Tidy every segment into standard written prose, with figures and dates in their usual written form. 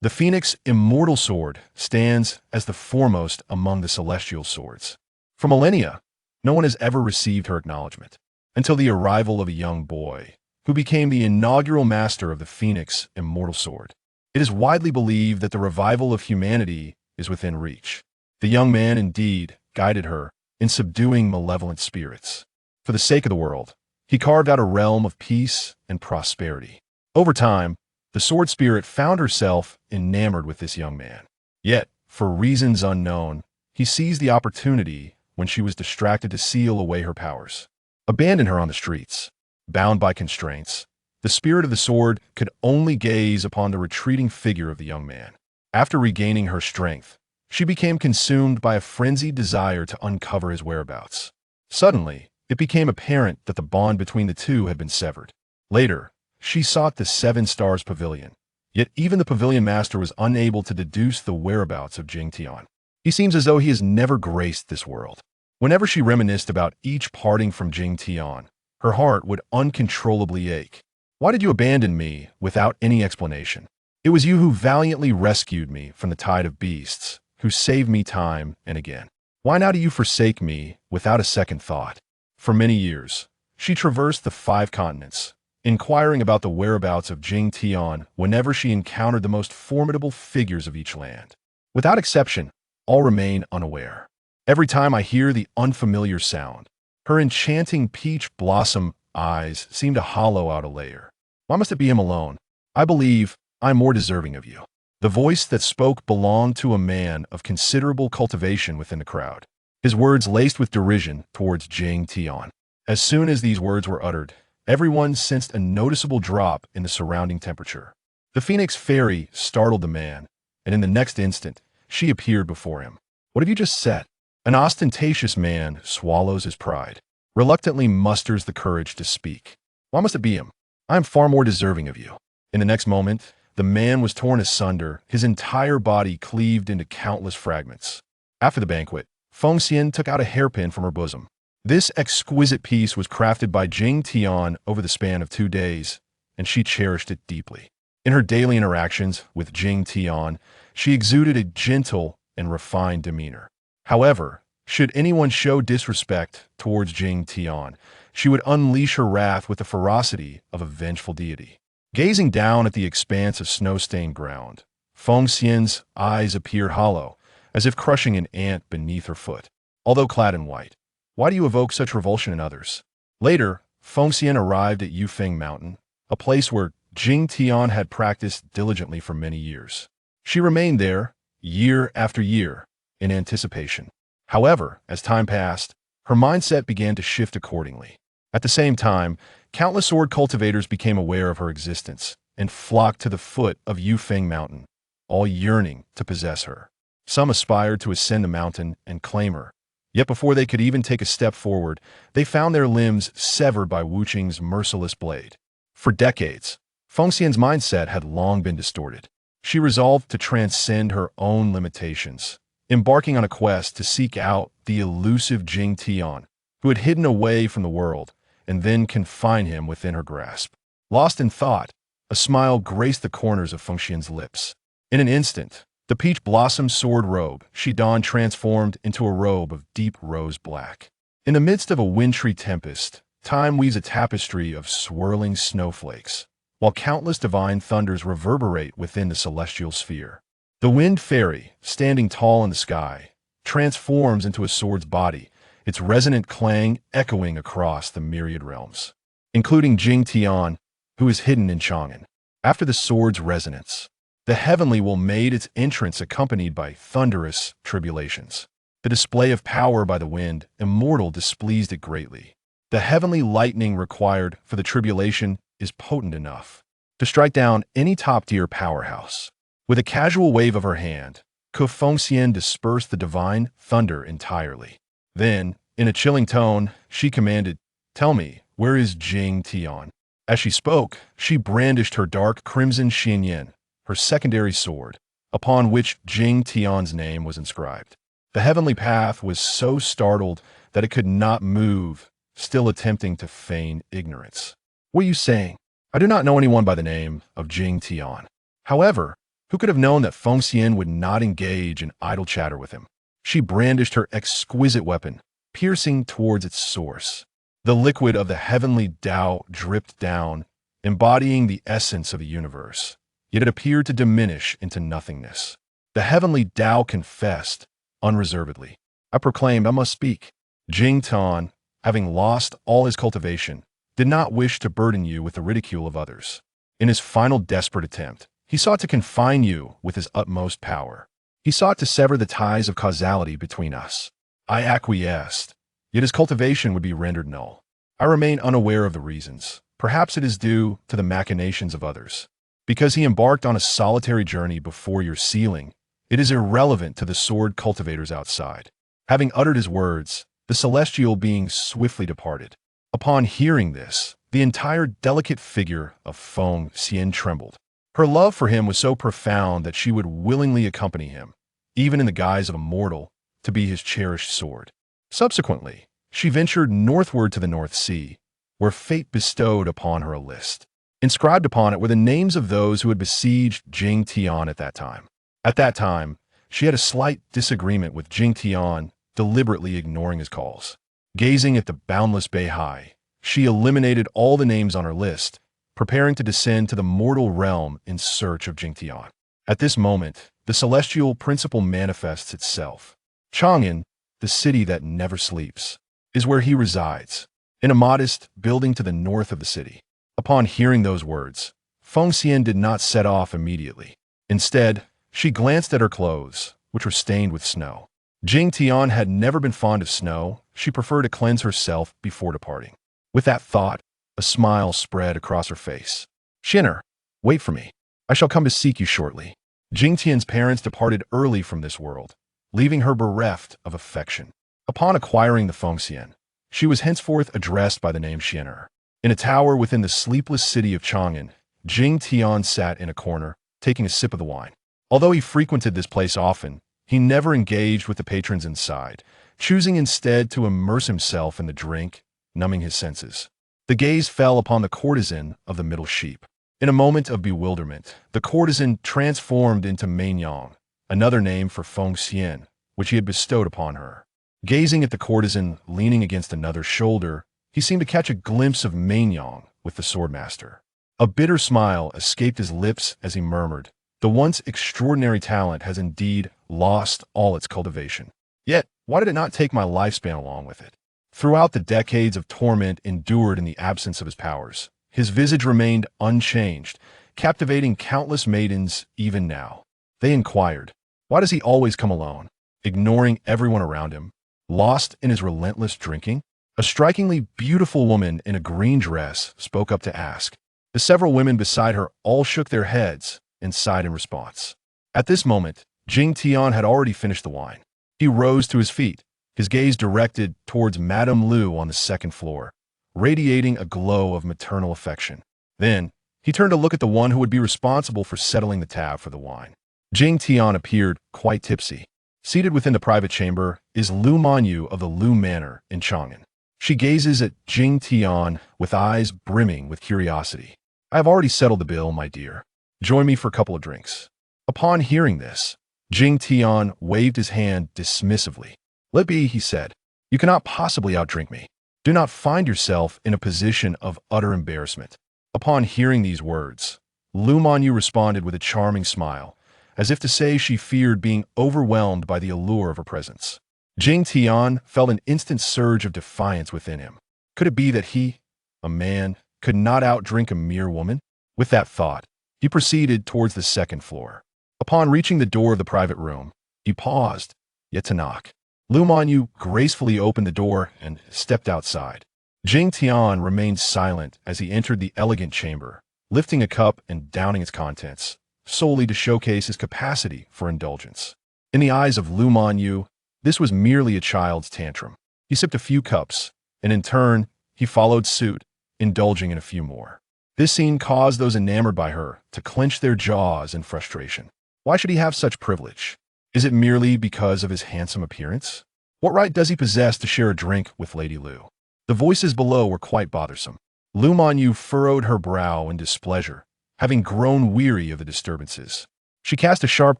The Phoenix immortal sword stands as the foremost among the celestial swords. For millennia, no one has ever received her acknowledgement, until the arrival of a young boy, who became the inaugural master of the Phoenix immortal sword. It is widely believed that the revival of humanity is within reach. The young man indeed guided her in subduing malevolent spirits. For the sake of the world, he carved out a realm of peace and prosperity. Over time, the sword spirit found herself enamored with this young man. Yet, for reasons unknown, he seized the opportunity when she was distracted to seal away her powers. Abandon her on the streets. Bound by constraints, the spirit of the sword could only gaze upon the retreating figure of the young man. After regaining her strength, she became consumed by a frenzied desire to uncover his whereabouts. Suddenly, it became apparent that the bond between the two had been severed. Later, she sought the Seven Stars Pavilion, yet even the pavilion master was unable to deduce the whereabouts of Jing Xuan. He seems as though he has never graced this world. Whenever she reminisced about each parting from Jing Xuan, her heart would uncontrollably ache. Why did you abandon me without any explanation? It was you who valiantly rescued me from the tide of beasts, who saved me time and again. Why now do you forsake me without a second thought? For many years, she traversed the 5 continents, inquiring about the whereabouts of Jing Xuan whenever she encountered the most formidable figures of each land. Without exception, all remain unaware. Every time I hear the unfamiliar sound, her enchanting peach blossom eyes seem to hollow out a layer. Why must it be him alone? I believe I'm more deserving of you. The voice that spoke belonged to a man of considerable cultivation within the crowd, his words laced with derision towards Jing Xuan. As soon as these words were uttered, everyone sensed a noticeable drop in the surrounding temperature. The Phoenix Fairy startled the man, and in the next instant, she appeared before him. What have you just said? An ostentatious man swallows his pride, reluctantly musters the courage to speak. Why must it be him? I am far more deserving of you. In the next moment, the man was torn asunder, his entire body cleaved into countless fragments. After the banquet, Feng Xian took out a hairpin from her bosom. This exquisite piece was crafted by Jing Xuan over the span of 2 days, and she cherished it deeply. In her daily interactions with Jing Xuan, she exuded a gentle and refined demeanor. However, should anyone show disrespect towards Jing Xuan, she would unleash her wrath with the ferocity of a vengeful deity. Gazing down at the expanse of snow-stained ground, Feng Xian's eyes appeared hollow, as if crushing an ant beneath her foot. Although clad in white, why do you evoke such revulsion in others? Later, Feng Xian arrived at Yufeng Mountain, a place where Jing Xuan had practiced diligently for many years. She remained there, year after year, in anticipation. However, as time passed, her mindset began to shift accordingly. At the same time, countless sword cultivators became aware of her existence and flocked to the foot of Yufeng Mountain, all yearning to possess her. Some aspired to ascend the mountain and claim her. Yet before they could even take a step forward, they found their limbs severed by Wu Qing's merciless blade. For decades, Feng Xian's mindset had long been distorted. She resolved to transcend her own limitations, embarking on a quest to seek out the elusive Jing Xuan, who had hidden away from the world, and then confine him within her grasp. Lost in thought, a smile graced the corners of Feng Xian's lips. In an instant, the peach blossom sword robe she donned transformed into a robe of deep rose black. In the midst of a wintry tempest, time weaves a tapestry of swirling snowflakes, while countless divine thunders reverberate within the celestial sphere. The wind fairy, standing tall in the sky, transforms into a sword's body, its resonant clang echoing across the myriad realms, including Jing Xuan, who is hidden in Chang'an. After the sword's resonance, the heavenly will made its entrance accompanied by thunderous tribulations. The display of power by the wind, immortal, displeased it greatly. The heavenly lightning required for the tribulation is potent enough to strike down any top-tier powerhouse. With a casual wave of her hand, Feng Xian dispersed the divine thunder entirely. Then, in a chilling tone, she commanded, "Tell me, where is Jing Xuan?" As she spoke, she brandished her dark crimson Xinyan, her secondary sword, upon which Jing Xuan's name was inscribed. The heavenly path was so startled that it could not move, still attempting to feign ignorance. "What are you saying? I do not know anyone by the name of Jing Xuan. However, Who could have known that Feng Xian would not engage in idle chatter with him? She brandished her exquisite weapon, piercing towards its source. The liquid of the heavenly Tao dripped down, embodying the essence of the universe. Yet it appeared to diminish into nothingness. The heavenly Tao confessed, unreservedly. I proclaimed I must speak. Jing Xuan, having lost all his cultivation, did not wish to burden you with the ridicule of others. In his final desperate attempt, he sought to confine you with his utmost power. He sought to sever the ties of causality between us. I acquiesced, yet his cultivation would be rendered null. I remain unaware of the reasons. Perhaps it is due to the machinations of others. Because he embarked on a solitary journey before your ceiling, it is irrelevant to the sword cultivators outside. Having uttered his words, the celestial being swiftly departed. Upon hearing this, the entire delicate figure of Feng Xian trembled. Her love for him was so profound that she would willingly accompany him, even in the guise of a mortal, to be his cherished sword. Subsequently, she ventured northward to the North Sea, where fate bestowed upon her a list. Inscribed upon it were the names of those who had besieged Jing Xuan at that time. At that time, she had a slight disagreement with Jing Xuan, deliberately ignoring his calls. Gazing at the boundless Beihai, she eliminated all the names on her list, preparing to descend to the mortal realm in search of Jing Xuan. At this moment, the celestial principle manifests itself. Chang'an, the city that never sleeps, is where he resides, in a modest building to the north of the city. Upon hearing those words, Feng Xian did not set off immediately. Instead, she glanced at her clothes, which were stained with snow. Jing Xuan had never been fond of snow. She preferred to cleanse herself before departing. With that thought, a smile spread across her face. Xin'er, wait for me. I shall come to seek you shortly. Jing Tian's parents departed early from this world, leaving her bereft of affection. Upon acquiring the Feng Xian, she was henceforth addressed by the name Xin'er. In a tower within the sleepless city of Chang'an, Jing Xuan sat in a corner, taking a sip of the wine. Although he frequented this place often, he never engaged with the patrons inside, choosing instead to immerse himself in the drink, numbing his senses. The gaze fell upon the courtesan of the middle sheep. In a moment of bewilderment, the courtesan transformed into Mainyang, another name for Feng Xian, which he had bestowed upon her. Gazing at the courtesan leaning against another shoulder, he seemed to catch a glimpse of Mainyang with the swordmaster. A bitter smile escaped his lips as he murmured, "The once extraordinary talent has indeed lost all its cultivation. Yet, why did it not take my lifespan along with it?" Throughout the decades of torment endured in the absence of his powers, his visage remained unchanged, captivating countless maidens even now. They inquired, why does he always come alone, ignoring everyone around him, lost in his relentless drinking? A strikingly beautiful woman in a green dress spoke up to ask. The several women beside her all shook their heads and sighed in response. At this moment, Jing Xuan had already finished the wine. He rose to his feet, his gaze directed towards Madame Lu on the second floor, radiating a glow of maternal affection. Then, he turned to look at the one who would be responsible for settling the tab for the wine. Jing Xuan appeared quite tipsy. Seated within the private chamber is Lu Manyu of the Lu Manor in Chang'an. She gazes at Jing Xuan with eyes brimming with curiosity. "I have already settled the bill, my dear. Join me for a couple of drinks." Upon hearing this, Jing Xuan waved his hand dismissively. "Let be," he said. "You cannot possibly outdrink me. Do not find yourself in a position of utter embarrassment." Upon hearing these words, Lu Manyu responded with a charming smile, as if to say she feared being overwhelmed by the allure of her presence. Jing Xuan felt an instant surge of defiance within him. Could it be that he, a man, could not outdrink a mere woman? With that thought, he proceeded towards the second floor. Upon reaching the door of the private room, he paused, yet to knock. Lu Manyu gracefully opened the door and stepped outside. Jing Xuan remained silent as he entered the elegant chamber, lifting a cup and downing its contents, solely to showcase his capacity for indulgence. In the eyes of Lu Manyu, this was merely a child's tantrum. He sipped a few cups, and in turn, he followed suit, indulging in a few more. This scene caused those enamored by her to clench their jaws in frustration. Why should he have such privilege? Is it merely because of his handsome appearance? What right does he possess to share a drink with Lady Lu? The voices below were quite bothersome. Lu Manyu furrowed her brow in displeasure, having grown weary of the disturbances. She cast a sharp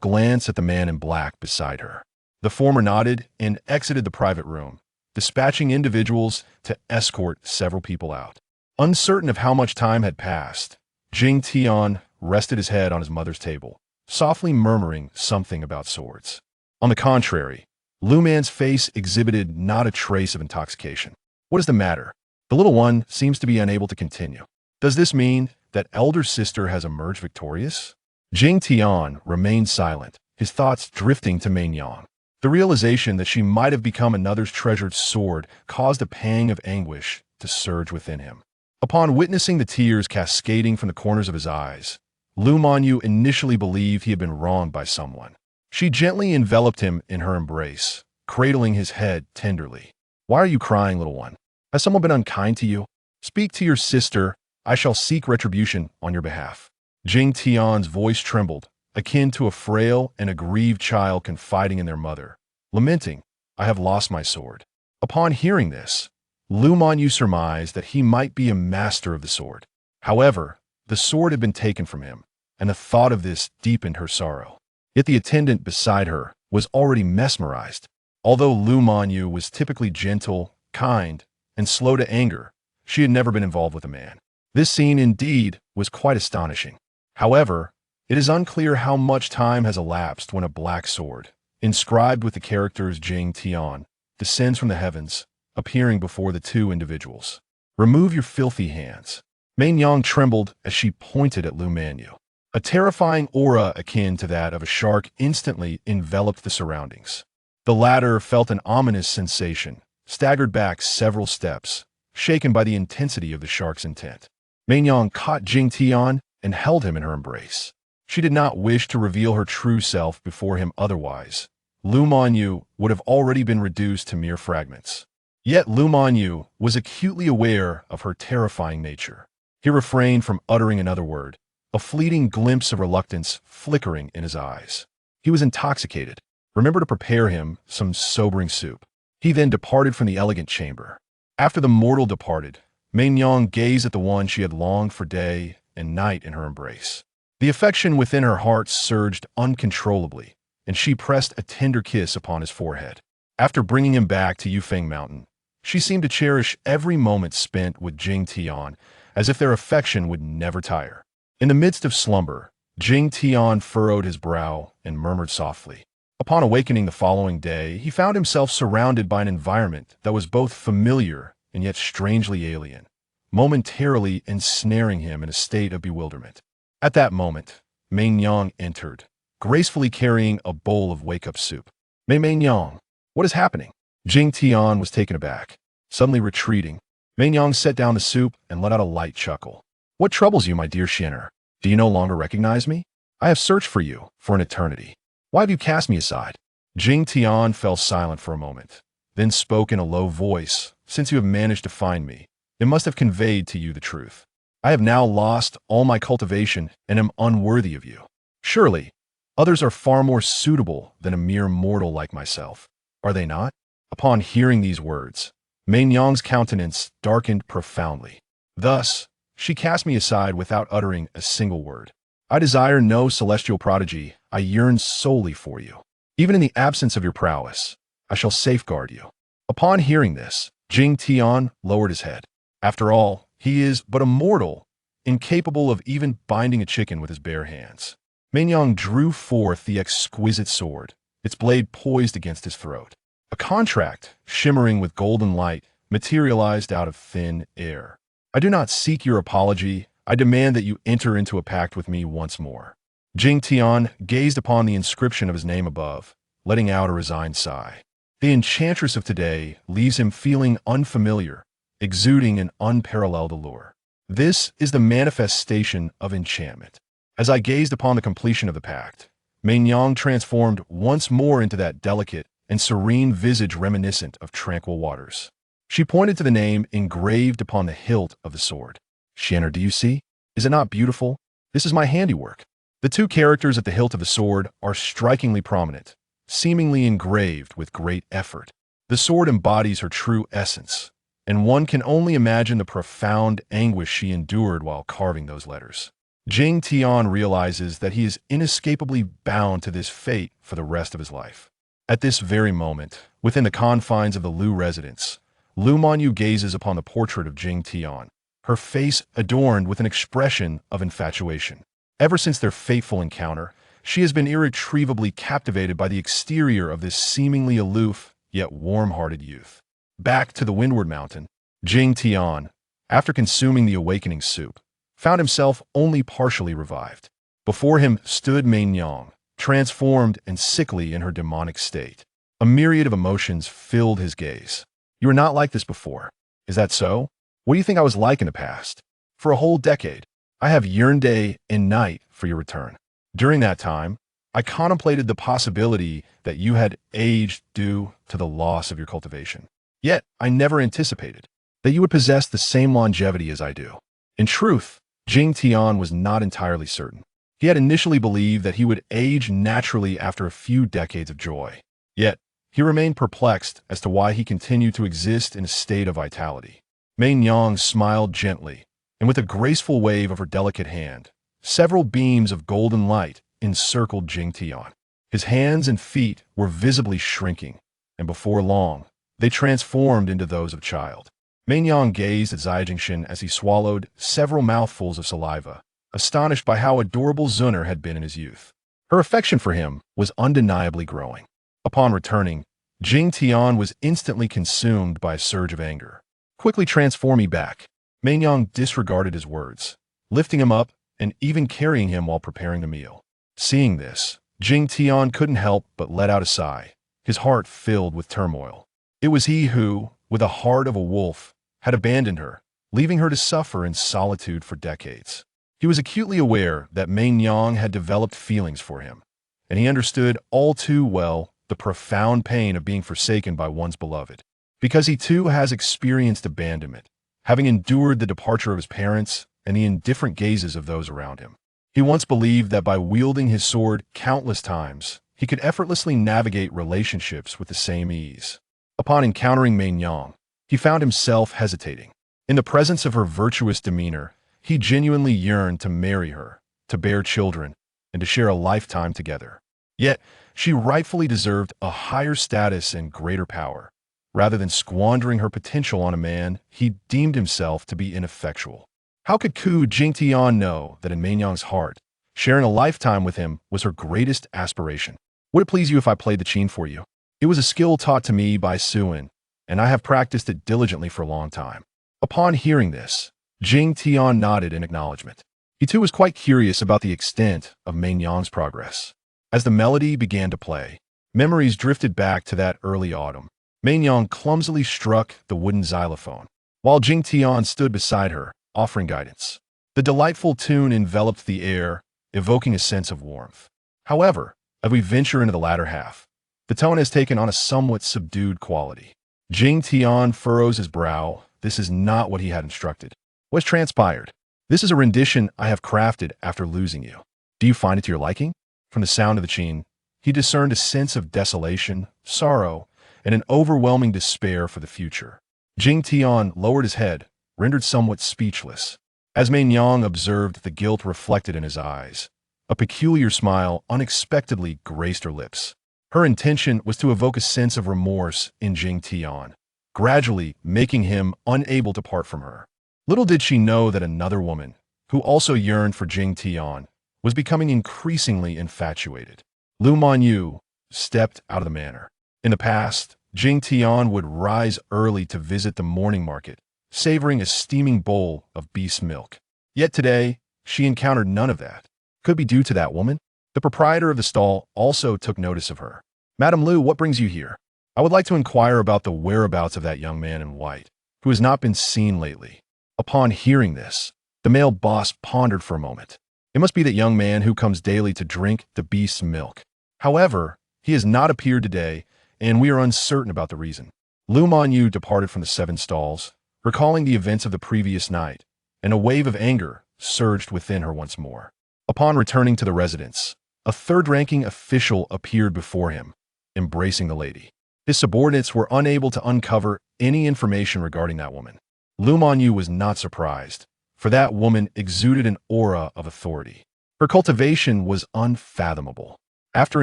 glance at the man in black beside her. The former nodded and exited the private room, dispatching individuals to escort several people out. Uncertain of how much time had passed, Jing Tian rested his head on his mother's table, softly murmuring something about swords. On the contrary, Lu Man's face exhibited not a trace of intoxication. What is the matter? The little one seems to be unable to continue. Does this mean that elder sister has emerged victorious? Jing Tian remained silent, his thoughts drifting to Mei Yang. The realization that she might have become another's treasured sword caused a pang of anguish to surge within him. Upon witnessing the tears cascading from the corners of his eyes, Lu Manyu initially believed he had been wronged by someone. She gently enveloped him in her embrace, cradling his head tenderly. "Why are you crying, little one? Has someone been unkind to you? Speak to your sister. I shall seek retribution on your behalf." Jing Tian's voice trembled, akin to a frail and aggrieved child confiding in their mother, lamenting, "I have lost my sword." Upon hearing this, Lu Manyu surmised that he might be a master of the sword. However, the sword had been taken from him, and the thought of this deepened her sorrow. Yet the attendant beside her was already mesmerized. Although Lu Manyu was typically gentle, kind, and slow to anger, she had never been involved with a man. This scene indeed was quite astonishing. However, it is unclear how much time has elapsed when a black sword, inscribed with the characters Jing Tian, descends from the heavens, appearing before the two individuals. "Remove your filthy hands." Mei Yang trembled as she pointed at Lu Manyu. A terrifying aura akin to that of a shark instantly enveloped the surroundings. The latter felt an ominous sensation, staggered back several steps, shaken by the intensity of the shark's intent. Mei Yang caught Jing Tian and held him in her embrace. She did not wish to reveal her true self before him, otherwise Lu Manyu would have already been reduced to mere fragments. Yet Lu Manyu was acutely aware of her terrifying nature. He refrained from uttering another word, a fleeting glimpse of reluctance flickering in his eyes. He was intoxicated. Remember to prepare him some sobering soup. He then departed from the elegant chamber. After the mortal departed, Mei Yang gazed at the one she had longed for day and night in her embrace. The affection within her heart surged uncontrollably, and she pressed a tender kiss upon his forehead. After bringing him back to Yufeng Mountain, she seemed to cherish every moment spent with Jing Tian, as if their affection would never tire. In the midst of slumber, Jing Tian furrowed his brow and murmured softly. Upon awakening the following day, he found himself surrounded by an environment that was both familiar and yet strangely alien, momentarily ensnaring him in a state of bewilderment. At that moment, Mei Yang entered, gracefully carrying a bowl of wake-up soup. Mei Yang, what is happening?" Jing Tian was taken aback. Suddenly retreating, Mei Yang set down the soup and let out a light chuckle. "What troubles you, my dear Xianer? Do you no longer recognize me? I have searched for you for an eternity. Why have you cast me aside?" Jing Tian fell silent for a moment, then spoke in a low voice. "Since you have managed to find me, it must have conveyed to you the truth. I have now lost all my cultivation and am unworthy of you. Surely, others are far more suitable than a mere mortal like myself. Are they not?" Upon hearing these words, Mei Yang's countenance darkened profoundly. Thus, she cast me aside without uttering a single word. "I desire no celestial prodigy. I yearn solely for you. Even in the absence of your prowess, I shall safeguard you." Upon hearing this, Jing Tian lowered his head. After all, he is but a mortal, incapable of even binding a chicken with his bare hands. Mei Yang drew forth the exquisite sword, its blade poised against his throat. A contract, shimmering with golden light, materialized out of thin air. "I do not seek your apology. I demand that you enter into a pact with me once more." Jing Tian gazed upon the inscription of his name above, letting out a resigned sigh. The enchantress of today leaves him feeling unfamiliar, exuding an unparalleled allure. This is the manifestation of enchantment. As I gazed upon the completion of the pact, Mei Yang transformed once more into that delicate and serene visage reminiscent of tranquil waters. She pointed to the name engraved upon the hilt of the sword. "Xianer, do you see? Is it not beautiful? This is my handiwork." The two characters at the hilt of the sword are strikingly prominent, seemingly engraved with great effort. The sword embodies her true essence, and one can only imagine the profound anguish she endured while carving those letters. Jing Tian realizes that he is inescapably bound to this fate for the rest of his life. At this very moment, within the confines of the Lu residence, Lu Manyu gazes upon the portrait of Jing Tian, her face adorned with an expression of infatuation. Ever since their fateful encounter, she has been irretrievably captivated by the exterior of this seemingly aloof yet warm-hearted youth. Back to the Windward Mountain, Jing Tian, after consuming the awakening soup, found himself only partially revived. Before him stood Mei Yang, transformed and sickly in her demonic state. A myriad of emotions filled his gaze. "You were not like this before. Is that so? What do you think I was like in the past? For a whole decade, I have yearned day and night for your return. During that time, I contemplated the possibility that you had aged due to the loss of your cultivation. Yet, I never anticipated that you would possess the same longevity as I do." In truth, Jing Tian was not entirely certain. He had initially believed that he would age naturally after a few decades of joy. Yet, he remained perplexed as to why he continued to exist in a state of vitality. Mei Yang smiled gently, and with a graceful wave of her delicate hand, several beams of golden light encircled Jing Tian. His hands and feet were visibly shrinking, and before long, they transformed into those of a child. Mei Yang gazed at Zai Jingshin as he swallowed several mouthfuls of saliva, astonished by how adorable Zuner had been in his youth. Her affection for him was undeniably growing. Upon returning, Jing Tian was instantly consumed by a surge of anger. "Quickly transform me back." Mei Yang disregarded his words, lifting him up and even carrying him while preparing the meal. Seeing this, Jing Tian couldn't help but let out a sigh, his heart filled with turmoil. It was he who, with a heart of a wolf, had abandoned her, leaving her to suffer in solitude for decades. He was acutely aware that Mei Yang had developed feelings for him, and he understood all too well the profound pain of being forsaken by one's beloved. Because he too has experienced abandonment, having endured the departure of his parents and the indifferent gazes of those around him. He once believed that by wielding his sword countless times, he could effortlessly navigate relationships with the same ease. Upon encountering Mei Yang, he found himself hesitating. In the presence of her virtuous demeanor, he genuinely yearned to marry her, to bear children, and to share a lifetime together. Yet, she rightfully deserved a higher status and greater power, rather than squandering her potential on a man he deemed himself to be ineffectual. How could Jing Tian know that in Mei Yang's heart, sharing a lifetime with him was her greatest aspiration? "Would it please you if I played the qin for you? It was a skill taught to me by Suin, and I have practiced it diligently for a long time." Upon hearing this, Jing Tian nodded in acknowledgement. He too was quite curious about the extent of Mei Yang's progress. As the melody began to play, memories drifted back to that early autumn. Mei Yang clumsily struck the wooden xylophone, while Jing Tian stood beside her, offering guidance. The delightful tune enveloped the air, evoking a sense of warmth. However, as we venture into the latter half, the tone has taken on a somewhat subdued quality. Jing Tian furrows his brow. This is not what he had instructed. "What's transpired? This is a rendition I have crafted after losing you. Do you find it to your liking?" From the sound of the qin, he discerned a sense of desolation, sorrow, and an overwhelming despair for the future. Jing Tian lowered his head, rendered somewhat speechless. As Mei Yang observed the guilt reflected in his eyes, a peculiar smile unexpectedly graced her lips. Her intention was to evoke a sense of remorse in Jing Tian, gradually making him unable to part from her. Little did she know that another woman, who also yearned for Jing Tian, was becoming increasingly infatuated. Lu Manyu stepped out of the manor. In the past, Jing Tian would rise early to visit the morning market, savoring a steaming bowl of beast milk. Yet today, she encountered none of that. Could be due to that woman? The proprietor of the stall also took notice of her. "Madam Lu, what brings you here? I would like to inquire about the whereabouts of that young man in white, who has not been seen lately." Upon hearing this, the male boss pondered for a moment. It must be that young man who comes daily to drink the beast's milk. However, he has not appeared today, and we are uncertain about the reason. Lu Manyu departed from the 7 stalls, recalling the events of the previous night, and a wave of anger surged within her once more. Upon returning to the residence, a third-ranking official appeared before him, embracing the lady. His subordinates were unable to uncover any information regarding that woman. Lu Manyu was not surprised, for that woman exuded an aura of authority. Her cultivation was unfathomable. After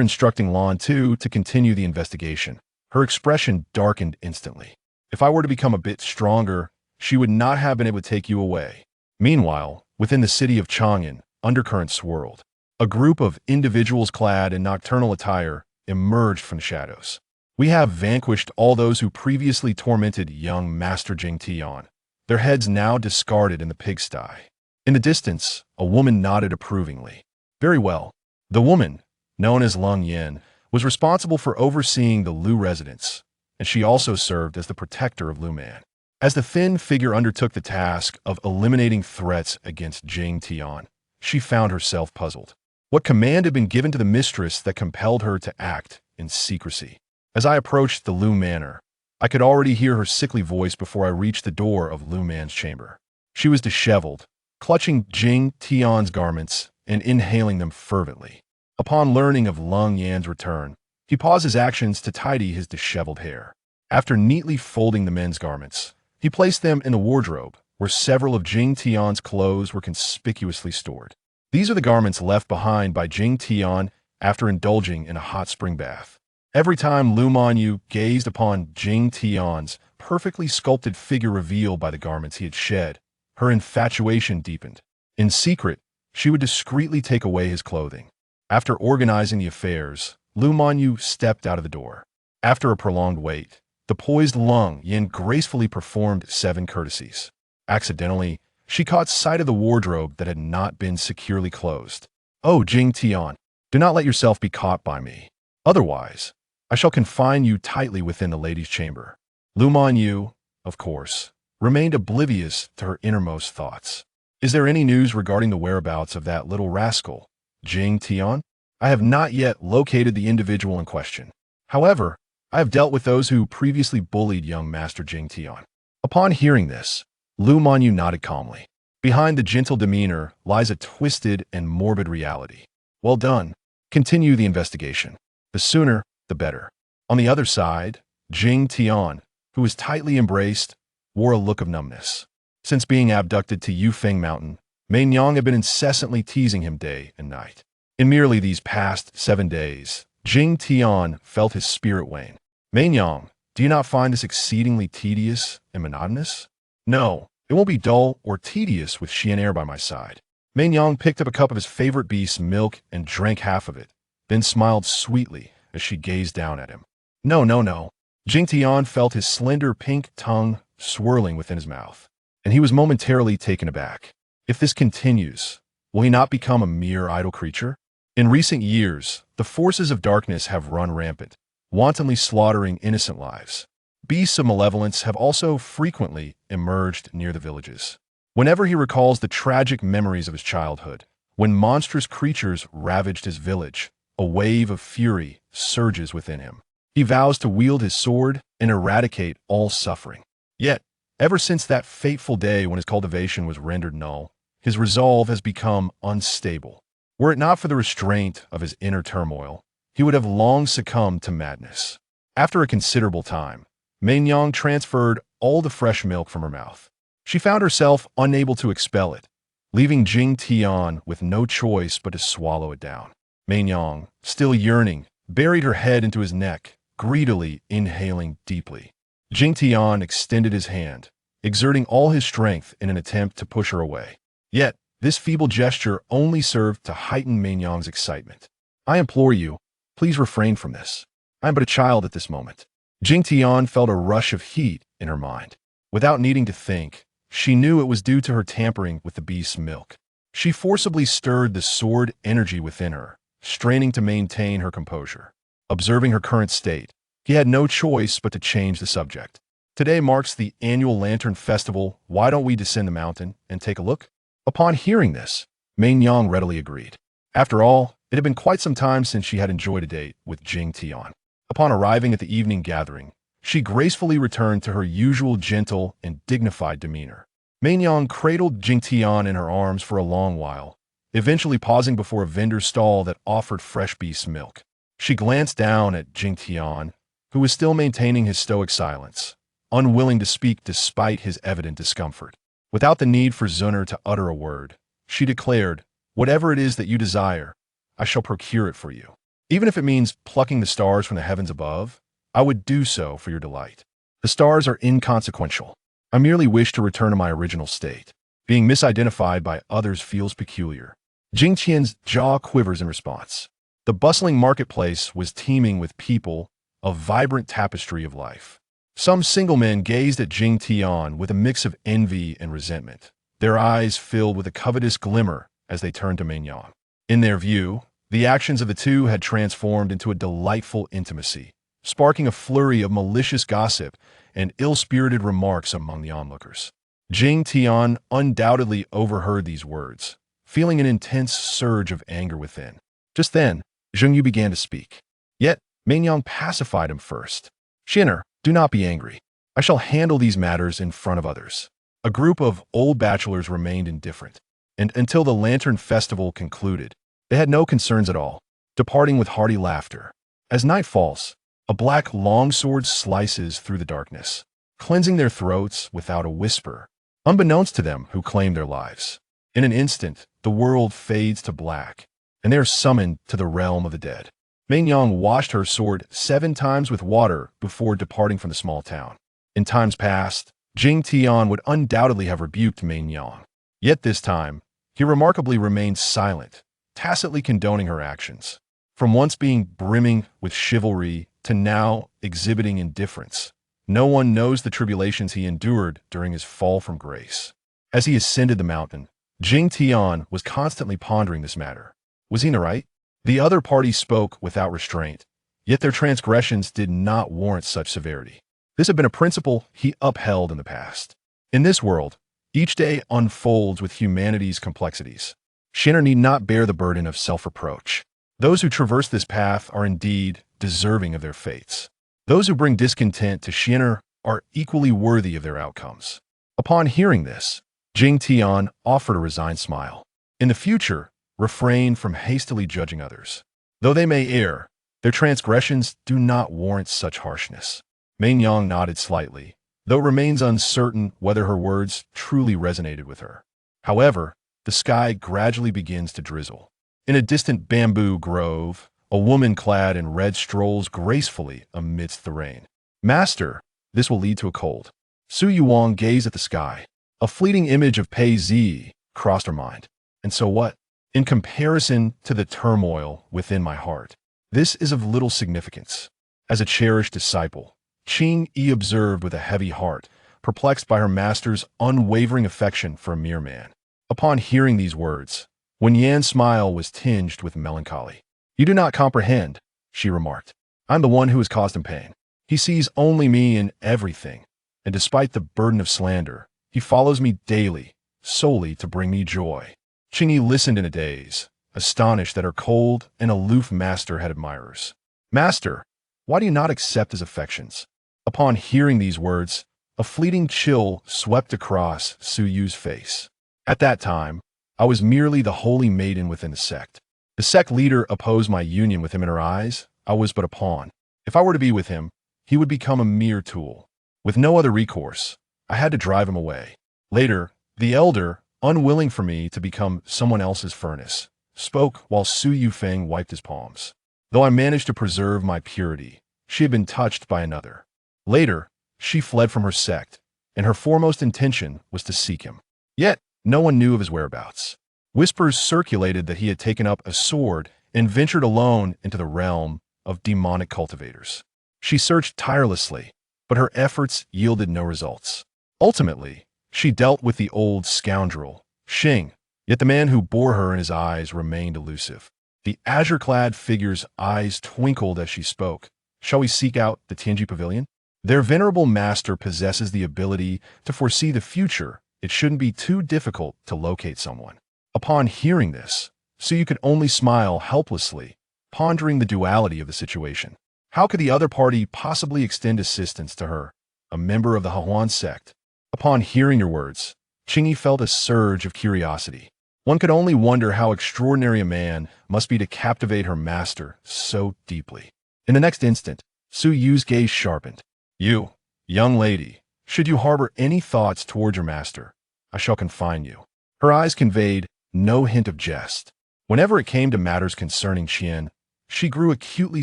instructing Lan Tu to continue the investigation, her expression darkened instantly. If I were to become a bit stronger, she would not have been able to take you away. Meanwhile, within the city of Chang'an, undercurrents swirled. A group of individuals clad in nocturnal attire emerged from the shadows. We have vanquished all those who previously tormented young Master Jing Tian, their heads now discarded in the pigsty. In the distance, a woman nodded approvingly. Very well. The woman, known as Lung Yin, was responsible for overseeing the Lu residence, and she also served as the protector of Lu Man. As the thin figure undertook the task of eliminating threats against Jing Tian, she found herself puzzled. What command had been given to the mistress that compelled her to act in secrecy? As I approached the Lu Manor, I could already hear her sickly voice before I reached the door of Lu Man's chamber. She was disheveled, clutching Jing Tian's garments and inhaling them fervently. Upon learning of Lung Yan's return, he paused his actions to tidy his disheveled hair. After neatly folding the men's garments, he placed them in a wardrobe where several of Jing Tian's clothes were conspicuously stored. These are the garments left behind by Jing Tian after indulging in a hot spring bath. Every time Lu Manyu gazed upon Jing Tian's perfectly sculpted figure revealed by the garments he had shed, her infatuation deepened. In secret, she would discreetly take away his clothing. After organizing the affairs, Lu Manyu stepped out of the door. After a prolonged wait, the poised Lung Yin gracefully performed 7 courtesies. Accidentally, she caught sight of the wardrobe that had not been securely closed. "Oh, Jing Tian, do not let yourself be caught by me. Otherwise, I shall confine you tightly within the lady's chamber." Lu Manyu, of course, remained oblivious to her innermost thoughts. "Is there any news regarding the whereabouts of that little rascal, Jing Tian? I have not yet located the individual in question. However, I have dealt with those who previously bullied young Master Jing Tian." Upon hearing this, Lu Manyu nodded calmly. Behind the gentle demeanor lies a twisted and morbid reality. "Well done. Continue the investigation. The sooner, the better." On the other side, Jing Tian, who was tightly embraced, wore a look of numbness. Since being abducted to Yufeng Mountain, Mei Nyang had been incessantly teasing him day and night. In merely these past 7 days, Jing Tian felt his spirit wane. "Mei Nyang, do you not find this exceedingly tedious and monotonous?" "No, it won't be dull or tedious with Xian by my side." Mei Nyang picked up a cup of his favorite beast's milk and drank half of it, then smiled sweetly as she gazed down at him. "No, no, no." Jing Tian felt his slender pink tongue swirling within his mouth, and he was momentarily taken aback. If this continues, will he not become a mere idle creature? In recent years, the forces of darkness have run rampant, wantonly slaughtering innocent lives. Beasts of malevolence have also frequently emerged near the villages. Whenever he recalls the tragic memories of his childhood, when monstrous creatures ravaged his village, a wave of fury surges within him. He vows to wield his sword and eradicate all suffering. Yet, ever since that fateful day when his cultivation was rendered null, his resolve has become unstable. Were it not for the restraint of his inner turmoil, he would have long succumbed to madness. After a considerable time, Mei Nyang transferred all the fresh milk from her mouth. She found herself unable to expel it, leaving Jing Tian with no choice but to swallow it down. Mei Nyang, still yearning, buried her head into his neck, greedily inhaling deeply. Jing Tian extended his hand, exerting all his strength in an attempt to push her away. Yet, this feeble gesture only served to heighten Mei Nyang's excitement. "I implore you, please refrain from this. I am but a child at this moment." Jing Tian felt a rush of heat in her mind. Without needing to think, she knew it was due to her tampering with the beast's milk. She forcibly stirred the sword energy within her, straining to maintain her composure. Observing her current state, he had no choice but to change the subject. "Today marks the annual Lantern Festival. Why don't we descend the mountain and take a look?" Upon hearing this, Mei Nyang readily agreed. After all, it had been quite some time since she had enjoyed a date with Jing Tian. Upon arriving at the evening gathering, she gracefully returned to her usual gentle and dignified demeanor. Mei Nyang cradled Jing Tian in her arms for a long while, eventually pausing before a vendor's stall that offered fresh beast milk. She glanced down at Jing Tian, who was still maintaining his stoic silence, unwilling to speak despite his evident discomfort. Without the need for Zuner to utter a word, she declared, "Whatever it is that you desire, I shall procure it for you. Even if it means plucking the stars from the heavens above, I would do so for your delight. The stars are inconsequential. I merely wish to return to my original state. Being misidentified by others feels peculiar." Jing Qian's jaw quivers in response. The bustling marketplace was teeming with people, a vibrant tapestry of life. Some single men gazed at Jing Tian with a mix of envy and resentment, their eyes filled with a covetous glimmer as they turned to Meinyang. In their view, the actions of the two had transformed into a delightful intimacy, sparking a flurry of malicious gossip and ill-spirited remarks among the onlookers. Jing Tian undoubtedly overheard these words, feeling an intense surge of anger within. Just then, Zheng Yu began to speak. Yet, Meinyang pacified him first. "Xin'er, do not be angry. I shall handle these matters in front of others." A group of old bachelors remained indifferent, and until the Lantern Festival concluded, they had no concerns at all, departing with hearty laughter. As night falls, a black longsword slices through the darkness, cleansing their throats without a whisper, unbeknownst to them who claim their lives. In an instant, the world fades to black, and they are summoned to the realm of the dead. Meinyang washed her sword 7 times with water before departing from the small town. In times past, Jing Tian would undoubtedly have rebuked Meinyang. Yet this time, he remarkably remained silent, tacitly condoning her actions. From once being brimming with chivalry to now exhibiting indifference, no one knows the tribulations he endured during his fall from grace. As he ascended the mountain, Jing Tian was constantly pondering this matter. Was he in the right? The other party spoke without restraint, yet their transgressions did not warrant such severity. This had been a principle he upheld in the past. In this world, each day unfolds with humanity's complexities. Xin'er need not bear the burden of self-reproach. Those who traverse this path are indeed deserving of their fates. Those who bring discontent to Xin'er are equally worthy of their outcomes. Upon hearing this, Jing Tian offered a resigned smile. In the future, refrain from hastily judging others. Though they may err, their transgressions do not warrant such harshness. Meinyang nodded slightly, though it remains uncertain whether her words truly resonated with her. However, the sky gradually begins to drizzle. In a distant bamboo grove, a woman clad in red strolls gracefully amidst the rain. "Master, this will lead to a cold." Su Yuang gazed at the sky. A fleeting image of Pei Zi crossed her mind. And so what? In comparison to the turmoil within my heart, this is of little significance. As a cherished disciple, Qing Yi observed with a heavy heart, perplexed by her master's unwavering affection for a mere man. Upon hearing these words, Wen Yan's smile was tinged with melancholy. "You do not comprehend," she remarked. "I'm the one who has caused him pain. He sees only me in everything, and despite the burden of slander, he follows me daily, solely to bring me joy." Qing Yi listened in a daze, astonished that her cold and aloof master had admirers. "Master, why do you not accept his affections?" Upon hearing these words, a fleeting chill swept across Su Yu's face. At that time, I was merely the holy maiden within the sect. The sect leader opposed my union with him in her eyes. I was but a pawn. If I were to be with him, he would become a mere tool. With no other recourse, I had to drive him away. Later, the elder, unwilling for me to become someone else's furnace, spoke while Su Yufeng wiped his palms. Though I managed to preserve my purity, she had been touched by another. Later, she fled from her sect, and her foremost intention was to seek him. Yet, no one knew of his whereabouts. Whispers circulated that he had taken up a sword and ventured alone into the realm of demonic cultivators. She searched tirelessly, but her efforts yielded no results. Ultimately, she dealt with the old scoundrel, Xing, yet the man who bore her in his eyes remained elusive. The azure-clad figure's eyes twinkled as she spoke. "Shall we seek out the Tianji Pavilion? Their venerable master possesses the ability to foresee the future. It shouldn't be too difficult to locate someone." Upon hearing this, Su Yu could only smile helplessly, pondering the duality of the situation. How could the other party possibly extend assistance to her, a member of the Hahuan sect? Upon hearing your words, Qingyi felt a surge of curiosity. One could only wonder how extraordinary a man must be to captivate her master so deeply. In the next instant, Su Yu's gaze sharpened. "You, young lady, should you harbor any thoughts toward your master, I shall confine you." Her eyes conveyed no hint of jest. Whenever it came to matters concerning Qian, she grew acutely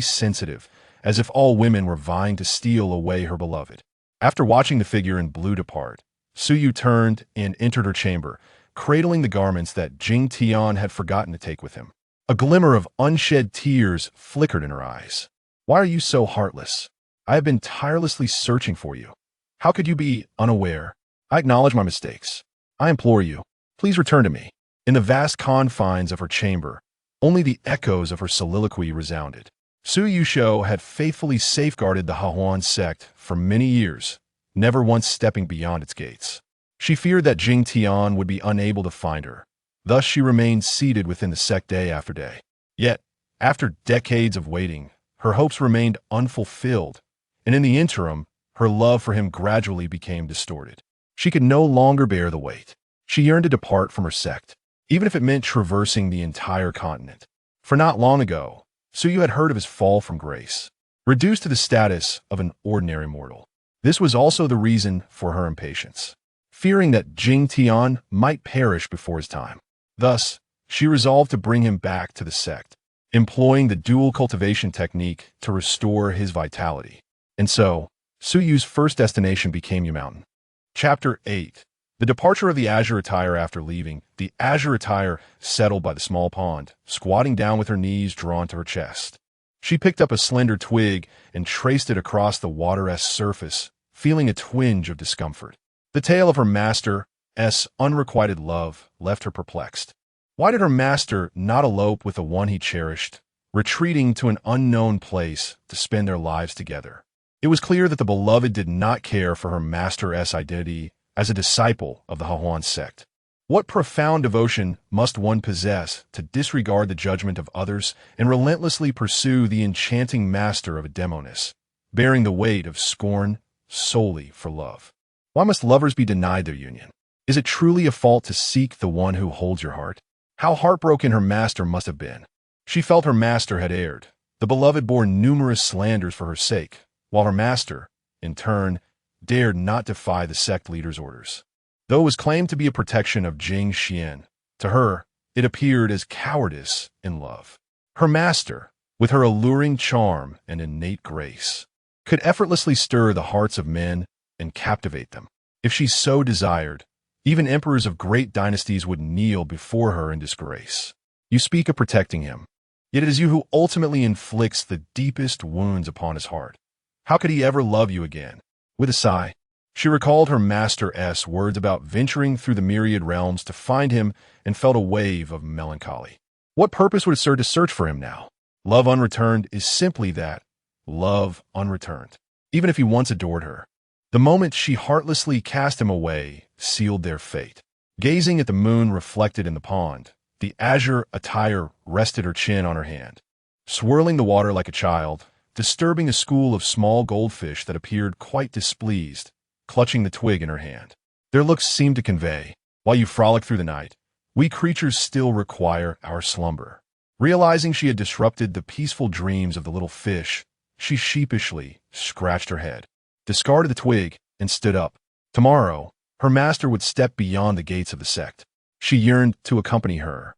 sensitive, as if all women were vying to steal away her beloved. After watching the figure in blue depart, Su Yu turned and entered her chamber, cradling the garments that Jing Tian had forgotten to take with him. A glimmer of unshed tears flickered in her eyes. "Why are you so heartless? I have been tirelessly searching for you. How could you be unaware? I acknowledge my mistakes. I implore you, please return to me." In the vast confines of her chamber, only the echoes of her soliloquy resounded. Su Yusho had faithfully safeguarded the Hahuan sect for many years, never once stepping beyond its gates. She feared that Jing Tian would be unable to find her. Thus she remained seated within the sect day after day. Yet, after decades of waiting, her hopes remained unfulfilled, and in the interim, her love for him gradually became distorted. She could no longer bear the weight. She yearned to depart from her sect, even if it meant traversing the entire continent. For not long ago, Su Yu had heard of his fall from grace, reduced to the status of an ordinary mortal. This was also the reason for her impatience, fearing that Jing Tian might perish before his time. Thus, she resolved to bring him back to the sect, employing the dual cultivation technique to restore his vitality. And so, Su Yu's first destination became Yu Mountain. Chapter 8. The departure of the azure attire. After leaving, the azure attire settled by the small pond, squatting down with her knees drawn to her chest. She picked up a slender twig and traced it across the water's surface, feeling a twinge of discomfort. The tale of her master's unrequited love left her perplexed. Why did her master not elope with the one he cherished, retreating to an unknown place to spend their lives together? It was clear that the beloved did not care for her master's identity as a disciple of the Hahuan sect. What profound devotion must one possess to disregard the judgment of others and relentlessly pursue the enchanting master of a demoness, bearing the weight of scorn solely for love? Why must lovers be denied their union? Is it truly a fault to seek the one who holds your heart? How heartbroken her master must have been. She felt her master had erred. The beloved bore numerous slanders for her sake, while her master, in turn, dared not defy the sect leader's orders. Though it was claimed to be a protection of Jing Xuan, to her, it appeared as cowardice in love. Her master, with her alluring charm and innate grace, could effortlessly stir the hearts of men and captivate them. If she so desired, even emperors of great dynasties would kneel before her in disgrace. You speak of protecting him, yet it is you who ultimately inflicts the deepest wounds upon his heart. How could he ever love you again? With a sigh, she recalled her master's words about venturing through the myriad realms to find him and felt a wave of melancholy. What purpose would it serve to search for him now? Love unreturned is simply that, love unreturned, even if he once adored her. The moment she heartlessly cast him away sealed their fate. Gazing at the moon reflected in the pond, the azure attire rested her chin on her hand, swirling the water like a child, disturbing a school of small goldfish that appeared quite displeased, clutching the twig in her hand. Their looks seemed to convey, while you frolic through the night, we creatures still require our slumber. Realizing she had disrupted the peaceful dreams of the little fish, she sheepishly scratched her head, discarded the twig, and stood up. Tomorrow, her master would step beyond the gates of the sect. She yearned to accompany her,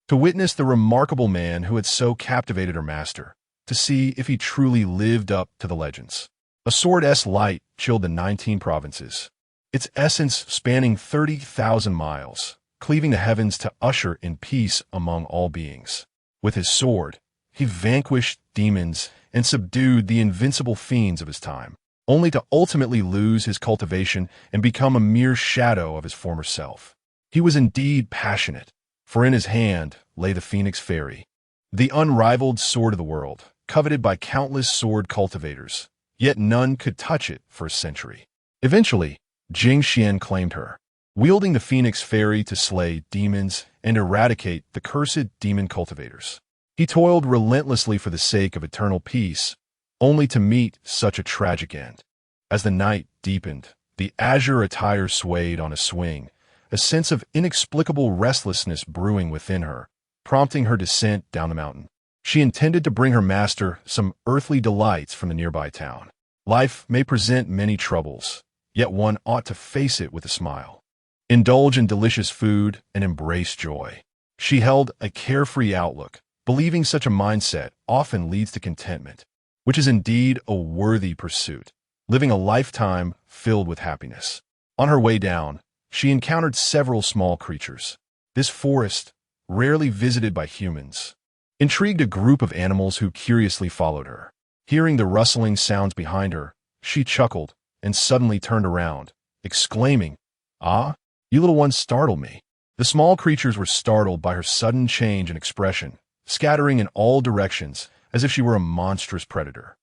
to witness the remarkable man who had so captivated her master, to see if he truly lived up to the legends. A sword's light chilled the 19 provinces, its essence spanning 30,000 miles, cleaving the heavens to usher in peace among all beings. With his sword, he vanquished demons and subdued the invincible fiends of his time, only to ultimately lose his cultivation and become a mere shadow of his former self. He was indeed passionate, for in his hand lay the Phoenix Fairy, the unrivaled sword of the world, coveted by countless sword cultivators, yet none could touch it for a century. Eventually, Jing Xuan claimed her, wielding the Phoenix Fairy to slay demons and eradicate the cursed demon cultivators. He toiled relentlessly for the sake of eternal peace, only to meet such a tragic end. As the night deepened, the azure attire swayed on a swing, a sense of inexplicable restlessness brewing within her, prompting her descent down the mountain. She intended to bring her master some earthly delights from the nearby town. Life may present many troubles, yet one ought to face it with a smile. indulge in delicious food, and embrace joy. She held a carefree outlook, believing such a mindset often leads to contentment, which is indeed a worthy pursuit, living a lifetime filled with happiness. On her way down, she encountered several small creatures. This forest, rarely visited by humans, intrigued a group of animals who curiously followed her. Hearing the rustling sounds behind her, she chuckled and suddenly turned around, exclaiming, "Ah, you little ones startled me." The small creatures were startled by her sudden change in expression, scattering in all directions as if she were a monstrous predator.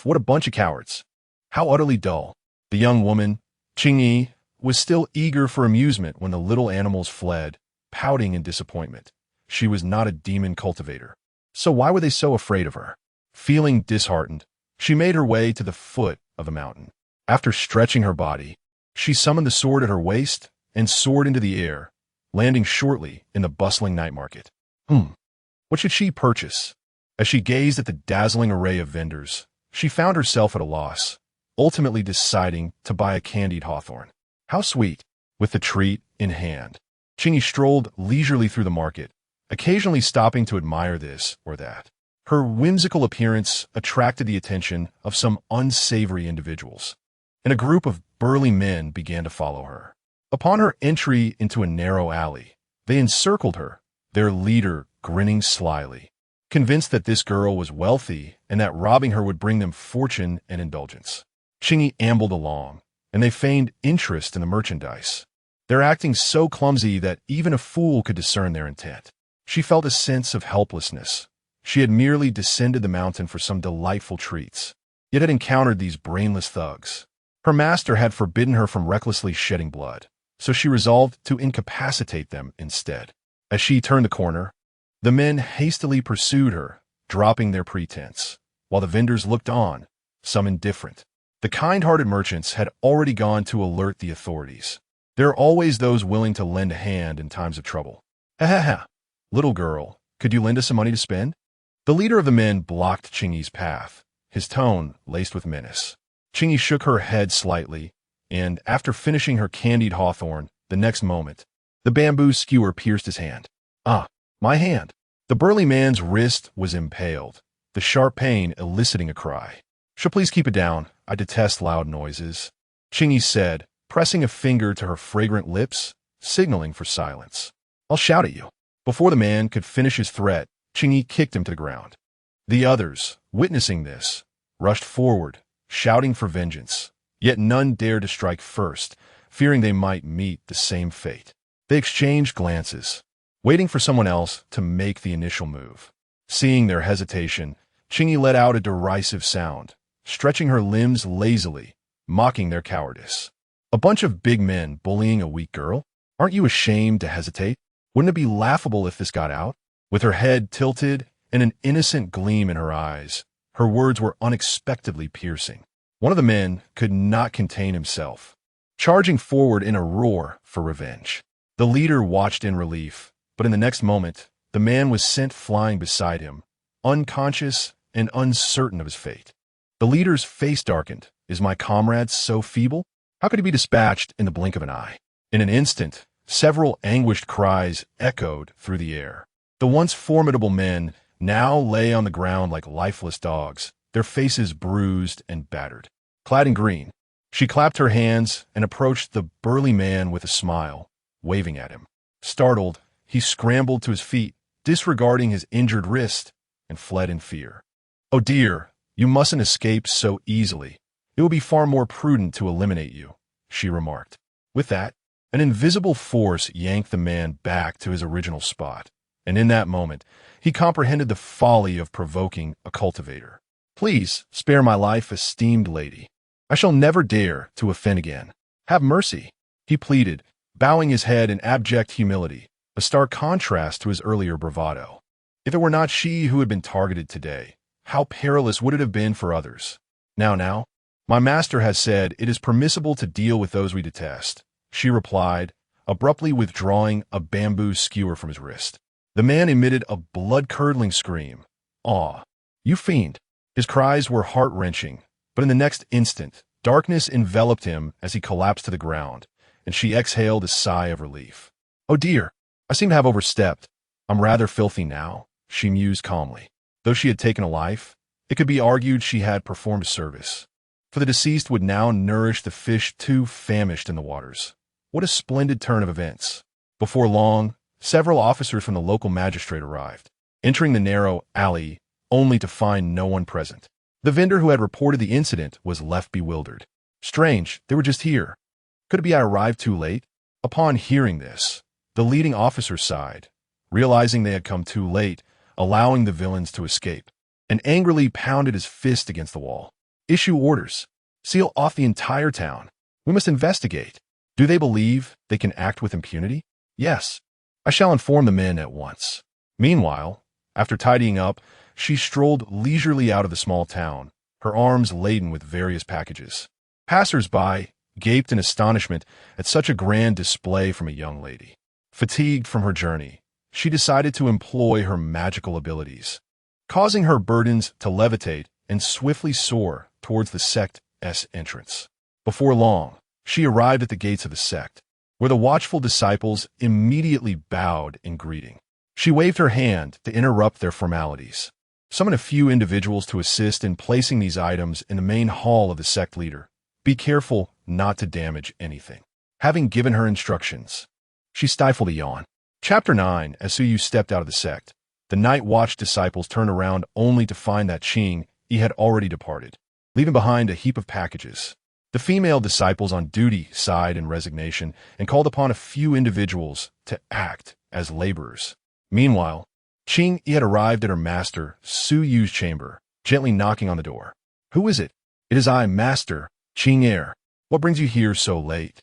What a bunch of cowards. How utterly dull. The young woman, Jing was still eager for amusement when the little animals fled, pouting in disappointment. She was not a demon cultivator. So why were they so afraid of her? Feeling disheartened, she made her way to the foot of the mountain. After stretching her body, she summoned the sword at her waist and soared into the air, landing shortly in the bustling night market. What should she purchase? As she gazed at the dazzling array of vendors, she found herself at a loss, ultimately deciding to buy a candied hawthorn. How sweet! With the treat in hand, Jing strolled leisurely through the market, occasionally stopping to admire this or that. Her whimsical appearance attracted the attention of some unsavory individuals, and a group of burly men began to follow her. Upon her entry into a narrow alley, they encircled her, their leader grinning slyly, convinced that this girl was wealthy and that robbing her would bring them fortune and indulgence. Jing ambled along, and they feigned interest in the merchandise, their acting so clumsy that even a fool could discern their intent. She felt a sense of helplessness. She had merely descended the mountain for some delightful treats, yet had encountered these brainless thugs. Her master had forbidden her from recklessly shedding blood, so she resolved to incapacitate them instead. As she turned the corner, the men hastily pursued her, dropping their pretense, while the vendors looked on, some indifferent. The kind-hearted merchants had already gone to alert the authorities. There are always those willing to lend a hand in times of trouble. Ha ha ha! Little girl, could you lend us some money to spend? The leader of the men blocked Jing's path, his tone laced with menace. Jing shook her head slightly, and after finishing her candied hawthorn, the next moment, the bamboo skewer pierced his hand. Ah, my hand! The burly man's wrist was impaled, the sharp pain eliciting a cry. "She'll please keep it down. I detest loud noises," Jing said, pressing a finger to her fragrant lips, signaling for silence. "I'll shout at you." Before the man could finish his threat, Jing kicked him to the ground. The others, witnessing this, rushed forward, shouting for vengeance, yet none dared to strike first, fearing they might meet the same fate. They exchanged glances, waiting for someone else to make the initial move. Seeing their hesitation, Jing let out a derisive sound, stretching her limbs lazily, mocking their cowardice. "A bunch of big men bullying a weak girl? Aren't you ashamed to hesitate? Wouldn't it be laughable if this got out?" With her head tilted and an innocent gleam in her eyes, her words were unexpectedly piercing. One of the men could not contain himself, charging forward in a roar for revenge. The leader watched in relief, but in the next moment, the man was sent flying beside him, unconscious and uncertain of his fate. The leader's face darkened. "Is my comrade so feeble? How could he be dispatched in the blink of an eye?" In an instant, several anguished cries echoed through the air. The once formidable men now lay on the ground like lifeless dogs, their faces bruised and battered. Clad in green, she clapped her hands and approached the burly man with a smile, waving at him. Startled, he scrambled to his feet, disregarding his injured wrist, and fled in fear. "Oh dear, you mustn't escape so easily. It will be far more prudent to eliminate you," she remarked. With that, an invisible force yanked the man back to his original spot, and in that moment, he comprehended the folly of provoking a cultivator. "Please spare my life, esteemed lady. I shall never dare to offend again. Have mercy," he pleaded, bowing his head in abject humility, a stark contrast to his earlier bravado. If it were not she who had been targeted today, how perilous would it have been for others? Now, my master has said it is permissible to deal with those we detest," she replied, abruptly withdrawing a bamboo skewer from his wrist. The man emitted a blood-curdling scream. "Aw, you fiend!" His cries were heart-wrenching, but in the next instant, darkness enveloped him as he collapsed to the ground, and she exhaled a sigh of relief. "Oh dear, I seem to have overstepped. I'm rather filthy now," she mused calmly. Though she had taken a life, it could be argued she had performed a service, for the deceased would now nourish the fish too famished in the waters. What a splendid turn of events! Before long, several officers from the local magistrate arrived, entering the narrow alley only to find no one present. The vendor who had reported the incident was left bewildered. Strange, they were just here. Could it be I arrived too late? Upon hearing this, the leading officer sighed, realizing they had come too late, allowing the villains to escape, and angrily pounded his fist against the wall. "Issue orders. Seal off the entire town. We must investigate. Do they believe they can act with impunity? Yes. I shall inform the men at once." Meanwhile, after tidying up, she strolled leisurely out of the small town, her arms laden with various packages. Passers-by gaped in astonishment at such a grand display from a young lady. Fatigued from her journey, she decided to employ her magical abilities, causing her burdens to levitate and swiftly soar towards the sect's entrance. Before long, she arrived at the gates of the sect, where the watchful disciples immediately bowed in greeting. She waved her hand to interrupt their formalities, summoned a few individuals to assist in placing these items in the main hall of the sect leader. Be careful not to damage anything. Having given her instructions, she stifled a yawn. Chapter 9. As Suyu stepped out of the sect, the night watch disciples turned around only to find that Jing Xuan had already departed, leaving behind a heap of packages. The female disciples on duty sighed in resignation and called upon a few individuals to act as laborers. Meanwhile, Jing Xuan had arrived at her master, Suyu's chamber, gently knocking on the door. "Who is it?" "It is I, Master Jing Xuan. What brings you here so late?"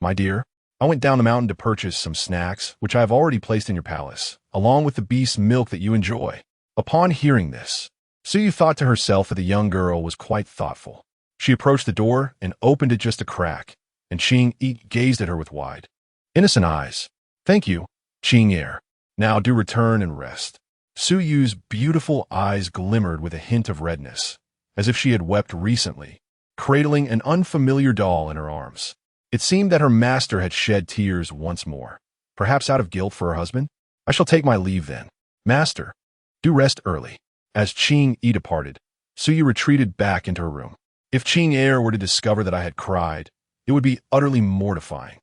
"My dear, I went down the mountain to purchase some snacks, which I have already placed in your palace, along with the beast's milk that you enjoy." Upon hearing this, Suyu thought to herself that the young girl was quite thoughtful. She approached the door and opened it just a crack, and Jing Xuan gazed at her with wide, innocent eyes. "Thank you, Jing Xuan. Now do return and rest." Suyu's beautiful eyes glimmered with a hint of redness, as if she had wept recently, cradling an unfamiliar doll in her arms. It seemed that her master had shed tears once more, perhaps out of guilt for her husband. "I shall take my leave then. Master, do rest early." As Jing Xuan departed, Suyu retreated back into her room. If Jing Xuan were to discover that I had cried, it would be utterly mortifying.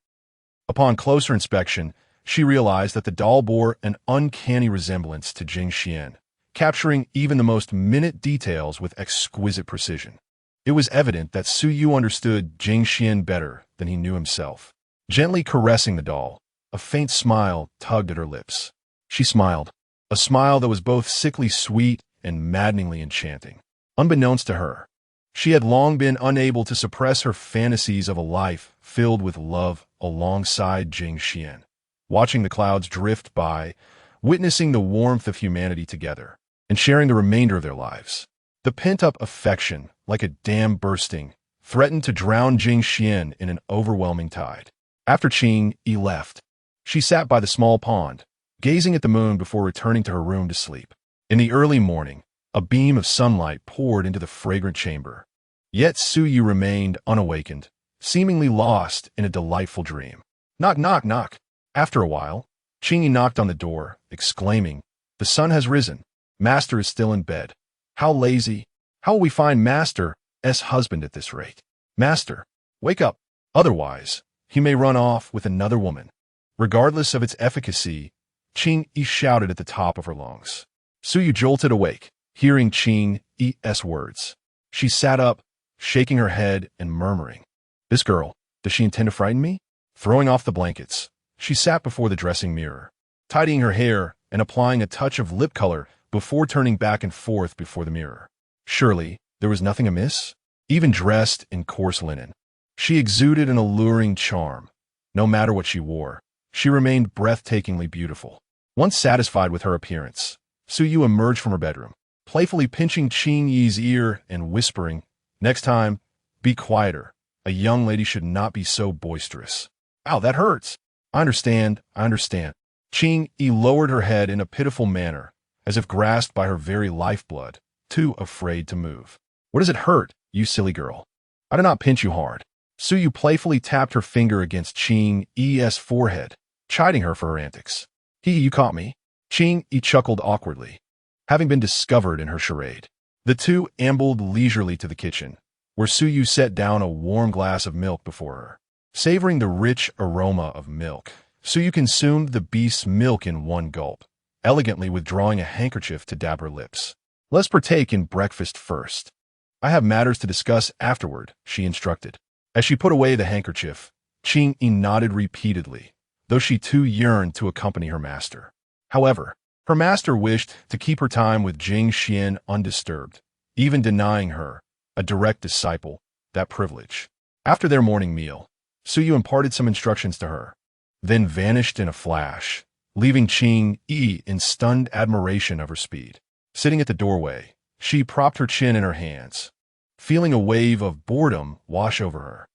Upon closer inspection, she realized that the doll bore an uncanny resemblance to Jing Xuan, capturing even the most minute details with exquisite precision. It was evident that Suyu understood Jing Xuan better than he knew himself. Gently caressing the doll, a faint smile tugged at her lips. She smiled, a smile that was both sickly sweet and maddeningly enchanting. Unbeknownst to her, she had long been unable to suppress her fantasies of a life filled with love alongside Jing Xuan. Watching the clouds drift by, witnessing the warmth of humanity together, and sharing the remainder of their lives. The pent-up affection, like a dam bursting, threatened to drown Jing Xuan in an overwhelming tide. After Jing Xuan left, she sat by the small pond, gazing at the moon before returning to her room to sleep. In the early morning, a beam of sunlight poured into the fragrant chamber. Yet Suyu remained unawakened, seemingly lost in a delightful dream. Knock, knock, knock. After a while, Jing Xuan knocked on the door, exclaiming, "The sun has risen. Master is still in bed. How lazy. How will we find Master's husband at this rate? Master, wake up. Otherwise, he may run off with another woman." Regardless of its efficacy, Jing Xuan shouted at the top of her lungs. Suyu jolted awake, hearing Jing Xuan's words. She sat up, shaking her head and murmuring, "This girl, does she intend to frighten me?" Throwing off the blankets, she sat before the dressing mirror, tidying her hair and applying a touch of lip color before turning back and forth before the mirror. Surely, there was nothing amiss? Even dressed in coarse linen, she exuded an alluring charm. No matter what she wore, she remained breathtakingly beautiful. Once satisfied with her appearance, Suyu emerged from her bedroom, playfully pinching Jing Xuan's ear and whispering, "Next time, be quieter. A young lady should not be so boisterous." "Ow, that hurts." I understand. Jing Xuan lowered her head in a pitiful manner, as if grasped by her very lifeblood, too afraid to move. "What does it hurt, you silly girl? I did not pinch you hard." Suyu playfully tapped her finger against Qing Yi's forehead, chiding her for her antics. You caught me. Qing Yi chuckled awkwardly, having been discovered in her charade. The two ambled leisurely to the kitchen, where Suyu set down a warm glass of milk before her. Savoring the rich aroma of milk, Suyu consumed the beast's milk in one gulp, elegantly withdrawing a handkerchief to dab her lips. Let's partake in breakfast first. I have matters to discuss afterward, she instructed. As she put away the handkerchief, Qing Yi nodded repeatedly, though she too yearned to accompany her master. However, her master wished to keep her time with Jing Xuan undisturbed, even denying her, a direct disciple, that privilege. After their morning meal, Suyu imparted some instructions to her, then vanished in a flash, leaving Qing Yi in stunned admiration of her speed. Sitting at the doorway, she propped her chin in her hands, feeling a wave of boredom wash over her.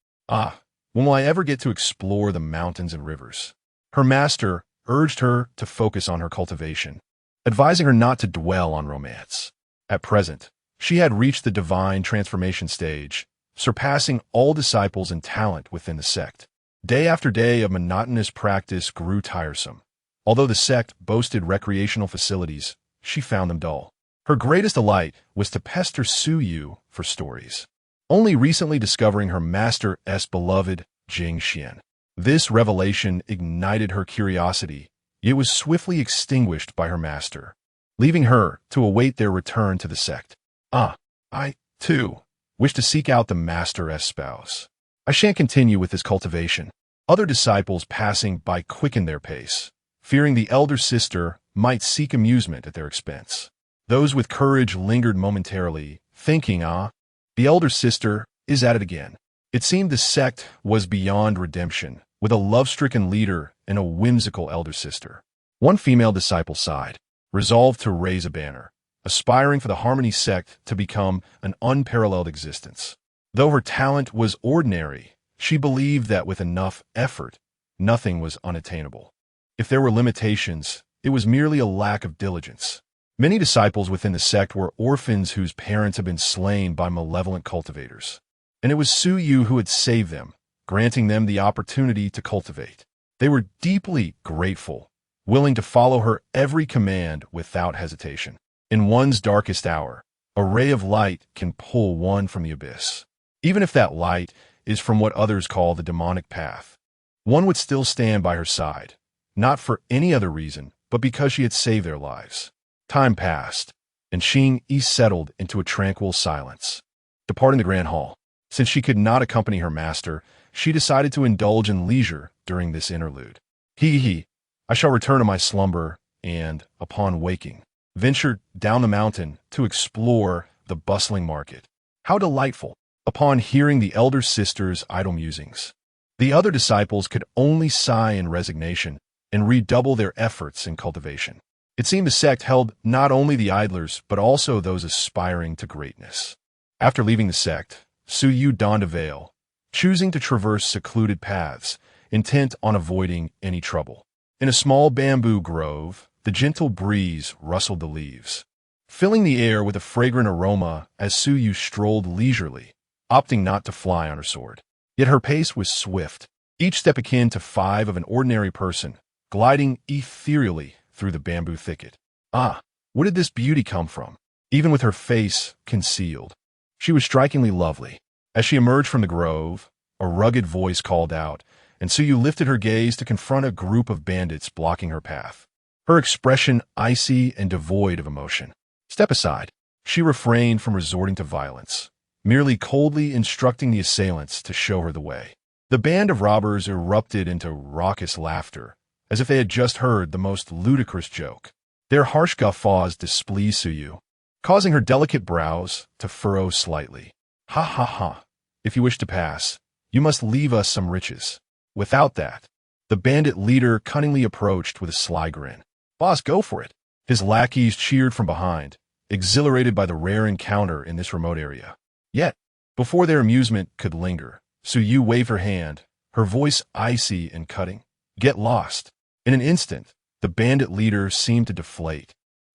When will I ever get to explore the mountains and rivers? Her master urged her to focus on her cultivation, advising her not to dwell on romance. At present, she had reached the divine transformation stage, surpassing all disciples in talent within the sect. Day after day of monotonous practice grew tiresome. Although the sect boasted recreational facilities, she found them dull. Her greatest delight was to pester Suyu for stories, only recently discovering her master's beloved Jing Xuan. This revelation ignited her curiosity, yet was swiftly extinguished by her master, leaving her to await their return to the sect. I, too, wish to seek out the master's spouse. I shan't continue with this cultivation. Other disciples passing by quickened their pace, fearing the elder sister might seek amusement at their expense. Those with courage lingered momentarily, thinking, the elder sister is at it again. It seemed the sect was beyond redemption, with a love-stricken leader and a whimsical elder sister. One female disciple sighed, resolved to raise a banner, aspiring for the Harmony sect to become an unparalleled existence. Though her talent was ordinary, she believed that with enough effort, nothing was unattainable. If there were limitations, it was merely a lack of diligence. Many disciples within the sect were orphans whose parents had been slain by malevolent cultivators, and it was Suyu who had saved them, granting them the opportunity to cultivate. They were deeply grateful, willing to follow her every command without hesitation. In one's darkest hour, a ray of light can pull one from the abyss. Even if that light is from what others call the demonic path, one would still stand by her side, not for any other reason, but because she had saved their lives. Time passed, and Qing Yi settled into a tranquil silence. Departing the grand hall, since she could not accompany her master, she decided to indulge in leisure during this interlude. I shall return to my slumber and, upon waking, venture down the mountain to explore the bustling market. How delightful! Upon hearing the elder sister's idle musings, the other disciples could only sigh in resignation and redouble their efforts in cultivation. It seemed the sect held not only the idlers, but also those aspiring to greatness. After leaving the sect, Suyu donned a veil, choosing to traverse secluded paths, intent on avoiding any trouble. In a small bamboo grove, the gentle breeze rustled the leaves, filling the air with a fragrant aroma as Suyu strolled leisurely, opting not to fly on her sword. Yet her pace was swift, each step akin to 5 of an ordinary person, gliding ethereally through the bamboo thicket. Where did this beauty come from? Even with her face concealed, she was strikingly lovely. As she emerged from the grove, a rugged voice called out, and Suyu lifted her gaze to confront a group of bandits blocking her path, her expression icy and devoid of emotion. Step aside. She refrained from resorting to violence, merely coldly instructing the assailants to show her the way. The band of robbers erupted into raucous laughter, as if they had just heard the most ludicrous joke. Their harsh guffaws displeased Suyu, causing her delicate brows to furrow slightly. Ha. If you wish to pass, you must leave us some riches. Without that, the bandit leader cunningly approached with a sly grin. Boss, go for it. His lackeys cheered from behind, exhilarated by the rare encounter in this remote area. Yet, before their amusement could linger, Suyu waved her hand, her voice icy and cutting. Get lost. In an instant, the bandit leader seemed to deflate,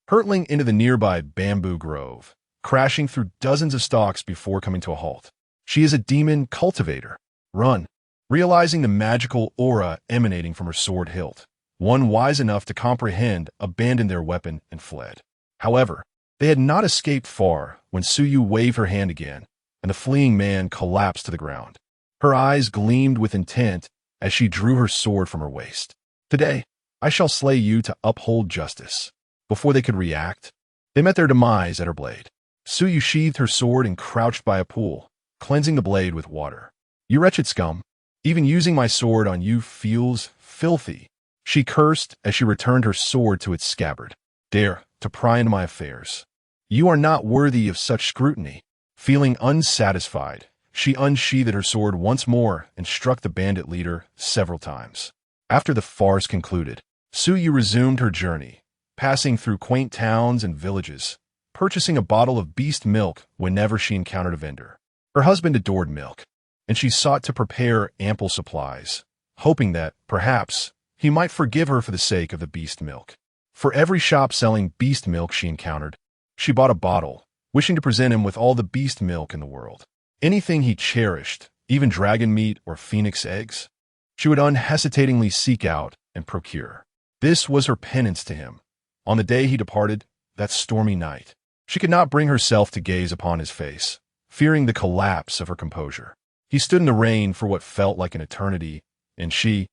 hurtling into the nearby bamboo grove, crashing through dozens of stalks before coming to a halt. She is a demon cultivator. Run! Realizing the magical aura emanating from her sword hilt, one wise enough to comprehend abandoned their weapon and fled. However, they had not escaped far when Suyu waved her hand again, and the fleeing man collapsed to the ground. Her eyes gleamed with intent as she drew her sword from her waist. Today, I shall slay you to uphold justice. Before they could react, they met their demise at her blade. Suyu sheathed her sword and crouched by a pool, cleansing the blade with water. You wretched scum! Even using my sword on you feels filthy. She cursed as she returned her sword to its scabbard. Dare to pry into my affairs. You are not worthy of such scrutiny. Feeling unsatisfied, she unsheathed her sword once more and struck the bandit leader several times. After the farce concluded, Suyu resumed her journey, passing through quaint towns and villages, purchasing a bottle of beast milk whenever she encountered a vendor. Her husband adored milk, and she sought to prepare ample supplies, hoping that, perhaps, he might forgive her for the sake of the beast milk. For every shop selling beast milk she encountered, she bought a bottle, wishing to present him with all the beast milk in the world. Anything he cherished, even dragon meat or phoenix eggs, she would unhesitatingly seek out and procure. This was her penance to him. On the day he departed, that stormy night, she could not bring herself to gaze upon his face, fearing the collapse of her composure. He stood in the rain for what felt like an eternity, and she,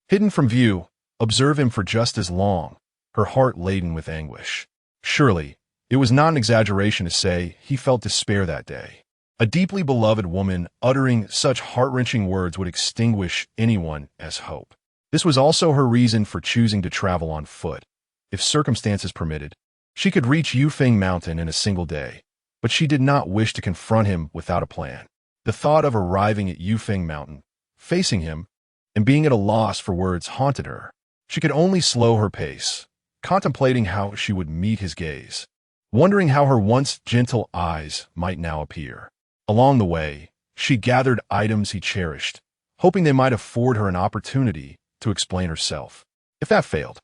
hidden from view, observed him for just as long, her heart laden with anguish. Surely, it was not an exaggeration to say he felt despair that day. A deeply beloved woman uttering such heart-wrenching words would extinguish anyone as hope. This was also her reason for choosing to travel on foot. If circumstances permitted, she could reach Yufeng Mountain in a single day, but she did not wish to confront him without a plan. The thought of arriving at Yufeng Mountain, facing him, and being at a loss for words haunted her. She could only slow her pace, contemplating how she would meet his gaze, wondering how her once gentle eyes might now appear. Along the way, she gathered items he cherished, hoping they might afford her an opportunity to explain herself. If that failed,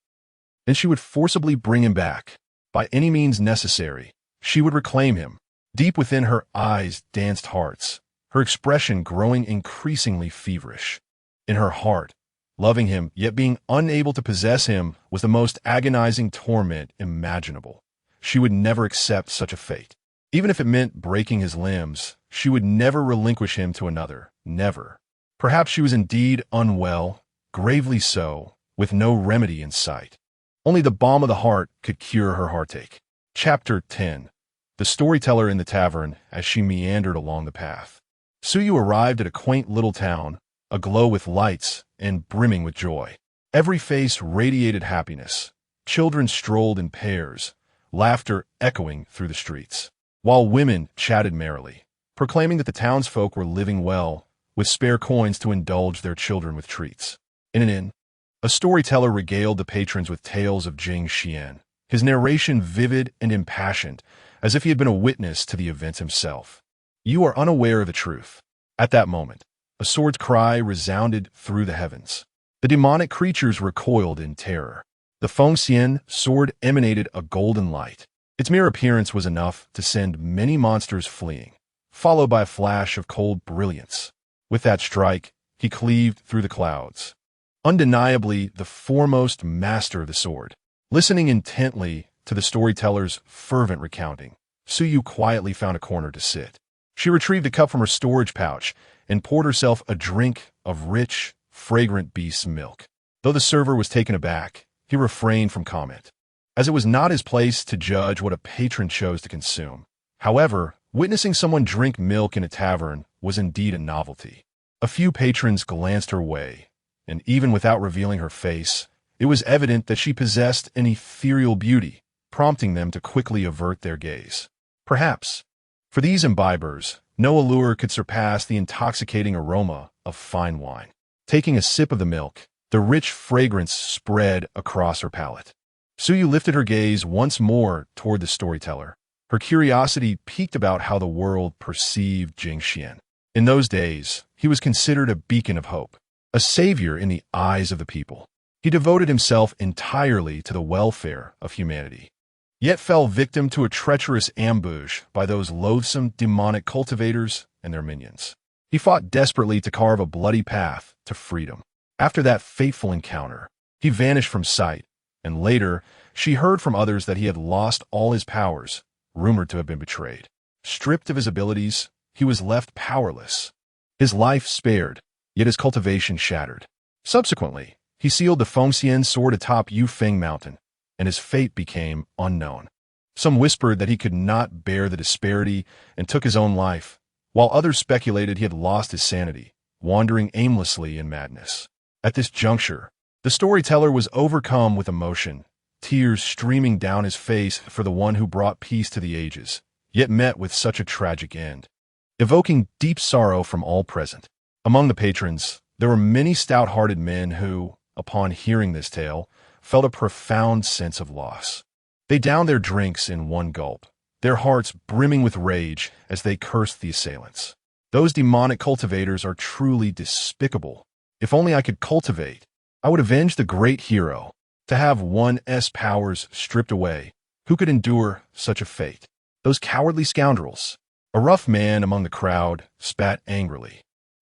then she would forcibly bring him back. By any means necessary, she would reclaim him. Deep within her eyes danced hearts, her expression growing increasingly feverish. In her heart, loving him yet being unable to possess him was the most agonizing torment imaginable. She would never accept such a fate. Even if it meant breaking his limbs, she would never relinquish him to another, never. Perhaps she was indeed unwell, gravely so, with no remedy in sight. Only the balm of the heart could cure her heartache. Chapter 10. The storyteller in the tavern as she meandered along the path. Suyu arrived at a quaint little town, aglow with lights and brimming with joy. Every face radiated happiness. Children strolled in pairs, laughter echoing through the streets, while women chatted merrily, proclaiming that the townsfolk were living well, with spare coins to indulge their children with treats. In an inn, a storyteller regaled the patrons with tales of Jing Xuan, his narration vivid and impassioned, as if he had been a witness to the events himself. You are unaware of the truth. At that moment, a sword's cry resounded through the heavens. The demonic creatures recoiled in terror. The Fengxian sword emanated a golden light. Its mere appearance was enough to send many monsters fleeing, followed by a flash of cold brilliance. With that strike, he cleaved through the clouds. Undeniably the foremost master of the sword. Listening intently to the storyteller's fervent recounting, Suyu quietly found a corner to sit. She retrieved a cup from her storage pouch and poured herself a drink of rich, fragrant beast milk. Though the server was taken aback, he refrained from comment, as it was not his place to judge what a patron chose to consume. However, witnessing someone drink milk in a tavern was indeed a novelty. A few patrons glanced her way, and even without revealing her face, it was evident that she possessed an ethereal beauty, prompting them to quickly avert their gaze. Perhaps, for these imbibers, no allure could surpass the intoxicating aroma of fine wine. Taking a sip of the milk, the rich fragrance spread across her palate. Suyu lifted her gaze once more toward the storyteller. Her curiosity piqued about how the world perceived Jing Xuan. In those days, he was considered a beacon of hope, a savior in the eyes of the people. He devoted himself entirely to the welfare of humanity, yet fell victim to a treacherous ambush by those loathsome demonic cultivators and their minions. He fought desperately to carve a bloody path to freedom. After that fateful encounter, he vanished from sight, and later, she heard from others that he had lost all his powers, rumored to have been betrayed. Stripped of his abilities, he was left powerless. His life spared, yet his cultivation shattered. Subsequently, he sealed the Fengxian sword atop Yufeng Mountain, and his fate became unknown. Some whispered that he could not bear the disparity and took his own life, while others speculated he had lost his sanity, wandering aimlessly in madness. At this juncture, the storyteller was overcome with emotion, tears streaming down his face for the one who brought peace to the ages, yet met with such a tragic end, evoking deep sorrow from all present. Among the patrons, there were many stout-hearted men who, upon hearing this tale, felt a profound sense of loss. They downed their drinks in one gulp, their hearts brimming with rage as they cursed the assailants. Those demonic cultivators are truly despicable. If only I could cultivate, I would avenge the great hero. To have one's powers stripped away, who could endure such a fate? Those cowardly scoundrels. A rough man among the crowd spat angrily,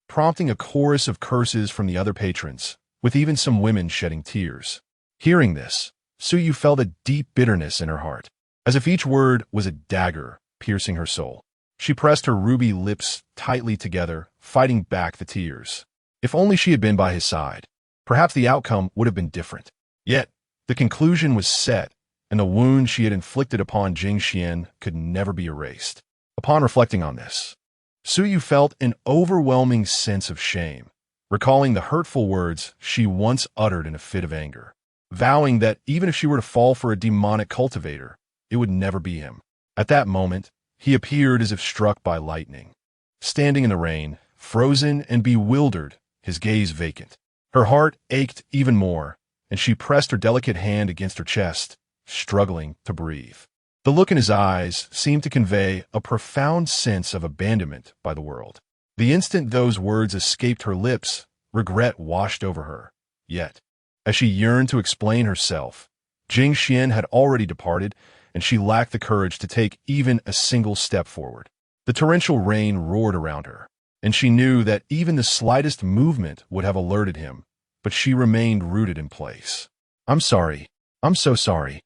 prompting a chorus of curses from the other patrons, with even some women shedding tears. Hearing this, Suyu felt a deep bitterness in her heart, as if each word was a dagger piercing her soul. She pressed her ruby lips tightly together, fighting back the tears. If only she had been by his side, perhaps the outcome would have been different. Yet, the conclusion was set, and the wound she had inflicted upon Jing Xuan could never be erased. Upon reflecting on this, Suyu felt an overwhelming sense of shame, recalling the hurtful words she once uttered in a fit of anger, vowing that even if she were to fall for a demonic cultivator, it would never be him. At that moment, he appeared as if struck by lightning. Standing in the rain, frozen and bewildered, his gaze vacant. Her heart ached even more, and she pressed her delicate hand against her chest, struggling to breathe. The look in his eyes seemed to convey a profound sense of abandonment by the world. The instant those words escaped her lips, regret washed over her. Yet, as she yearned to explain herself, Jing Xuan had already departed, and she lacked the courage to take even a single step forward. The torrential rain roared around her, and she knew that even the slightest movement would have alerted him, but she remained rooted in place. "I'm sorry. I'm so sorry,"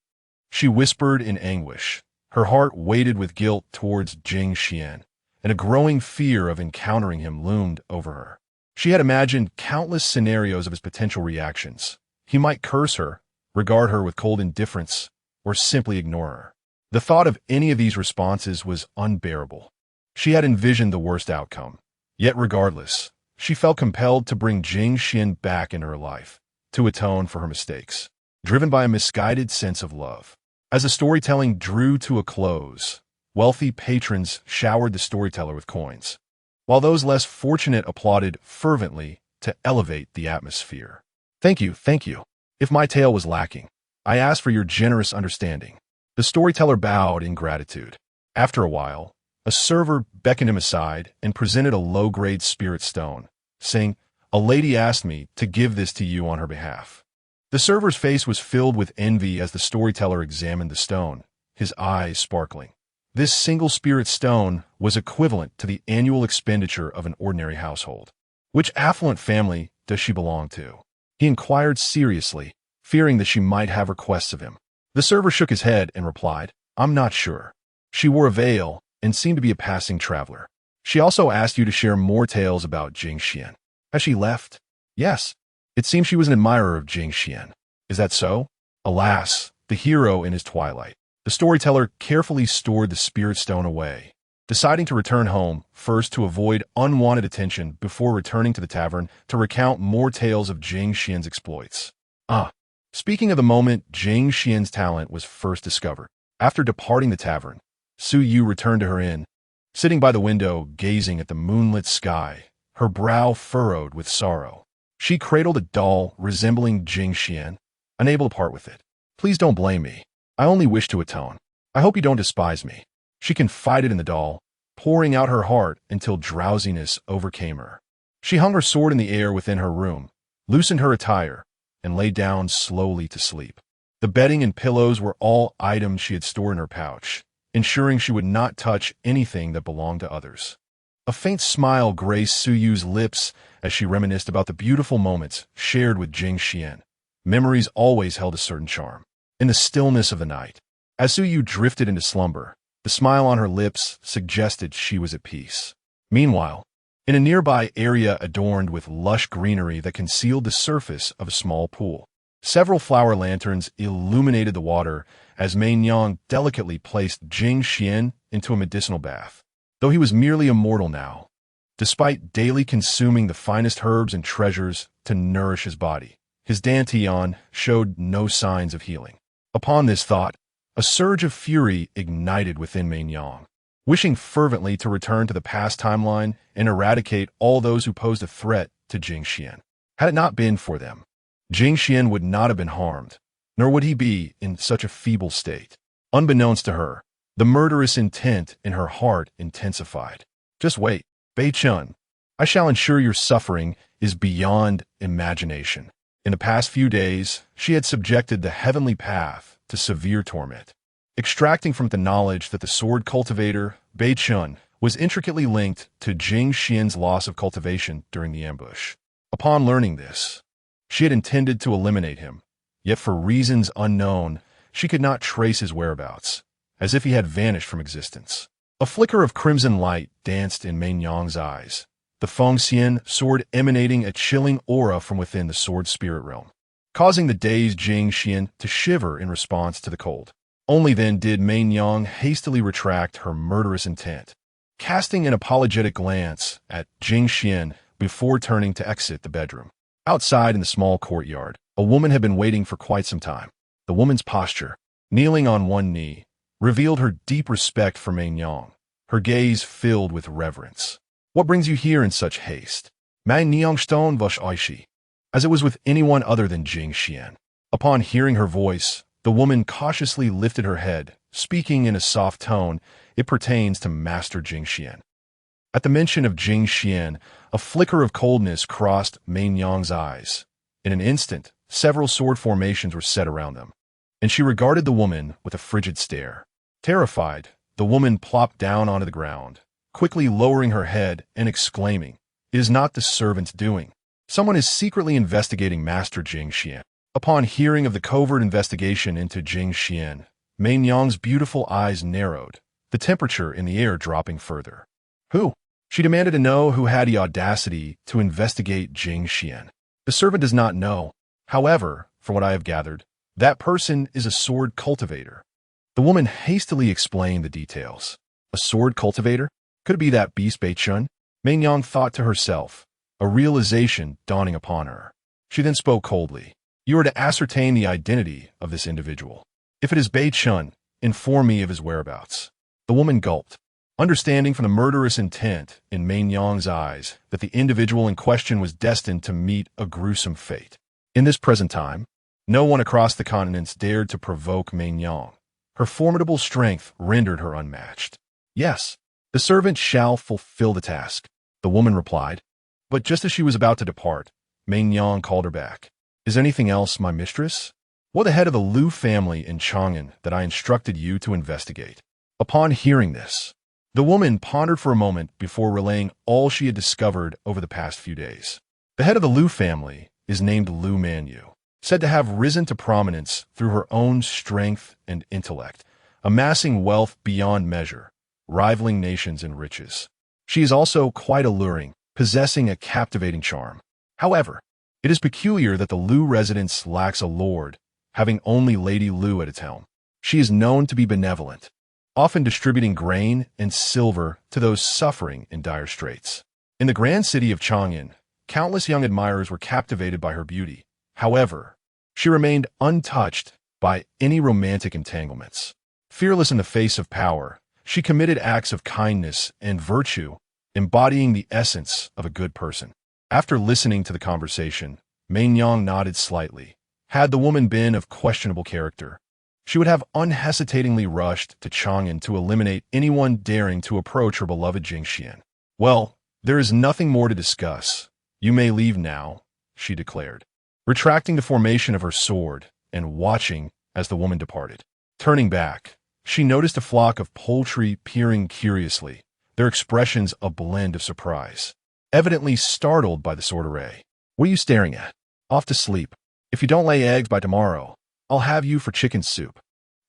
she whispered in anguish. Her heart weighted with guilt towards Jing Xuan, and a growing fear of encountering him loomed over her. She had imagined countless scenarios of his potential reactions. He might curse her, regard her with cold indifference, or simply ignore her. The thought of any of these responses was unbearable. She had envisioned the worst outcome. Yet regardless, she felt compelled to bring Jing Xuan back into her life, to atone for her mistakes, driven by a misguided sense of love. As the storytelling drew to a close, wealthy patrons showered the storyteller with coins, while those less fortunate applauded fervently to elevate the atmosphere. Thank you. If my tale was lacking, I ask for your generous understanding." The storyteller bowed in gratitude. After a while, a server beckoned him aside and presented a low-grade spirit stone, saying, "A lady asked me to give this to you on her behalf." The server's face was filled with envy as the storyteller examined the stone, his eyes sparkling. This single spirit stone was equivalent to the annual expenditure of an ordinary household. "Which affluent family does she belong to?" he inquired seriously, fearing that she might have requests of him. The server shook his head and replied, "I'm not sure. She wore a veil and seemed to be a passing traveler. She also asked you to share more tales about Jing Xuan. Has she left?" "Yes. It seems she was an admirer of Jing Xuan." "Is that so?" Alas, the hero in his twilight. The storyteller carefully stored the spirit stone away, deciding to return home, first to avoid unwanted attention before returning to the tavern to recount more tales of Jing Xuan's exploits. Speaking of the moment Jing Xuan's talent was first discovered, after departing the tavern, Suyu returned to her inn, sitting by the window gazing at the moonlit sky, her brow furrowed with sorrow. She cradled a doll resembling Jing Xuan, unable to part with it. "Please don't blame me. I only wish to atone. I hope you don't despise me." She confided in the doll, pouring out her heart until drowsiness overcame her. She hung her sword in the air within her room, loosened her attire, and lay down slowly to sleep. The bedding and pillows were all items she had stored in her pouch, ensuring she would not touch anything that belonged to others. A faint smile graced Su Yu's lips as she reminisced about the beautiful moments shared with Jing Xuan. Memories always held a certain charm. In the stillness of the night, as Su Yu drifted into slumber, the smile on her lips suggested she was at peace. Meanwhile, in a nearby area adorned with lush greenery that concealed the surface of a small pool, several flower lanterns illuminated the water as Mei Yang delicately placed Jing Xuan into a medicinal bath. Though he was merely a mortal now, despite daily consuming the finest herbs and treasures to nourish his body, his dantian showed no signs of healing. Upon this thought, a surge of fury ignited within Mei Yang, wishing fervently to return to the past timeline and eradicate all those who posed a threat to Jing Xuan. Had it not been for them, Jing Xuan would not have been harmed, nor would he be in such a feeble state. Unbeknownst to her, the murderous intent in her heart intensified. Just wait, Bei Chun. I shall ensure your suffering is beyond imagination. In the past few days, she had subjected the heavenly path to severe torment, extracting from the knowledge that the sword cultivator, Bei Chun, was intricately linked to Jing Xuan's loss of cultivation during the ambush. Upon learning this, she had intended to eliminate him, yet for reasons unknown, she could not trace his whereabouts, as if he had vanished from existence. A flicker of crimson light danced in Mei Yang's eyes, the Feng Xian sword emanating a chilling aura from within the sword spirit realm, causing the dazed Jing Xuan to shiver in response to the cold. Only then did Mei Yang hastily retract her murderous intent, casting an apologetic glance at Jing Xuan before turning to exit the bedroom. Outside in the small courtyard, a woman had been waiting for quite some time. The woman's posture, kneeling on one knee, revealed her deep respect for Mei Yang, her gaze filled with reverence. What brings you here in such haste? Mei Niang Stone Vush Aishi. As it was with anyone other than Jing Xuan. Upon hearing her voice, the woman cautiously lifted her head, speaking in a soft tone. It pertains to Master Jing Xuan. At the mention of Jing Xuan, a flicker of coldness crossed Mei Yang's eyes. In an instant, several sword formations were set around them, and she regarded the woman with a frigid stare. Terrified, the woman plopped down onto the ground, quickly lowering her head and exclaiming, "It is not the servant's doing. Someone is secretly investigating Master Jing Xuan." Upon hearing of the covert investigation into Jing Xuan, Mei Yang's beautiful eyes narrowed, the temperature in the air dropping further. Who? She demanded to know who had the audacity to investigate Jing Xuan. The servant does not know. However, from what I have gathered, that person is a sword cultivator. The woman hastily explained the details. A sword cultivator? Could it be that beast Bei Chun? Mei Yang thought to herself, a realization dawning upon her. She then spoke coldly. You are to ascertain the identity of this individual. If it is Bei Chun, inform me of his whereabouts. The woman gulped, understanding from the murderous intent in Mei Yang's eyes that the individual in question was destined to meet a gruesome fate. In this present time, no one across the continents dared to provoke Mei Yang. Her formidable strength rendered her unmatched. Yes, the servant shall fulfill the task, the woman replied. But just as she was about to depart, Mei Yang called her back. Is anything else, my mistress? What the head of the Liu family in Chang'an that I instructed you to investigate? Upon hearing this, the woman pondered for a moment before relaying all she had discovered over the past few days. The head of the Liu family is named Liu Manyu, said to have risen to prominence through her own strength and intellect, amassing wealth beyond measure, rivaling nations in riches. She is also quite alluring, possessing a captivating charm. However, it is peculiar that the Liu residence lacks a lord, having only Lady Liu at its helm. She is known to be benevolent, often distributing grain and silver to those suffering in dire straits. In the grand city of Chang'an, countless young admirers were captivated by her beauty. However, she remained untouched by any romantic entanglements. Fearless in the face of power, she committed acts of kindness and virtue, embodying the essence of a good person. After listening to the conversation, Mei Yang nodded slightly. Had the woman been of questionable character, she would have unhesitatingly rushed to Chang'an to eliminate anyone daring to approach her beloved Jing Xuan. Well, there is nothing more to discuss. You may leave now, she declared, retracting the formation of her sword and watching as the woman departed. Turning back, she noticed a flock of poultry peering curiously, their expressions a blend of surprise. Evidently startled by the sword array. "What are you staring at? Off to sleep. If you don't lay eggs by tomorrow, I'll have you for chicken soup."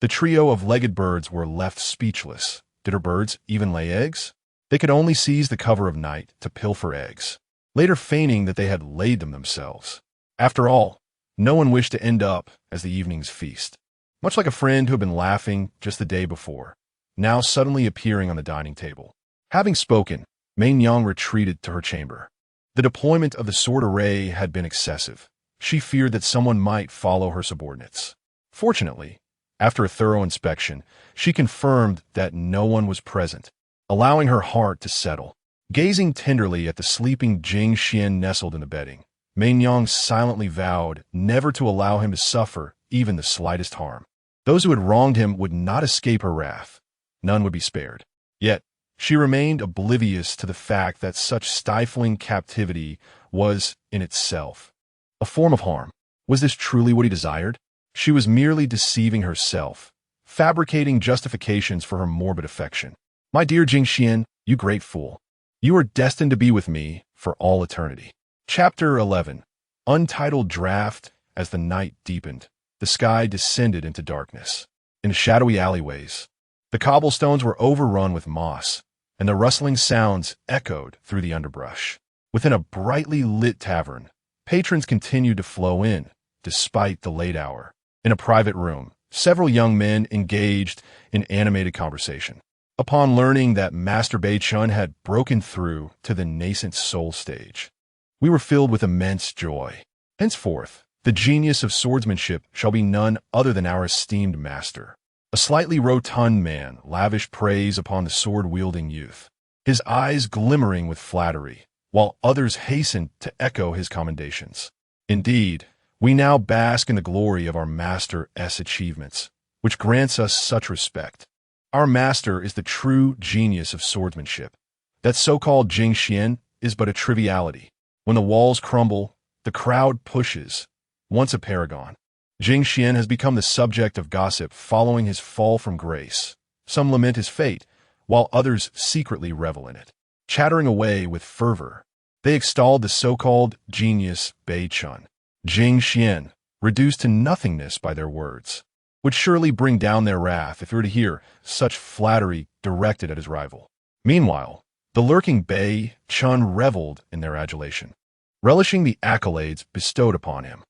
The trio of legged birds were left speechless. Did her birds even lay eggs? They could only seize the cover of night to pilfer eggs, later feigning that they had laid them themselves. After all, no one wished to end up as the evening's feast. Much like a friend who had been laughing just the day before, now suddenly appearing on the dining table. Having spoken, Yang retreated to her chamber. The deployment of the sword array had been excessive. She feared that someone might follow her subordinates. Fortunately, after a thorough inspection, she confirmed that no one was present, allowing her heart to settle. Gazing tenderly at the sleeping Jing Xuan nestled in the bedding, Yang silently vowed never to allow him to suffer even the slightest harm. Those who had wronged him would not escape her wrath. None would be spared. Yet, she remained oblivious to the fact that such stifling captivity was, in itself, a form of harm. Was this truly what he desired? She was merely deceiving herself, fabricating justifications for her morbid affection. "My dear Jing Xuan, you great fool. You are destined to be with me for all eternity." Chapter 11. Untitled Draft. As the night deepened, the sky descended into darkness. In shadowy alleyways, the cobblestones were overrun with moss, and the rustling sounds echoed through the underbrush. Within a brightly lit tavern, patrons continued to flow in, despite the late hour. In a private room, several young men engaged in animated conversation. Upon learning that Master Bei Chun had broken through to the nascent soul stage, we were filled with immense joy. Henceforth, the genius of swordsmanship shall be none other than our esteemed master. A slightly rotund man lavished praise upon the sword-wielding youth, his eyes glimmering with flattery, while others hastened to echo his commendations. Indeed, we now bask in the glory of our master's achievements, which grants us such respect. Our master is the true genius of swordsmanship. That so-called Jing Xuan is but a triviality. When the walls crumble, the crowd pushes. Once a paragon, Jing Xuan has become the subject of gossip following his fall from grace. Some lament his fate, while others secretly revel in it. Chattering away with fervor, they extolled the so-called genius Bei Chun. Jing Xuan, reduced to nothingness by their words, would surely bring down their wrath if he were to hear such flattery directed at his rival. Meanwhile, the lurking Bei Chun reveled in their adulation, relishing the accolades bestowed upon him.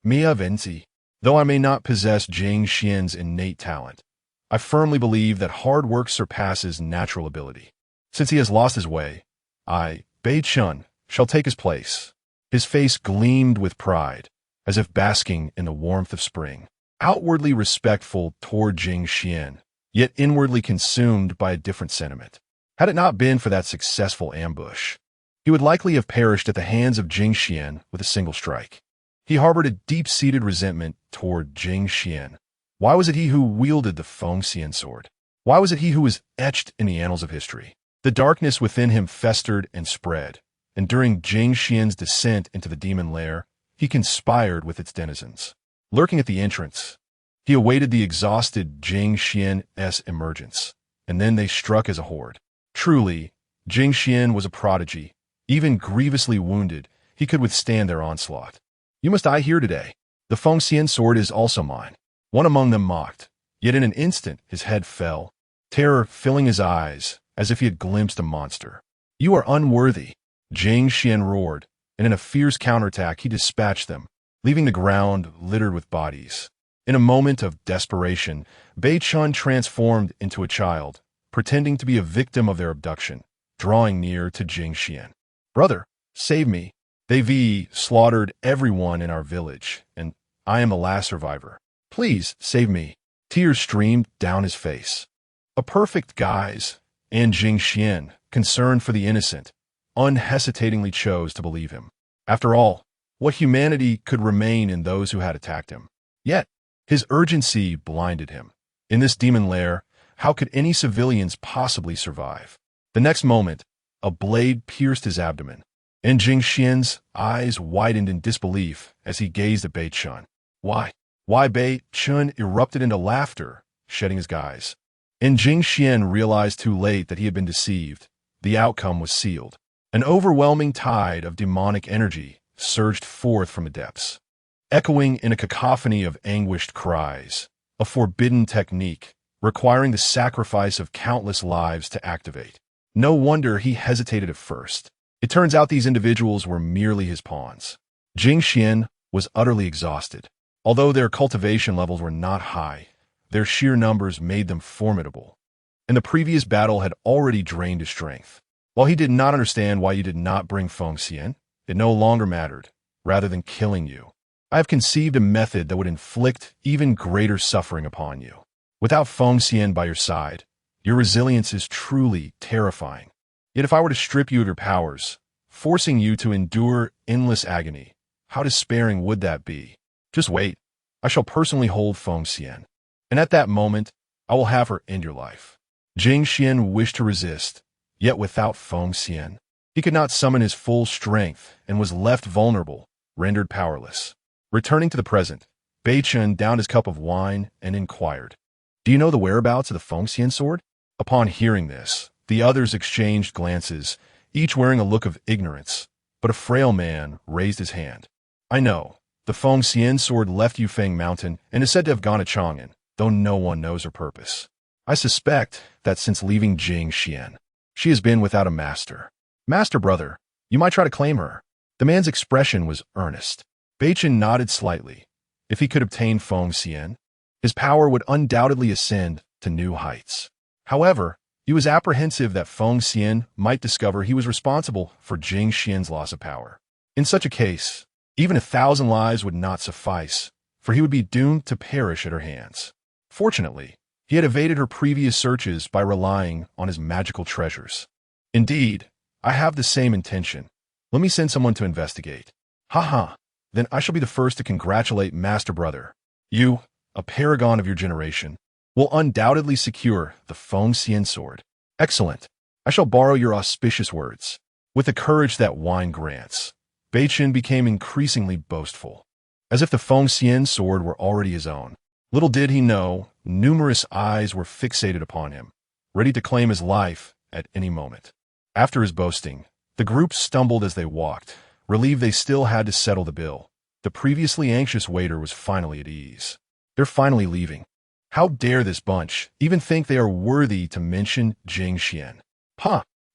Mia Vinci. Though I may not possess Jing Xuan's innate talent, I firmly believe that hard work surpasses natural ability. Since he has lost his way, I, Bei Chun, shall take his place. His face gleamed with pride, as if basking in the warmth of spring. Outwardly respectful toward Jing Xuan, yet inwardly consumed by a different sentiment. Had it not been for that successful ambush, he would likely have perished at the hands of Jing Xuan with a single strike. He harbored a deep-seated resentment toward Jing Xuan. Why was it he who wielded the Feng Xian sword? Why was it he who was etched in the annals of history? The darkness within him festered and spread, and during Jing Xuan's descent into the demon lair, he conspired with its denizens. Lurking at the entrance, he awaited the exhausted Jing Xuan's emergence, and then they struck as a horde. Truly, Jing Xuan was a prodigy. Even grievously wounded, he could withstand their onslaught. "You must die here today. The Feng Xian sword is also mine." One among them mocked, yet in an instant his head fell, terror filling his eyes as if he had glimpsed a monster. "You are unworthy," Jing Xuan roared, and in a fierce counterattack he dispatched them, leaving the ground littered with bodies. In a moment of desperation, Bei Chun transformed into a child, pretending to be a victim of their abduction, drawing near to Jing Xuan. "Brother, save me. They've slaughtered everyone in our village, and I am the last survivor. Please save me." Tears streamed down his face. A perfect guise, and Jing Xuan, concerned for the innocent, unhesitatingly chose to believe him. After all, what humanity could remain in those who had attacked him? Yet, his urgency blinded him. In this demon lair, how could any civilians possibly survive? The next moment, a blade pierced his abdomen, and Jing Xuan's eyes widened in disbelief as he gazed at Bei Chun. Why? Bei Chun erupted into laughter, shedding his guise. And Jing Xuan realized too late that he had been deceived. The outcome was sealed. An overwhelming tide of demonic energy surged forth from the depths, echoing in a cacophony of anguished cries, a forbidden technique requiring the sacrifice of countless lives to activate. No wonder he hesitated at first. It turns out these individuals were merely his pawns. Jing Xuan was utterly exhausted. Although their cultivation levels were not high, their sheer numbers made them formidable, and the previous battle had already drained his strength. While he did not understand why you did not bring Feng Xian, it no longer mattered. Rather than killing you, I have conceived a method that would inflict even greater suffering upon you. Without Feng Xian by your side, your resilience is truly terrifying. Yet if I were to strip you of your powers, forcing you to endure endless agony, how despairing would that be? Just wait. I shall personally hold Feng Xian, and at that moment, I will have her end your life. Jing Xuan wished to resist, yet without Feng Xian, he could not summon his full strength and was left vulnerable, rendered powerless. Returning to the present, Bei Chen downed his cup of wine and inquired, "Do you know the whereabouts of the Feng Xian sword?" Upon hearing this, the others exchanged glances, each wearing a look of ignorance, but a frail man raised his hand. "I know. The Feng Xian sword left Yufeng Mountain and is said to have gone to Chang'an, though no one knows her purpose. I suspect that since leaving Jing Xuan, she has been without a master. Master brother, you might try to claim her." The man's expression was earnest. Bei Chen nodded slightly. If he could obtain Feng Xian, his power would undoubtedly ascend to new heights. However, he was apprehensive that Feng Xian might discover he was responsible for Jing Xian's loss of power. In such a case, even 1,000 lives would not suffice, for he would be doomed to perish at her hands. Fortunately, he had evaded her previous searches by relying on his magical treasures. "Indeed, I have the same intention. Let me send someone to investigate." "Ha. Then I shall be the first to congratulate Master Brother. You, a paragon of your generation, will undoubtedly secure the Feng Xian sword." "Excellent. I shall borrow your auspicious words." With the courage that wine grants, Bei Chen became increasingly boastful, as if the Feng Xian sword were already his own. Little did he know, numerous eyes were fixated upon him, ready to claim his life at any moment. After his boasting, the group stumbled as they walked, relieved they still had to settle the bill. The previously anxious waiter was finally at ease. They're finally leaving. How dare this bunch even think they are worthy to mention Jing Xuan?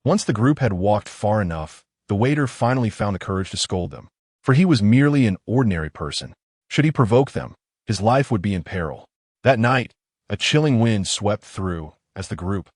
Once the group had walked far enough, the waiter finally found the courage to scold them, for he was merely an ordinary person. Should he provoke them, his life would be in peril. That night, a chilling wind swept through as the group,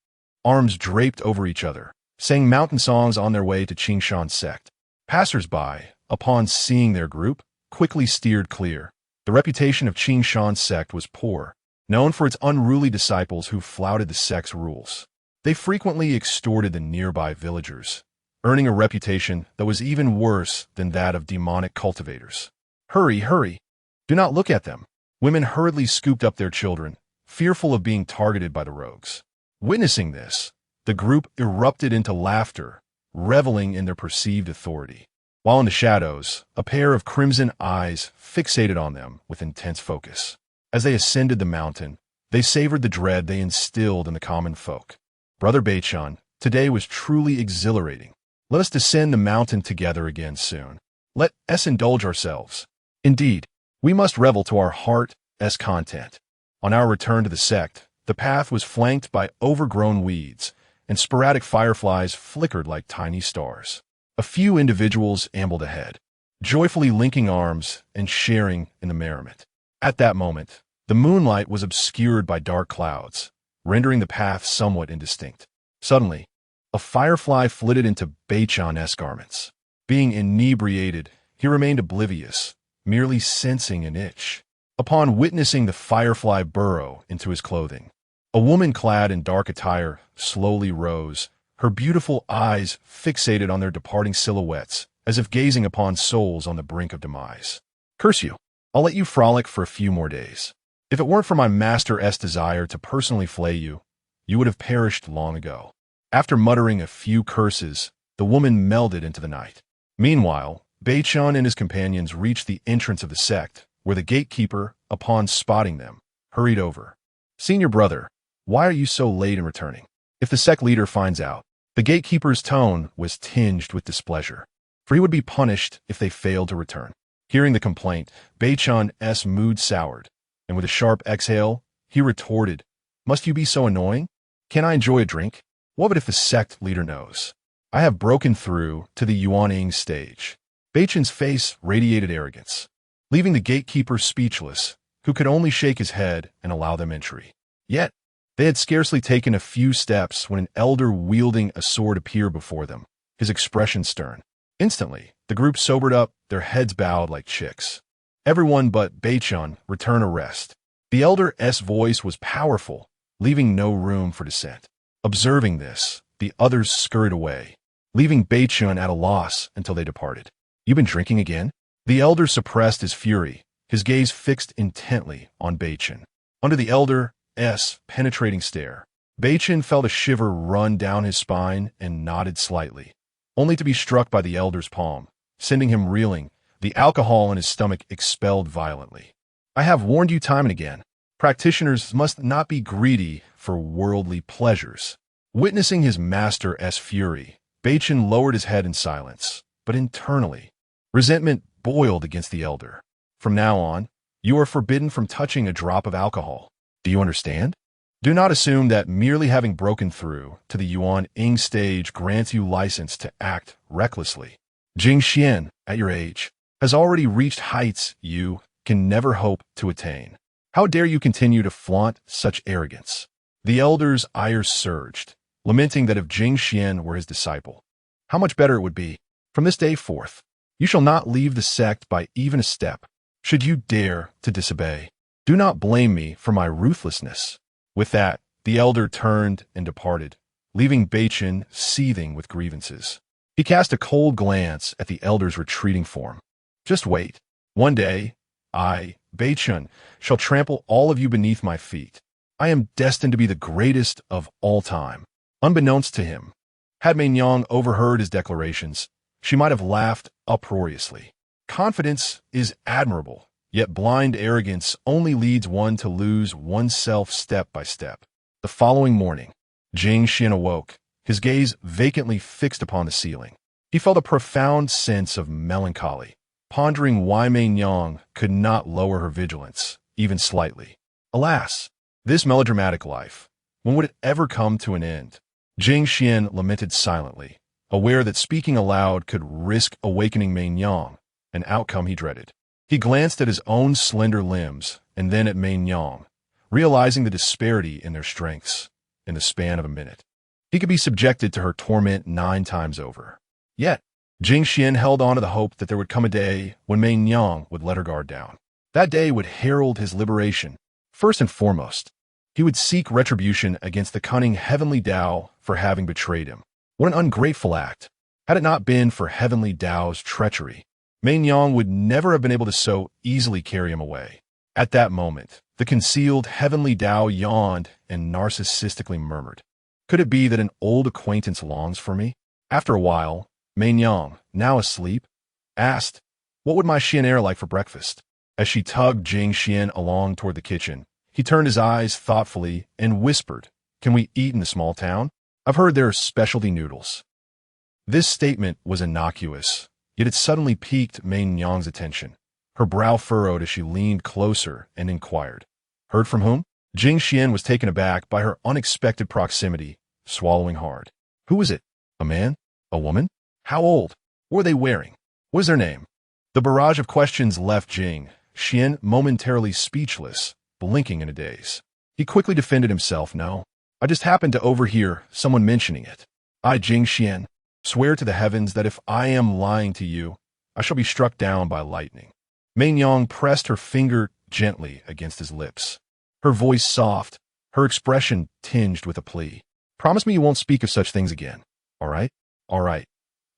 arms draped over each other, sang mountain songs on their way to Qingshan's sect. Passers-by, upon seeing their group, quickly steered clear. The reputation of Qingshan's sect was poor, known for its unruly disciples who flouted the sect's rules. They frequently extorted the nearby villagers, earning a reputation that was even worse than that of demonic cultivators. Hurry. Do not look at them." Women hurriedly scooped up their children, fearful of being targeted by the rogues. Witnessing this, the group erupted into laughter, reveling in their perceived authority. While in the shadows, a pair of crimson eyes fixated on them with intense focus. As they ascended the mountain, they savored the dread they instilled in the common folk. "Brother Bei Chen, today was truly exhilarating. Let us descend the mountain together again soon. Let us indulge ourselves. Indeed, we must revel to our heart's content." On our return to the sect, the path was flanked by overgrown weeds, and sporadic fireflies flickered like tiny stars. A few individuals ambled ahead, joyfully linking arms and sharing in the merriment. At that moment, the moonlight was obscured by dark clouds, rendering the path somewhat indistinct. Suddenly, a firefly flitted into Bei Chen's garments. Being inebriated, he remained oblivious, merely sensing an itch. Upon witnessing the firefly burrow into his clothing, a woman clad in dark attire slowly rose, her beautiful eyes fixated on their departing silhouettes, as if gazing upon souls on the brink of demise. "Curse you! I'll let you frolic for a few more days. If it weren't for my master's desire to personally flay you, you would have perished long ago." After muttering a few curses, the woman melded into the night. Meanwhile, Bei Chen and his companions reached the entrance of the sect, where the gatekeeper, upon spotting them, hurried over. "Senior brother, Why are you so late in returning? If the sect leader finds out, the gatekeeper's tone was tinged with displeasure, for he would be punished if they failed to return. Hearing the complaint, Beichan's mood soured, and with a sharp exhale, he retorted, "Must you be so annoying? Can I enjoy a drink? What if the sect leader knows? I have broken through to the Yuaning stage." Beichan's face radiated arrogance, leaving the gatekeeper speechless, who could only shake his head and allow them entry. Yet, they had scarcely taken a few steps when an elder wielding a sword appeared before them, his expression stern. Instantly, the group sobered up, their heads bowed like chicks. Everyone but Beichan returned to rest. The elder's voice was powerful, leaving no room for dissent. Observing this, the others scurried away, leaving Beichan at a loss until they departed. "You've been drinking again?" The elder suppressed his fury, his gaze fixed intently on Beichan. Under the elder's penetrating stare, Beichan felt a shiver run down his spine and nodded slightly, only to be struck by the elder's palm, sending him reeling, the alcohol in his stomach expelled violently. "I have warned you time and again. Practitioners must not be greedy for worldly pleasures." Witnessing his master's fury, Beichan lowered his head in silence, but internally, resentment boiled against the elder. "From now on, you are forbidden from touching a drop of alcohol. Do you understand? Do not assume that merely having broken through to the Yuan-Ing stage grants you license to act recklessly. Jing Xuan, at your age, has already reached heights you can never hope to attain. How dare you continue to flaunt such arrogance?" The elder's ire surged, lamenting that if Jing Xuan were his disciple, how much better it would be. "From this day forth, you shall not leave the sect by even a step. Should you dare to disobey, do not blame me for my ruthlessness." With that, the elder turned and departed, leaving Beichan seething with grievances. He cast a cold glance at the elder's retreating form. "Just wait. One day, I, Beichan, shall trample all of you beneath my feet. I am destined to be the greatest of all time." Unbeknownst to him, had Meinyang overheard his declarations, she might have laughed uproariously. Confidence is admirable, yet blind arrogance only leads one to lose oneself step by step. The following morning, Jing Xuan awoke, his gaze vacantly fixed upon the ceiling. He felt a profound sense of melancholy, pondering why Meinyang could not lower her vigilance, even slightly. Alas, this melodramatic life, when would it ever come to an end? Jing Xuan lamented silently, aware that speaking aloud could risk awakening Meinyang, an outcome he dreaded. He glanced at his own slender limbs and then at Meinyang, realizing the disparity in their strengths in the span of a minute. He could be subjected to her torment 9 times over. Yet, Jing Xuan held on to the hope that there would come a day when Meinyang would let her guard down. That day would herald his liberation. First and foremost, he would seek retribution against the cunning Heavenly Tao for having betrayed him. What an ungrateful act! Had it not been for Heavenly Tao's treachery, Meinyang would never have been able to so easily carry him away. At that moment, the concealed Heavenly Tao yawned and narcissistically murmured, "Could it be that an old acquaintance longs for me?" After a while, Meinyang, now asleep, asked, "What would my Xian like for breakfast?" As she tugged Jing Xuan along toward the kitchen, he turned his eyes thoughtfully and whispered, "Can we eat in the small town? I've heard there are specialty noodles." This statement was innocuous, yet it suddenly piqued Meinyang's attention. Her brow furrowed as she leaned closer and inquired, "Heard from whom?" Jing Xuan was taken aback by her unexpected proximity, swallowing hard. "Who is it? A man? A woman? How old? What were they wearing? What is their name?" The barrage of questions left Jing Xuan momentarily speechless, blinking in a daze. He quickly defended himself. "No, I just happened to overhear someone mentioning it. I, Jing Xuan, swear to the heavens that if I am lying to you, I shall be struck down by lightning." Meinyang pressed her finger gently against his lips, her voice soft, her expression tinged with a plea. "Promise me you won't speak of such things again. All right? All right.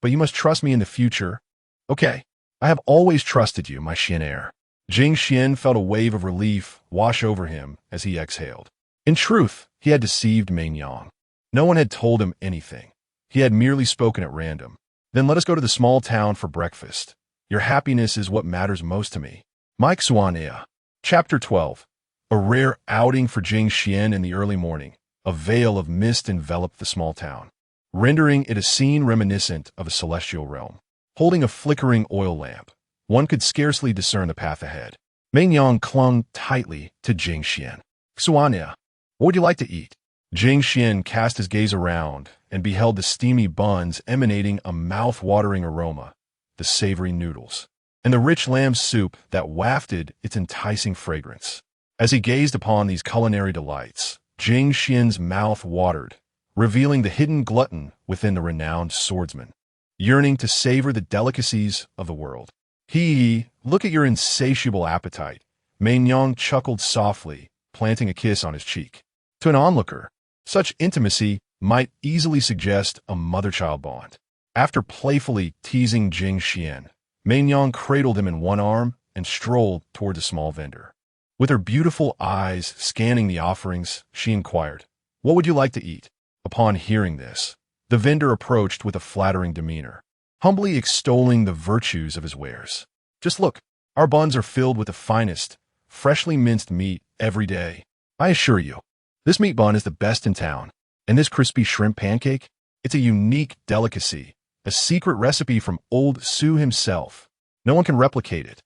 But you must trust me in the future." "Okay. I have always trusted you, my Xian." Jing Xuan felt a wave of relief wash over him as he exhaled. In truth, he had deceived Meinyang. No one had told him anything. He had merely spoken at random. "Then let us go to the small town for breakfast. Your happiness is what matters most to me." Mike Xuan. Chapter 12. A rare outing for Jing Xuan in the early morning. A veil of mist enveloped the small town, rendering it a scene reminiscent of a celestial realm. Holding a flickering oil lamp, one could scarcely discern the path ahead. Meng Yang clung tightly to Jing Xuan. "Xuania, what would you like to eat?" Jing Xuan cast his gaze around and beheld the steamy buns emanating a mouth-watering aroma, the savory noodles, and the rich lamb soup that wafted its enticing fragrance. As he gazed upon these culinary delights, Jing Xuan's mouth watered, revealing the hidden glutton within the renowned swordsman, yearning to savor the delicacies of the world. Look at your insatiable appetite." Meng Yang chuckled softly, planting a kiss on his cheek. To an onlooker, such intimacy might easily suggest a mother-child bond. After playfully teasing Jing Xuan, Meng Yang cradled him in one arm and strolled toward the small vendor. With her beautiful eyes scanning the offerings, she inquired, "What would you like to eat?" Upon hearing this, the vendor approached with a flattering demeanor, humbly extolling the virtues of his wares. "Just look, our buns are filled with the finest, freshly minced meat every day. I assure you, this meat bun is the best in town. And this crispy shrimp pancake, it's a unique delicacy, a secret recipe from old Su himself. No one can replicate it."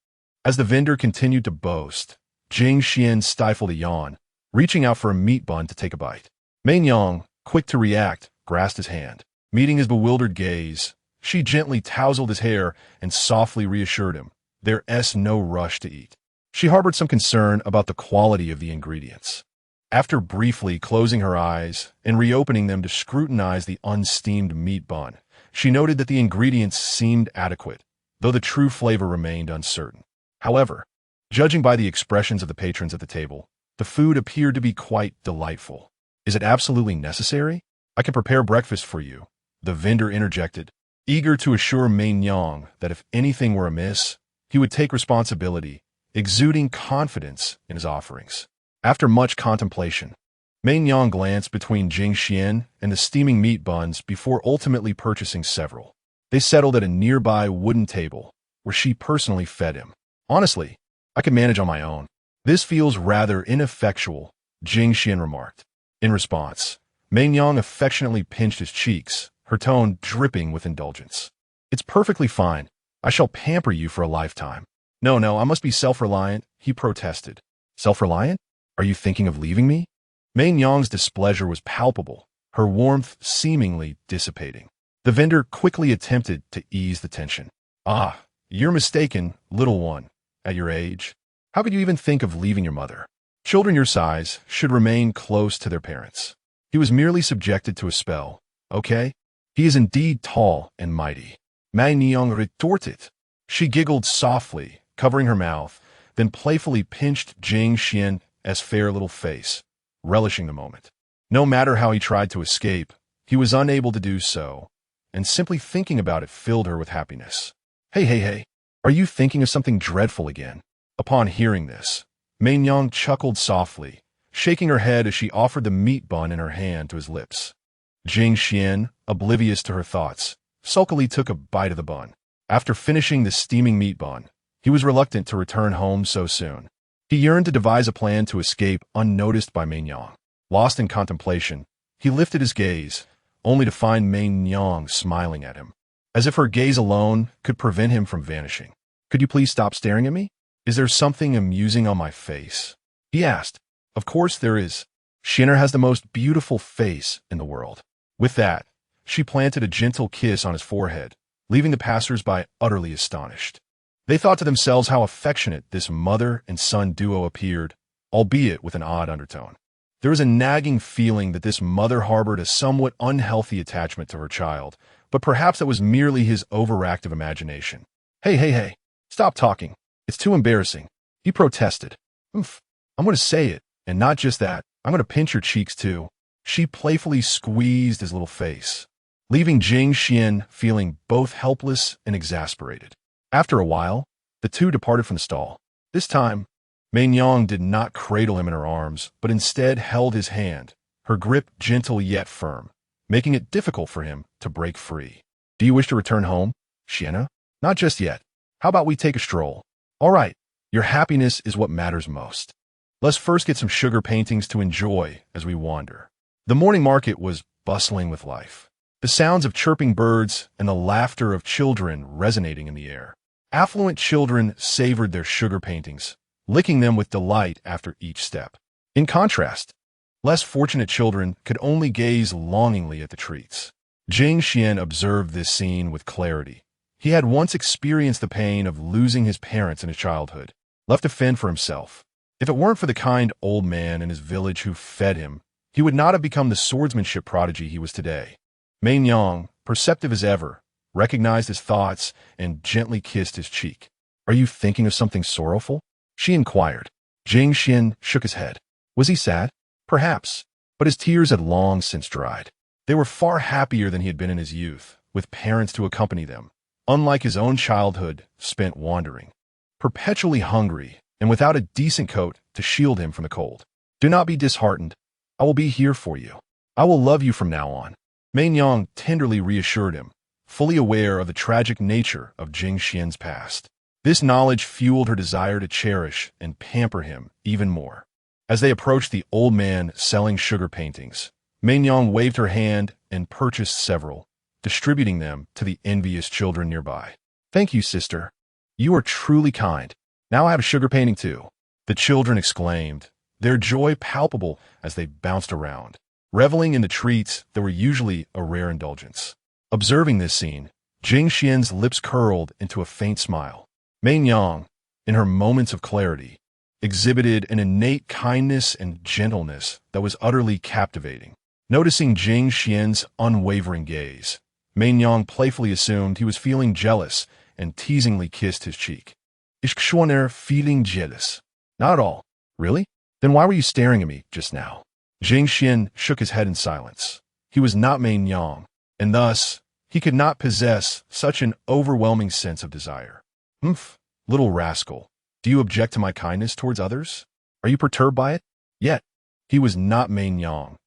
As the vendor continued to boast, Jing Xuan stifled a yawn, reaching out for a meat bun to take a bite. Meng Yang, quick to react, grasped his hand. Meeting his bewildered gaze, she gently tousled his hair and softly reassured him, there's no rush to eat. She harbored some concern about the quality of the ingredients. After briefly closing her eyes and reopening them to scrutinize the unsteamed meat bun, she noted that the ingredients seemed adequate, though the true flavor remained uncertain. However, judging by the expressions of the patrons at the table, the food appeared to be quite delightful. "Is it absolutely necessary? I can prepare breakfast for you," the vendor interjected, eager to assure Meng Yang that if anything were amiss, he would take responsibility, exuding confidence in his offerings. After much contemplation, Meng Yang glanced between Jing Xuan and the steaming meat buns before ultimately purchasing several. They settled at a nearby wooden table, where she personally fed him. "Honestly, I can manage on my own. This feels rather ineffectual," Jing Xuan remarked. In response, Meng Yang affectionately pinched his cheeks, her tone dripping with indulgence. "It's perfectly fine. I shall pamper you for a lifetime." No, I must be self-reliant," he protested. "Self-reliant? Are you thinking of leaving me?" Meng Yang's displeasure was palpable, her warmth seemingly dissipating. The vendor quickly attempted to ease the tension. "Ah, you're mistaken, little one. At your age, how could you even think of leaving your mother? Children your size should remain close to their parents. He was merely subjected to a spell, okay? He is indeed tall and mighty." Meng Yang retorted. She giggled softly, covering her mouth, then playfully pinched Jing Xuan's fair little face, relishing the moment. No matter how he tried to escape, he was unable to do so, and simply thinking about it filled her with happiness. Hey, are you thinking of something dreadful again?" Upon hearing this, Meng Yang chuckled softly, shaking her head as she offered the meat bun in her hand to his lips. Jing Xuan, oblivious to her thoughts, sulkily took a bite of the bun. After finishing the steaming meat bun, he was reluctant to return home so soon. He yearned to devise a plan to escape unnoticed by Meng Yang. Lost in contemplation, he lifted his gaze, only to find Meng Yang smiling at him, as if her gaze alone could prevent him from vanishing. "Could you please stop staring at me? Is there something amusing on my face?" he asked. "Of course there is. Shinner has the most beautiful face in the world." With that, she planted a gentle kiss on his forehead, leaving the passers-by utterly astonished. They thought to themselves how affectionate this mother and son duo appeared, albeit with an odd undertone. There was a nagging feeling that this mother harbored a somewhat unhealthy attachment to her child, but perhaps that was merely his overactive imagination. Hey, stop talking. It's too embarrassing," he protested. "Oof, I'm going to say it, and not just that, I'm going to pinch your cheeks too." She playfully squeezed his little face, leaving Jing Xuan feeling both helpless and exasperated. After a while, the two departed from the stall. This time, Meng Yang did not cradle him in her arms, but instead held his hand, her grip gentle yet firm, making it difficult for him to break free. "Do you wish to return home, Xiena?" "Not just yet. How about we take a stroll?" "All right. Your happiness is what matters most." Let's first get some sugar paintings to enjoy as we wander. The morning market was bustling with life. The sounds of chirping birds and the laughter of children resonating in the air. Affluent children savored their sugar paintings, licking them with delight after each step. In contrast, less fortunate children could only gaze longingly at the treats. Jing Xuan observed this scene with clarity. He had once experienced the pain of losing his parents in his childhood, left to fend for himself. If it weren't for the kind old man in his village who fed him, he would not have become the swordsmanship prodigy he was today. Mei Nyang, perceptive as ever, recognized his thoughts and gently kissed his cheek. "Are you thinking of something sorrowful?" she inquired. Jing Xuan shook his head. Was he sad? Perhaps, but his tears had long since dried. They were far happier than he had been in his youth, with parents to accompany them, unlike his own childhood spent wandering. Perpetually hungry, and without a decent coat to shield him from the cold. "Do not be disheartened. I will be here for you. I will love you from now on." Mei Nyang tenderly reassured him, fully aware of the tragic nature of Jing Xuan's past. This knowledge fueled her desire to cherish and pamper him even more. As they approached the old man selling sugar paintings, Mei Nyang waved her hand and purchased several, distributing them to the envious children nearby. "Thank you, sister. You are truly kind. Now I have a sugar painting too," the children exclaimed, their joy palpable as they bounced around, reveling in the treats that were usually a rare indulgence. Observing this scene, Jing Xuan's lips curled into a faint smile. Mei Nyang, in her moments of clarity, exhibited an innate kindness and gentleness that was utterly captivating. Noticing Jing Xuan's unwavering gaze, Mei Nyang playfully assumed he was feeling jealous and teasingly kissed his cheek. "Is Xuan feeling jealous?" "Not at all." "Really? Then why were you staring at me just now?" Jing Xuan shook his head in silence. He was not Mei Nyang, and thus he could not possess such an overwhelming sense of desire. "Humph, little rascal, do you object to my kindness towards others? Are you perturbed by it?" Yet, he was not Mei Nyang,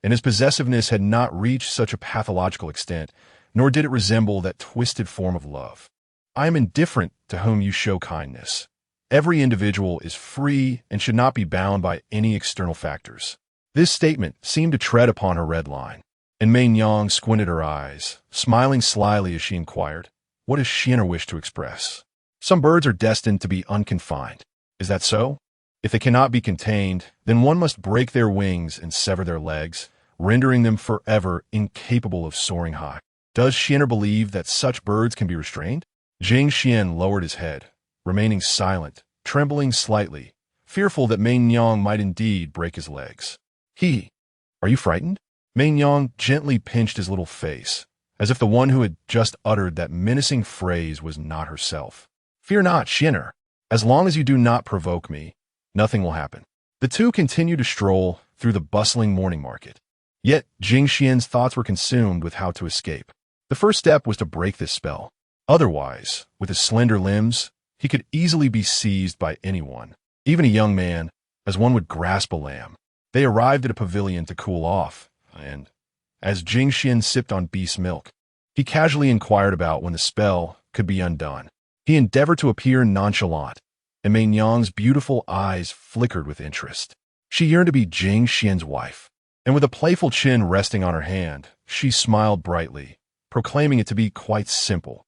and his possessiveness had not reached such a pathological extent, nor did it resemble that twisted form of love. "I am indifferent to whom you show kindness. Every individual is free and should not be bound by any external factors." This statement seemed to tread upon her red line, and Mei Nyang squinted her eyes, smiling slyly as she inquired, "What does Xianer wish to express?" "Some birds are destined to be unconfined. Is that so? If they cannot be contained, then one must break their wings and sever their legs, rendering them forever incapable of soaring high. Does Xianer believe that such birds can be restrained?" Jing Xuan lowered his head, remaining silent, trembling slightly, fearful that Mei Nyang might indeed break his legs. Are you frightened?" Mei Nyang gently pinched his little face, as if the one who had just uttered that menacing phrase was not herself. "Fear not, Xianer. As long as you do not provoke me, nothing will happen." The two continued to stroll through the bustling morning market. Yet Jing Xuan's thoughts were consumed with how to escape. The first step was to break this spell. Otherwise, with his slender limbs, he could easily be seized by anyone, even a young man, as one would grasp a lamb. They arrived at a pavilion to cool off, and, as Jing Xuan sipped on beast milk, he casually inquired about when the spell could be undone. He endeavored to appear nonchalant, and Mei Nyang's beautiful eyes flickered with interest. She yearned to be Jing Xuan's wife, and with a playful chin resting on her hand, she smiled brightly, proclaiming it to be quite simple.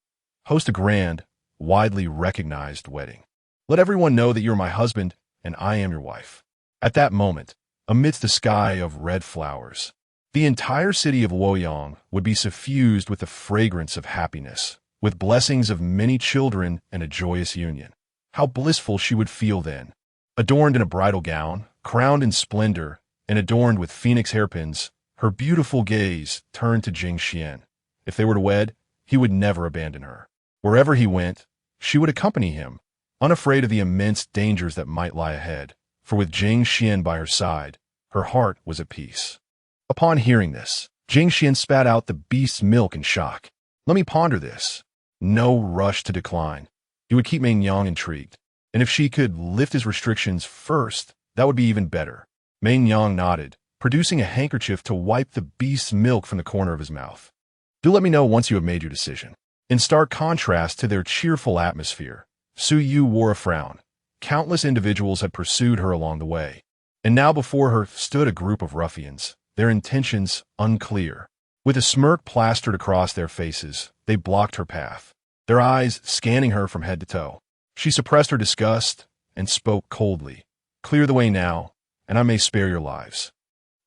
Host a grand, widely recognized wedding. Let everyone know that you're my husband and I am your wife. At that moment, amidst a sky of red flowers, the entire city of Luoyang would be suffused with the fragrance of happiness, with blessings of many children and a joyous union. How blissful she would feel then. Adorned in a bridal gown, crowned in splendor, and adorned with phoenix hairpins, her beautiful gaze turned to Jing Xuan. If they were to wed, he would never abandon her. Wherever he went, she would accompany him, unafraid of the immense dangers that might lie ahead, for with Jing Xuan by her side, her heart was at peace. Upon hearing this, Jing Xuan spat out the beast's milk in shock. Let me ponder this. No rush to decline. He would keep Mei Nyang intrigued, and if she could lift his restrictions first, that would be even better. Mei Nyang nodded, producing a handkerchief to wipe the beast's milk from the corner of his mouth. Do let me know once you have made your decision. In stark contrast to their cheerful atmosphere, Su Yu wore a frown, countless individuals had pursued her along the way, and now before her stood a group of ruffians, their intentions unclear. With a smirk plastered across their faces, they blocked her path, their eyes scanning her from head to toe. She suppressed her disgust and spoke coldly. "Clear the way now, and I may spare your lives."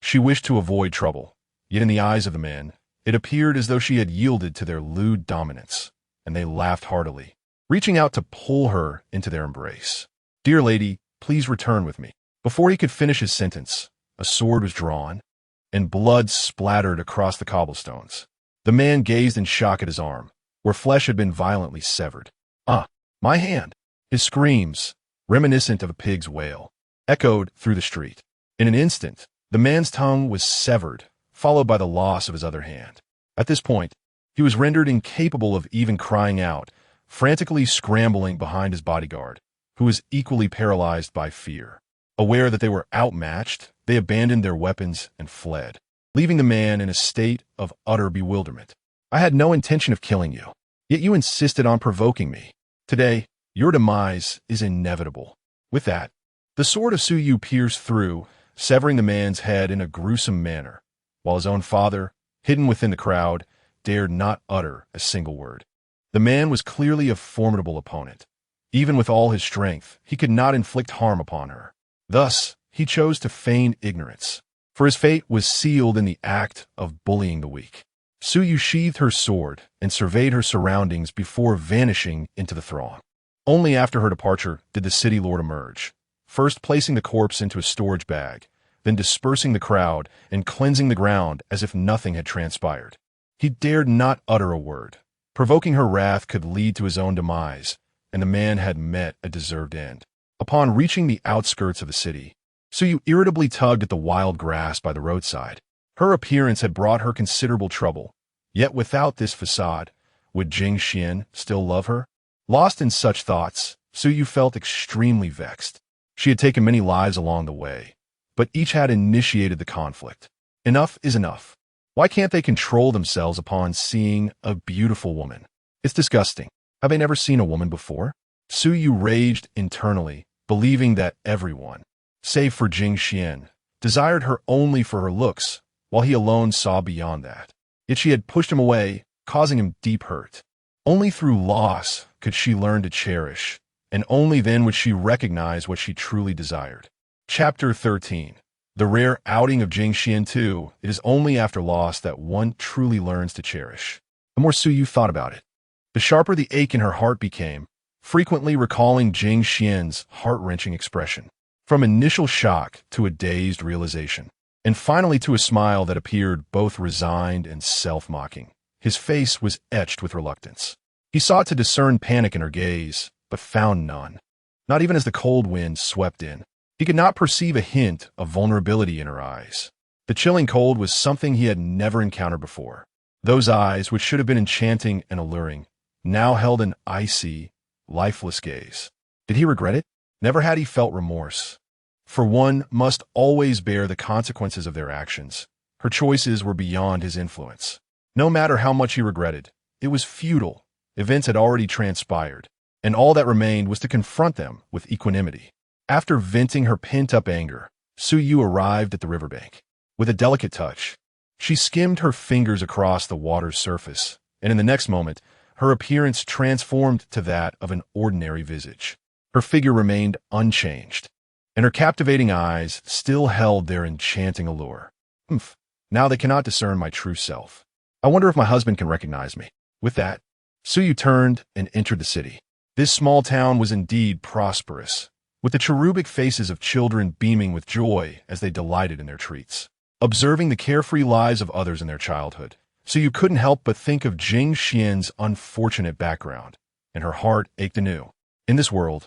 She wished to avoid trouble, yet in the eyes of the men, it appeared as though she had yielded to their lewd dominance, and they laughed heartily, reaching out to pull her into their embrace. "Dear lady, please return with me." Before he could finish his sentence, a sword was drawn, and blood splattered across the cobblestones. The man gazed in shock at his arm, where flesh had been violently severed. "Ah, my hand!" His screams, reminiscent of a pig's wail, echoed through the street. In an instant, the man's tongue was severed, followed by the loss of his other hand. At this point, he was rendered incapable of even crying out, frantically scrambling behind his bodyguard, who was equally paralyzed by fear. Aware that they were outmatched, they abandoned their weapons and fled, leaving the man in a state of utter bewilderment. "I had no intention of killing you, yet you insisted on provoking me. Today, your demise is inevitable." With that, the sword of Su Yu pierced through, severing the man's head in a gruesome manner, while his own father, hidden within the crowd, dared not utter a single word. The man was clearly a formidable opponent. Even with all his strength, he could not inflict harm upon her. Thus, he chose to feign ignorance, for his fate was sealed in the act of bullying the weak. Su Yu sheathed her sword and surveyed her surroundings before vanishing into the throng. Only after her departure did the city lord emerge, first placing the corpse into a storage bag, then dispersing the crowd and cleansing the ground as if nothing had transpired. He dared not utter a word. Provoking her wrath could lead to his own demise, and the man had met a deserved end. Upon reaching the outskirts of the city, Su Yu irritably tugged at the wild grass by the roadside. Her appearance had brought her considerable trouble, yet without this facade, would Jing Xuan still love her? Lost in such thoughts, Su Yu felt extremely vexed. She had taken many lives along the way, but each had initiated the conflict. Enough is enough. Why can't they control themselves upon seeing a beautiful woman? It's disgusting. Have they never seen a woman before? Su Yu raged internally, believing that everyone, save for Jing Xuan, desired her only for her looks, while he alone saw beyond that. Yet she had pushed him away, causing him deep hurt. Only through loss could she learn to cherish, and only then would she recognize what she truly desired. Chapter 13. The rare outing of Jing Xuan too. It is only after loss that one truly learns to cherish. The more Su Yu thought about it, the sharper the ache in her heart became, frequently recalling Jing Xuan's heart-wrenching expression. From initial shock to a dazed realization, and finally to a smile that appeared both resigned and self-mocking. His face was etched with reluctance. He sought to discern panic in her gaze, but found none. Not even as the cold wind swept in. He could not perceive a hint of vulnerability in her eyes. The chilling cold was something he had never encountered before. Those eyes, which should have been enchanting and alluring, now held an icy, lifeless gaze. Did he regret it? Never had he felt remorse. For one must always bear the consequences of their actions. Her choices were beyond his influence. No matter how much he regretted, it was futile. Events had already transpired, and all that remained was to confront them with equanimity. After venting her pent-up anger, Su Yu arrived at the riverbank. With a delicate touch, she skimmed her fingers across the water's surface, and in the next moment, her appearance transformed to that of an ordinary visage. Her figure remained unchanged, and her captivating eyes still held their enchanting allure. Now they cannot discern my true self. I wonder if my husband can recognize me. With that, Su Yu turned and entered the city. This small town was indeed prosperous, with the cherubic faces of children beaming with joy as they delighted in their treats. Observing the carefree lives of others in their childhood, Su Yu couldn't help but think of Jing Xuan's unfortunate background, and her heart ached anew. In this world,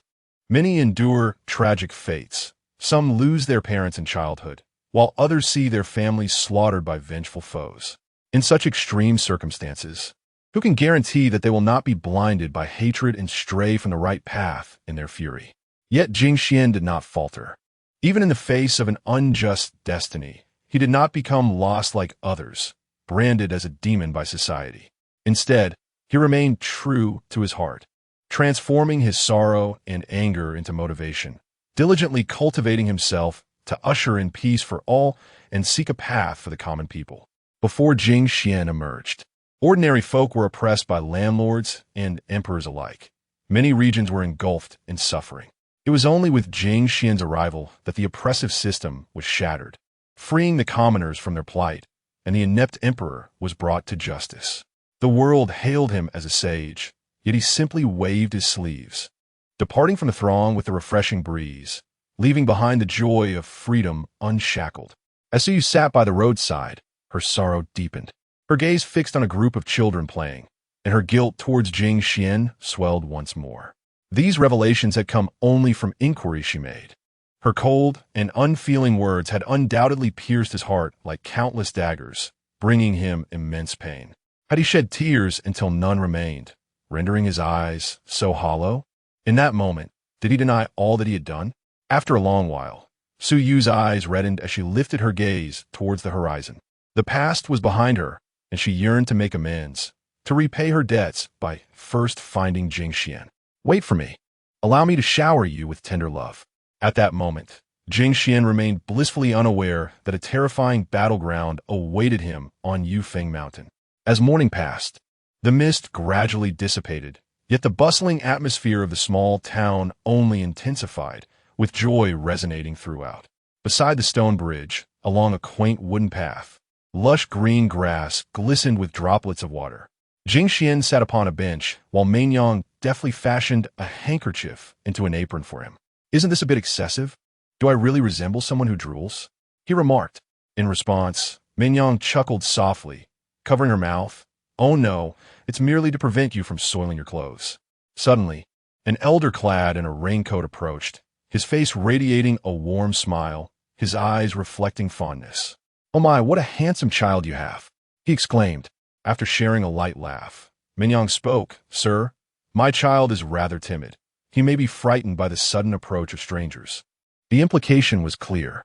many endure tragic fates. Some lose their parents in childhood, while others see their families slaughtered by vengeful foes. In such extreme circumstances, who can guarantee that they will not be blinded by hatred and stray from the right path in their fury? Yet Jing Xuan did not falter. Even in the face of an unjust destiny, he did not become lost like others, branded as a demon by society. Instead, he remained true to his heart, transforming his sorrow and anger into motivation, diligently cultivating himself to usher in peace for all and seek a path for the common people. Before Jing Xuan emerged, ordinary folk were oppressed by landlords and emperors alike. Many regions were engulfed in suffering. It was only with Jing Xuan's arrival that the oppressive system was shattered, freeing the commoners from their plight, and the inept emperor was brought to justice. The world hailed him as a sage, yet he simply waved his sleeves, departing from the throng with a refreshing breeze, leaving behind the joy of freedom unshackled. As Su sat by the roadside, her sorrow deepened. Her gaze fixed on a group of children playing, and her guilt towards Jing Xuan swelled once more. These revelations had come only from inquiries she made. Her cold and unfeeling words had undoubtedly pierced his heart like countless daggers, bringing him immense pain. Had he shed tears until none remained, rendering his eyes so hollow? In that moment, did he deny all that he had done? After a long while, Su Yu's eyes reddened as she lifted her gaze towards the horizon. The past was behind her, and she yearned to make amends, to repay her debts by first finding Jing Xuan. Wait for me. Allow me to shower you with tender love. At that moment, Jing Xuan remained blissfully unaware that a terrifying battleground awaited him on Yufeng Mountain. As morning passed, the mist gradually dissipated, yet the bustling atmosphere of the small town only intensified, with joy resonating throughout. Beside the stone bridge, along a quaint wooden path, lush green grass glistened with droplets of water. Jing Xuan sat upon a bench, while Menyang deftly fashioned a handkerchief into an apron for him. Isn't this a bit excessive? Do I really resemble someone who drools? He remarked. In response, Menyang chuckled softly, covering her mouth. Oh no, it's merely to prevent you from soiling your clothes. Suddenly, an elder clad in a raincoat approached, his face radiating a warm smile, his eyes reflecting fondness. Oh my, what a handsome child you have, he exclaimed. After sharing a light laugh, Menyang spoke. Sir, my child is rather timid. He may be frightened by the sudden approach of strangers. The implication was clear.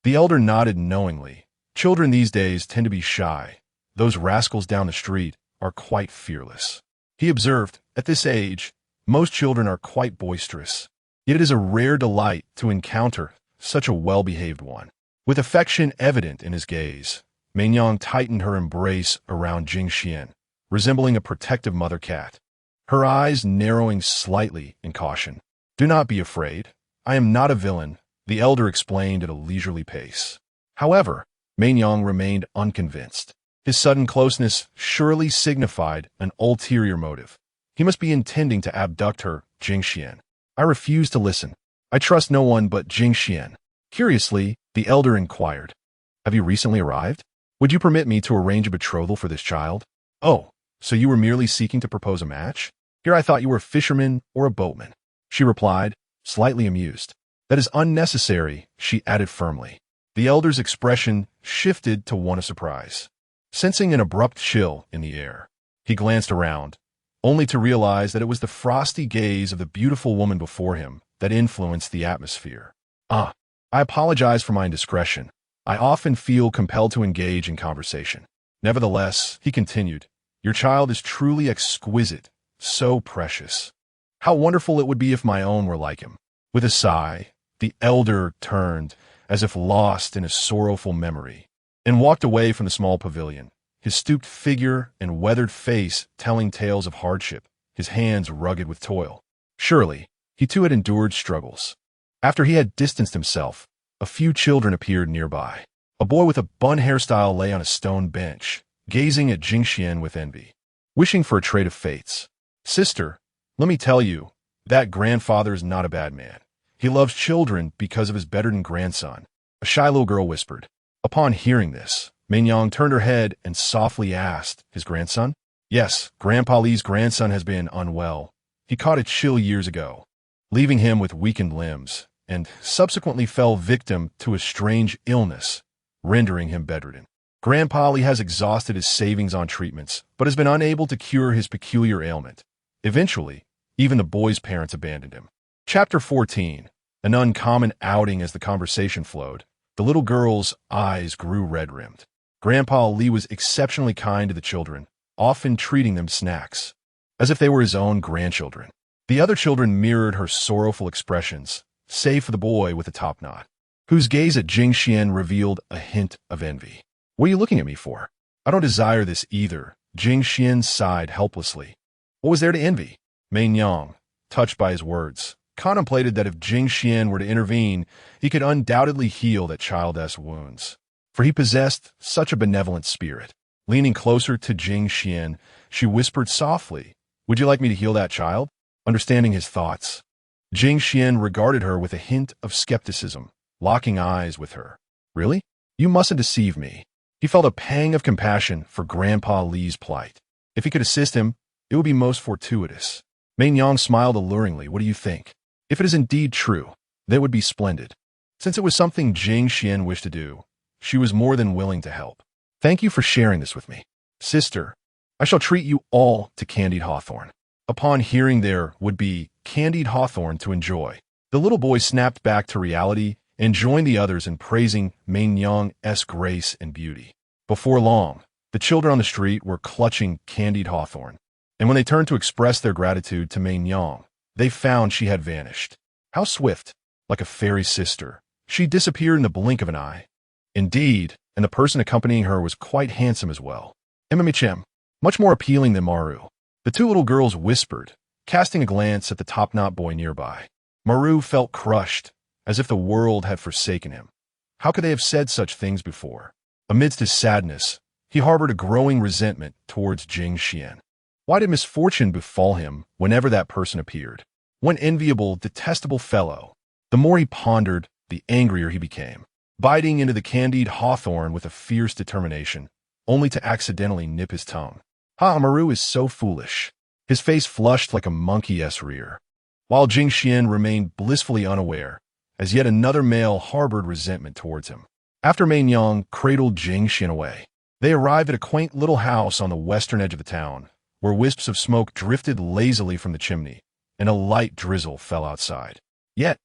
The elder nodded knowingly. Children these days tend to be shy. Those rascals down the street are quite fearless. He observed, at this age, most children are quite boisterous. Yet it is a rare delight to encounter such a well-behaved one. With affection evident in his gaze, Menyang tightened her embrace around Jing Xuan, resembling a protective mother cat, her eyes narrowing slightly in caution. Do not be afraid. I am not a villain, the elder explained at a leisurely pace. However, Menyang remained unconvinced. His sudden closeness surely signified an ulterior motive. He must be intending to abduct her, Jing Xuan. I refuse to listen. I trust no one but Jing Xuan. Curiously, the elder inquired. Have you recently arrived? Would you permit me to arrange a betrothal for this child? Oh, so you were merely seeking to propose a match? Here I thought you were a fisherman or a boatman. She replied, slightly amused. That is unnecessary, she added firmly. The elder's expression shifted to one of surprise. Sensing an abrupt chill in the air, he glanced around, only to realize that it was the frosty gaze of the beautiful woman before him that influenced the atmosphere. I apologize for my indiscretion. I often feel compelled to engage in conversation. Nevertheless, he continued, your child is truly exquisite, so precious. How wonderful it would be if my own were like him. With a sigh, the elder turned, as if lost in a sorrowful memory, and walked away from the small pavilion, his stooped figure and weathered face telling tales of hardship, his hands rugged with toil. Surely, he too had endured struggles. After he had distanced himself, a few children appeared nearby. A boy with a bun hairstyle lay on a stone bench, gazing at Jing Xuan with envy, wishing for a trait of fate's. Sister, let me tell you, that grandfather is not a bad man. He loves children because of his better-than-grandson, a shy little girl whispered. Upon hearing this, Menyang turned her head and softly asked, his grandson? Yes, Grandpa Li's grandson has been unwell. He caught a chill years ago, leaving him with weakened limbs, and subsequently fell victim to a strange illness, rendering him bedridden. Grandpa Li has exhausted his savings on treatments, but has been unable to cure his peculiar ailment. Eventually, even the boy's parents abandoned him. Chapter 14. An uncommon outing. As the conversation flowed, the little girl's eyes grew red-rimmed. Grandpa Li was exceptionally kind to the children, often treating them snacks, as if they were his own grandchildren. The other children mirrored her sorrowful expressions, save for the boy with the top knot, whose gaze at Jing Xuan revealed a hint of envy. "What are you looking at me for? I don't desire this either." Jing Xuan sighed helplessly. What was there to envy? Mei Yang, touched by his words, contemplated that if Jing Xuan were to intervene, he could undoubtedly heal that child's wounds, for he possessed such a benevolent spirit. Leaning closer to Jing Xuan, she whispered softly, "Would you like me to heal that child?" Understanding his thoughts, Jing Xuan regarded her with a hint of skepticism, locking eyes with her. "Really? You mustn't deceive me." He felt a pang of compassion for Grandpa Li's plight. If he could assist him, it would be most fortuitous. Mei Yang smiled alluringly. "What do you think? If it is indeed true, that would be splendid." Since it was something Jing Xuan wished to do, she was more than willing to help. "Thank you for sharing this with me. Sister, I shall treat you all to candied hawthorn." Upon hearing there would be candied hawthorn to enjoy, the little boy snapped back to reality and joined the others in praising Mei Yang's grace and beauty. Before long, the children on the street were clutching candied hawthorn, and when they turned to express their gratitude to Mei Yang, they found she had vanished. How swift, like a fairy sister, she disappeared in the blink of an eye. Indeed, and the person accompanying her was quite handsome as well. Mmchem, much more appealing than Maru. The two little girls whispered, casting a glance at the top-knot boy nearby. Maru felt crushed, as if the world had forsaken him. How could they have said such things before? Amidst his sadness, he harbored a growing resentment towards Jing Xuan. Why did misfortune befall him whenever that person appeared? One enviable, detestable fellow. The more he pondered, the angrier he became, biting into the candied hawthorn with a fierce determination, only to accidentally nip his tongue. Maru is so foolish. His face flushed like a monkey's rear, while Jing Xuan remained blissfully unaware, as yet another male harbored resentment towards him. After Mei Yang cradled Jing Xuan away, they arrived at a quaint little house on the western edge of the town, where wisps of smoke drifted lazily from the chimney, and a light drizzle fell outside. Yet,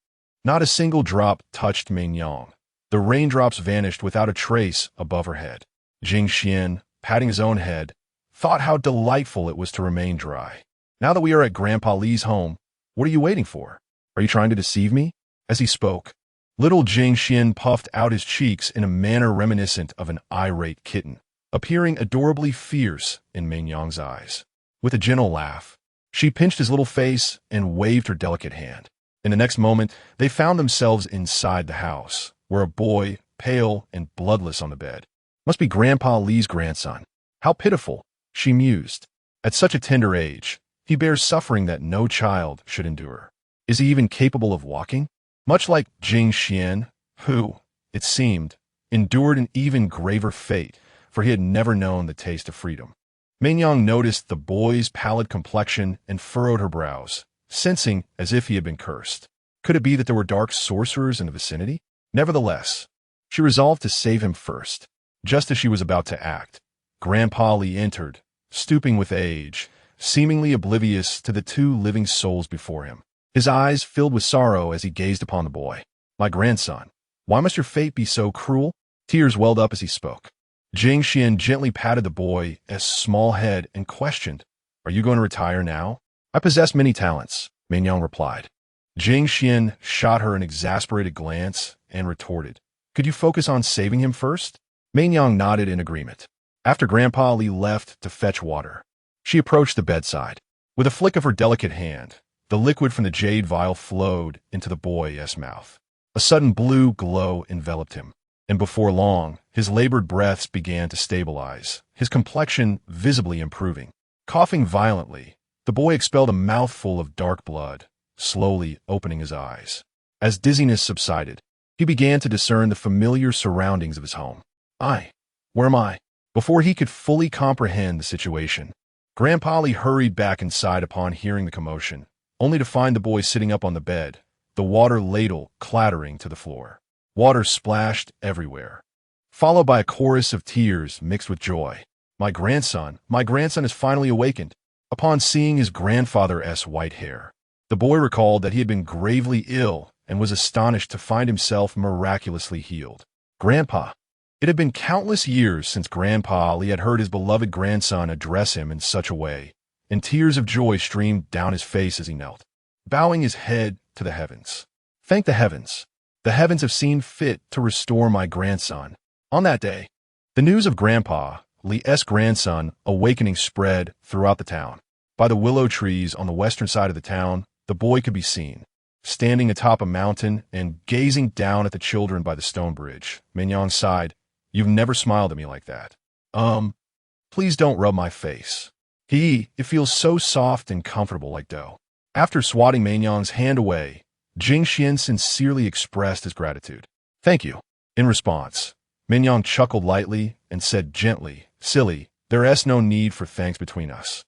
not a single drop touched Mei Yang. The raindrops vanished without a trace above her head. Jing Xuan, patting his own head, thought how delightful it was to remain dry. "Now that we are at Grandpa Li's home, what are you waiting for? Are you trying to deceive me?" As he spoke, little Jing Xuan puffed out his cheeks in a manner reminiscent of an irate kitten, appearing adorably fierce in Mei Yang's eyes. With a gentle laugh, she pinched his little face and waved her delicate hand. In the next moment, they found themselves inside the house, where a boy, pale and bloodless on the bed, must be Grandpa Li's grandson. How pitiful, she mused. At such a tender age, he bears suffering that no child should endure. Is he even capable of walking? Much like Jing Xuan, who, it seemed, endured an even graver fate, for he had never known the taste of freedom. Mei Yang noticed the boy's pallid complexion and furrowed her brows, sensing as if he had been cursed. Could it be that there were dark sorcerers in the vicinity? Nevertheless, she resolved to save him first. Just as she was about to act, Grandpa Li entered, stooping with age, seemingly oblivious to the two living souls before him. His eyes filled with sorrow as he gazed upon the boy. "My grandson, why must your fate be so cruel?" Tears welled up as he spoke. Jing Xuan gently patted the boy's small head and questioned, "Are you going to retire now?" "I possess many talents," Mei Yang replied. Jing Xuan shot her an exasperated glance and retorted, "Could you focus on saving him first?" Mei Yang nodded in agreement. After Grandpa Li left to fetch water, she approached the bedside. With a flick of her delicate hand, the liquid from the jade vial flowed into the boy's mouth. A sudden blue glow enveloped him, and before long, his labored breaths began to stabilize, his complexion visibly improving. Coughing violently, the boy expelled a mouthful of dark blood, slowly opening his eyes. As dizziness subsided, he began to discern the familiar surroundings of his home. Where am I?" Before he could fully comprehend the situation, Grandpa Li hurried back inside upon hearing the commotion, only to find the boy sitting up on the bed, the water ladle clattering to the floor. Water splashed everywhere, followed by a chorus of tears mixed with joy. My grandson has finally awakened." Upon seeing his grandfather's white hair, the boy recalled that he had been gravely ill and was astonished to find himself miraculously healed. "Grandpa." It had been countless years since Grandpa Li had heard his beloved grandson address him in such a way, and tears of joy streamed down his face as he knelt. bowing his head to the heavens. Thank the heavens. The heavens have seen fit to restore my grandson. On that day, the news of Grandpa Lee's grandson awakening spread throughout the town. By the willow trees on the western side of the town, the boy could be seen, standing atop a mountain and gazing down at the children by the stone bridge. Mignon sighed. You've never smiled at me like that. Please don't rub my face. It feels so soft and comfortable like dough. After swatting Mignon's hand away, Jing Xuan sincerely expressed his gratitude. Thank you. In response, Mignon chuckled lightly and said gently, Silly, there's no need for thanks between us.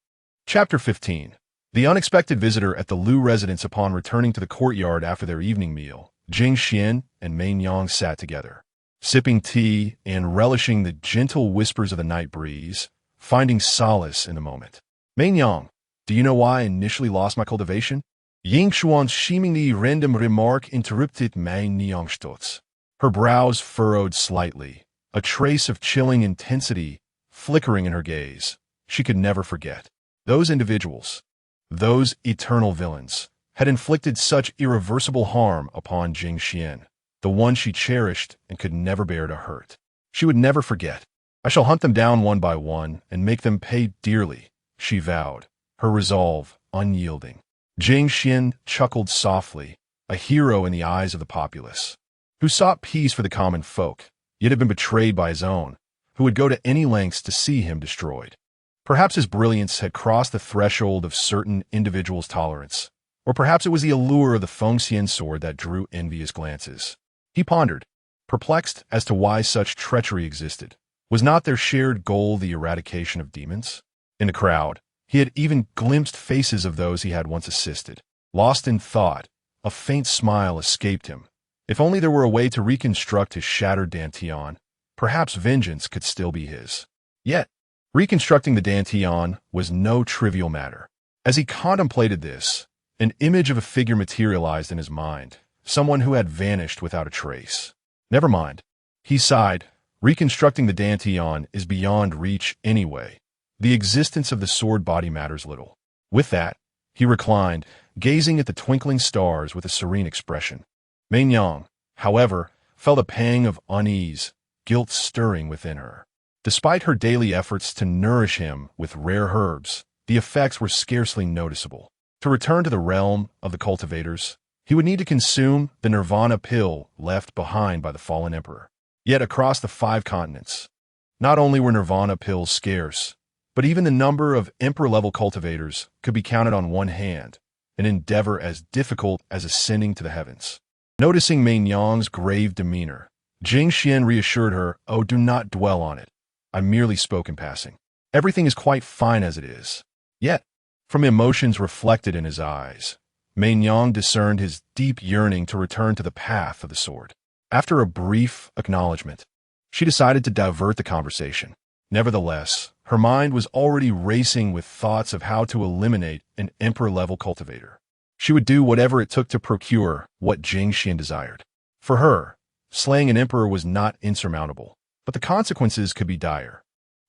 Chapter 15. The unexpected visitor at the Lu residence. Upon returning to the courtyard after their evening meal, Jing Xuan and Mignon sat together, sipping tea and relishing the gentle whispers of the night breeze, finding solace in the moment. Mignon, do you know why I initially lost my cultivation? Jing Xuan's seemingly random remark interrupted Mignon's thoughts. Her brows furrowed slightly, a trace of chilling intensity flickering in her gaze. She could never forget. Those individuals, those eternal villains, had inflicted such irreversible harm upon Jing Xuan, the one she cherished and could never bear to hurt. She would never forget. I shall hunt them down one by one and make them pay dearly, she vowed, her resolve unyielding. Jing Xuan chuckled softly, a hero in the eyes of the populace, who sought peace for the common folk, yet had been betrayed by his own, who would go to any lengths to see him destroyed. Perhaps his brilliance had crossed the threshold of certain individuals' tolerance, or perhaps it was the allure of the Fengxian sword that drew envious glances. He pondered, perplexed as to why such treachery existed. Was not their shared goal the eradication of demons? In the crowd, he had even glimpsed faces of those he had once assisted. Lost in thought, a faint smile escaped him. If only there were a way to reconstruct his shattered Dantian, perhaps vengeance could still be his. Yet, reconstructing the Dantian was no trivial matter. As he contemplated this, an image of a figure materialized in his mind, someone who had vanished without a trace. Never mind. He sighed. Reconstructing the Dantian is beyond reach anyway. The existence of the sword body matters little. With that, he reclined, gazing at the twinkling stars with a serene expression. Mignon, however, felt a pang of unease, guilt stirring within her. Despite her daily efforts to nourish him with rare herbs, the effects were scarcely noticeable. To return to the realm of the cultivators, he would need to consume the nirvana pill left behind by the fallen emperor. Yet across the 5 continents, not only were nirvana pills scarce, but even the number of emperor-level cultivators could be counted on one hand, an endeavor as difficult as ascending to the heavens. Noticing Mignon's grave demeanor, Jing Xuan reassured her, "Oh, do not dwell on it. I merely spoke in passing. Everything is quite fine as it is." Yet, from emotions reflected in his eyes, Mignon discerned his deep yearning to return to the path of the sword. After a brief acknowledgement, she decided to divert the conversation. Nevertheless, her mind was already racing with thoughts of how to eliminate an emperor-level cultivator. She would do whatever it took to procure what Jing Xuan desired. For her, slaying an emperor was not insurmountable, but the consequences could be dire.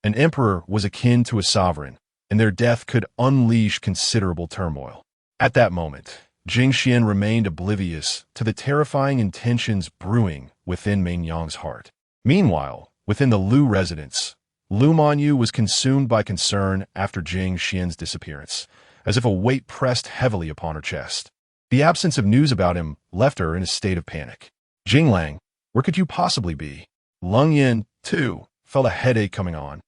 An emperor was akin to a sovereign, and their death could unleash considerable turmoil. At that moment, Jing Xuan remained oblivious to the terrifying intentions brewing within Mignon's heart. Meanwhile, within the Lu residence, Lu Manyu was consumed by concern after Jing Xuan's disappearance, as if a weight pressed heavily upon her chest. The absence of news about him left her in a state of panic. Jinglang, where could you possibly be? Lung Yin, too, felt a headache coming on.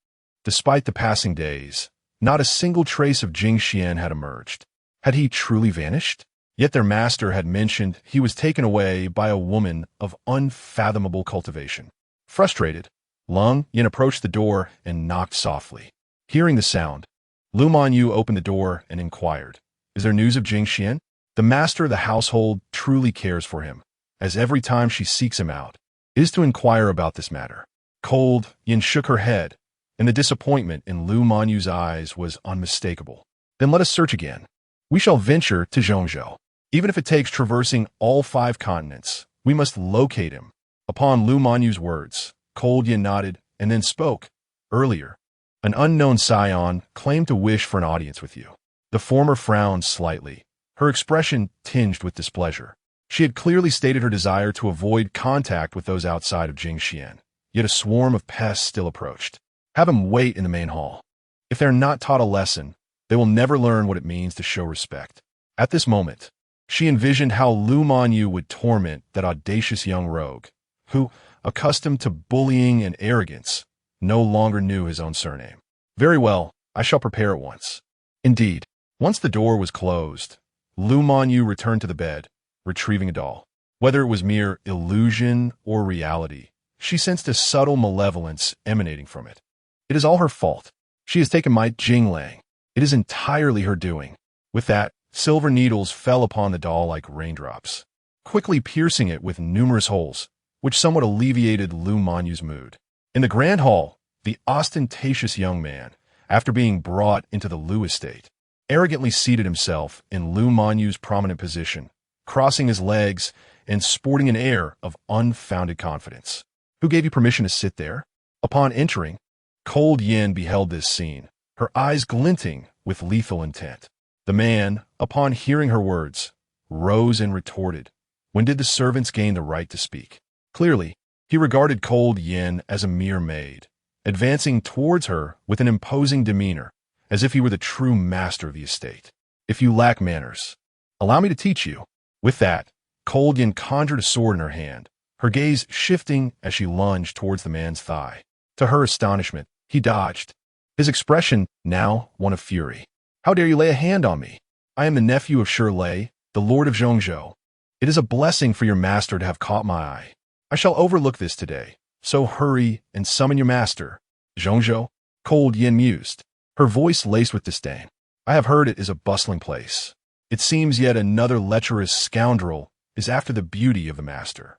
Despite the passing days, not a single trace of Jing Xuan had emerged. Had he truly vanished? Yet their master had mentioned he was taken away by a woman of unfathomable cultivation. Frustrated, Lung Yin approached the door and knocked softly. Hearing the sound, Lu Manyu opened the door and inquired, "Is there news of Jing Xuan?" The master of the household truly cares for him, as every time she seeks him out, it is to inquire about this matter. Cold, Yin shook her head, and the disappointment in Lu Manyu's eyes was unmistakable. "Then let us search again. We shall venture to Zhongzhou. Even if it takes traversing all 5 continents, we must locate him." Upon Lu Manyu's words, Cold Yin nodded and then spoke. "Earlier, an unknown scion claimed to wish for an audience with you." The former frowned slightly, her expression tinged with displeasure. She had clearly stated her desire to avoid contact with those outside of Jing Xuan, yet a swarm of pests still approached. Have them wait in the main hall. If they're not taught a lesson, they will never learn what it means to show respect. At this moment, she envisioned how Lu Manyu would torment that audacious young rogue, who, accustomed to bullying and arrogance, no longer knew his own surname. Very well, I shall prepare at once. Indeed, once the door was closed, Lu Manyu returned to the bed, retrieving a doll. Whether it was mere illusion or reality, she sensed a subtle malevolence emanating from it. It is all her fault. She has taken my Jinglang. It is entirely her doing. With that, silver needles fell upon the doll like raindrops, quickly piercing it with numerous holes, which somewhat alleviated Lu Manyu's mood. In the grand hall, the ostentatious young man, after being brought into the Lu estate, arrogantly seated himself in Lu Manyu's prominent position, crossing his legs and sporting an air of unfounded confidence. Who gave you permission to sit there? Upon entering, Cold Yin beheld this scene, her eyes glinting with lethal intent. The man, upon hearing her words, rose and retorted, "When did the servants gain the right to speak?" Clearly, he regarded Cold Yin as a mere maid, advancing towards her with an imposing demeanor, as if he were the true master of the estate. "If you lack manners, allow me to teach you." With that, Cold Yin conjured a sword in her hand, her gaze shifting as she lunged towards the man's thigh. To her astonishment, he dodged, his expression now one of fury. "How dare you lay a hand on me? I am the nephew of Shirlei, the lord of Zhongzhou. It is a blessing for your master to have caught my eye. I shall overlook this today, so hurry and summon your master." "Zhongzhou?" Cold Yin mused, her voice laced with disdain. "I have heard it is a bustling place. It seems yet another lecherous scoundrel is after the beauty of the master."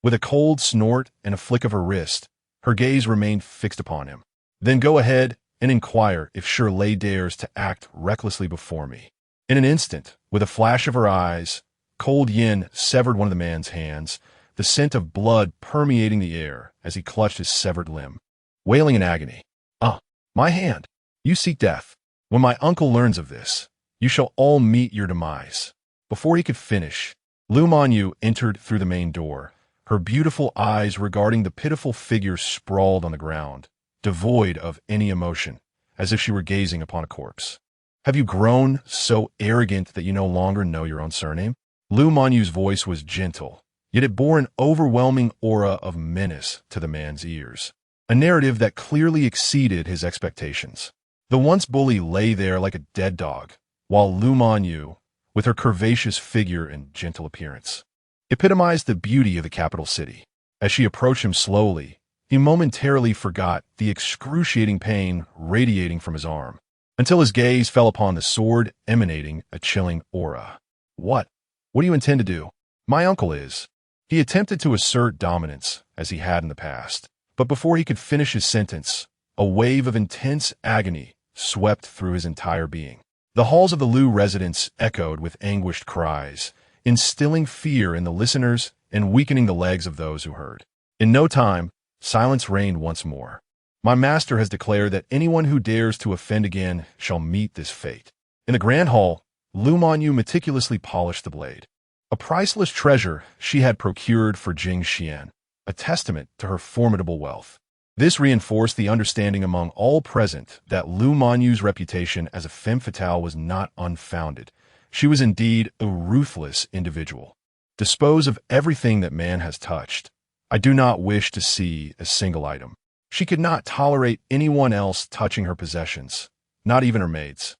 With a cold snort and a flick of her wrist, her gaze remained fixed upon him. "Then go ahead and inquire if Shirlei dares to act recklessly before me." In an instant, with a flash of her eyes, Cold Yin severed one of the man's hands, the scent of blood permeating the air as he clutched his severed limb. Wailing in agony, "Ah, my hand! You seek death. When my uncle learns of this, you shall all meet your demise." Before he could finish, Lu Manyu entered through the main door, her beautiful eyes regarding the pitiful figure sprawled on the ground, devoid of any emotion, as if she were gazing upon a corpse. "Have you grown so arrogant that you no longer know your own surname?" Lu Manyu's voice was gentle, yet it bore an overwhelming aura of menace to the man's ears, a narrative that clearly exceeded his expectations. The once bully lay there like a dead dog, while Lu Manyu, with her curvaceous figure and gentle appearance, epitomized the beauty of the capital city. As she approached him slowly, he momentarily forgot the excruciating pain radiating from his arm, until his gaze fell upon the sword emanating a chilling aura. What do you intend to do?" "My uncle is." He attempted to assert dominance, as he had in the past, but before he could finish his sentence, a wave of intense agony swept through his entire being. The halls of the Lu residence echoed with anguished cries, instilling fear in the listeners and weakening the legs of those who heard. In no time, silence reigned once more. "My master has declared that anyone who dares to offend again shall meet this fate." In the grand hall, Lu Manyu meticulously polished the blade, a priceless treasure she had procured for Jing Xuan, a testament to her formidable wealth. This reinforced the understanding among all present that Lu Manyu's reputation as a femme fatale was not unfounded. She was indeed a ruthless individual. "Dispose of everything that man has touched. I do not wish to see a single item." She could not tolerate anyone else touching her possessions, not even her maids.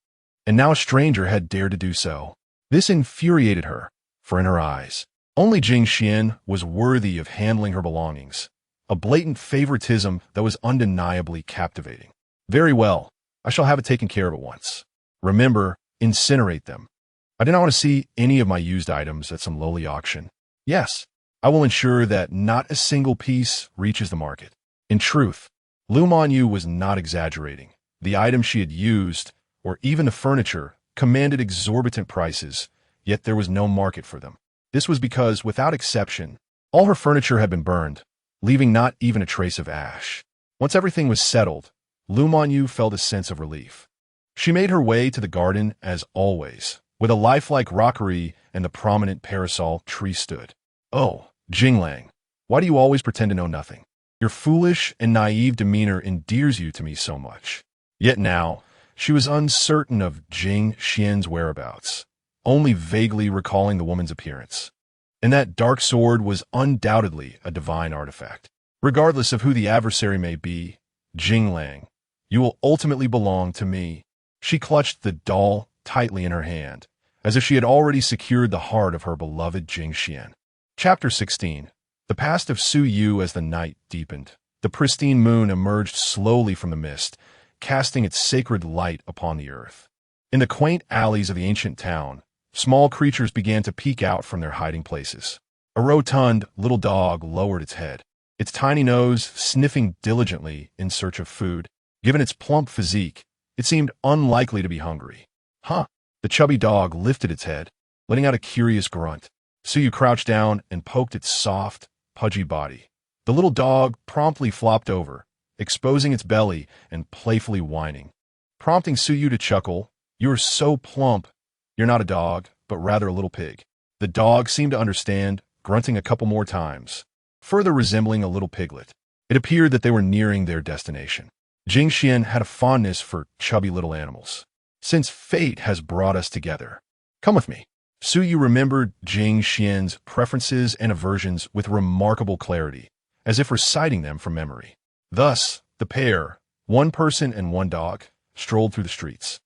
And now a stranger had dared to do so. This infuriated her, for in her eyes, only Jing Xuan was worthy of handling her belongings, a blatant favoritism that was undeniably captivating. "Very well, I shall have it taken care of at once. Remember, incinerate them. I do not want to see any of my used items at some lowly auction. Yes, I will ensure that not a single piece reaches the market." In truth, Lu Manyu was not exaggerating. The items she had used, or even the furniture, commanded exorbitant prices, yet there was no market for them. This was because, without exception, all her furniture had been burned, leaving not even a trace of ash. Once everything was settled, Lu Manyu felt a sense of relief. She made her way to the garden as always, with a lifelike rockery and the prominent parasol tree stood. "Oh, Jinglang, why do you always pretend to know nothing? Your foolish and naive demeanor endears you to me so much." Yet now, she was uncertain of Jing Xuan's whereabouts, only vaguely recalling the woman's appearance. And that dark sword was undoubtedly a divine artifact. Regardless of who the adversary may be, Jinglang, you will ultimately belong to me. She clutched the doll tightly in her hand, as if she had already secured the heart of her beloved Jing Xuan. Chapter 16. The past of Su Yu. As the night deepened, the pristine moon emerged slowly from the mist, casting its sacred light upon the earth. In the quaint alleys of the ancient town, small creatures began to peek out from their hiding places. A rotund little dog lowered its head, its tiny nose sniffing diligently in search of food. Given its plump physique, it seemed unlikely to be hungry. "Huh." The chubby dog lifted its head, letting out a curious grunt. Suyu crouched down and poked its soft, pudgy body. The little dog promptly flopped over, exposing its belly and playfully whining, prompting Suyu to chuckle. "You're so plump. You're not a dog, but rather a little pig." The dog seemed to understand, grunting a couple more times, further resembling a little piglet. It appeared that they were nearing their destination. Jing Xuan had a fondness for chubby little animals. "Since fate has brought us together, come with me." Suyu remembered Jing Xuan's preferences and aversions with remarkable clarity, as if reciting them from memory. Thus, the pair, one person and one dog, strolled through the streets.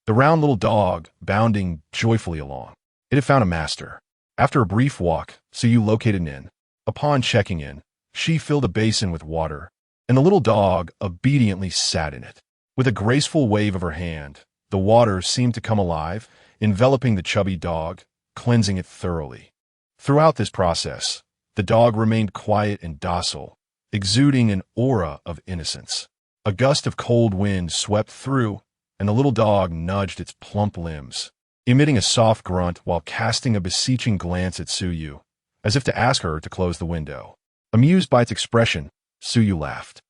The round little dog bounding joyfully along. It had found a master. After a brief walk, Suyu located an inn. Upon checking in, she filled a basin with water, and the little dog obediently sat in it. With a graceful wave of her hand, the water seemed to come alive, enveloping the chubby dog, cleansing it thoroughly. Throughout this process, the dog remained quiet and docile, exuding an aura of innocence. A gust of cold wind swept through, and the little dog nudged its plump limbs, emitting a soft grunt while casting a beseeching glance at Suyu, as if to ask her to close the window. Amused by its expression, Suyu laughed,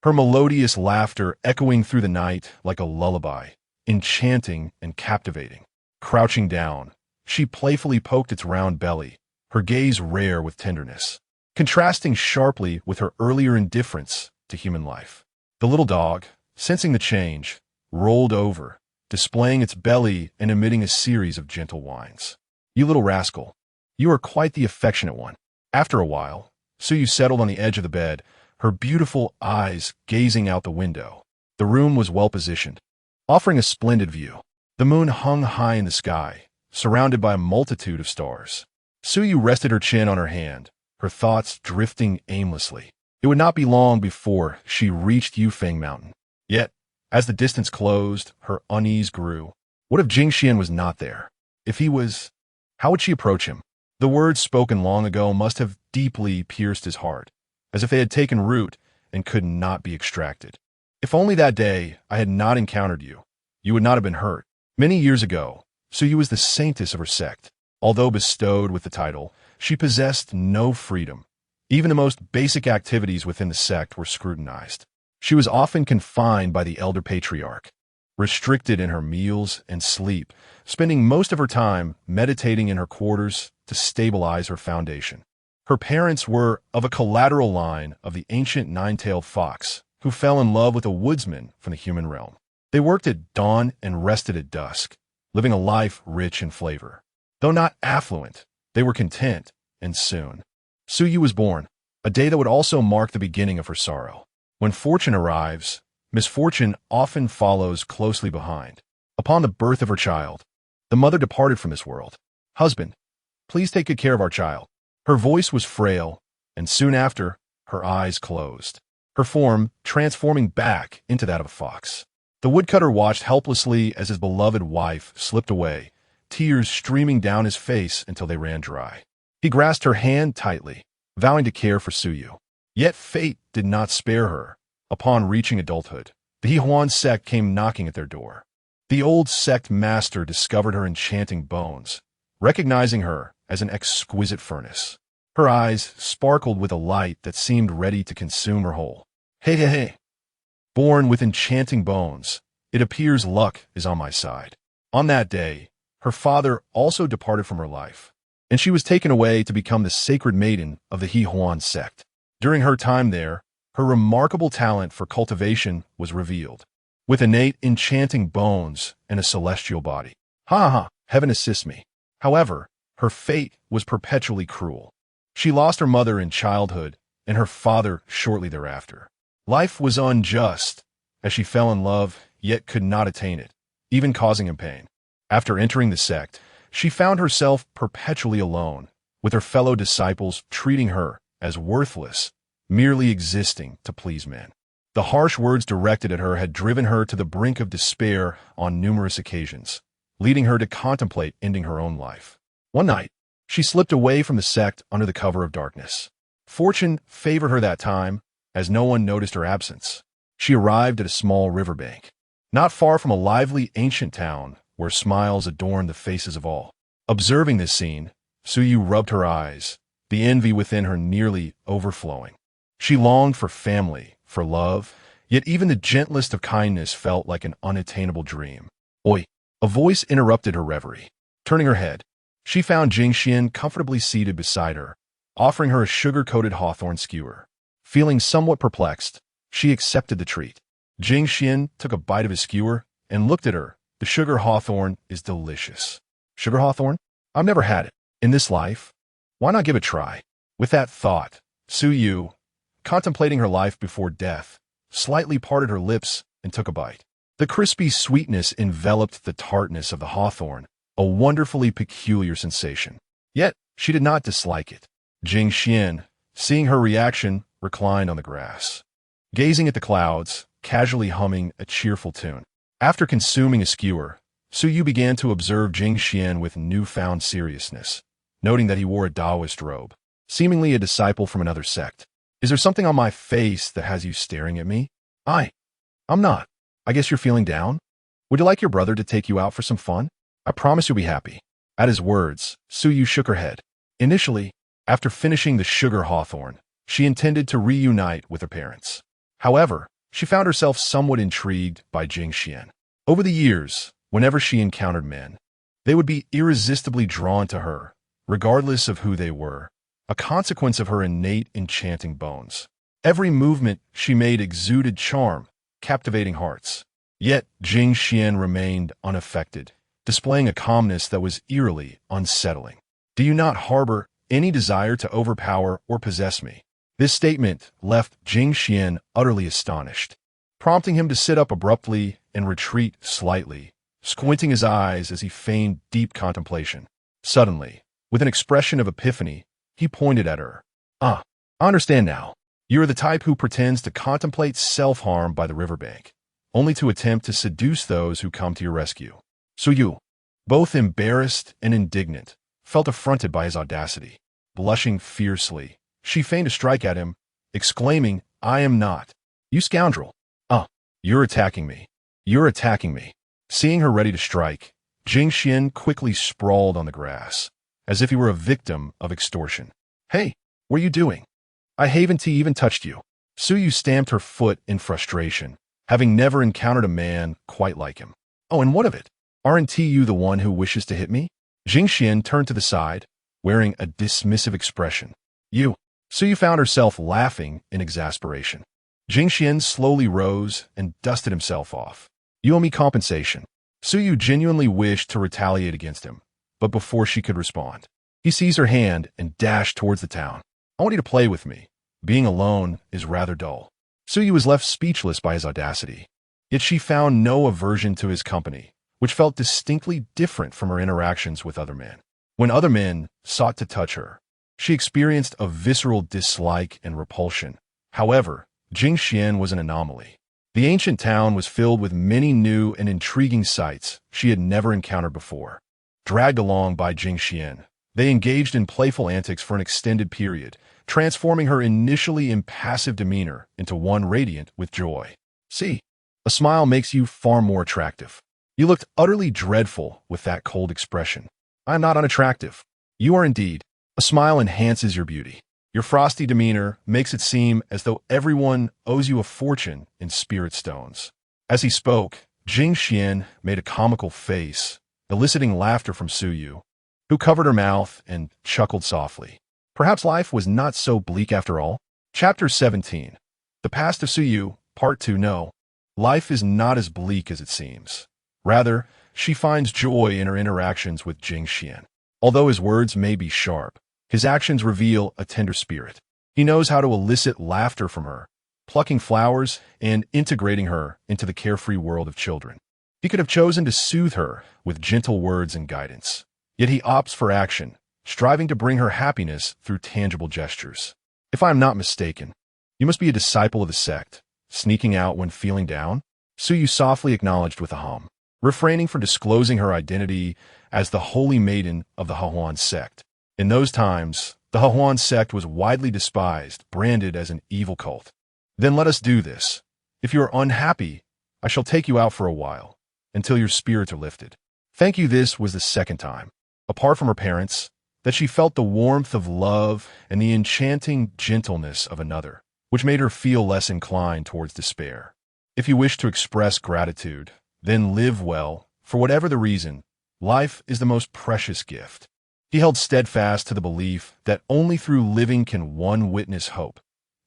her melodious laughter echoing through the night like a lullaby, enchanting and captivating. Crouching down, she playfully poked its round belly, her gaze rare with tenderness, contrasting sharply with her earlier indifference to human life. The little dog, sensing the change, rolled over, displaying its belly and emitting a series of gentle whines. "You little rascal, you are quite the affectionate one." After a while, Suyu settled on the edge of the bed, her beautiful eyes gazing out the window. The room was well positioned, offering a splendid view. The moon hung high in the sky, surrounded by a multitude of stars. Suyu rested her chin on her hand, her thoughts drifting aimlessly. It would not be long before she reached Yufeng Mountain. Yet, as the distance closed, her unease grew. What if Jing Xuan was not there? If he was, how would she approach him? The words spoken long ago must have deeply pierced his heart, as if they had taken root and could not be extracted. "If only that day I had not encountered you, you would not have been hurt." Many years ago, Suyu was the saintess of her sect. Although bestowed with the title, she possessed no freedom. Even the most basic activities within the sect were scrutinized. She was often confined by the elder patriarch, restricted in her meals and sleep, spending most of her time meditating in her quarters to stabilize her foundation. Her parents were of a collateral line of the ancient nine-tailed fox, who fell in love with a woodsman from the human realm. They worked at dawn and rested at dusk, living a life rich in flavor. Though not affluent, they were content, and soon Suyu was born, a day that would also mark the beginning of her sorrow. When fortune arrives, misfortune often follows closely behind. Upon the birth of her child, the mother departed from this world. "Husband, please take good care of our child." Her voice was frail, and soon after, her eyes closed, her form transforming back into that of a fox. The woodcutter watched helplessly as his beloved wife slipped away, tears streaming down his face until they ran dry. He grasped her hand tightly, vowing to care for Suyu. Yet fate did not spare her. Upon reaching adulthood, the Huan sect came knocking at their door. The old sect master discovered her enchanting bones, recognizing her as an exquisite furnace. Her eyes sparkled with a light that seemed ready to consume her whole. "Hey, hey, hey. Born with enchanting bones, it appears luck is on my side." On that day, her father also departed from her life, and she was taken away to become the sacred maiden of the Huan sect. During her time there, her remarkable talent for cultivation was revealed. With innate enchanting bones and a celestial body. Ha ha, heaven assist me. However, her fate was perpetually cruel. She lost her mother in childhood and her father shortly thereafter. Life was unjust, as she fell in love, yet could not attain it, even causing him pain. After entering the sect, she found herself perpetually alone, with her fellow disciples treating her as worthless, merely existing to please men. The harsh words directed at her had driven her to the brink of despair on numerous occasions, leading her to contemplate ending her own life. One night, she slipped away from the sect under the cover of darkness. Fortune favored her that time, as no one noticed her absence. She arrived at a small riverbank, not far from a lively ancient town where smiles adorned the faces of all. Observing this scene, Suyu rubbed her eyes, the envy within her nearly overflowing. She longed for family, for love, yet even the gentlest of kindness felt like an unattainable dream. Oi! A voice interrupted her reverie. Turning her head, she found Jing Xuan comfortably seated beside her, offering her a sugar-coated hawthorn skewer. Feeling somewhat perplexed, she accepted the treat. Jing Xuan took a bite of his skewer and looked at her. The sugar hawthorn is delicious. Sugar hawthorn? I've never had it. In this life? Why not give it a try? With that thought, Suyu, contemplating her life before death, slightly parted her lips and took a bite. The crispy sweetness enveloped the tartness of the hawthorn, a wonderfully peculiar sensation. Yet, she did not dislike it. Jing Xuan, seeing her reaction, reclined on the grass, gazing at the clouds, casually humming a cheerful tune. After consuming a skewer, Suyu began to observe Jing Xuan with newfound seriousness, noting that he wore a Taoist robe, seemingly a disciple from another sect. Is there something on my face that has you staring at me? I'm not. I guess you're feeling down? Would you like your brother to take you out for some fun? I promise you'll be happy. At his words, Suyu shook her head. Initially, after finishing the sugar hawthorn, she intended to reunite with her parents. However, she found herself somewhat intrigued by Jing Xuan. Over the years, whenever she encountered men, they would be irresistibly drawn to her, regardless of who they were, a consequence of her innate enchanting bones. Every movement she made exuded charm, captivating hearts. Yet Jing Xuan remained unaffected, displaying a calmness that was eerily unsettling. Do you not harbor any desire to overpower or possess me? This statement left Jing Xuan utterly astonished, prompting him to sit up abruptly and retreat slightly, squinting his eyes as he feigned deep contemplation. Suddenly, with an expression of epiphany, he pointed at her. I understand now. You are the type who pretends to contemplate self-harm by the riverbank, only to attempt to seduce those who come to your rescue. Suyu, both embarrassed and indignant, felt affronted by his audacity. Blushing fiercely, she feigned to strike at him, exclaiming, I am not. You scoundrel. You're attacking me. You're attacking me. Seeing her ready to strike, Jing Xuan quickly sprawled on the grass, as if he were a victim of extortion. Hey, what are you doing? I haven't even touched you. Suyu stamped her foot in frustration, having never encountered a man quite like him. Oh, and what of it? Aren't you the one who wishes to hit me? Jing Xuan turned to the side, wearing a dismissive expression. Suyu found herself laughing in exasperation. Jing Xuan slowly rose and dusted himself off. You owe me compensation. Suyu genuinely wished to retaliate against him, but before she could respond, he seized her hand and dashed towards the town. I want you to play with me. Being alone is rather dull. Suyu was left speechless by his audacity, yet she found no aversion to his company, which felt distinctly different from her interactions with other men. When other men sought to touch her, she experienced a visceral dislike and repulsion. However, Jing Xuan was an anomaly. The ancient town was filled with many new and intriguing sights she had never encountered before. Dragged along by Jing Xuan, they engaged in playful antics for an extended period, transforming her initially impassive demeanor into one radiant with joy. See, a smile makes you far more attractive. You looked utterly dreadful with that cold expression. I am not unattractive. You are indeed. A smile enhances your beauty. Your frosty demeanor makes it seem as though everyone owes you a fortune in spirit stones. As he spoke, Jing Xuan made a comical face, eliciting laughter from Suyu, who covered her mouth and chuckled softly. Perhaps life was not so bleak after all? Chapter 17. The Past of Suyu, Part 2. No, life is not as bleak as it seems. Rather, she finds joy in her interactions with Jing Xuan. Although his words may be sharp, his actions reveal a tender spirit. He knows how to elicit laughter from her, plucking flowers and integrating her into the carefree world of children. He could have chosen to soothe her with gentle words and guidance. Yet he opts for action, striving to bring her happiness through tangible gestures. If I am not mistaken, you must be a disciple of the sect, sneaking out when feeling down? Suyu softly acknowledged with a hum, refraining from disclosing her identity as the holy maiden of the Hahuan sect. In those times, the Hahuan sect was widely despised, branded as an evil cult. Then let us do this. If you are unhappy, I shall take you out for a while, until your spirits are lifted. Thank you. This was the second time, apart from her parents, that she felt the warmth of love and the enchanting gentleness of another, which made her feel less inclined towards despair. If you wish to express gratitude, then live well. For whatever the reason, life is the most precious gift. He held steadfast to the belief that only through living can one witness hope.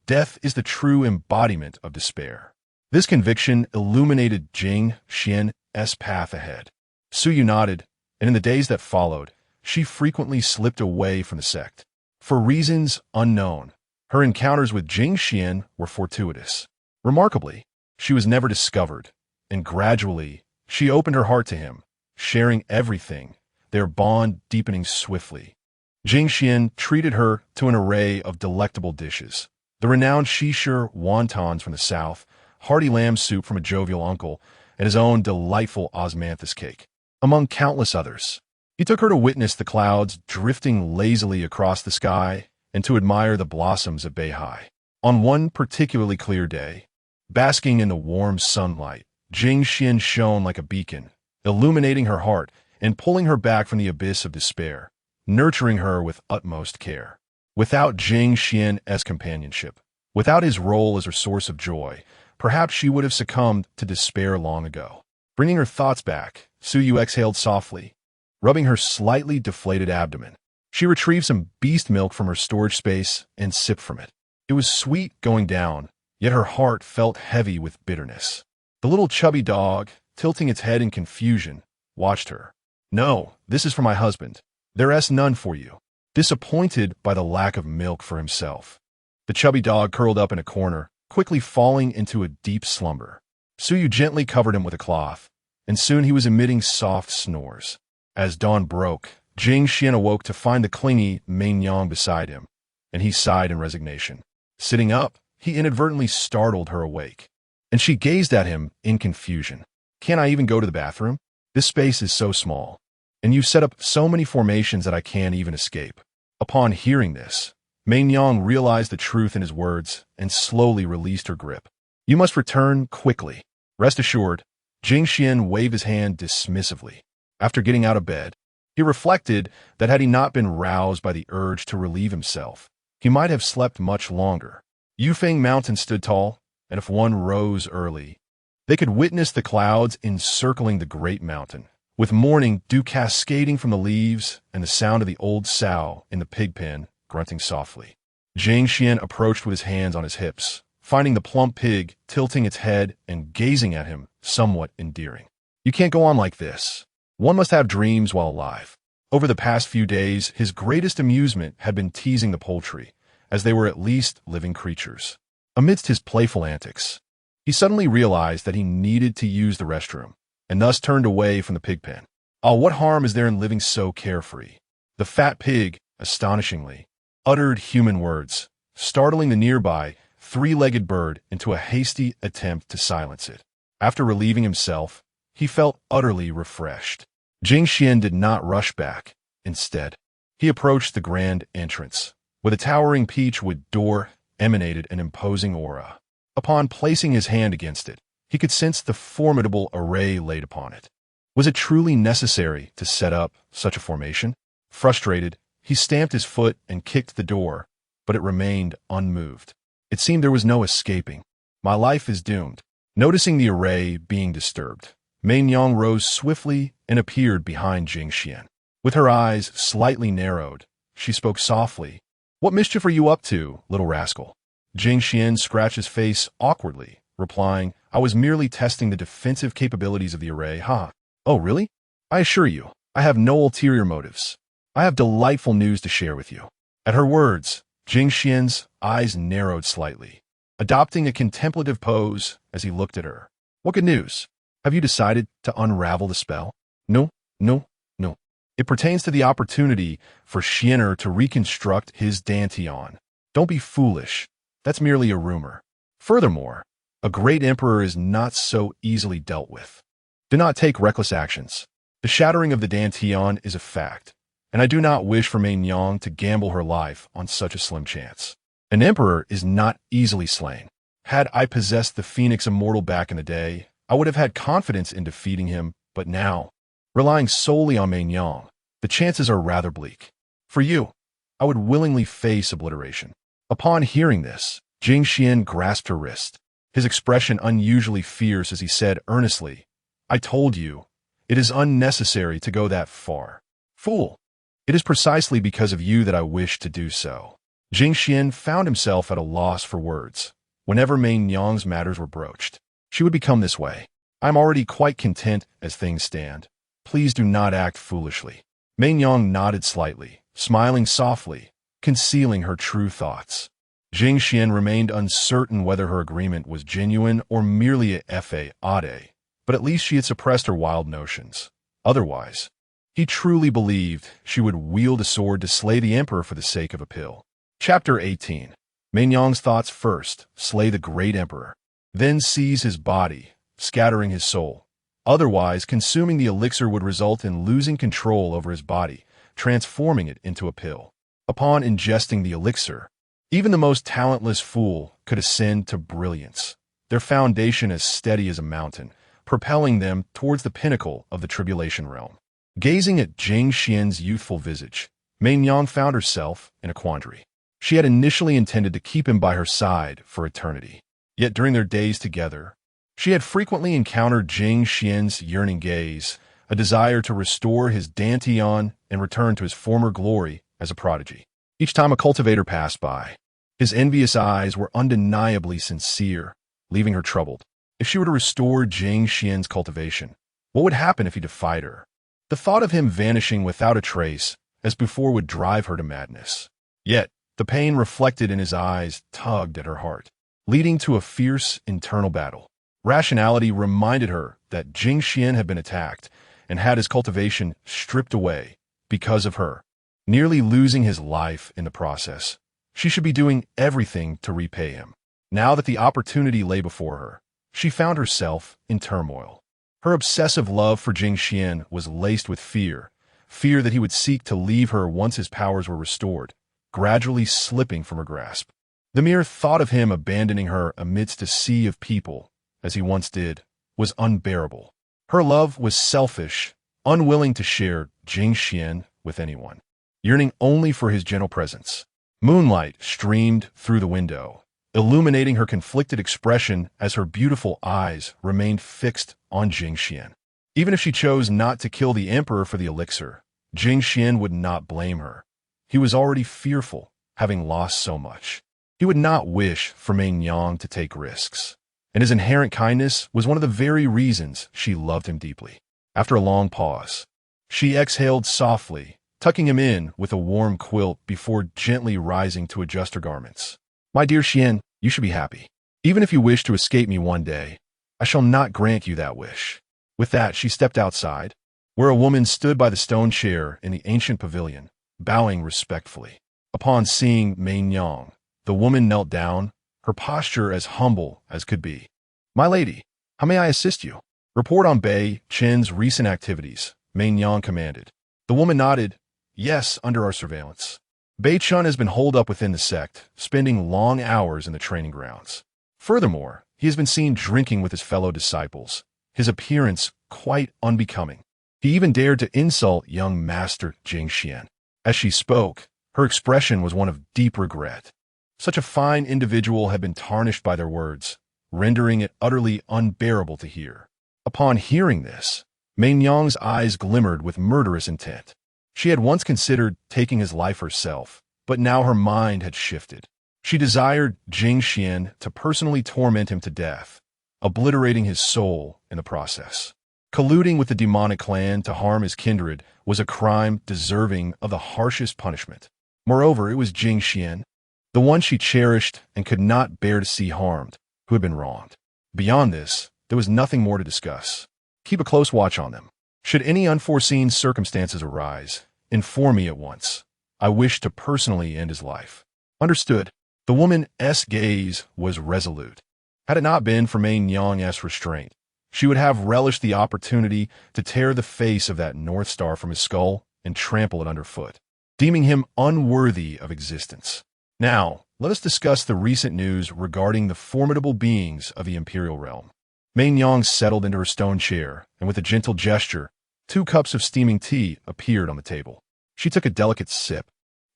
Death is the true embodiment of despair. This conviction illuminated Jing Xuan's path ahead. Suyu nodded, and in the days that followed, she frequently slipped away from the sect. For reasons unknown, her encounters with Jing Xuan were fortuitous. Remarkably, she was never discovered, and gradually, she opened her heart to him, sharing everything, their bond deepening swiftly. Jing Xuan treated her to an array of delectable dishes. The renowned Shishir wontons from the south, hearty lamb soup from a jovial uncle, and his own delightful osmanthus cake, among countless others. He took her to witness the clouds drifting lazily across the sky and to admire the blossoms of Beihai. On one particularly clear day, basking in the warm sunlight, Jing Xuan shone like a beacon, illuminating her heart and pulling her back from the abyss of despair, nurturing her with utmost care. Without Jing Xuan's companionship, without his role as her source of joy, perhaps she would have succumbed to despair long ago. Bringing her thoughts back, Suyu exhaled softly, rubbing her slightly deflated abdomen. She retrieved some beast milk from her storage space and sipped from it. It was sweet going down, yet her heart felt heavy with bitterness. The little chubby dog, tilting its head in confusion, watched her. No, this is for my husband. There's none for you. Disappointed by the lack of milk for himself, the chubby dog curled up in a corner, quickly falling into a deep slumber. Suyu gently covered him with a cloth, and soon he was emitting soft snores. As dawn broke, Jing Xuan awoke to find the clingy Meng beside him, and he sighed in resignation. Sitting up, he inadvertently startled her awake, and she gazed at him in confusion. Can't I even go to the bathroom? This space is so small, and you've set up so many formations that I can't even escape. Upon hearing this, Meng realized the truth in his words and slowly released her grip. You must return quickly. Rest assured, Jing Xuan waved his hand dismissively. After getting out of bed, he reflected that had he not been roused by the urge to relieve himself, he might have slept much longer. Yufeng Mountain stood tall, and if one rose early, they could witness the clouds encircling the great mountain, with morning dew cascading from the leaves and the sound of the old sow in the pig pen grunting softly. Jing Xuan approached with his hands on his hips, finding the plump pig tilting its head and gazing at him somewhat endearing. You can't go on like this. One must have dreams while alive. Over the past few days, his greatest amusement had been teasing the poultry, as they were at least living creatures. Amidst his playful antics, he suddenly realized that he needed to use the restroom, and thus turned away from the pig pen. Ah, what harm is there in living so carefree? The fat pig, astonishingly, uttered human words, startling the nearby three-legged bird into a hasty attempt to silence it. After relieving himself, he felt utterly refreshed. Jing Xuan did not rush back. Instead, he approached the grand entrance, where the towering peachwood door emanated an imposing aura. Upon placing his hand against it, he could sense the formidable array laid upon it. Was it truly necessary to set up such a formation? Frustrated, he stamped his foot and kicked the door, but it remained unmoved. It seemed there was no escaping. My life is doomed. Noticing the array being disturbed, Mei Yang rose swiftly and appeared behind Jing Xuan. With her eyes slightly narrowed, she spoke softly. "What mischief are you up to, little rascal?" Jing Xuan scratched his face awkwardly, replying, "I was merely testing the defensive capabilities of the array, ha." "Oh, really? I assure you, I have no ulterior motives. I have delightful news to share with you." At her words, Jing Xuan's eyes narrowed slightly, adopting a contemplative pose as he looked at her. "What good news? Have you decided to unravel the spell?" "No, no, no. It pertains to the opportunity for Xian'er to reconstruct his Dantian. Don't be foolish. That's merely a rumor. Furthermore, a great emperor is not so easily dealt with. Do not take reckless actions. The shattering of the Dantian is a fact, and I do not wish for Mei Yang to gamble her life on such a slim chance. An emperor is not easily slain. Had I possessed the Phoenix Immortal back in the day, I would have had confidence in defeating him, but now, relying solely on Mei Yang, the chances are rather bleak. For you, I would willingly face obliteration." Upon hearing this, Jing Xuan grasped her wrist, his expression unusually fierce as he said earnestly, "I told you, it is unnecessary to go that far. Fool! It is precisely because of you that I wish to do so." Jing Xuan found himself at a loss for words. Whenever Mei Yang's matters were broached, she would become this way. "I am already quite content as things stand. Please do not act foolishly." Mei Yang nodded slightly, smiling softly, concealing her true thoughts. Jing Xuan remained uncertain whether her agreement was genuine or merely a fade, but at least she had suppressed her wild notions. Otherwise, he truly believed she would wield a sword to slay the emperor for the sake of a pill. Chapter 18. Mei Yang's thoughts first, slay the great emperor, then seize his body, scattering his soul. Otherwise, consuming the elixir would result in losing control over his body, transforming it into a pill. Upon ingesting the elixir, even the most talentless fool could ascend to brilliance, their foundation as steady as a mountain, propelling them towards the pinnacle of the tribulation realm. Gazing at Jing Xuan's youthful visage, Mei Yang found herself in a quandary. She had initially intended to keep him by her side for eternity. Yet during their days together, she had frequently encountered Jing Xuan's yearning gaze, a desire to restore his Dantian and return to his former glory as a prodigy. Each time a cultivator passed by, his envious eyes were undeniably sincere, leaving her troubled. If she were to restore Jing Xuan's cultivation, what would happen if he defied her? The thought of him vanishing without a trace, as before, would drive her to madness. Yet, the pain reflected in his eyes tugged at her heart, leading to a fierce internal battle. Rationality reminded her that Jing Xuan had been attacked and had his cultivation stripped away because of her, nearly losing his life in the process. She should be doing everything to repay him. Now that the opportunity lay before her, she found herself in turmoil. Her obsessive love for Jing Xuan was laced with fear that he would seek to leave her once his powers were restored, gradually slipping from her grasp. The mere thought of him abandoning her amidst a sea of people, as he once did, was unbearable. Her love was selfish, unwilling to share Jing Xuan with anyone, yearning only for his gentle presence. Moonlight streamed through the window, illuminating her conflicted expression as her beautiful eyes remained fixed on Jing Xuan. Even if she chose not to kill the emperor for the elixir, Jing Xuan would not blame her. He was already fearful, having lost so much. He would not wish for Mei Yang to take risks, and his inherent kindness was one of the very reasons she loved him deeply. After a long pause, she exhaled softly, tucking him in with a warm quilt before gently rising to adjust her garments. "My dear Xian, you should be happy. Even if you wish to escape me one day, I shall not grant you that wish." With that, she stepped outside, where a woman stood by the stone chair in the ancient pavilion, bowing respectfully. Upon seeing Mei Yang, the woman knelt down, her posture as humble as could be. "My lady, how may I assist you?" "Report on Bei Chen's recent activities," Mei Yang commanded. The woman nodded. "Yes, under our surveillance. Bei Chen has been holed up within the sect, spending long hours in the training grounds. Furthermore, he has been seen drinking with his fellow disciples, his appearance quite unbecoming. He even dared to insult young Master Jing Xuan." As she spoke, her expression was one of deep regret. Such a fine individual had been tarnished by their words, rendering it utterly unbearable to hear. Upon hearing this, Mei Nyang's eyes glimmered with murderous intent. She had once considered taking his life herself, but now her mind had shifted. She desired Jing Xuan to personally torment him to death, obliterating his soul in the process. Colluding with the demonic clan to harm his kindred was a crime deserving of the harshest punishment. Moreover, it was Jing Xuan, the one she cherished and could not bear to see harmed, who had been wronged. Beyond this, there was nothing more to discuss. Keep a close watch on them. Should any unforeseen circumstances arise, inform me at once. I wish to personally end his life. Understood. The woman's gaze was resolute. Had it not been for Mei Nyang's restraint, she would have relished the opportunity to tear the face of that North Star from his skull and trample it underfoot, deeming him unworthy of existence. Now, let us discuss the recent news regarding the formidable beings of the imperial realm. Mei Nyang settled into her stone chair, and with a gentle gesture, 2 cups of steaming tea appeared on the table. She took a delicate sip,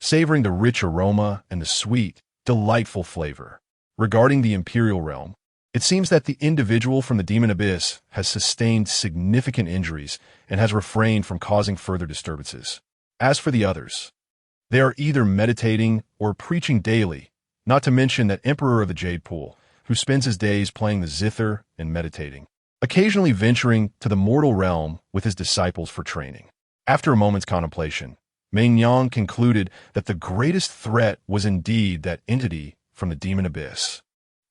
savoring the rich aroma and the sweet, delightful flavor. Regarding the imperial realm, it seems that the individual from the demon abyss has sustained significant injuries and has refrained from causing further disturbances. As for the others, they are either meditating or preaching daily, not to mention that Emperor of the Jade Pool, who spends his days playing the zither and meditating, occasionally venturing to the mortal realm with his disciples for training. After a moment's contemplation, Mei Nyang concluded that the greatest threat was indeed that entity from the demon abyss,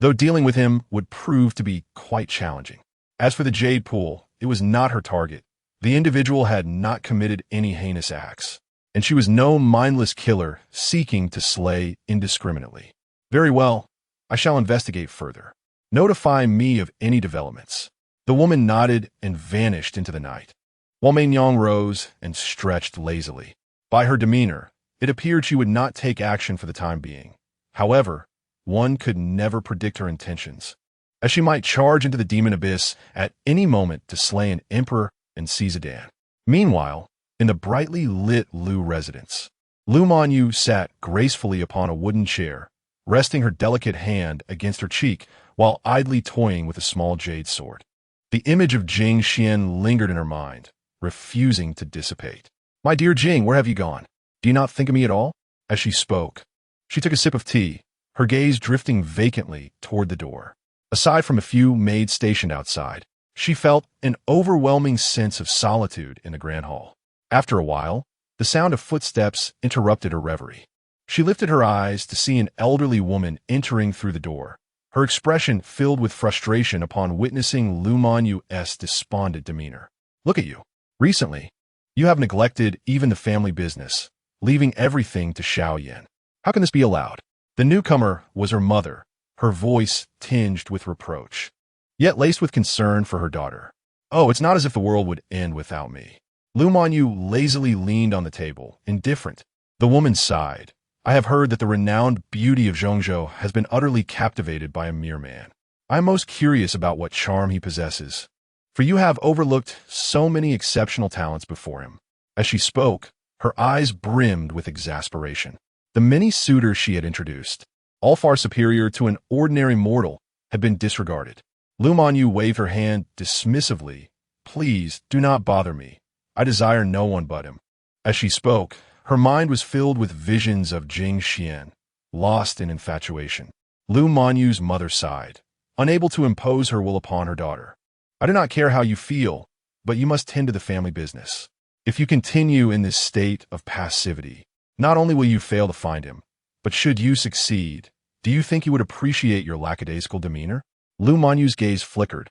though dealing with him would prove to be quite challenging. As for the Jade Pool, it was not her target. The individual had not committed any heinous acts, and she was no mindless killer seeking to slay indiscriminately. Very well, I shall investigate further. Notify me of any developments. The woman nodded and vanished into the night, while Mei Nyang rose and stretched lazily. By her demeanor, it appeared she would not take action for the time being. However, one could never predict her intentions, as she might charge into the demon abyss at any moment to slay an emperor and seize a Dan. Meanwhile, in the brightly lit Lu residence, Lu Manyu sat gracefully upon a wooden chair, resting her delicate hand against her cheek while idly toying with a small jade sword. The image of Jing Xuan lingered in her mind, refusing to dissipate. "My dear Jing, where have you gone? Do you not think of me at all?" As she spoke, she took a sip of tea, her gaze drifting vacantly toward the door. Aside from a few maids stationed outside, she felt an overwhelming sense of solitude in the grand hall. After a while, the sound of footsteps interrupted her reverie. She lifted her eyes to see an elderly woman entering through the door, her expression filled with frustration upon witnessing Lu Manyu's despondent demeanor. "Look at you. Recently, you have neglected even the family business, leaving everything to Xiaoyan. How can this be allowed?" The newcomer was her mother, her voice tinged with reproach, yet laced with concern for her daughter. "Oh, it's not as if the world would end without me." Lu Manyu lazily leaned on the table, indifferent. The woman sighed. "I have heard that the renowned beauty of Zhongzhou has been utterly captivated by a mere man. I am most curious about what charm he possesses, for you have overlooked so many exceptional talents before him." As she spoke, her eyes brimmed with exasperation. The many suitors she had introduced, all far superior to an ordinary mortal, had been disregarded. Lu Manyu waved her hand dismissively. "Please, do not bother me. I desire no one but him." As she spoke, her mind was filled with visions of Jing Xuan, lost in infatuation. Lu Manyu's mother sighed, unable to impose her will upon her daughter. "I do not care how you feel, but you must tend to the family business. If you continue in this state of passivity, not only will you fail to find him, but should you succeed, do you think he would appreciate your lackadaisical demeanor?" Lu Manyu's gaze flickered,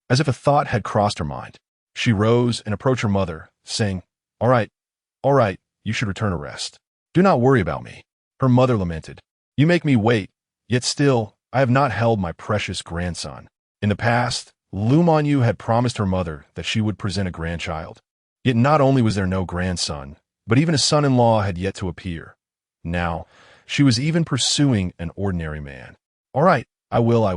as if a thought had crossed her mind. She rose and approached her mother, saying, all right, you should return to rest. Do not worry about me." Her mother lamented, "You make me wait, yet still, I have not held my precious grandson." In the past, Lu Manyu had promised her mother that she would present a grandchild. Yet not only was there no grandson, but even a son-in-law had yet to appear. Now, she was even pursuing an ordinary man. "All right, I will.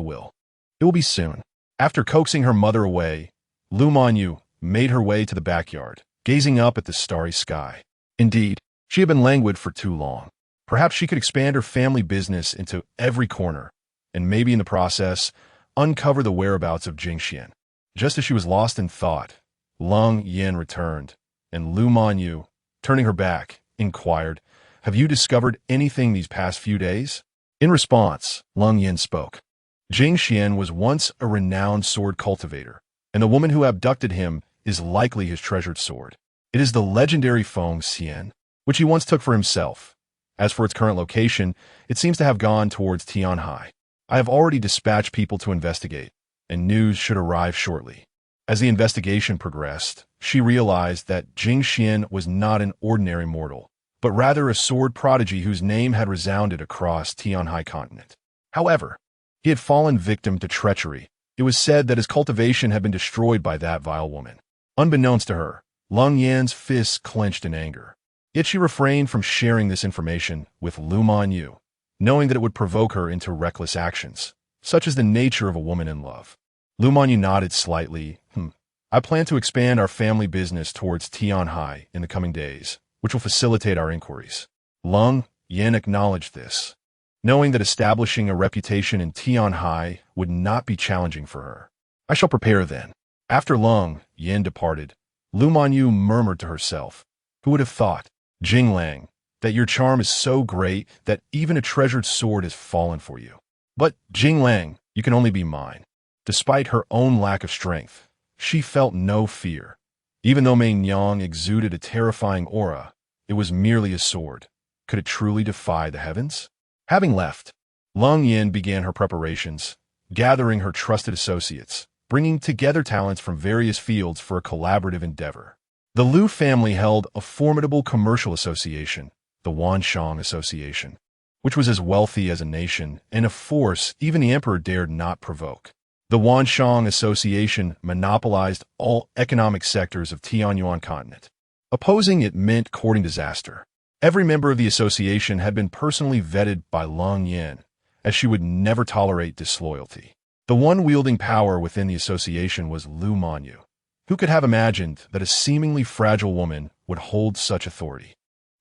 It will be soon." After coaxing her mother away, Lu Manyu made her way to the backyard, gazing up at the starry sky. Indeed, she had been languid for too long. Perhaps she could expand her family business into every corner, and maybe in the process, uncover the whereabouts of Jing Xuan. Just as she was lost in thought, Lung Yin returned, and Lu Manyu, turning her back, inquired, "Have you discovered anything these past few days?" In response, Lung Yin spoke. Jing Xuan was once a renowned sword cultivator, and the woman who abducted him is likely his treasured sword. It is the legendary Feng Xian, which he once took for himself. As for its current location, it seems to have gone towards Tianhai. I have already dispatched people to investigate, and news should arrive shortly. As the investigation progressed, she realized that Jing Xuan was not an ordinary mortal, but rather a sword prodigy whose name had resounded across Tianhai continent. However, he had fallen victim to treachery. It was said that his cultivation had been destroyed by that vile woman. Unbeknownst to her, Lung Yan's fists clenched in anger. Yet she refrained from sharing this information with Lu Manyu, knowing that it would provoke her into reckless actions, such as the nature of a woman in love. Lu Manyu nodded slightly. I plan to expand our family business towards Tianhai in the coming days, which will facilitate our inquiries. Lung Yin acknowledged this, knowing that establishing a reputation in Tianhai would not be challenging for her. I shall prepare then. After Lung Yin departed, Lu Manyu murmured to herself, "Who would have thought, Jing Lang, that your charm is so great that even a treasured sword has fallen for you? But, Jing Lang, you can only be mine." Despite her own lack of strength, she felt no fear. Even though Mei Nyang exuded a terrifying aura, it was merely a sword. Could it truly defy the heavens? Having left, Lung Yin began her preparations, gathering her trusted associates, bringing together talents from various fields for a collaborative endeavor. The Liu family held a formidable commercial association, the Wanshang Association, which was as wealthy as a nation and a force even the emperor dared not provoke. The Wanshang Association monopolized all economic sectors of Tianyuan continent. Opposing it meant courting disaster. Every member of the association had been personally vetted by Lung Yin, as she would never tolerate disloyalty. The one wielding power within the association was Lu Manyu. Who could have imagined that a seemingly fragile woman would hold such authority?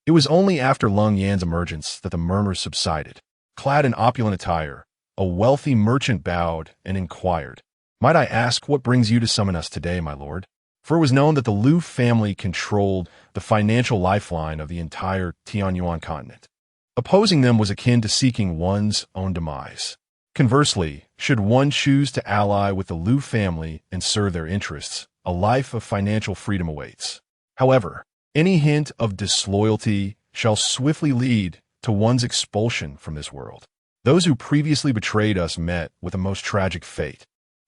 It was only after Lung Yan's emergence that the murmurs subsided. Clad in opulent attire, a wealthy merchant bowed and inquired, "Might I ask what brings you to summon us today, my lord?" For it was known that the Liu family controlled the financial lifeline of the entire Tianyuan continent. Opposing them was akin to seeking one's own demise. Conversely, should one choose to ally with the Liu family and serve their interests, a life of financial freedom awaits. However, any hint of disloyalty shall swiftly lead to one's expulsion from this world. Those who previously betrayed us met with a most tragic fate.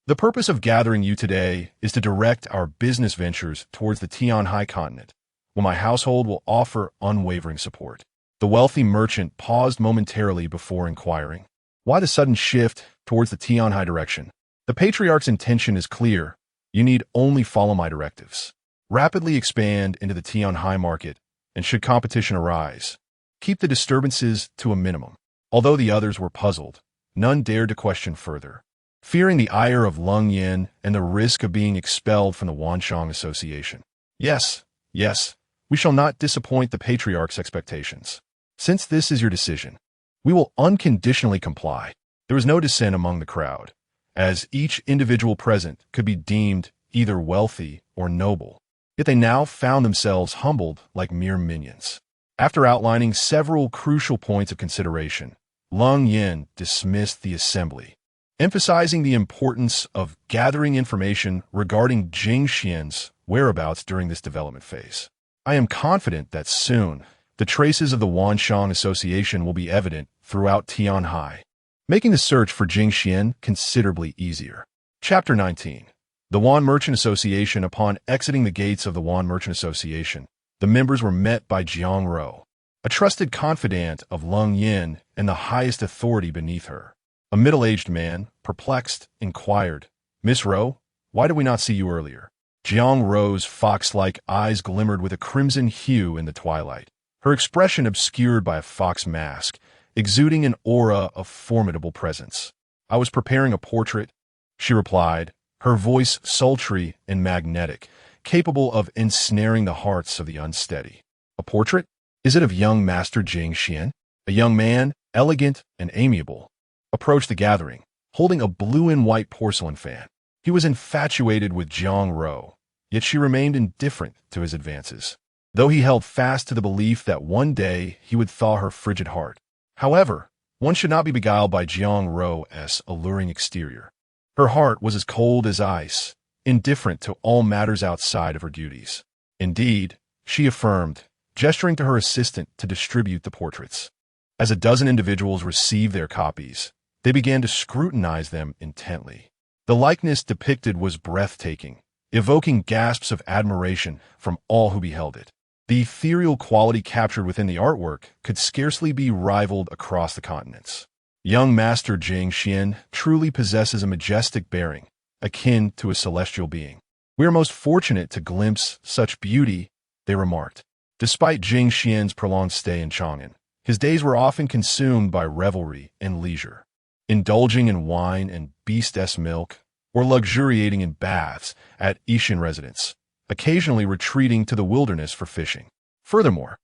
The purpose of gathering you today is to direct our business ventures towards the Tianhai continent, where my household will offer unwavering support. The wealthy merchant paused momentarily before inquiring, "Why the sudden shift towards the Tianhai direction?" The patriarch's intention is clear. You need only follow my directives. Rapidly expand into the Tianhai market, and should competition arise, keep the disturbances to a minimum. Although the others were puzzled, none dared to question further, fearing the ire of Lung Yin and the risk of being expelled from the Wanshang Association. Yes, we shall not disappoint the patriarch's expectations. Since this is your decision, we will unconditionally comply. There was no dissent among the crowd, as each individual present could be deemed either wealthy or noble. Yet they now found themselves humbled like mere minions. After outlining several crucial points of consideration, Lung Yin dismissed the assembly, emphasizing the importance of gathering information regarding Jing Xuan's whereabouts during this development phase. I am confident that soon, the traces of the Wanshang Association will be evident throughout Tianhai, making the search for Jing Xuan considerably easier. Chapter 19. The Wan Merchant Association. Upon exiting the gates of the Wan Merchant Association, the members were met by Jiang Ro, a trusted confidant of Lung Yin and the highest authority beneath her. A middle-aged man, perplexed, inquired, "Miss Ro, why did we not see you earlier?" Jiang Ro's fox-like eyes glimmered with a crimson hue in the twilight, her expression obscured by a fox mask, exuding an aura of formidable presence. "I was preparing a portrait," she replied, her voice sultry and magnetic, capable of ensnaring the hearts of the unsteady. "A portrait? Is it of young Master Jing Xuan?" A young man, elegant and amiable, approached the gathering, holding a blue and white porcelain fan. He was infatuated with Jiang Ro, yet she remained indifferent to his advances, though he held fast to the belief that one day he would thaw her frigid heart. However, one should not be beguiled by Jiang Ro's alluring exterior. Her heart was as cold as ice, indifferent to all matters outside of her duties. Indeed, she affirmed, gesturing to her assistant to distribute the portraits. As a dozen individuals received their copies, they began to scrutinize them intently. The likeness depicted was breathtaking, evoking gasps of admiration from all who beheld it. The ethereal quality captured within the artwork could scarcely be rivaled across the continents. Young Master Jing Xuan truly possesses a majestic bearing, akin to a celestial being. We are most fortunate to glimpse such beauty, they remarked. Despite Jing Xuan's prolonged stay in Chang'an, his days were often consumed by revelry and leisure, indulging in wine and beast's milk, or luxuriating in baths at Ishan residence, occasionally retreating to the wilderness for fishing. Furthermore,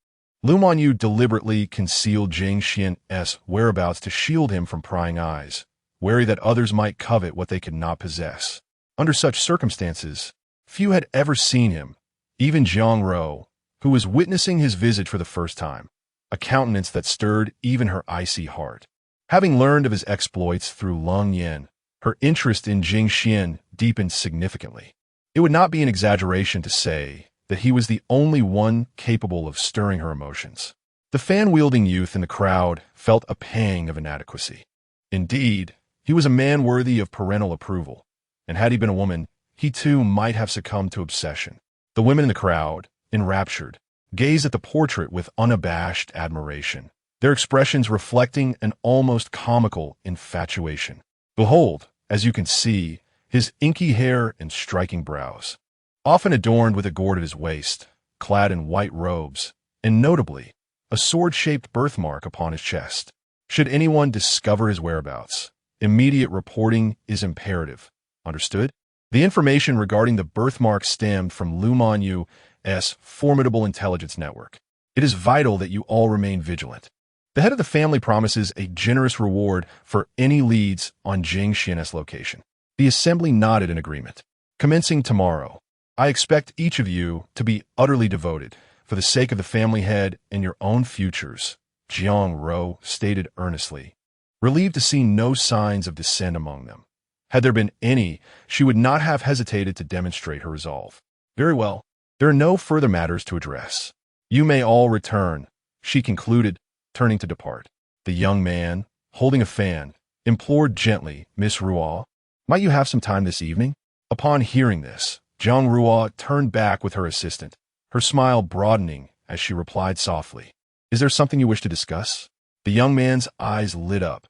Lu Monyu deliberately concealed Jing Xuan's whereabouts to shield him from prying eyes, wary that others might covet what they could not possess. Under such circumstances, few had ever seen him, even Jiang Ro, who was witnessing his visit for the first time, a countenance that stirred even her icy heart. Having learned of his exploits through Lung Yan, her interest in Jing Xuan deepened significantly. It would not be an exaggeration to say that he was the only one capable of stirring her emotions. The fan-wielding youth in the crowd felt a pang of inadequacy. Indeed, he was a man worthy of parental approval, and had he been a woman, he too might have succumbed to obsession. The women in the crowd, enraptured, gazed at the portrait with unabashed admiration, their expressions reflecting an almost comical infatuation. Behold, as you can see, his inky hair and striking brows, often adorned with a gourd at his waist, clad in white robes, and notably, a sword-shaped birthmark upon his chest. Should anyone discover his whereabouts, immediate reporting is imperative. Understood? The information regarding the birthmark stemmed from Lu Monyu's formidable intelligence network. It is vital that you all remain vigilant. The head of the family promises a generous reward for any leads on Jing Xuan's location. The assembly nodded in agreement. Commencing tomorrow, I expect each of you to be utterly devoted for the sake of the family head and your own futures, Jiang Ro stated earnestly, relieved to see no signs of dissent among them. Had there been any, she would not have hesitated to demonstrate her resolve. Very well, there are no further matters to address. You may all return, she concluded, turning to depart. The young man, holding a fan, implored gently, Miss Ruo, might you have some time this evening? Upon hearing this, Jiang Ruo turned back with her assistant, her smile broadening as she replied softly, Is there something you wish to discuss? The young man's eyes lit up.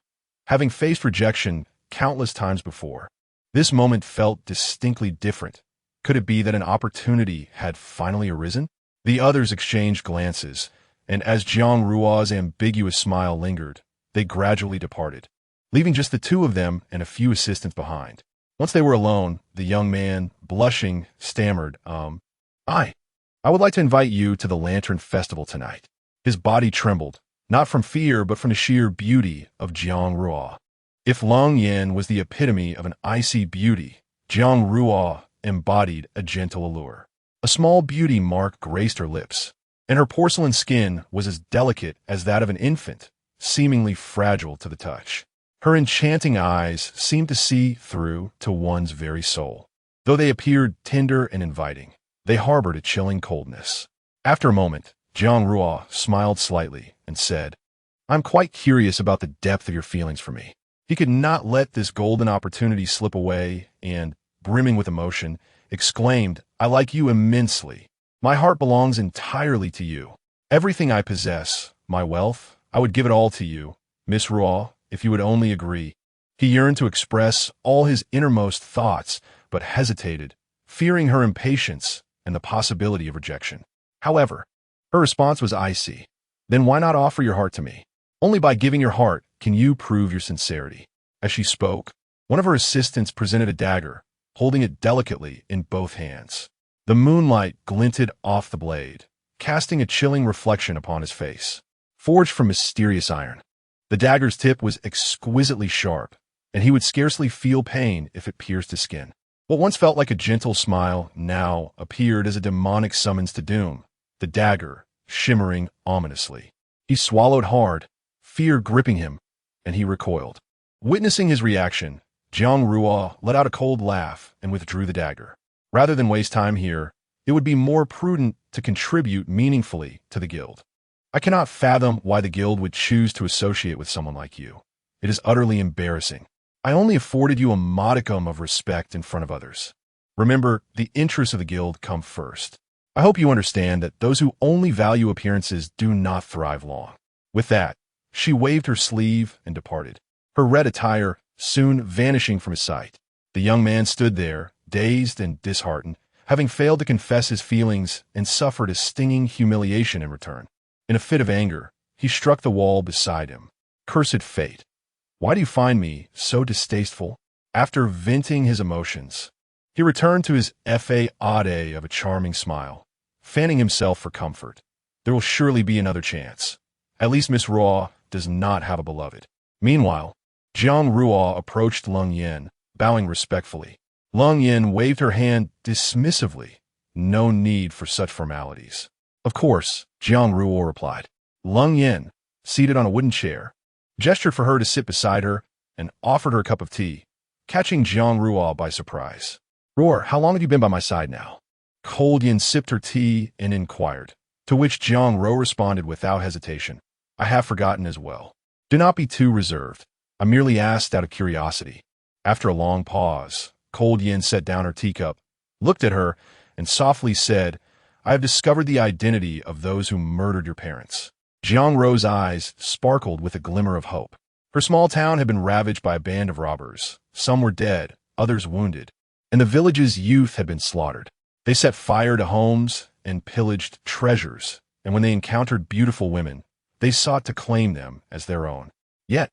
Having faced rejection countless times before, this moment felt distinctly different. Could it be that an opportunity had finally arisen? The others exchanged glances, and as Jiang Ruo's ambiguous smile lingered, they gradually departed, leaving just the two of them and a few assistants behind. Once they were alone, the young man, blushing, stammered, I would like to invite you to the Lantern Festival tonight. His body trembled, not from fear but from the sheer beauty of Jiang Ruo. If Long Yan was the epitome of an icy beauty, Jiang Ruo embodied a gentle allure. A small beauty mark graced her lips, and her porcelain skin was as delicate as that of an infant, seemingly fragile to the touch. Her enchanting eyes seemed to see through to one's very soul. Though they appeared tender and inviting, they harbored a chilling coldness. After a moment, Jiang Ruo smiled slightly and said, I'm quite curious about the depth of your feelings for me. He could not let this golden opportunity slip away and, brimming with emotion, exclaimed, I like you immensely. My heart belongs entirely to you. Everything I possess, my wealth, I would give it all to you, Miss Ruo, if you would only agree. He yearned to express all his innermost thoughts, but hesitated, fearing her impatience and the possibility of rejection. However, her response was icy. Then why not offer your heart to me? Only by giving your heart can you prove your sincerity. As she spoke, one of her assistants presented a dagger, holding it delicately in both hands. The moonlight glinted off the blade, casting a chilling reflection upon his face. Forged from mysterious iron, the dagger's tip was exquisitely sharp, and he would scarcely feel pain if it pierced his skin. What once felt like a gentle smile now appeared as a demonic summons to doom, the dagger shimmering ominously. He swallowed hard, fear gripping him, and he recoiled. Witnessing his reaction, Jiang Ruo let out a cold laugh and withdrew the dagger. Rather than waste time here, it would be more prudent to contribute meaningfully to the guild. I cannot fathom why the guild would choose to associate with someone like you. It is utterly embarrassing. I only afforded you a modicum of respect in front of others. Remember, the interests of the guild come first. I hope you understand that those who only value appearances do not thrive long. With that, she waved her sleeve and departed, her red attire soon vanishing from his sight. The young man stood there, dazed and disheartened, having failed to confess his feelings and suffered a stinging humiliation in return. In a fit of anger, he struck the wall beside him. Cursed fate! Why do you find me so distasteful? After venting his emotions, he returned to his fade of a charming smile, fanning himself for comfort. There will surely be another chance. At least Miss Ruo does not have a beloved. Meanwhile, Jiang Ruo approached Lung Yin, bowing respectfully. Lung Yin waved her hand dismissively. No need for such formalities. Of course, Jiang Ruo replied. Lung Yin, seated on a wooden chair, gestured for her to sit beside her and offered her a cup of tea, catching Jiang Ruo by surprise. Roar, how long have you been by my side now? Cold Yin sipped her tea and inquired, to which Jiang Ruo responded without hesitation. I have forgotten as well. Do not be too reserved. I merely asked out of curiosity. After a long pause, Cold Yin set down her teacup, looked at her, and softly said, I have discovered the identity of those who murdered your parents. Jiang Ruo's eyes sparkled with a glimmer of hope. Her small town had been ravaged by a band of robbers. Some were dead, others wounded, and the village's youth had been slaughtered. They set fire to homes and pillaged treasures, and when they encountered beautiful women, they sought to claim them as their own. Yet,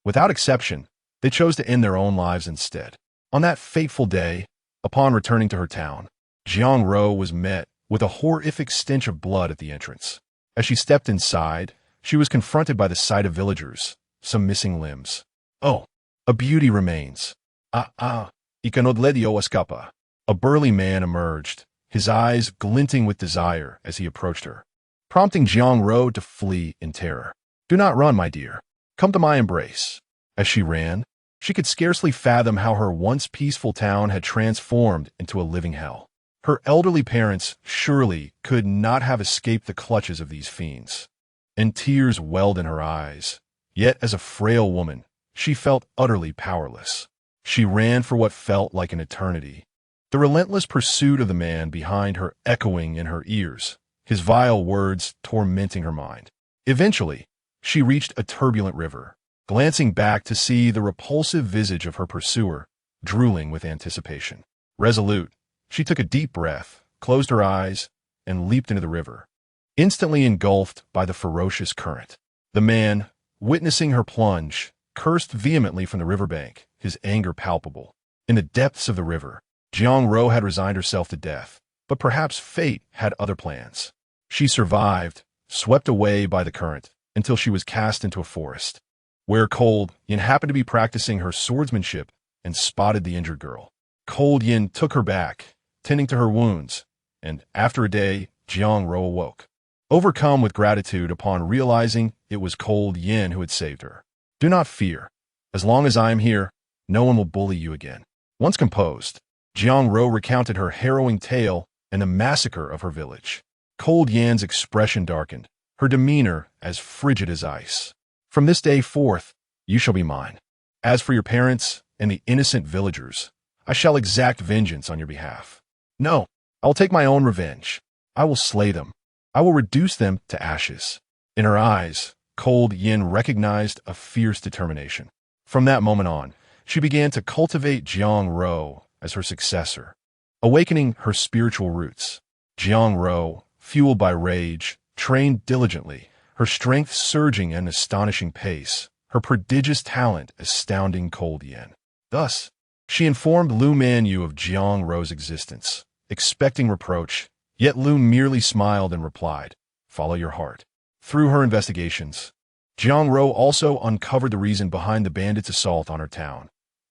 without exception, they chose to end their own lives instead. On that fateful day, upon returning to her town, Jiang Ruo was met with a horrific stench of blood at the entrance. As she stepped inside, she was confronted by the sight of villagers, some missing limbs. Oh, a beauty remains. Ikanodledio escapa. A burly man emerged, his eyes glinting with desire as he approached her, prompting Jiang Ruo to flee in terror. Do not run, my dear. Come to my embrace. As she ran, she could scarcely fathom how her once peaceful town had transformed into a living hell. Her elderly parents surely could not have escaped the clutches of these fiends, and tears welled in her eyes. Yet as a frail woman, she felt utterly powerless. She ran for what felt like an eternity, the relentless pursuit of the man behind her echoing in her ears, his vile words tormenting her mind. Eventually, she reached a turbulent river, glancing back to see the repulsive visage of her pursuer, drooling with anticipation. Resolute, she took a deep breath, closed her eyes, and leaped into the river, instantly engulfed by the ferocious current. The man, witnessing her plunge, cursed vehemently from the riverbank, his anger palpable. In the depths of the river, Jiang Ruo had resigned herself to death, but perhaps fate had other plans. She survived, swept away by the current, until she was cast into a forest, where Cold Yin happened to be practicing her swordsmanship and spotted the injured girl. Cold Yin took her back, tending to her wounds, and after a day, Jiang Ruo awoke, overcome with gratitude upon realizing it was Cold Yin who had saved her. Do not fear. As long as I am here, no one will bully you again. Once composed, Jiang Ruo recounted her harrowing tale and the massacre of her village. Cold Yin's expression darkened, her demeanor as frigid as ice. From this day forth, you shall be mine. As for your parents and the innocent villagers, I shall exact vengeance on your behalf. No, I will take my own revenge. I will slay them. I will reduce them to ashes. In her eyes, Cold Yin recognized a fierce determination. From that moment on, she began to cultivate Jiang Ruo as her successor, awakening her spiritual roots. Jiang Ruo, fueled by rage, trained diligently, her strength surging at an astonishing pace, her prodigious talent astounding Cold Yin. Thus, she informed Lu Manyu of Jiang Ruo's existence, expecting reproach, yet Lu merely smiled and replied, "Follow your heart." Through her investigations, Jiang Ruo also uncovered the reason behind the bandits' assault on her town.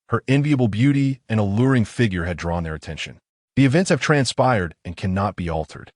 Her enviable beauty and alluring figure had drawn their attention. The events have transpired and cannot be altered.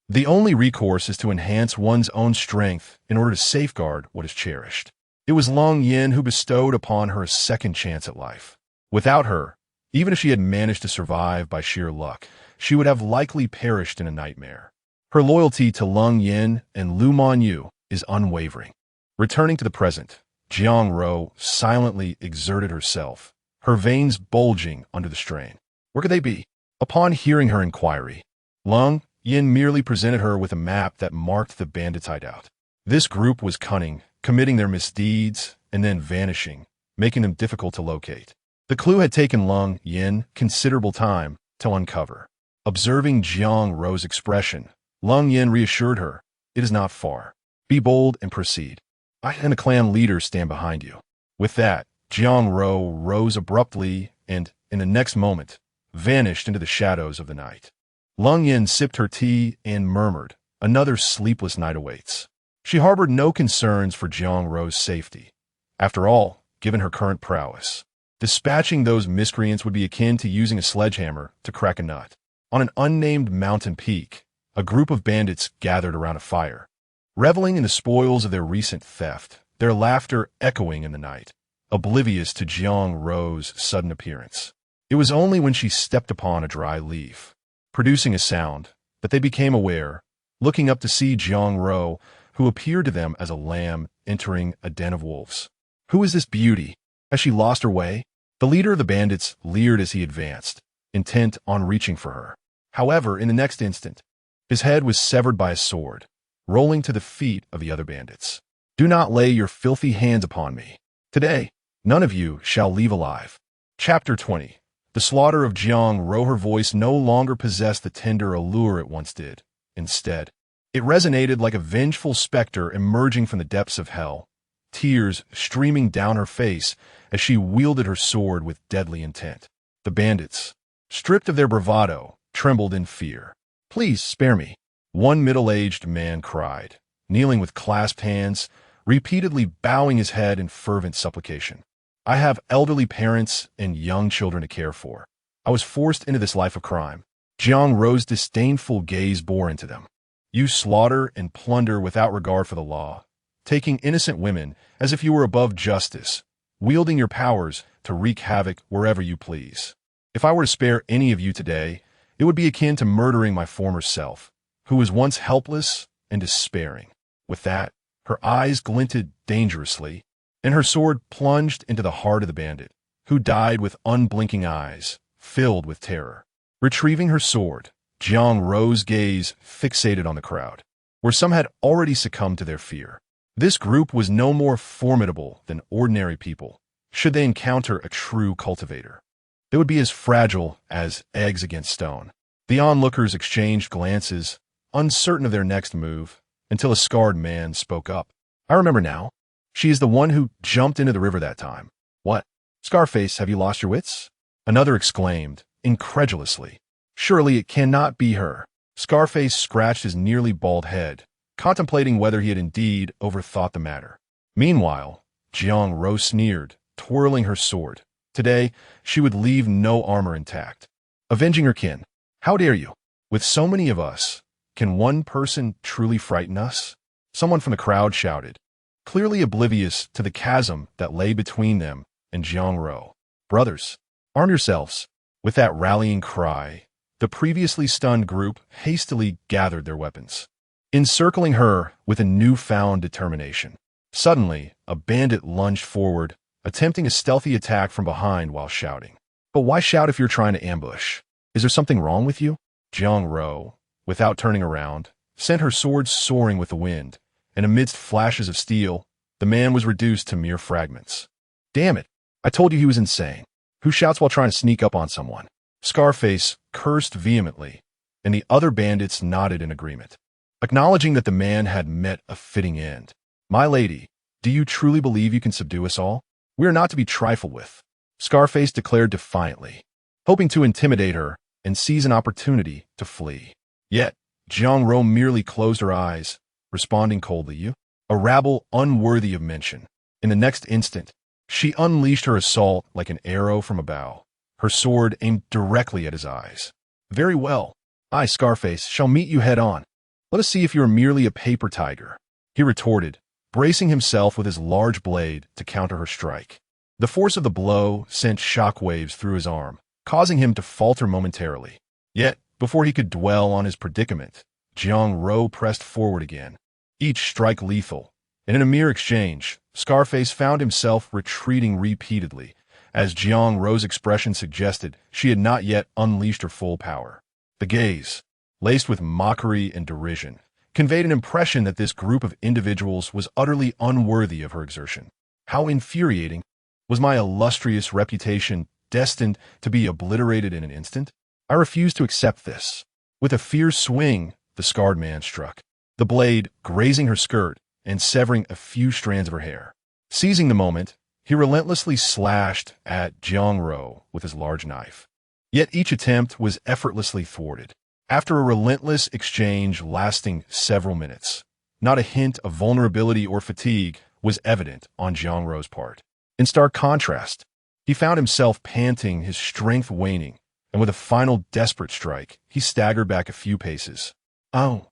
The only recourse is to enhance one's own strength in order to safeguard what is cherished. It was Lung Yin who bestowed upon her a second chance at life. Without her, even if she had managed to survive by sheer luck, she would have likely perished in a nightmare. Her loyalty to Lung Yin and Lu Monyu is unwavering. Returning to the present, Jiang Ro silently exerted herself, her veins bulging under the strain. Where could they be? Upon hearing her inquiry, Lung Yin merely presented her with a map that marked the bandits' hideout. This group was cunning, committing their misdeeds and then vanishing, making them difficult to locate. The clue had taken Lung Yin considerable time to uncover. Observing Jiang Ro's expression, Lung Yin reassured her, "It is not far. Be bold and proceed. I and a clan leader stand behind you." With that, Jiang Ro rose abruptly and, in the next moment, vanished into the shadows of the night. Lung Yin sipped her tea and murmured, "Another sleepless night awaits." She harbored no concerns for Jiang Ro's safety. After all, given her current prowess, dispatching those miscreants would be akin to using a sledgehammer to crack a nut. On an unnamed mountain peak, a group of bandits gathered around a fire, reveling in the spoils of their recent theft, their laughter echoing in the night, oblivious to Jiang Ro's sudden appearance. It was only when she stepped upon a dry leaf, producing a sound, that they became aware, looking up to see Jiang Ro, who appeared to them as a lamb entering a den of wolves. Who is this beauty? Has she lost her way? The leader of the bandits leered as he advanced, intent on reaching for her. However, in the next instant, his head was severed by a sword, rolling to the feet of the other bandits. "Do not lay your filthy hands upon me. Today, none of you shall leave alive." Chapter 20. The slaughter of Jiang Ro. Her voice no longer possessed the tender allure it once did. Instead, it resonated like a vengeful specter emerging from the depths of hell, tears streaming down her face as she wielded her sword with deadly intent. The bandits, stripped of their bravado, trembled in fear. "Please spare me," one middle-aged man cried, kneeling with clasped hands, repeatedly bowing his head in fervent supplication. "I have elderly parents and young children to care for. I was forced into this life of crime." Jiang Ro's disdainful gaze bore into them. "You slaughter and plunder without regard for the law, taking innocent women as if you were above justice, wielding your powers to wreak havoc wherever you please. If I were to spare any of you today, it would be akin to murdering my former self, who was once helpless and despairing." With that, her eyes glinted dangerously, and her sword plunged into the heart of the bandit, who died with unblinking eyes, filled with terror. Retrieving her sword, Jiang Ro's gaze fixated on the crowd, where some had already succumbed to their fear. This group was no more formidable than ordinary people. Should they encounter a true cultivator, they would be as fragile as eggs against stone. The onlookers exchanged glances, uncertain of their next move, until a scarred man spoke up. "I remember now. She is the one who jumped into the river that time." "What? Scarface, have you lost your wits?" another exclaimed, incredulously. "Surely it cannot be her." Scarface scratched his nearly bald head, contemplating whether he had indeed overthought the matter. Meanwhile, Jiang Ro sneered, twirling her sword. Today, she would leave no armor intact. Avenging her kin. How dare you? With so many of us, can one person truly frighten us? Someone from the crowd shouted, clearly oblivious to the chasm that lay between them and Jiang Ro. "Brothers, arm yourselves." With that rallying cry, the previously stunned group hastily gathered their weapons, encircling her with a newfound determination. Suddenly, a bandit lunged forward, attempting a stealthy attack from behind while shouting. "But why shout if you're trying to ambush? Is there something wrong with you?" Jiang Ro, without turning around, sent her sword soaring with the wind, and amidst flashes of steel, the man was reduced to mere fragments. "Damn it, I told you he was insane. Who shouts while trying to sneak up on someone?" Scarface cursed vehemently, and the other bandits nodded in agreement, acknowledging that the man had met a fitting end. "My lady, do you truly believe you can subdue us all? We are not to be trifled with," Scarface declared defiantly, hoping to intimidate her and seize an opportunity to flee. Yet, Jiang Ro merely closed her eyes, responding coldly, "You, a rabble unworthy of mention." In the next instant, She unleashed her assault like an arrow from a bow, her sword aimed directly at his eyes. Very well. I, Scarface, shall meet you head on. Let us see if you are merely a paper tiger, he retorted, bracing himself with his large blade to counter her strike. The force of the blow sent shockwaves through his arm, causing him to falter momentarily. Yet, before he could dwell on his predicament, Jiang Ro pressed forward again, each strike lethal, and in a mere exchange, Scarface found himself retreating repeatedly, as Jiang Ro's expression suggested she had not yet unleashed her full power. The gaze, laced with mockery and derision, conveyed an impression that this group of individuals was utterly unworthy of her exertion. How infuriating! Was my illustrious reputation destined to be obliterated in an instant? I refused to accept this. With a fierce swing, the scarred man struck, the blade grazing her skirt and severing a few strands of her hair. Seizing the moment, he relentlessly slashed at Jiang Ro with his large knife. Yet each attempt was effortlessly thwarted. After a relentless exchange lasting several minutes, not a hint of vulnerability or fatigue was evident on Jiang Ro's part. In stark contrast, he found himself panting, his strength waning, and with a final desperate strike, he staggered back a few paces. Oh!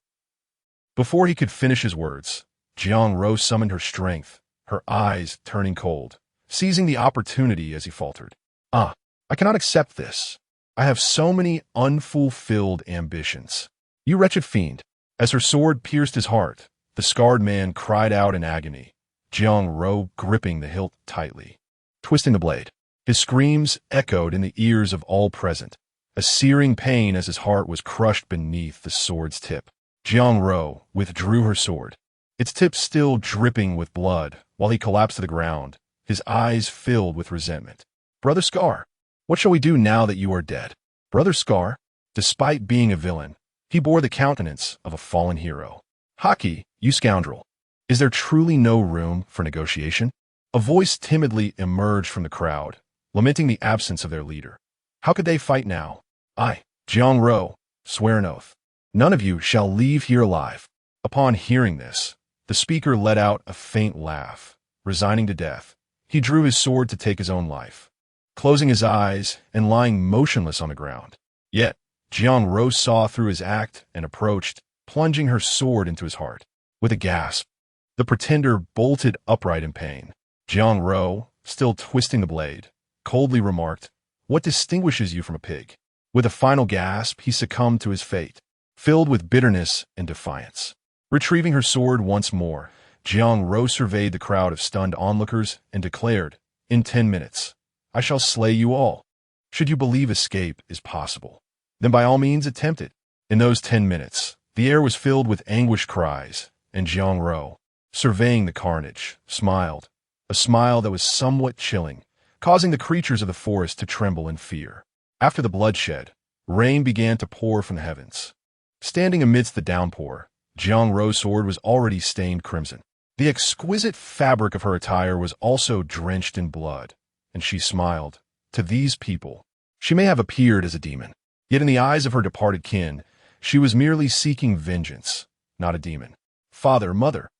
Before he could finish his words, Jiang Ro summoned her strength, her eyes turning cold, seizing the opportunity as he faltered. I cannot accept this. I have so many unfulfilled ambitions. You wretched fiend! As her sword pierced his heart, the scarred man cried out in agony, Jiang Ro gripping the hilt tightly, twisting the blade. His screams echoed in the ears of all present, a searing pain as his heart was crushed beneath the sword's tip. Jiang Ro withdrew her sword, its tip still dripping with blood, while he collapsed to the ground, his eyes filled with resentment. Brother Scar, what shall we do now that you are dead? Brother Scar, despite being a villain, he bore the countenance of a fallen hero. Haki, you scoundrel! Is there truly no room for negotiation? A voice timidly emerged from the crowd, lamenting the absence of their leader. How could they fight now? I, Jiang Ro, swear an oath. None of you shall leave here alive. Upon hearing this, the speaker let out a faint laugh. Resigning to death, he drew his sword to take his own life, closing his eyes and lying motionless on the ground. Yet, Jiang Ro saw through his act and approached, plunging her sword into his heart. With a gasp, the pretender bolted upright in pain. Jiang Ro, still twisting the blade, coldly remarked, "What distinguishes you from a pig?" With a final gasp, he succumbed to his fate, filled with bitterness and defiance. Retrieving her sword once more, Jiang Ro surveyed the crowd of stunned onlookers and declared, "In 10 minutes, I shall slay you all. Should you believe escape is possible, then by all means attempt it." In those 10 minutes, the air was filled with anguished cries, and Jiang Ro, surveying the carnage, smiled, a smile that was somewhat chilling, causing the creatures of the forest to tremble in fear. After the bloodshed, rain began to pour from the heavens. Standing amidst the downpour, Jiang Ro's sword was already stained crimson. The exquisite fabric of her attire was also drenched in blood, and she smiled. To these people, she may have appeared as a demon, yet in the eyes of her departed kin, she was merely seeking vengeance, not a demon. Father, mother,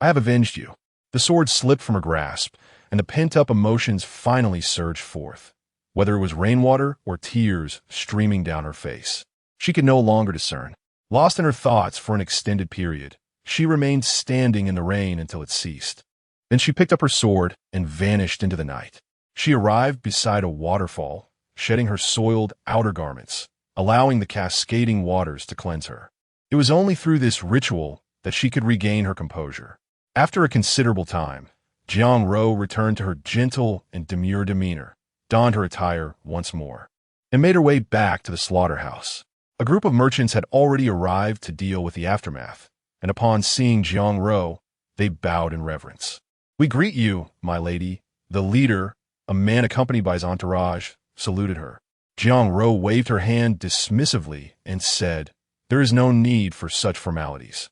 I have avenged you. The sword slipped from her grasp, and the pent-up emotions finally surged forth. Whether it was rainwater or tears streaming down her face, she could no longer discern. Lost in her thoughts for an extended period, she remained standing in the rain until it ceased. Then she picked up her sword and vanished into the night. She arrived beside a waterfall, shedding her soiled outer garments, allowing the cascading waters to cleanse her. It was only through this ritual that she could regain her composure. After a considerable time, Jiang Ro returned to her gentle and demure demeanor, donned her attire once more, and made her way back to the slaughterhouse. A group of merchants had already arrived to deal with the aftermath, and upon seeing Jiang Ro, they bowed in reverence. "We greet you, my lady." The leader, a man accompanied by his entourage, saluted her. Jiang Ro waved her hand dismissively and said, "There is no need for such formalities.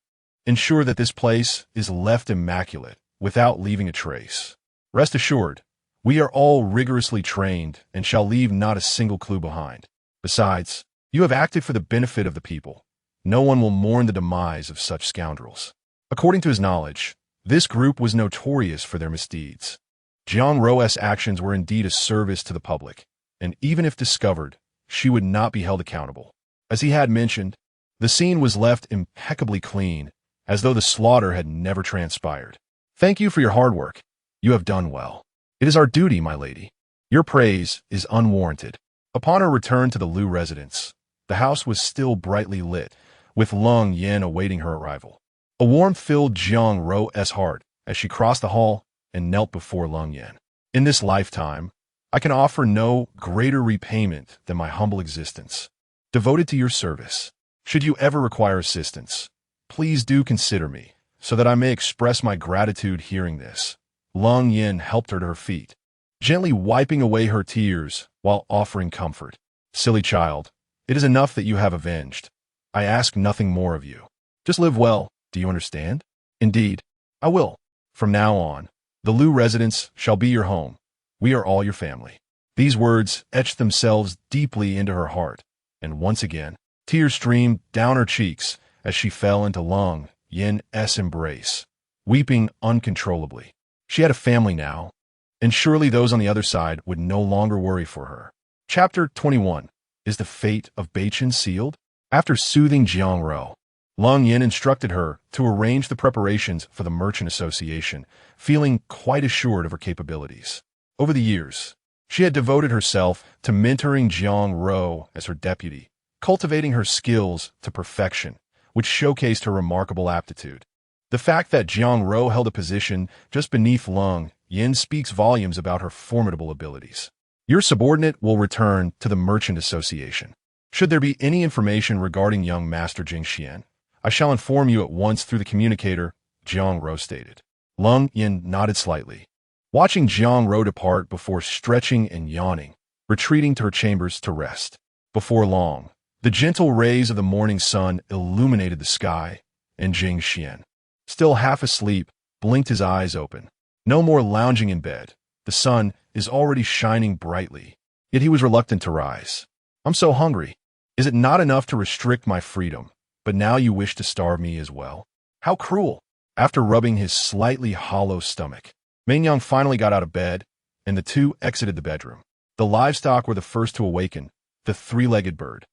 Ensure that this place is left immaculate, without leaving a trace. Rest assured, we are all rigorously trained and shall leave not a single clue behind. Besides, you have acted for the benefit of the people. No one will mourn the demise of such scoundrels." According to his knowledge, this group was notorious for their misdeeds. Jiang Ruo's actions were indeed a service to the public, and even if discovered, she would not be held accountable. As he had mentioned, the scene was left impeccably clean, as though the slaughter had never transpired. Thank you for your hard work. You have done well. It is our duty, my lady. Your praise is unwarranted. Upon her return to the Liu residence, the house was still brightly lit, with Lung Yin awaiting her arrival. A warmth filled Jiang Ruo's heart as she crossed the hall and knelt before Lung Yin. In this lifetime, I can offer no greater repayment than my humble existence, devoted to your service. Should you ever require assistance, please do consider me, so that I may express my gratitude hearing this. Lung Yin helped her to her feet, gently wiping away her tears while offering comfort. Silly child, it is enough that you have avenged. I ask nothing more of you. Just live well, do you understand? Indeed, I will. From now on, the Liu residence shall be your home. We are all your family. These words etched themselves deeply into her heart, and once again, tears streamed down her cheeks as she fell into Lung Yin's embrace, weeping uncontrollably. She had a family now, and surely those on the other side would no longer worry for her. Chapter 21. Is the fate of Beichen sealed? After soothing Jiang Ruo, Lung Yin instructed her to arrange the preparations for the Merchant Association, feeling quite assured of her capabilities. Over the years, she had devoted herself to mentoring Jiang Ruo as her deputy, cultivating her skills to perfection, which showcased her remarkable aptitude. The fact that Jiang Ruo held a position just beneath Lung Yin speaks volumes about her formidable abilities. Your subordinate will return to the Merchant Association. Should there be any information regarding young Master Jing Xuan, I shall inform you at once through the communicator, Jiang Ruo stated. Lung Yin nodded slightly, watching Jiang Ruo depart before stretching and yawning, retreating to her chambers to rest. Before long, the gentle rays of the morning sun illuminated the sky, and Jing Xuan, still half asleep, blinked his eyes open. No more lounging in bed. The sun is already shining brightly, yet he was reluctant to rise. I'm so hungry. Is it not enough to restrict my freedom, but now you wish to starve me as well? How cruel! After rubbing his slightly hollow stomach, Mainyang finally got out of bed, and the two exited the bedroom. The livestock were the first to awaken. The three-legged bird,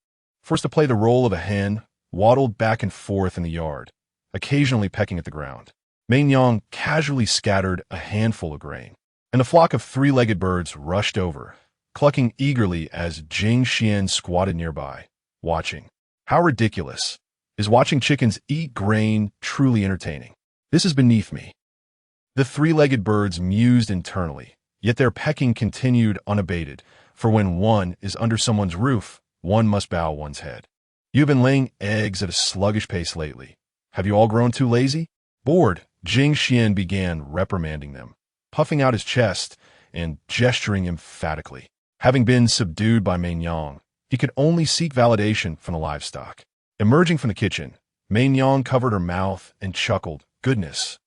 forced to play the role of a hen, waddled back and forth in the yard, occasionally pecking at the ground. Mainyang casually scattered a handful of grain, and the flock of three-legged birds rushed over, clucking eagerly as Jing Xuan squatted nearby, watching. How ridiculous! Is watching chickens eat grain truly entertaining? This is beneath me. The three-legged birds mused internally, yet their pecking continued unabated, for when one is under someone's roof, one must bow one's head. You've been laying eggs at a sluggish pace lately. Have you all grown too lazy? Bored, Jing Xuan began reprimanding them, puffing out his chest and gesturing emphatically. Having been subdued by Mainyang, he could only seek validation from the livestock. Emerging from the kitchen, Mainyang covered her mouth and chuckled. Goodness.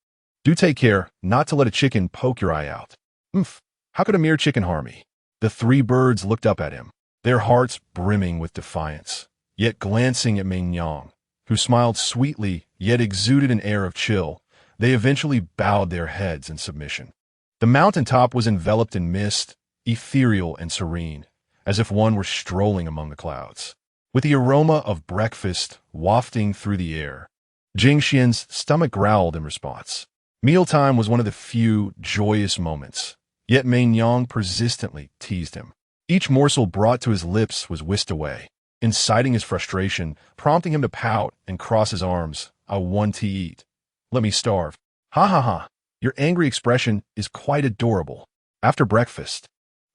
Do take care not to let a chicken poke your eye out. Oomph, how could a mere chicken harm me? The three birds looked up at him, their hearts brimming with defiance, yet glancing at Mainyang, who smiled sweetly yet exuded an air of chill. They eventually bowed their heads in submission. The mountaintop was enveloped in mist, ethereal and serene, as if one were strolling among the clouds. With the aroma of breakfast wafting through the air, Jing Xuan's stomach growled in response. Mealtime was one of the few joyous moments, yet Mainyang persistently teased him. Each morsel brought to his lips was whisked away, inciting his frustration, prompting him to pout and cross his arms. I want to eat. Let me starve. Ha ha ha. Your angry expression is quite adorable. After breakfast,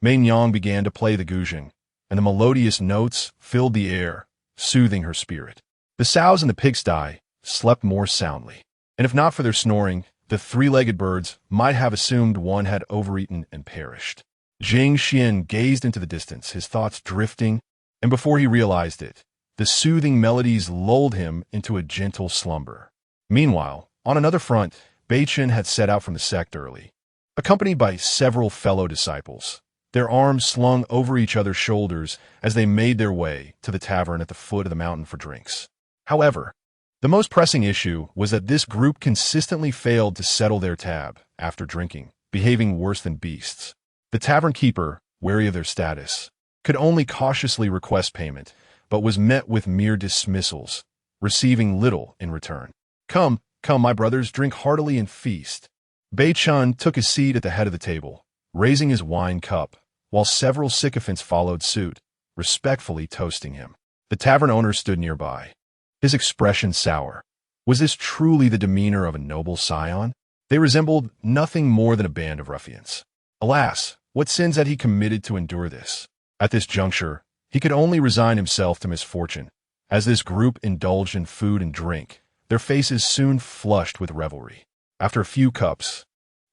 Mainyang began to play the guzheng, and the melodious notes filled the air, soothing her spirit. The sows in the pigsty slept more soundly, and if not for their snoring, the three-legged birds might have assumed one had overeaten and perished. Jing Xuan gazed into the distance, his thoughts drifting, and before he realized it, the soothing melodies lulled him into a gentle slumber. Meanwhile, on another front, Beichen had set out from the sect early, accompanied by several fellow disciples, their arms slung over each other's shoulders as they made their way to the tavern at the foot of the mountain for drinks. However, the most pressing issue was that this group consistently failed to settle their tab after drinking, behaving worse than beasts. The tavern keeper, wary of their status, could only cautiously request payment, but was met with mere dismissals, receiving little in return. Come, come, my brothers, drink heartily and feast. Bei Chun took his seat at the head of the table, raising his wine cup, while several sycophants followed suit, respectfully toasting him. The tavern owner stood nearby, his expression sour. Was this truly the demeanor of a noble scion? They resembled nothing more than a band of ruffians. Alas, what sins had he committed to endure this? At this juncture, he could only resign himself to misfortune. As this group indulged in food and drink, their faces soon flushed with revelry. After a few cups,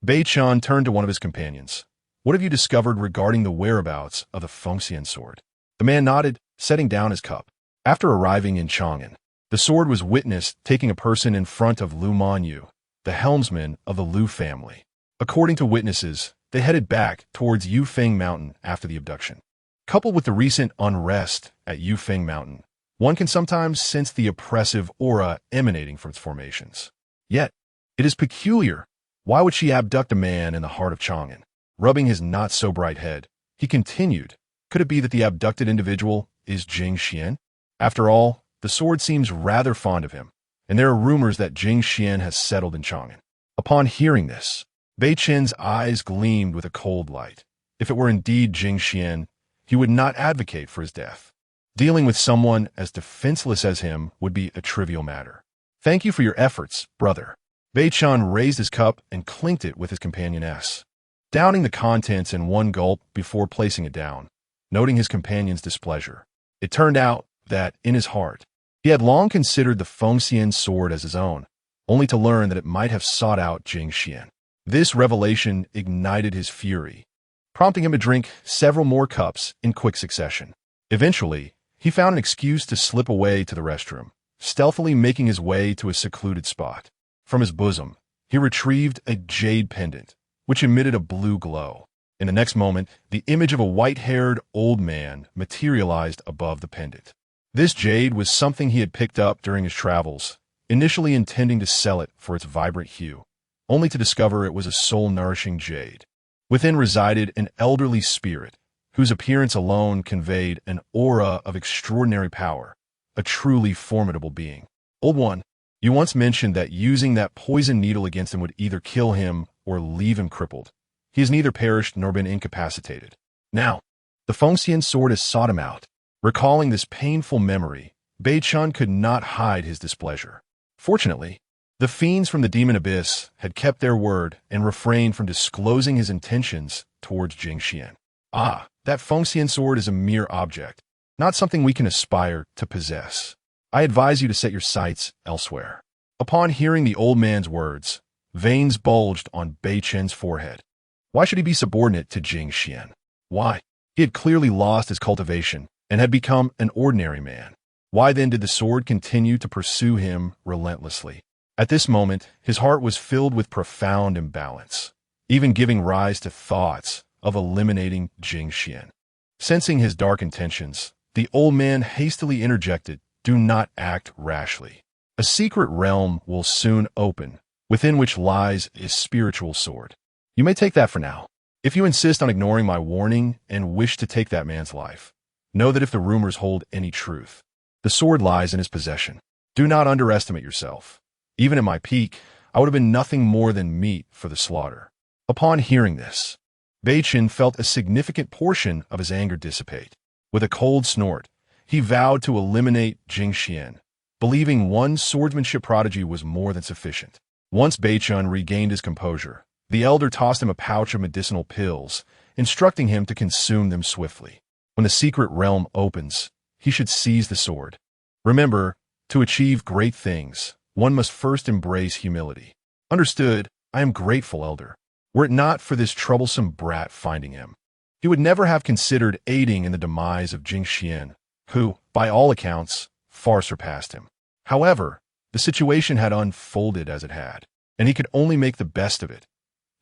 Bei Chun turned to one of his companions. What have you discovered regarding the whereabouts of the Fengxian sword? The man nodded, setting down his cup. After arriving in Chang'an, the sword was witnessed taking a person in front of Lu Manyu, the helmsman of the Lu family. According to witnesses, they headed back towards Yufeng Mountain after the abduction. Coupled with the recent unrest at Yufeng Mountain, one can sometimes sense the oppressive aura emanating from its formations. Yet, it is peculiar. Why would she abduct a man in the heart of Chang'an? Rubbing his not-so-bright head, he continued, could it be that the abducted individual is Jing Xuan? After all, the sword seems rather fond of him, and there are rumors that Jing Xuan has settled in Chang'an. Upon hearing this, Bei Chen's eyes gleamed with a cold light. If it were indeed Jing Xuan, he would not advocate for his death. Dealing with someone as defenseless as him would be a trivial matter. Thank you for your efforts, brother. Bei Chun raised his cup and clinked it with his companion S, downing the contents in one gulp before placing it down, noting his companion's displeasure. It turned out that, in his heart, he had long considered the Fengxian sword as his own, only to learn that it might have sought out Jing Xuan. This revelation ignited his fury, prompting him to drink several more cups in quick succession. Eventually, he found an excuse to slip away to the restroom, stealthily making his way to a secluded spot. From his bosom, he retrieved a jade pendant, which emitted a blue glow. In the next moment, the image of a white-haired old man materialized above the pendant. This jade was something he had picked up during his travels, initially intending to sell it for its vibrant hue, only to discover it was a soul-nourishing jade. Within resided an elderly spirit, whose appearance alone conveyed an aura of extraordinary power, a truly formidable being. Old One, you once mentioned that using that poison needle against him would either kill him or leave him crippled. He has neither perished nor been incapacitated. Now, the Fengxian sword has sought him out. Recalling this painful memory, Bei Chun could not hide his displeasure. Fortunately, the fiends from the demon abyss had kept their word and refrained from disclosing his intentions towards Jing Xuan. Ah, that Fengxian sword is a mere object, not something we can aspire to possess. I advise you to set your sights elsewhere. Upon hearing the old man's words, veins bulged on Bei Chen's forehead. Why should he be subordinate to Jing Xuan? Why? He had clearly lost his cultivation and had become an ordinary man. Why then did the sword continue to pursue him relentlessly? At this moment, his heart was filled with profound imbalance, even giving rise to thoughts of eliminating Jing Xuan. Sensing his dark intentions, the old man hastily interjected, "Do not act rashly. A secret realm will soon open, within which lies a spiritual sword. You may take that for now. If you insist on ignoring my warning and wish to take that man's life, know that if the rumors hold any truth, the sword lies in his possession. Do not underestimate yourself. Even at my peak, I would have been nothing more than meat for the slaughter." Upon hearing this, Bei Chun felt a significant portion of his anger dissipate. With a cold snort, he vowed to eliminate Jing Xuan, believing one swordsmanship prodigy was more than sufficient. Once Bei Chun regained his composure, the elder tossed him a pouch of medicinal pills, instructing him to consume them swiftly. When the secret realm opens, he should seize the sword. Remember, to achieve great things, one must first embrace humility. Understood, I am grateful, elder. Were it not for this troublesome brat finding him, he would never have considered aiding in the demise of Jing Xuan, who, by all accounts, far surpassed him. However, the situation had unfolded as it had, and he could only make the best of it.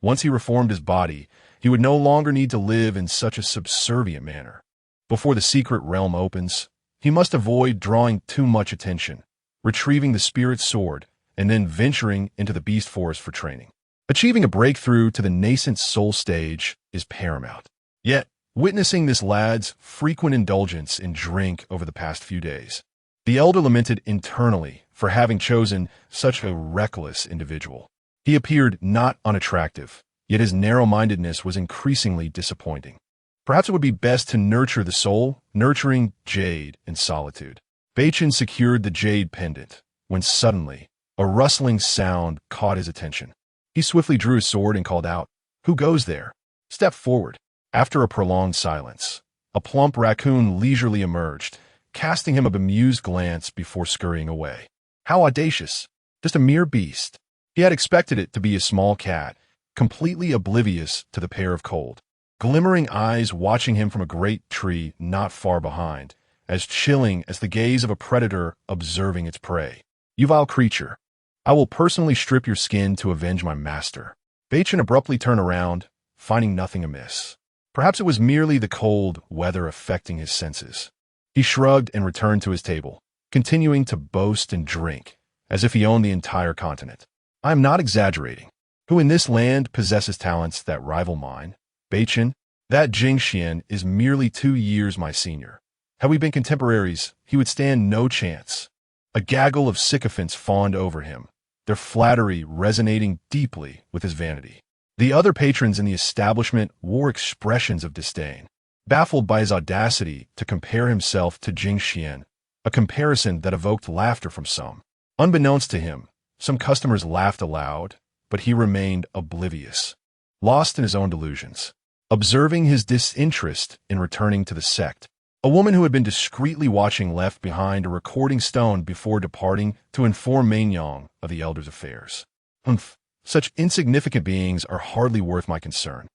Once he reformed his body, he would no longer need to live in such a subservient manner. Before the secret realm opens, he must avoid drawing too much attention, retrieving the spirit sword, and then venturing into the beast forest for training. Achieving a breakthrough to the nascent soul stage is paramount. Yet, witnessing this lad's frequent indulgence in drink over the past few days, the elder lamented internally for having chosen such a reckless individual. He appeared not unattractive, yet his narrow-mindedness was increasingly disappointing. Perhaps it would be best to nurture the soul, nurturing jade in solitude. Bachin secured the jade pendant, when suddenly, a rustling sound caught his attention. He swiftly drew his sword and called out, "Who goes there?" Step forward. After a prolonged silence, a plump raccoon leisurely emerged, casting him a bemused glance before scurrying away. How audacious! Just a mere beast. He had expected it to be a small cat, completely oblivious to the pair of cold, glimmering eyes watching him from a great tree not far behind, as chilling as the gaze of a predator observing its prey. "You vile creature! I will personally strip your skin to avenge my master." Bachin abruptly turned around, finding nothing amiss. Perhaps it was merely the cold weather affecting his senses. He shrugged and returned to his table, continuing to boast and drink, as if he owned the entire continent. "I am not exaggerating. Who in this land possesses talents that rival mine? Bachin, that Jing Xuan is merely 2 years my senior. Had we been contemporaries, he would stand no chance." A gaggle of sycophants fawned over him, their flattery resonating deeply with his vanity. The other patrons in the establishment wore expressions of disdain, baffled by his audacity to compare himself to Jing Xuan, a comparison that evoked laughter from some. Unbeknownst to him, some customers laughed aloud, but he remained oblivious, lost in his own delusions. Observing his disinterest in returning to the sect, a woman who had been discreetly watching left behind a recording stone before departing to inform Mainyong of the elder's affairs. "Humph, such insignificant beings are hardly worth my concern,"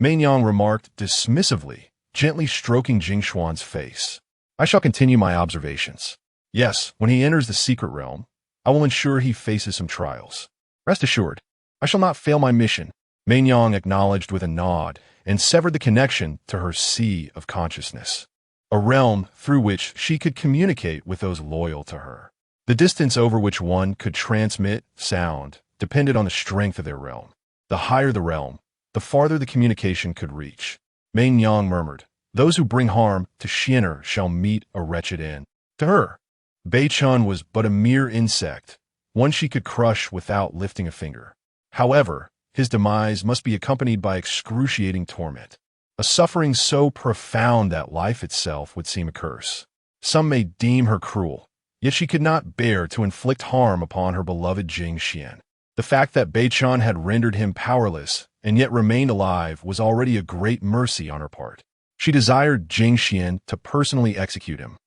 Mainyong remarked dismissively, gently stroking Jing Xuan's face. "I shall continue my observations. Yes, when he enters the secret realm, I will ensure he faces some trials. Rest assured, I shall not fail my mission." Mainyong acknowledged with a nod and severed the connection to her sea of consciousness, a realm through which she could communicate with those loyal to her. The distance over which one could transmit sound depended on the strength of their realm. The higher the realm, the farther the communication could reach. Mainyong murmured, "Those who bring harm to Xiener shall meet a wretched end." To her, Beichun was but a mere insect, one she could crush without lifting a finger. However, his demise must be accompanied by excruciating torment, a suffering so profound that life itself would seem a curse. Some may deem her cruel, yet she could not bear to inflict harm upon her beloved Jing Xuan. The fact that Beichun had rendered him powerless and yet remained alive was already a great mercy on her part. She desired Jing Xuan to personally execute him,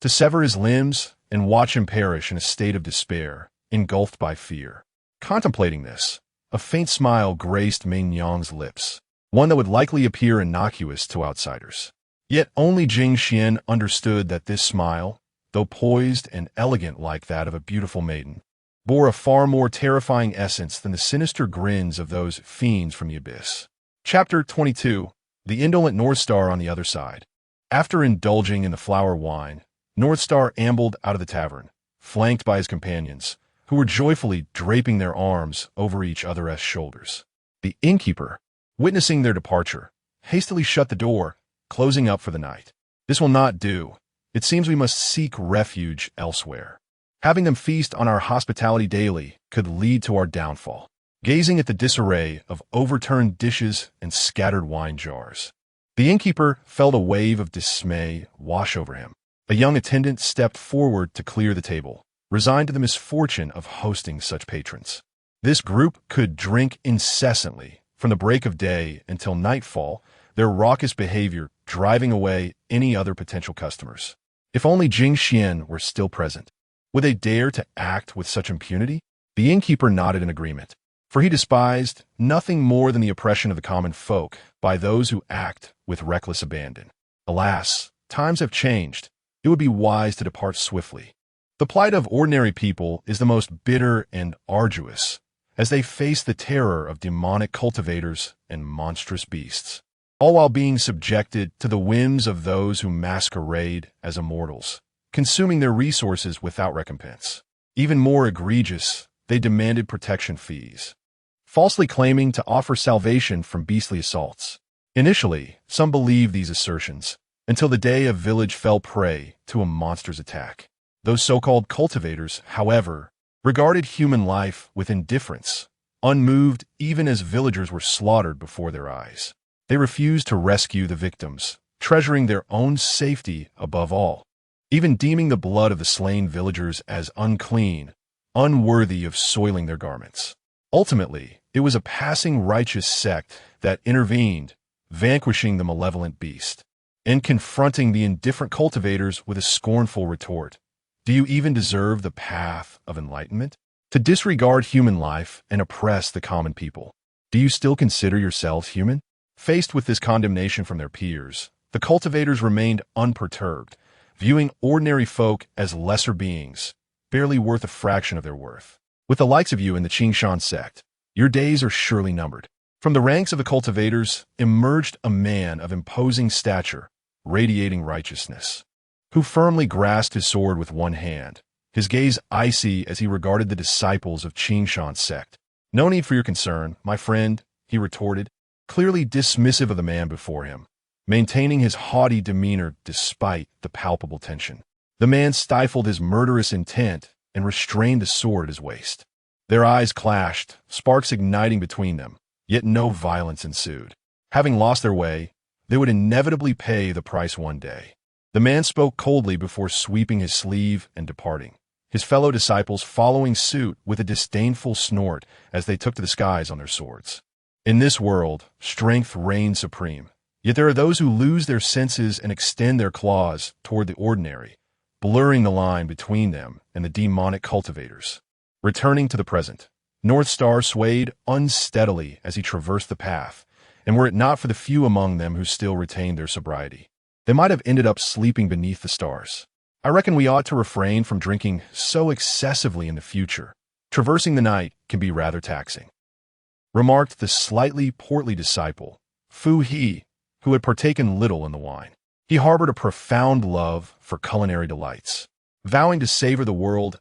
to sever his limbs and watch him perish in a state of despair, engulfed by fear. Contemplating this, a faint smile graced Mainyong's lips, one that would likely appear innocuous to outsiders. Yet only Jing Xuan understood that this smile, though poised and elegant like that of a beautiful maiden, bore a far more terrifying essence than the sinister grins of those fiends from the abyss. Chapter 22. The Indolent North Star on the Other Side. After indulging in the flower wine, North Star ambled out of the tavern, flanked by his companions, who were joyfully draping their arms over each other's shoulders. The innkeeper, witnessing their departure, hastily shut the door, closing up for the night. "This will not do. It seems we must seek refuge elsewhere. Having them feast on our hospitality daily could lead to our downfall." Gazing at the disarray of overturned dishes and scattered wine jars, the innkeeper felt a wave of dismay wash over him. A young attendant stepped forward to clear the table, resigned to the misfortune of hosting such patrons. This group could drink incessantly from the break of day until nightfall, their raucous behavior driving away any other potential customers. If only Jing Xuan were still present. Would they dare to act with such impunity? The innkeeper nodded in agreement, for he despised nothing more than the oppression of the common folk by those who act with reckless abandon. Alas, times have changed. It would be wise to depart swiftly. The plight of ordinary people is the most bitter and arduous, as they face the terror of demonic cultivators and monstrous beasts, all while being subjected to the whims of those who masquerade as immortals, consuming their resources without recompense. Even more egregious, they demanded protection fees. falsely claiming to offer salvation from beastly assaults. Initially, some believed these assertions, until the day a village fell prey to a monster's attack. Those so-called cultivators, however, regarded human life with indifference, unmoved even as villagers were slaughtered before their eyes. They refused to rescue the victims, treasuring their own safety above all, even deeming the blood of the slain villagers as unclean, unworthy of soiling their garments. Ultimately, it was a passing righteous sect that intervened, vanquishing the malevolent beast, and confronting the indifferent cultivators with a scornful retort. Do you even deserve the path of enlightenment? To disregard human life and oppress the common people. Do you still consider yourselves human? Faced with this condemnation from their peers, the cultivators remained unperturbed, viewing ordinary folk as lesser beings, barely worth a fraction of their worth. With the likes of you in the Jing Xuan sect, your days are surely numbered. From the ranks of the cultivators emerged a man of imposing stature, radiating righteousness, who firmly grasped his sword with one hand, his gaze icy as he regarded the disciples of Jing Xuan's sect. No need for your concern, my friend, he retorted, clearly dismissive of the man before him, maintaining his haughty demeanor despite the palpable tension. The man stifled his murderous intent and restrained the sword at his waist. Their eyes clashed, sparks igniting between them, yet no violence ensued. Having lost their way, they would inevitably pay the price one day. The man spoke coldly before sweeping his sleeve and departing, his fellow disciples following suit with a disdainful snort as they took to the skies on their swords. In this world, strength reigns supreme, yet there are those who lose their senses and extend their claws toward the ordinary, blurring the line between them and the demonic cultivators. Returning to the present, North Star swayed unsteadily as he traversed the path, and were it not for the few among them who still retained their sobriety, they might have ended up sleeping beneath the stars. I reckon we ought to refrain from drinking so excessively in the future. Traversing the night can be rather taxing, remarked the slightly portly disciple, Fu He, who had partaken little in the wine. He harbored a profound love for culinary delights, vowing to savor the world's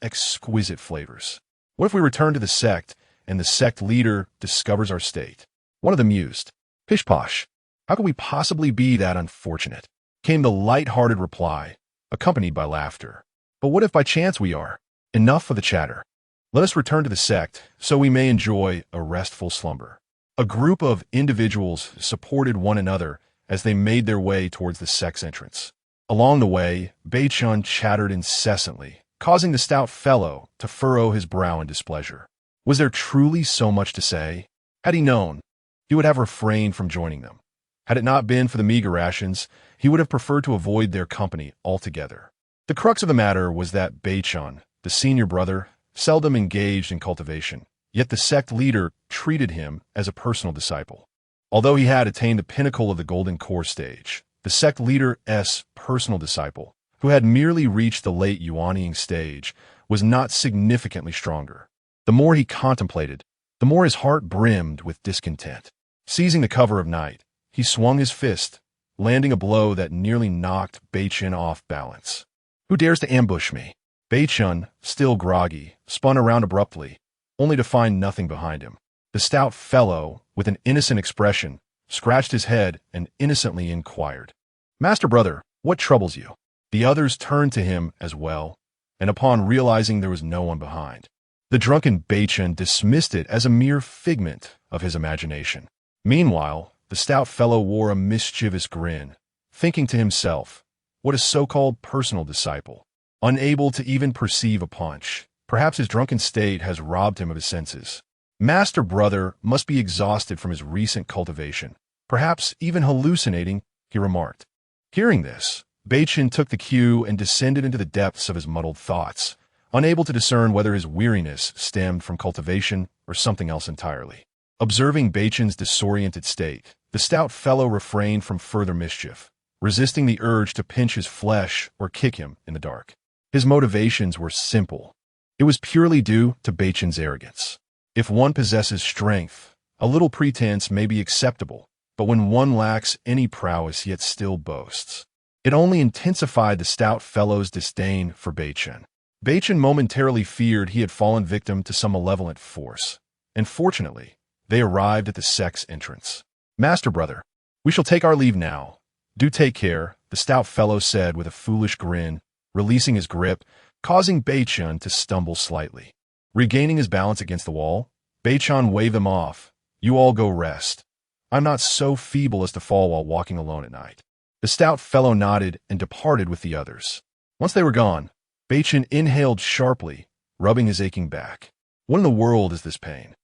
exquisite flavors. What if we return to the sect, and the sect leader discovers our state? One of them mused. Pish-posh, how could we possibly be that unfortunate? Came the light-hearted reply, accompanied by laughter. But what if by chance we are? Enough for the chatter. Let us return to the sect, so we may enjoy a restful slumber. A group of individuals supported one another as they made their way towards the sect's entrance. Along the way, Bei-chun chattered incessantly, causing the stout fellow to furrow his brow in displeasure. Was there truly so much to say? Had he known, he would have refrained from joining them. Had it not been for the meager rations, he would have preferred to avoid their company altogether. The crux of the matter was that Bei-chun, the senior brother, seldom engaged in cultivation, yet the sect leader treated him as a personal disciple. Although he had attained the pinnacle of the golden core stage, the sect leader's personal disciple, who had merely reached the late Yuanying stage, was not significantly stronger. The more he contemplated, the more his heart brimmed with discontent. Seizing the cover of night, he swung his fist, landing a blow that nearly knocked Bei-chun off balance. Who dares to ambush me? Bei-chun, still groggy, spun around abruptly, only to find nothing behind him. The stout fellow, with an innocent expression, scratched his head and innocently inquired, "Master brother, what troubles you?" The others turned to him as well, and upon realizing there was no one behind, the drunken Bei-chun dismissed it as a mere figment of his imagination. Meanwhile, the stout fellow wore a mischievous grin, thinking to himself, what a so-called personal disciple, unable to even perceive a punch. Perhaps his drunken state has robbed him of his senses. Master brother must be exhausted from his recent cultivation, perhaps even hallucinating, he remarked. Hearing this, Bei-chun took the cue and descended into the depths of his muddled thoughts, unable to discern whether his weariness stemmed from cultivation or something else entirely. Observing Bei-chun's disoriented state, the stout fellow refrained from further mischief, resisting the urge to pinch his flesh or kick him in the dark. His motivations were simple. It was purely due to Bei-chun's arrogance. If one possesses strength, a little pretense may be acceptable, but when one lacks any prowess yet still boasts, it only intensified the stout fellow's disdain for Bei-chun. Bei-chun momentarily feared he had fallen victim to some malevolent force, and fortunately, they arrived at the sect's entrance. "Master brother, we shall take our leave now. Do take care," the stout fellow said with a foolish grin, releasing his grip, causing Beichun to stumble slightly. Regaining his balance against the wall, Beichun waved them off. "You all go rest. I'm not so feeble as to fall while walking alone at night." The stout fellow nodded and departed with the others. Once they were gone, Beichun inhaled sharply, rubbing his aching back. What in the world is this pain?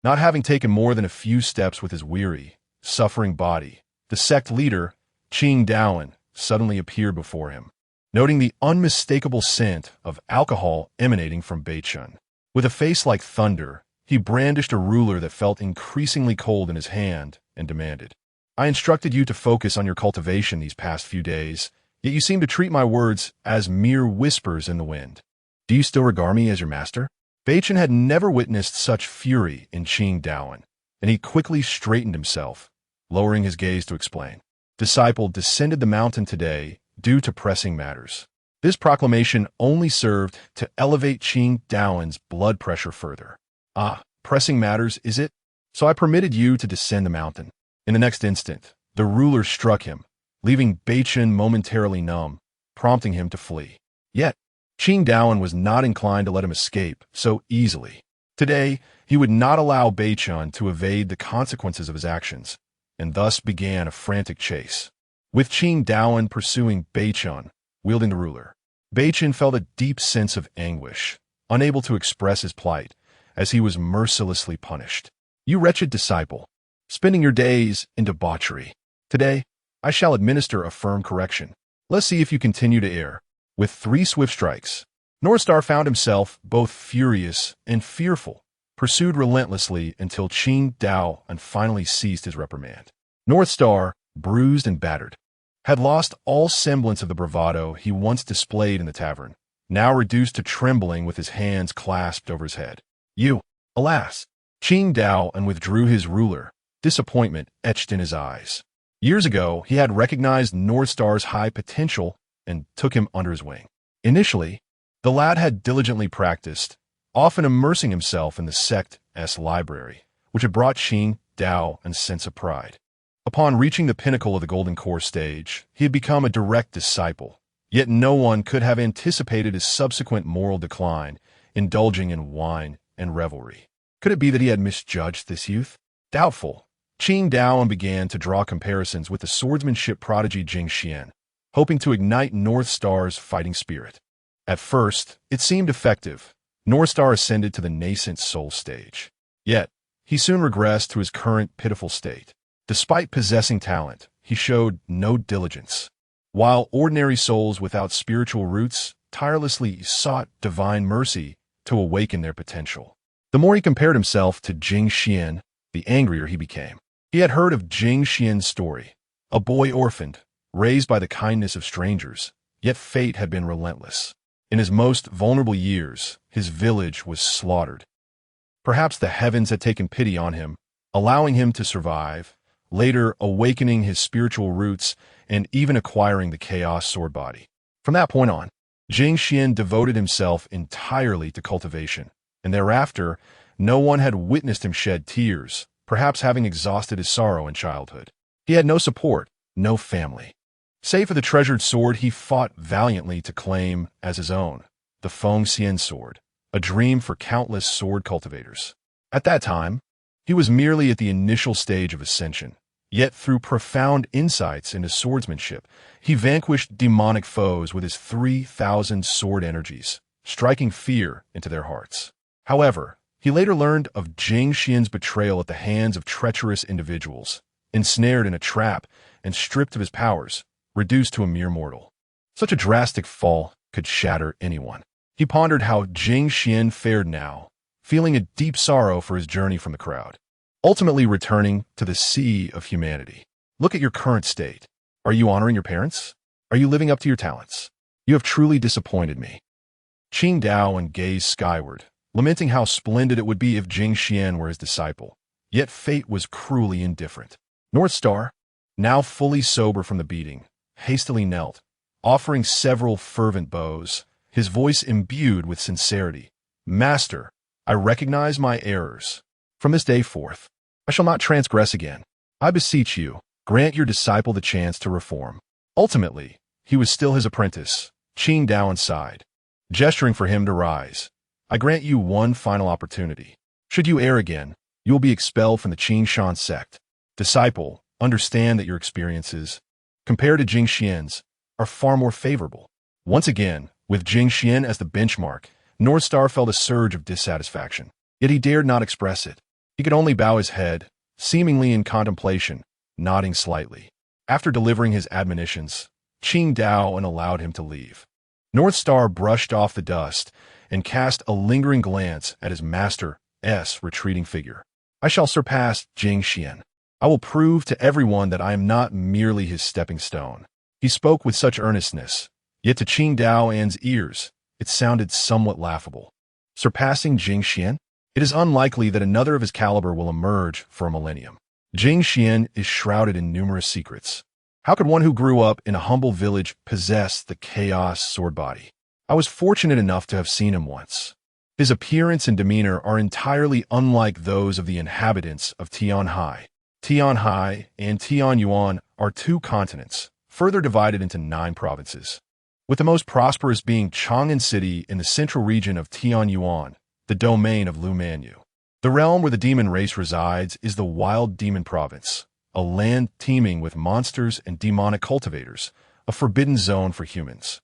Not having taken more than a few steps with his weary, suffering body, the sect leader, Jing Xuan, suddenly appeared before him, noting the unmistakable scent of alcohol emanating from Beichun. With a face like thunder, he brandished a ruler that felt increasingly cold in his hand and demanded, "I instructed you to focus on your cultivation these past few days, yet you seem to treat my words as mere whispers in the wind. Do you still regard me as your master?" Beichun had never witnessed such fury in Jing Xuan, and he quickly straightened himself, lowering his gaze to explain. "Disciple descended the mountain today due to pressing matters." This proclamation only served to elevate Jing Xuan's blood pressure further. "Ah, pressing matters, is it? So I permitted you to descend the mountain." In the next instant, the ruler struck him, leaving Beichun momentarily numb, prompting him to flee. Yet, Jing Xuan was not inclined to let him escape so easily. Today, he would not allow Beichun to evade the consequences of his actions, and thus began a frantic chase. With Jing Xuan pursuing Beichun, wielding the ruler, Beichun felt a deep sense of anguish, unable to express his plight, as he was mercilessly punished. "You wretched disciple, spending your days in debauchery. Today, I shall administer a firm correction. Let's see if you continue to err." With 3 swift strikes, Northstar found himself both furious and fearful, pursued relentlessly until Jing Xuan finally ceased his reprimand. Northstar, bruised and battered, had lost all semblance of the bravado he once displayed in the tavern, now reduced to trembling with his hands clasped over his head. "You!" Alas! Jing Xuan withdrew his ruler, disappointment etched in his eyes. Years ago, he had recognized Northstar's high potential and took him under his wing. Initially, the lad had diligently practiced, often immersing himself in the sect's library, which had brought Jing Xuan a sense of pride. Upon reaching the pinnacle of the Golden Core stage, he had become a direct disciple, yet no one could have anticipated his subsequent moral decline, indulging in wine and revelry. Could it be that he had misjudged this youth? Doubtful. Jing Xuan began to draw comparisons with the swordsmanship prodigy Jing Xuan, hoping to ignite Northstar's fighting spirit. At first, it seemed effective. Northstar ascended to the nascent soul stage. Yet, he soon regressed to his current pitiful state. Despite possessing talent, he showed no diligence. While ordinary souls without spiritual roots tirelessly sought divine mercy to awaken their potential. The more he compared himself to Jing Xuan, the angrier he became. He had heard of Jing Xuan's story, a boy orphaned, raised by the kindness of strangers, yet fate had been relentless. In his most vulnerable years, his village was slaughtered. Perhaps the heavens had taken pity on him, allowing him to survive, later awakening his spiritual roots and even acquiring the Chaos Sword body. From that point on, Jing Xuan devoted himself entirely to cultivation, and thereafter, no one had witnessed him shed tears, perhaps having exhausted his sorrow in childhood. He had no support, no family. Save for the treasured sword he fought valiantly to claim as his own, the Feng Xian sword, a dream for countless sword cultivators. At that time, he was merely at the initial stage of ascension, yet through profound insights into swordsmanship, he vanquished demonic foes with his 3,000 sword energies, striking fear into their hearts. However, he later learned of Jing Xuan's betrayal at the hands of treacherous individuals, ensnared in a trap and stripped of his powers, reduced to a mere mortal. Such a drastic fall could shatter anyone. He pondered how Jing Xuan fared now, feeling a deep sorrow for his journey from the crowd, ultimately returning to the sea of humanity. Look at your current state. Are you honoring your parents? Are you living up to your talents? You have truly disappointed me. Jing Xuan gazed skyward, lamenting how splendid it would be if Jing Xuan were his disciple. Yet fate was cruelly indifferent. Northstar, now fully sober from the beating, hastily knelt, offering several fervent bows, his voice imbued with sincerity. "Master, I recognize my errors. From this day forth, I shall not transgress again. I beseech you, grant your disciple the chance to reform. Ultimately, he was still his apprentice. Qing Dao sighed, gesturing for him to rise. I grant you one final opportunity. Should you err again, you will be expelled from the Jing Xuan sect. Disciple, understand that your experiences, compared to Jing Xian's, are far more favorable. Once again, with Jing Xian as the benchmark, North Star felt a surge of dissatisfaction. Yet he dared not express it. He could only bow his head, seemingly in contemplation, nodding slightly. After delivering his admonitions, Qing Dao allowed him to leave. North Star brushed off the dust and cast a lingering glance at his master's retreating figure. I shall surpass Jing Xian. I will prove to everyone that I am not merely his stepping stone. He spoke with such earnestness, yet to Qing Dao's ears, it sounded somewhat laughable. Surpassing Jing Xian? It is unlikely that another of his caliber will emerge for a millennium. Jing Xian is shrouded in numerous secrets. How could one who grew up in a humble village possess the chaos sword body? I was fortunate enough to have seen him once. His appearance and demeanor are entirely unlike those of the inhabitants of Tianhai. Tianhai and Tianyuan are two continents, further divided into 9 provinces, with the most prosperous being Chang'an City in the central region of Tianyuan, the domain of Lu Manyu. The realm where the demon race resides is the Wild Demon Province, a land teeming with monsters and demonic cultivators, a forbidden zone for humans.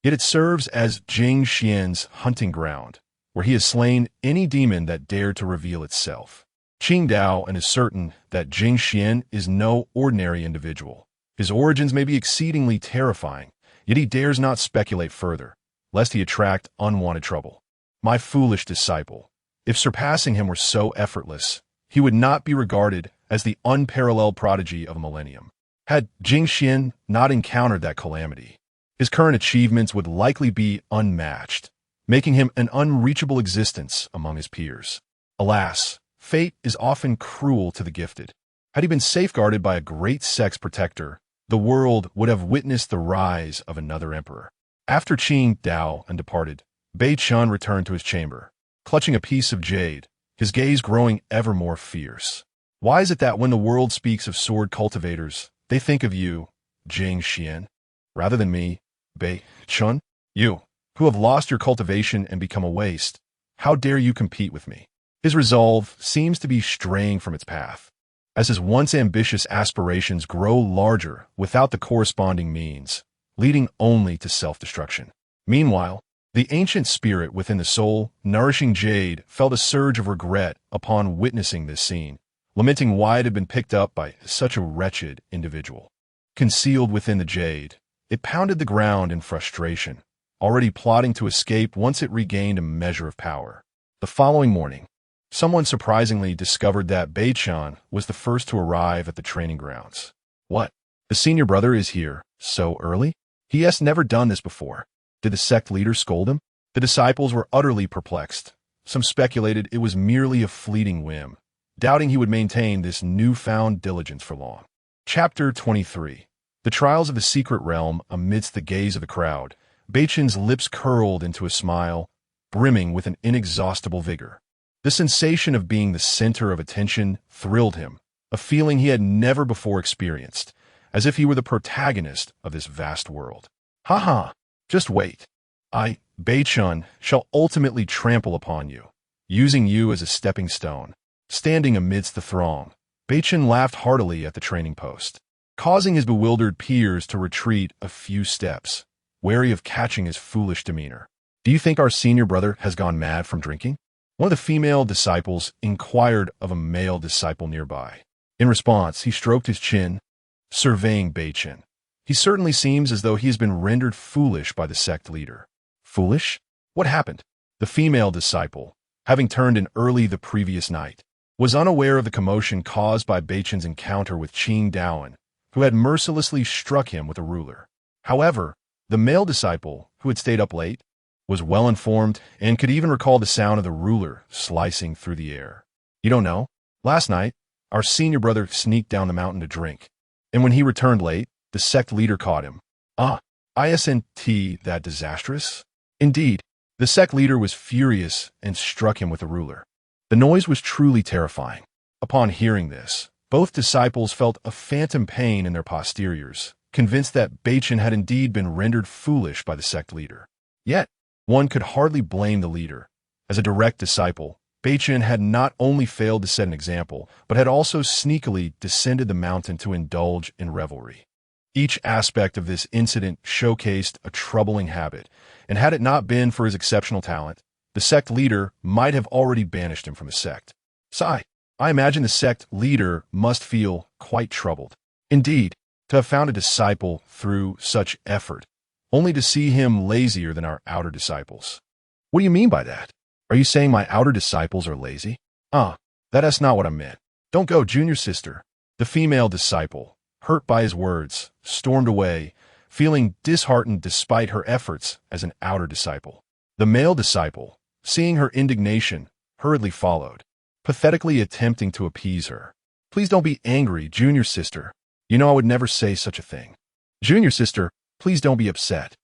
Yet it serves as Jing Xian's hunting ground, where he has slain any demon that dared to reveal itself. Qing Dao is certain that Jing Xian is no ordinary individual. His origins may be exceedingly terrifying, yet he dares not speculate further, lest he attract unwanted trouble. My foolish disciple, if surpassing him were so effortless, he would not be regarded as the unparalleled prodigy of a millennium. Had Jing Xian not encountered that calamity, his current achievements would likely be unmatched, making him an unreachable existence among his peers. Alas, fate is often cruel to the gifted. Had he been safeguarded by a great sex protector, the world would have witnessed the rise of another emperor. After Qing Dao departed, Bei Chun returned to his chamber, clutching a piece of jade, his gaze growing ever more fierce. Why is it that when the world speaks of sword cultivators, they think of you, Jing Xian, rather than me, Bei Chun? You, who have lost your cultivation and become a waste, how dare you compete with me? His resolve seems to be straying from its path, as his once ambitious aspirations grow larger without the corresponding means, leading only to self-destruction. Meanwhile, the ancient spirit within the soul, nourishing jade, felt a surge of regret upon witnessing this scene, lamenting why it had been picked up by such a wretched individual. Concealed within the jade, it pounded the ground in frustration, already plotting to escape once it regained a measure of power. The following morning, someone surprisingly discovered that Bei Chun was the first to arrive at the training grounds. What? The senior brother is here so early? He has never done this before. Did the sect leader scold him? The disciples were utterly perplexed. Some speculated it was merely a fleeting whim, doubting he would maintain this newfound diligence for long. Chapter 23. The Trials of the Secret Realm. Amidst the gaze of the crowd, Bei Chun's lips curled into a smile, brimming with an inexhaustible vigor. The sensation of being the center of attention thrilled him, a feeling he had never before experienced, as if he were the protagonist of this vast world. Ha ha! Just wait. I, Bei Chun, shall ultimately trample upon you, using you as a stepping stone. Standing amidst the throng, Bei Chun laughed heartily at the training post, causing his bewildered peers to retreat a few steps, wary of catching his foolish demeanor. Do you think our senior brother has gone mad from drinking? One of the female disciples inquired of a male disciple nearby. In response, he stroked his chin, surveying Bei Chun. He certainly seems as though he has been rendered foolish by the sect leader. Foolish? What happened? The female disciple, having turned in early the previous night, was unaware of the commotion caused by Bei Chun's encounter with Qing Dao, who had mercilessly struck him with a ruler. However, the male disciple, who had stayed up late, was well informed and could even recall the sound of the ruler slicing through the air. You don't know? Last night, our senior brother sneaked down the mountain to drink, and when he returned late, the sect leader caught him. Isn't that disastrous? Indeed, the sect leader was furious and struck him with a ruler. The noise was truly terrifying. Upon hearing this, both disciples felt a phantom pain in their posteriors, convinced that Beichen had indeed been rendered foolish by the sect leader. Yet, one could hardly blame the leader. As a direct disciple, Beichen had not only failed to set an example, but had also sneakily descended the mountain to indulge in revelry. Each aspect of this incident showcased a troubling habit, and had it not been for his exceptional talent, the sect leader might have already banished him from the sect. Sigh. I imagine the sect leader must feel quite troubled. Indeed, to have found a disciple through such effort, only to see him lazier than our outer disciples. What do you mean by that? Are you saying my outer disciples are lazy? That's not what I meant. Don't go, junior sister. The female disciple, hurt by his words, stormed away, feeling disheartened despite her efforts as an outer disciple. The male disciple, seeing her indignation, hurriedly followed, pathetically attempting to appease her. Please don't be angry, junior sister. You know I would never say such a thing. Junior sister, please don't be upset.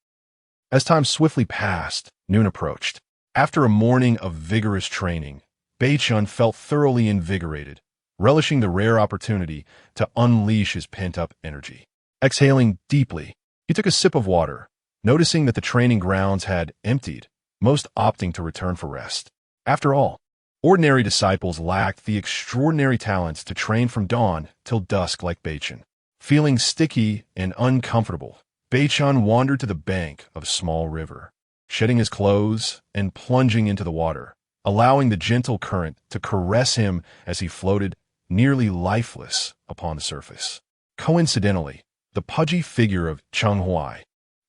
As time swiftly passed, noon approached. After a morning of vigorous training, Beichen felt thoroughly invigorated, relishing the rare opportunity to unleash his pent-up energy. Exhaling deeply, he took a sip of water, noticing that the training grounds had emptied, most opting to return for rest. After all, ordinary disciples lacked the extraordinary talents to train from dawn till dusk like Beichen. Feeling sticky and uncomfortable, Beichen wandered to the bank of a small river, shedding his clothes and plunging into the water, allowing the gentle current to caress him as he floated, nearly lifeless, upon the surface. Coincidentally, the pudgy figure of Jing Xuan,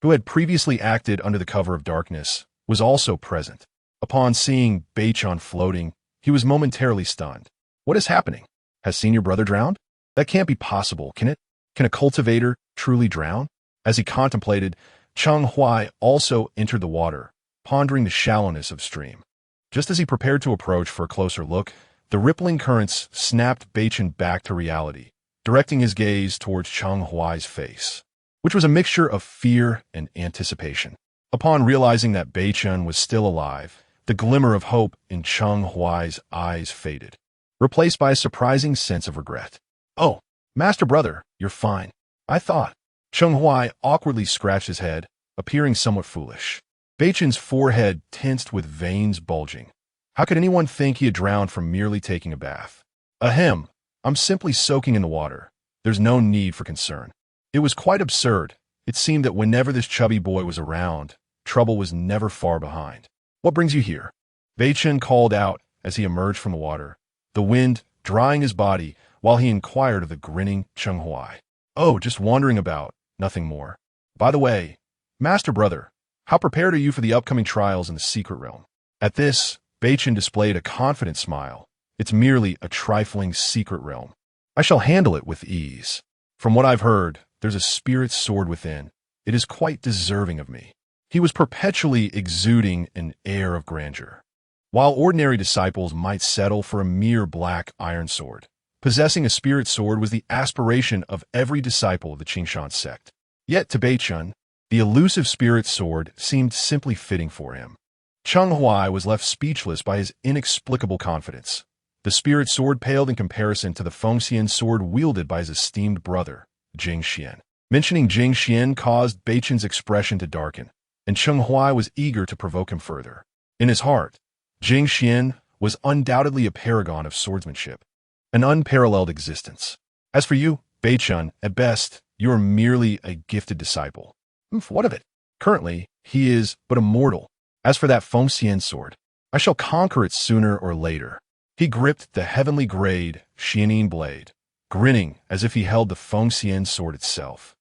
who had previously acted under the cover of darkness, was also present. Upon seeing Beichen floating, he was momentarily stunned. What is happening? Has senior brother drowned? That can't be possible, can it? Can a cultivator truly drown? As he contemplated, Jing Xuan also entered the water, pondering the shallowness of stream. Just as he prepared to approach for a closer look, the rippling currents snapped Beichen back to reality, directing his gaze towards Jing Xuan's face, which was a mixture of fear and anticipation. Upon realizing that Beichen was still alive, the glimmer of hope in Jing Xuan's eyes faded, replaced by a surprising sense of regret. Oh, master brother, you're fine. I thought. Jing Xuan awkwardly scratched his head, appearing somewhat foolish. Beichen's forehead tensed with veins bulging. How could anyone think he had drowned from merely taking a bath? Ahem, I'm simply soaking in the water. There's no need for concern. It was quite absurd. It seemed that whenever this chubby boy was around, trouble was never far behind. What brings you here? Beichen called out as he emerged from the water, the wind drying his body while he inquired of the grinning Jing Xuan. Oh, just wandering about, nothing more. By the way, master brother, how prepared are you for the upcoming trials in the secret realm? At this, Beichen displayed a confident smile. It's merely a trifling secret realm. I shall handle it with ease. From what I've heard, there's a spirit sword within. It is quite deserving of me. He was perpetually exuding an air of grandeur. While ordinary disciples might settle for a mere black iron sword, possessing a spirit sword was the aspiration of every disciple of the Jing Xuan sect. Yet to Beichen, the elusive spirit sword seemed simply fitting for him. Jing Xuan was left speechless by his inexplicable confidence. The spirit sword paled in comparison to the Fengxian sword wielded by his esteemed brother, Jing Xuan. Mentioning Jing Xuan caused Beichen's expression to darken, and Jing Xuan was eager to provoke him further. In his heart, Jing Xuan was undoubtedly a paragon of swordsmanship, an unparalleled existence. As for you, Beichen, at best, you are merely a gifted disciple. What of it? Currently, he is but a mortal. As for that Fengxian sword, I shall conquer it sooner or later. He gripped the heavenly grade Xianin blade, grinning as if he held the Fengxian sword itself.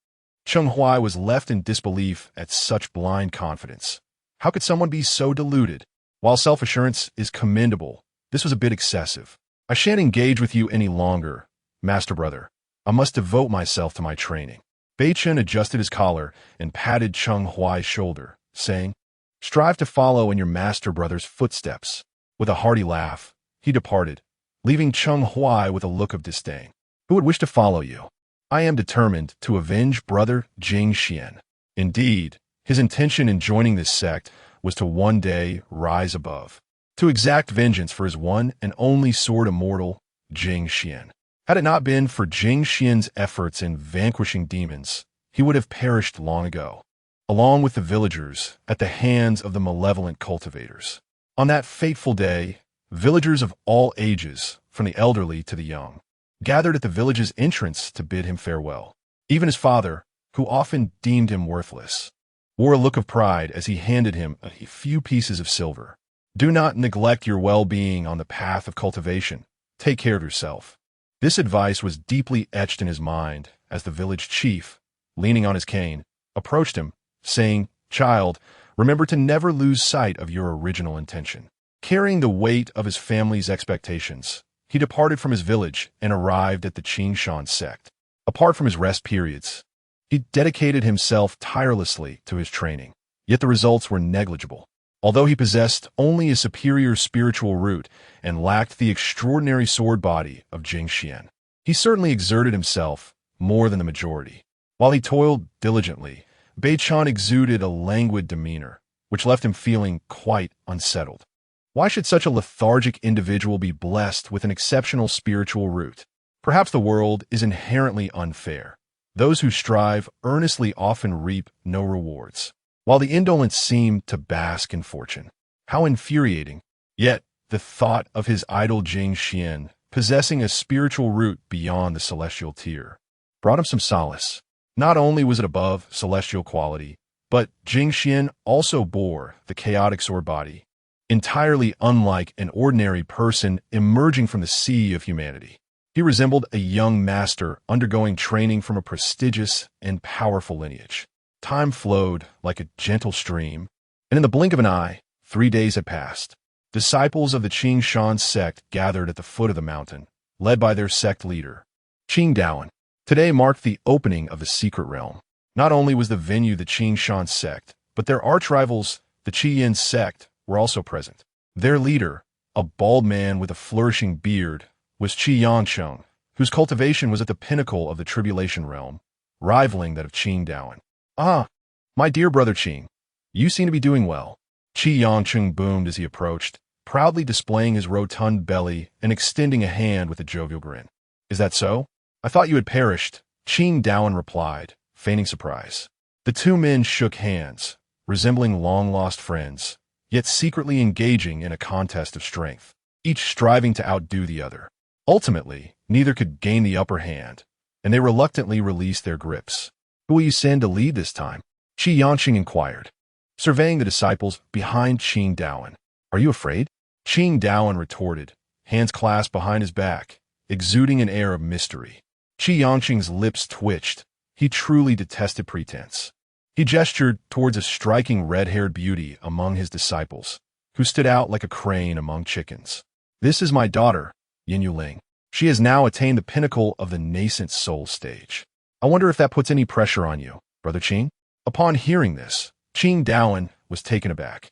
Jing Xuan was left in disbelief at such blind confidence. How could someone be so deluded? While self-assurance is commendable, this was a bit excessive. I shan't engage with you any longer, master brother. I must devote myself to my training. Beichen adjusted his collar and patted Jing Xuan's shoulder, saying, Strive to follow in your master brother's footsteps. With a hearty laugh, he departed, leaving Jing Xuan with a look of disdain. Who would wish to follow you? I am determined to avenge brother Jing Xuan. Indeed, his intention in joining this sect was to one day rise above. to exact vengeance for his one and only sword immortal, Jing Xuan. Had it not been for Jing Xuan's efforts in vanquishing demons, he would have perished long ago, along with the villagers, at the hands of the malevolent cultivators. On that fateful day, villagers of all ages, from the elderly to the young, gathered at the village's entrance to bid him farewell. Even his father, who often deemed him worthless, wore a look of pride as he handed him a few pieces of silver. Do not neglect your well-being on the path of cultivation. Take care of yourself. This advice was deeply etched in his mind as the village chief, leaning on his cane, approached him, saying, "Child, remember to never lose sight of your original intention." Carrying the weight of his family's expectations, he departed from his village and arrived at the Jing Xuan sect. Apart from his rest periods, he dedicated himself tirelessly to his training, yet the results were negligible. Although he possessed only a superior spiritual root and lacked the extraordinary sword body of Jing Xuan, he certainly exerted himself more than the majority. While he toiled diligently, Beichon exuded a languid demeanor, which left him feeling quite unsettled. Why should such a lethargic individual be blessed with an exceptional spiritual root? Perhaps the world is inherently unfair. Those who strive earnestly often reap no rewards, while the indolent seem to bask in fortune. How infuriating! Yet, the thought of his idol Jing Xuan possessing a spiritual root beyond the celestial tier brought him some solace. Not only was it above celestial quality, but Jing Xuan also bore the chaotic sword body, entirely unlike an ordinary person emerging from the sea of humanity. He resembled a young master undergoing training from a prestigious and powerful lineage. Time flowed like a gentle stream, and in the blink of an eye, 3 days had passed. Disciples of the Jing Xuan sect gathered at the foot of the mountain, led by their sect leader, Jing Xuan. Today marked the opening of the secret realm. Not only was the venue the Jing Xuan sect, but their arch-rivals, the Qiyin sect, were also present. Their leader, a bald man with a flourishing beard, was Qi Yangcheng, whose cultivation was at the pinnacle of the tribulation realm, rivaling that of Qing Daoan. "Ah, my dear brother Qing, you seem to be doing well." Qi Yangcheng boomed as he approached, proudly displaying his rotund belly and extending a hand with a jovial grin. "Is that so? I thought you had perished," Qing Daoan replied, feigning surprise. The two men shook hands, resembling long-lost friends, yet secretly engaging in a contest of strength, each striving to outdo the other. Ultimately, neither could gain the upper hand, and they reluctantly released their grips. "Who will you send to lead this time?" Qi Yangqing inquired, surveying the disciples behind Qing Daoan. "Are you afraid?" Qing Daoan retorted, hands clasped behind his back, exuding an air of mystery. Qi Yangqing's lips twitched. He truly detested pretense. He gestured towards a striking red-haired beauty among his disciples, who stood out like a crane among chickens. "This is my daughter, Yin Yuling. She has now attained the pinnacle of the nascent soul stage. I wonder if that puts any pressure on you, Brother Qing?" Upon hearing this, Qing Daoan was taken aback.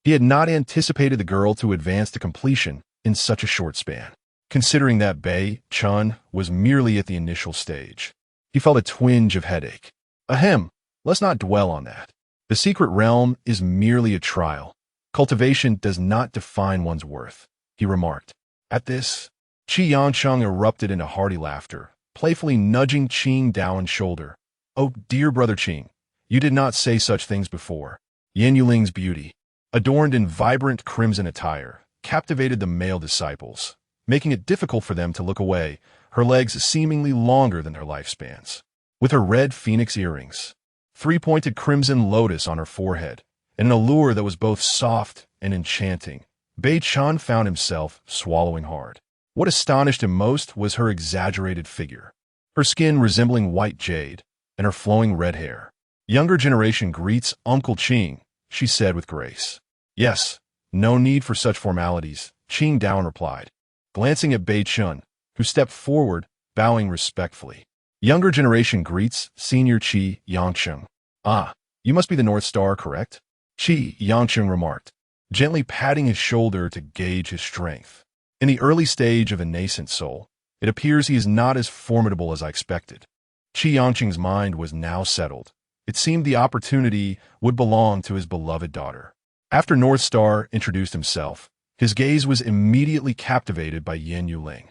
He had not anticipated the girl to advance to completion in such a short span. Considering that Bei Chun was merely at the initial stage, he felt a twinge of headache. Ahem, let's not dwell on that. The secret realm is merely a trial. Cultivation does not define one's worth, he remarked. At this, Qi Yangcheng erupted into hearty laughter, playfully nudging Qing Daoan's shoulder. "Oh, dear brother Qing, you did not say such things before." Yin Yuling's beauty, adorned in vibrant crimson attire, captivated the male disciples, making it difficult for them to look away, her legs seemingly longer than their lifespans. With her red phoenix earrings, 3-pointed crimson lotus on her forehead, and an allure that was both soft and enchanting, Bei Chan found himself swallowing hard. What astonished him most was her exaggerated figure, her skin resembling white jade, and her flowing red hair. "Younger generation greets Uncle Qing," she said with grace. "Yes, no need for such formalities," Qing Daoan replied, glancing at Bei Chun, who stepped forward, bowing respectfully. "Younger generation greets Senior Qi Yangcheng." "Ah, you must be the North Star, correct?" Qi Yangcheng remarked, gently patting his shoulder to gauge his strength. "In the early stage of a nascent soul, it appears he is not as formidable as I expected." Qi Yangcheng's mind was now settled. It seemed the opportunity would belong to his beloved daughter. After North Star introduced himself, His gaze was immediately captivated by Yin Yuling.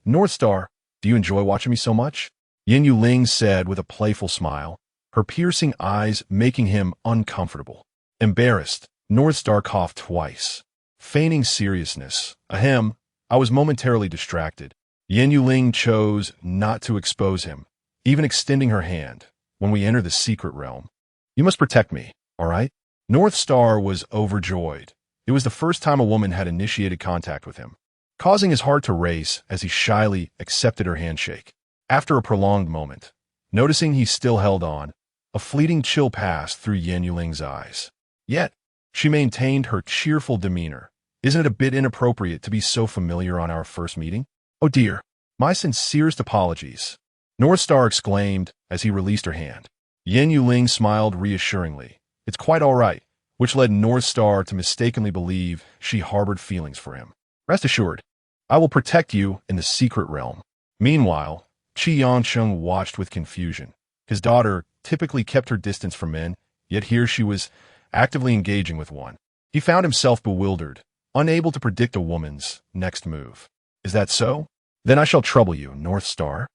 North Star, do you enjoy watching me so much? Yin Yuling said with a playful smile, her piercing eyes making him uncomfortable. Embarrassed, North Star coughed twice. Feigning seriousness, ahem, I was momentarily distracted. Yin Yuling chose not to expose him, even extending her hand. When we enter the secret realm, you must protect me, all right? North Star was overjoyed. It was the first time a woman had initiated contact with him, causing his heart to race as he shyly accepted her handshake. After a prolonged moment, noticing he still held on, a fleeting chill passed through Yin Yuling's eyes. Yet, she maintained her cheerful demeanor. Isn't it a bit inappropriate to be so familiar on our first meeting? Oh dear, my sincerest apologies, North Star exclaimed as he released her hand. Yin Yuling smiled reassuringly. It's quite all right, which led North Star to mistakenly believe she harbored feelings for him. Rest assured, I will protect you in the secret realm. Meanwhile, Qi Yangcheng watched with confusion. His daughter typically kept her distance from men, yet here she was actively engaging with one. He found himself bewildered, unable to predict a woman's next move. Is that so? Then I shall trouble you, North Star.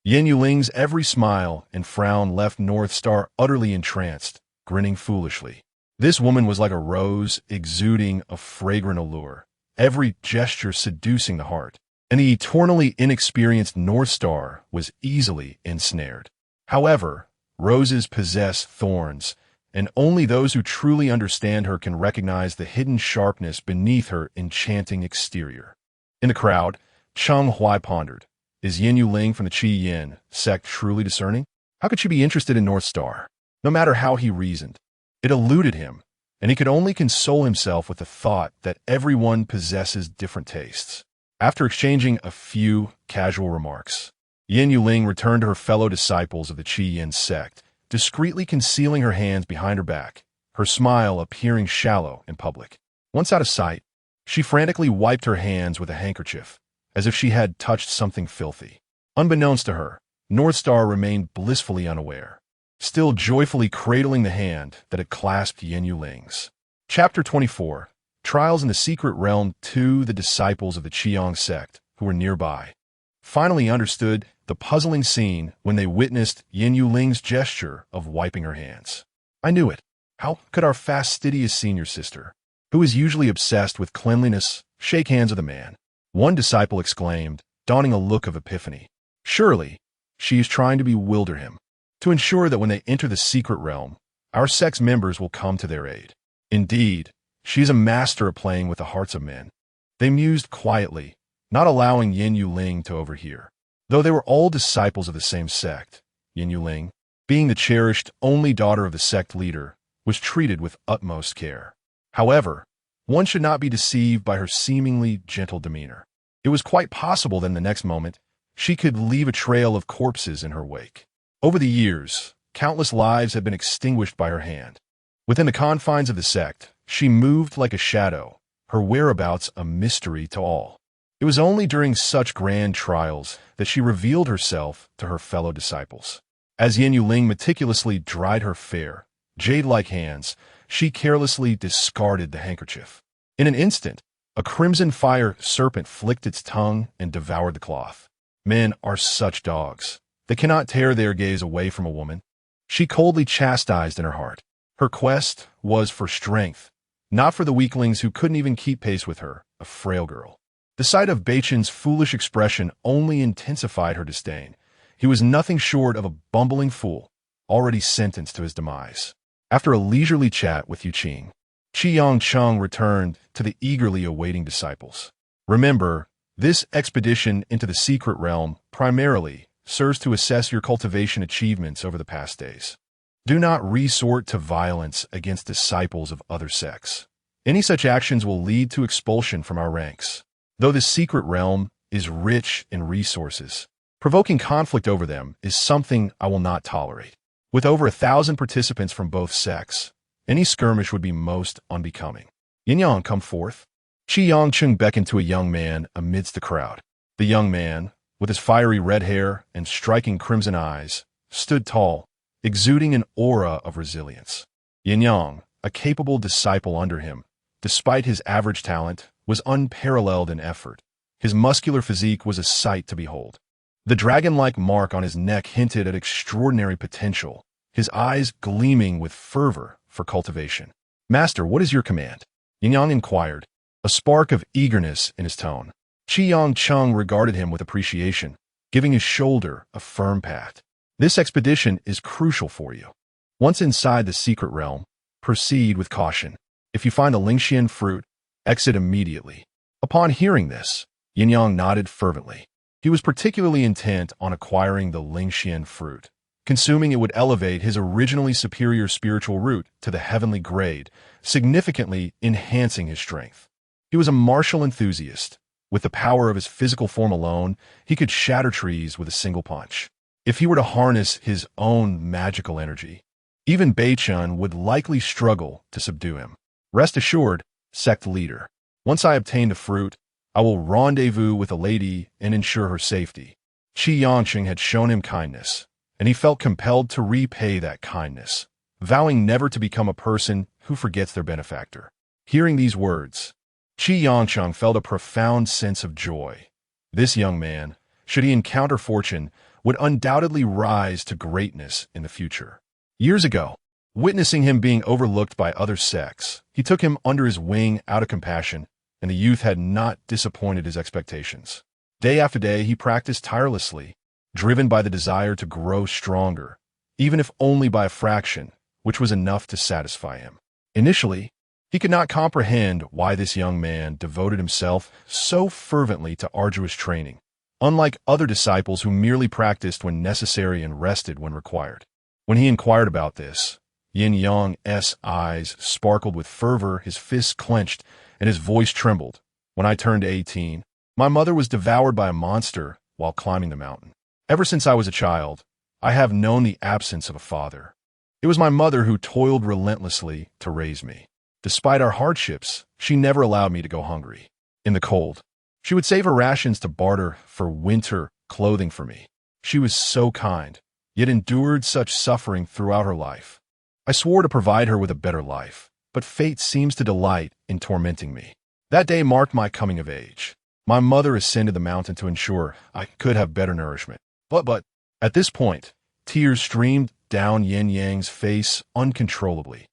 Yin Yuling's every smile and frown left North Star utterly entranced, grinning foolishly. This woman was like a rose exuding a fragrant allure, every gesture seducing the heart, and the eternally inexperienced North Star was easily ensnared. However, roses possess thorns, and only those who truly understand her can recognize the hidden sharpness beneath her enchanting exterior. In the crowd, Cheng Huai pondered, is Yin Yuling from the Qi Yin sect truly discerning? How could she be interested in North Star? No matter how he reasoned, it eluded him, and he could only console himself with the thought that everyone possesses different tastes. After exchanging a few casual remarks, Yin Yuling returned to her fellow disciples of the Qi Yin sect, discreetly concealing her hands behind her back, her smile appearing shallow in public. Once out of sight, she frantically wiped her hands with a handkerchief, as if she had touched something filthy. Unbeknownst to her, North Star remained blissfully unaware, still joyfully cradling the hand that had clasped Yin Yuling's. Chapter 24, Trials in the Secret Realm. 2. The disciples of the Qiyang sect, who were nearby, finally understood the puzzling scene when they witnessed Yin Yuling's gesture of wiping her hands. I knew it. How could our fastidious senior sister, who is usually obsessed with cleanliness, shake hands with a man? One disciple exclaimed, donning a look of epiphany. Surely, she is trying to bewilder him, to ensure that when they enter the secret realm, our sect's members will come to their aid. Indeed, she is a master at playing with the hearts of men. They mused quietly, not allowing Yin Yuling to overhear. Though they were all disciples of the same sect, Yin Yuling, being the cherished only daughter of the sect leader, was treated with utmost care. However, one should not be deceived by her seemingly gentle demeanor. It was quite possible that in the next moment, she could leave a trail of corpses in her wake. Over the years, countless lives had been extinguished by her hand. Within the confines of the sect, she moved like a shadow, her whereabouts a mystery to all. It was only during such grand trials that she revealed herself to her fellow disciples. As Yin Yuling meticulously dried her fair, jade-like hands, she carelessly discarded the handkerchief. In an instant, a crimson fire serpent flicked its tongue and devoured the cloth. Men are such dogs. They cannot tear their gaze away from a woman. She coldly chastised in her heart. Her quest was for strength, not for the weaklings who couldn't even keep pace with her, a frail girl. The sight of Beichen's foolish expression only intensified her disdain. He was nothing short of a bumbling fool, already sentenced to his demise. After a leisurely chat with Yuqing, Qi Yangcheng returned to the eagerly awaiting disciples. Remember, this expedition into the secret realm primarily serves to assess your cultivation achievements over the past days. Do not resort to violence against disciples of other sects. Any such actions will lead to expulsion from our ranks. Though the secret realm is rich in resources, provoking conflict over them is something I will not tolerate. With over 1,000 participants from both sects, any skirmish would be most unbecoming. Yin Yang, come forth. Qi Yangcheng beckoned to a young man amidst the crowd. The young man, with his fiery red hair and striking crimson eyes, stood tall, exuding an aura of resilience. Yin Yang, a capable disciple under him, despite his average talent, was unparalleled in effort. His muscular physique was a sight to behold. The dragon-like mark on his neck hinted at extraordinary potential, his eyes gleaming with fervor for cultivation. "Master, what is your command?" Yin Yang inquired, a spark of eagerness in his tone. Qi Chung regarded him with appreciation, giving his shoulder a firm pat. "This expedition is crucial for you. Once inside the secret realm, proceed with caution. If you find the Lingxian fruit, exit immediately." Upon hearing this, Yin Yang nodded fervently. He was particularly intent on acquiring the Lingxian fruit. Consuming it would elevate his originally superior spiritual root to the heavenly grade, significantly enhancing his strength. He was a martial enthusiast. With the power of his physical form alone, he could shatter trees with a single punch. If he were to harness his own magical energy, even Beichun would likely struggle to subdue him. "Rest assured, sect leader, once I obtain the fruit, I will rendezvous with a lady and ensure her safety." Qi Yangqing had shown him kindness, and he felt compelled to repay that kindness, vowing never to become a person who forgets their benefactor. Hearing these words, Qi Yangqing felt a profound sense of joy. This young man, should he encounter fortune, would undoubtedly rise to greatness in the future. Years ago, witnessing him being overlooked by other sects, he took him under his wing out of compassion, and the youth had not disappointed his expectations. Day after day, he practiced tirelessly, driven by the desire to grow stronger, even if only by a fraction, which was enough to satisfy him. Initially, he could not comprehend why this young man devoted himself so fervently to arduous training, unlike other disciples who merely practiced when necessary and rested when required. When he inquired about this, Yin Yang's eyes sparkled with fervor, his fists clenched, and his voice trembled. "When I turned 18, my mother was devoured by a monster while climbing the mountain. Ever since I was a child, I have known the absence of a father. It was my mother who toiled relentlessly to raise me. Despite our hardships, she never allowed me to go hungry. In the cold, she would save her rations to barter for winter clothing for me. She was so kind, yet endured such suffering throughout her life. I swore to provide her with a better life, but fate seems to delight in tormenting me. That day marked my coming of age. My mother ascended the mountain to ensure I could have better nourishment. But, at this point, tears streamed down Yin Yang's face uncontrollably.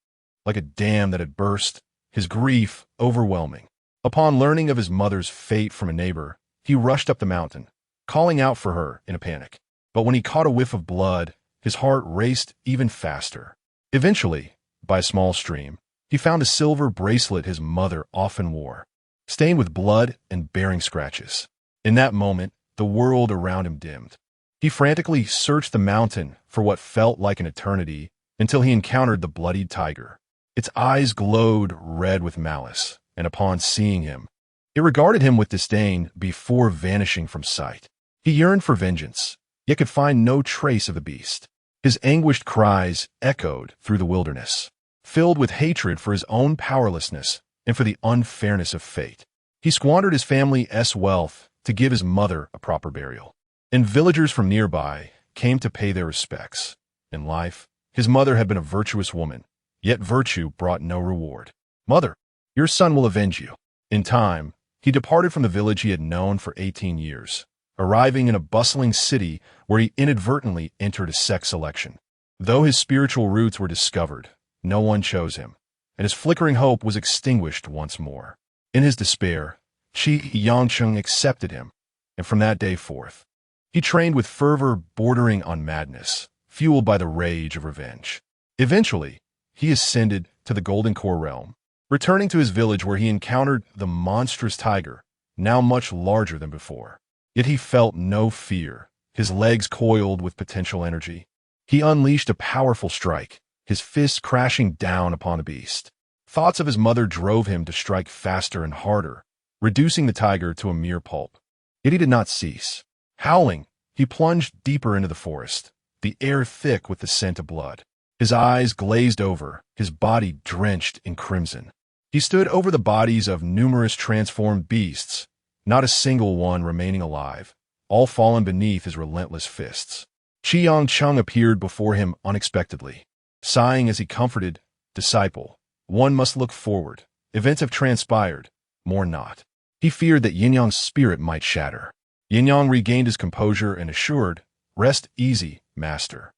Like a dam that had burst, his grief overwhelming. Upon learning of his mother's fate from a neighbor, he rushed up the mountain, calling out for her in a panic. But when he caught a whiff of blood, his heart raced even faster. Eventually, by a small stream, he found a silver bracelet his mother often wore, stained with blood and bearing scratches. In that moment, the world around him dimmed. He frantically searched the mountain for what felt like an eternity until he encountered the bloodied tiger. Its eyes glowed red with malice, and upon seeing him, it regarded him with disdain before vanishing from sight. He yearned for vengeance, yet could find no trace of the beast. His anguished cries echoed through the wilderness, filled with hatred for his own powerlessness and for the unfairness of fate. He squandered his family's wealth to give his mother a proper burial, and villagers from nearby came to pay their respects. In life, his mother had been a virtuous woman, yet virtue brought no reward. "Mother, your son will avenge you." In time, he departed from the village he had known for 18 years, arriving in a bustling city where he inadvertently entered a sect selection. Though his spiritual roots were discovered, no one chose him, and his flickering hope was extinguished once more. In his despair, Qi Yangqing accepted him, and from that day forth, he trained with fervor bordering on madness, fueled by the rage of revenge. Eventually, he ascended to the Golden Core realm, returning to his village where he encountered the monstrous tiger, now much larger than before. Yet he felt no fear, his legs coiled with potential energy. He unleashed a powerful strike, his fist crashing down upon the beast. Thoughts of his mother drove him to strike faster and harder, reducing the tiger to a mere pulp. Yet he did not cease. Howling, he plunged deeper into the forest, the air thick with the scent of blood. His eyes glazed over, his body drenched in crimson. He stood over the bodies of numerous transformed beasts, not a single one remaining alive, all fallen beneath his relentless fists. Qi Yangqing appeared before him unexpectedly, sighing as he comforted, "Disciple, one must look forward. Events have transpired. more not. He feared that Yin Yang's spirit might shatter. Yin Yang regained his composure and assured, "Rest easy, master.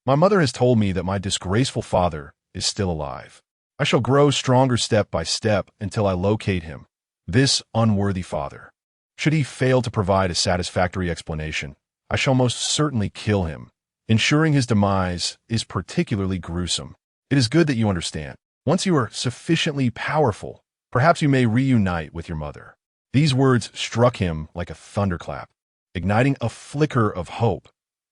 My mother has told me that my disgraceful father is still alive. I shall grow stronger step by step until I locate him, this unworthy father. Should he fail to provide a satisfactory explanation, I shall most certainly kill him. Ensuring his demise is particularly gruesome. It is good that you understand. Once you are sufficiently powerful, perhaps you may reunite with your mother." These words struck him like a thunderclap, igniting a flicker of hope.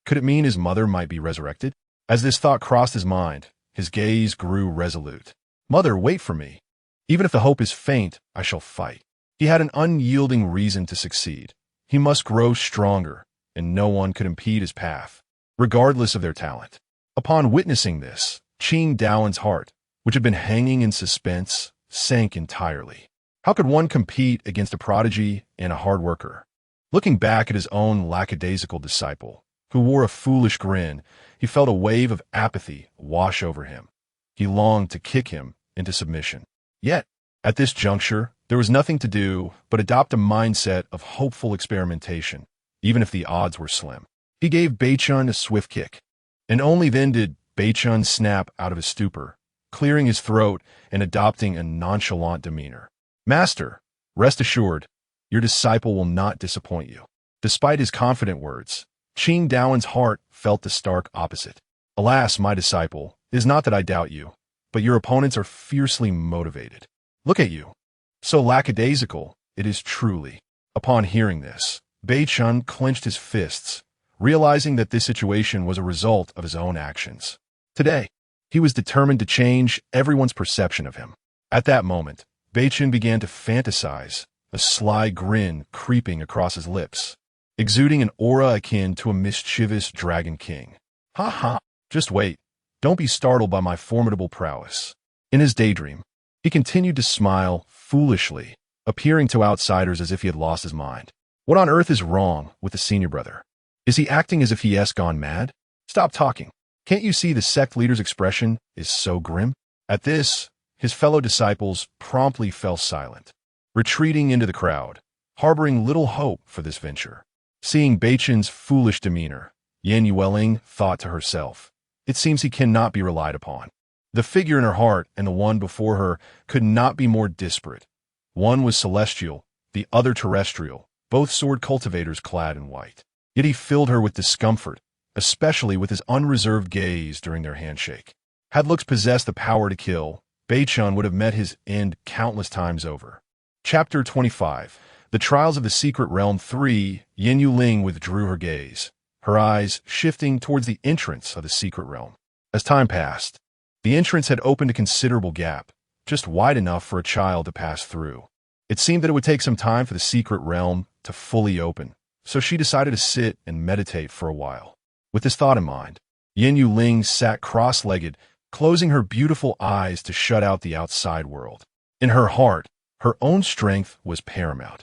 Could it mean his mother might be resurrected? As this thought crossed his mind, his gaze grew resolute. "Mother, wait for me. Even if the hope is faint, I shall fight." He had an unyielding reason to succeed. He must grow stronger, and no one could impede his path, regardless of their talent. Upon witnessing this, Qing Daoen's heart, which had been hanging in suspense, sank entirely. How could one compete against a prodigy and a hard worker? Looking back at his own lackadaisical disciple, who wore a foolish grin, he felt a wave of apathy wash over him. He longed to kick him into submission. Yet, at this juncture, there was nothing to do but adopt a mindset of hopeful experimentation, even if the odds were slim. He gave Beichun a swift kick, and only then did Beichun snap out of his stupor, clearing his throat and adopting a nonchalant demeanor. "Master, rest assured, your disciple will not disappoint you." Despite his confident words, Qing Daoen's heart felt the stark opposite. "Alas, my disciple, it is not that I doubt you, but your opponents are fiercely motivated. Look at you. So lackadaisical, it is truly." Upon hearing this, Beichun clenched his fists, realizing that this situation was a result of his own actions. Today, he was determined to change everyone's perception of him. At that moment, Beichun began to fantasize, a sly grin creeping across his lips, exuding an aura akin to a mischievous dragon king. "Ha ha, just wait. Don't be startled by my formidable prowess." In his daydream, he continued to smile foolishly, appearing to outsiders as if he had lost his mind. What on earth is wrong with the senior brother? Is he acting as if he has gone mad? Stop talking. Can't you see the sect leader's expression is so grim? At this, his fellow disciples promptly fell silent, retreating into the crowd, harboring little hope for this venture. Seeing Beichun's foolish demeanor, Yan Yueling thought to herself, "It seems he cannot be relied upon." The figure in her heart and the one before her could not be more disparate. One was celestial, the other terrestrial, both sword cultivators clad in white. Yet he filled her with discomfort, especially with his unreserved gaze during their handshake. Had looks possessed the power to kill, Beichun would have met his end countless times over. Chapter 25. The Trials of the Secret Realm 3. Yan Yuling withdrew her gaze, her eyes shifting towards the entrance of the secret realm. As time passed, the entrance had opened a considerable gap, just wide enough for a child to pass through. It seemed that it would take some time for the secret realm to fully open, so she decided to sit and meditate for a while. With this thought in mind, Yan Yuling sat cross-legged, closing her beautiful eyes to shut out the outside world. In her heart, her own strength was paramount.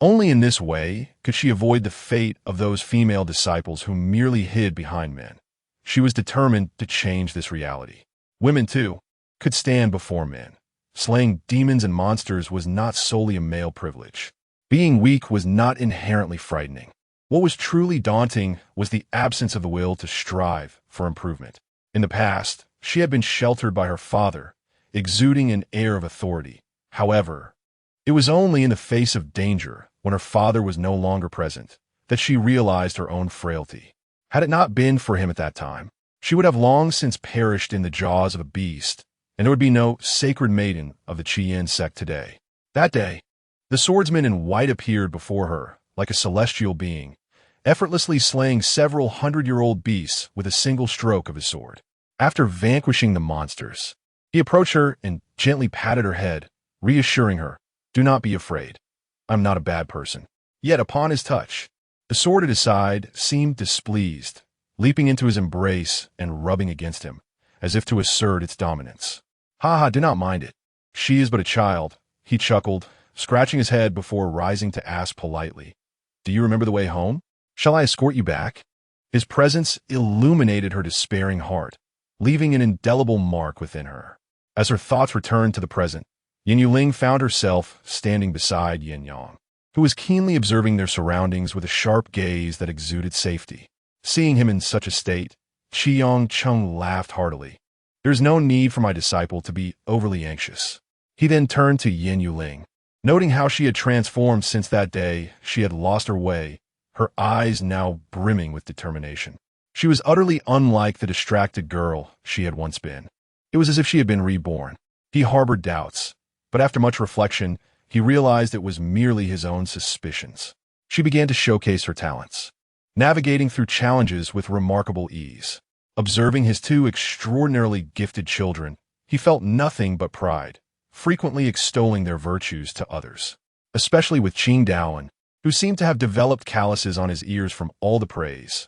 Only in this way could she avoid the fate of those female disciples who merely hid behind men. She was determined to change this reality. Women, too, could stand before men. Slaying demons and monsters was not solely a male privilege. Being weak was not inherently frightening. What was truly daunting was the absence of the will to strive for improvement. In the past, she had been sheltered by her father, exuding an air of authority. However, it was only in the face of danger, when her father was no longer present, that she realized her own frailty. Had it not been for him at that time, she would have long since perished in the jaws of a beast, and there would be no sacred maiden of the Qian sect today. That day, the swordsman in white appeared before her, like a celestial being, effortlessly slaying several hundred-year-old beasts with a single stroke of his sword. After vanquishing the monsters, he approached her and gently patted her head, reassuring her, "Do not be afraid. I'm not a bad person." Yet upon his touch, the sword at his side seemed displeased, leaping into his embrace and rubbing against him, as if to assert its dominance. "Ha ha, do not mind it. She is but a child," he chuckled, scratching his head before rising to ask politely, "Do you remember the way home? Shall I escort you back?" His presence illuminated her despairing heart, leaving an indelible mark within her. As her thoughts returned to the present, Yin Yuling found herself standing beside Yin Yang, who was keenly observing their surroundings with a sharp gaze that exuded safety. Seeing him in such a state, Qiyang Cheng laughed heartily. "There is no need for my disciple to be overly anxious." He then turned to Yin Yuling. Noting how she had transformed since that day she had lost her way, her eyes now brimming with determination. She was utterly unlike the distracted girl she had once been. It was as if she had been reborn. He harbored doubts, but after much reflection, he realized it was merely his own suspicions. She began to showcase her talents, navigating through challenges with remarkable ease. Observing his two extraordinarily gifted children, he felt nothing but pride, frequently extolling their virtues to others, especially with Qing Daoan, who seemed to have developed calluses on his ears from all the praise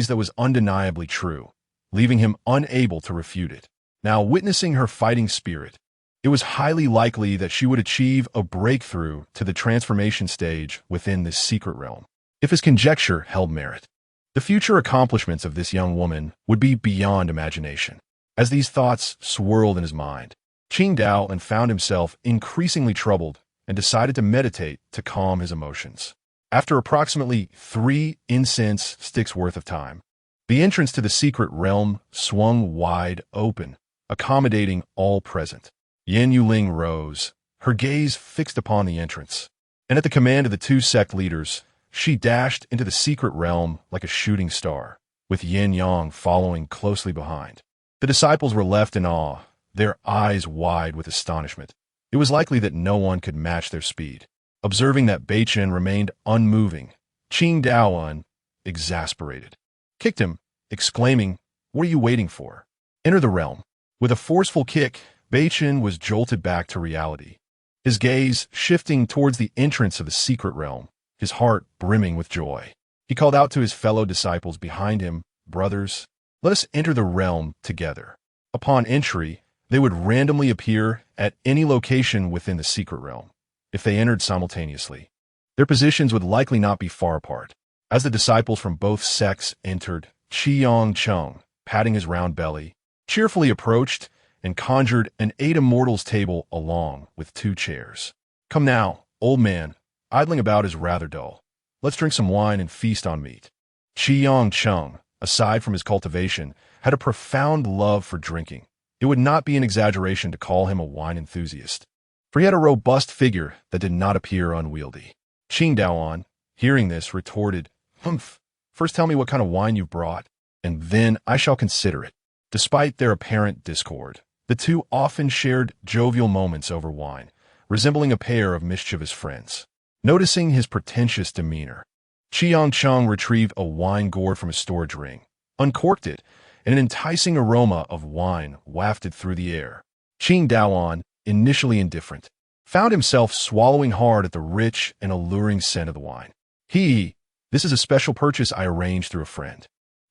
that was undeniably true, leaving him unable to refute it. Now, witnessing her fighting spirit, it was highly likely that she would achieve a breakthrough to the transformation stage within this secret realm. If his conjecture held merit, the future accomplishments of this young woman would be beyond imagination. As these thoughts swirled in his mind, Qing Daoan found himself increasingly troubled and decided to meditate to calm his emotions. After approximately 3 incense sticks worth of time, the entrance to the secret realm swung wide open, accommodating all present. Yin Yuling rose, her gaze fixed upon the entrance, and at the command of the 2 sect leaders, she dashed into the secret realm like a shooting star, with Yin Yang following closely behind. The disciples were left in awe, their eyes wide with astonishment. It was likely that no one could match their speed. Observing that Beichen remained unmoving, Qing Daoan, exasperated, kicked him, exclaiming, "What are you waiting for? Enter the realm." With a forceful kick, Beichen was jolted back to reality, his gaze shifting towards the entrance of the secret realm, his heart brimming with joy. He called out to his fellow disciples behind him, "Brothers, let us enter the realm together." Upon entry, they would randomly appear at any location within the secret realm. If they entered simultaneously, their positions would likely not be far apart. As the disciples from both sects entered, Qiyang Cheng, patting his round belly, cheerfully approached and conjured an 8 immortals table along with 2 chairs. "Come now, old man, idling about is rather dull. Let's drink some wine and feast on meat." Qiyang Cheng, aside from his cultivation, had a profound love for drinking. It would not be an exaggeration to call him a wine enthusiast, for he had a robust figure that did not appear unwieldy. Qing Daoan, hearing this, retorted, "Humph, first tell me what kind of wine you've brought, and then I shall consider it." Despite their apparent discord, the two often shared jovial moments over wine, resembling a pair of mischievous friends. Noticing his pretentious demeanor, Chiang Chung retrieved a wine gourd from his storage ring, uncorked it, and an enticing aroma of wine wafted through the air. Qing Daoan, initially indifferent, found himself swallowing hard at the rich and alluring scent of the wine. This is a special purchase I arranged through a friend.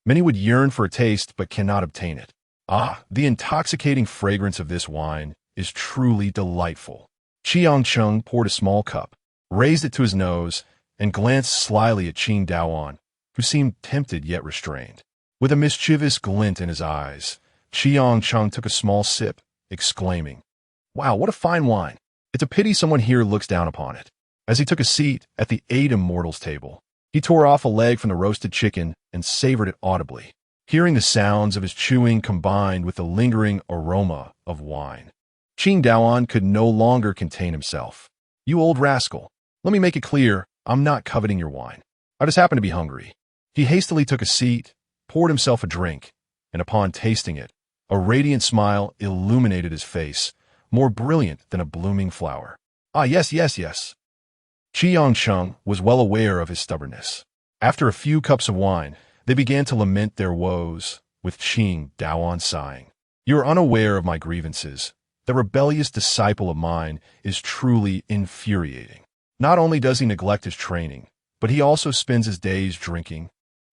Many would yearn for a taste but cannot obtain it. The intoxicating fragrance of this wine is truly delightful. Chiang Chung poured a small cup, raised it to his nose, and glanced slyly at Qing Daoan, who seemed tempted yet restrained. With a mischievous glint in his eyes, Chiang Chung took a small sip, exclaiming, "Wow, what a fine wine! It's a pity someone here looks down upon it." As he took a seat at the 8 immortals table, he tore off a leg from the roasted chicken and savored it audibly, hearing the sounds of his chewing combined with the lingering aroma of wine. Qing Daoan could no longer contain himself. "You old rascal, let me make it clear, I'm not coveting your wine. I just happen to be hungry." He hastily took a seat, poured himself a drink, and upon tasting it, a radiant smile illuminated his face, more brilliant than a blooming flower. Yes. Chiang Chung was well aware of his stubbornness. After a few cups of wine, they began to lament their woes, with Qing Daoan sighing. "You are unaware of my grievances. The rebellious disciple of mine is truly infuriating. Not only does he neglect his training, but he also spends his days drinking,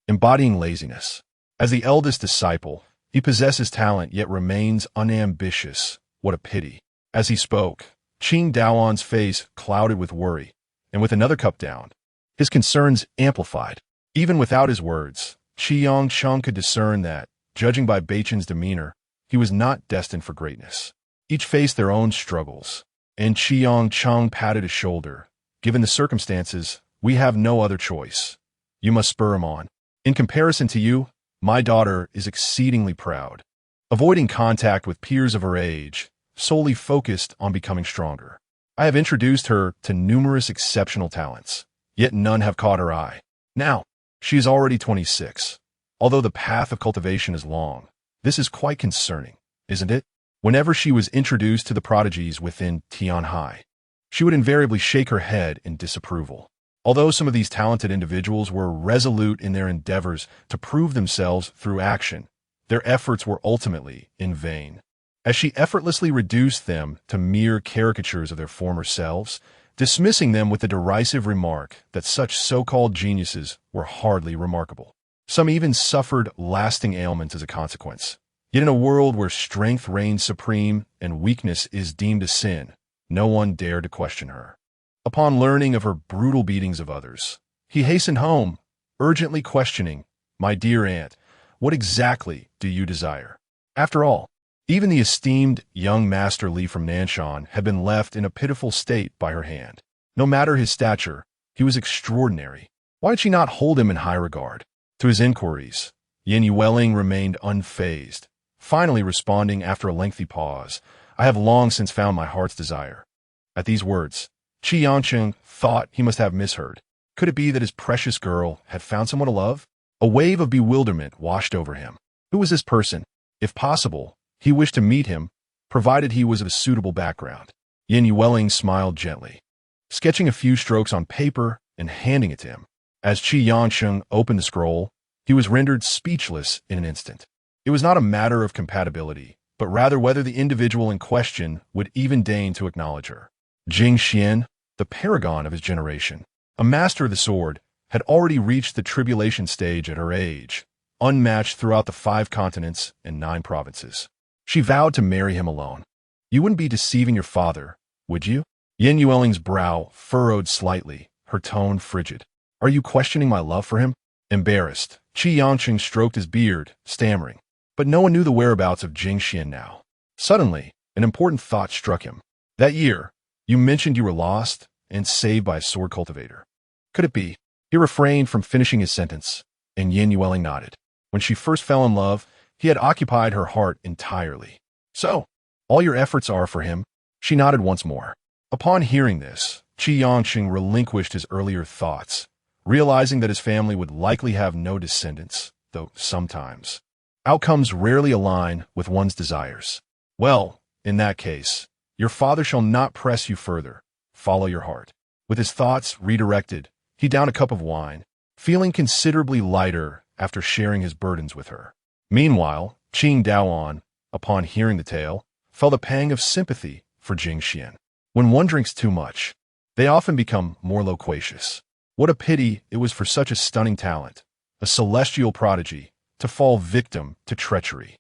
embodying laziness. As the eldest disciple, he possesses talent yet remains unambitious. What a pity." As he spoke, Qing Daoan's face clouded with worry, and with another cup down, his concerns amplified. Even without his words, Chiang Chung could discern that, judging by Beichen's demeanor, he was not destined for greatness. Each faced their own struggles, And Qiang Cheng patted his shoulder. Given the circumstances, we have no other choice. You must spur him on. In comparison to you, my daughter is exceedingly proud. Avoiding contact with peers of her age, solely focused on becoming stronger. I have introduced her to numerous exceptional talents, yet none have caught her eye. Now, she is already 26. Although the path of cultivation is long, this is quite concerning, isn't it? Whenever she was introduced to the prodigies within Tianhai, she would invariably shake her head in disapproval. Although some of these talented individuals were resolute in their endeavors to prove themselves through action, their efforts were ultimately in vain, as she effortlessly reduced them to mere caricatures of their former selves, dismissing them with the derisive remark that such so-called geniuses were hardly remarkable. Some even suffered lasting ailments as a consequence. Yet in a world where strength reigns supreme and weakness is deemed a sin, no one dared to question her. Upon learning of her brutal beatings of others, he hastened home, urgently questioning, "My dear aunt, what exactly do you desire?" After all, even the esteemed young Master Li from Nanshan had been left in a pitiful state by her hand. No matter his stature, he was extraordinary. Why did she not hold him in high regard? To his inquiries, Yin Yueling remained unfazed, finally responding after a lengthy pause, "I have long since found my heart's desire." At these words, Qi Yanqing thought he must have misheard. Could it be that his precious girl had found someone to love? A wave of bewilderment washed over him. Who was this person? If possible, he wished to meet him, provided he was of a suitable background. Yin Yueling smiled gently, sketching a few strokes on paper and handing it to him. As Qi Yanqing opened the scroll, he was rendered speechless in an instant. It was not a matter of compatibility, but rather whether the individual in question would even deign to acknowledge her. Jing Xuan, the paragon of his generation, a master of the sword, had already reached the tribulation stage at her age, unmatched throughout the 5 continents and 9 provinces. She vowed to marry him alone. You wouldn't be deceiving your father, would you? Yin Yueling's brow furrowed slightly, her tone frigid. Are you questioning my love for him? Embarrassed, Qi Yanqing stroked his beard, stammering. But no one knew the whereabouts of Jing Xuan now. Suddenly, an important thought struck him. That year, you mentioned you were lost and saved by a sword cultivator. Could it be? He refrained from finishing his sentence, and Yin Yueling nodded. When she first fell in love, he had occupied her heart entirely. So, all your efforts are for him? She nodded once more. Upon hearing this, Qi Yanqing relinquished his earlier thoughts, realizing that his family would likely have no descendants, though sometimes outcomes rarely align with one's desires. Well, in that case, your father shall not press you further. Follow your heart. With his thoughts redirected, he downed a cup of wine, feeling considerably lighter after sharing his burdens with her. Meanwhile, Qing Daoan, upon hearing the tale, felt a pang of sympathy for Jing Xuan. When one drinks too much, they often become more loquacious. What a pity it was for such a stunning talent, a celestial prodigy, to fall victim to treachery.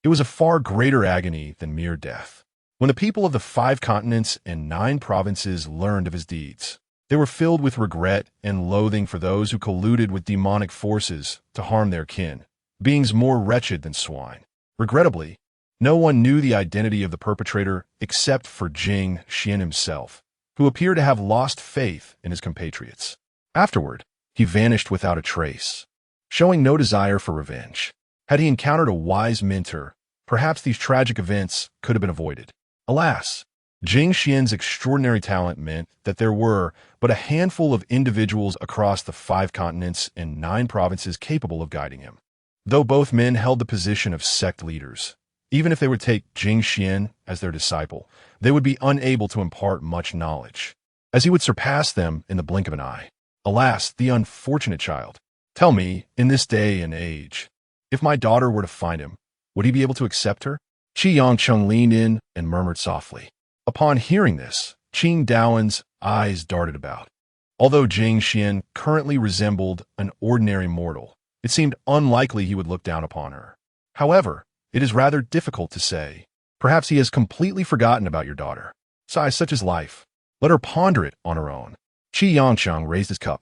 It was a far greater agony than mere death. When the people of the 5 continents and 9 provinces learned of his deeds, they were filled with regret and loathing for those who colluded with demonic forces to harm their kin, beings more wretched than swine. Regrettably, no one knew the identity of the perpetrator except for Jing Xuan himself, who appeared to have lost faith in his compatriots. Afterward, he vanished without a trace, showing no desire for revenge. Had he encountered a wise mentor, perhaps these tragic events could have been avoided. Alas, Jing Xuan's extraordinary talent meant that there were but a handful of individuals across the 5 continents and 9 provinces capable of guiding him. Though both men held the position of sect leaders, even if they would take Jing Xuan as their disciple, they would be unable to impart much knowledge, as he would surpass them in the blink of an eye. Alas, the unfortunate child. Tell me, in this day and age, if my daughter were to find him, would he be able to accept her? Qi Yanqing leaned in and murmured softly. Upon hearing this, Qing Daoan's eyes darted about. Although Jing Xuan currently resembled an ordinary mortal, it seemed unlikely he would look down upon her. However, it is rather difficult to say. Perhaps he has completely forgotten about your daughter. Sighs, such is life. Let her ponder it on her own. Qi Yanqing raised his cup,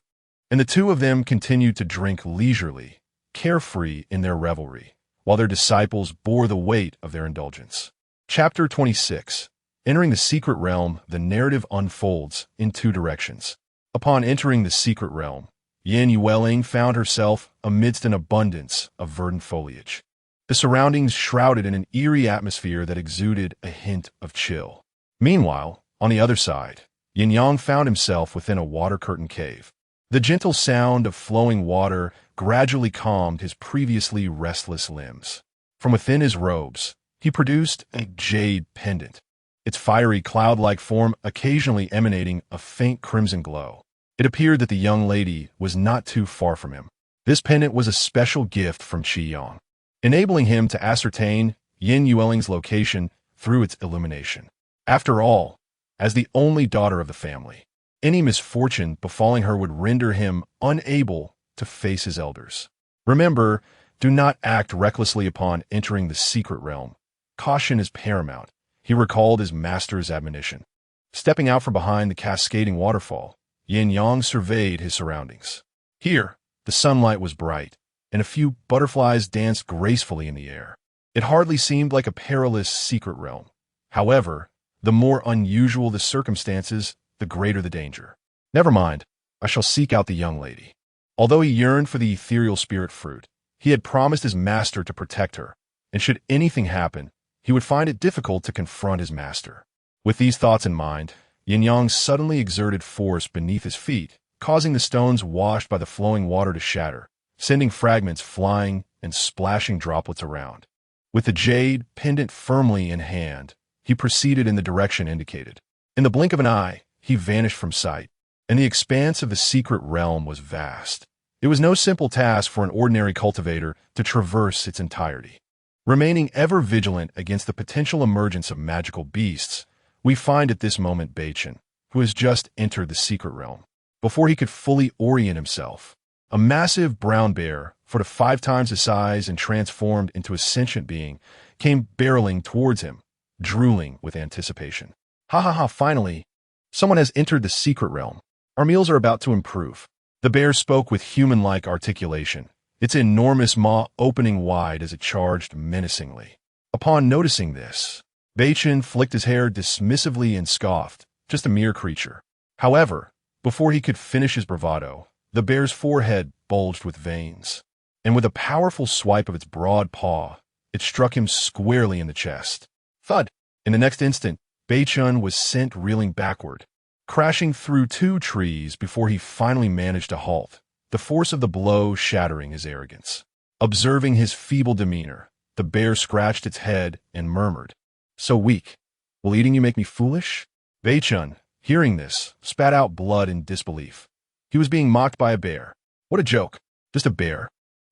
and the two of them continued to drink leisurely, carefree in their revelry, while their disciples bore the weight of their indulgence. Chapter 26. Entering the secret realm, the narrative unfolds in two directions. Upon entering the secret realm, Yin Yueling found herself amidst an abundance of verdant foliage. The surroundings shrouded in an eerie atmosphere that exuded a hint of chill. Meanwhile, on the other side, Yin Yang found himself within a water-curtained cave. The gentle sound of flowing water gradually calmed his previously restless limbs. From within his robes, he produced a jade pendant, its fiery cloud-like form occasionally emanating a faint crimson glow. It appeared that the young lady was not too far from him. This pendant was a special gift from Qi Yang, enabling him to ascertain Yin Yueling's location through its illumination. After all, as the only daughter of the family, any misfortune befalling her would render him unable to face his elders. Remember, do not act recklessly upon entering the secret realm. Caution is paramount, he recalled his master's admonition. Stepping out from behind the cascading waterfall, Yin Yang surveyed his surroundings. Here, the sunlight was bright, and a few butterflies danced gracefully in the air. It hardly seemed like a perilous secret realm. However, the more unusual the circumstances, the greater the danger. Never mind, I shall seek out the young lady. Although he yearned for the ethereal spirit fruit, he had promised his master to protect her, and should anything happen, he would find it difficult to confront his master. With these thoughts in mind, Yin Yang suddenly exerted force beneath his feet, causing the stones washed by the flowing water to shatter, sending fragments flying and splashing droplets around. With the jade pendant firmly in hand, he proceeded in the direction indicated. In the blink of an eye, he vanished from sight, and the expanse of the secret realm was vast. It was no simple task for an ordinary cultivator to traverse its entirety. Remaining ever vigilant against the potential emergence of magical beasts, we find at this moment Beichen, who has just entered the secret realm. Before he could fully orient himself, a massive brown bear, 4 to 5 times his size and transformed into a sentient being, came barreling towards him, drooling with anticipation. Ha ha ha, finally! Someone has entered the secret realm. Our meals are about to improve. The bear spoke with human-like articulation, its enormous maw opening wide as it charged menacingly. Upon noticing this, Beichen flicked his hair dismissively and scoffed, just a mere creature. However, before he could finish his bravado, the bear's forehead bulged with veins, and with a powerful swipe of its broad paw, it struck him squarely in the chest. Thud! In the next instant, Beichen was sent reeling backward, crashing through 2 trees before he finally managed to halt, the force of the blow shattering his arrogance. Observing his feeble demeanor, the bear scratched its head and murmured, "So weak. Will eating you make me foolish?" Beichen, hearing this, spat out blood in disbelief. He was being mocked by a bear. What a joke. Just a bear.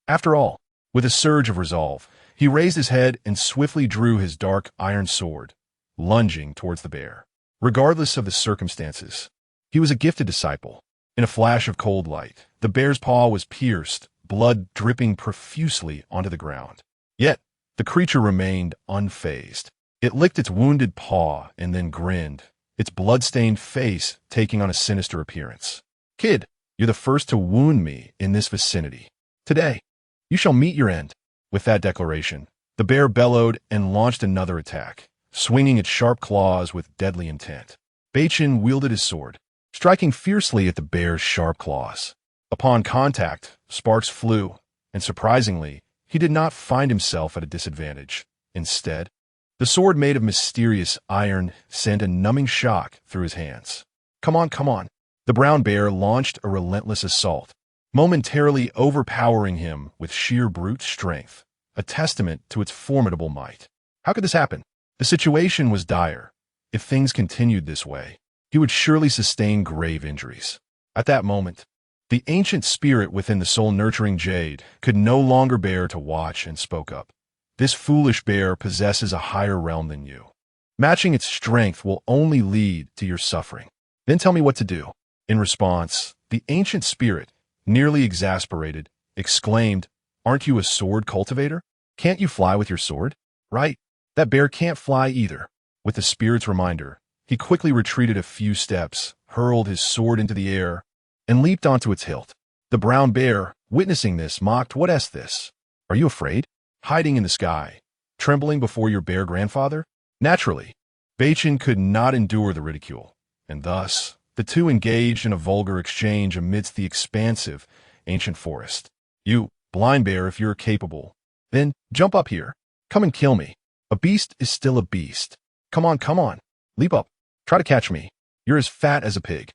After all, with a surge of resolve, he raised his head and swiftly drew his dark iron sword, lunging towards the bear. Regardless of the circumstances, he was a gifted disciple. In a flash of cold light, the bear's paw was pierced, blood dripping profusely onto the ground. Yet, the creature remained unfazed. It licked its wounded paw and then grinned, its blood-stained face taking on a sinister appearance. "Kid, you're the first to wound me in this vicinity. Today, you shall meet your end." With that declaration, the bear bellowed and launched another attack, swinging its sharp claws with deadly intent. Beichen wielded his sword, striking fiercely at the bear's sharp claws. Upon contact, sparks flew, and surprisingly, he did not find himself at a disadvantage. Instead, the sword made of mysterious iron sent a numbing shock through his hands. Come on, come on. The brown bear launched a relentless assault, momentarily overpowering him with sheer brute strength, a testament to its formidable might. How could this happen? The situation was dire. If things continued this way, he would surely sustain grave injuries. At that moment, the ancient spirit within the soul-nurturing jade could no longer bear to watch and spoke up. This foolish bear possesses a higher realm than you. Matching its strength will only lead to your suffering. Then tell me what to do. In response, the ancient spirit, nearly exasperated, exclaimed, "Aren't you a sword cultivator? Can't you fly with your sword? Right? That bear can't fly either." With the spirit's reminder, he quickly retreated a few steps, hurled his sword into the air, and leaped onto its hilt. The brown bear, witnessing this, mocked, "What is this? Are you afraid? Hiding in the sky? Trembling before your bear grandfather?" Naturally, Beichen could not endure the ridicule, and thus the two engaged in a vulgar exchange amidst the expansive, ancient forest. "You, blind bear, if you're capable, then jump up here. Come and kill me. A beast is still a beast. Come on, leap up. Try to catch me. You're as fat as a pig.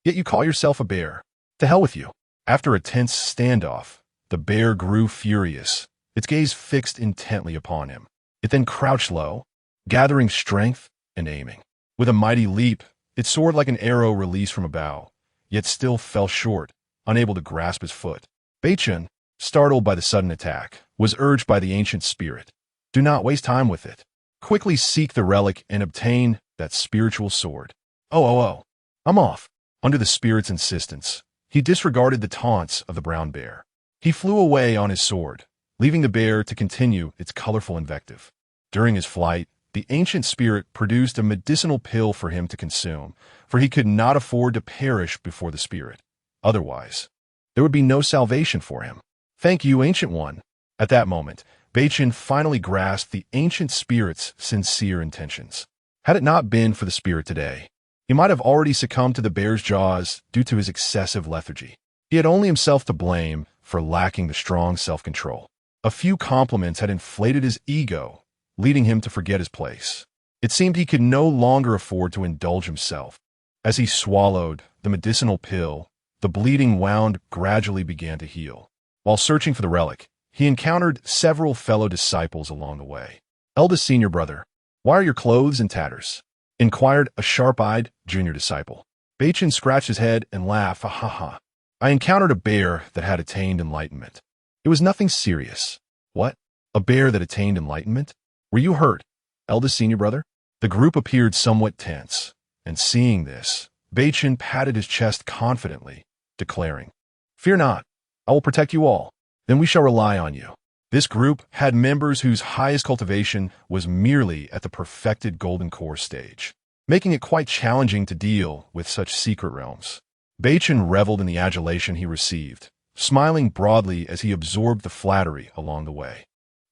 Yet you call yourself a bear. To hell with you." After a tense standoff, the bear grew furious, its gaze fixed intently upon him. It then crouched low, gathering strength and aiming. With a mighty leap, it soared like an arrow released from a bow, yet still fell short, unable to grasp his foot. Beichen, startled by the sudden attack, was urged by the ancient spirit. "Do not waste time with it. Quickly seek the relic and obtain that spiritual sword." Oh, I'm off." Under the spirit's insistence, he disregarded the taunts of the brown bear. He flew away on his sword, leaving the bear to continue its colorful invective. During his flight, the ancient spirit produced a medicinal pill for him to consume, for he could not afford to perish before the spirit. Otherwise, there would be no salvation for him. "Thank you, Ancient One." At that moment, Beichen finally grasped the ancient spirit's sincere intentions. Had it not been for the spirit today, he might have already succumbed to the bear's jaws due to his excessive lethargy. He had only himself to blame for lacking the strong self-control. A few compliments had inflated his ego, leading him to forget his place. It seemed he could no longer afford to indulge himself. As he swallowed the medicinal pill, the bleeding wound gradually began to heal. While searching for the relic, he encountered several fellow disciples along the way. "Eldest senior brother, why are your clothes in tatters?" inquired a sharp-eyed junior disciple. Beichen scratched his head and laughed. "Ha. I encountered a bear that had attained enlightenment. It was nothing serious." "What? A bear that attained enlightenment? Were you hurt, eldest senior brother?" The group appeared somewhat tense, and seeing this, Beichen patted his chest confidently, declaring, "Fear not, I will protect you all. Then we shall rely on you." This group had members whose highest cultivation was merely at the perfected golden core stage, making it quite challenging to deal with such secret realms. Beichen reveled in the adulation he received, smiling broadly as he absorbed the flattery along the way.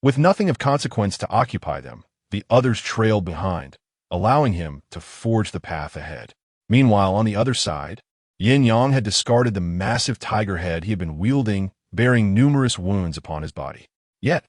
With nothing of consequence to occupy them, the others trailed behind, allowing him to forge the path ahead. Meanwhile, on the other side, Yin Yang had discarded the massive tiger head he had been wielding, bearing numerous wounds upon his body. Yet,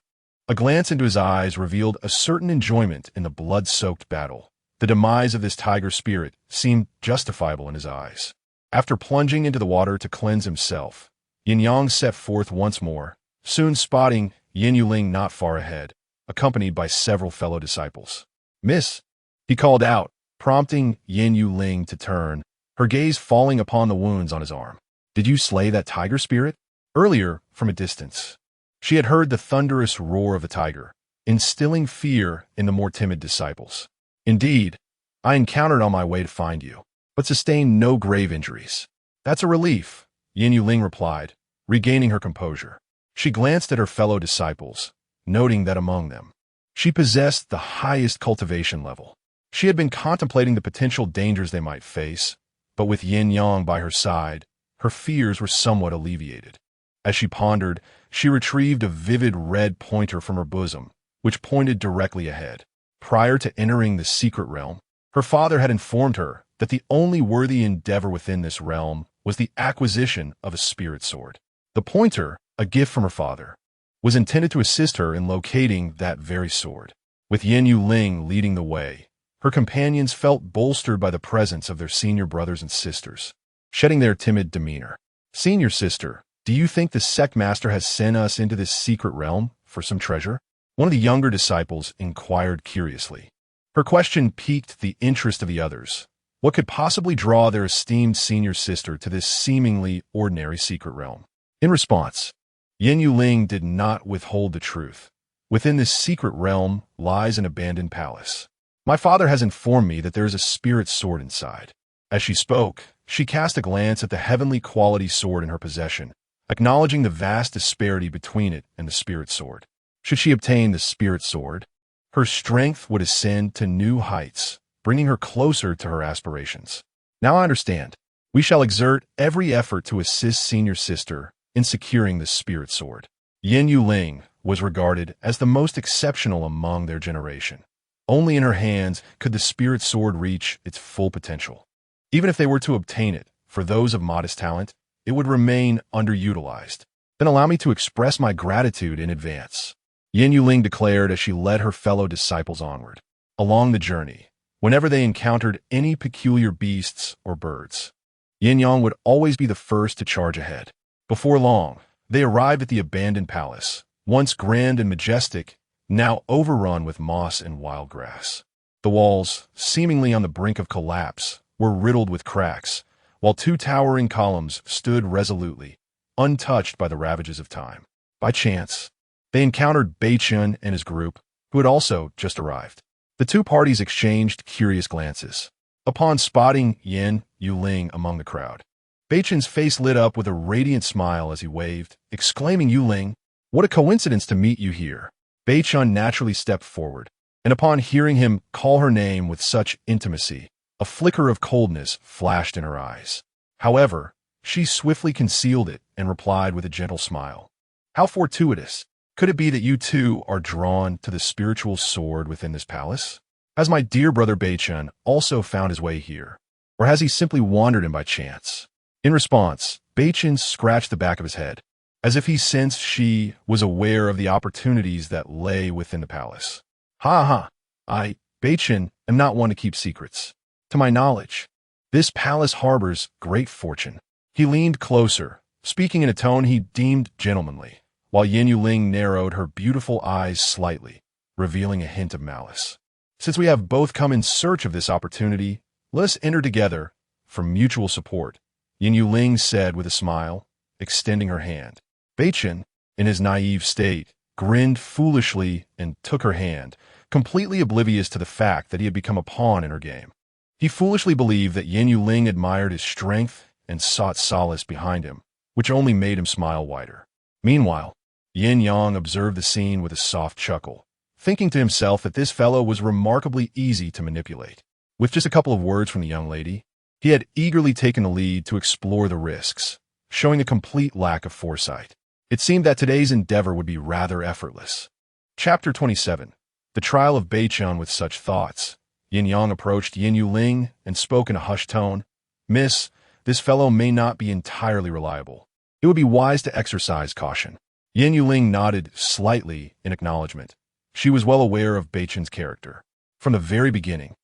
a glance into his eyes revealed a certain enjoyment in the blood-soaked battle. The demise of this tiger spirit seemed justifiable in his eyes. After plunging into the water to cleanse himself, Yin Yang set forth once more, soon spotting Yin Yuling not far ahead, accompanied by several fellow disciples. "Miss," he called out, prompting Yin Yuling to turn, her gaze falling upon the wounds on his arm. "Did you slay that tiger spirit?" Earlier, from a distance, she had heard the thunderous roar of the tiger, instilling fear in the more timid disciples. "Indeed, I encountered on my way to find you, but sustained no grave injuries." "That's a relief," Yin Yuling replied, regaining her composure. She glanced at her fellow disciples, noting that among them, she possessed the highest cultivation level. She had been contemplating the potential dangers they might face, but with Yin Yang by her side, her fears were somewhat alleviated. As she pondered, she retrieved a vivid red pointer from her bosom, which pointed directly ahead. Prior to entering the secret realm, her father had informed her that the only worthy endeavor within this realm was the acquisition of a spirit sword. The pointer, a gift from her father, was intended to assist her in locating that very sword. With Yin Yuling leading the way, her companions felt bolstered by the presence of their senior brothers and sisters, shedding their timid demeanor. "Senior sister, do you think the sect master has sent us into this secret realm for some treasure?" One of the younger disciples inquired curiously. Her question piqued the interest of the others. What could possibly draw their esteemed senior sister to this seemingly ordinary secret realm? In response, Yin Yuling did not withhold the truth. "Within this secret realm lies an abandoned palace. My father has informed me that there is a spirit sword inside." As she spoke, she cast a glance at the heavenly quality sword in her possession, acknowledging the vast disparity between it and the spirit sword. Should she obtain the spirit sword, her strength would ascend to new heights, bringing her closer to her aspirations. "Now I understand. We shall exert every effort to assist senior sister in securing the spirit sword." Yin Yuling was regarded as the most exceptional among their generation. Only in her hands could the spirit sword reach its full potential. Even if they were to obtain it, for those of modest talent, it would remain underutilized. Then allow me to express my gratitude in advance, Yin Yuling declared as she led her fellow disciples onward. Along the journey, whenever they encountered any peculiar beasts or birds, Yin Yang would always be the first to charge ahead. Before long, they arrived at the abandoned palace, once grand and majestic, now overrun with moss and wild grass. The walls, seemingly on the brink of collapse, were riddled with cracks, while two towering columns stood resolutely, untouched by the ravages of time. By chance, they encountered Beichen and his group, who had also just arrived. The two parties exchanged curious glances. Upon spotting Yin Yuling among the crowd, Beichen's face lit up with a radiant smile as he waved, exclaiming, "Yuling, what a coincidence to meet you here." Beichen naturally stepped forward, and upon hearing him call her name with such intimacy, a flicker of coldness flashed in her eyes. However, she swiftly concealed it and replied with a gentle smile. "How fortuitous. Could it be that you too are drawn to the spiritual sword within this palace? Has my dear brother Beichen also found his way here? Or has he simply wandered in by chance?" In response, Beichen scratched the back of his head, as if he sensed she was aware of the opportunities that lay within the palace. "Ha ha! Beichen, am not one to keep secrets. To my knowledge, this palace harbors great fortune." He leaned closer, speaking in a tone he deemed gentlemanly, while Yin Yuling narrowed her beautiful eyes slightly, revealing a hint of malice. "Since we have both come in search of this opportunity, let us enter together for mutual support," Yin Yuling said with a smile, extending her hand. Beichen, in his naive state, grinned foolishly and took her hand, completely oblivious to the fact that he had become a pawn in her game. He foolishly believed that Yin Yuling admired his strength and sought solace behind him, which only made him smile wider. Meanwhile, Yin Yang observed the scene with a soft chuckle, thinking to himself that this fellow was remarkably easy to manipulate. With just a couple of words from the young lady, he had eagerly taken the lead to explore the risks, showing a complete lack of foresight. It seemed that today's endeavor would be rather effortless. Chapter 27. The Trial of Beichen. With such thoughts, Yin Yang approached Yin Yuling and spoke in a hushed tone. "Miss, this fellow may not be entirely reliable. It would be wise to exercise caution." Yin Yuling nodded slightly in acknowledgement. She was well aware of Beichen's character. From the very beginning,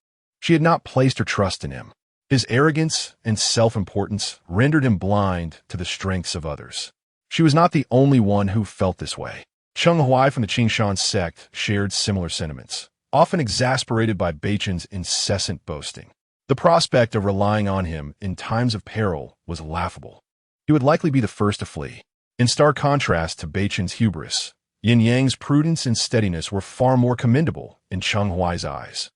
she had not placed her trust in him. His arrogance and self-importance rendered him blind to the strengths of others. She was not the only one who felt this way. Cheng Huai from the Jing Xuan sect shared similar sentiments, often exasperated by Beichen's incessant boasting. The prospect of relying on him in times of peril was laughable. He would likely be the first to flee. In stark contrast to Beichen's hubris, Yin Yang's prudence and steadiness were far more commendable in Cheng Huai's eyes.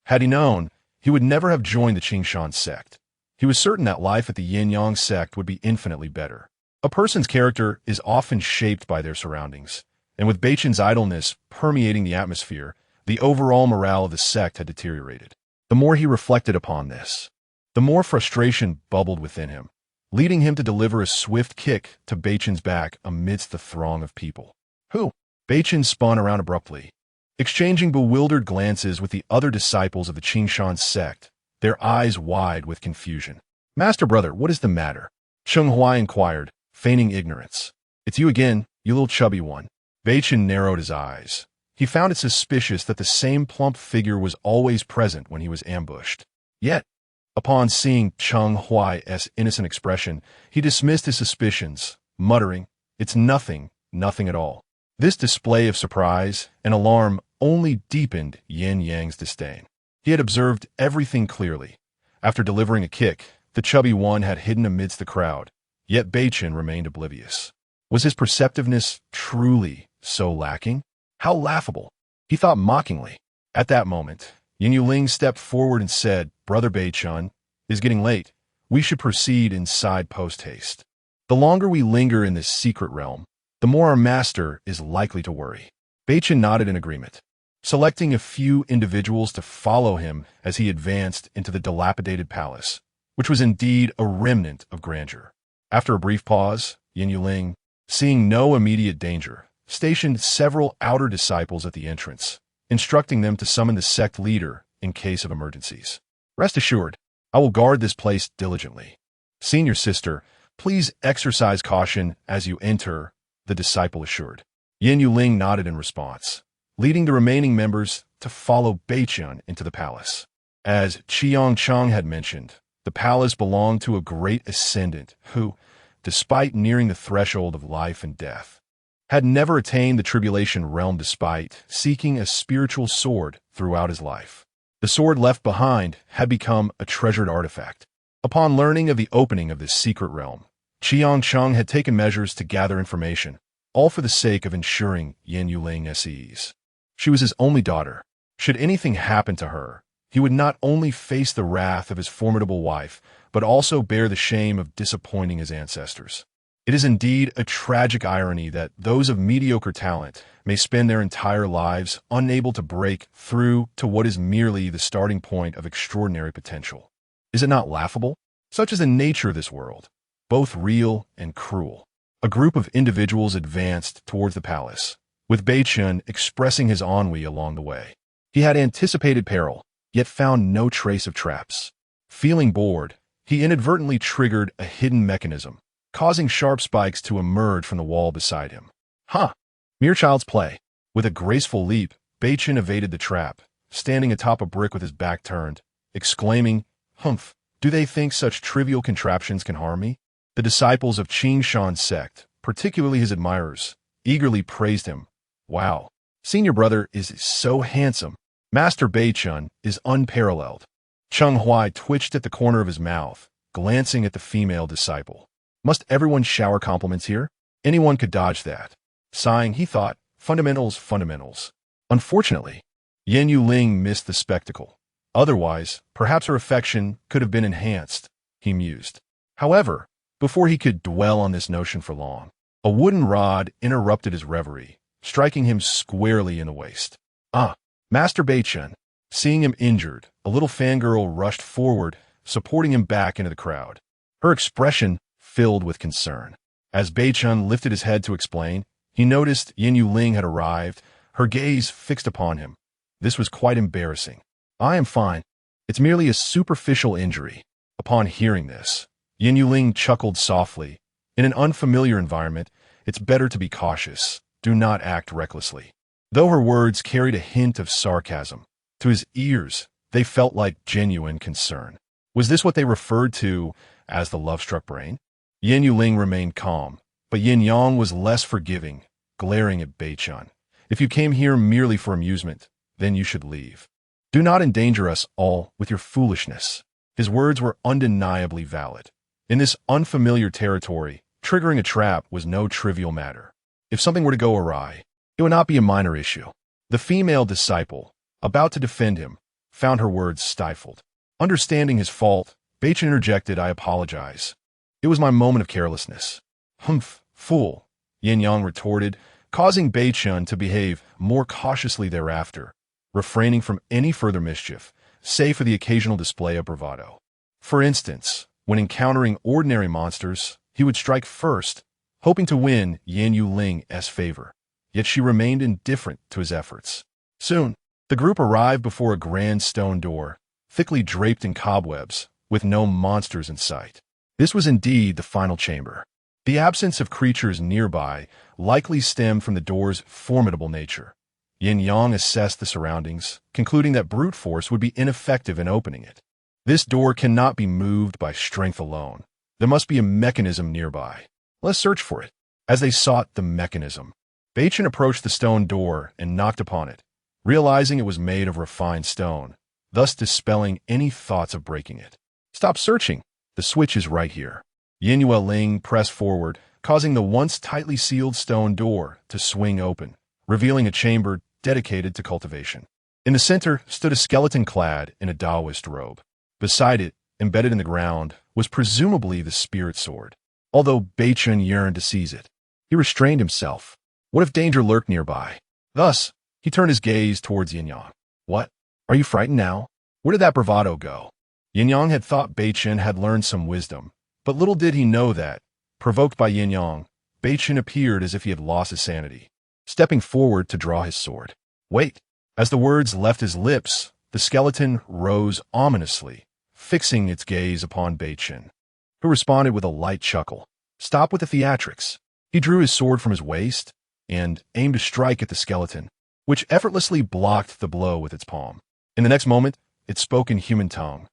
Had he known, he would never have joined the Jing Xuan sect. He was certain that life at the Yin Yang sect would be infinitely better. A person's character is often shaped by their surroundings, and with Beichen's idleness permeating the atmosphere, the overall morale of the sect had deteriorated. The more he reflected upon this, the more frustration bubbled within him, leading him to deliver a swift kick to Beichen's back amidst the throng of people. "Who?" Beichen spun around abruptly, exchanging bewildered glances with the other disciples of the Jing Xuan sect, their eyes wide with confusion. "Master brother, what is the matter?" Cheng Huai inquired, feigning ignorance. "It's you again, you little chubby one." Beichen narrowed his eyes. He found it suspicious that the same plump figure was always present when he was ambushed. Yet, upon seeing Cheng Huai's innocent expression, he dismissed his suspicions, muttering, "It's nothing at all." This display of surprise and alarm only deepened Yin Yang's disdain. He had observed everything clearly. After delivering a kick, the chubby one had hidden amidst the crowd, yet Beichen remained oblivious. Was his perceptiveness truly so lacking? How laughable! He thought mockingly. At that moment, Yin Yuling stepped forward and said, "Brother Beichen, it is getting late. We should proceed inside post-haste. The longer we linger in this secret realm, the more our master is likely to worry." Beichen nodded in agreement, selecting a few individuals to follow him as he advanced into the dilapidated palace, which was indeed a remnant of grandeur. After a brief pause, Yin Yuling, seeing no immediate danger, stationed several outer disciples at the entrance, instructing them to summon the sect leader in case of emergencies. Rest assured, I will guard this place diligently. Senior sister, please exercise caution as you enter, the disciple assured. Yin Yuling nodded in response, leading the remaining members to follow Beichun into the palace. As Qiang Chang had mentioned, the palace belonged to a great ascendant who, despite nearing the threshold of life and death, had never attained the tribulation realm despite seeking a spiritual sword throughout his life. The sword left behind had become a treasured artifact. Upon learning of the opening of this secret realm, Qiang Chang had taken measures to gather information, all for the sake of ensuring Yin Yuling's ease. She was his only daughter. Should anything happen to her, he would not only face the wrath of his formidable wife, but also bear the shame of disappointing his ancestors. It is indeed a tragic irony that those of mediocre talent may spend their entire lives unable to break through to what is merely the starting point of extraordinary potential. Is it not laughable? Such is the nature of this world, both real and cruel. A group of individuals advanced towards the palace, with Beichun expressing his ennui along the way. He had anticipated peril, yet found no trace of traps. Feeling bored, he inadvertently triggered a hidden mechanism, causing sharp spikes to emerge from the wall beside him. Mere child's play. With a graceful leap, Beichun evaded the trap, standing atop a brick with his back turned, exclaiming, "Humph, do they think such trivial contraptions can harm me?" The disciples of Jing Xuan's sect, particularly his admirers, eagerly praised him. "Wow, senior brother is so handsome. Master Beichun is unparalleled." Cheng Huai twitched at the corner of his mouth, glancing at the female disciple. Must everyone shower compliments here? Anyone could dodge that. Sighing, he thought, fundamentals. Unfortunately, Yin Yuling missed the spectacle. Otherwise, perhaps her affection could have been enhanced, he mused. However, before he could dwell on this notion for long, a wooden rod interrupted his reverie, striking him squarely in the waist. Master Beichun. Seeing him injured, a little fangirl rushed forward, supporting him back into the crowd. Her expression filled with concern. As Beichun lifted his head to explain, he noticed Yin Yuling had arrived, her gaze fixed upon him. This was quite embarrassing. "I am fine. It's merely a superficial injury." Upon hearing this, Yin Yuling chuckled softly. In an unfamiliar environment, it's better to be cautious. Do not act recklessly. Though her words carried a hint of sarcasm, to his ears, they felt like genuine concern. Was this what they referred to as the love-struck brain? Yin Yuling remained calm, but Yin Yang was less forgiving, glaring at Beichun. "If you came here merely for amusement, then you should leave. Do not endanger us all with your foolishness." His words were undeniably valid. In this unfamiliar territory, triggering a trap was no trivial matter. If something were to go awry, it would not be a minor issue. The female disciple, about to defend him, found her words stifled. Understanding his fault, Beichun interjected, "I apologize. It was my moment of carelessness." "Humph, fool," Yin Yang retorted, causing Beichun to behave more cautiously thereafter, refraining from any further mischief, save for the occasional display of bravado. For instance, when encountering ordinary monsters, he would strike first, hoping to win Yin Yuling's favor. Yet she remained indifferent to his efforts. Soon, the group arrived before a grand stone door, thickly draped in cobwebs, with no monsters in sight. This was indeed the final chamber. The absence of creatures nearby likely stemmed from the door's formidable nature. Yin Yang assessed the surroundings, concluding that brute force would be ineffective in opening it. This door cannot be moved by strength alone. There must be a mechanism nearby. Let's search for it. As they sought the mechanism, Beichun approached the stone door and knocked upon it, realizing it was made of refined stone, thus dispelling any thoughts of breaking it. "Stop searching. The switch is right here." Yin Yuling pressed forward, causing the once tightly sealed stone door to swing open, revealing a chamber dedicated to cultivation. In the center stood a skeleton clad in a Taoist robe. Beside it, embedded in the ground, was presumably the spirit sword. Although Beichun yearned to seize it, he restrained himself. What if danger lurked nearby? Thus, he turned his gaze towards Yin Yang. "What? Are you frightened now? Where did that bravado go?" Yin Yang had thought Beichun had learned some wisdom, but little did he know that, provoked by Yin Yang, Beichun appeared as if he had lost his sanity. Stepping forward to draw his sword. "Wait." As the words left his lips, the skeleton rose ominously, fixing its gaze upon Beichen, who responded with a light chuckle. Stop with the theatrics. He drew his sword from his waist and aimed to strike at the skeleton, which effortlessly blocked the blow with its palm. In the next moment, it spoke in human tongue.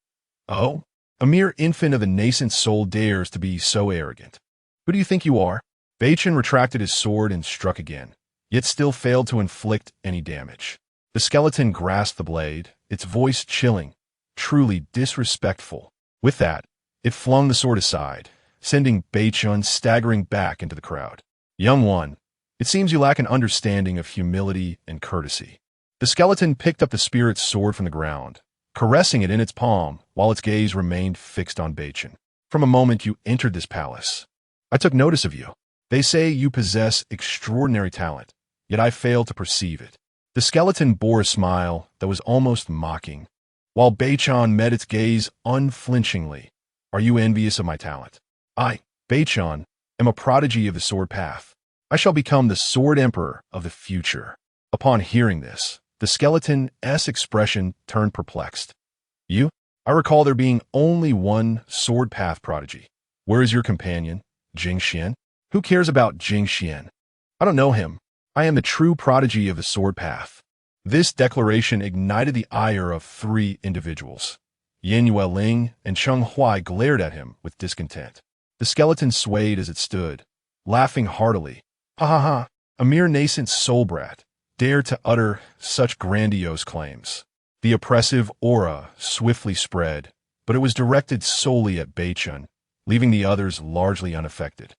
Oh, a mere infant of the nascent soul dares to be so arrogant. Who do you think you are? Beichen retracted his sword and struck again, yet still failed to inflict any damage. The skeleton grasped the blade, its voice chilling, truly disrespectful. With that, it flung the sword aside, sending Beichen staggering back into the crowd. Young one, it seems you lack an understanding of humility and courtesy. The skeleton picked up the spirit's sword from the ground, caressing it in its palm while its gaze remained fixed on Beichen. From a moment you entered this palace, I took notice of you. They say you possess extraordinary talent, yet I fail to perceive it. The skeleton bore a smile that was almost mocking, while Beichen met its gaze unflinchingly. Are you envious of my talent? I, Beichen, am a prodigy of the sword path. I shall become the sword emperor of the future. Upon hearing this, the skeleton's expression turned perplexed. You? I recall there being only one sword path prodigy. Where is your companion, Jing Xuan? Who cares about Jing Xuan? I don't know him. I am the true prodigy of the sword path. This declaration ignited the ire of three individuals. Yin Yueling and Cheng Huai glared at him with discontent. The skeleton swayed as it stood, laughing heartily. Ha ha ha, a mere nascent soul brat dared to utter such grandiose claims. The oppressive aura swiftly spread, but it was directed solely at Beichen, leaving the others largely unaffected.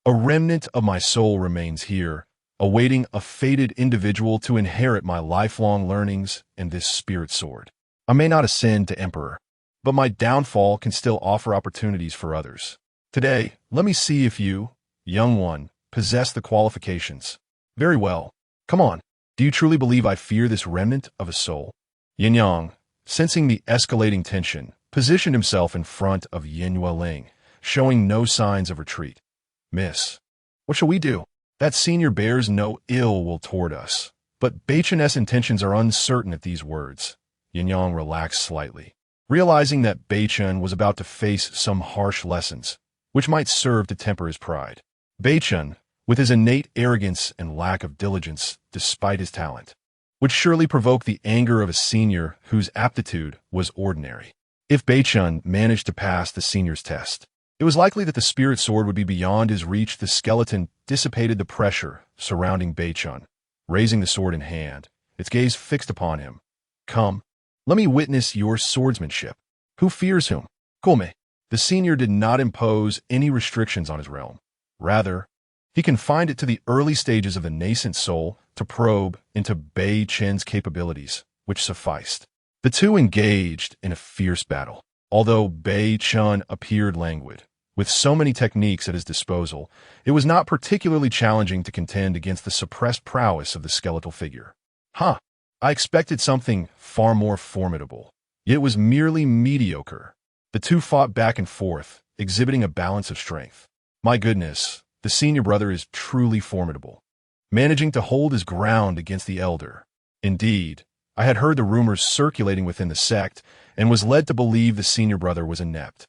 A remnant of my soul remains here, awaiting a fated individual to inherit my lifelong learnings and this spirit sword. I may not ascend to emperor, but my downfall can still offer opportunities for others. Today, let me see if you, young one, possess the qualifications. Very well. Come on. Do you truly believe I fear this remnant of a soul? Yin Yang, sensing the escalating tension, positioned himself in front of Yin Yueling, showing no signs of retreat. Miss, what shall we do? That senior bears no ill will toward us. But Beichen's intentions are uncertain at these words. Yin Yang relaxed slightly, realizing that Beichen was about to face some harsh lessons, which might serve to temper his pride. Beichen, with his innate arrogance and lack of diligence despite his talent, would surely provoke the anger of a senior whose aptitude was ordinary. If Beichen managed to pass the senior's test, it was likely that the spirit sword would be beyond his reach. The skeleton dissipated the pressure surrounding Beichen, raising the sword in hand, its gaze fixed upon him. Come, let me witness your swordsmanship. Who fears whom? Kulme. The senior did not impose any restrictions on his realm. Rather, he confined it to the early stages of the nascent soul to probe into Beichen's capabilities, which sufficed. The two engaged in a fierce battle. Although Beichen appeared languid, with so many techniques at his disposal, it was not particularly challenging to contend against the suppressed prowess of the skeletal figure. I expected something far more formidable, yet it was merely mediocre. The two fought back and forth, exhibiting a balance of strength. My goodness, the senior brother is truly formidable, managing to hold his ground against the elder. Indeed, I had heard the rumors circulating within the sect and was led to believe the senior brother was inept.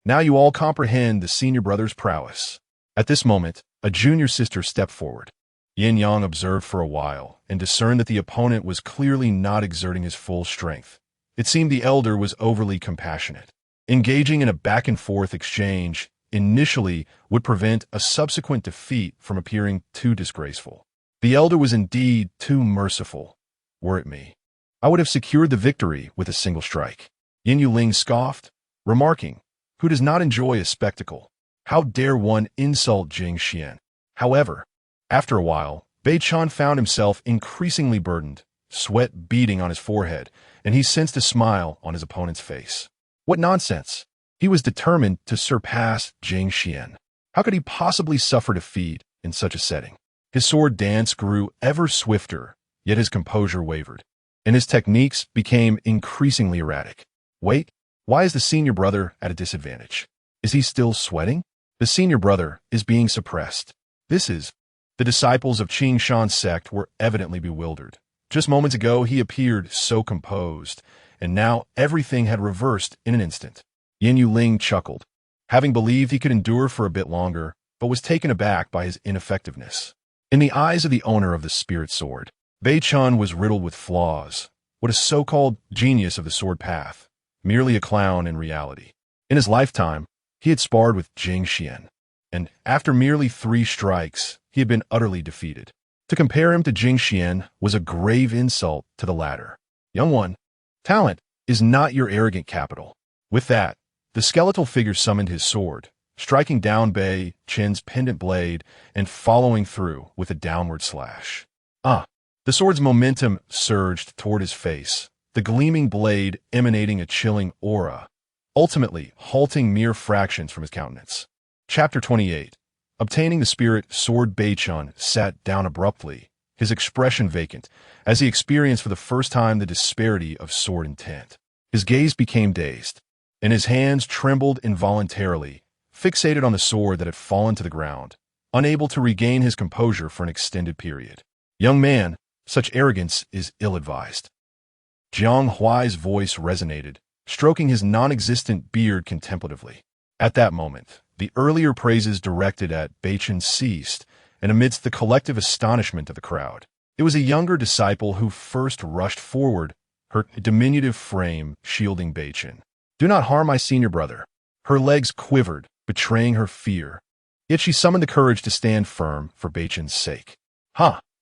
Now you all comprehend the senior brother's prowess. At this moment, a junior sister stepped forward. Yin Yang observed for a while and discerned that the opponent was clearly not exerting his full strength. It seemed the elder was overly compassionate. Engaging in a back-and-forth exchange initially would prevent a subsequent defeat from appearing too disgraceful. The elder was indeed too merciful. Were it me, I would have secured the victory with a single strike. Yin Yueling scoffed, remarking, who does not enjoy a spectacle? How dare one insult Jing Xuan? However, after a while, Beichen found himself increasingly burdened, sweat beading on his forehead, and he sensed a smile on his opponent's face. What nonsense! He was determined to surpass Jing Xuan. How could he possibly suffer defeat in such a setting? His sword dance grew ever swifter, yet his composure wavered, and his techniques became increasingly erratic. Wait, why is the senior brother at a disadvantage? Is he still sweating? The senior brother is being suppressed. The disciples of Jing Xuan's sect were evidently bewildered. Just moments ago, he appeared so composed, and now everything had reversed in an instant. Yin Yuling chuckled, having believed he could endure for a bit longer, but was taken aback by his ineffectiveness. In the eyes of the owner of the spirit sword, Bei Chun was riddled with flaws, what a so-called genius of the sword path, merely a clown in reality. In his lifetime, he had sparred with Jing Xuan, and after merely 3 strikes, he had been utterly defeated. To compare him to Jing Xuan was a grave insult to the latter. Young one, talent is not your arrogant capital. With that, the skeletal figure summoned his sword, striking down Bei Chun's pendant blade and following through with a downward slash. The sword's momentum surged toward his face, the gleaming blade emanating a chilling aura, ultimately halting mere fractions from his countenance. Chapter 28. Obtaining the spirit sword. Bei Chun sat down abruptly, his expression vacant, as he experienced for the first time the disparity of sword intent. His gaze became dazed, and his hands trembled involuntarily, fixated on the sword that had fallen to the ground, unable to regain his composure for an extended period. Young man, such arrogance is ill-advised. Jiang Huai's voice resonated, stroking his non-existent beard contemplatively. At that moment, the earlier praises directed at Bei Chun ceased, and amidst the collective astonishment of the crowd, it was a younger disciple who first rushed forward, her diminutive frame shielding Bei Chun. "Do not harm my senior brother." Her legs quivered, betraying her fear, yet she summoned the courage to stand firm for Bei Chun's sake.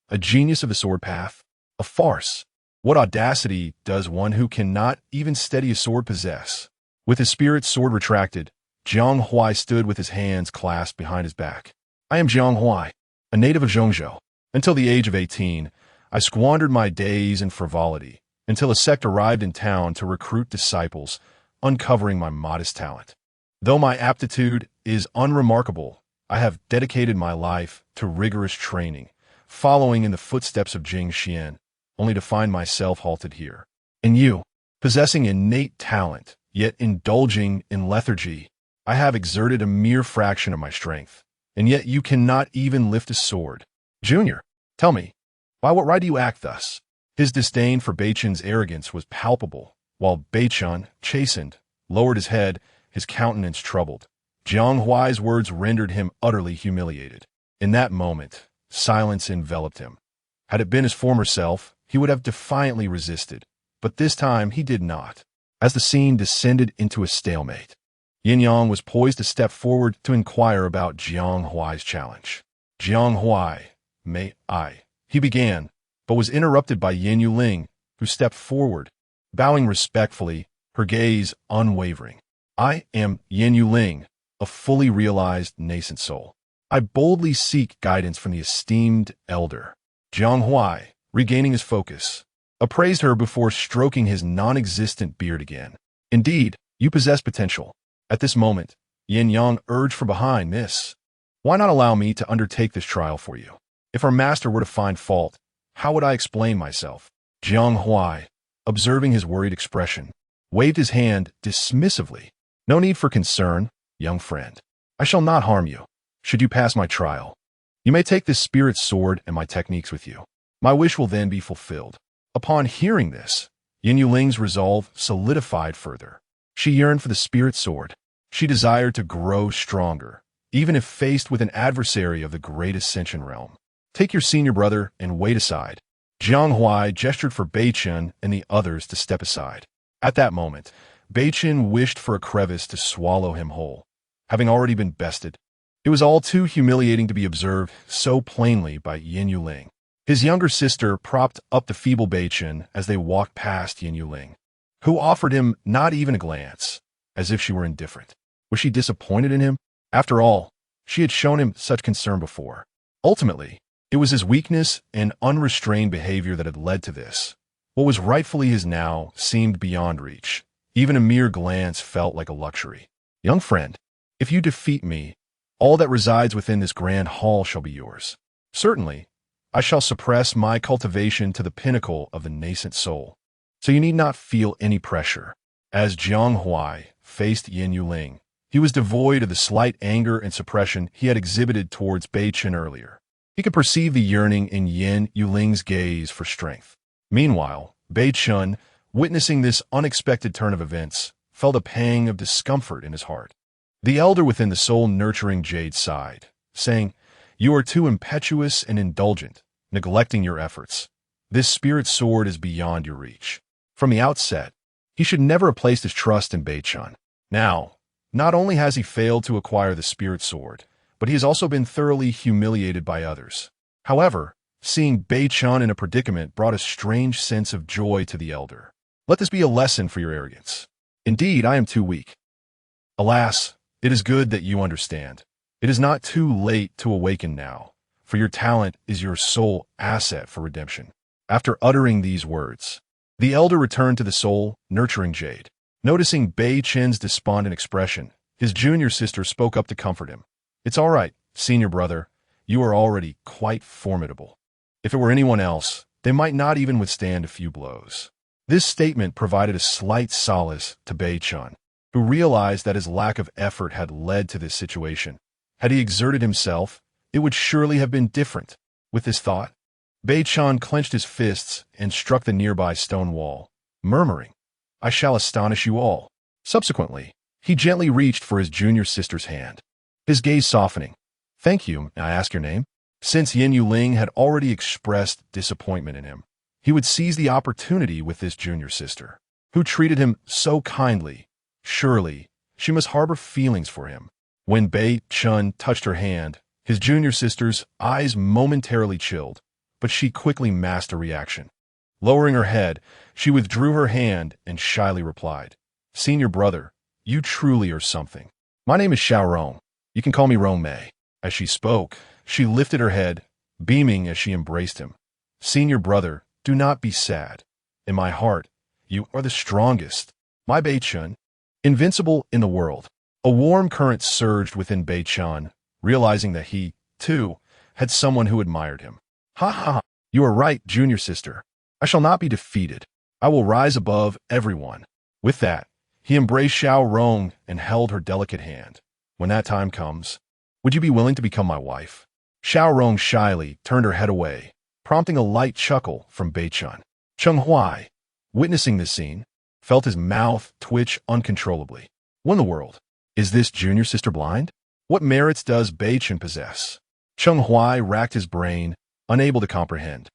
A genius of the sword path? A farce? What audacity does one who cannot even steady a sword possess? With his spirit sword retracted, Jiang Huai stood with his hands clasped behind his back. "I am Jiang Huai, a native of Zhongzhou. Until the age of 18, I squandered my days in frivolity, until a sect arrived in town to recruit disciples, uncovering my modest talent. Though my aptitude is unremarkable, I have dedicated my life to rigorous training, following in the footsteps of Jing Xuan, only to find myself halted here. And you, possessing innate talent, yet indulging in lethargy, I have exerted a mere fraction of my strength, and yet you cannot even lift a sword. Junior, tell me, by what right do you act thus?" His disdain for Bei Chun's arrogance was palpable, while Bei Chun, chastened, lowered his head, his countenance troubled. Jiang Huai's words rendered him utterly humiliated. In that moment, silence enveloped him. Had it been his former self, he would have defiantly resisted, but this time he did not. As the scene descended into a stalemate, Yin Yang was poised to step forward to inquire about Jiang Huai's challenge. "Jiang Huai, may I?" he began, but was interrupted by Yin Yuling, who stepped forward, bowing respectfully, her gaze unwavering. "I am Yin Yuling, a fully realized nascent soul. I boldly seek guidance from the esteemed elder." Jiang Huai, regaining his focus, appraised her before stroking his non-existent beard again. "Indeed, you possess potential." At this moment, Yin Yang urged from behind, "Miss, why not allow me to undertake this trial for you? If our master were to find fault, how would I explain myself?" Jiang Huai, observing his worried expression, waved his hand dismissively. "No need for concern, young friend. I shall not harm you. Should you pass my trial, you may take this spirit sword and my techniques with you. My wish will then be fulfilled." Upon hearing this, Yin Yuling's resolve solidified further. She yearned for the spirit sword. She desired to grow stronger, even if faced with an adversary of the great ascension realm. "Take your senior brother and wait aside." Jiang Huai gestured for Bei Chun and the others to step aside. At that moment, Bei Chun wished for a crevice to swallow him whole, having already been bested. It was all too humiliating to be observed so plainly by Yin Yuling. His younger sister propped up the feeble Bei Chun as they walked past Yin Yuling, who offered him not even a glance, as if she were indifferent. Was she disappointed in him? After all, she had shown him such concern before. Ultimately, it was his weakness and unrestrained behavior that had led to this. What was rightfully his now seemed beyond reach. Even a mere glance felt like a luxury. "Young friend, if you defeat me, all that resides within this grand hall shall be yours. Certainly, I shall suppress my cultivation to the pinnacle of the nascent soul, so you need not feel any pressure." As Jiang Huai faced Yin Yuling, he was devoid of the slight anger and suppression he had exhibited towards Bei Chun earlier. He could perceive the yearning in Yin Yuling's gaze for strength. Meanwhile, Bei Chun, witnessing this unexpected turn of events, felt a pang of discomfort in his heart. The elder within the soul-nurturing jade sighed, saying, "You are too impetuous and indulgent, neglecting your efforts. This spirit sword is beyond your reach." From the outset, he should never have placed his trust in Bei Chun. Now, not only has he failed to acquire the spirit sword, but he has also been thoroughly humiliated by others. However, seeing Bei Chun in a predicament brought a strange sense of joy to the elder. "Let this be a lesson for your arrogance. Indeed, I am too weak. Alas, it is good that you understand. It is not too late to awaken now, for your talent is your sole asset for redemption." After uttering these words, the elder returned to the soul, nurturing jade. Noticing Bei Chun's despondent expression, his junior sister spoke up to comfort him. "It's all right, senior brother. You are already quite formidable. If it were anyone else, they might not even withstand a few blows." This statement provided a slight solace to Bei Chun, who realized that his lack of effort had led to this situation. Had he exerted himself, it would surely have been different. With this thought, Bei Chun clenched his fists and struck the nearby stone wall, murmuring, "I shall astonish you all." Subsequently, he gently reached for his junior sister's hand, his gaze softening. "Thank you, may I ask your name?" Since Yin Yuling had already expressed disappointment in him, he would seize the opportunity with this junior sister, who treated him so kindly. Surely, she must harbor feelings for him. When Bei Chun touched her hand, his junior sister's eyes momentarily chilled, but she quickly masked a reaction. Lowering her head, she withdrew her hand and shyly replied, "Senior brother, you truly are something. My name is Xiao Rong. You can call me Rong Mei." As she spoke, she lifted her head, beaming as she embraced him. "Senior brother, do not be sad. In my heart, you are the strongest. My Bei Chun, invincible in the world." A warm current surged within Bei Chun, realizing that he, too, had someone who admired him. "Ha ha ha, you are right, junior sister. I shall not be defeated. I will rise above everyone." With that, he embraced Xiao Rong and held her delicate hand. "When that time comes, would you be willing to become my wife?" Xiao Rong shyly turned her head away, prompting a light chuckle from Bei Chun. Cheng Huai, witnessing this scene, felt his mouth twitch uncontrollably. What in the world? Is this junior sister blind? What merits does Bei Chun possess? Cheng Huai racked his brain, unable to comprehend.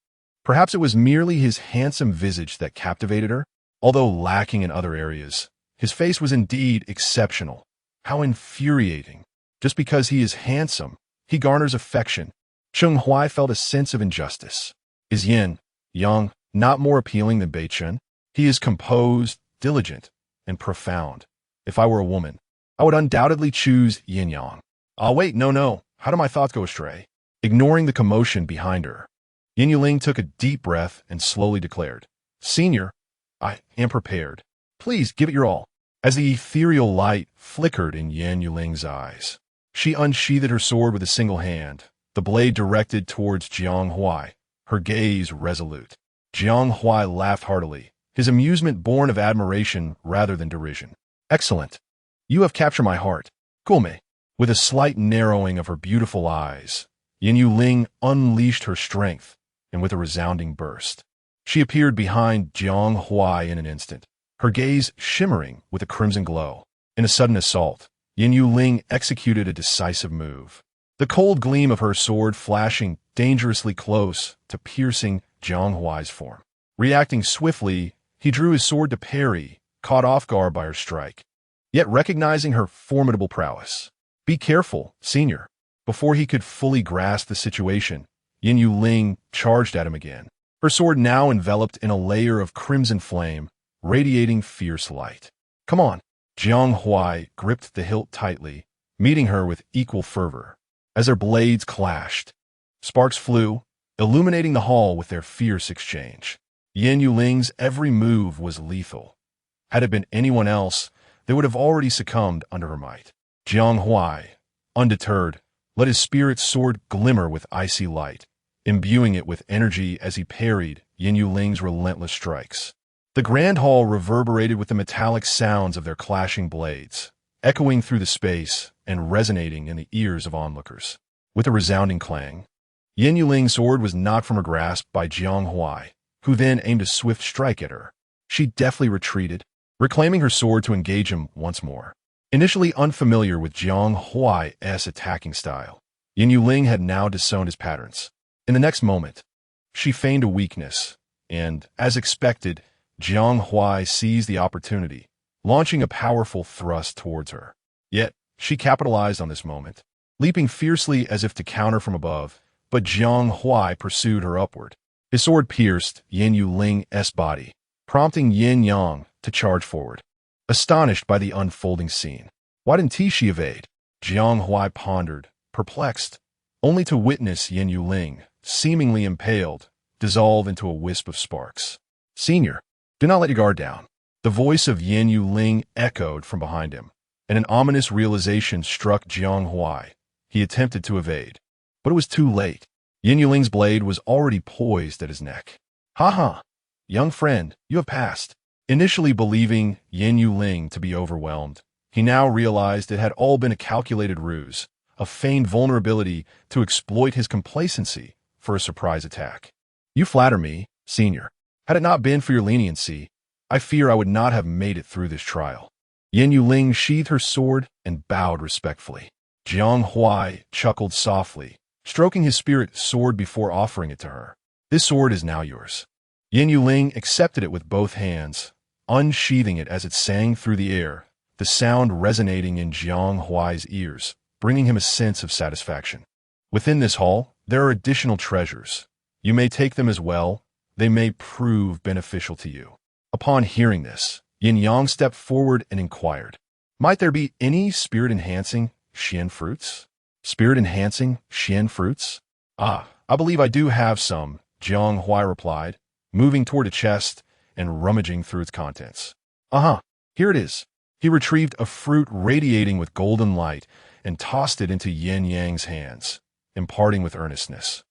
Perhaps it was merely his handsome visage that captivated her. Although lacking in other areas, his face was indeed exceptional. How infuriating. Just because he is handsome, he garners affection. Cheng Huai felt a sense of injustice. Is Yin Yang not more appealing than Bei Chun? He is composed, diligent, and profound. If I were a woman, I would undoubtedly choose Yin Yang. Ah, wait, no. How do my thoughts go astray? Ignoring the commotion behind her, Yin Yuling took a deep breath and slowly declared, "Senior, I am prepared. Please give it your all." As the ethereal light flickered in Yin Yuling's eyes, she unsheathed her sword with a single hand, the blade directed towards Jiang Huai, her gaze resolute. Jiang Huai laughed heartily, his amusement born of admiration rather than derision. "Excellent. You have captured my heart. Gulme." With a slight narrowing of her beautiful eyes, Yin Yuling unleashed her strength, and with a resounding burst, she appeared behind Jiang Huai in an instant, her gaze shimmering with a crimson glow. In a sudden assault, Yin Yuling executed a decisive move, the cold gleam of her sword flashing dangerously close to piercing Jiang Huai's form. Reacting swiftly, he drew his sword to parry, caught off guard by her strike, yet recognizing her formidable prowess. "Be careful, senior." Before he could fully grasp the situation, Yin Yuling charged at him again, her sword now enveloped in a layer of crimson flame, radiating fierce light. "Come on." Jiang Huai gripped the hilt tightly, meeting her with equal fervor. As their blades clashed, sparks flew, illuminating the hall with their fierce exchange. Yin Yuling's every move was lethal. Had it been anyone else, they would have already succumbed under her might. Jiang Huai, undeterred, let his spirit sword glimmer with icy light, imbuing it with energy as he parried Yin Yuling's relentless strikes. The grand hall reverberated with the metallic sounds of their clashing blades, echoing through the space and resonating in the ears of onlookers. With a resounding clang, Yin Yuling's sword was knocked from her grasp by Jiang Huai, who then aimed a swift strike at her. She deftly retreated, reclaiming her sword to engage him once more. Initially unfamiliar with Jing Xuan's attacking style, Yin Yuling had now disowned his patterns. In the next moment, she feigned a weakness, and, as expected, Jing Xuan seized the opportunity, launching a powerful thrust towards her. Yet, she capitalized on this moment, leaping fiercely as if to counter from above, but Jing Xuan pursued her upward. His sword pierced Yin Yuling's body, prompting Yin Yang to charge forward. Astonished by the unfolding scene, why didn't she evade? Jing Xuan pondered, perplexed, only to witness Yin Yuling, seemingly impaled, dissolve into a wisp of sparks. "Senior, do not let your guard down." The voice of Yin Yuling echoed from behind him, and an ominous realization struck Jing Xuan. He attempted to evade, but it was too late. Yin Yuling's blade was already poised at his neck. "Ha ha! Young friend, you have passed." Initially believing Yin Yuling to be overwhelmed, he now realized it had all been a calculated ruse, a feigned vulnerability to exploit his complacency for a surprise attack. "You flatter me, senior. Had it not been for your leniency, I fear I would not have made it through this trial." Yin Yuling sheathed her sword and bowed respectfully. Jing Xuan chuckled softly, stroking his spirit sword before offering it to her. "This sword is now yours." Yin Yuling accepted it with both hands, unsheathing it as it sang through the air, the sound resonating in Jing Xuan's ears, bringing him a sense of satisfaction. "Within this hall, there are additional treasures. You may take them as well. They may prove beneficial to you." Upon hearing this, Yin Yang stepped forward and inquired, "Might there be any spirit-enhancing Xian fruits?" "Spirit-enhancing Xian fruits? Ah, I believe I do have some," Jing Xuan replied, moving toward a chest and rummaging through its contents. Here it is." He retrieved a fruit radiating with golden light and tossed it into Yin Yang's hands, imparting with earnestness,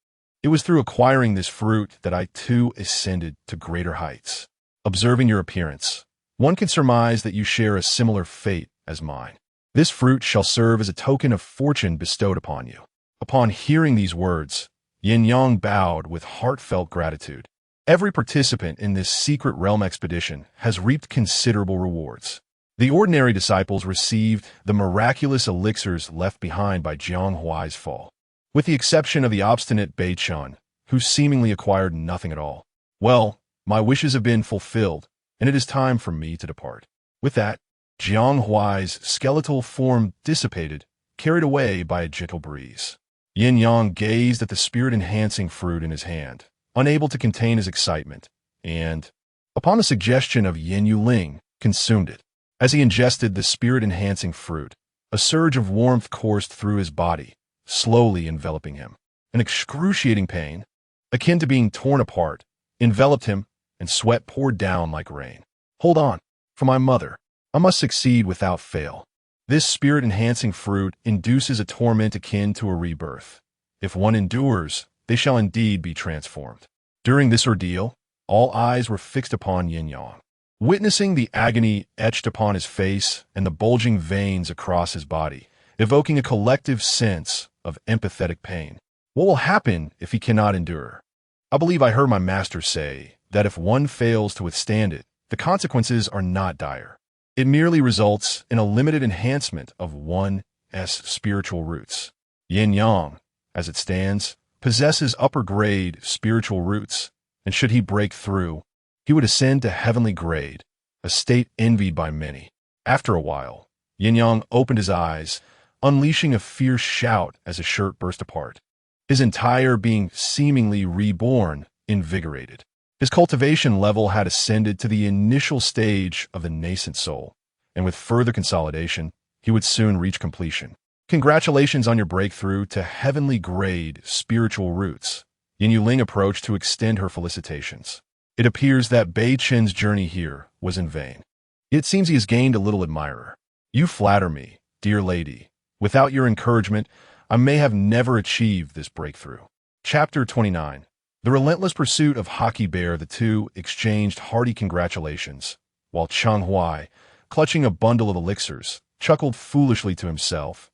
"It was through acquiring this fruit that I too ascended to greater heights. Observing your appearance, one can surmise that you share a similar fate as mine. This fruit shall serve as a token of fortune bestowed upon you." Upon hearing these words, Yin Yang bowed with heartfelt gratitude. Every participant in this secret realm expedition has reaped considerable rewards. The ordinary disciples received the miraculous elixirs left behind by Jing Xuan's fall, with the exception of the obstinate Bei Chun, who seemingly acquired nothing at all. "Well, my wishes have been fulfilled, and it is time for me to depart." With that, Jing Xuan's skeletal form dissipated, carried away by a gentle breeze. Yin Yang gazed at the spirit-enhancing fruit in his hand, unable to contain his excitement, and, upon the suggestion of Yin Yuling, consumed it. As he ingested the spirit-enhancing fruit, a surge of warmth coursed through his body, slowly enveloping him. An excruciating pain, akin to being torn apart, enveloped him, and sweat poured down like rain. "Hold on, for my mother. I must succeed without fail." This spirit-enhancing fruit induces a torment akin to a rebirth. If one endures, they shall indeed be transformed. During this ordeal, all eyes were fixed upon Yin Yang. Witnessing the agony etched upon his face and the bulging veins across his body, evoking a collective sense of empathetic pain. What will happen if he cannot endure? I believe I heard my master say that if one fails to withstand it, the consequences are not dire. It merely results in a limited enhancement of one's spiritual roots. Yin Yang, as it stands, possesses upper-grade spiritual roots, and should he break through, he would ascend to heavenly grade, a state envied by many. After a while, Yin Yang opened his eyes, unleashing a fierce shout as his shirt burst apart. His entire being seemingly reborn, invigorated. His cultivation level had ascended to the initial stage of the nascent soul, and with further consolidation, he would soon reach completion. Congratulations on your breakthrough to heavenly grade spiritual roots. Yin Yuling approached to extend her felicitations. It appears that Bei Chen's journey here was in vain. It seems he has gained a little admirer. You flatter me, dear lady. Without your encouragement, I may have never achieved this breakthrough. Chapter 29. The relentless pursuit of Hockey Bear. The two exchanged hearty congratulations, while Cheng Huai, clutching a bundle of elixirs, chuckled foolishly to himself.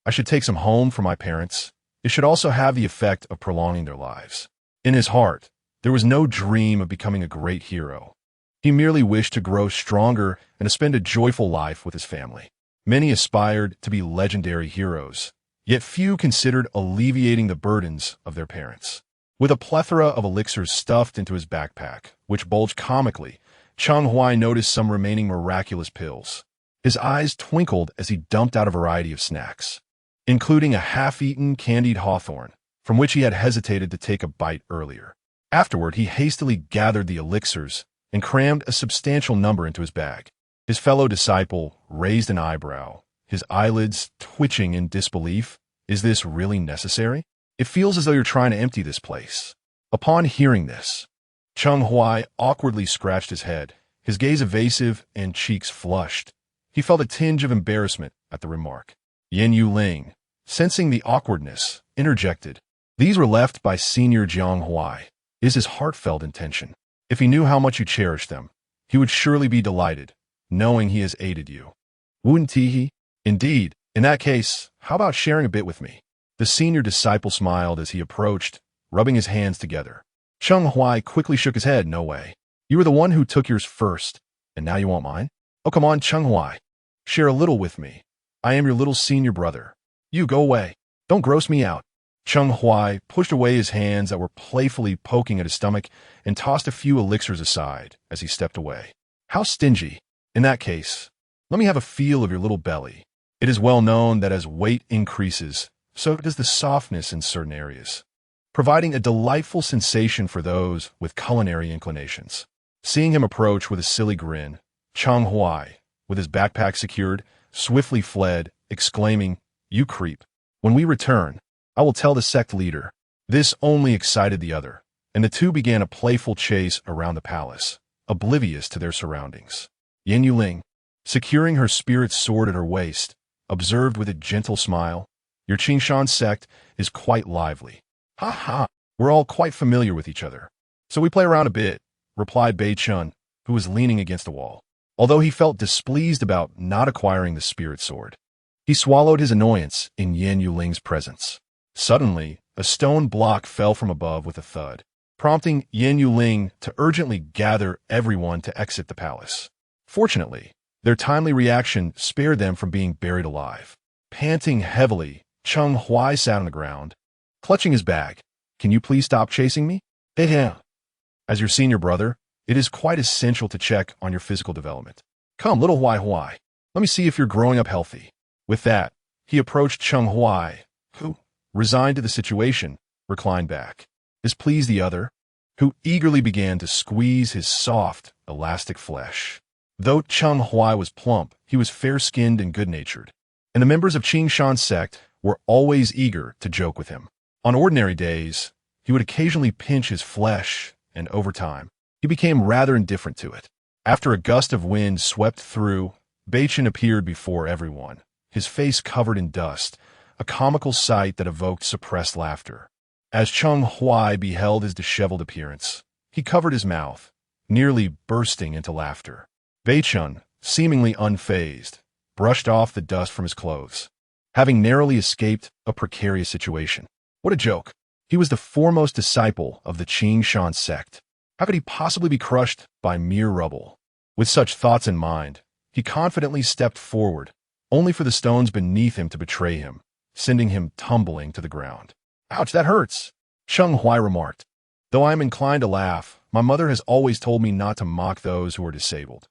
I should take some home for my parents. It should also have the effect of prolonging their lives. In his heart, There was no dream of becoming a great hero. He merely wished to grow stronger and to spend a joyful life with his family. Many aspired to be legendary heroes, yet few considered alleviating the burdens of their parents. With a plethora of elixirs stuffed into his backpack, which bulged comically, Cheng Huai noticed some remaining miraculous pills. His eyes twinkled as he dumped out a variety of snacks, including a half-eaten candied hawthorn, from which he had hesitated to take a bite earlier. Afterward, he hastily gathered the elixirs and crammed a substantial number into his bag. His fellow disciple raised an eyebrow, his eyelids twitching in disbelief. Is this really necessary? It feels as though you're trying to empty this place. Upon hearing this, Cheng Huai awkwardly scratched his head, his gaze evasive and cheeks flushed. He felt a tinge of embarrassment at the remark. Yen Yuling, sensing the awkwardness, interjected. These were left by Senior Jiang Huai. Is his heartfelt intention. If he knew how much you cherished them, he would surely be delighted, knowing he has aided you. Wouldn't he? Indeed. In that case, how about sharing a bit with me? The senior disciple smiled as he approached, rubbing his hands together. Cheng Huai quickly shook his head. No way. You were the one who took yours first, and now you want mine? Oh, come on, Cheng Huai. Share a little with me. I am your little senior brother. You go away. Don't gross me out. Cheng Huai pushed away his hands that were playfully poking at his stomach and tossed a few elixirs aside as he stepped away. How stingy. In that case, let me have a feel of your little belly. It is well known that as weight increases, so does the softness in certain areas, providing a delightful sensation for those with culinary inclinations. Seeing him approach with a silly grin, Cheng Huai, with his backpack secured, swiftly fled, exclaiming, "You creep. When we return, I will tell the sect leader." This only excited the other, and the two began a playful chase around the palace, oblivious to their surroundings. Yen Yuling, securing her spirit sword at her waist, observed with a gentle smile, "Your Jing Xuan sect is quite lively." "Ha ha, we're all quite familiar with each other, so we play around a bit," replied Bei Chun, who was leaning against the wall. Although he felt displeased about not acquiring the spirit sword, he swallowed his annoyance in Yen Yuling's presence. Suddenly, a stone block fell from above with a thud, prompting Yen Yuling to urgently gather everyone to exit the palace. Fortunately, their timely reaction spared them from being buried alive. Panting heavily, Cheng Huai sat on the ground, clutching his bag. "Can you please stop chasing me?" "Yeah." "As your senior brother, it is quite essential to check on your physical development. Come, little Huai, let me see if you're growing up healthy." With that, he approached Cheng Huai, who, resigned to the situation, reclined back. This pleased the other, who eagerly began to squeeze his soft, elastic flesh. Though Cheng Huai was plump, he was fair-skinned and good-natured, and the members of Jing Xuan sect were always eager to joke with him. On ordinary days, he would occasionally pinch his flesh, and over time, he became rather indifferent to it. After a gust of wind swept through, Beichin appeared before everyone, his face covered in dust, a comical sight that evoked suppressed laughter. As Cheng Huai beheld his disheveled appearance, he covered his mouth, nearly bursting into laughter. Beichin, seemingly unfazed, brushed off the dust from his clothes, having narrowly escaped a precarious situation. What a joke! He was the foremost disciple of the Jing Xuan sect. How could he possibly be crushed by mere rubble? With such thoughts in mind, he confidently stepped forward, only for the stones beneath him to betray him, sending him tumbling to the ground. "Ouch, that hurts," Cheng Huai remarked. "Though I am inclined to laugh, my mother has always told me not to mock those who are disabled,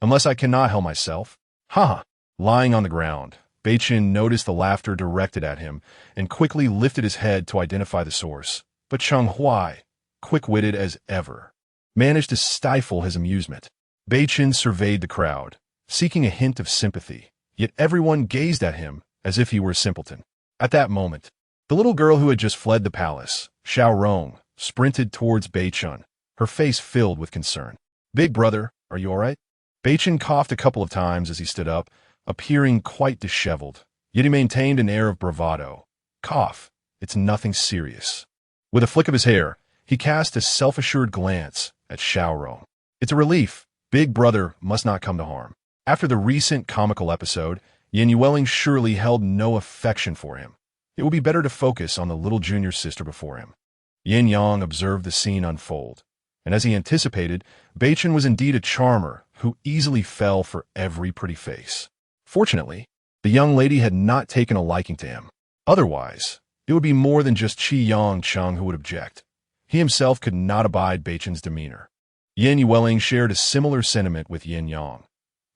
unless I cannot help myself." "Ha!" Lying on the ground, Beichin noticed the laughter directed at him and quickly lifted his head to identify the source. But Cheng Huai, quick-witted as ever, managed to stifle his amusement. Beichin surveyed the crowd, seeking a hint of sympathy, yet everyone gazed at him as if he were a simpleton. At that moment, the little girl who had just fled the palace, Xiao Rong, sprinted towards Beichin, her face filled with concern. "Big brother, are you all right?" Beichin coughed a couple of times as he stood up, appearing quite disheveled, yet he maintained an air of bravado. "Cough, it's nothing serious." With a flick of his hair, he cast a self-assured glance at Xiao Rong. "It's a relief. Big brother must not come to harm." After the recent comical episode, Yen Yuling surely held no affection for him. It would be better to focus on the little junior sister before him. Yin Yang observed the scene unfold, and as he anticipated, Beichen was indeed a charmer who easily fell for every pretty face. Fortunately, the young lady had not taken a liking to him. Otherwise, it would be more than just Qi Yang Cheng who would object. He himself could not abide Beichen's demeanor. Yin Yueling shared a similar sentiment with Yin Yang.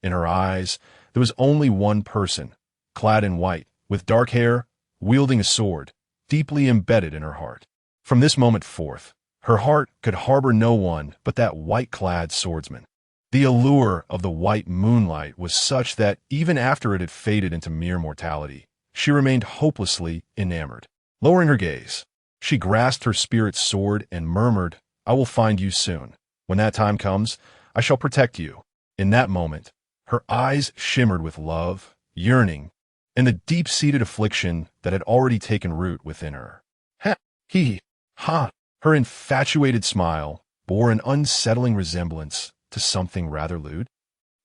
In her eyes, there was only one person, clad in white, with dark hair, wielding a sword, deeply embedded in her heart. From this moment forth, her heart could harbor no one but that white-clad swordsman. The allure of the white moonlight was such that even after it had faded into mere mortality, she remained hopelessly enamored. Lowering her gaze, she grasped her spirit's sword and murmured, "I will find you soon. When that time comes, I shall protect you." In that moment, her eyes shimmered with love, yearning, and the deep-seated affliction that had already taken root within her. Ha! He! Ha! Her infatuated smile bore an unsettling resemblance to something rather lewd.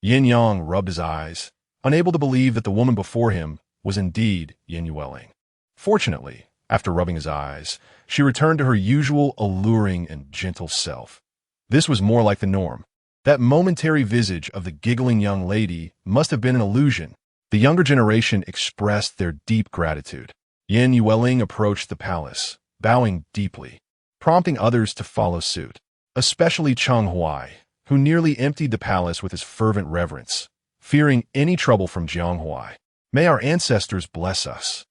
Yin Yang rubbed his eyes, unable to believe that the woman before him was indeed Yin Yueling. Fortunately, after rubbing his eyes, she returned to her usual alluring and gentle self. This was more like the norm. That momentary visage of the giggling young lady must have been an illusion. The younger generation expressed their deep gratitude. Yin Yueling approached the palace, bowing deeply, prompting others to follow suit, especially Cheng Huai, who nearly emptied the palace with his fervent reverence, fearing any trouble from Jiang Huai. "May our ancestors bless us.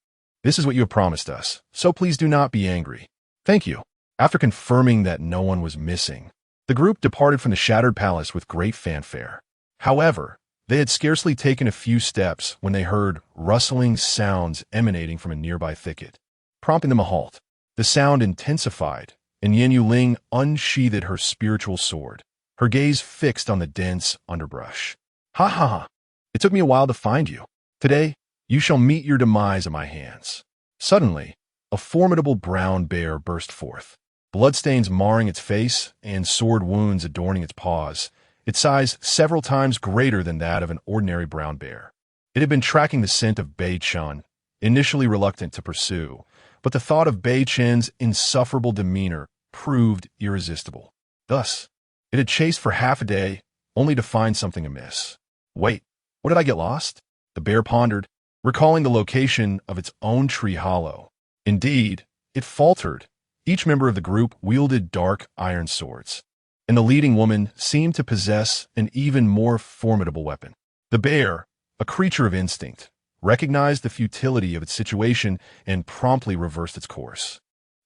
This is what you have promised us, so please do not be angry." "Thank you." After confirming that no one was missing, the group departed from the shattered palace with great fanfare. However, they had scarcely taken a few steps when they heard rustling sounds emanating from a nearby thicket, prompting them a halt. The sound intensified, and Yin Yueling unsheathed her spiritual sword, her gaze fixed on the dense underbrush. "Ha ha ha! It took me a while to find you. Today, you shall meet your demise at my hands." Suddenly, a formidable brown bear burst forth, bloodstains marring its face and sword wounds adorning its paws, its size several times greater than that of an ordinary brown bear. It had been tracking the scent of Bei Chen, initially reluctant to pursue, but the thought of Bei Chen's insufferable demeanor proved irresistible. Thus, it had chased for half a day, only to find something amiss. "Wait, what did I get lost?" The bear pondered, recalling the location of its own tree hollow. Indeed, it faltered. Each member of the group wielded dark iron swords, and the leading woman seemed to possess an even more formidable weapon. The bear, a creature of instinct, recognized the futility of its situation and promptly reversed its course,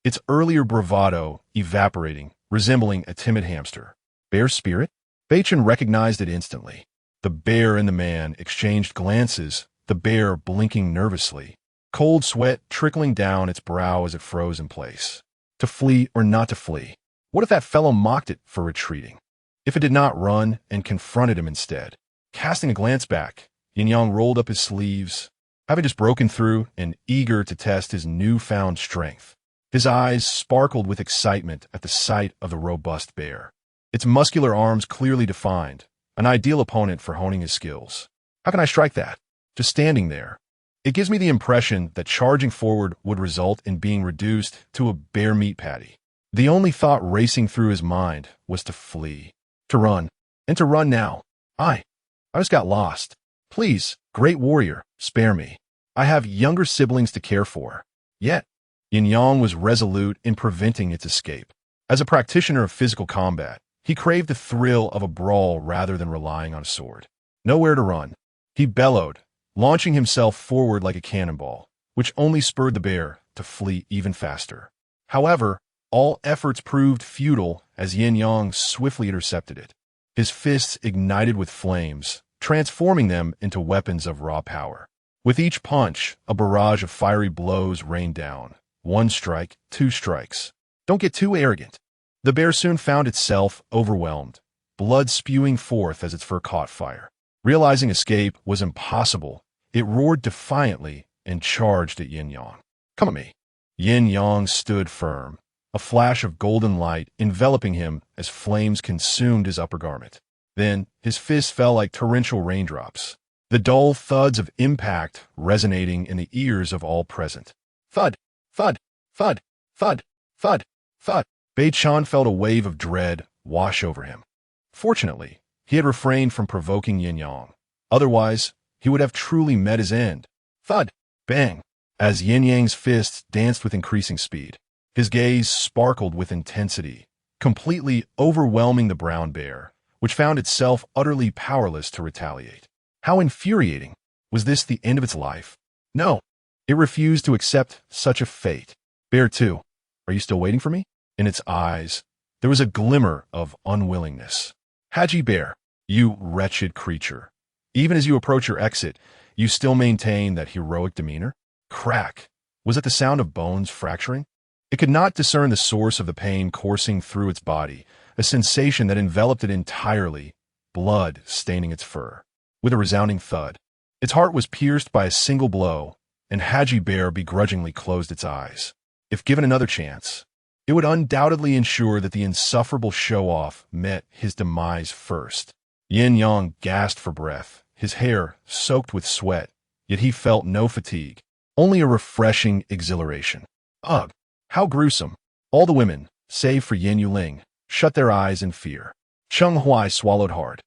its earlier bravado evaporating, resembling a timid hamster. "Bear spirit?" Beichen recognized it instantly. The bear and the man exchanged glances, the bear blinking nervously, cold sweat trickling down its brow as it froze in place. To flee or not to flee? What if that fellow mocked it for retreating? If it did not run and confronted him instead? Casting a glance back, Yin Yang rolled up his sleeves, having just broken through and eager to test his newfound strength. His eyes sparkled with excitement at the sight of the robust bear, its muscular arms clearly defined, an ideal opponent for honing his skills. How can I strike that? Just standing there. It gives me the impression that charging forward would result in being reduced to a bare meat patty. The only thought racing through his mind was to flee, to run, and to run now. I just got lost. Please, great warrior, spare me. I have younger siblings to care for. Yet, Yin Yang was resolute in preventing its escape. As a practitioner of physical combat, he craved the thrill of a brawl rather than relying on a sword. Nowhere to run. He bellowed, launching himself forward like a cannonball, which only spurred the bear to flee even faster. However, all efforts proved futile as Yin Yang swiftly intercepted it. His fists ignited with flames, transforming them into weapons of raw power. With each punch, a barrage of fiery blows rained down. One strike, two strikes. Don't get too arrogant. The bear soon found itself overwhelmed, blood spewing forth as its fur caught fire. Realizing escape was impossible, it roared defiantly and charged at Yin Yang. "Come at me." Yin Yang stood firm, a flash of golden light enveloping him as flames consumed his upper garment. Then his fists fell like torrential raindrops, the dull thuds of impact resonating in the ears of all present. Thud, thud, thud, thud, thud, Thud. Bei Chan felt a wave of dread wash over him. Fortunately, he had refrained from provoking Yin Yang. Otherwise, he would have truly met his end. Thud! Bang! As Yin Yang's fists danced with increasing speed, his gaze sparkled with intensity, completely overwhelming the brown bear, which found itself utterly powerless to retaliate. How infuriating! Was this the end of its life? No, it refused to accept such a fate. Bear 2, are you still waiting for me? In its eyes, there was a glimmer of unwillingness. Haji Bear, you wretched creature. Even as you approach your exit, you still maintain that heroic demeanor? Crack! Was it the sound of bones fracturing? It could not discern the source of the pain coursing through its body, a sensation that enveloped it entirely, blood staining its fur. With a resounding thud, its heart was pierced by a single blow, and Haji Bear begrudgingly closed its eyes. If given another chance, it would undoubtedly ensure that the insufferable show-off met his demise first. Yin Yang gasped for breath, his hair soaked with sweat, yet he felt no fatigue, only a refreshing exhilaration. Ugh, how gruesome! All the women, save for Yin Yuling, shut their eyes in fear. Cheng Huai swallowed hard.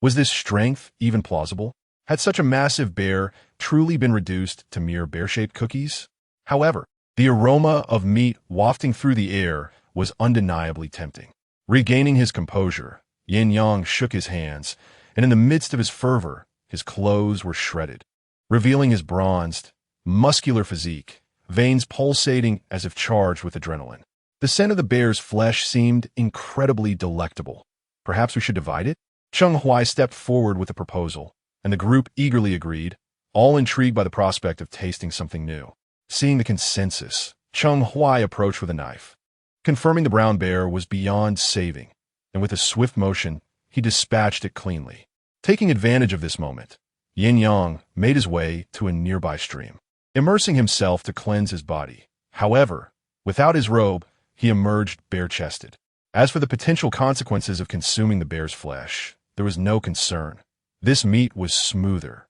Was this strength even plausible? Had such a massive bear truly been reduced to mere bear-shaped cookies? However, the aroma of meat wafting through the air was undeniably tempting. Regaining his composure, Yin Yang shook his hands, and in the midst of his fervor, his clothes were shredded, revealing his bronzed, muscular physique, veins pulsating as if charged with adrenaline. The scent of the bear's flesh seemed incredibly delectable. Perhaps we should divide it? Cheng Huai stepped forward with a proposal, and the group eagerly agreed, all intrigued by the prospect of tasting something new. Seeing the consensus, Cheng Huai approached with a knife. Confirming the brown bear was beyond saving, and with a swift motion, he dispatched it cleanly. Taking advantage of this moment, Yin Yang made his way to a nearby stream, immersing himself to cleanse his body. However, without his robe, he emerged bare-chested. As for the potential consequences of consuming the bear's flesh, there was no concern. This meat was smoother,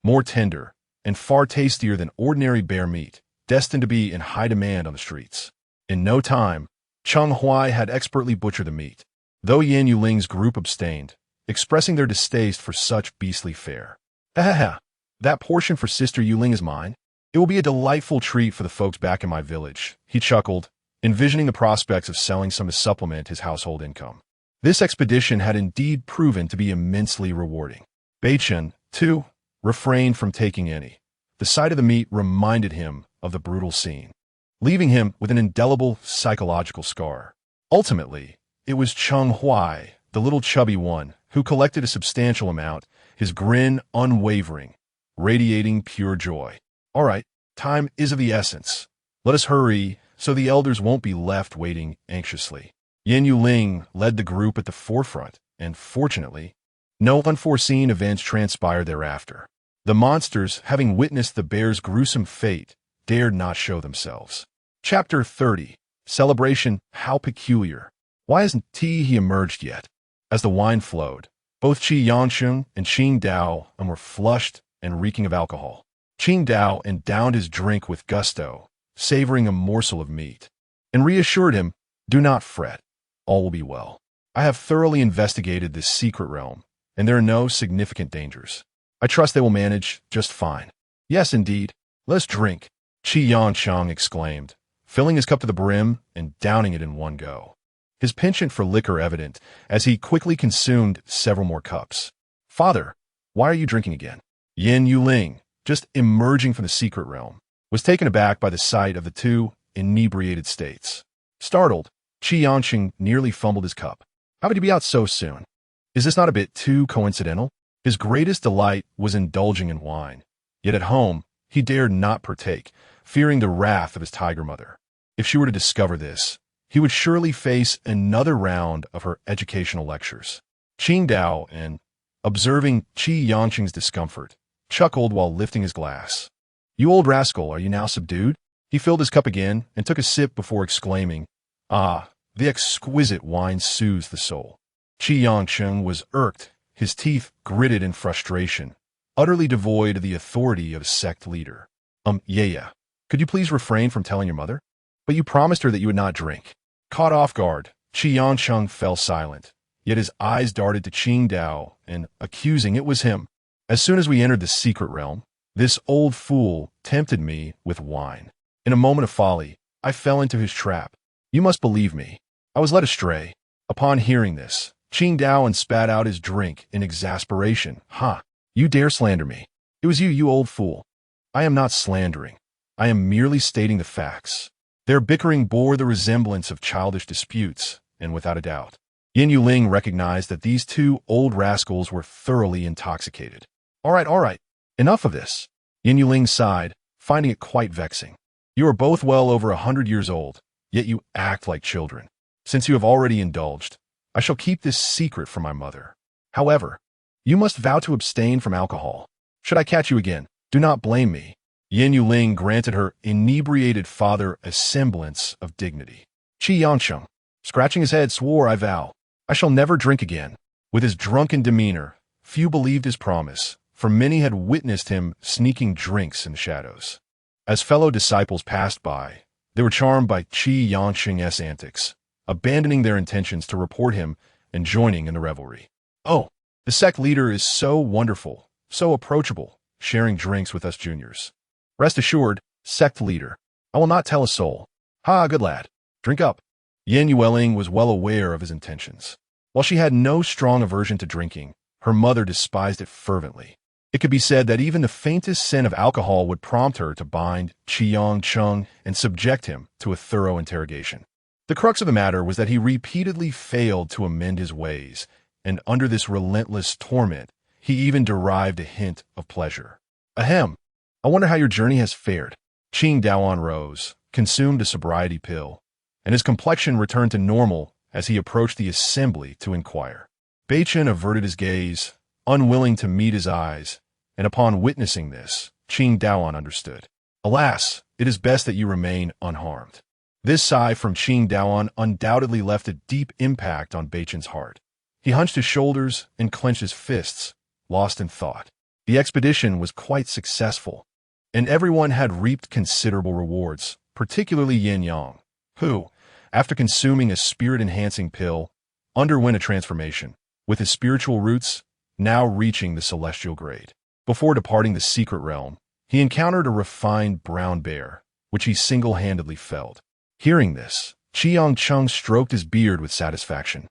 more tender, and far tastier than ordinary bear meat, destined to be in high demand on the streets. In no time, Cheng Huai had expertly butchered the meat, though Yin Yuling's group abstained, expressing their distaste for such beastly fare. Ha! That portion for Sister Yuling is mine. It will be a delightful treat for the folks back in my village, he chuckled, envisioning the prospects of selling some to supplement his household income. This expedition had indeed proven to be immensely rewarding. Bei Chen, too, refrained from taking any. The sight of the meat reminded him of the brutal scene, leaving him with an indelible psychological scar. Ultimately, it was Cheng Huai, the little chubby one, who collected a substantial amount, his grin unwavering, radiating pure joy. All right, time is of the essence. Let us hurry so the elders won't be left waiting anxiously. Yin Yuling led the group at the forefront, and fortunately, no unforeseen events transpired thereafter. The monsters, having witnessed the bear's gruesome fate, dared not show themselves. Chapter 30. Celebration. How peculiar. Why hasn't he emerged yet? As the wine flowed, both Qi Yangsheng and Qing Dao were flushed and reeking of alcohol. Qing Dao downed his drink with gusto, savoring a morsel of meat, and reassured him, "Do not fret. All will be well. I have thoroughly investigated this secret realm, and there are no significant dangers. I trust they will manage just fine." "Yes, indeed. Let us drink," Qi Yangsheng exclaimed, filling his cup to the brim and downing it in one go. His penchant for liquor evident as he quickly consumed several more cups. "Father, why are you drinking again?" Yin Yuling, just emerging from the secret realm, was taken aback by the sight of the two inebriated states. Startled, Qi Yangsheng nearly fumbled his cup. How could he be out so soon? Is this not a bit too coincidental? His greatest delight was indulging in wine, yet at home he dared not partake, fearing the wrath of his tiger mother. If she were to discover this, he would surely face another round of her educational lectures. Qing Dao, observing Qi Yangsheng's discomfort, chuckled while lifting his glass. "You old rascal, are you now subdued?" He filled his cup again and took a sip before exclaiming, "Ah, the exquisite wine soothes the soul." Qi Yangsheng was irked, his teeth gritted in frustration, utterly devoid of the authority of a sect leader. Yeah. Could you please refrain from telling your mother? But you promised her that you would not drink." Caught off guard, Qi Cheng fell silent, yet his eyes darted to Qing Dao, and, accusing it was him. As soon as we entered the secret realm, this old fool tempted me with wine. In a moment of folly, I fell into his trap. You must believe me. I was led astray. Upon hearing this, Qing Dao spat out his drink in exasperation. Ha! You dare slander me. It was you, you old fool. I am not slandering. I am merely stating the facts. Their bickering bore the resemblance of childish disputes, and without a doubt, Yin Yuling recognized that these two old rascals were thoroughly intoxicated. All right, enough of this. Yin Yuling sighed, finding it quite vexing. You are both well over 100 years old, yet you act like children. Since you have already indulged, I shall keep this secret from my mother. However, you must vow to abstain from alcohol. Should I catch you again, do not blame me. Yin Yuling granted her inebriated father a semblance of dignity. Qi Yangcheng, scratching his head, swore, I vow, I shall never drink again. With his drunken demeanor, few believed his promise, for many had witnessed him sneaking drinks in the shadows. As fellow disciples passed by, they were charmed by Qi Yangcheng's antics, abandoning their intentions to report him and joining in the revelry. Oh, the sect leader is so wonderful, so approachable, sharing drinks with us juniors. Rest assured, sect leader, I will not tell a soul. Ha, good lad. Drink up. Yin Yuling was well aware of his intentions. While she had no strong aversion to drinking, her mother despised it fervently. It could be said that even the faintest scent of alcohol would prompt her to bind Qi Cheng and subject him to a thorough interrogation. The crux of the matter was that he repeatedly failed to amend his ways, and under this relentless torment, he even derived a hint of pleasure. Ahem. I wonder how your journey has fared. Qing Daoan rose, consumed a sobriety pill, and his complexion returned to normal as he approached the assembly to inquire. Beichen averted his gaze, unwilling to meet his eyes, and upon witnessing this, Qing Daoan understood. Alas, it is best that you remain unharmed. This sigh from Qing Daoan undoubtedly left a deep impact on Beichen's heart. He hunched his shoulders and clenched his fists, lost in thought. The expedition was quite successful, and everyone had reaped considerable rewards, particularly Yin Yang, who, after consuming a spirit-enhancing pill, underwent a transformation, with his spiritual roots now reaching the celestial grade. Before departing the secret realm, he encountered a refined brown bear, which he single-handedly felled. Hearing this, Qi Cheng stroked his beard with satisfaction,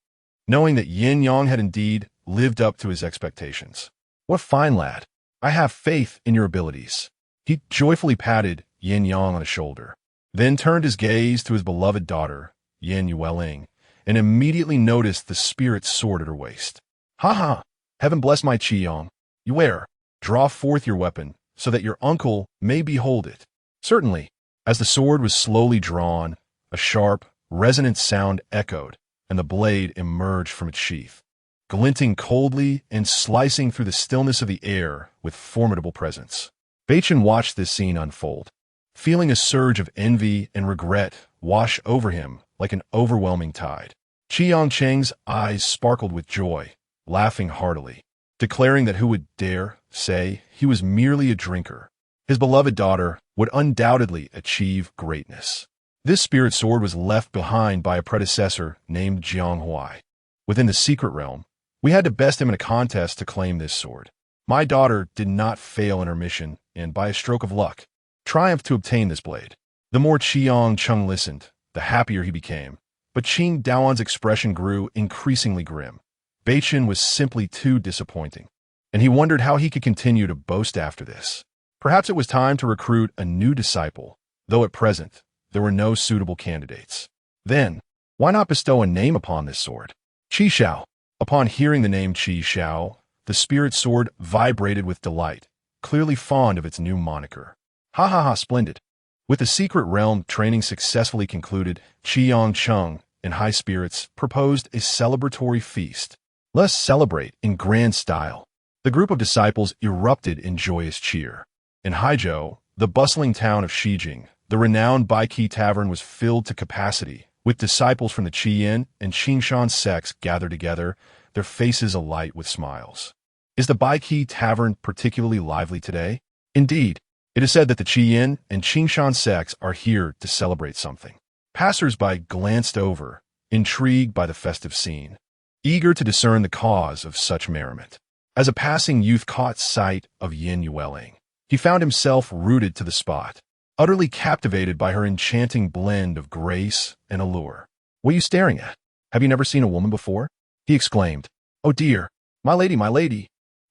knowing that Yin Yang had indeed lived up to his expectations. What fine lad! I have faith in your abilities. He joyfully patted Yin Yang on the shoulder, then turned his gaze to his beloved daughter, Yin Yuling, and immediately noticed the spirit sword at her waist. Ha ha! Heaven bless my Qi Yang. Yuer, draw forth your weapon, so that your uncle may behold it. Certainly. As the sword was slowly drawn, a sharp, resonant sound echoed, and the blade emerged from its sheath, glinting coldly and slicing through the stillness of the air with formidable presence. Beichen watched this scene unfold, feeling a surge of envy and regret wash over him like an overwhelming tide. Qi Cheng's eyes sparkled with joy, laughing heartily, declaring that who would dare say he was merely a drinker? His beloved daughter would undoubtedly achieve greatness. This spirit sword was left behind by a predecessor named Jiang Huai. Within the secret realm, we had to best him in a contest to claim this sword. My daughter did not fail in her mission, and by a stroke of luck, triumphed to obtain this blade. The more Qi Cheng listened, the happier he became, but Qing Daoan's expression grew increasingly grim. Beichen was simply too disappointing, and he wondered how he could continue to boast after this. Perhaps it was time to recruit a new disciple, though at present there were no suitable candidates. Then, why not bestow a name upon this sword? Qi Shao. Upon hearing the name Qi Shao, the spirit sword vibrated with delight, clearly fond of its new moniker. Ha ha ha, splendid. With the secret realm training successfully concluded, Qi Cheng, in high spirits, proposed a celebratory feast. Let us celebrate in grand style. The group of disciples erupted in joyous cheer. In Haizhou, the bustling town of Shijing, the renowned Baiqi Tavern was filled to capacity, with disciples from the Qiyin and Qingshan sects gathered together, their faces alight with smiles. Is the Baiqi Tavern particularly lively today? Indeed, it is said that the Qiyin and Qingshan sects are here to celebrate something. Passers-by glanced over, intrigued by the festive scene, eager to discern the cause of such merriment. As a passing youth caught sight of Yin Yueling, he found himself rooted to the spot, utterly captivated by her enchanting blend of grace and allure. "What are you staring at? Have you never seen a woman before?" he exclaimed. "Oh dear, my lady, my lady!"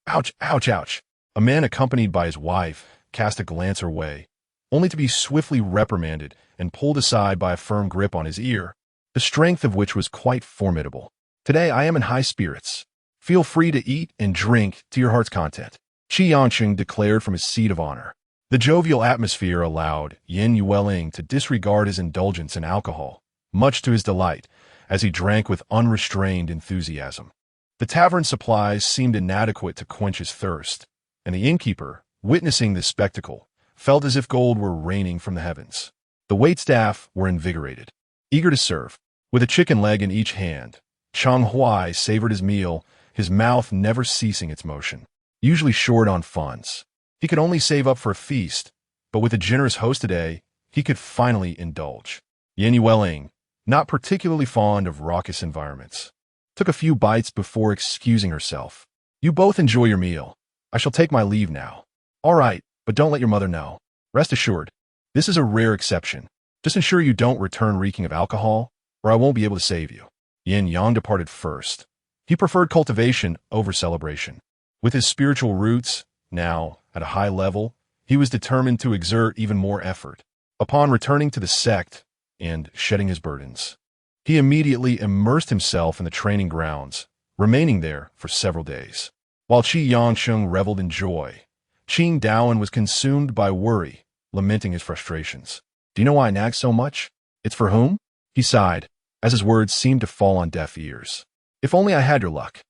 Ouch, ouch, ouch. A man accompanied by his wife cast a glance her way, only to be swiftly reprimanded and pulled aside by a firm grip on his ear, the strength of which was quite formidable. "Today I am in high spirits. Feel free to eat and drink to your heart's content," Qi Yangqing declared from his seat of honor. The jovial atmosphere allowed Yin Yueling to disregard his indulgence in alcohol, much to his delight, as he drank with unrestrained enthusiasm. The tavern supplies seemed inadequate to quench his thirst, and the innkeeper, witnessing this spectacle, felt as if gold were raining from the heavens. The waitstaff were invigorated, eager to serve. With a chicken leg in each hand, Chang Huai savored his meal, his mouth never ceasing its motion. Usually short on funds, he could only save up for a feast, but with a generous host today, he could finally indulge. Yin Yueling, not particularly fond of raucous environments, took a few bites before excusing herself. "You both enjoy your meal. I shall take my leave now." "All right, but don't let your mother know. Rest assured, this is a rare exception. Just ensure you don't return reeking of alcohol, or I won't be able to save you." Yin Yang departed first. He preferred cultivation over celebration. With his spiritual roots, now at a high level, he was determined to exert even more effort. Upon returning to the sect and shedding his burdens, he immediately immersed himself in the training grounds, remaining there for several days. While Qi Yangqing reveled in joy, Qing Daoan was consumed by worry, lamenting his frustrations. "Do you know why I nag so much? It's for whom?" He sighed, as his words seemed to fall on deaf ears. "If only I had your luck.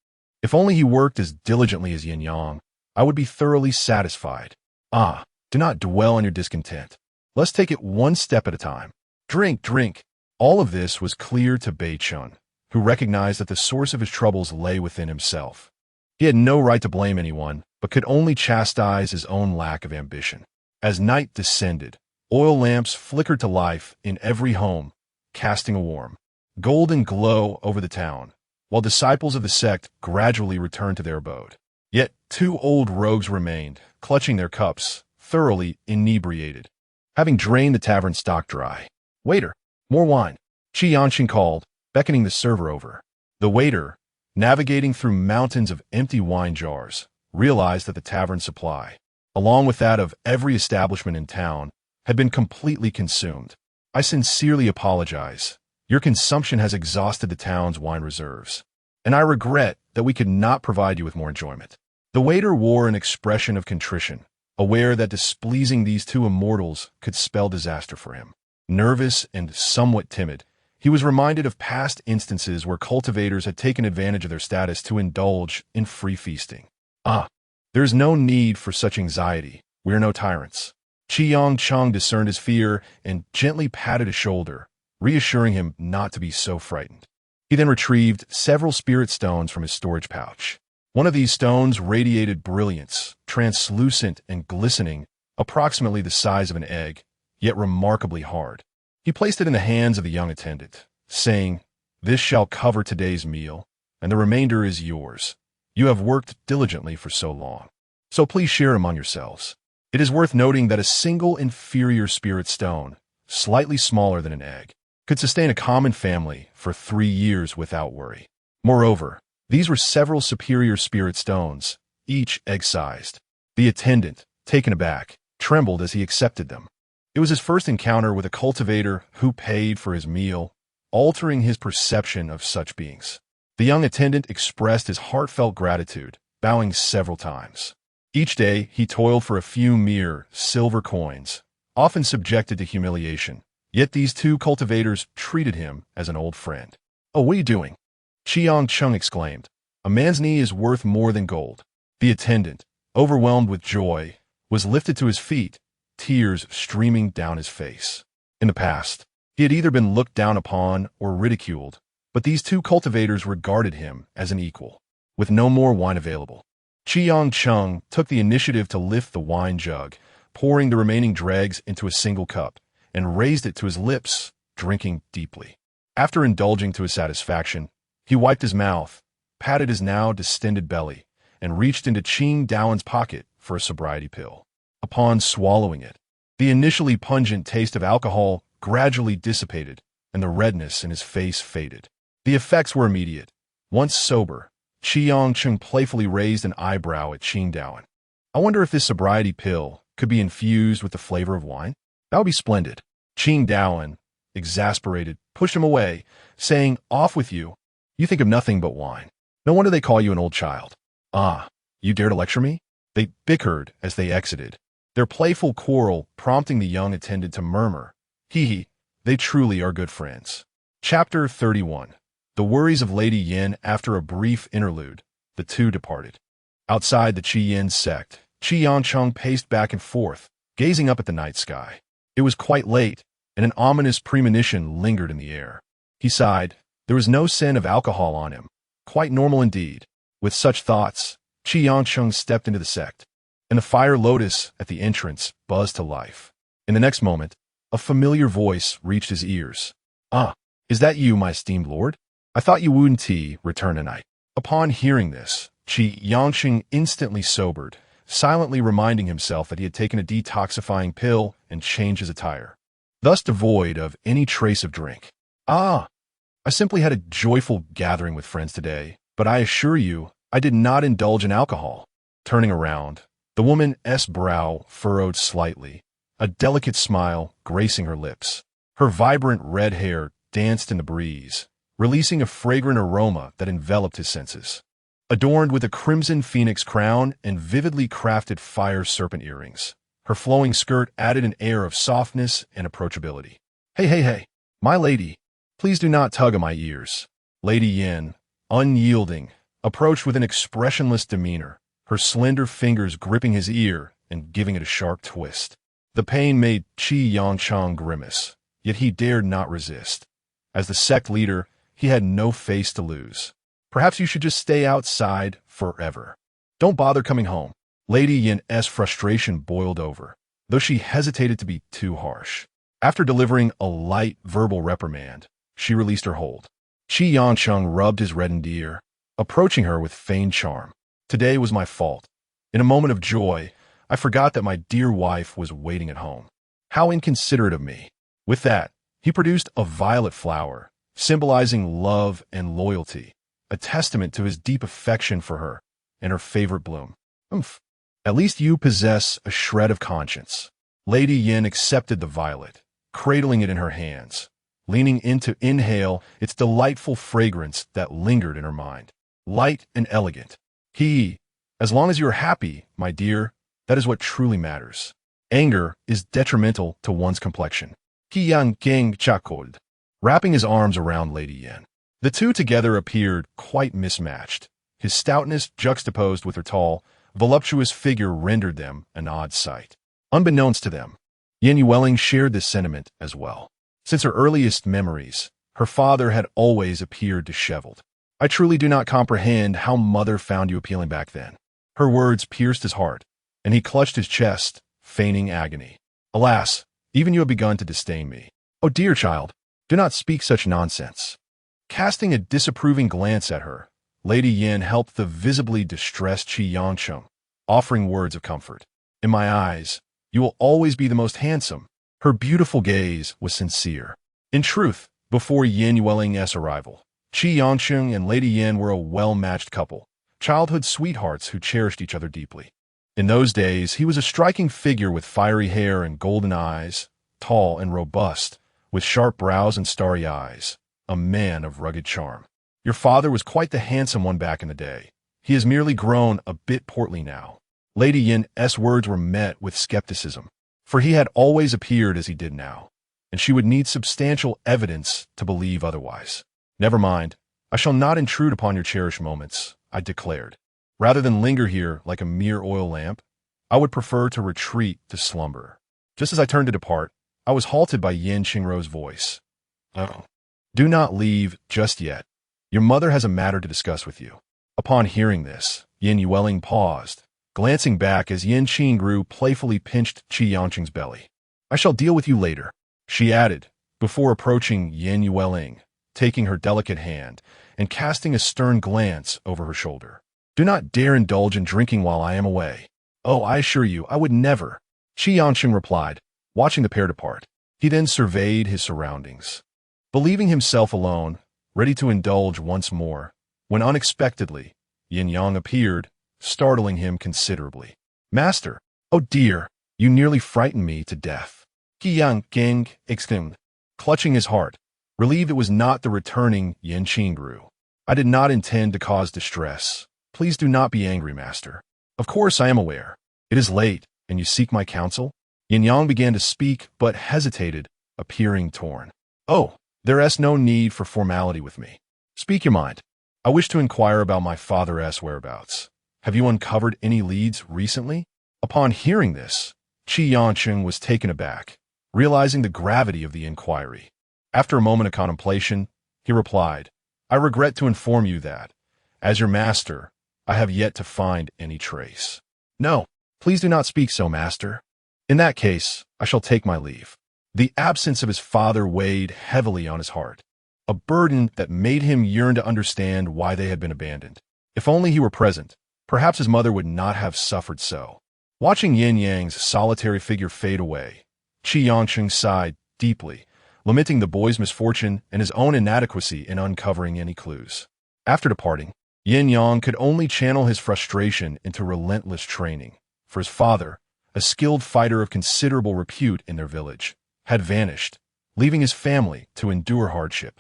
If only he worked as diligently as Yin Yang, I would be thoroughly satisfied. Ah, do not dwell on your discontent. Let's take it one step at a time. Drink, drink." All of this was clear to Bei Chun, who recognized that the source of his troubles lay within himself. He had no right to blame anyone, but could only chastise his own lack of ambition. As night descended, oil lamps flickered to life in every home, casting a warm, golden glow over the town, while disciples of the sect gradually returned to their abode. Yet 2 old rogues remained, clutching their cups, thoroughly inebriated, having drained the tavern stock dry. "Waiter, more wine," Qi Yangqing called, beckoning the server over. The waiter, navigating through mountains of empty wine jars, realized that the tavern supply, along with that of every establishment in town, had been completely consumed. "I sincerely apologize. Your consumption has exhausted the town's wine reserves, and I regret that we could not provide you with more enjoyment." The waiter wore an expression of contrition, aware that displeasing these 2 immortals could spell disaster for him. Nervous and somewhat timid, he was reminded of past instances where cultivators had taken advantage of their status to indulge in free feasting. "Ah, there is no need for such anxiety. We are no tyrants." Qi Yangqing discerned his fear and gently patted his shoulder, reassuring him not to be so frightened. He then retrieved several spirit stones from his storage pouch. One of these stones radiated brilliance, translucent and glistening, approximately the size of an egg, yet remarkably hard. He placed it in the hands of the young attendant, saying, "This shall cover today's meal, and the remainder is yours. You have worked diligently for so long, so please share among yourselves." It is worth noting that a single inferior spirit stone, slightly smaller than an egg, could sustain a common family for 3 years without worry. Moreover, these were several superior spirit stones, each egg-sized. The attendant, taken aback, trembled as he accepted them. It was his first encounter with a cultivator who paid for his meal, altering his perception of such beings. The young attendant expressed his heartfelt gratitude, bowing several times. Each day, he toiled for a few mere silver coins, often subjected to humiliation. Yet these 2 cultivators treated him as an old friend. "Oh, what are you doing?" Qi Yangqing exclaimed. "A man's knee is worth more than gold." The attendant, overwhelmed with joy, was lifted to his feet, tears streaming down his face. In the past, he had either been looked down upon or ridiculed, but these 2 cultivators regarded him as an equal. With no more wine available, Qi Yangqing took the initiative to lift the wine jug, pouring the remaining dregs into a single cup, and raised it to his lips, drinking deeply. After indulging to his satisfaction, he wiped his mouth, patted his now distended belly, and reached into Qing Daoan's pocket for a sobriety pill. Upon swallowing it, the initially pungent taste of alcohol gradually dissipated, and the redness in his face faded. The effects were immediate. Once sober, Qi Yangcheng playfully raised an eyebrow at Qing Daoan. I wonder if this sobriety pill could be infused with the flavor of wine? That would be splendid. Qing Daoan, exasperated, pushed him away, saying, "Off with you. You think of nothing but wine. No wonder they call you an old child." "Ah, you dare to lecture me?" They bickered as they exited, their playful quarrel prompting the young attendant to murmur, "Hee hee, they truly are good friends." Chapter 31. The worries of Lady Yin. After a brief interlude, the two departed. Outside the Qi Yin sect, Qi Yangcheng paced back and forth, gazing up at the night sky. It was quite late, and an ominous premonition lingered in the air. He sighed. There was no scent of alcohol on him. Quite normal indeed. With such thoughts, Qi Yangcheng stepped into the sect, and the fire lotus at the entrance buzzed to life. In the next moment, a familiar voice reached his ears. "Ah, is that you, my esteemed lord? I thought you wouldn't return tonight." Upon hearing this, Qi Yangcheng instantly sobered, silently reminding himself that he had taken a detoxifying pill and changed his attire, thus devoid of any trace of drink. "Ah, I simply had a joyful gathering with friends today, but I assure you, I did not indulge in alcohol." Turning around, the woman's brow furrowed slightly, a delicate smile gracing her lips. Her vibrant red hair danced in the breeze, releasing a fragrant aroma that enveloped his senses. Adorned with a crimson phoenix crown and vividly crafted fire serpent earrings, her flowing skirt added an air of softness and approachability. Hey, my lady, please do not tug at my ears." Lady Yin, unyielding, approached with an expressionless demeanor, her slender fingers gripping his ear and giving it a sharp twist. The pain made Qi Yangcheng grimace, yet he dared not resist. As the sect leader, he had no face to lose. "Perhaps you should just stay outside forever. Don't bother coming home." Lady Yin's frustration boiled over, though she hesitated to be too harsh. After delivering a light verbal reprimand, she released her hold. Qi Yangcheng rubbed his reddened ear, approaching her with feigned charm. "Today was my fault. In a moment of joy, I forgot that my dear wife was waiting at home. How inconsiderate of me." With that, he produced a violet flower, symbolizing love and loyalty, a testament to his deep affection for her and her favorite bloom. "Umph. At least you possess a shred of conscience." Lady Yin accepted the violet, cradling it in her hands, leaning in to inhale its delightful fragrance that lingered in her mind. Light and elegant. As long as you are happy, my dear, that is what truly matters. Anger is detrimental to one's complexion. Yang Gang chuckled, wrapping his arms around Lady Yin. The two together appeared quite mismatched. His stoutness juxtaposed with her tall, voluptuous figure rendered them an odd sight. Unbeknownst to them, Yin Yueling shared this sentiment as well. Since her earliest memories, her father had always appeared disheveled. "I truly do not comprehend how mother found you appealing back then." Her words pierced his heart, and he clutched his chest, feigning agony. "Alas, even you have begun to disdain me. Oh dear child, do not speak such nonsense." Casting a disapproving glance at her, Lady Yin helped the visibly distressed Qi Yangcheng, offering words of comfort. "In my eyes, you will always be the most handsome." Her beautiful gaze was sincere. In truth, before Yin Yueling's arrival, Qi Yangcheng and Lady Yin were a well-matched couple, childhood sweethearts who cherished each other deeply. In those days, he was a striking figure with fiery hair and golden eyes, tall and robust, with sharp brows and starry eyes, a man of rugged charm. "Your father was quite the handsome one back in the day. He has merely grown a bit portly now." Lady Yin's words were met with skepticism, for he had always appeared as he did now, and she would need substantial evidence to believe otherwise. "Never mind, I shall not intrude upon your cherished moments," I declared. "Rather than linger here like a mere oil lamp, I would prefer to retreat to slumber." Just as I turned to depart, I was halted by Yin Qingrou's voice. "Oh, do not leave just yet. Your mother has a matter to discuss with you." Upon hearing this, Yin Yueling paused, glancing back as Yin Qingrou playfully pinched Qi Yangcheng's belly. "I shall deal with you later," she added, before approaching Yin Yueling, taking her delicate hand and casting a stern glance over her shoulder. Do not dare indulge in drinking while I am away. Oh, I assure you, I would never. Qi Yanqing replied, watching the pair depart. He then surveyed his surroundings, believing himself alone, ready to indulge once more, when unexpectedly, Yin Yang appeared, startling him considerably. Master, oh dear, you nearly frightened me to death. Qi Yanqing exclaimed, clutching his heart, relieved it was not the returning Yin Qingru. I did not intend to cause distress. Please do not be angry, master. Of course I am aware. It is late, and you seek my counsel? Yin Yang began to speak, but hesitated, appearing torn. Oh, there is no need for formality with me. Speak your mind. I wish to inquire about my father's whereabouts. Have you uncovered any leads recently? Upon hearing this, Qi Yanqing was taken aback, realizing the gravity of the inquiry. After a moment of contemplation, he replied, I regret to inform you that, as your master, I have yet to find any trace. No, please do not speak so, master. In that case, I shall take my leave. The absence of his father weighed heavily on his heart, a burden that made him yearn to understand why they had been abandoned. If only he were present, perhaps his mother would not have suffered so. Watching Yin Yang's solitary figure fade away, Qi Yanqing sighed deeply, lamenting the boy's misfortune and his own inadequacy in uncovering any clues. After departing, Yin Yang could only channel his frustration into relentless training, for his father, a skilled fighter of considerable repute in their village, had vanished, leaving his family to endure hardship.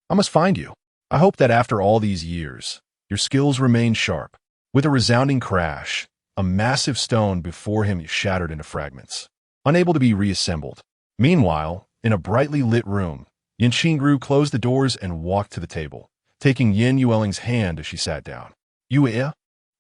I must find you. I hope that after all these years, your skills remain sharp. With a resounding crash, a massive stone before him shattered into fragments, unable to be reassembled. Meanwhile, in a brightly lit room, Yin Qingru closed the doors and walked to the table, taking Yin Yueling's hand as she sat down. Yue,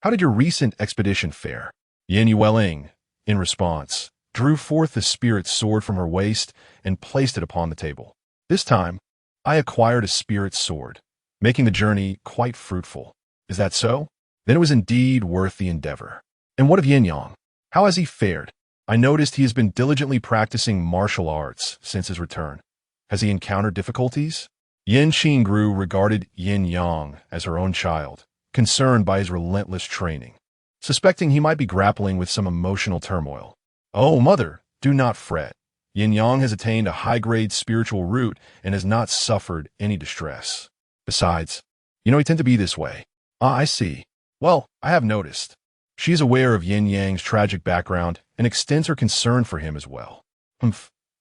how did your recent expedition fare? Yin Yueling, in response, drew forth the spirit sword from her waist and placed it upon the table. This time, I acquired a spirit sword, making the journey quite fruitful. Is that so? Then it was indeed worth the endeavor. And what of Yin Yang? How has he fared? I noticed he has been diligently practicing martial arts since his return. Has he encountered difficulties? Yin Qingru regarded Yin Yang as her own child, concerned by his relentless training, suspecting he might be grappling with some emotional turmoil. Oh, mother, do not fret. Yin Yang has attained a high-grade spiritual root and has not suffered any distress. Besides, you tend to be this way. Ah, I see. Well, I have noticed. She is aware of Yin Yang's tragic background and extends her concern for him as well.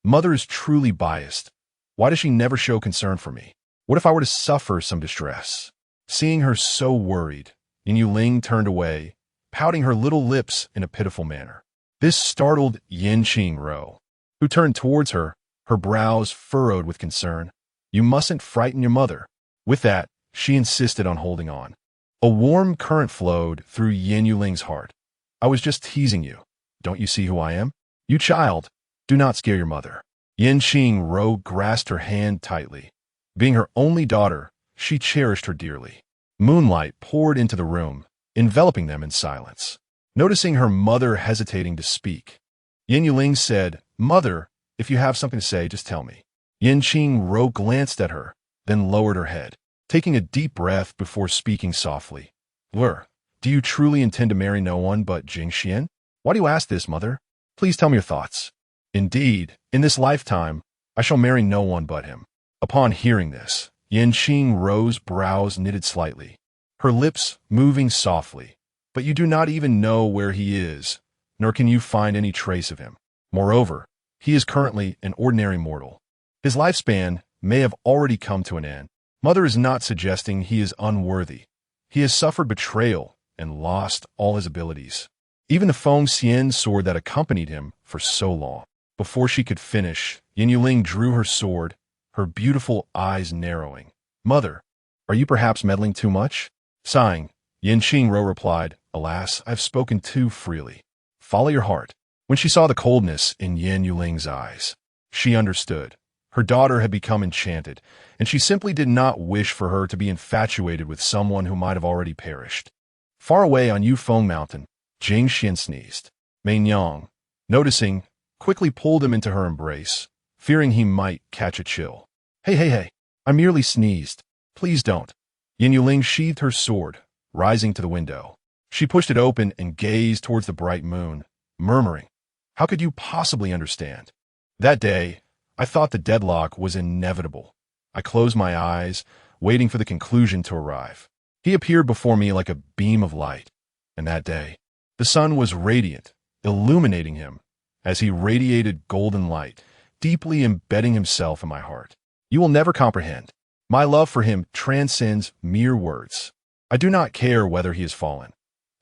Mother is truly biased. Why does she never show concern for me? What if I were to suffer some distress? Seeing her so worried, Yin Yueling turned away, pouting her little lips in a pitiful manner. This startled Yin Qingru, who turned towards her, her brows furrowed with concern. You mustn't frighten your mother. With that, she insisted on holding on. A warm current flowed through Yin Yuling's heart. I was just teasing you. Don't you see who I am? You child, do not scare your mother. Yin Qingru grasped her hand tightly. Being her only daughter, she cherished her dearly. Moonlight poured into the room, enveloping them in silence. Noticing her mother hesitating to speak, Yin Yuling said, Mother, if you have something to say, just tell me. Yin Qingru glanced at her, then lowered her head, taking a deep breath before speaking softly. Do you truly intend to marry no one but Jing Xuan? Why do you ask this, mother? Please tell me your thoughts. Indeed, in this lifetime, I shall marry no one but him. Upon hearing this, Yin Qingru's brows knitted slightly, her lips moving softly. But you do not even know where he is, nor can you find any trace of him. Moreover, he is currently an ordinary mortal. His lifespan may have already come to an end. Mother is not suggesting he is unworthy. He has suffered betrayal and lost all his abilities. Even the Feng Xian sword that accompanied him for so long. Before she could finish, Yin Yuling drew her sword, her beautiful eyes narrowing. Mother, are you perhaps meddling too much? Sighing, Yin Qingru replied, Alas, I've spoken too freely. Follow your heart. When she saw the coldness in Yin Yuling's eyes, she understood. Her daughter had become enchanted, and she simply did not wish for her to be infatuated with someone who might have already perished. Far away on Yufeng Mountain, Jing Xuan sneezed. Yang, noticing, quickly pulled him into her embrace, fearing he might catch a chill. Hey, I merely sneezed. Please don't. Yin Yuling sheathed her sword, rising to the window. She pushed it open and gazed towards the bright moon, murmuring, "How could you possibly understand?" That day, I thought the deadlock was inevitable. I closed my eyes, waiting for the conclusion to arrive. He appeared before me like a beam of light, and that day, the sun was radiant, illuminating him as he radiated golden light, deeply embedding himself in my heart. You will never comprehend. My love for him transcends mere words. I do not care whether he has fallen.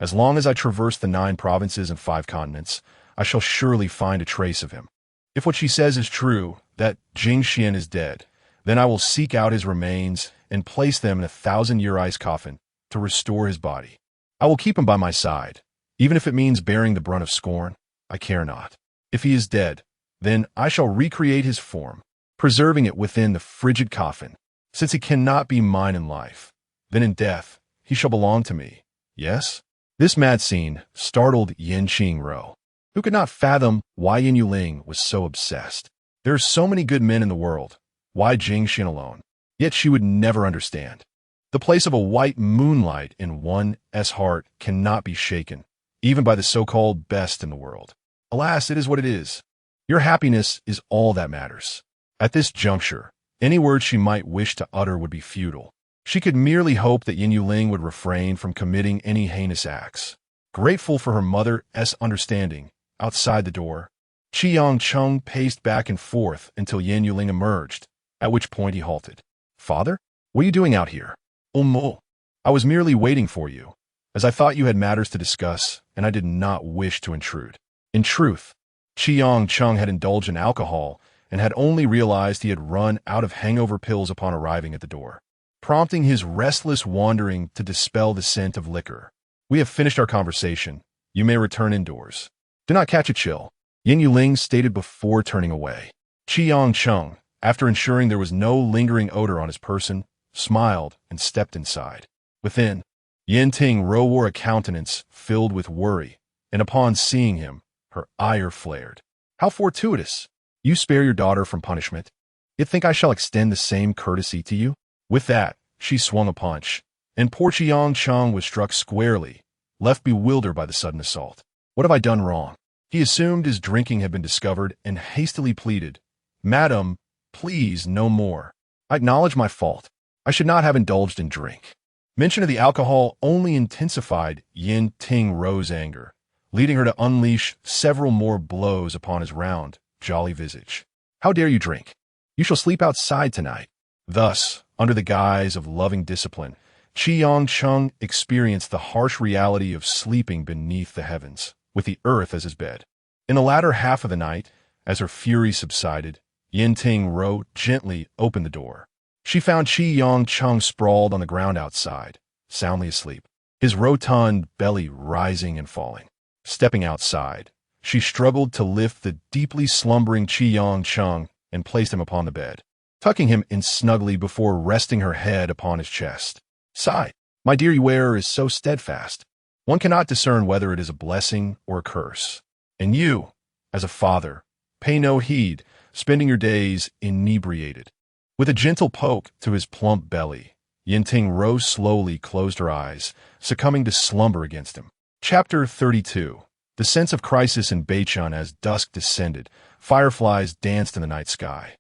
As long as I traverse the 9 provinces and 5 continents, I shall surely find a trace of him. If what she says is true, that Jing Xuan is dead, then I will seek out his remains and place them in a 1,000-year ice coffin to restore his body. I will keep him by my side, even if it means bearing the brunt of scorn. I care not. If he is dead, then I shall recreate his form, preserving it within the frigid coffin. Since he cannot be mine in life, then in death he shall belong to me. Yes? This mad scene startled Yin Qingro, who could not fathom why Yin Yuling was so obsessed. There are so many good men in the world. Why Jing Xuan alone? Yet she would never understand. The place of a white moonlight in one's heart cannot be shaken, even by the so-called best in the world. Alas, it is what it is. Your happiness is all that matters. At this juncture, any words she might wish to utter would be futile. She could merely hope that Yin Yuling would refrain from committing any heinous acts. Grateful for her mother's understanding, outside the door, Qi Chung paced back and forth until Yin Yuling emerged, at which point he halted. "Father, what are you doing out here?" I was merely waiting for you, as I thought you had matters to discuss, and I did not wish to intrude." In truth, Qi Chung had indulged in alcohol and had only realized he had run out of hangover pills upon arriving at the door, prompting his restless wandering to dispel the scent of liquor. "We have finished our conversation. You may return indoors. Do not catch a chill," Yin Yuling stated before turning away. Qi Chung, after ensuring there was no lingering odor on his person, smiled and stepped inside. Within, Yin Ting-ro wore a countenance filled with worry, and upon seeing him, her ire flared. "How fortuitous! You spare your daughter from punishment. You think I shall extend the same courtesy to you?" With that, she swung a punch, and poor Qi Chung was struck squarely, left bewildered by the sudden assault. "What have I done wrong?" He assumed his drinking had been discovered and hastily pleaded, "Madam, please, no more. I acknowledge my fault. I should not have indulged in drink." Mention of the alcohol only intensified Yin Ting-ro's anger, leading her to unleash several more blows upon his round, jolly visage. "How dare you drink? You shall sleep outside tonight." Thus, under the guise of loving discipline, Qi Chung experienced the harsh reality of sleeping beneath the heavens, with the earth as his bed. In the latter half of the night, as her fury subsided, Yin Ting-ro gently opened the door. She found Qi Chung sprawled on the ground outside, soundly asleep, his rotund belly rising and falling. Stepping outside, she struggled to lift the deeply slumbering Qi Chung and placed him upon the bed, tucking him in snugly before resting her head upon his chest. Sighed. "My dear wearer is so steadfast. One cannot discern whether it is a blessing or a curse. And you, as a father, pay no heed, spending your days inebriated." With a gentle poke to his plump belly, Yin Ting-ro slowly closed her eyes, succumbing to slumber against him. Chapter 32. The sense of crisis in Beichun as dusk descended. Fireflies danced in the night sky,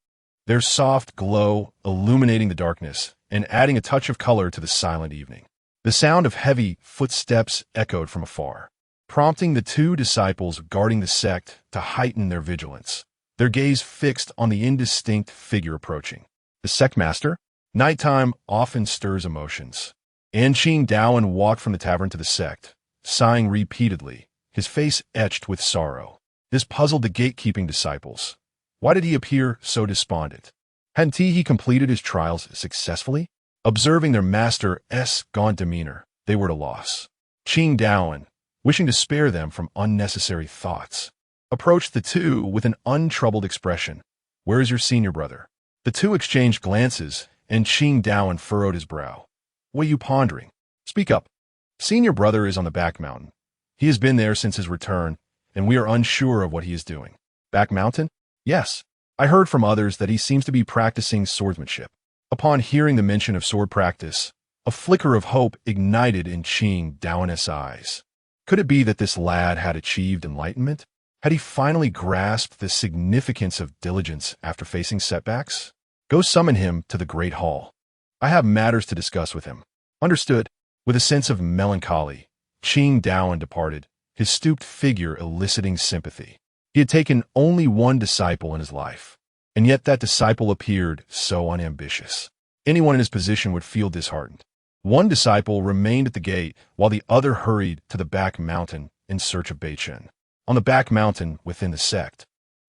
their soft glow illuminating the darkness and adding a touch of color to the silent evening. The sound of heavy footsteps echoed from afar, prompting the 2 disciples guarding the sect to heighten their vigilance, their gaze fixed on the indistinct figure approaching. The sect master? Nighttime often stirs emotions. Anqing Daoan walked from the tavern to the sect, sighing repeatedly, his face etched with sorrow. This puzzled the gatekeeping disciples. Why did he appear so despondent? Hadn't he completed his trials successfully? Observing their master's gaunt demeanor, they were at a loss. Qing Daoan, wishing to spare them from unnecessary thoughts, approached the 2 with an untroubled expression. "Where is your senior brother?" The 2 exchanged glances, and Qing Daoan furrowed his brow. "What are you pondering? Speak up." "Senior brother is on the back mountain. He has been there since his return, and we are unsure of what he is doing." "Back mountain?" "Yes. I heard from others that he seems to be practicing swordsmanship. Upon hearing the mention of sword practice, a flicker of hope ignited in Jing Xuan's eyes. Could it be that this lad had achieved enlightenment? Had he finally grasped the significance of diligence after facing setbacks? Go summon him to the Great Hall. I have matters to discuss with him. Understood. With a sense of melancholy, Jing Xuan departed, his stooped figure eliciting sympathy. He had taken only one disciple in his life, and yet that disciple appeared so unambitious. Anyone in his position would feel disheartened. One disciple remained at the gate while the other hurried to the back mountain in search of Beichen. On the back mountain within the sect,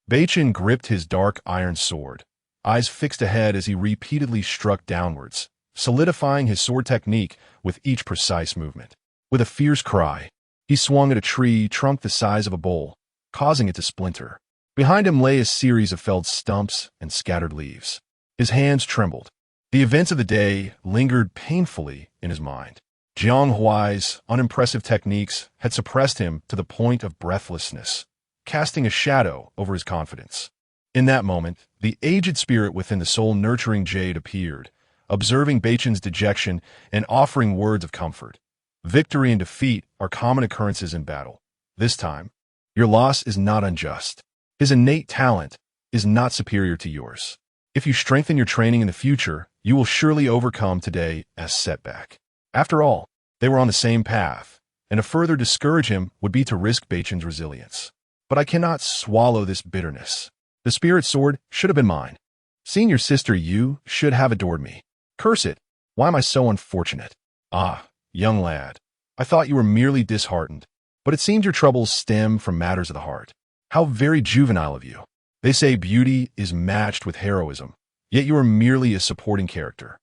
Beichen gripped his dark iron sword, eyes fixed ahead as he repeatedly struck downwards, solidifying his sword technique with each precise movement. With a fierce cry, he swung at a tree trunk the size of a bowl, causing it to splinter. Behind him lay a series of felled stumps and scattered leaves. His hands trembled. The events of the day lingered painfully in his mind. Jiang Huai's unimpressive techniques had suppressed him to the point of breathlessness, casting a shadow over his confidence. In that moment, the aged spirit within the soul-nurturing jade appeared, observing Beichen's dejection and offering words of comfort. Victory and defeat are common occurrences in battle. This time, your loss is not unjust. His innate talent is not superior to yours. If you strengthen your training in the future, you will surely overcome today's setback. After all, they were on the same path, and to further discourage him would be to risk Beichen's resilience. But I cannot swallow this bitterness. The spirit sword should have been mine. Seeing your sister, you should have adored me. Curse it! Why am I so unfortunate? Ah, young lad, I thought you were merely disheartened, but it seems your troubles stem from matters of the heart. How very juvenile of you. They say beauty is matched with heroism, yet you are merely a supporting character.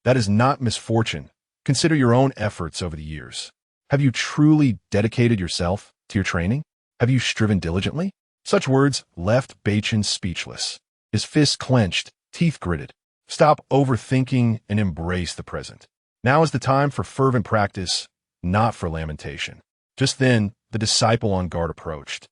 That is not misfortune. Consider your own efforts over the years. Have you truly dedicated yourself to your training? Have you striven diligently? Such words left Beichen speechless. His fists clenched, teeth gritted. Stop overthinking and embrace the present. Now is the time for fervent practice, not for lamentation. Just then, the disciple on guard approached,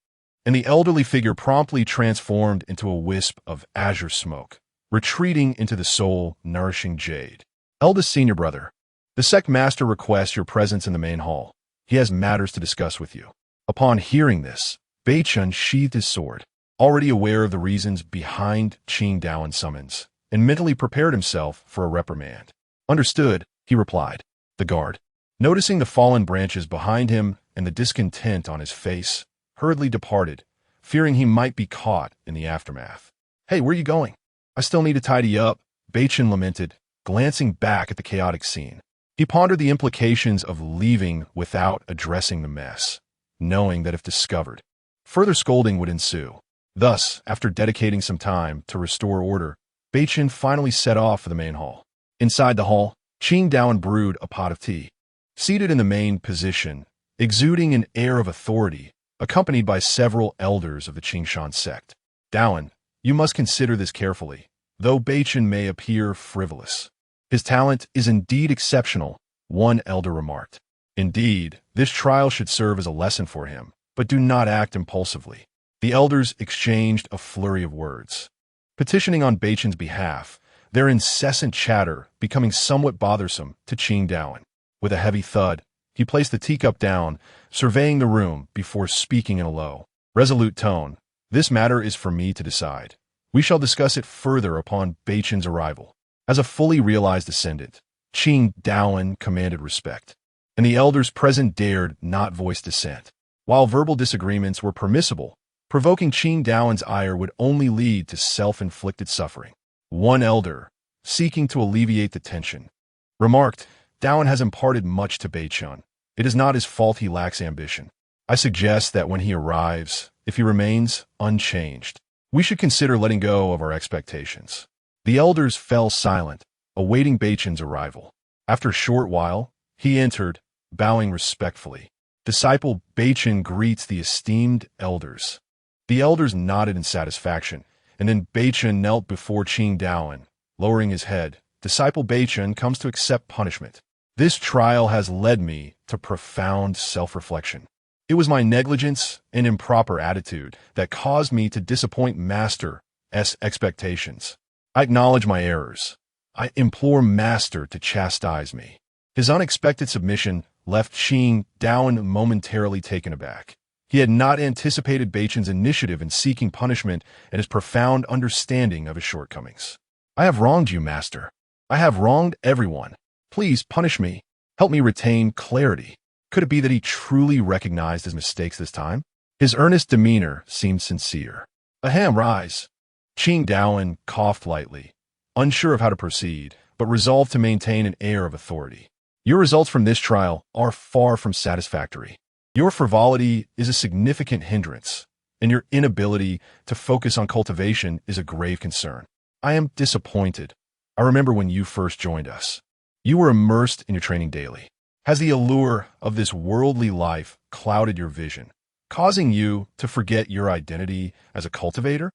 and the elderly figure promptly transformed into a wisp of azure smoke, retreating into the soul-nourishing jade. Eldest senior brother, the sect master requests your presence in the main hall. He has matters to discuss with you. Upon hearing this, Beichen sheathed his sword, already aware of the reasons behind Jing Xuan's summons, and mentally prepared himself for a reprimand. Understood, he replied. The guard, noticing the fallen branches behind him and the discontent on his face, hurriedly departed, fearing he might be caught in the aftermath. Hey, where are you going? I still need to tidy up, Beichen lamented, glancing back at the chaotic scene. He pondered the implications of leaving without addressing the mess, knowing that if discovered, further scolding would ensue. Thus, after dedicating some time to restore order, Beichen finally set off for the main hall. Inside the hall, Jing Xuan brewed a pot of tea. Seated in the main position, exuding an air of authority, accompanied by several elders of the Jing Xuan sect. Xuan, you must consider this carefully, though Beichen may appear frivolous. His talent is indeed exceptional, one elder remarked. Indeed, this trial should serve as a lesson for him, but do not act impulsively. The elders exchanged a flurry of words, petitioning on Beichen's behalf, their incessant chatter becoming somewhat bothersome to Jing Xuan. With a heavy thud, he placed the teacup down, surveying the room before speaking in a low, resolute tone. This matter is for me to decide. We shall discuss it further upon Beichen's arrival. As a fully realized ascendant, Jing Xuan commanded respect, and the elders present dared not voice dissent. While verbal disagreements were permissible, provoking Jing Xuan's ire would only lead to self-inflicted suffering. One elder, seeking to alleviate the tension, remarked, Xuan has imparted much to Beichen. It is not his fault he lacks ambition. I suggest that when he arrives, if he remains unchanged, we should consider letting go of our expectations. The elders fell silent, awaiting Beichen's arrival. After a short while, he entered, bowing respectfully. Disciple Beichen greets the esteemed elders. The elders nodded in satisfaction, and then Beichen knelt before Jing Xuan, lowering his head. Disciple Beichen comes to accept punishment. This trial has led me to profound self-reflection. It was my negligence and improper attitude that caused me to disappoint Master expectations. I acknowledge my errors. I implore Master to chastise me. His unexpected submission left Jing Xuan momentarily taken aback. He had not anticipated Beichen's initiative in seeking punishment and his profound understanding of his shortcomings. I have wronged you, Master. I have wronged everyone. Please punish me. Help me retain clarity. Could it be that he truly recognized his mistakes this time? His earnest demeanor seemed sincere. Ahem, rise. Jing Xuan coughed lightly, unsure of how to proceed, but resolved to maintain an air of authority. Your results from this trial are far from satisfactory. Your frivolity is a significant hindrance, and your inability to focus on cultivation is a grave concern. I am disappointed. I remember when you first joined us. You were immersed in your training daily. Has the allure of this worldly life clouded your vision, causing you to forget your identity as a cultivator?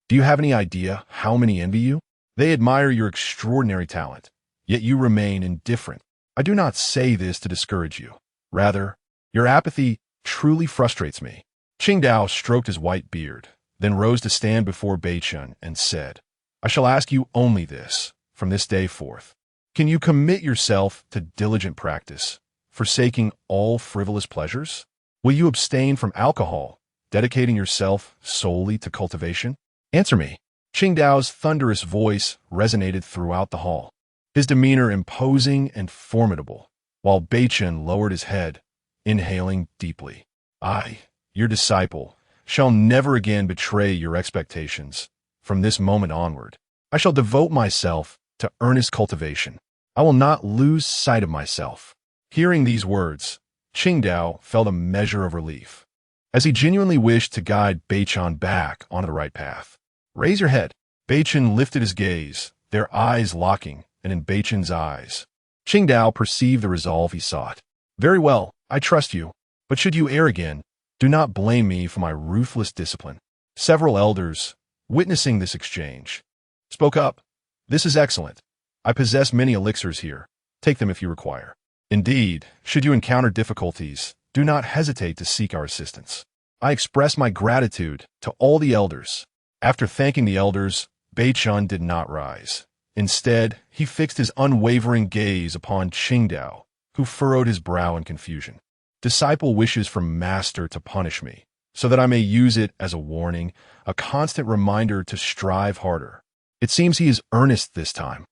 Do you have any idea how many envy you? They admire your extraordinary talent, yet you remain indifferent. I do not say this to discourage you. Rather, your apathy truly frustrates me. Jing Xuan stroked his white beard, then rose to stand before Beichen and said, I shall ask you only this, from this day forth. Can you commit yourself to diligent practice, forsaking all frivolous pleasures? Will you abstain from alcohol, dedicating yourself solely to cultivation? Answer me. Jing Xuan's thunderous voice resonated throughout the hall, his demeanor imposing and formidable, while Beichen lowered his head, inhaling deeply. I, your disciple, shall never again betray your expectations. From this moment onward, I shall devote myself to earnest cultivation. I will not lose sight of myself. Hearing these words, Jing Xuan felt a measure of relief, as he genuinely wished to guide Beichen back onto the right path. Raise your head. Beichen lifted his gaze, their eyes locking, and in Beichen's eyes, Jing Xuan perceived the resolve he sought. Very well, I trust you, but should you err again, do not blame me for my ruthless discipline. Several elders, witnessing this exchange, spoke up. This is excellent. I possess many elixirs here. Take them if you require. Indeed, should you encounter difficulties, do not hesitate to seek our assistance. I express my gratitude to all the elders. After thanking the elders, Beichen did not rise. Instead, he fixed his unwavering gaze upon Jing Xuan, who furrowed his brow in confusion. Disciple wishes for Master to punish me, so that I may use it as a warning, a constant reminder to strive harder. It seems he is earnest this time.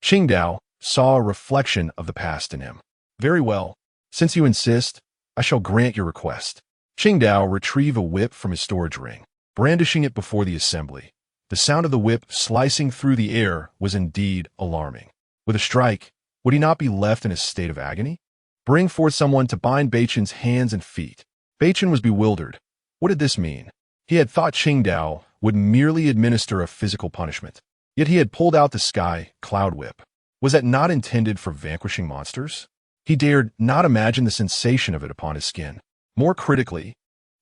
Jing Xuan saw a reflection of the past in him. Very well. Since you insist, I shall grant your request. Jing Xuan retrieved a whip from his storage ring, brandishing it before the assembly. The sound of the whip slicing through the air was indeed alarming. With a strike, would he not be left in a state of agony? Bring forth someone to bind Beichen's hands and feet. Beichen was bewildered. What did this mean? He had thought Jing Xuan would merely administer a physical punishment. Yet he had pulled out the sky cloud whip. Was that not intended for vanquishing monsters? He dared not imagine the sensation of it upon his skin. More critically,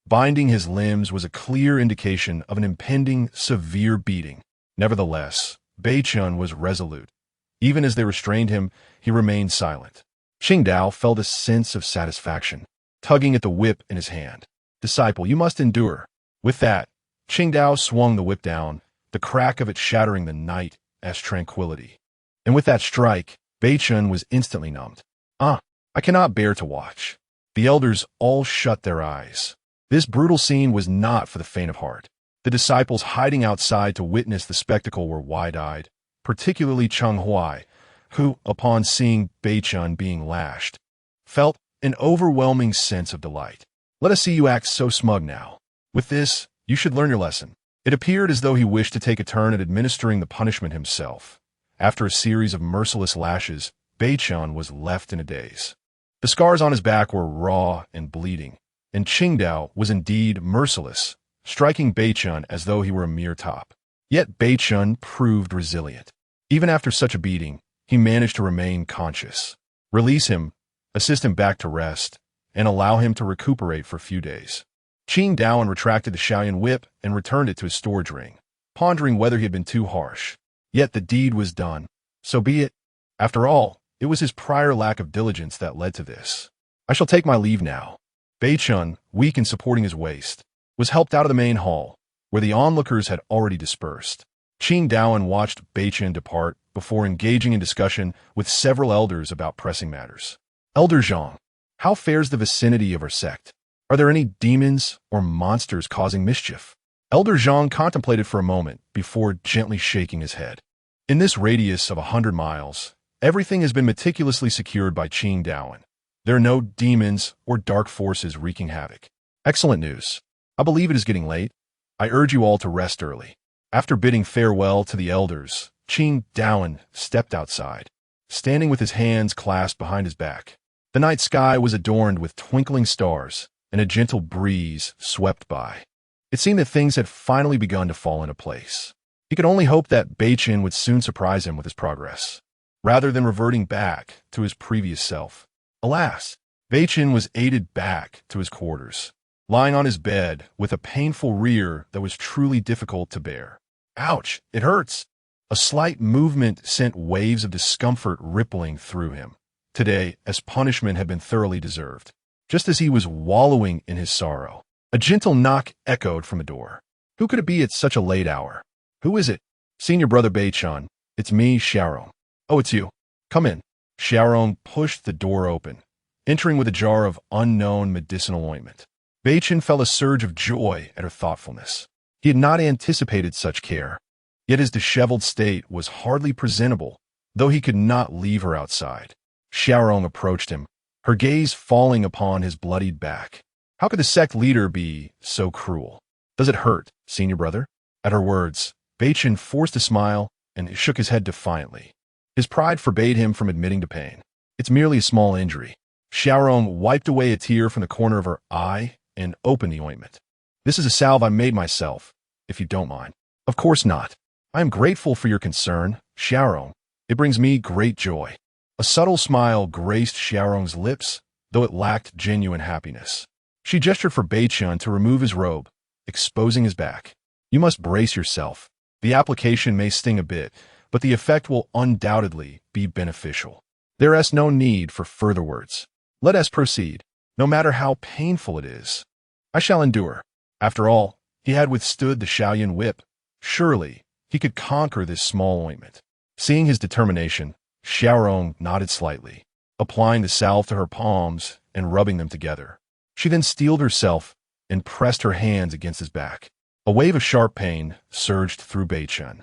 binding his limbs was a clear indication of an impending severe beating. Nevertheless, Beichen was resolute. Even as they restrained him, he remained silent. Jing Xuan felt a sense of satisfaction, tugging at the whip in his hand. Disciple, you must endure. With that, Jing Xuan swung the whip down, the crack of it shattering the night as tranquility. And with that strike, Beichen was instantly numbed. I cannot bear to watch. The elders all shut their eyes. This brutal scene was not for the faint of heart. The disciples hiding outside to witness the spectacle were wide-eyed, particularly Cheng Huai, who, upon seeing Beichen being lashed, felt an overwhelming sense of delight. Let us see you act so smug now. With this, you should learn your lesson. It appeared as though he wished to take a turn at administering the punishment himself. After a series of merciless lashes, Beichen was left in a daze. The scars on his back were raw and bleeding, and Jing Xuan was indeed merciless, striking Beichen as though he were a mere top. Yet Beichen proved resilient. Even after such a beating, he managed to remain conscious. Release him, assist him back to rest, and allow him to recuperate for a few days. Jing Xuan retracted the Shaoyan whip and returned it to his storage ring, pondering whether he had been too harsh. Yet the deed was done. So be it. After all, it was his prior lack of diligence that led to this. I shall take my leave now. Beichen, weak and supporting his waist, was helped out of the main hall, where the onlookers had already dispersed. Qing Daoan watched Beichen depart before engaging in discussion with several elders about pressing matters. Elder Zhang, how fares the vicinity of our sect? Are there any demons or monsters causing mischief? Elder Zhang contemplated for a moment before gently shaking his head. In this radius of 100 miles, everything has been meticulously secured by Qing Daoan. There are no demons or dark forces wreaking havoc. Excellent news. I believe it is getting late. I urge you all to rest early. After bidding farewell to the elders, Qing Daoan stepped outside, standing with his hands clasped behind his back. The night sky was adorned with twinkling stars, and a gentle breeze swept by. It seemed that things had finally begun to fall into place. He could only hope that Beichen would soon surprise him with his progress, rather than reverting back to his previous self. Alas, Beichen was aided back to his quarters, lying on his bed with a painful rear that was truly difficult to bear. Ouch, it hurts. A slight movement sent waves of discomfort rippling through him. Today, as punishment had been thoroughly deserved. Just as he was wallowing in his sorrow, a gentle knock echoed from the door. Who could it be at such a late hour? Who is it? Senior brother Beichen. It's me, Xiaorong. Oh, it's you. Come in. Xiaorong pushed the door open, entering with a jar of unknown medicinal ointment. Beichen felt a surge of joy at her thoughtfulness. He had not anticipated such care, yet his disheveled state was hardly presentable, though he could not leave her outside. Xiaorong approached him, her gaze falling upon his bloodied back. How could the sect leader be so cruel? Does it hurt, senior brother? At her words, Beichen forced a smile and shook his head defiantly. His pride forbade him from admitting to pain. It's merely a small injury. Xiaorong wiped away a tear from the corner of her eye and opened the ointment. This is a salve I made myself, if you don't mind. Of course not. I am grateful for your concern, Xiaorong. It brings me great joy. A subtle smile graced Xiaorong's lips, though it lacked genuine happiness. She gestured for Beichen to remove his robe, exposing his back. You must brace yourself. The application may sting a bit, but the effect will undoubtedly be beneficial. There is no need for further words. Let us proceed, no matter how painful it is. I shall endure. After all, he had withstood the Shaoyan whip. Surely, he could conquer this small ointment. Seeing his determination, Xiaorong nodded slightly, applying the salve to her palms and rubbing them together. She then steeled herself and pressed her hands against his back. A wave of sharp pain surged through Beichen,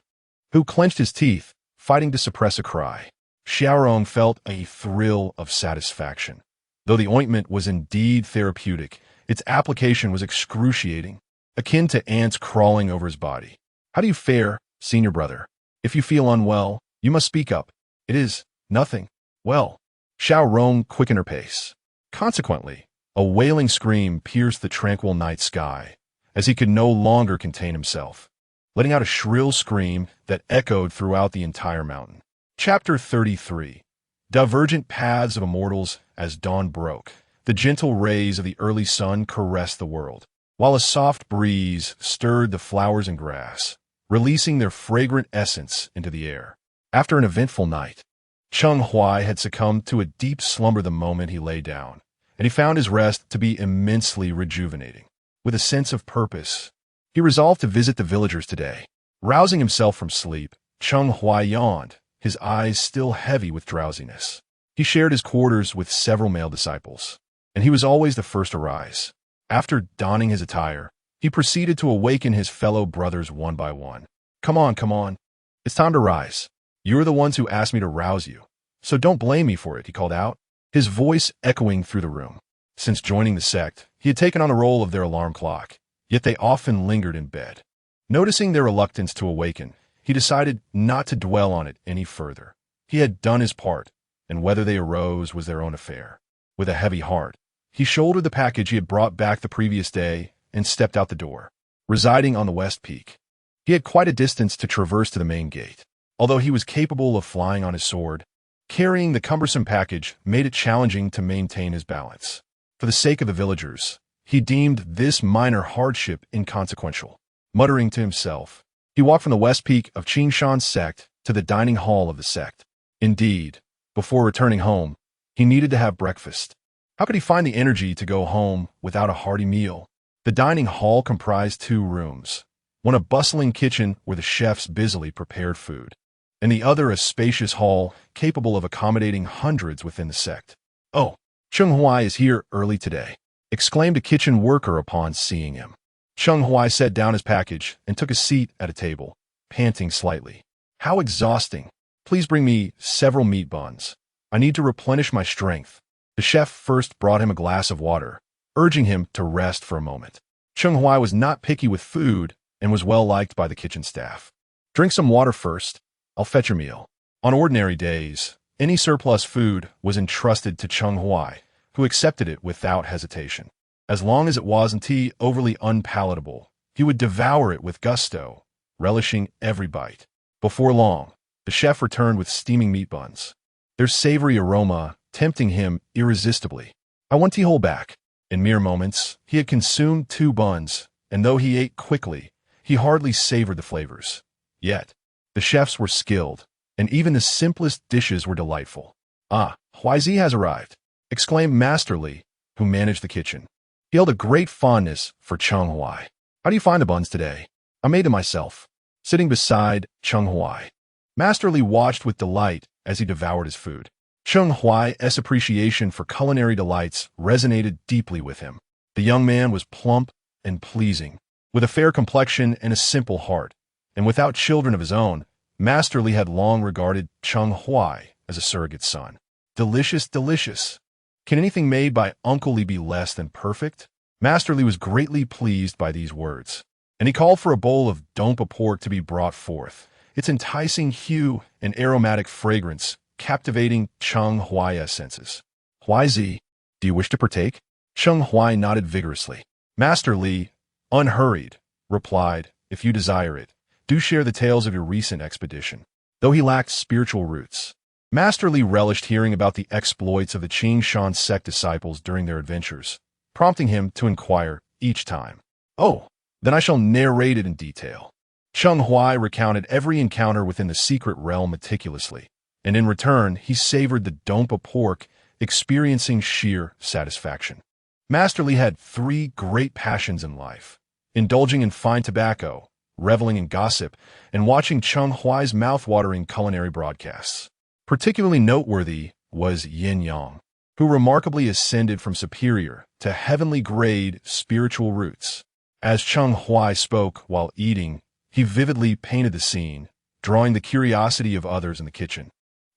who clenched his teeth, fighting to suppress a cry. Xiaorong felt a thrill of satisfaction. Though the ointment was indeed therapeutic, its application was excruciating, akin to ants crawling over his body. How do you fare, senior brother? If you feel unwell, you must speak up. It is nothing. Well, Xiaorong quickened her pace. Consequently, a wailing scream pierced the tranquil night sky, as he could no longer contain himself, letting out a shrill scream that echoed throughout the entire mountain. Chapter 33. Divergent paths of immortals. As dawn broke, the gentle rays of the early sun caressed the world, while a soft breeze stirred the flowers and grass, releasing their fragrant essence into the air. After an eventful night, Cheng Huai had succumbed to a deep slumber the moment he lay down, and he found his rest to be immensely rejuvenating. With a sense of purpose, he resolved to visit the villagers today. Rousing himself from sleep, Cheng Huai yawned, his eyes still heavy with drowsiness. He shared his quarters with several male disciples, and he was always the first to rise. After donning his attire, he proceeded to awaken his fellow brothers one by one. Come on, come on. It's time to rise. You are the ones who asked me to rouse you, so don't blame me for it, he called out, his voice echoing through the room. Since joining the sect, he had taken on the role of their alarm clock, yet they often lingered in bed. Noticing their reluctance to awaken, he decided not to dwell on it any further. He had done his part, and whether they arose was their own affair. With a heavy heart, he shouldered the package he had brought back the previous day and stepped out the door. Residing on the west peak, he had quite a distance to traverse to the main gate. Although he was capable of flying on his sword, carrying the cumbersome package made it challenging to maintain his balance. For the sake of the villagers, he deemed this minor hardship inconsequential. Muttering to himself, he walked from the west peak of Jing Xuan's sect to the dining hall of the sect. Indeed, before returning home, he needed to have breakfast. How could he find the energy to go home without a hearty meal? The dining hall comprised 2 rooms, one a bustling kitchen where the chefs busily prepared food, and the other a spacious hall capable of accommodating hundreds within the sect. "Oh, Cheng Huai is here early today," exclaimed a kitchen worker upon seeing him. Cheng Huai set down his package and took a seat at a table, panting slightly. "How exhausting. Please bring me several meat buns. I need to replenish my strength." The chef first brought him a glass of water, urging him to rest for a moment. Cheng Huai was not picky with food and was well liked by the kitchen staff. "Drink some water first. I'll fetch your meal." On ordinary days, any surplus food was entrusted to Cheng Huai, who accepted it without hesitation. As long as it wasn't overly unpalatable, he would devour it with gusto, relishing every bite. Before long, the chef returned with steaming meat buns, their savory aroma tempting him irresistibly. "I want hold back." In mere moments, he had consumed 2 buns, and though he ate quickly, he hardly savored the flavors. Yet, the chefs were skilled, and even the simplest dishes were delightful. "Ah, Huaizi has arrived," exclaimed Master Li, who managed the kitchen. He held a great fondness for Cheng Huai. "How do you find the buns today?" "I made them myself." Sitting beside Cheng Huai, Master Li watched with delight as he devoured his food. Cheng Huai's appreciation for culinary delights resonated deeply with him. The young man was plump and pleasing, with a fair complexion and a simple heart, and without children of his own, Master Li had long regarded Cheng Huai as a surrogate son. Delicious, delicious. Can anything made by Uncle Li be less than perfect? Master Li was greatly pleased by these words, and he called for a bowl of dompa pork to be brought forth, its enticing hue and aromatic fragrance captivating Cheng Huai's senses. "Huaizi, do you wish to partake?" Cheng Huai nodded vigorously. Master Li, unhurried, replied, "If you desire it, do share the tales of your recent expedition." Though he lacked spiritual roots, Master Li relished hearing about the exploits of the Jing Xuan sect disciples during their adventures, prompting him to inquire each time. "Oh, then I shall narrate it in detail." Cheng Huai recounted every encounter within the secret realm meticulously, and in return he savored the dompa pork, experiencing sheer satisfaction. Master Li had 3 great passions in life: indulging in fine tobacco, reveling in gossip, and watching Cheng Huai's mouth-watering culinary broadcasts. Particularly noteworthy was Yin Yang, who remarkably ascended from superior to heavenly-grade spiritual roots. As Cheng Huai spoke while eating, he vividly painted the scene, drawing the curiosity of others in the kitchen,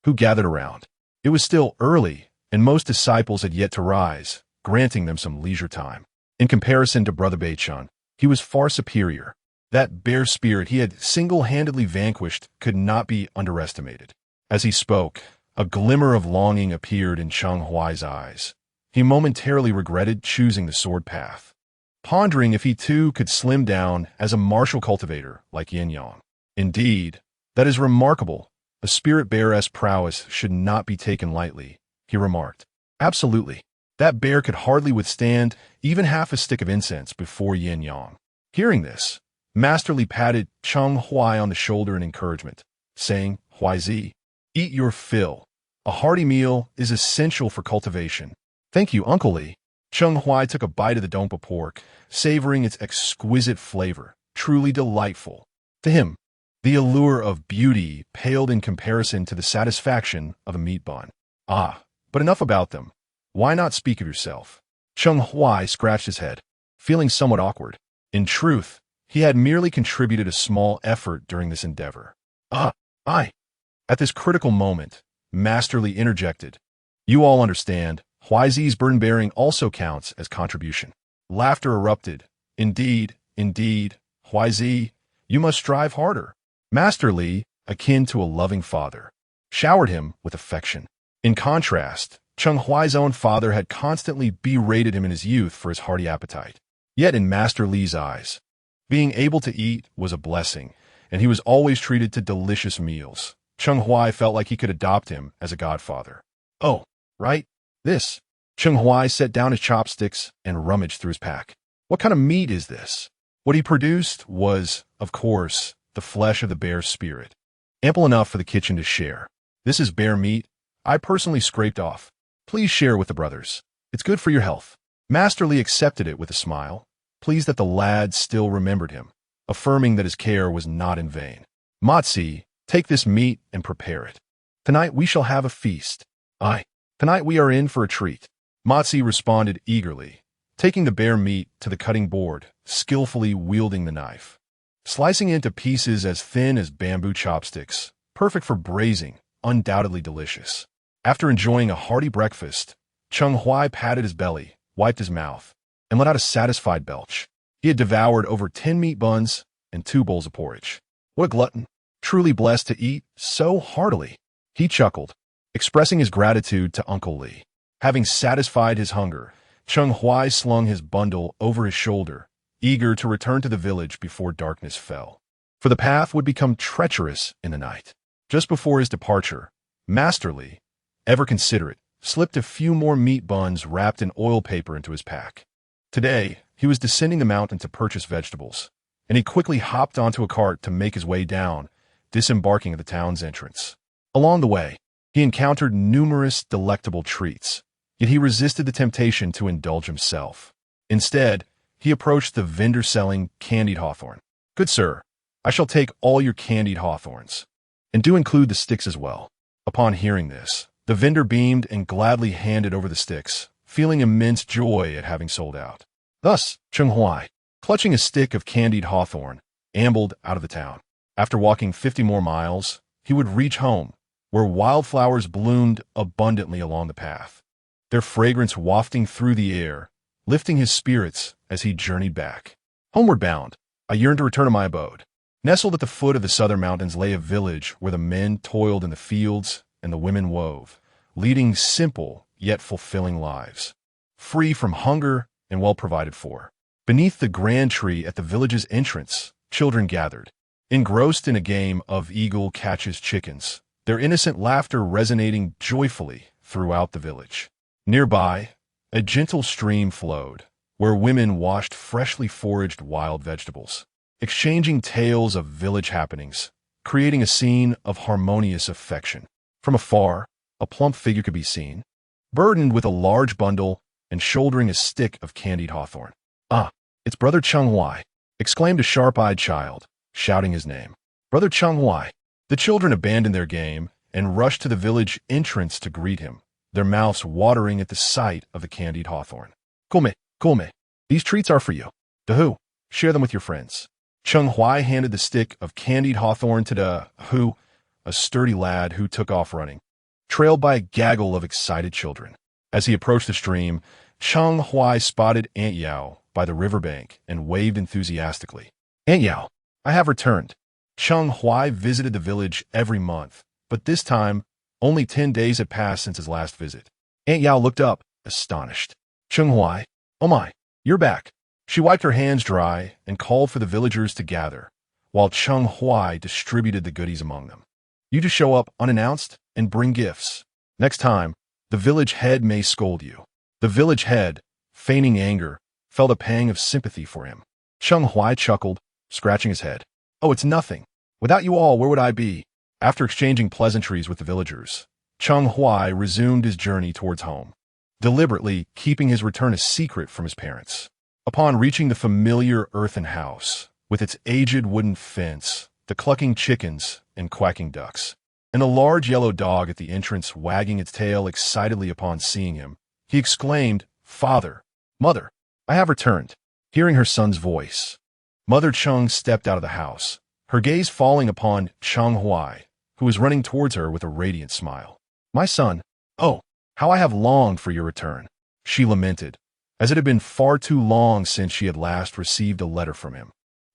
who gathered around. It was still early, and most disciples had yet to rise, granting them some leisure time. In comparison to Brother Beichun, he was far superior. That bear spirit he had single-handedly vanquished could not be underestimated. As he spoke, a glimmer of longing appeared in Cheng Huai's eyes. He momentarily regretted choosing the sword path, pondering if he too could slim down as a martial cultivator like Yin Yang. "Indeed, that is remarkable. A spirit-bear's prowess should not be taken lightly," he remarked. "Absolutely. That bear could hardly withstand even half a stick of incense before Yin Yang." Hearing this, Master Li patted Cheng Huai on the shoulder in encouragement, saying, "Huaizi, eat your fill. A hearty meal is essential for cultivation." "Thank you, Uncle Li." Cheng Huai took a bite of the dompa pork, savoring its exquisite flavor, truly delightful. To him, the allure of beauty paled in comparison to the satisfaction of a meat bun. "Ah, but enough about them. Why not speak of yourself?" Cheng Huai scratched his head, feeling somewhat awkward. In truth, he had merely contributed a small effort during this endeavor. I. At this critical moment, Master Li interjected. "You all understand, Huaizi's burden-bearing also counts as contribution." Laughter erupted. Indeed, Huaizi, you must strive harder." Master Li, akin to a loving father, showered him with affection. In contrast, Cheng Huai's own father had constantly berated him in his youth for his hearty appetite. Yet in Master Li's eyes, being able to eat was a blessing, and he was always treated to delicious meals. Cheng Huai felt like he could adopt him as a godfather. "Oh, right, this." Cheng Huai set down his chopsticks and rummaged through his pack. "What kind of meat is this?" What he produced was, of course, the flesh of the bear's spirit, ample enough for the kitchen to share. "This is bear meat I personally scraped off. Please share with the brothers. It's good for your health." Master Li accepted it with a smile, pleased that the lad still remembered him. affirming that his care was not in vain. "Matsi, take this meat and prepare it. Tonight we shall have a feast." "Aye, tonight we are in for a treat." Matsi responded eagerly, taking the bare meat to the cutting board, skillfully wielding the knife. Slicing it into pieces as thin as bamboo chopsticks, perfect for braising, undoubtedly delicious. After enjoying a hearty breakfast, Chung Hui patted his belly, wiped his mouth, and let out a satisfied belch. He had devoured over 10 meat buns and 2 bowls of porridge. What a glutton! Truly blessed to eat so heartily. He chuckled, expressing his gratitude to Uncle Li. Having satisfied his hunger, Chung Hui slung his bundle over his shoulder, eager to return to the village before darkness fell. For the path would become treacherous in the night. Just before his departure, Master Li, ever considerate, slipped a few more meat buns wrapped in oil paper into his pack. Today, he was descending the mountain to purchase vegetables, and he quickly hopped onto a cart to make his way down, disembarking at the town's entrance. Along the way, he encountered numerous delectable treats, yet he resisted the temptation to indulge himself. Instead, he approached the vendor selling candied hawthorn. "Good sir, I shall take all your candied hawthorns, and do include the sticks as well." Upon hearing this, the vendor beamed and gladly handed over the sticks, feeling immense joy at having sold out. Thus, Chung Hui, clutching a stick of candied hawthorn, ambled out of the town. After walking 50 more miles, he would reach home, where wildflowers bloomed abundantly along the path, their fragrance wafting through the air, lifting his spirits as he journeyed back. Homeward bound, I yearned to return to my abode. Nestled at the foot of the southern mountains lay a village where the men toiled in the fields and the women wove, leading simple yet fulfilling lives, free from hunger and well provided for. Beneath the grand tree at the village's entrance, children gathered, engrossed in a game of eagle catches chickens, their innocent laughter resonating joyfully throughout the village. Nearby, a gentle stream flowed, where women washed freshly foraged wild vegetables, exchanging tales of village happenings, creating a scene of harmonious affection. From afar, a plump figure could be seen, burdened with a large bundle and shouldering a stick of candied hawthorn. "Ah, it's Brother Chung Hui," exclaimed a sharp-eyed child, shouting his name. "Brother Chung Hui." The children abandoned their game and rushed to the village entrance to greet him, their mouths watering at the sight of the candied hawthorn. Kulme, these treats are for you. Dahu, share them with your friends." Chung Hui handed the stick of candied hawthorn to Dahu, a sturdy lad who took off running, trailed by a gaggle of excited children. As he approached the stream, Chung Hui spotted Aunt Yao by the riverbank and waved enthusiastically. "Aunt Yao, I have returned." Chung Hui visited the village every month, but this time, only 10 days had passed since his last visit. Aunt Yao looked up, astonished. "Chung Hui, oh my, you're back." She wiped her hands dry and called for the villagers to gather, while Chung Hui distributed the goodies among them. "You just show up unannounced and bring gifts. Next time, the village head may scold you." The village head, feigning anger, felt a pang of sympathy for him. Chung Hui chuckled, scratching his head. "Oh, it's nothing. Without you all, where would I be?" After exchanging pleasantries with the villagers, Chung Hui resumed his journey towards home, deliberately keeping his return a secret from his parents. Upon reaching the familiar earthen house, with its aged wooden fence, the clucking chickens and quacking ducks, and a large yellow dog at the entrance wagging its tail excitedly upon seeing him, he exclaimed, "Father, Mother, I have returned." Hearing her son's voice, Mother Chung stepped out of the house, her gaze falling upon Chung Hui, who was running towards her with a radiant smile. "My son, oh, how I have longed for your return," she lamented, as it had been far too long since she had last received a letter from him.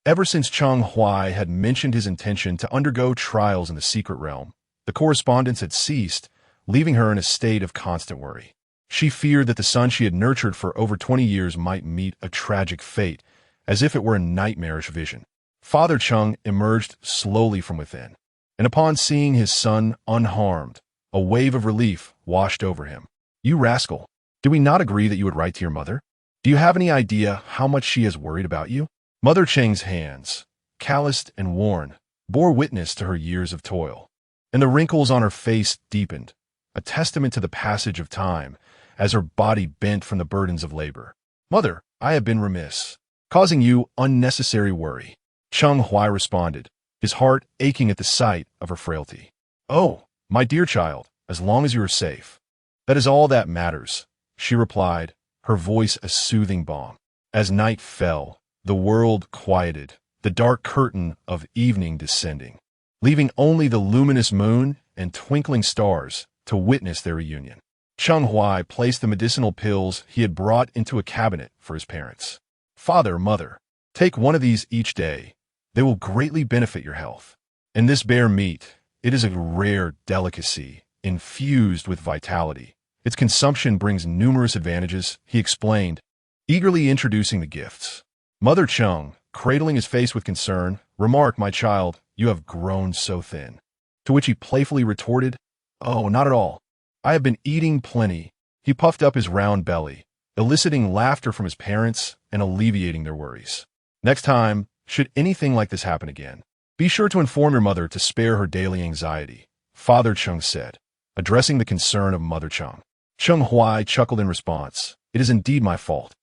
Ever since Chung Hui had mentioned his intention to undergo trials in the secret realm, the correspondence had ceased, leaving her in a state of constant worry. She feared that the son she had nurtured for over 20 years might meet a tragic fate, as if it were a nightmarish vision. Father Chung emerged slowly from within, and upon seeing his son unharmed, a wave of relief washed over him. "You rascal, did we not agree that you would write to your mother? Do you have any idea how much she has worried about you?" Mother Cheng's hands, calloused and worn, bore witness to her years of toil, and the wrinkles on her face deepened, a testament to the passage of time, as her body bent from the burdens of labor. "Mother, I have been remiss, causing you unnecessary worry." Cheng Huai responded, his heart aching at the sight of her frailty. "Oh, my dear child, as long as you are safe. That is all that matters," she replied, her voice a soothing balm. As night fell, the world quieted, the dark curtain of evening descending, leaving only the luminous moon and twinkling stars to witness their reunion. Cheng Huai placed the medicinal pills he had brought into a cabinet for his parents. "Father, mother, take one of these each day. They will greatly benefit your health. And this bear meat, it is a rare delicacy, infused with vitality. Its consumption brings numerous advantages," he explained, eagerly introducing the gifts. Mother Cheng, cradling his face with concern, remarked, "My child, you have grown so thin." To which he playfully retorted, "Oh, not at all. I have been eating plenty." He puffed up his round belly, eliciting laughter from his parents and alleviating their worries. "Next time, should anything like this happen again, be sure to inform your mother to spare her daily anxiety," Father Cheng said, addressing the concern of Mother Cheng. Cheng Huai chuckled in response, "It is indeed my fault.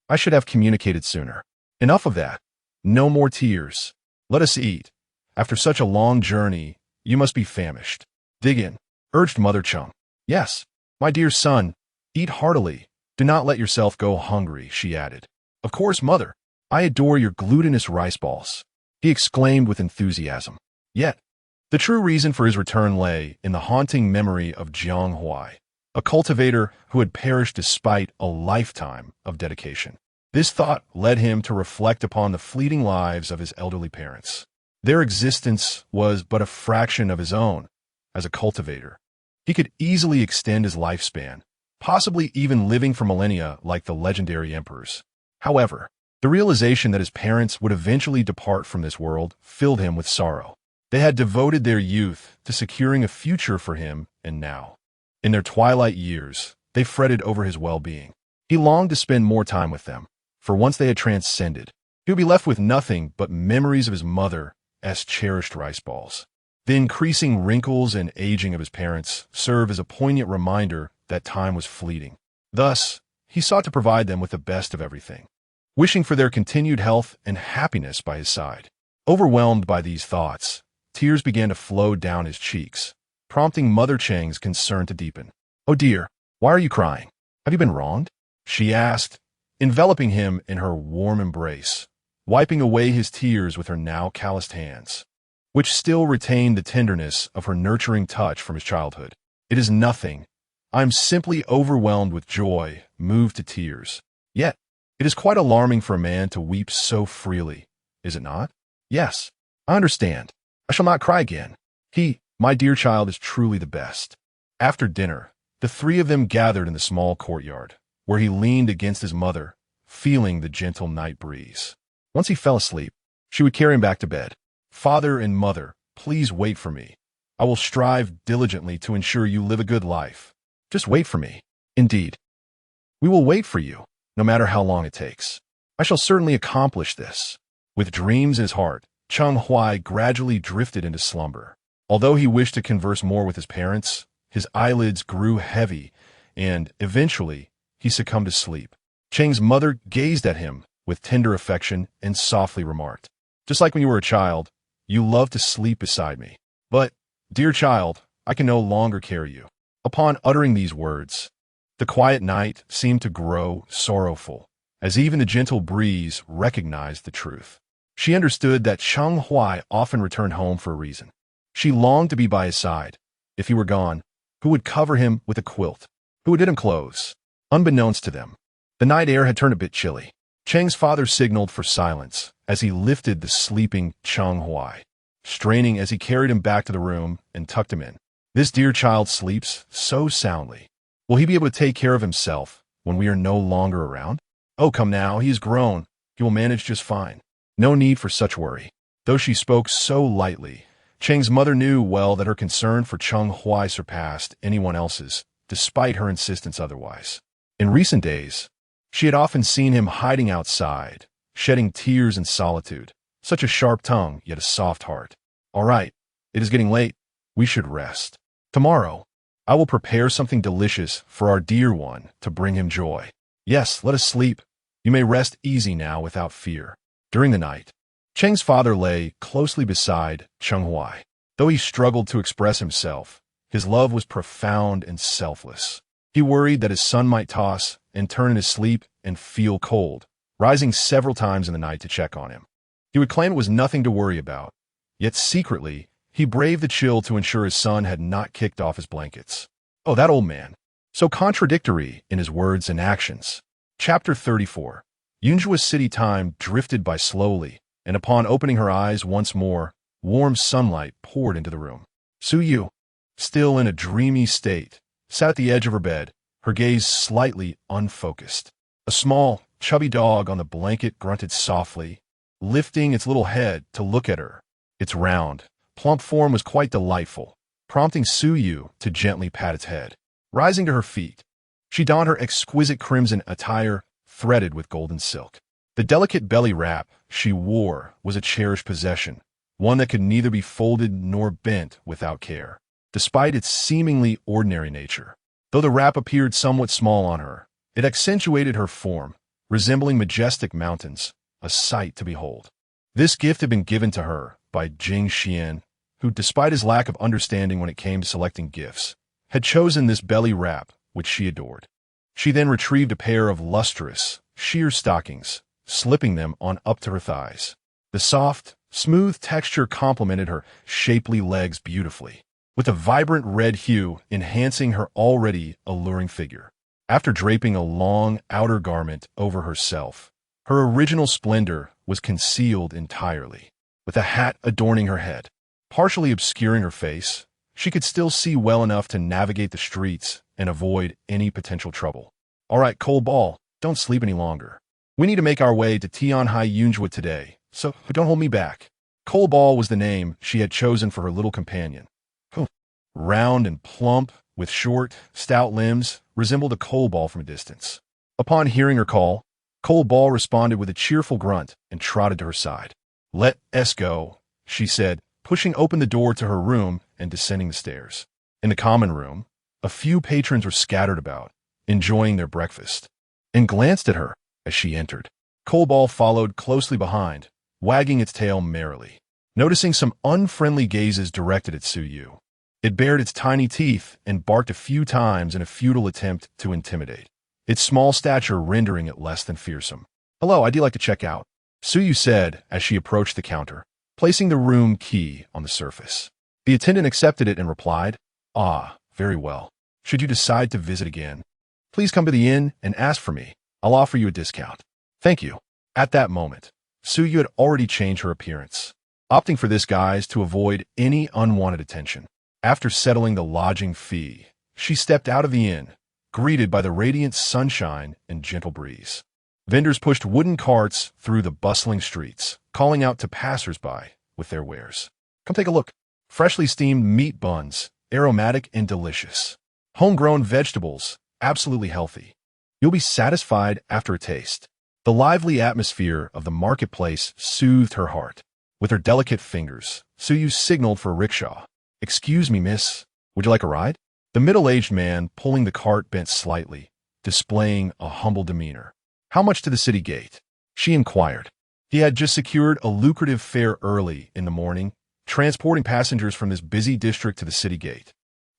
I should have communicated sooner. Enough of that. No more tears. Let us eat. After such a long journey, you must be famished." "Dig in," urged Mother Cheng. "Yes, my dear son, eat heartily. Do not let yourself go hungry," she added. "Of course, mother. I adore your glutinous rice balls," he exclaimed with enthusiasm. Yet, the true reason for his return lay in the haunting memory of Cheng Huai, a cultivator who had perished despite a lifetime of dedication. This thought led him to reflect upon the fleeting lives of his elderly parents. Their existence was but a fraction of his own. As a cultivator, he could easily extend his lifespan, possibly even living for millennia like the legendary emperors. However, the realization that his parents would eventually depart from this world filled him with sorrow. They had devoted their youth to securing a future for him, and now, in their twilight years, they fretted over his well-being. He longed to spend more time with them, for once they had transcended, he would be left with nothing but memories of his mother's cherished rice balls. The increasing wrinkles and aging of his parents served as a poignant reminder that time was fleeting. Thus, he sought to provide them with the best of everything, wishing for their continued health and happiness by his side. Overwhelmed by these thoughts, tears began to flow down his cheeks, prompting Mother Cheng's concern to deepen. "Oh dear, why are you crying? Have you been wronged?" she asked, enveloping him in her warm embrace, wiping away his tears with her now calloused hands, which still retained the tenderness of her nurturing touch from his childhood. "It is nothing. I am simply overwhelmed with joy, moved to tears. Yet, it is quite alarming for a man to weep so freely, is it not?" "Yes, I understand. I shall not cry again. My dear child, is truly the best." After dinner, the three of them gathered in the small courtyard, where he leaned against his mother, feeling the gentle night breeze. Once he fell asleep, she would carry him back to bed. "Father and mother, please wait for me. I will strive diligently to ensure you live a good life. Just wait for me." "Indeed, we will wait for you, no matter how long it takes. I shall certainly accomplish this." With dreams in his heart, Cheng Huai gradually drifted into slumber. Although he wished to converse more with his parents, his eyelids grew heavy, and, eventually, he succumbed to sleep. Cheng's mother gazed at him with tender affection and softly remarked, "Just like when you were a child, you loved to sleep beside me. But, dear child, I can no longer carry you." Upon uttering these words, the quiet night seemed to grow sorrowful, as even the gentle breeze recognized the truth. She understood that Cheng Huai often returned home for a reason. She longed to be by his side. If he were gone, who would cover him with a quilt? Who would knit him clothes? Unbeknownst to them, the night air had turned a bit chilly. Cheng's father signaled for silence as he lifted the sleeping Cheng Huai, straining as he carried him back to the room and tucked him in. "This dear child sleeps so soundly. Will he be able to take care of himself when we are no longer around? Oh, come now, he is grown. He will manage just fine. No need for such worry." Though she spoke so lightly, Cheng's mother knew well that her concern for Cheng Huai surpassed anyone else's, despite her insistence otherwise. In recent days, she had often seen him hiding outside, shedding tears in solitude. Such a sharp tongue, yet a soft heart. "All right, it is getting late. We should rest. Tomorrow, I will prepare something delicious for our dear one to bring him joy. Yes, let us sleep. You may rest easy now without fear." During the night, Cheng's father lay closely beside Cheng Huai. Though he struggled to express himself, his love was profound and selfless. He worried that his son might toss and turn in his sleep and feel cold, rising several times in the night to check on him. He would claim it was nothing to worry about, yet secretly, he braved the chill to ensure his son had not kicked off his blankets. Oh, that old man. So contradictory in his words and actions. Chapter 34. Yunjua's city time drifted by slowly, and upon opening her eyes once more, warm sunlight poured into the room. Su Yu, still in a dreamy state, sat at the edge of her bed, her gaze slightly unfocused. A small, chubby dog on the blanket grunted softly, lifting its little head to look at her. Its round, plump form was quite delightful, prompting Su Yu to gently pat its head. Rising to her feet, she donned her exquisite crimson attire threaded with golden silk. The delicate belly wrap she wore was a cherished possession, one that could neither be folded nor bent without care, despite its seemingly ordinary nature. Though the wrap appeared somewhat small on her, it accentuated her form, resembling majestic mountains, a sight to behold. This gift had been given to her by Jing Xuan, who, despite his lack of understanding when it came to selecting gifts, had chosen this belly wrap, which she adored. She then retrieved a pair of lustrous, sheer stockings, slipping them on up to her thighs. The soft, smooth texture complemented her shapely legs beautifully, with a vibrant red hue enhancing her already alluring figure. After draping a long outer garment over herself, her original splendor was concealed entirely, with a hat adorning her head. Partially obscuring her face, she could still see well enough to navigate the streets and avoid any potential trouble. All right, Cold Ball, don't sleep any longer. We need to make our way to Tianhai Yunjua today, so don't hold me back. Cold Ball was the name she had chosen for her little companion. Round and plump, with short, stout limbs, resembled a coal ball from a distance. Upon hearing her call, Cold Ball responded with a cheerful grunt and trotted to her side. Let us go, she said, pushing open the door to her room and descending the stairs. In the common room, a few patrons were scattered about, enjoying their breakfast, and glanced at her as she entered. Cold Ball followed closely behind, wagging its tail merrily. Noticing some unfriendly gazes directed at Su Yu, it bared its tiny teeth and barked a few times in a futile attempt to intimidate, its small stature rendering it less than fearsome. Hello, I'd like to check out, Su Yu said as she approached the counter, placing the room key on the surface. The attendant accepted it and replied, Ah, very well. Should you decide to visit again, please come to the inn and ask for me. I'll offer you a discount. Thank you. At that moment, Su Yu had already changed her appearance, opting for this guise to avoid any unwanted attention. After settling the lodging fee, she stepped out of the inn, greeted by the radiant sunshine and gentle breeze. Vendors pushed wooden carts through the bustling streets, calling out to passers-by with their wares. Come take a look. Freshly steamed meat buns, aromatic and delicious. Homegrown vegetables, absolutely healthy. You'll be satisfied after a taste. The lively atmosphere of the marketplace soothed her heart. With her delicate fingers, Su Yu signaled for a rickshaw. Excuse me, miss. Would you like a ride? The middle-aged man pulling the cart bent slightly, displaying a humble demeanor. How much to the city gate? She inquired. He had just secured a lucrative fare early in the morning, transporting passengers from this busy district to the city gate.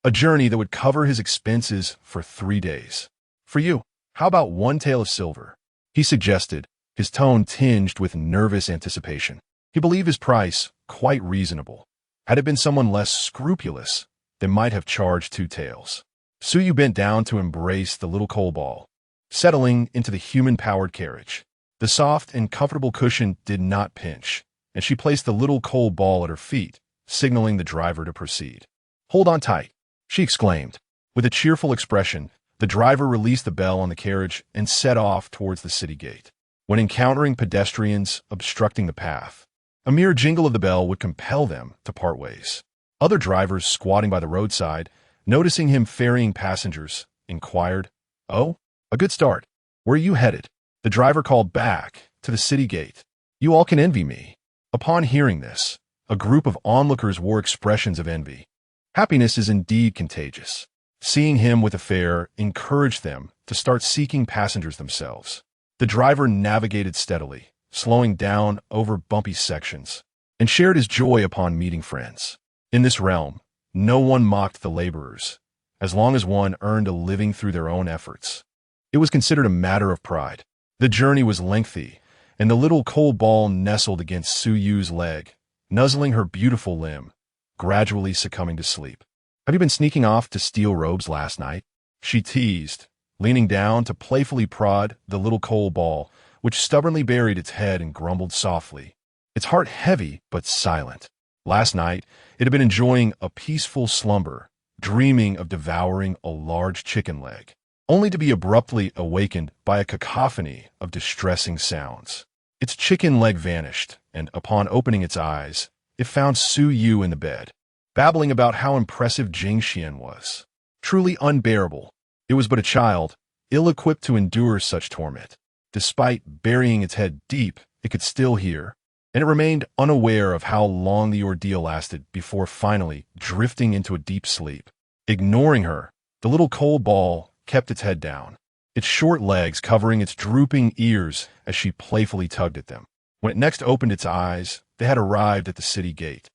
A journey that would cover his expenses for 3 days. For you, how about 1 tael of silver? He suggested, his tone tinged with nervous anticipation. He believed his price quite reasonable. Had it been someone less scrupulous, they might have charged 2 taels. Su Yu bent down to embrace the little coal ball, settling into the human-powered carriage. The soft and comfortable cushion did not pinch, and she placed the little coal ball at her feet, signaling the driver to proceed. Hold on tight, she exclaimed. With a cheerful expression, the driver released the bell on the carriage and set off towards the city gate. When encountering pedestrians obstructing the path, a mere jingle of the bell would compel them to part ways. Other drivers squatting by the roadside, noticing him ferrying passengers, inquired, Oh, a good start. Where are you headed? The driver called back, to the city gate. You all can envy me. Upon hearing this, a group of onlookers wore expressions of envy. Happiness is indeed contagious. Seeing him with a fare encouraged them to start seeking passengers themselves. The driver navigated steadily, slowing down over bumpy sections, and shared his joy upon meeting friends. In this realm, no one mocked the laborers, as long as one earned a living through their own efforts. It was considered a matter of pride. The journey was lengthy, and the little coal ball nestled against Su Yu's leg, nuzzling her beautiful limb, gradually succumbing to sleep. "Have you been sneaking off to steal robes last night?" she teased, leaning down to playfully prod the little coal ball, which stubbornly buried its head and grumbled softly, its heart heavy but silent. Last night, it had been enjoying a peaceful slumber, dreaming of devouring a large chicken leg, only to be abruptly awakened by a cacophony of distressing sounds. Its chicken leg vanished, and upon opening its eyes, it found Su Yu in the bed, babbling about how impressive Jing Xuan was. Truly unbearable. It was but a child, ill-equipped to endure such torment. Despite burying its head deep, it could still hear, and it remained unaware of how long the ordeal lasted before finally drifting into a deep sleep. Ignoring her, the little coal ball kept its head down, its short legs covering its drooping ears as she playfully tugged at them. When it next opened its eyes, they had arrived at the city gate,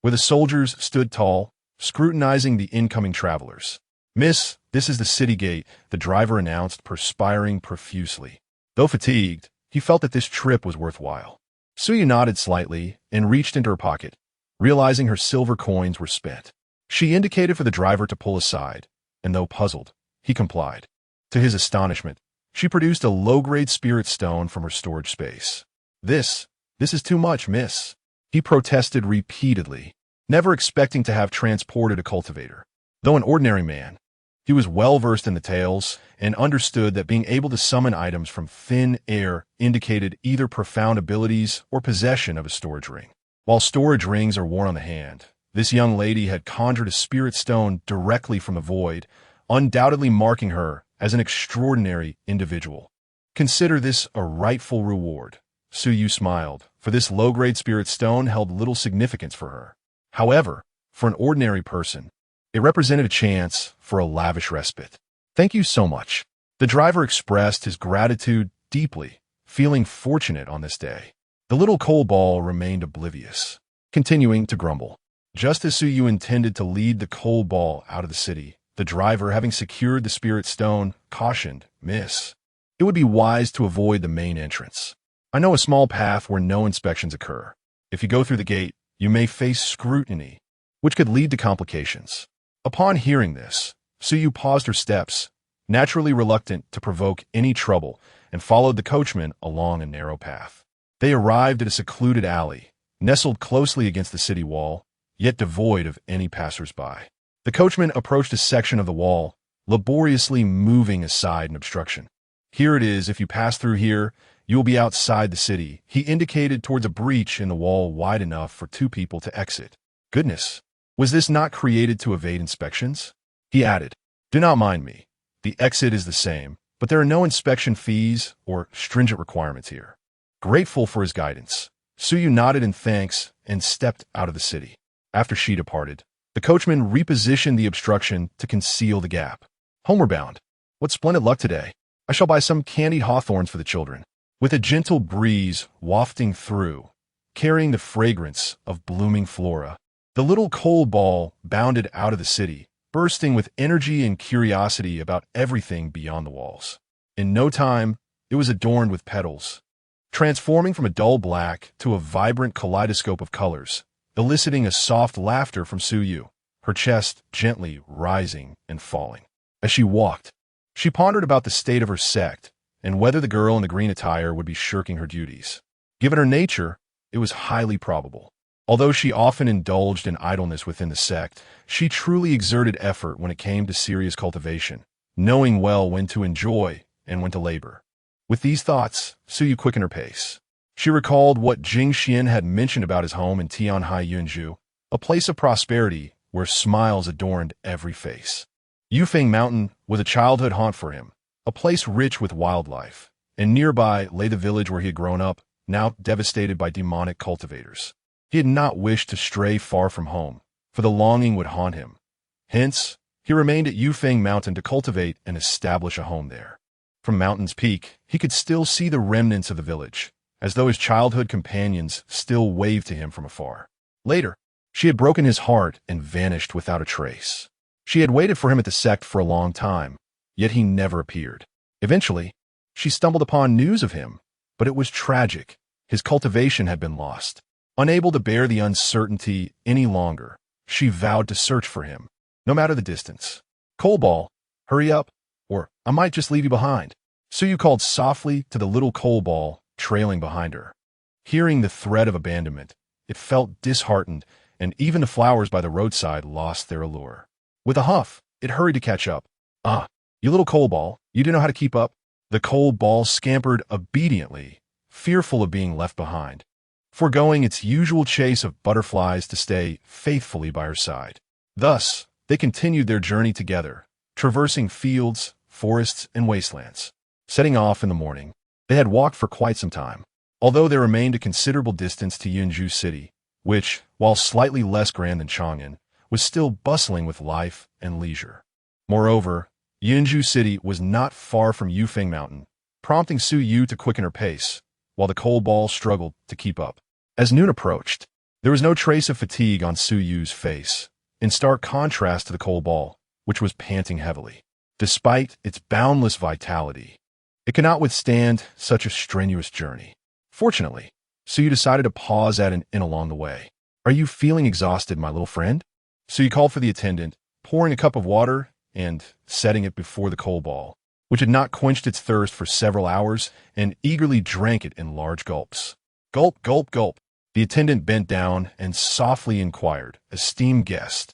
where the soldiers stood tall, scrutinizing the incoming travelers. "Miss, this is the city gate," the driver announced, perspiring profusely. Though fatigued, he felt that this trip was worthwhile. Su Yu nodded slightly and reached into her pocket, realizing her silver coins were spent. She indicated for the driver to pull aside, and though puzzled, he complied. To his astonishment, she produced a low-grade spirit stone from her storage space. This is too much, miss," he protested repeatedly, never expecting to have transported a cultivator. Though an ordinary man, he was well-versed in the tales and understood that being able to summon items from thin air indicated either profound abilities or possession of a storage ring. While storage rings are worn on the hand, this young lady had conjured a spirit stone directly from the void, undoubtedly marking her as an extraordinary individual. "Consider this a rightful reward," Su Yu smiled, for this low-grade spirit stone held little significance for her. However, for an ordinary person, it represented a chance for a lavish respite. "Thank you so much." The driver expressed his gratitude deeply, feeling fortunate on this day. The little coal ball remained oblivious, continuing to grumble. Just as Su Yu intended to lead the coal ball out of the city, the driver, having secured the spirit stone, cautioned, "Miss, it would be wise to avoid the main entrance. I know a small path where no inspections occur. If you go through the gate, you may face scrutiny, which could lead to complications." Upon hearing this, Su Yu paused her steps, naturally reluctant to provoke any trouble, and followed the coachman along a narrow path. They arrived at a secluded alley, nestled closely against the city wall, yet devoid of any passers-by. The coachman approached a section of the wall, laboriously moving aside an obstruction. "Here it is. If you pass through here, you will be outside the city." He indicated towards a breach in the wall wide enough for two people to exit. "Goodness, was this not created to evade inspections?" He added, "Do not mind me. The exit is the same, but there are no inspection fees or stringent requirements here." Grateful for his guidance, Su Yu nodded in thanks and stepped out of the city. After she departed, the coachman repositioned the obstruction to conceal the gap. "Homeward bound. What splendid luck today. I shall buy some candied hawthorns for the children." With a gentle breeze wafting through, carrying the fragrance of blooming flora, the little coal ball bounded out of the city, bursting with energy and curiosity about everything beyond the walls. In no time, it was adorned with petals, transforming from a dull black to a vibrant kaleidoscope of colors, eliciting a soft laughter from Su Yu, her chest gently rising and falling. As she walked, she pondered about the state of her sect and whether the girl in the green attire would be shirking her duties. Given her nature, it was highly probable. Although she often indulged in idleness within the sect, she truly exerted effort when it came to serious cultivation, knowing well when to enjoy and when to labor. With these thoughts, Su Yu quickened her pace. She recalled what Jing Xuan had mentioned about his home in Tianhai Yunzhu, a place of prosperity where smiles adorned every face. Yufeng Mountain was a childhood haunt for him, a place rich with wildlife, and nearby lay the village where he had grown up, now devastated by demonic cultivators. He had not wished to stray far from home, for the longing would haunt him. Hence, he remained at Yufeng Mountain to cultivate and establish a home there. From Mountain's peak, he could still see the remnants of the village, as though his childhood companions still waved to him from afar. Later, she had broken his heart and vanished without a trace. She had waited for him at the sect for a long time, yet he never appeared. Eventually, she stumbled upon news of him, but it was tragic. His cultivation had been lost. Unable to bear the uncertainty any longer, she vowed to search for him, no matter the distance. Coalball, hurry up, or I might just leave you behind. Suyu called softly to the little coalball trailing behind her. Hearing the threat of abandonment, it felt disheartened, and even the flowers by the roadside lost their allure. With a huff, it hurried to catch up. "Ah, you little coalball, you didn't know how to keep up." The coalball scampered obediently, fearful of being left behind, foregoing its usual chase of butterflies to stay faithfully by her side. Thus, they continued their journey together, traversing fields, forests, and wastelands. Setting off in the morning, they had walked for quite some time, although there remained a considerable distance to Yunju City, which, while slightly less grand than Chang'an, was still bustling with life and leisure. Moreover, Yunju City was not far from Yufeng Mountain, prompting Su Yu to quicken her pace, while the coalball struggled to keep up. As noon approached, there was no trace of fatigue on Su Yu's face, in stark contrast to the coalball, which was panting heavily. Despite its boundless vitality, it could not withstand such a strenuous journey. Fortunately, Su Yu decided to pause at an inn along the way. "Are you feeling exhausted, my little friend?" Su Yu called for the attendant, pouring a cup of water and setting it before the coalball, which had not quenched its thirst for several hours, and eagerly drank it in large gulps. Gulp, gulp, gulp. The attendant bent down and softly inquired, "Esteemed guest,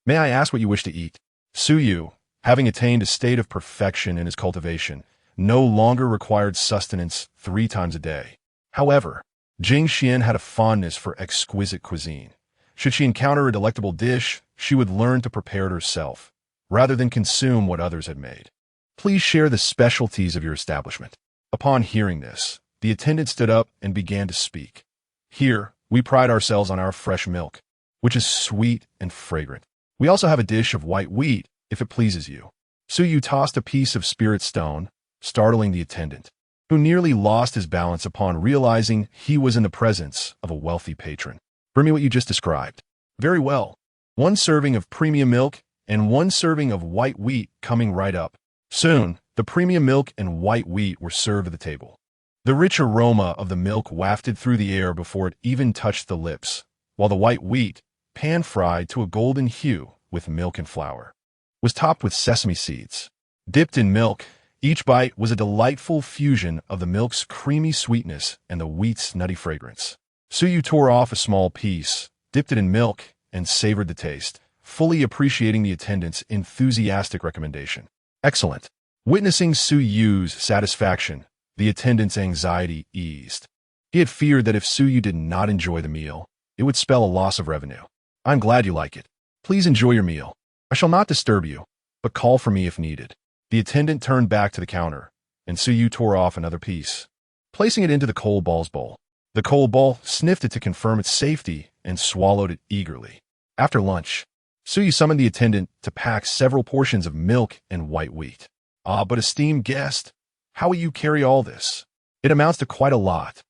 may I ask what you wish to eat?" Su Yu, having attained a state of perfection in his cultivation, no longer required sustenance 3 times a day. However, Jing Xuan had a fondness for exquisite cuisine. Should she encounter a delectable dish, she would learn to prepare it herself, rather than consume what others had made. "Please share the specialties of your establishment." Upon hearing this, the attendant stood up and began to speak. "Here, we pride ourselves on our fresh milk, which is sweet and fragrant. We also have a dish of white wheat, if it pleases you." Su Yu tossed a piece of spirit stone, startling the attendant, who nearly lost his balance upon realizing he was in the presence of a wealthy patron. "Bring me what you just described." "Very well. 1 serving of premium milk and 1 serving of white wheat coming right up." Soon, the premium milk and white wheat were served at the table. The rich aroma of the milk wafted through the air before it even touched the lips, while the white wheat, pan-fried to a golden hue with milk and flour, was topped with sesame seeds. Dipped in milk, each bite was a delightful fusion of the milk's creamy sweetness and the wheat's nutty fragrance. Su Yu tore off a small piece, dipped it in milk, and savored the taste, fully appreciating the attendant's enthusiastic recommendation. "Excellent." Witnessing Su Yu's satisfaction, the attendant's anxiety eased. He had feared that if Su Yu did not enjoy the meal, it would spell a loss of revenue. "I'm glad you like it. Please enjoy your meal. I shall not disturb you, but call for me if needed." The attendant turned back to the counter, and Su Yu tore off another piece, placing it into the coalball's bowl. The coalball sniffed it to confirm its safety and swallowed it eagerly. After lunch, Su Yu summoned the attendant to pack several portions of milk and white wheat. "Ah, but esteemed guest, how will you carry all this? It amounts to quite a lot."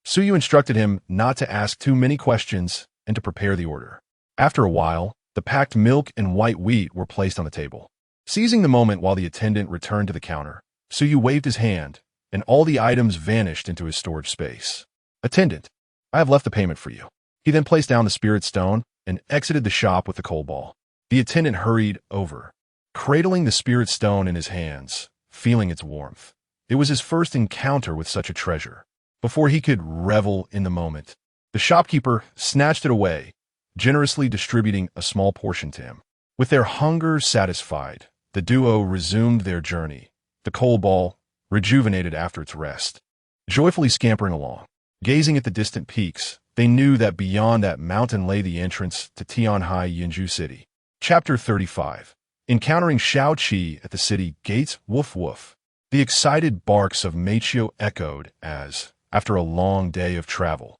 Su Yu instructed him not to ask too many questions and to prepare the order. After a while, the packed milk and white wheat were placed on the table. Seizing the moment while the attendant returned to the counter, Su Yu waved his hand, and all the items vanished into his storage space. "Attendant, I have left the payment for you." He then placed down the spirit stone and exited the shop with the coalball. The attendant hurried over, cradling the spirit stone in his hands, feeling its warmth. It was his first encounter with such a treasure. Before he could revel in the moment, the shopkeeper snatched it away, generously distributing a small portion to him. With their hunger satisfied, the duo resumed their journey, the coalball rejuvenated after its rest. Joyfully scampering along, gazing at the distant peaks, they knew that beyond that mountain lay the entrance to Tianhai Yinju City. Chapter 35. Encountering Shao Qi at the city gates. Woof woof. The excited barks of Meichio echoed as, after a long day of travel,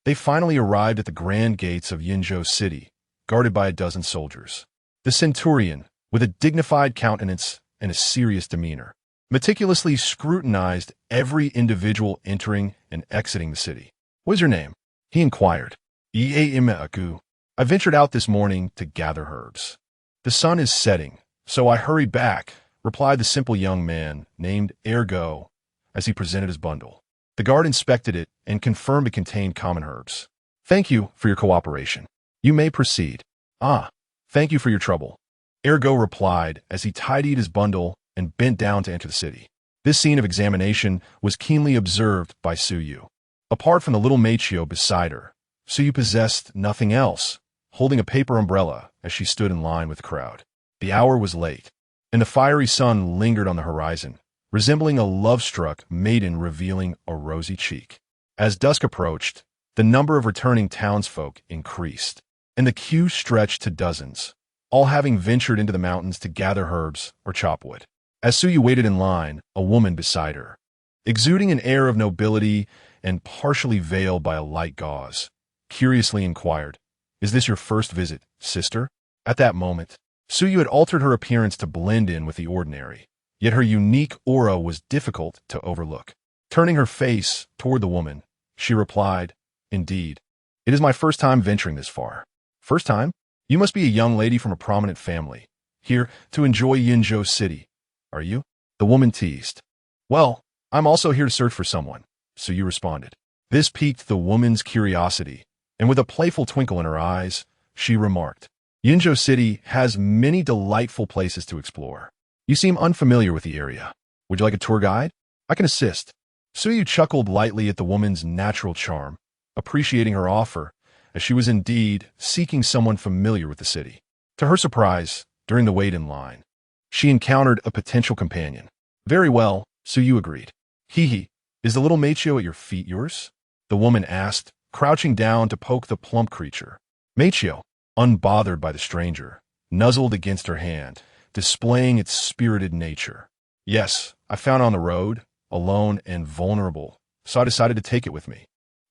they finally arrived at the grand gates of Yinzhou City, guarded by a dozen soldiers. The centurion, with a dignified countenance and a serious demeanor, meticulously scrutinized every individual entering and exiting the city. "What is your name?" he inquired. "Iaimaku. I ventured out this morning to gather herbs. The sun is setting, so I hurried back," replied the simple young man named Ergo as he presented his bundle. The guard inspected it and confirmed it contained common herbs. "Thank you for your cooperation. You may proceed." "Ah, thank you for your trouble," Ergo replied as he tidied his bundle and bent down to enter the city. This scene of examination was keenly observed by Suyu. Apart from the little Machio beside her, Suyu possessed nothing else, holding a paper umbrella as she stood in line with the crowd. The hour was late, and the fiery sun lingered on the horizon, resembling a love-struck maiden revealing a rosy cheek. As dusk approached, the number of returning townsfolk increased, and the queue stretched to dozens, all having ventured into the mountains to gather herbs or chop wood. As Suyu waited in line, a woman beside her, exuding an air of nobility and partially veiled by a light gauze, curiously inquired, "Is this your first visit, sister?" At that moment, Suyu had altered her appearance to blend in with the ordinary, yet her unique aura was difficult to overlook. Turning her face toward the woman, she replied, "Indeed, it is my first time venturing this far." "First time? You must be a young lady from a prominent family, here to enjoy Yinzhou City, are you?" the woman teased. "Well, I'm also here to search for someone," Suyu responded. This piqued the woman's curiosity, and with a playful twinkle in her eyes, she remarked, "Yinzhou City has many delightful places to explore. You seem unfamiliar with the area. Would you like a tour guide? I can assist." Suyu chuckled lightly at the woman's natural charm, appreciating her offer, as she was indeed seeking someone familiar with the city. To her surprise, during the wait in line, she encountered a potential companion. "Very well," Suyu agreed. "Hee, is the little Machio at your feet yours?" the woman asked, crouching down to poke the plump creature. Machio, unbothered by the stranger, nuzzled against her hand, displaying its spirited nature. "Yes, I found it on the road, alone and vulnerable, so I decided to take it with me."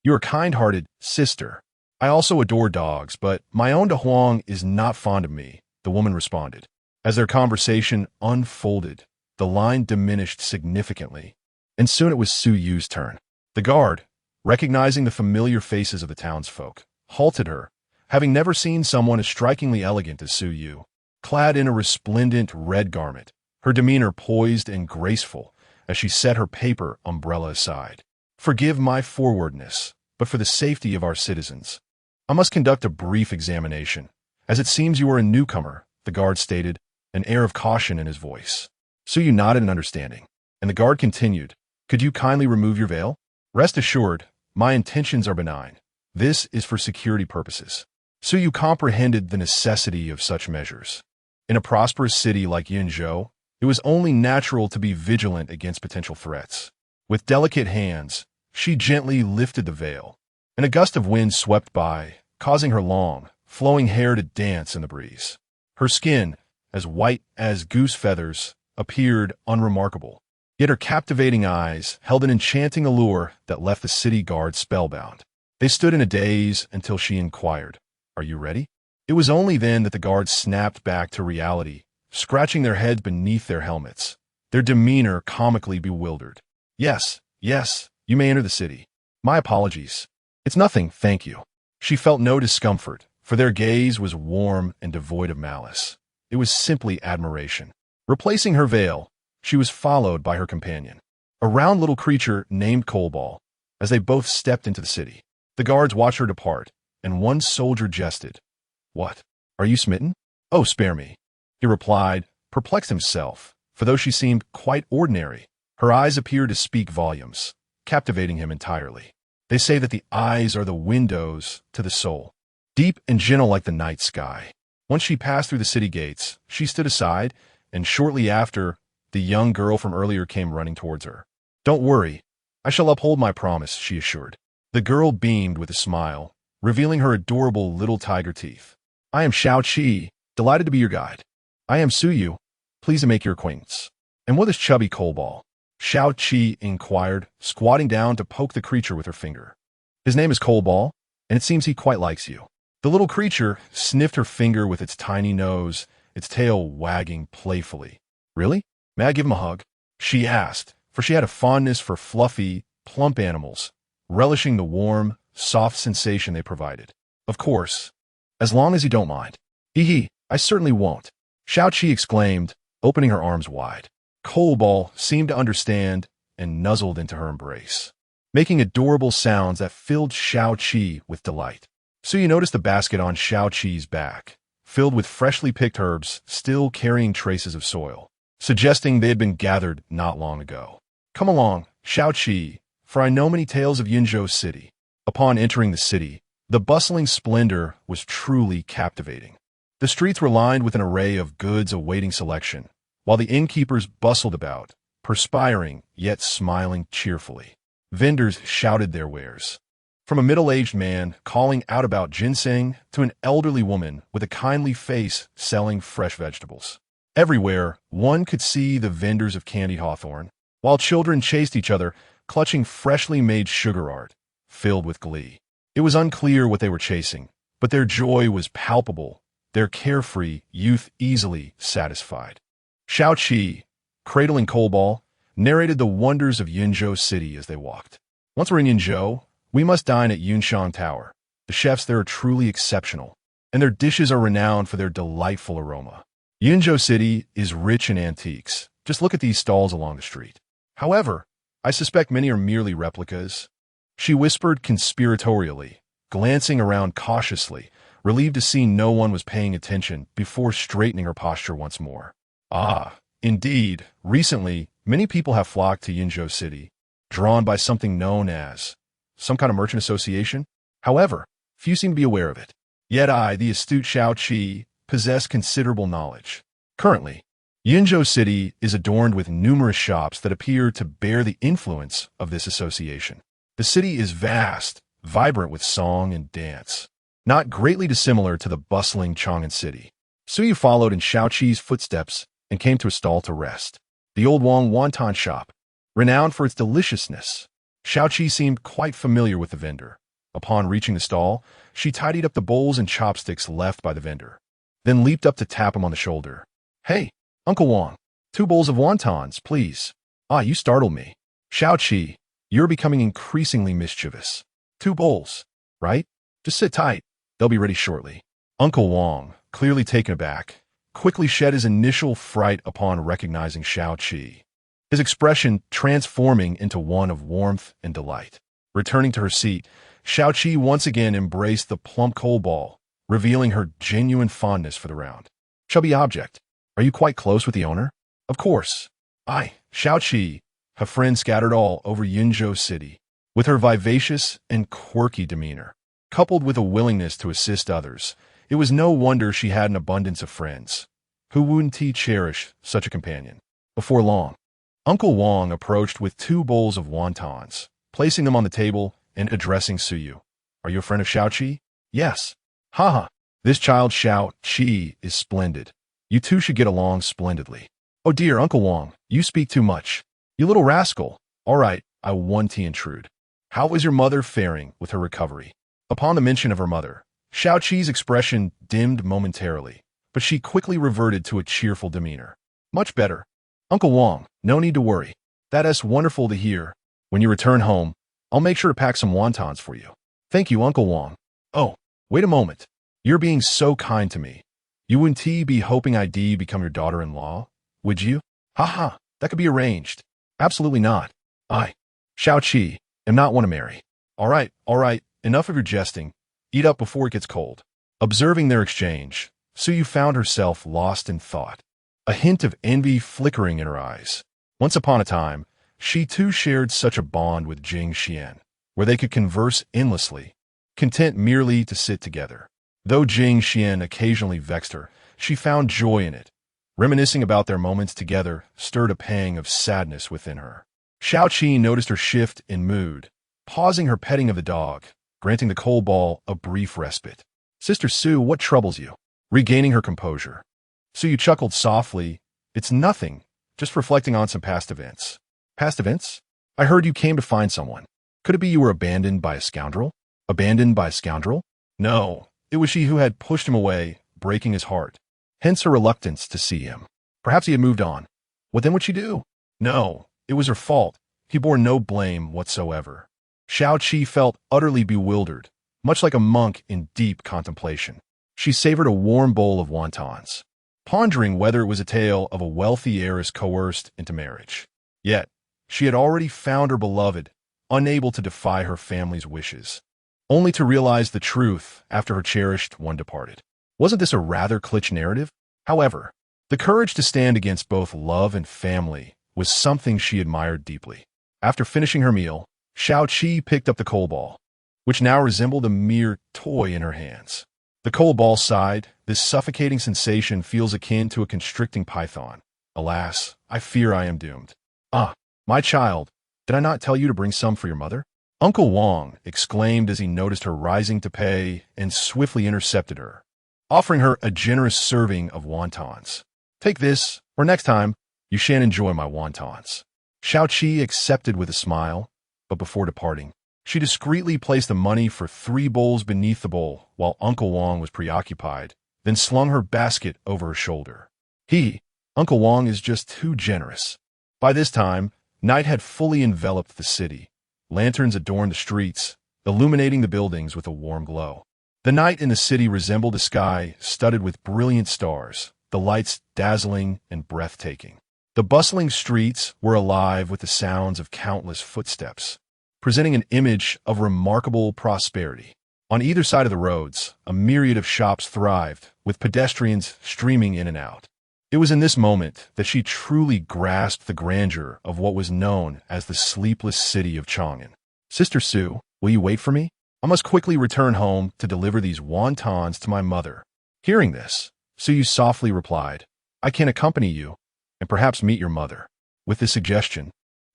"You are kind-hearted, sister. I also adore dogs, but my own De Huang is not fond of me," the woman responded. As their conversation unfolded, the line diminished significantly, and soon it was Suyu's turn. The guard, recognizing the familiar faces of the townsfolk, halted her, having never seen someone as strikingly elegant as Suyu. Clad in a resplendent red garment, her demeanor poised and graceful as she set her paper umbrella aside. "Forgive my forwardness, but for the safety of our citizens, I must conduct a brief examination. As it seems you are a newcomer," the guard stated, an air of caution in his voice. Suyu nodded in understanding, and the guard continued, "Could you kindly remove your veil? Rest assured, my intentions are benign. This is for security purposes." Suyu comprehended the necessity of such measures. In a prosperous city like Yinzhou, it was only natural to be vigilant against potential threats. With delicate hands, she gently lifted the veil, and a gust of wind swept by, causing her long, flowing hair to dance in the breeze. Her skin, as white as goose feathers, appeared unremarkable, yet her captivating eyes held an enchanting allure that left the city guard spellbound. They stood in a daze until she inquired, "Are you ready?" It was only then that the guards snapped back to reality, scratching their heads beneath their helmets, their demeanor comically bewildered. Yes, you may enter the city. My apologies. It's nothing, thank you." She felt no discomfort, for their gaze was warm and devoid of malice. It was simply admiration. Replacing her veil, she was followed by her companion, a round little creature named Coalball. As they both stepped into the city, the guards watched her depart, and one soldier jested. "What? Are you smitten?" "Oh, spare me," he replied, perplexed himself, for though she seemed quite ordinary, her eyes appeared to speak volumes, captivating him entirely. They say that the eyes are the windows to the soul, deep and gentle like the night sky. Once she passed through the city gates, she stood aside, and shortly after, the young girl from earlier came running towards her. "Don't worry, I shall uphold my promise," she assured. The girl beamed with a smile, revealing her adorable little tiger teeth. "I am Xiao-Qi, delighted to be your guide." "I am Suyu, pleased to make your acquaintance." "And what is chubby Coalball?" Xiao-Qi inquired, squatting down to poke the creature with her finger. "His name is Coalball, and it seems he quite likes you." The little creature sniffed her finger with its tiny nose, its tail wagging playfully. "Really? May I give him a hug?" she asked, for she had a fondness for fluffy, plump animals, relishing the warm, soft sensation they provided. Of course, as long as you don't mind. Hee hee, I certainly won't, Xiao Qi exclaimed, opening her arms wide. Coalball seemed to understand and nuzzled into her embrace, making adorable sounds that filled Xiao Qi with delight. So you noticed the basket on Xiao Qi's back, filled with freshly picked herbs still carrying traces of soil, suggesting they had been gathered not long ago. Come along, Xiao Qi, for I know many tales of Yinzhou City. Upon entering the city, the bustling splendor was truly captivating. The streets were lined with an array of goods awaiting selection, while the innkeepers bustled about, perspiring yet smiling cheerfully. Vendors shouted their wares, from a middle-aged man calling out about ginseng to an elderly woman with a kindly face selling fresh vegetables. Everywhere, one could see the vendors of candied hawthorn, while children chased each other, clutching freshly made sugar art, filled with glee. It was unclear what they were chasing, but their joy was palpable, their carefree youth easily satisfied. Xiao Qi, cradling Coalball, narrated the wonders of Yinzhou City as they walked. Once we're in Yinzhou, we must dine at Yunshan Tower. The chefs there are truly exceptional, and their dishes are renowned for their delightful aroma. Yinzhou City is rich in antiques. Just look at these stalls along the street. However, I suspect many are merely replicas. She whispered conspiratorially, glancing around cautiously, relieved to see no one was paying attention before straightening her posture once more. Ah, indeed, recently, many people have flocked to Yinzhou City, drawn by something known as some kind of merchant association. However, few seem to be aware of it. Yet I, the astute Xiao Qi, possess considerable knowledge. Currently, Yinzhou City is adorned with numerous shops that appear to bear the influence of this association. The city is vast, vibrant with song and dance, not greatly dissimilar to the bustling Chang'an city. Suyu followed in Xiao Qi's footsteps and came to a stall to rest. The old Wang wonton shop, renowned for its deliciousness. Xiao Qi seemed quite familiar with the vendor. Upon reaching the stall, she tidied up the bowls and chopsticks left by the vendor, then leaped up to tap him on the shoulder. Hey, Uncle Wang, 2 bowls of wontons, please. Ah, you startled me. Xiao Qi, you're becoming increasingly mischievous. 2 bowls, right? Just sit tight. They'll be ready shortly. Uncle Wang, clearly taken aback, quickly shed his initial fright upon recognizing Xiao Qi, his expression transforming into one of warmth and delight. Returning to her seat, Xiao Qi once again embraced the plump Coalball, revealing her genuine fondness for the round, chubby object. Are you quite close with the owner? Of course. I, Xiao Qi, have friends scattered all over Yinzhou City. With her vivacious and quirky demeanor, coupled with a willingness to assist others, it was no wonder she had an abundance of friends. Who wouldn't cherish such a companion? Before long, Uncle Wang approached with 2 bowls of wontons, placing them on the table and addressing Suyu. Are you a friend of Xiao Qi? Yes. Haha, this child Xiao Qi is splendid. You two should get along splendidly. Oh dear, Uncle Wang, you speak too much. You little rascal. All right, I won't intrude. How is your mother faring with her recovery? Upon the mention of her mother, Xiao Qi's expression dimmed momentarily, but she quickly reverted to a cheerful demeanor. Much better. Uncle Wang, no need to worry. That's wonderful to hear. When you return home, I'll make sure to pack some wontons for you. Thank you, Uncle Wang. Oh, wait a moment. You're being so kind to me. You wouldn't be hoping I'd become your daughter-in-law, would you? Haha, that could be arranged. Absolutely not. I, Xiao Qi, am not one to marry. All right, enough of your jesting. Eat up before it gets cold. Observing their exchange, Suyu found herself lost in thought, a hint of envy flickering in her eyes. Once upon a time, she too shared such a bond with Jing Xuan, where they could converse endlessly, content merely to sit together. Though Jing Xuan occasionally vexed her, she found joy in it. Reminiscing about their moments together stirred a pang of sadness within her. Xiao Qi noticed her shift in mood, pausing her petting of the dog, granting the Coalball a brief respite. Sister Su, what troubles you? Regaining her composure, Suyu chuckled softly. It's nothing, just reflecting on some past events. Past events? I heard you came to find someone. Could it be you were abandoned by a scoundrel? Abandoned by a scoundrel? No, it was she who had pushed him away, breaking his heart. Hence her reluctance to see him. Perhaps he had moved on. What then would she do? No, it was her fault. He bore no blame whatsoever. Xiao Qi felt utterly bewildered, much like a monk in deep contemplation. She savored a warm bowl of wontons, pondering whether it was a tale of a wealthy heiress coerced into marriage. Yet, she had already found her beloved, unable to defy her family's wishes, only to realize the truth after her cherished one departed. Wasn't this a rather kitsch narrative? However, the courage to stand against both love and family was something she admired deeply. After finishing her meal, Xiao Qi picked up the coal ball, which now resembled a mere toy in her hands. The coal ball sighed. This suffocating sensation feels akin to a constricting python. Alas, I fear I am doomed. Ah, my child, did I not tell you to bring some for your mother? Uncle Wang exclaimed as he noticed her rising to pay and swiftly intercepted her, offering her a generous serving of wontons. Take this, or next time, you shan't enjoy my wontons. Xiao Qi accepted with a smile, but before departing, she discreetly placed the money for 3 bowls beneath the bowl while Uncle Wang was preoccupied, then slung her basket over her shoulder. Uncle Wang is just too generous. By this time, night had fully enveloped the city. Lanterns adorned the streets, illuminating the buildings with a warm glow. The night in the city resembled a sky studded with brilliant stars, the lights dazzling and breathtaking. The bustling streets were alive with the sounds of countless footsteps, presenting an image of remarkable prosperity. On either side of the roads, a myriad of shops thrived, with pedestrians streaming in and out. It was in this moment that she truly grasped the grandeur of what was known as the sleepless city of Chang'an. Sister Su, will you wait for me? I must quickly return home to deliver these wontons to my mother. Hearing this, Su softly replied, I can accompany you, and perhaps meet your mother. With this suggestion,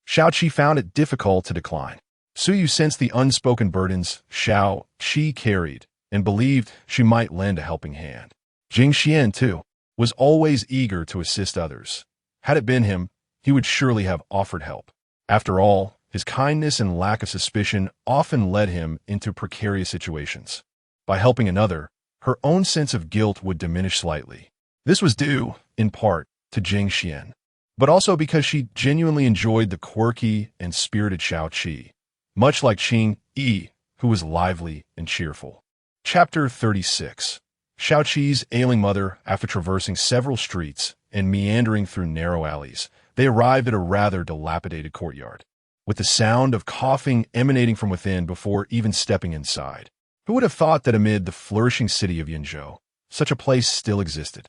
Xiao Qi found it difficult to decline. Su sensed the unspoken burdens Xiao Qi carried and believed she might lend a helping hand. Jing Xuan, too, was always eager to assist others. Had it been him, he would surely have offered help. After all, his kindness and lack of suspicion often led him into precarious situations. By helping another, her own sense of guilt would diminish slightly. This was due, in part, to Jing Xuan, but also because she genuinely enjoyed the quirky and spirited Xiao Qi, much like Qing Yi, who was lively and cheerful. Chapter 36. Xiao Qi's ailing mother. After traversing several streets and meandering through narrow alleys, they arrived at a rather dilapidated courtyard, with the sound of coughing emanating from within before even stepping inside. Who would have thought that amid the flourishing city of Yinzhou, such a place still existed?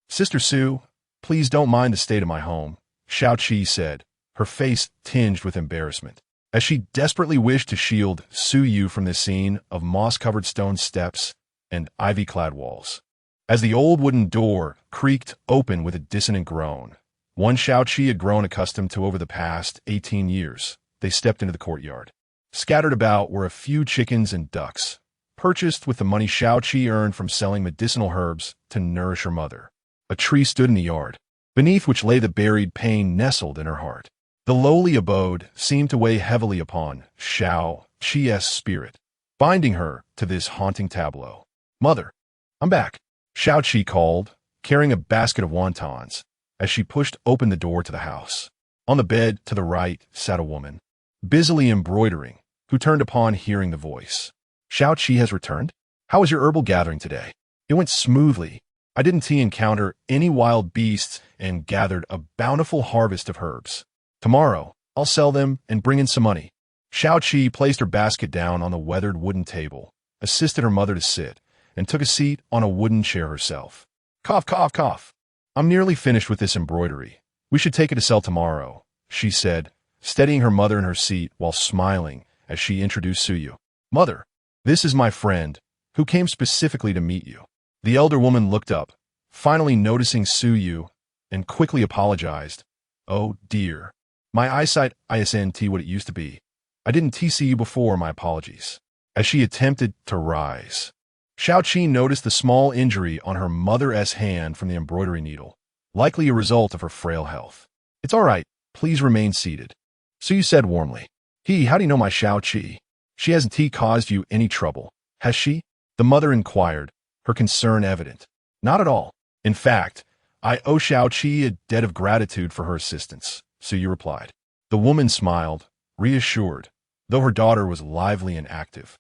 Sister Su, please don't mind the state of my home, Xiao Qi said, her face tinged with embarrassment, as she desperately wished to shield Su Yu from this scene of moss-covered stone steps and ivy-clad walls. As the old wooden door creaked open with a dissonant groan, one Xiao Qi had grown accustomed to over the past 18 years, they stepped into the courtyard. Scattered about were a few chickens and ducks, purchased with the money Xiao Qi earned from selling medicinal herbs to nourish her mother. A tree stood in the yard, beneath which lay the buried pain nestled in her heart. The lowly abode seemed to weigh heavily upon Xiao Qi's spirit, binding her to this haunting tableau. Mother, I'm back, Xiao Qi called, carrying a basket of wontons, as she pushed open the door to the house. On the bed to the right sat a woman, busily embroidering, who turned upon hearing the voice. Xiao Qi has returned? How was your herbal gathering today? It went smoothly. I didn't encounter any wild beasts and gathered a bountiful harvest of herbs. Tomorrow, I'll sell them and bring in some money. Xiao Qi placed her basket down on the weathered wooden table, assisted her mother to sit, and took a seat on a wooden chair herself. Cough, cough, cough. I'm nearly finished with this embroidery. We should take it to sell tomorrow, she said, steadying her mother in her seat while smiling as she introduced Su Yu. Mother, this is my friend, who came specifically to meet you. The elder woman looked up, finally noticing Su Yu, and quickly apologized. Oh dear. My eyesight isn't what it used to be. I didn't see you before, my apologies. As she attempted to rise, Xiao Qi noticed the small injury on her mother's hand from the embroidery needle, likely a result of her frail health. It's all right, please remain seated, Su Yu said warmly. How do you know my Xiao Qi? She hasn't caused you any trouble, has she? The mother inquired, her concern evident. Not at all. In fact, I owe Xiao Qi a debt of gratitude for her assistance, Su Yu replied. The woman smiled, reassured, though her daughter was lively and active.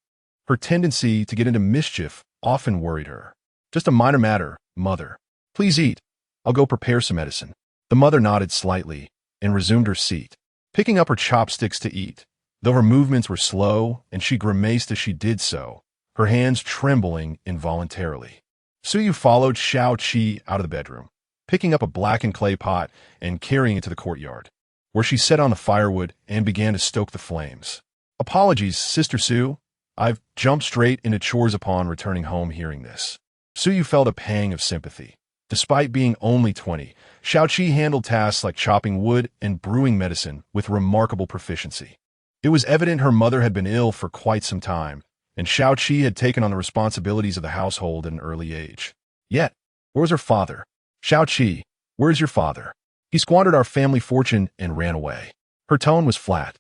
Her tendency to get into mischief often worried her. Just a minor matter, mother. Please eat. I'll go prepare some medicine. The mother nodded slightly and resumed her seat, picking up her chopsticks to eat. Though her movements were slow and she grimaced as she did so, her hands trembling involuntarily. Su Yu followed Xiao Qi out of the bedroom, picking up a blackened clay pot and carrying it to the courtyard, where she set on the firewood and began to stoke the flames. Apologies, Sister Su. I've jumped straight into chores upon returning home hearing this. Su Yu felt a pang of sympathy. Despite being only 20, Xiao Qi handled tasks like chopping wood and brewing medicine with remarkable proficiency. It was evident her mother had been ill for quite some time, and Xiao Qi had taken on the responsibilities of the household at an early age. Yet, where was her father? Xiao Qi, where is your father? He squandered our family fortune and ran away. Her tone was flat,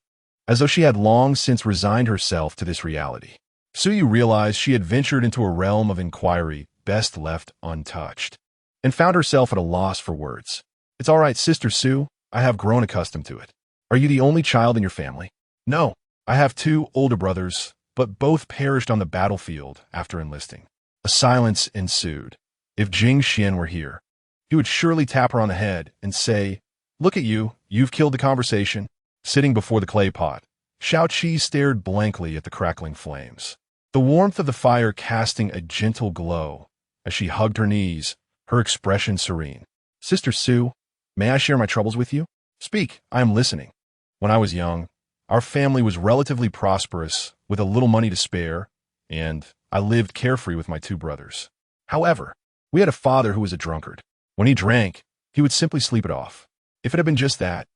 as though she had long since resigned herself to this reality. Su Yu realized she had ventured into a realm of inquiry best left untouched, and found herself at a loss for words. It's all right, Sister Su. I have grown accustomed to it. Are you the only child in your family? No. I have 2 older brothers, but both perished on the battlefield after enlisting. A silence ensued. If Jing Xuan were here, he would surely tap her on the head and say, "Look at you, you've killed the conversation." Sitting before the clay pot, Xiao Qi stared blankly at the crackling flames, the warmth of the fire casting a gentle glow. As she hugged her knees, her expression serene. Sister Su, may I share my troubles with you? Speak, I am listening. When I was young, our family was relatively prosperous, with a little money to spare, and I lived carefree with my 2 brothers. However, we had a father who was a drunkard. When he drank, he would simply sleep it off. If it had been just that,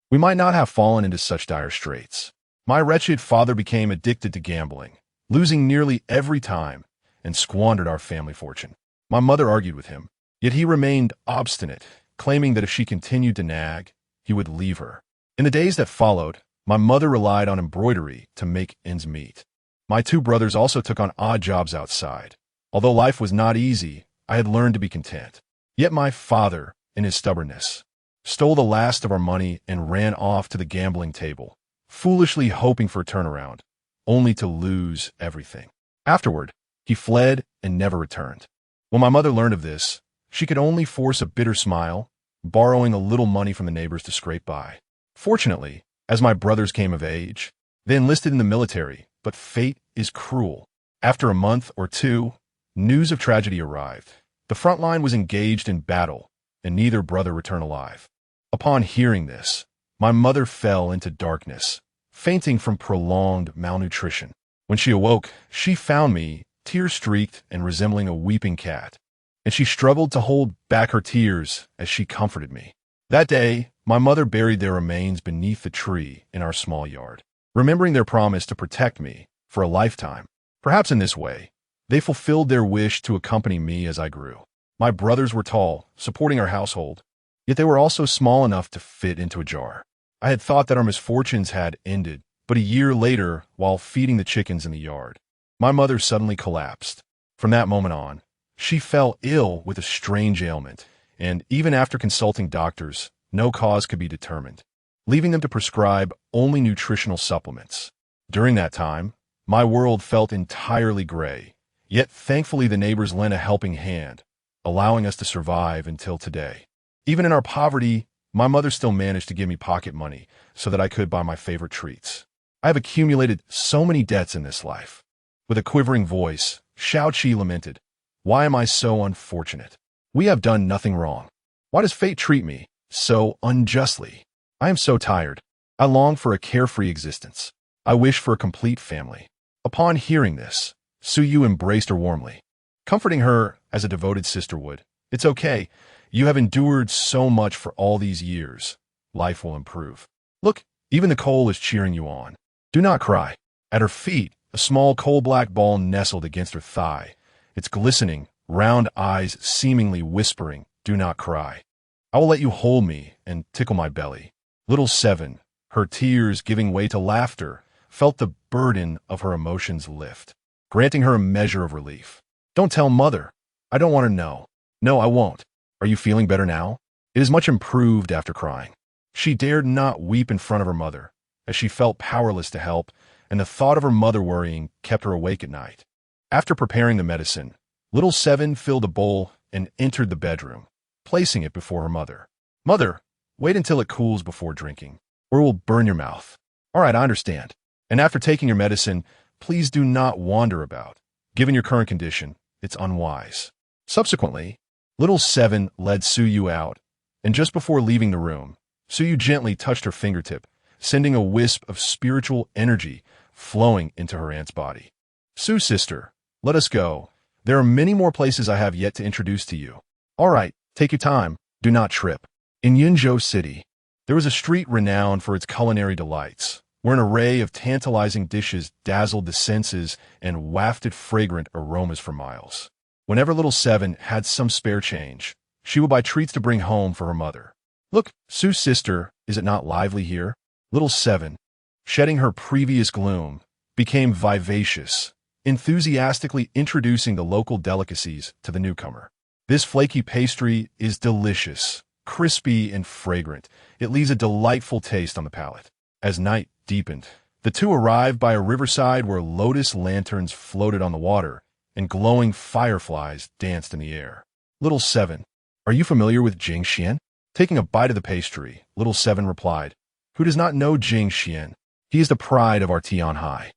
we might not have fallen into such dire straits. My wretched father became addicted to gambling, losing nearly every time, and squandered our family fortune. My mother argued with him, yet he remained obstinate, claiming that if she continued to nag, he would leave her. In the days that followed, my mother relied on embroidery to make ends meet. My 2 brothers also took on odd jobs outside. Although life was not easy, I had learned to be content. Yet my father, in his stubbornness, stole the last of our money and ran off to the gambling table, foolishly hoping for a turnaround, only to lose everything. Afterward, he fled and never returned. When my mother learned of this, she could only force a bitter smile, borrowing a little money from the neighbors to scrape by. Fortunately, as my brothers came of age, they enlisted in the military, but fate is cruel. After a month or 2, news of tragedy arrived. The front line was engaged in battle, and neither brother returned alive. Upon hearing this, my mother fell into darkness, fainting from prolonged malnutrition. When she awoke, she found me, tear-streaked and resembling a weeping cat, and she struggled to hold back her tears as she comforted me. That day, my mother buried their remains beneath the tree in our small yard, remembering their promise to protect me for a lifetime. Perhaps in this way, they fulfilled their wish to accompany me as I grew. My brothers were tall, supporting our household, yet they were also small enough to fit into a jar. I had thought that our misfortunes had ended, but a year later, while feeding the chickens in the yard, my mother suddenly collapsed. From that moment on, she fell ill with a strange ailment, and even after consulting doctors, no cause could be determined, leaving them to prescribe only nutritional supplements. During that time, my world felt entirely gray, yet thankfully the neighbors lent a helping hand, allowing us to survive until today. Even in our poverty, my mother still managed to give me pocket money so that I could buy my favorite treats. I have accumulated so many debts in this life. With a quivering voice, Xiao Qi lamented, "Why am I so unfortunate? We have done nothing wrong. Why does fate treat me so unjustly? I am so tired. I long for a carefree existence. I wish for a complete family." Upon hearing this, Su Yu embraced her warmly, comforting her as a devoted sister would. "It's okay. You have endured so much for all these years. Life will improve. Look, even the coal is cheering you on. Do not cry." At her feet, a small coal-black ball nestled against her thigh, its glistening, round eyes seemingly whispering, "Do not cry. I will let you hold me and tickle my belly." Little Seven, her tears giving way to laughter, felt the burden of her emotions lift, granting her a measure of relief. "Don't tell Mother. I don't want to know." "No, I won't. Are you feeling better now? It is much improved after crying. She dared not weep in front of her mother, as she felt powerless to help, and the thought of her mother worrying kept her awake at night. After preparing the medicine, little Seven filled a bowl and entered the bedroom, placing it before her mother. Mother, wait until it cools before drinking, or it will burn your mouth. All right, I understand. And after taking your medicine, please do not wander about. Given your current condition, it's unwise. Subsequently, little Seven led Suyu out, and just before leaving the room, Suyu gently touched her fingertip, sending a wisp of spiritual energy flowing into her aunt's body. Su, sister, let us go. There are many more places I have yet to introduce to you. All right, take your time. Do not trip. In Yunzhou City, there was a street renowned for its culinary delights, where an array of tantalizing dishes dazzled the senses and wafted fragrant aromas for miles. Whenever little Seven had some spare change, she would buy treats to bring home for her mother. Look, Su's sister, is it not lively here? Little Seven, shedding her previous gloom, became vivacious, enthusiastically introducing the local delicacies to the newcomer. This flaky pastry is delicious, crispy and fragrant. It leaves a delightful taste on the palate. As night deepened, the two arrived by a riverside where lotus lanterns floated on the water and glowing fireflies danced in the air. Little Seven, are you familiar with Jing Xuan? Taking a bite of the pastry, little Seven replied, who does not know Jing Xuan? He is the pride of our Tianhai.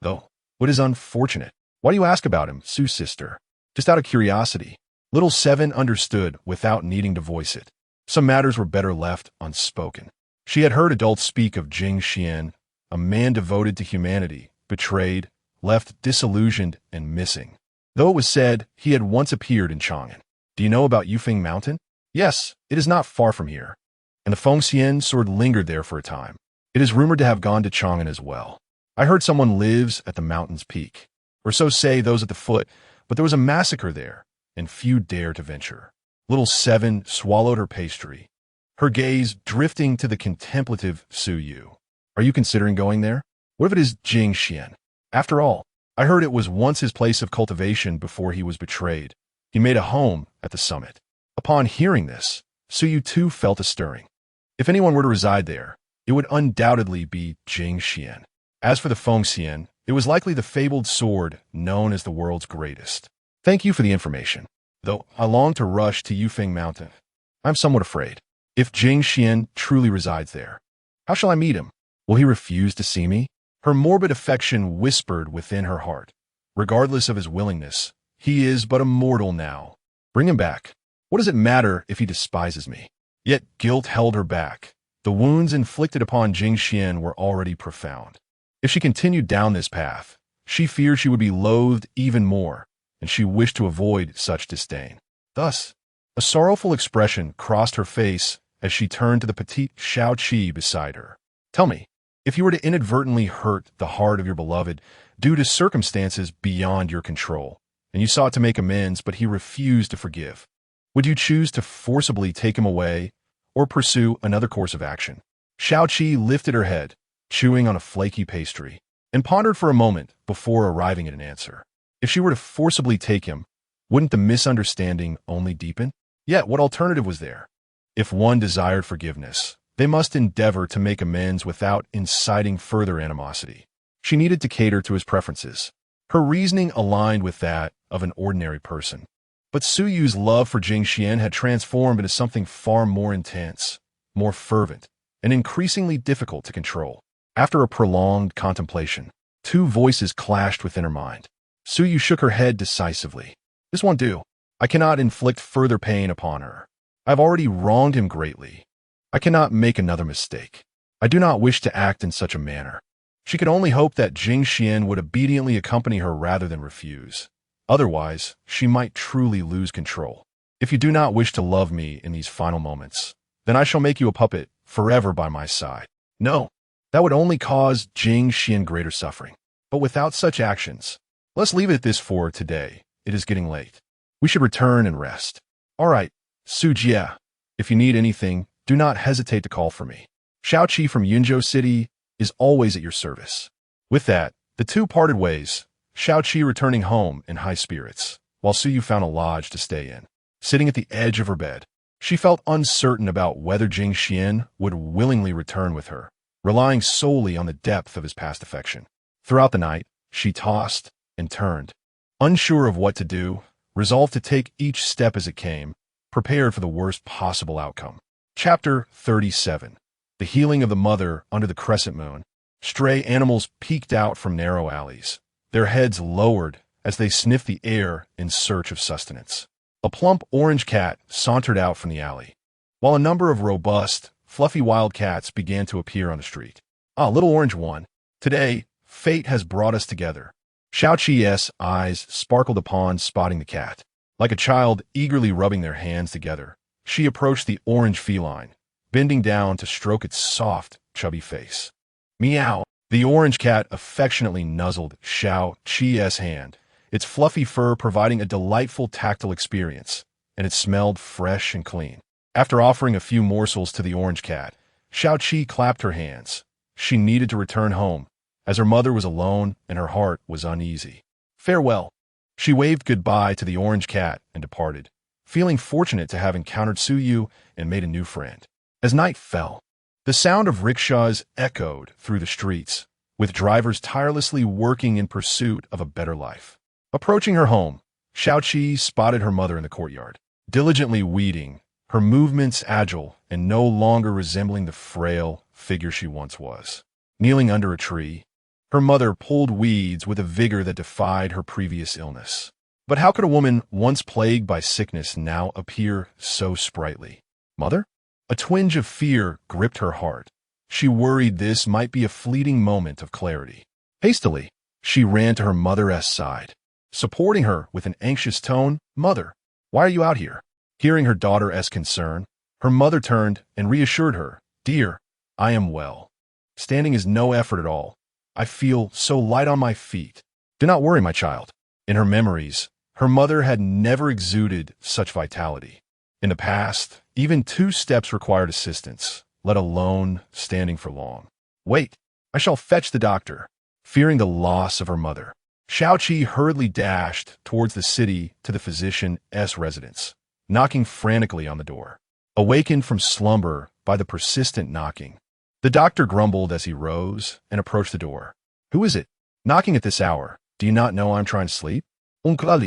Though, what is unfortunate? Why do you ask about him, Su's sister? Just out of curiosity. Little Seven understood without needing to voice it. Some matters were better left unspoken. She had heard adults speak of Jing Xuan, a man devoted to humanity, betrayed, left disillusioned and missing. Though it was said he had once appeared in Chang'an. Do you know about Yufeng Mountain? Yes, it is not far from here. And the Fengxian sword lingered there for a time. It is rumored to have gone to Chang'an as well. I heard someone lives at the mountain's peak, or so say those at the foot, but there was a massacre there, and few dare to venture. Little Seven swallowed her pastry, her gaze drifting to the contemplative Suyu. Are you considering going there? What if it is Jing Xuan? After all, I heard it was once his place of cultivation before he was betrayed. He made a home at the summit. Upon hearing this, Suyu too felt a stirring. If anyone were to reside there, it would undoubtedly be Jing Xuan. As for the Fengxian, it was likely the fabled sword known as the world's greatest. Thank you for the information. Though I long to rush to Yufeng Mountain, I'm somewhat afraid. If Jing Xuan truly resides there, how shall I meet him? Will he refuse to see me? Her morbid affection whispered within her heart. Regardless of his willingness, he is but a mortal now. Bring him back. What does it matter if he despises me? Yet guilt held her back. The wounds inflicted upon Jing Xuan were already profound. If she continued down this path, she feared she would be loathed even more, and she wished to avoid such disdain. Thus, a sorrowful expression crossed her face as she turned to the petite Xiaoqi beside her. Tell me, if you were to inadvertently hurt the heart of your beloved due to circumstances beyond your control, and you sought to make amends but he refused to forgive, would you choose to forcibly take him away or pursue another course of action? Xiaoqi lifted her head, chewing on a flaky pastry, and pondered for a moment before arriving at an answer. If she were to forcibly take him, wouldn't the misunderstanding only deepen? Yet what alternative was there? If one desired forgiveness, they must endeavor to make amends without inciting further animosity. She needed to cater to his preferences. Her reasoning aligned with that of an ordinary person. But Suyu's love for Jing Xuan had transformed into something far more intense, more fervent, and increasingly difficult to control. After a prolonged contemplation, two voices clashed within her mind. Suyu shook her head decisively. This won't do. I cannot inflict further pain upon her. I have already wronged him greatly. I cannot make another mistake. I do not wish to act in such a manner. She could only hope that Jing Xuan would obediently accompany her rather than refuse. Otherwise, she might truly lose control. If you do not wish to love me in these final moments, then I shall make you a puppet forever by my side. No, that would only cause Jing Xuan greater suffering. But without such actions, let's leave it at this for today. It is getting late. We should return and rest. All right, Su Jie, if you need anything, do not hesitate to call for me. Xiaoqi from Yunzhou City is always at your service. With that, the two parted ways, Xiaoqi returning home in high spirits, while Suyu found a lodge to stay in. sitting at the edge of her bed. She felt uncertain about whether Jing Xuan would willingly return with her, relying solely on the depth of his past affection. Throughout the night, she tossed and turned, unsure of what to do, resolved to take each step as it came, prepared for the worst possible outcome. Chapter 37. The Healing of the Mother Under the Crescent Moon. Stray animals peeked out from narrow alleys, their heads lowered as they sniffed the air in search of sustenance. A plump orange cat sauntered out from the alley, while a number of robust, fluffy wild cats began to appear on the street. Ah, little orange one, today, fate has brought us together. Xiao Qi's eyes sparkled upon spotting the cat. Like a child eagerly rubbing their hands together, she approached the orange feline, bending down to stroke its soft, chubby face. Meow. The orange cat affectionately nuzzled Xiao Qi's hand, its fluffy fur providing a delightful tactile experience, and it smelled fresh and clean. After offering a few morsels to the orange cat, Xiao Qi clapped her hands. She needed to return home, as her mother was alone and her heart was uneasy. Farewell. She waved goodbye to the orange cat and departed, feeling fortunate to have encountered Su Yu and made a new friend. As night fell, the sound of rickshaws echoed through the streets, with drivers tirelessly working in pursuit of a better life. Approaching her home, Xiao Qi spotted her mother in the courtyard, diligently weeding, her movements agile and no longer resembling the frail figure she once was. Kneeling under a tree, her mother pulled weeds with a vigor that defied her previous illness. But how could a woman once plagued by sickness now appear so sprightly? Mother? A twinge of fear gripped her heart. She worried this might be a fleeting moment of clarity. Hastily, she ran to her mother's side, supporting her with an anxious tone. Mother, why are you out here? Hearing her daughter's concern, her mother turned and reassured her. Dear, I am well. Standing is no effort at all. I feel so light on my feet. Do not worry, my child. In her memories, her mother had never exuded such vitality. In the past, even 2 steps required assistance, let alone standing for long. Wait, I shall fetch the doctor. Fearing the loss of her mother, Xiao Qi hurriedly dashed towards the city to the physician's residence, knocking frantically on the door. Awakened from slumber by the persistent knocking, the doctor grumbled as he rose and approached the door. Who is it? Knocking at this hour? Do you not know I'm trying to sleep? Uncle,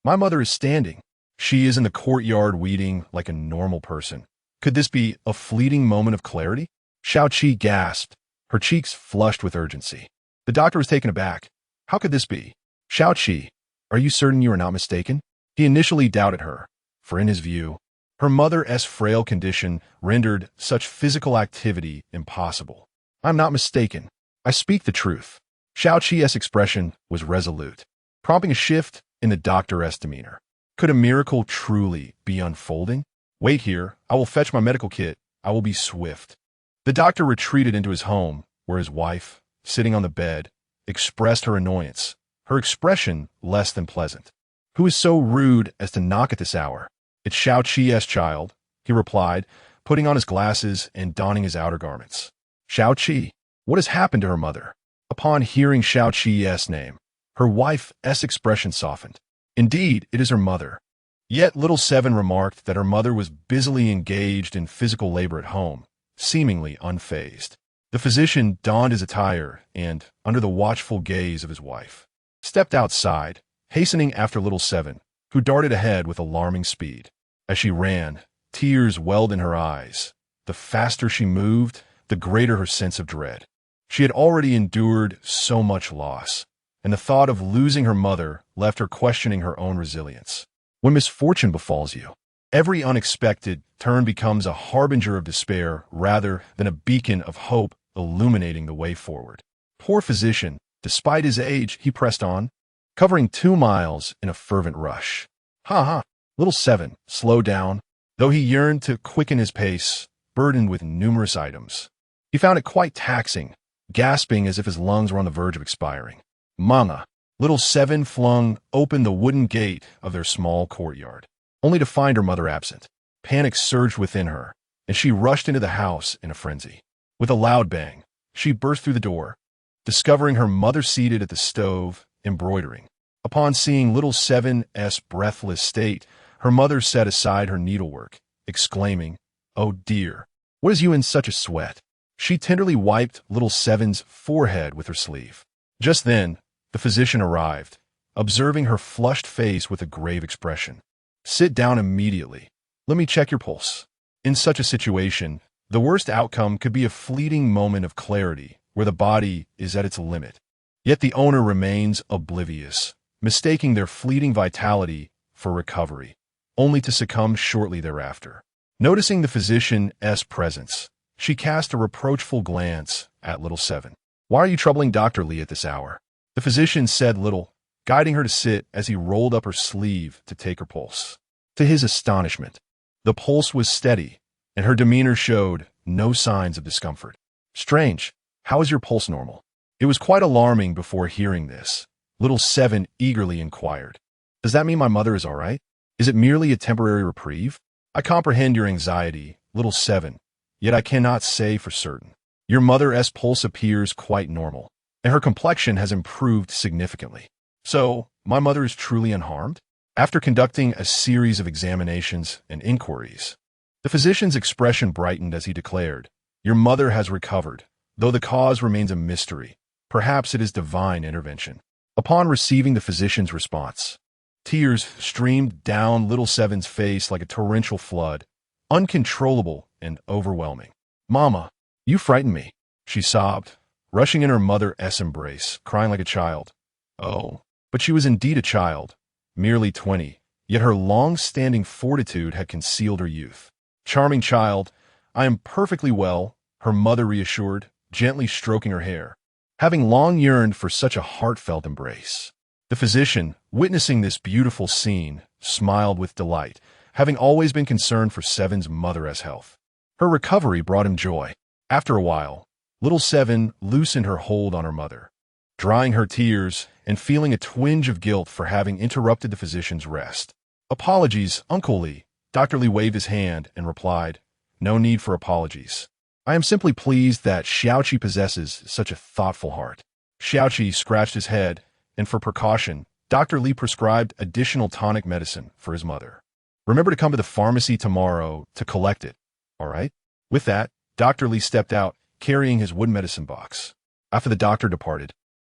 my mother is standing. She is in the courtyard weeding like a normal person. Could this be a fleeting moment of clarity? Xiao Qi gasped, her cheeks flushed with urgency. The doctor was taken aback. How could this be? Xiao Qi, are you certain you are not mistaken? He initially doubted her, for in his view, her mother's frail condition rendered such physical activity impossible. I'm not mistaken. I speak the truth. Xiao Qi's expression was resolute, prompting a shift in the doctor's demeanor. Could a miracle truly be unfolding? Wait here. I will fetch my medical kit. I will be swift. The doctor retreated into his home, where his wife, sitting on the bed, expressed her annoyance, her expression less than pleasant. Who is so rude as to knock at this hour? It's Xiao Qi's child, he replied, putting on his glasses and donning his outer garments. Xiao Qi, what has happened to her mother? Upon hearing Xiao Qi's name, her wife's expression softened. Indeed, it is her mother. Yet little Seven remarked that her mother was busily engaged in physical labor at home, seemingly unfazed. The physician donned his attire and, under the watchful gaze of his wife, stepped outside, hastening after little Seven, who darted ahead with alarming speed. As she ran, tears welled in her eyes. The faster she moved, the greater her sense of dread. She had already endured so much loss, and the thought of losing her mother left her questioning her own resilience. When misfortune befalls you, every unexpected turn becomes a harbinger of despair rather than a beacon of hope illuminating the way forward. Poor physician, despite his age, he pressed on, covering 2 miles in a fervent rush. Ha! Little Seven slowed down, though he yearned to quicken his pace, burdened with numerous items. He found it quite taxing, gasping as if his lungs were on the verge of expiring. Mama! Little Seven flung open the wooden gate of their small courtyard, only to find her mother absent. Panic surged within her, and she rushed into the house in a frenzy. With a loud bang, she burst through the door, discovering her mother seated at the stove, embroidering. Upon seeing little Seven's breathless state, Her mother set aside her needlework, exclaiming, "Oh dear, what is you in such a sweat?" She tenderly wiped little Seven's forehead with her sleeve. Just then, the physician arrived, observing her flushed face with a grave expression. "Sit down immediately. Let me check your pulse." In such a situation, the worst outcome could be a fleeting moment of clarity where the body is at its limit. Yet the owner remains oblivious, mistaking their fleeting vitality for recovery, only to succumb shortly thereafter. Noticing the physician's presence, she cast a reproachful glance at little Seven. "Why are you troubling Dr. Lee at this hour?" The physician said little, guiding her to sit as he rolled up her sleeve to take her pulse. To his astonishment, the pulse was steady, and her demeanor showed no signs of discomfort. "Strange, how is your pulse normal?" It was quite alarming before hearing this. Little Seven eagerly inquired, "Does that mean my mother is all right? Is it merely a temporary reprieve?" "I comprehend your anxiety, little Seven, yet I cannot say for certain. Your mother's pulse appears quite normal, and her complexion has improved significantly. So, my mother is truly unharmed?" After conducting a series of examinations and inquiries, the physician's expression brightened as he declared, "Your mother has recovered, though the cause remains a mystery. Perhaps it is divine intervention." Upon receiving the physician's response, tears streamed down little Seven's face like a torrential flood, uncontrollable and overwhelming. "Mama, you frighten me," she sobbed, rushing in her mother's embrace, crying like a child. Oh, but she was indeed a child, merely 20, yet her long-standing fortitude had concealed her youth. "Charming child, I am perfectly well," her mother reassured, gently stroking her hair, having long yearned for such a heartfelt embrace. The physician, witnessing this beautiful scene, smiled with delight, having always been concerned for Seven's mother's health. Her recovery brought him joy. After a while, little Seven loosened her hold on her mother, drying her tears and feeling a twinge of guilt for having interrupted the physician's rest. "Apologies, Uncle Lee." Dr. Lee waved his hand and replied, "No need for apologies. I am simply pleased that Xiaoqi possesses such a thoughtful heart." Xiaoqi scratched his head, and for precaution, Dr. Lee prescribed additional tonic medicine for his mother. "Remember to come to the pharmacy tomorrow to collect it, all right?" With that, Dr. Lee stepped out, carrying his wood medicine box. After the doctor departed,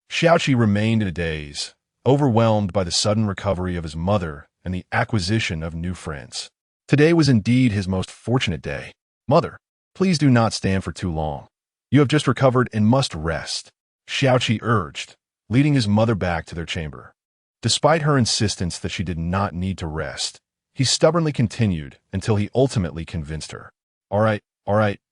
Xiaoqi remained in a daze, overwhelmed by the sudden recovery of his mother and the acquisition of new friends. Today was indeed his most fortunate day. "Mother, please do not stand for too long. You have just recovered and must rest," Xiaoqi urged, leading his mother back to their chamber. Despite her insistence that she did not need to rest, he stubbornly continued until he ultimately convinced her. All right,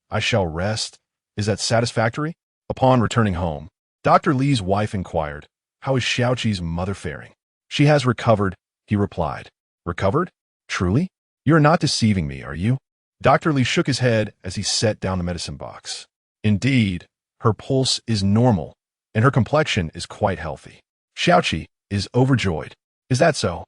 I shall rest. Is that satisfactory?" Upon returning home, Dr. Lee's wife inquired, "How is Xiaoqi's mother faring?" "She has recovered," he replied. "Recovered? Truly? You are not deceiving me, are you?" Dr. Lee shook his head as he set down the medicine box. "Indeed, her pulse is normal, and her complexion is quite healthy." Xiaoqi is overjoyed. "Is that so?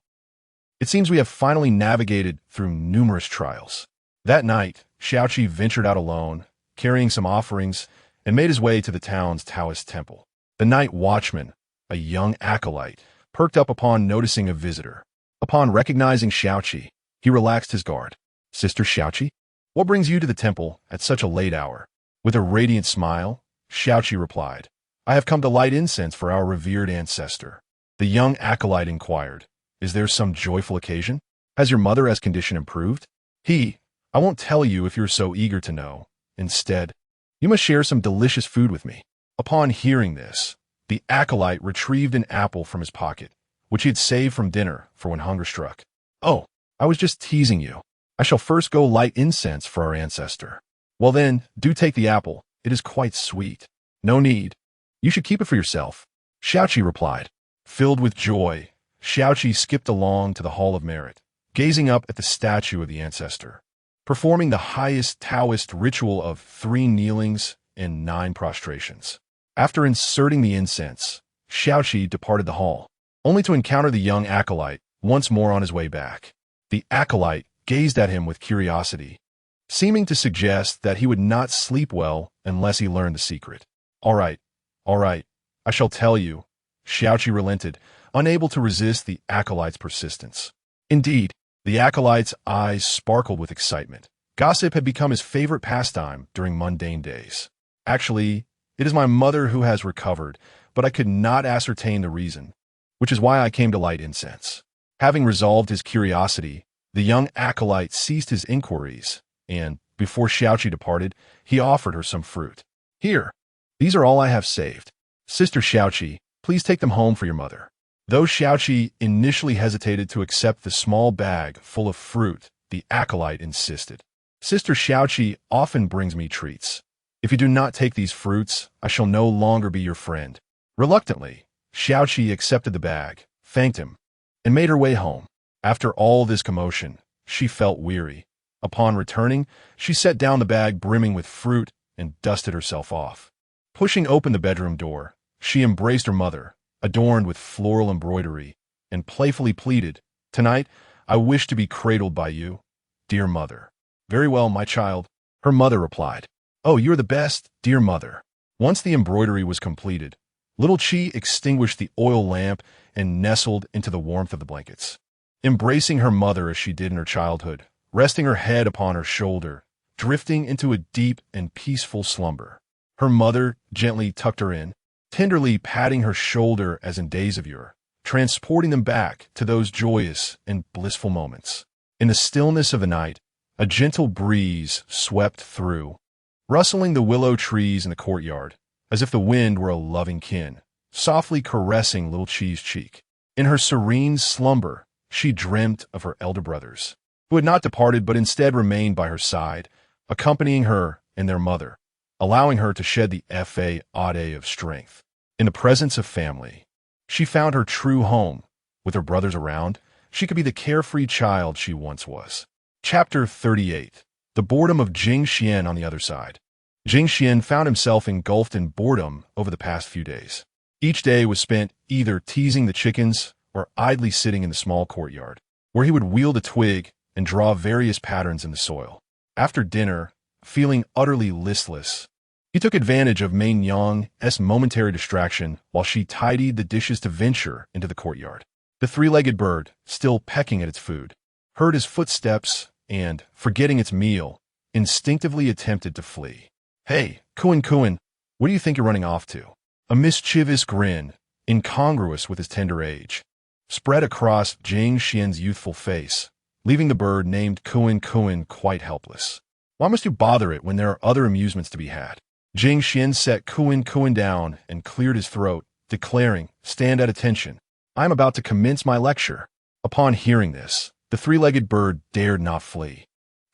It seems we have finally navigated through numerous trials." That night, Xiaoqi ventured out alone, carrying some offerings, and made his way to the town's Taoist temple. The night watchman, a young acolyte, perked up upon noticing a visitor. Upon recognizing Xiaoqi, he relaxed his guard. "Sister Xiaoqi, what brings you to the temple at such a late hour?" With a radiant smile, Xiaoqi replied, "I have come to light incense for our revered ancestor." The young acolyte inquired, "Is there some joyful occasion? Has your mother's condition improved?" "I won't tell you if you're so eager to know. Instead, you must share some delicious food with me." Upon hearing this, the acolyte retrieved an apple from his pocket, which he had saved from dinner for when hunger struck. "Oh, I was just teasing you. I shall first go light incense for our ancestor." "Well then, do take the apple. It is quite sweet." "No need. You should keep it for yourself," Xiaoqi replied. Filled with joy, Xiaoqi skipped along to the Hall of Merit, gazing up at the statue of the ancestor, performing the highest Taoist ritual of 3 kneelings and 9 prostrations. After inserting the incense, Xiaoqi departed the hall, only to encounter the young acolyte once more on his way back. The acolyte gazed at him with curiosity, seeming to suggest that he would not sleep well unless he learned the secret. All right, I shall tell you," Xiaoqi relented, unable to resist the acolyte's persistence. Indeed, The acolyte's eyes sparkled with excitement. Gossip had become his favorite pastime during mundane days. Actually, it is my mother who has recovered, but I could not ascertain the reason, which is why I came to light incense. Having resolved his curiosity, the young acolyte ceased his inquiries, and, before Xiaoqi departed, he offered her some fruit. Here, these are all I have saved. Sister Xiaoqi, please take them home for your mother. Though Xiaoqi initially hesitated to accept the small bag full of fruit, the acolyte insisted. Sister Xiaoqi often brings me treats. If you do not take these fruits, I shall no longer be your friend. Reluctantly, Xiaoqi accepted the bag, thanked him, and made her way home. After all this commotion, she felt weary. Upon returning, she set down the bag brimming with fruit and dusted herself off. Pushing open the bedroom door, she embraced her mother, adorned with floral embroidery, and playfully pleaded, "Tonight, I wish to be cradled by you, dear mother." "Very well, my child," her mother replied. "Oh, you're the best, dear mother." Once the embroidery was completed, little Chi extinguished the oil lamp and nestled into the warmth of the blankets. Embracing her mother as she did in her childhood, resting her head upon her shoulder, drifting into a deep and peaceful slumber. Her mother gently tucked her in, tenderly patting her shoulder as in days of yore, transporting them back to those joyous and blissful moments. In the stillness of the night, a gentle breeze swept through, rustling the willow trees in the courtyard, as if the wind were a loving kin, softly caressing little Chi's cheek. In her serene slumber, she dreamt of her elder brothers, who had not departed but instead remained by her side, accompanying her and their mother, allowing her to shed the fa-ade of strength. In the presence of family, she found her true home. With her brothers around, she could be the carefree child she once was. Chapter 38. The boredom of Jing Xuan on the other side. Jing Xuan found himself engulfed in boredom over the past few days. Each day was spent either teasing the chickens or idly sitting in the small courtyard, where he would wield a twig and draw various patterns in the soil. After dinner, feeling utterly listless, he took advantage of Mei Nyang's momentary distraction while she tidied the dishes to venture into the courtyard. The three-legged bird, still pecking at its food, heard his footsteps and, forgetting its meal, instinctively attempted to flee. "Hey, Kuan, what do you think you're running off to?" A mischievous grin, incongruous with his tender age, spread across Jing Xuan's youthful face, leaving the bird named Kuan quite helpless. "Why must you bother it when there are other amusements to be had?" Jing Xuan set Kuan down and cleared his throat, declaring, "Stand at attention. I am about to commence my lecture." Upon hearing this, the three-legged bird dared not flee,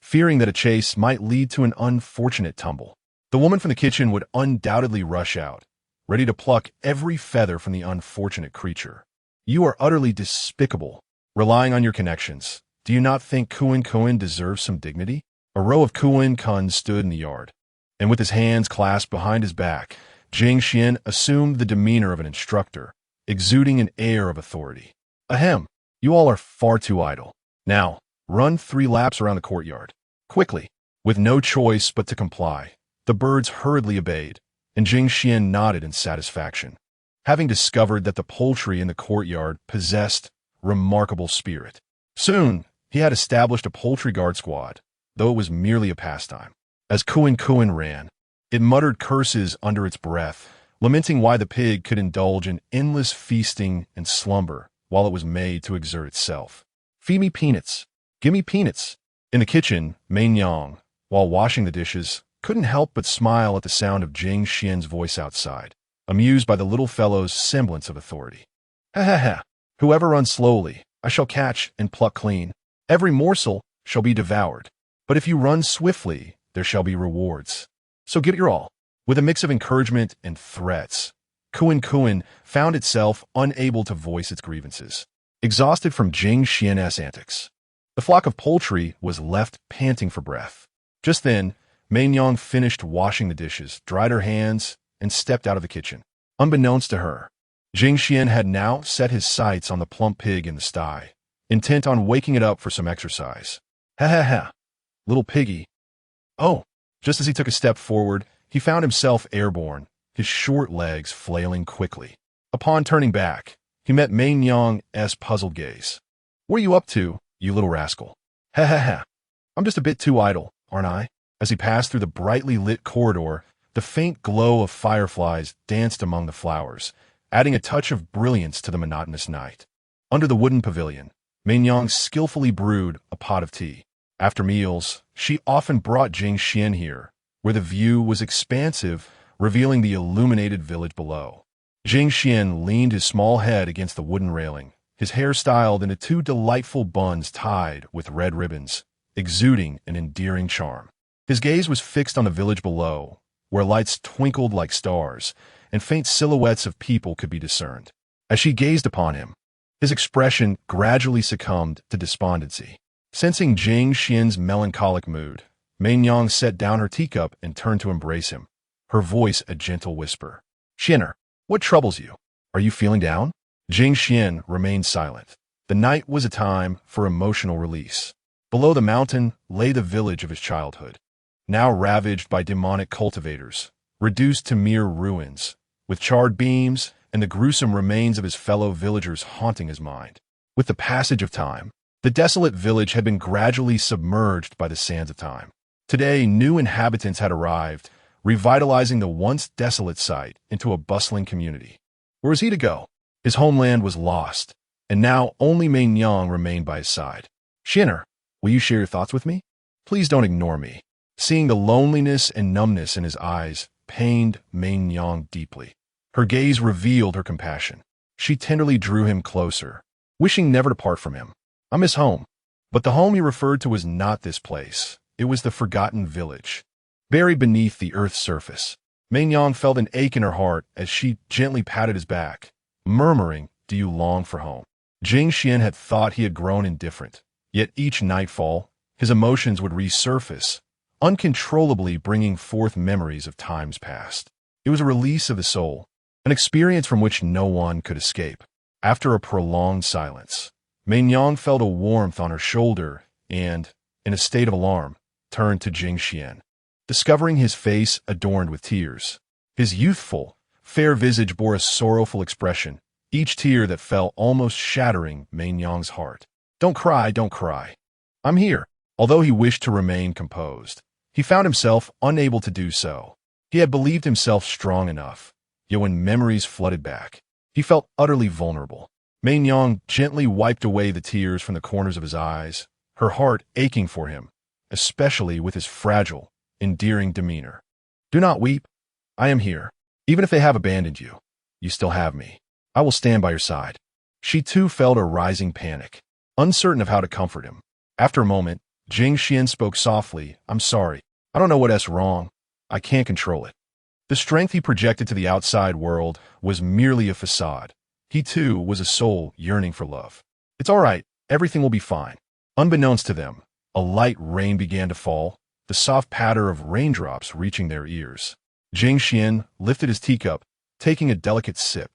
fearing that a chase might lead to an unfortunate tumble. The woman from the kitchen would undoubtedly rush out, ready to pluck every feather from the unfortunate creature. "You are utterly despicable, relying on your connections. Do you not think Kuan deserves some dignity?" A row of Kuan stood in the yard, and with his hands clasped behind his back, Jing Xuan assumed the demeanor of an instructor, exuding an air of authority. "Ahem, you all are far too idle. Now, run 3 laps around the courtyard. Quickly." With no choice but to comply, the birds hurriedly obeyed, and Jing Xuan nodded in satisfaction, having discovered that the poultry in the courtyard possessed remarkable spirit. Soon, he had established a poultry guard squad, though it was merely a pastime. As Kuan ran, it muttered curses under its breath, lamenting why the pig could indulge in endless feasting and slumber while it was made to exert itself. "Feed me peanuts. Give me peanuts." In the kitchen, Mei Nyang, while washing the dishes, couldn't help but smile at the sound of Jing Xuan's voice outside, amused by the little fellow's semblance of authority. "Ha ha ha! Whoever runs slowly, I shall catch and pluck clean. Every morsel shall be devoured. But if you run swiftly, there shall be rewards. So give it your all." With a mix of encouragement and threats, Kuan found itself unable to voice its grievances, exhausted from Jing Xuan's antics. The flock of poultry was left panting for breath. Just then, Mei Nyang finished washing the dishes, dried her hands, and stepped out of the kitchen. Unbeknownst to her, Jing Xuan had now set his sights on the plump pig in the sty, intent on waking it up for some exercise. "Ha ha ha, little piggy." Oh, just as he took a step forward, he found himself airborne, his short legs flailing quickly. Upon turning back, he met Mei Nyang's puzzled gaze. "What are you up to, you little rascal. Ha ha ha. I'm just a bit too idle, aren't I? As he passed through the brightly lit corridor, the faint glow of fireflies danced among the flowers, adding a touch of brilliance to the monotonous night. Under the wooden pavilion, Meinyang skillfully brewed a pot of tea. After meals, she often brought Jing Xuan here, where the view was expansive, revealing the illuminated village below. Jing Xuan leaned his small head against the wooden railing, his hair styled into two delightful buns tied with red ribbons, exuding an endearing charm. His gaze was fixed on the village below, where lights twinkled like stars, and faint silhouettes of people could be discerned. As she gazed upon him, his expression gradually succumbed to despondency. Sensing Jing Xuan's melancholic mood, Meinyang set down her teacup and turned to embrace him, her voice a gentle whisper. "Xuaner, what troubles you? Are you feeling down?" Jing Xuan remained silent. The night was a time for emotional release. Below the mountain lay the village of his childhood, now ravaged by demonic cultivators, reduced to mere ruins, with charred beams and the gruesome remains of his fellow villagers haunting his mind. With the passage of time, the desolate village had been gradually submerged by the sands of time. Today, new inhabitants had arrived, revitalizing the once desolate site into a bustling community. Where was he to go? His homeland was lost, and now only Meinyang remained by his side. "Xuaner, will you share your thoughts with me? Please don't ignore me." Seeing the loneliness and numbness in his eyes pained Meinyang deeply. Her gaze revealed her compassion. She tenderly drew him closer, wishing never to part from him. "I miss home." But the home he referred to was not this place. It was the forgotten village, buried beneath the earth's surface. Meinyang felt an ache in her heart as she gently patted his back, murmuring, "Do you long for home?" Jing Xuan had thought he had grown indifferent, yet each nightfall, his emotions would resurface, uncontrollably bringing forth memories of times past. It was a release of the soul, an experience from which no one could escape. After a prolonged silence, Meinyang felt a warmth on her shoulder and, in a state of alarm, turned to Jing Xuan, discovering his face adorned with tears. His youthful, fair visage bore a sorrowful expression, each tear that fell almost shattering Meinyang's heart. Don't cry, don't cry. I'm here." Although he wished to remain composed, he found himself unable to do so. He had believed himself strong enough, yet when memories flooded back, he felt utterly vulnerable. Meinyang gently wiped away the tears from the corners of his eyes, her heart aching for him, especially with his fragile, endearing demeanor. "Do not weep. I am here. Even if they have abandoned you, you still have me. I will stand by your side." She too felt a rising panic, uncertain of how to comfort him. After a moment, Jing Xuan spoke softly. "I'm sorry. I don't know what's wrong. I can't control it." The strength he projected to the outside world was merely a facade. He too was a soul yearning for love. "It's all right. Everything will be fine." Unbeknownst to them, a light rain began to fall, the soft patter of raindrops reaching their ears. Jing Xuan lifted his teacup, taking a delicate sip,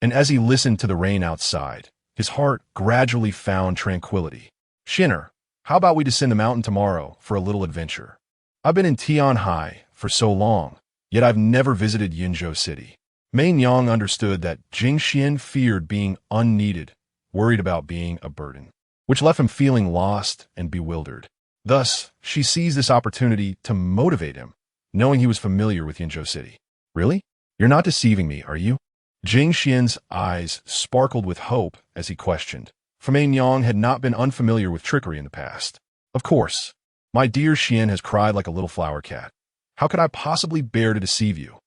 and as he listened to the rain outside, his heart gradually found tranquility. "Xuaner, how about we descend the mountain tomorrow for a little adventure? I've been in Tianhai for so long, yet I've never visited Yinzhou City." Meinyang understood that Jing Xuan feared being unneeded, worried about being a burden, which left him feeling lost and bewildered. Thus, she seized this opportunity to motivate him, knowing he was familiar with Yinzhou City. "Really? You're not deceiving me, are you?" Jing Xuan's eyes sparkled with hope as he questioned, for Meinyang had not been unfamiliar with trickery in the past. "Of course. My dear Xuan has cried like a little flower cat. How could I possibly bear to deceive you?"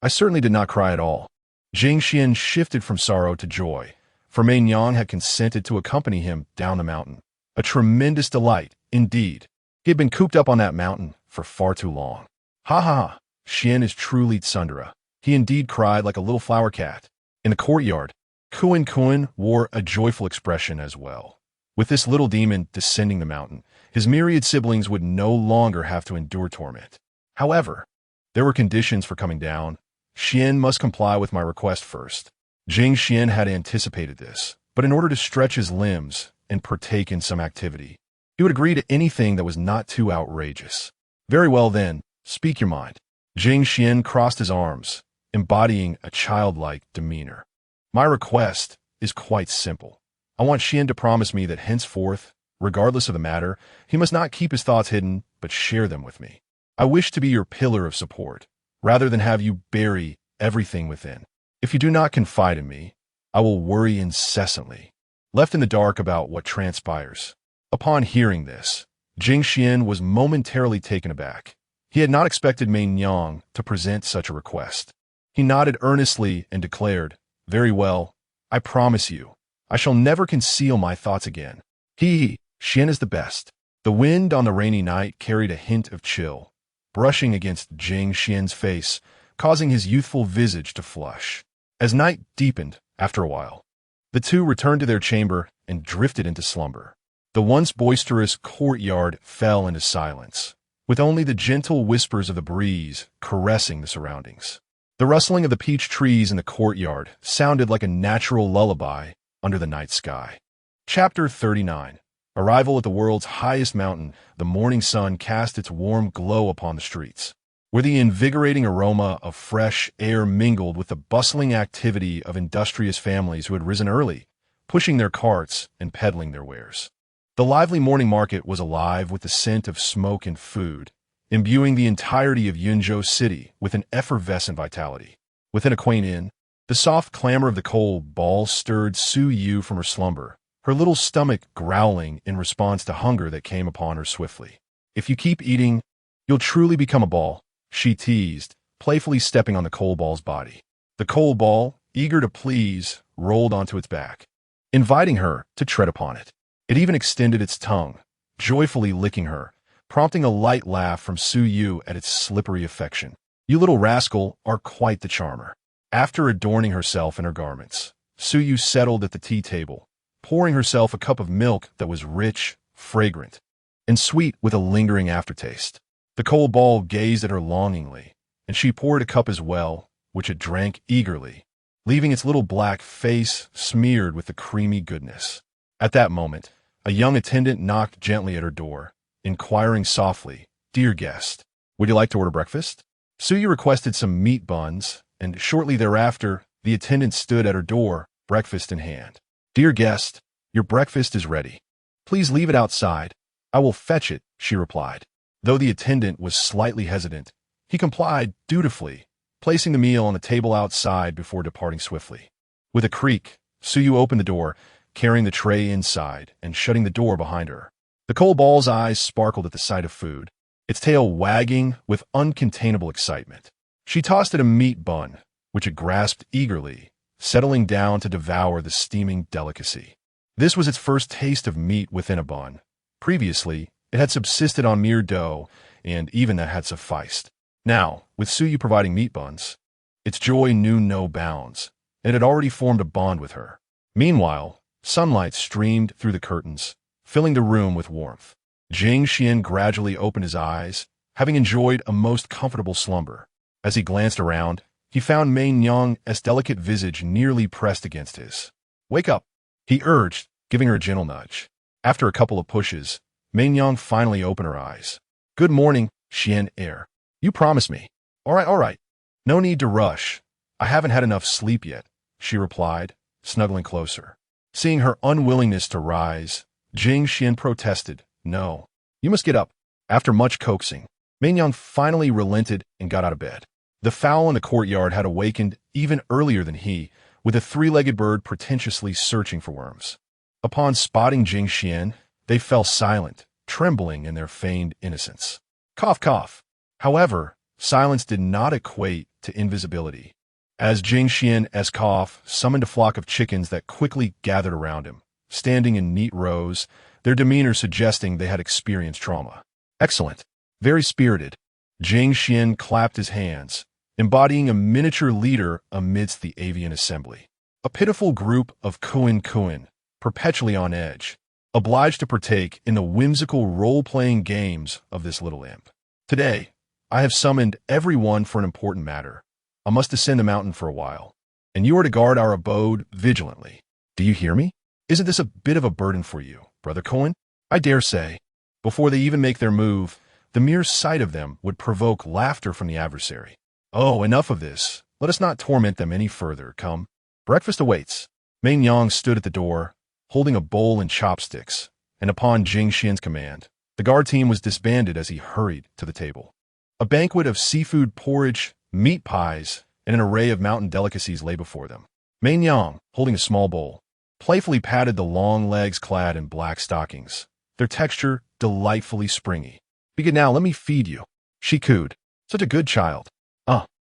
I certainly did not cry at all." Jing Xuan shifted from sorrow to joy, for Meinyang had consented to accompany him down the mountain. A tremendous delight, indeed. He had been cooped up on that mountain for far too long. Ha ha ha, Xuan is truly tsundere. He indeed cried like a little flower cat. In the courtyard, Kuan Kuan wore a joyful expression as well. With this little demon descending the mountain, his myriad siblings would no longer have to endure torment. However, there were conditions for coming down. Xuan must comply with my request first. Jing Xuan had anticipated this, but in order to stretch his limbs and partake in some activity, he would agree to anything that was not too outrageous. "Very well then, speak your mind." Jing Xuan crossed his arms, embodying a childlike demeanor. "My request is quite simple. I want Xuan to promise me that henceforth Regardless of the matter, he must not keep his thoughts hidden, but share them with me. I wish to be your pillar of support, rather than have you bury everything within. If you do not confide in me, I will worry incessantly, left in the dark about what transpires. Upon hearing this, Jing Xuan was momentarily taken aback. He had not expected Mei Yang to present such a request. He nodded earnestly and declared, "Very well, I promise you, I shall never conceal my thoughts again." Xian is the best. The wind on the rainy night carried a hint of chill, brushing against Jing Xian's face, causing his youthful visage to flush. As night deepened, after a while, the two returned to their chamber and drifted into slumber. The once boisterous courtyard fell into silence, with only the gentle whispers of the breeze caressing the surroundings. The rustling of the peach trees in the courtyard sounded like a natural lullaby under the night sky. Chapter 39. Arrival at the world's highest mountain, the morning sun cast its warm glow upon the streets, where the invigorating aroma of fresh air mingled with the bustling activity of industrious families who had risen early, pushing their carts and peddling their wares. The lively morning market was alive with the scent of smoke and food, imbuing the entirety of Yunzhou City with an effervescent vitality. Within a quaint inn, the soft clamor of the coal ball stirred Su Yu from her slumber, her little stomach growling in response to hunger that came upon her swiftly. "If you keep eating, you'll truly become a ball," she teased, playfully stepping on the coal ball's body. The coal ball, eager to please, rolled onto its back, inviting her to tread upon it. It even extended its tongue, joyfully licking her, prompting a light laugh from Su Yu at its slippery affection. "You little rascal are quite the charmer." After adorning herself in her garments, Su Yu settled at the tea table, pouring herself a cup of milk that was rich, fragrant, and sweet with a lingering aftertaste. The coal ball gazed at her longingly, and she poured a cup as well, which it drank eagerly, leaving its little black face smeared with the creamy goodness. At that moment, a young attendant knocked gently at her door, inquiring softly, "Dear guest, would you like to order breakfast?" Su Yu requested some meat buns, and shortly thereafter, the attendant stood at her door, breakfast in hand. "Dear guest, your breakfast is ready. Please leave it outside. I will fetch it," she replied. Though the attendant was slightly hesitant, he complied dutifully, placing the meal on the table outside before departing swiftly. With a creak, Su Yu opened the door, carrying the tray inside and shutting the door behind her. The coal ball's eyes sparkled at the sight of food, its tail wagging with uncontainable excitement. She tossed it a meat bun, which it grasped eagerly, settling down to devour the steaming delicacy. This was its first taste of meat within a bun. Previously, it had subsisted on mere dough, and even that had sufficed. Now, with Su Yu providing meat buns, its joy knew no bounds, and it had already formed a bond with her. Meanwhile, sunlight streamed through the curtains, filling the room with warmth. Jing Xuan gradually opened his eyes, having enjoyed a most comfortable slumber. As he glanced around, he found Mei Nyang's delicate visage nearly pressed against his. "Wake up," he urged, giving her a gentle nudge. After a couple of pushes, Mei Nyang finally opened her eyes. "Good morning, Xian Air. You promised me." All right. No need to rush. I haven't had enough sleep yet," she replied, snuggling closer. Seeing her unwillingness to rise, Jing Xuan protested, "No, you must get up." After much coaxing, Mei Nyang finally relented and got out of bed. The fowl in the courtyard had awakened even earlier than he, with a three-legged bird pretentiously searching for worms. Upon spotting Jing Xuan, they fell silent, trembling in their feigned innocence. Cough, cough. However, silence did not equate to invisibility. As Jing Xuan's cough summoned a flock of chickens that quickly gathered around him, standing in neat rows, their demeanor suggesting they had experienced trauma. "Excellent. Very spirited." Jing Xuan clapped his hands, embodying a miniature leader amidst the avian assembly. A pitiful group of Kuin, perpetually on edge, obliged to partake in the whimsical role-playing games of this little imp. "Today, I have summoned everyone for an important matter. I must ascend the mountain for a while, and you are to guard our abode vigilantly. Do you hear me? Isn't this a bit of a burden for you, Brother Cohen? I dare say, before they even make their move, the mere sight of them would provoke laughter from the adversary. Oh, enough of this. Let us not torment them any further. Come. Breakfast awaits." Mei Nyang stood at the door, holding a bowl and chopsticks, and upon Jing Xuan's command, the guard team was disbanded as he hurried to the table. A banquet of seafood porridge, meat pies, and an array of mountain delicacies lay before them. Mei Yang, holding a small bowl, playfully patted the long legs clad in black stockings, their texture delightfully springy. "Begin now, let me feed you," she cooed. "Such a good child.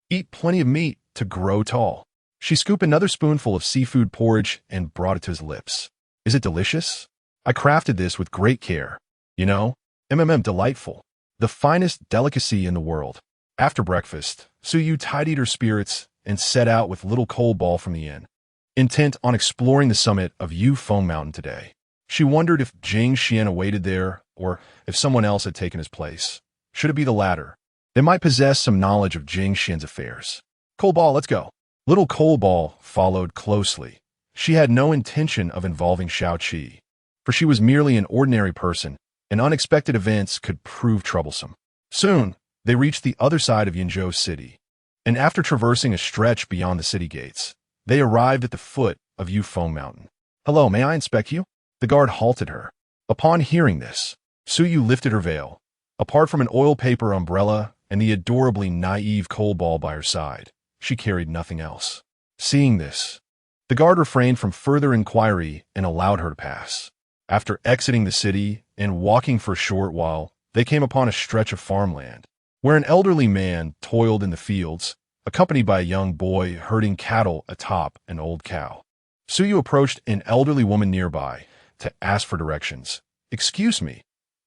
Eat plenty of meat to grow tall." She scooped another spoonful of seafood porridge and brought it to his lips. "Is it delicious? I crafted this with great care. You know, delightful. The finest delicacy in the world." After breakfast, Suyu tidied her spirits and set out with little cold ball from the inn. Intent on exploring the summit of Yufeng Mountain today, she wondered if Jing Xuan awaited there or if someone else had taken his place. Should it be the latter, they might possess some knowledge of Jing Xuan's affairs. "Cold ball, let's go." Little cold ball followed closely. She had no intention of involving Xiao Qi, for she was merely an ordinary person, and unexpected events could prove troublesome. Soon, they reached the other side of Yinzhou City, and after traversing a stretch beyond the city gates, they arrived at the foot of Yufeng Mountain. "Hello, may I inspect you?" The guard halted her. Upon hearing this, Suyu lifted her veil. Apart from an oil paper umbrella and the adorably naive cold ball by her side, she carried nothing else. Seeing this, the guard refrained from further inquiry and allowed her to pass. After exiting the city and walking for a short while, they came upon a stretch of farmland, where an elderly man toiled in the fields, accompanied by a young boy herding cattle atop an old cow. Suyu approached an elderly woman nearby to ask for directions. "Excuse me,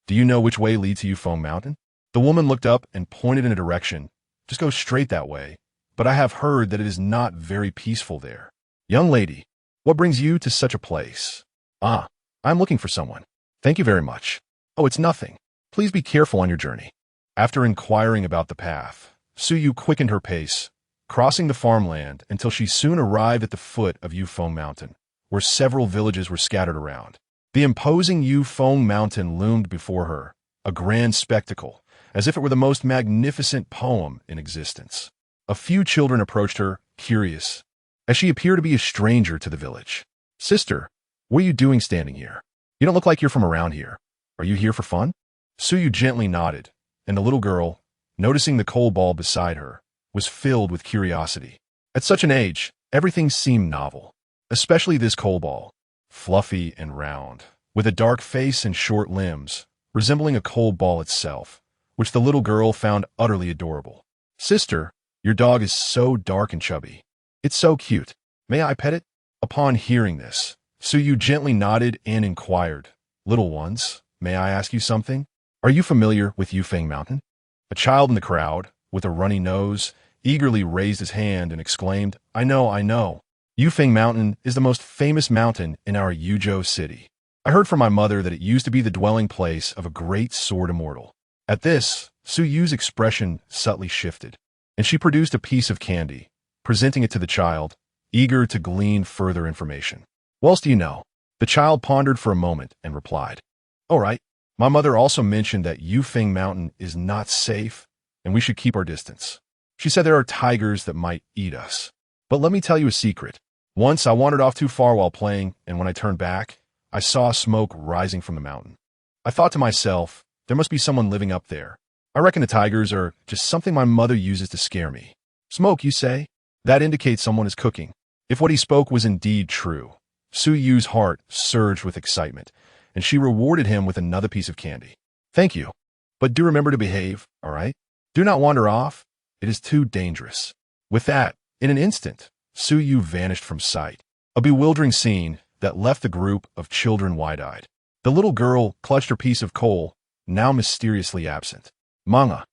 do you know which way leads to Yufeng Mountain?" The woman looked up and pointed in a direction. "Just go straight that way, but I have heard that it is not very peaceful there." "Young lady, what brings you to such a place?" "I'm looking for someone." "Thank you very much." "Oh, it's nothing. Please be careful on your journey." After inquiring about the path, Suyu quickened her pace, crossing the farmland until she soon arrived at the foot of Yufeng Mountain, where several villages were scattered around. The imposing Yufeng Mountain loomed before her, a grand spectacle, as if it were the most magnificent poem in existence. A few children approached her, curious, as she appeared to be a stranger to the village. "Sister, what are you doing standing here? You don't look like you're from around here. Are you here for fun?" Suyu gently nodded, and the little girl, noticing the cold ball beside her, was filled with curiosity. At such an age, everything seemed novel, especially this cold ball, fluffy and round, with a dark face and short limbs, resembling a cold ball itself, which the little girl found utterly adorable. "Sister, your dog is so dark and chubby. It's so cute. May I pet it?" Upon hearing this, Suyu gently nodded and inquired, "Little ones, may I ask you something? Are you familiar with Yufeng Mountain?" A child in the crowd, with a runny nose, eagerly raised his hand and exclaimed, I know. Yufeng Mountain is the most famous mountain in our Yuzhou city. I heard from my mother that it used to be the dwelling place of a great sword immortal." At this, Su Yu's expression subtly shifted, and she produced a piece of candy, presenting it to the child, eager to glean further information. "What else do you know?" The child pondered for a moment and replied, "All right, my mother also mentioned that Yufeng Mountain is not safe and we should keep our distance. She said there are tigers that might eat us. But let me tell you a secret. Once I wandered off too far while playing, and when I turned back, I saw smoke rising from the mountain. I thought to myself, there must be someone living up there. I reckon the tigers are just something my mother uses to scare me." "Smoke, you say? That indicates someone is cooking." If what he spoke was indeed true, Su Yu's heart surged with excitement, and she rewarded him with another piece of candy. "Thank you. But do remember to behave, all right? Do not wander off. It is too dangerous." With that, in an instant, Su Yu vanished from sight. A bewildering scene that left the group of children wide-eyed. The little girl clutched her piece of coal, now mysteriously absent. "Manga,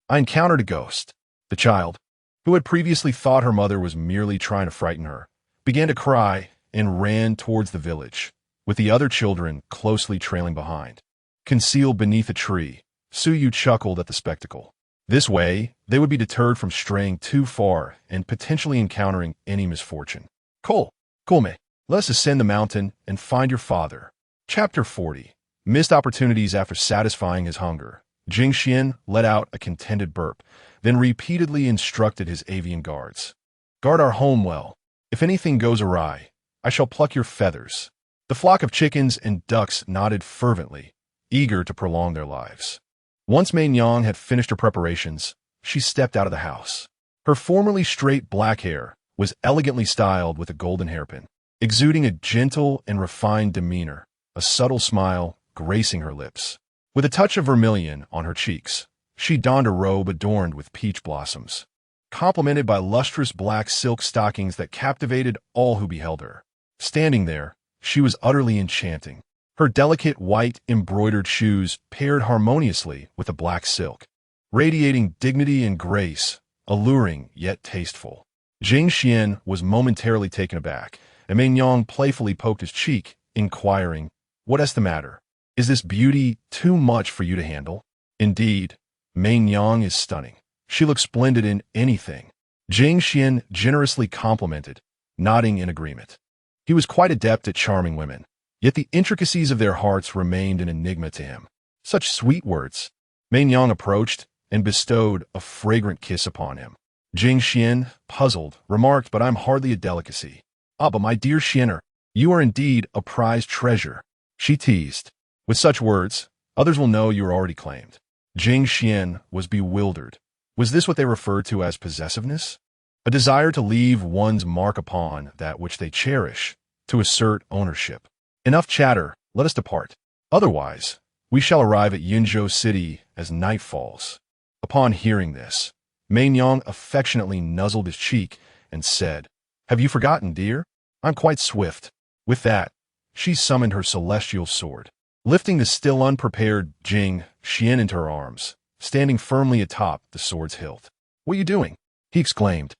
I encountered a ghost." The child, who had previously thought her mother was merely trying to frighten her, began to cry and ran towards the village, with the other children closely trailing behind. Concealed beneath a tree, Su Yu chuckled at the spectacle. This way, they would be deterred from straying too far and potentially encountering any misfortune. Kolme, let us ascend the mountain and find your father. Chapter 40. Missed opportunities after satisfying his hunger. Jing Xuan let out a contented burp, then repeatedly instructed his avian guards. "Guard our home well. If anything goes awry, I shall pluck your feathers." The flock of chickens and ducks nodded fervently, eager to prolong their lives. Once Mei Nyang had finished her preparations, she stepped out of the house. Her formerly straight black hair was elegantly styled with a golden hairpin, exuding a gentle and refined demeanor, a subtle smile gracing her lips. With a touch of vermilion on her cheeks, she donned a robe adorned with peach blossoms, complemented by lustrous black silk stockings that captivated all who beheld her. Standing there, she was utterly enchanting. Her delicate white embroidered shoes paired harmoniously with the black silk, radiating dignity and grace, alluring yet tasteful. Jing Xuan was momentarily taken aback, and Mei Nyang playfully poked his cheek, inquiring, "What is the matter? Is this beauty too much for you to handle?" Indeed, Mei Nyang is stunning. She looks splendid in anything. Jing Xuan generously complimented, nodding in agreement. He was quite adept at charming women, yet the intricacies of their hearts remained an enigma to him. Such sweet words. Mei Nyang approached and bestowed a fragrant kiss upon him. Jing Xuan, puzzled, remarked, "But I'm hardly a delicacy." "Ah, but my dear Xuaner, you are indeed a prized treasure," she teased. "With such words, others will know you are already claimed." Jing Xuan was bewildered. Was this what they referred to as possessiveness? A desire to leave one's mark upon that which they cherish, to assert ownership. Enough chatter, let us depart. Otherwise, we shall arrive at Yunzhou City as night falls. Upon hearing this, Mei Nyang affectionately nuzzled his cheek and said, "Have you forgotten, dear? I'm quite swift." With that, she summoned her celestial sword, lifting the still unprepared Jing Xuan into her arms, standing firmly atop the sword's hilt. "What are you doing?" he exclaimed.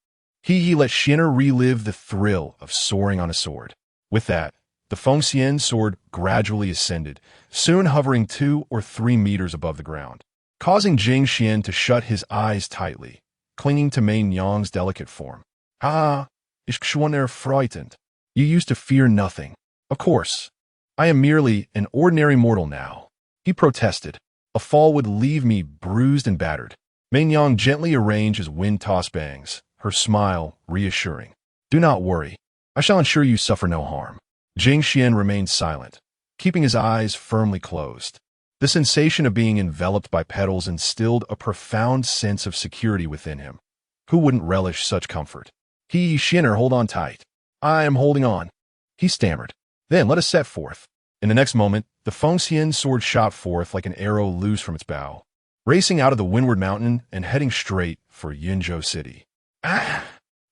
He let Xuaner relive the thrill of soaring on a sword. With that, the Fengxian sword gradually ascended, soon hovering 2 or 3 meters above the ground, causing Jing Xuan to shut his eyes tightly, clinging to Mei Nyang's delicate form. "Ah, ich schon erfreutend. You used to fear nothing." "Of course. I am merely an ordinary mortal now," he protested. "A fall would leave me bruised and battered." Mei Nyang gently arranged his wind-tossed bangs, her smile reassuring. "Do not worry. I shall ensure you suffer no harm." Jing Xuan remained silent, keeping his eyes firmly closed. The sensation of being enveloped by petals instilled a profound sense of security within him. Who wouldn't relish such comfort? Xuaner, hold on tight." "I am holding on," he stammered. "Then let us set forth." In the next moment, the Fengxian sword shot forth like an arrow loose from its bow, racing out of the windward mountain and heading straight for Yunzhou City. "Ah!"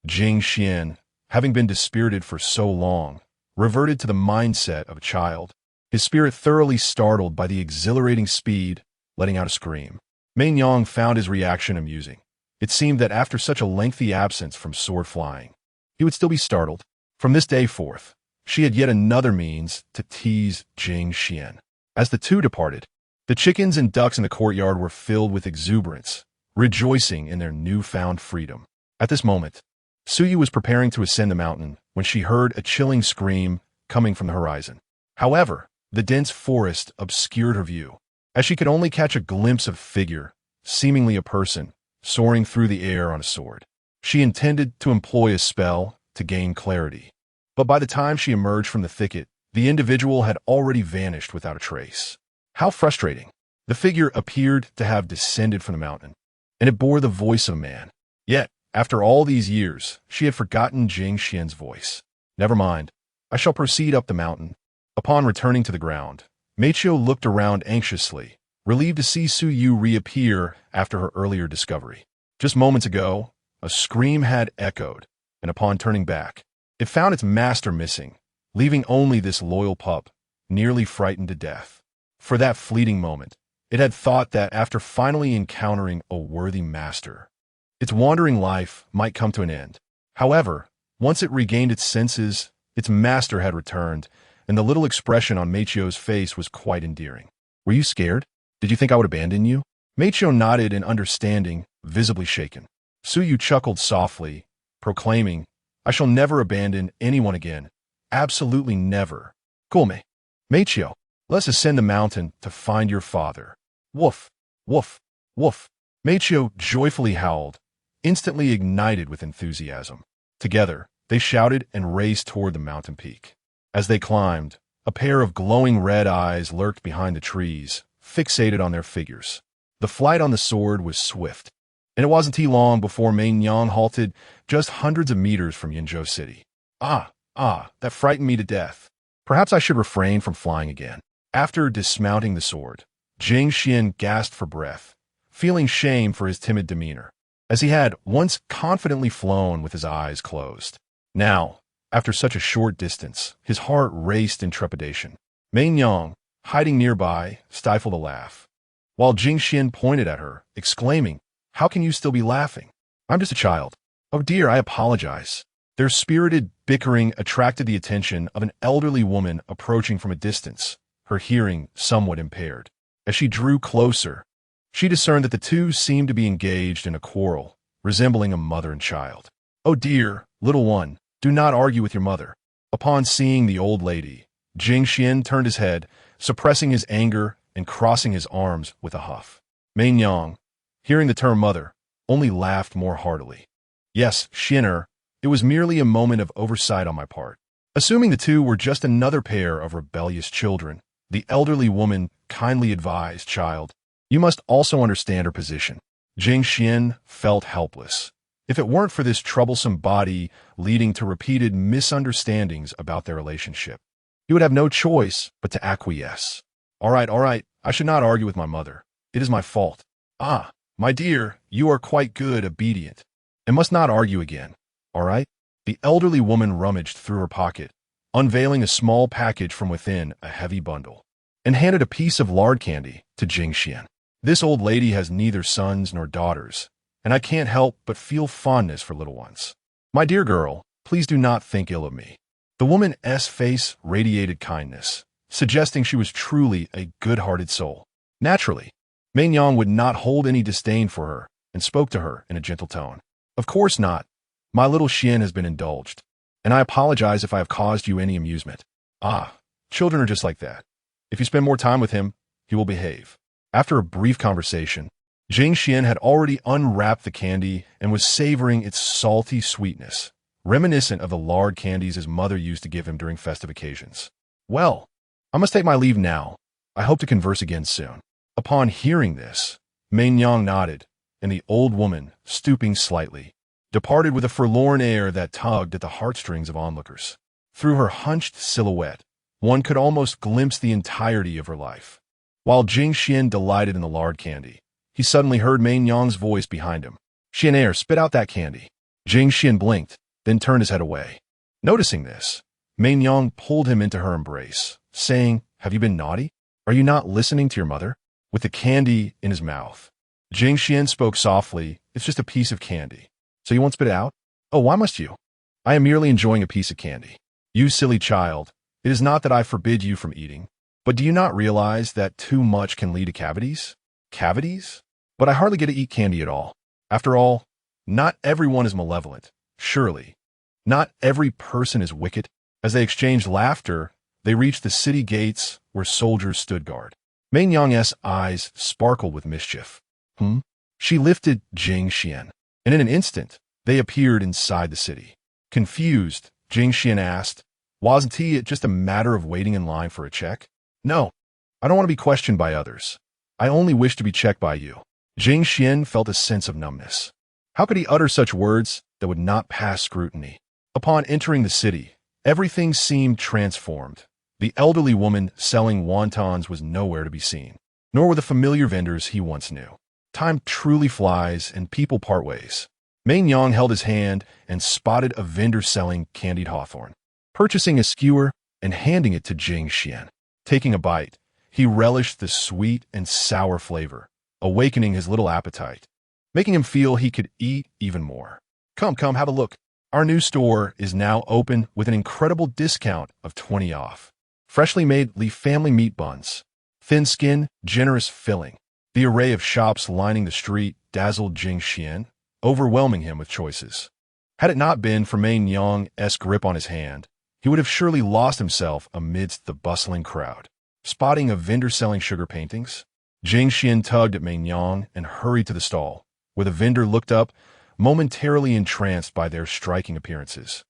Jing Xuan, having been dispirited for so long, reverted to the mindset of a child, his spirit thoroughly startled by the exhilarating speed, letting out a scream. Mei Nyang found his reaction amusing. It seemed that after such a lengthy absence from sword flying, he would still be startled. From this day forth, she had yet another means to tease Jing Xuan. As the two departed, the chickens and ducks in the courtyard were filled with exuberance, rejoicing in their newfound freedom. At this moment, Suyu was preparing to ascend the mountain when she heard a chilling scream coming from the horizon. However, the dense forest obscured her view, as she could only catch a glimpse of a figure, seemingly a person, soaring through the air on a sword. She intended to employ a spell to gain clarity, but by the time she emerged from the thicket, the individual had already vanished without a trace. How frustrating! The figure appeared to have descended from the mountain, and it bore the voice of a man. Yet, after all these years, she had forgotten Jing Xuan's voice. Never mind. I shall proceed up the mountain. Upon returning to the ground, Meichio looked around anxiously, relieved to see Su Yu reappear after her earlier discovery. Just moments ago, a scream had echoed, and upon turning back, it found its master missing, leaving only this loyal pup, nearly frightened to death. For that fleeting moment, it had thought that after finally encountering a worthy master, its wandering life might come to an end. However, once it regained its senses, its master had returned, and the little expression on Meichio's face was quite endearing. "Were you scared? Did you think I would abandon you?" Meichio nodded in understanding, visibly shaken. Suyu chuckled softly, proclaiming, "I shall never abandon anyone again. Absolutely never. Come, Meichio, let's ascend the mountain to find your father." Woof, woof, woof. Meichio joyfully howled, instantly ignited with enthusiasm. Together, they shouted and raced toward the mountain peak. As they climbed, A pair of glowing red eyes lurked behind the trees, fixated on their figures. The flight on the sword was swift, and it wasn't too long before Mei Yang halted just hundreds of meters from Yinzhou City. That frightened me to death. Perhaps I should refrain from flying again. After dismounting the sword, Jing Xuan gasped for breath, feeling shame for his timid demeanor, as he had once confidently flown with his eyes closed. Now, after such a short distance, his heart raced in trepidation. Mei Yang, hiding nearby, stifled a laugh, while Jing Xuan pointed at her, exclaiming, "How can you still be laughing? I'm just a child." "Oh dear, I apologize." Their spirited bickering attracted the attention of an elderly woman approaching from a distance, her hearing somewhat impaired. As she drew closer, she discerned that the two seemed to be engaged in a quarrel, resembling a mother and child. "Oh dear, little one, do not argue with your mother." Upon seeing the old lady, Jing Xuan turned his head, suppressing his anger and crossing his arms with a huff. Mei Yang, hearing the term mother, only laughed more heartily. "Yes, Xuaner, it was merely a moment of oversight on my part." Assuming the two were just another pair of rebellious children, the elderly woman kindly advised, "Child, you must also understand her position." Jing Xuan felt helpless. If it weren't for this troublesome body leading to repeated misunderstandings about their relationship, he would have no choice but to acquiesce. All right, I should not argue with my mother. It is my fault." "Ah, my dear, you are quite good, obedient, and must not argue again. All right?" The elderly woman rummaged through her pocket, unveiling a small package from within a heavy bundle, and handed a piece of lard candy to Jing Xuan. "This old lady has neither sons nor daughters, and I can't help but feel fondness for little ones. My dear girl, please do not think ill of me." The woman's face radiated kindness, suggesting she was truly a good-hearted soul. Naturally, Mei Yang would not hold any disdain for her and spoke to her in a gentle tone. "Of course not. My little Xian has been indulged, and I apologize if I have caused you any amusement." Children are just like that. If you spend more time with him, he will behave." After a brief conversation, Jing Xuan had already unwrapped the candy and was savoring its salty sweetness, reminiscent of the lard candies his mother used to give him during festive occasions. "Well, I must take my leave now. I hope to converse again soon." Upon hearing this, Mei Yang nodded, and the old woman, stooping slightly, departed with a forlorn air that tugged at the heartstrings of onlookers. Through her hunched silhouette, one could almost glimpse the entirety of her life. While Jing Xuan delighted in the lard candy, he suddenly heard Mei Yang's voice behind him. "Xuan, spit out that candy." Jing Xuan blinked, then turned his head away. Noticing this, Mei Yang pulled him into her embrace, saying, "Have you been naughty? Are you not listening to your mother?" With the candy in his mouth, Jing Xuan spoke softly, "It's just a piece of candy. So you won't spit it out? Oh, why must you? I am merely enjoying a piece of candy. You silly child, it is not that I forbid you from eating, but do you not realize that too much can lead to cavities?" "Cavities? But I hardly get to eat candy at all. After all, not everyone is malevolent, surely. Not every person is wicked." As they exchanged laughter, they reached the city gates where soldiers stood guard. Mei Yang's eyes sparkled with mischief. She lifted Jing Xuan, and in an instant, they appeared inside the city. Confused, Jing Xuan asked, "Wasn't it just a matter of waiting in line for a check?" "No, I don't want to be questioned by others. I only wish to be checked by you." Jing Xuan felt a sense of numbness. How could he utter such words that would not pass scrutiny? Upon entering the city, everything seemed transformed. The elderly woman selling wontons was nowhere to be seen, nor were the familiar vendors he once knew. Time truly flies, and people part ways. Mei Yang held his hand and spotted a vendor selling candied hawthorn, purchasing a skewer and handing it to Jing Xuan. Taking a bite, he relished the sweet and sour flavor, awakening his little appetite, making him feel he could eat even more. Come, have a look. Our new store is now open with an incredible discount of 20 off. Freshly made leaf family meat buns, thin skin, generous filling. The array of shops lining the street dazzled Jing Xuan, overwhelming him with choices. Had it not been for Mei Yang's grip on his hand, he would have surely lost himself amidst the bustling crowd. Spotting a vendor selling sugar paintings, Jing Xuan tugged at Mei Yang and hurried to the stall, where the vendor looked up, momentarily entranced by their striking appearances.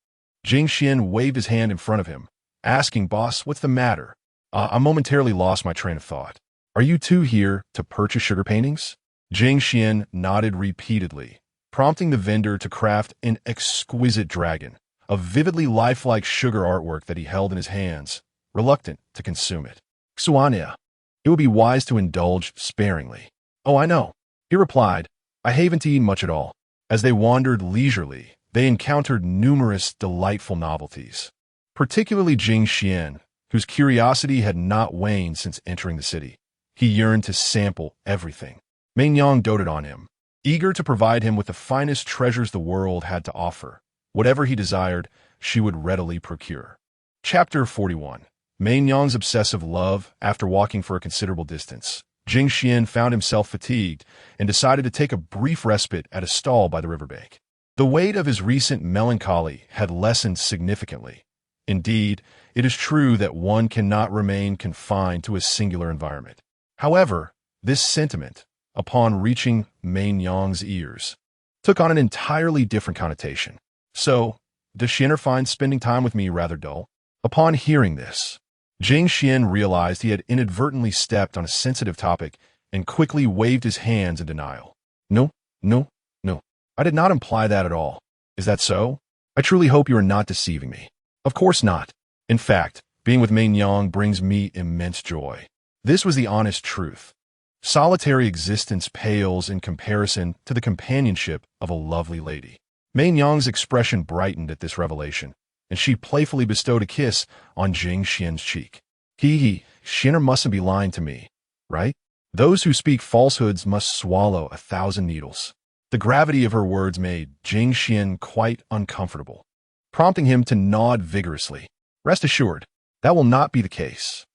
Jing Xuan waved his hand in front of him, asking, "Boss, what's the matter?" I momentarily lost my train of thought. "Are you two here to purchase sugar paintings?" Jing Xuan nodded repeatedly, prompting the vendor to craft an exquisite dragon, a vividly lifelike sugar artwork that he held in his hands, reluctant to consume it. "Xuania, it would be wise to indulge sparingly." "Oh, I know," he replied. "I haven't eaten much at all." As they wandered leisurely, they encountered numerous delightful novelties, particularly Jing Xuan, whose curiosity had not waned since entering the city. He yearned to sample everything. Mei Yang doted on him, eager to provide him with the finest treasures the world had to offer. Whatever he desired, she would readily procure. Chapter 41. Mei Yang's obsessive love. After walking for a considerable distance, Jing Xuan found himself fatigued and decided to take a brief respite at a stall by the riverbank. The weight of his recent melancholy had lessened significantly. Indeed, it is true that one cannot remain confined to a singular environment. However, this sentiment, upon reaching Mei Yang's ears, took on an entirely different connotation. "So, does Xianer find spending time with me rather dull?" Upon hearing this, Jing Xuan realized he had inadvertently stepped on a sensitive topic and quickly waved his hands in denial. No, no, no. I did not imply that at all. Is that so? I truly hope you are not deceiving me." "Of course not. In fact, being with Mei Yang brings me immense joy." This was the honest truth. Solitary existence pales in comparison to the companionship of a lovely lady. Mei Yang's expression brightened at this revelation, and she playfully bestowed a kiss on Jing Xuan's cheek. Xianer mustn't be lying to me, right? Those who speak falsehoods must swallow 1,000 needles. The gravity of her words made Jing Xuan quite uncomfortable, prompting him to nod vigorously. "Rest assured, that will not be the case."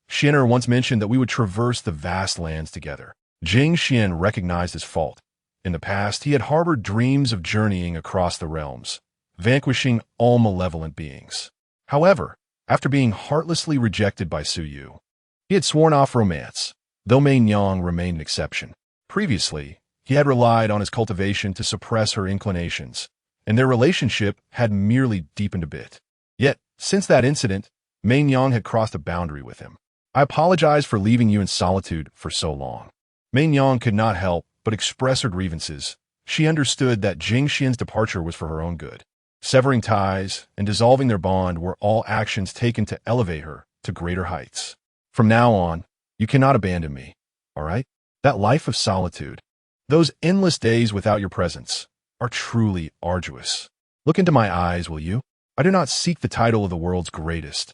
Xianer once mentioned that we would traverse the vast lands together. Jing Xuan recognized his fault. In the past, he had harbored dreams of journeying across the realms, vanquishing all malevolent beings. However, after being heartlessly rejected by Su Yu, he had sworn off romance, though Mei Yang remained an exception. Previously, he had relied on his cultivation to suppress her inclinations, and their relationship had merely deepened a bit. Yet, since that incident, Mei Yang had crossed a boundary with him. "I apologize for leaving you in solitude for so long." Mei Yang could not help but express her grievances. She understood that Jing Xuan's departure was for her own good. Severing ties and dissolving their bond were all actions taken to elevate her to greater heights. "From now on, you cannot abandon me, all right? That life of solitude, those endless days without your presence, are truly arduous. Look into my eyes, will you? I do not seek the title of the world's greatest.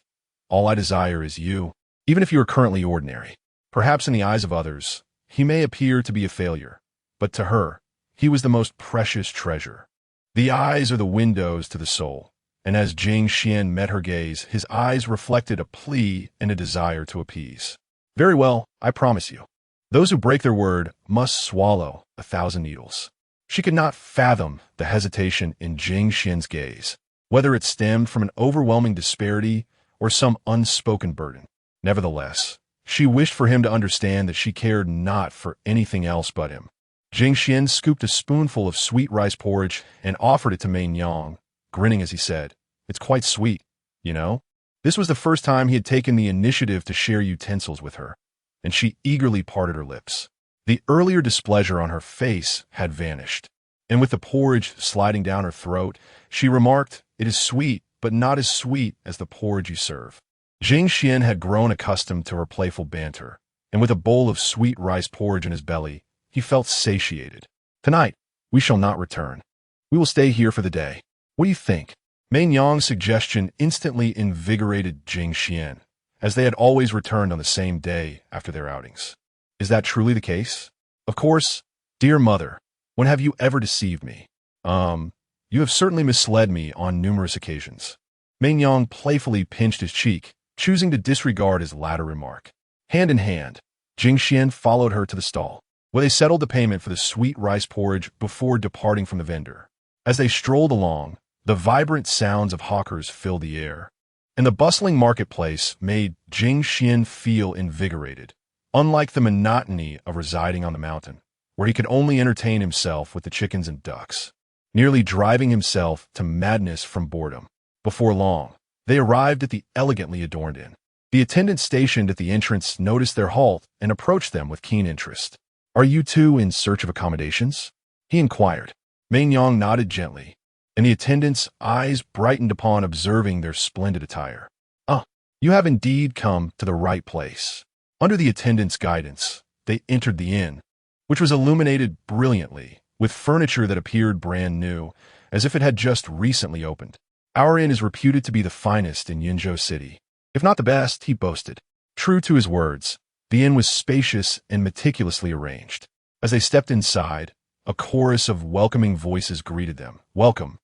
All I desire is you, even if you are currently ordinary. Perhaps in the eyes of others, he may appear to be a failure, but to her, he was the most precious treasure. The eyes are the windows to the soul, and as Jing Xuan met her gaze, his eyes reflected a plea and a desire to appease. "Very well, I promise you. Those who break their word must swallow 1,000 needles." She could not fathom the hesitation in Jing Xuan's gaze, whether it stemmed from an overwhelming disparity or some unspoken burden. Nevertheless, she wished for him to understand that she cared not for anything else but him. Jing Xuan scooped a spoonful of sweet rice porridge and offered it to Mei Yang, grinning as he said, "It's quite sweet, you know?" This was the first time he had taken the initiative to share utensils with her, and she eagerly parted her lips. The earlier displeasure on her face had vanished, and with the porridge sliding down her throat, she remarked, "It is sweet, but not as sweet as the porridge you serve." Jing Xuan had grown accustomed to her playful banter, and with a bowl of sweet rice porridge in his belly, he felt satiated. "Tonight, we shall not return. We will stay here for the day. What do you think?" Mei Yang's suggestion instantly invigorated Jing Xuan, as they had always returned on the same day after their outings. "Is that truly the case?" "Of course, dear mother. When have you ever deceived me?" You have certainly misled me on numerous occasions." Mei Yang playfully pinched his cheek, choosing to disregard his latter remark. Hand in hand, Jing Xuan followed her to the stall, where they settled the payment for the sweet rice porridge before departing from the vendor. As they strolled along, the vibrant sounds of hawkers filled the air, and the bustling marketplace made Jing Xuan feel invigorated, unlike the monotony of residing on the mountain, where he could only entertain himself with the chickens and ducks, nearly driving himself to madness from boredom. Before long, They arrived at the elegantly adorned inn. The attendant stationed at the entrance noticed their halt and approached them with keen interest. "Are you two in search of accommodations?" he inquired. Main Yang nodded gently, and the attendant's eyes brightened upon observing their splendid attire. "Ah, you have indeed come to the right place." Under the attendant's guidance, they entered the inn, which was illuminated brilliantly, with furniture that appeared brand new, as if it had just recently opened. "Our inn is reputed to be the finest in Yinzhou City, if not the best," he boasted. True to his words, the inn was spacious and meticulously arranged. As they stepped inside, a chorus of welcoming voices greeted them. "Welcome,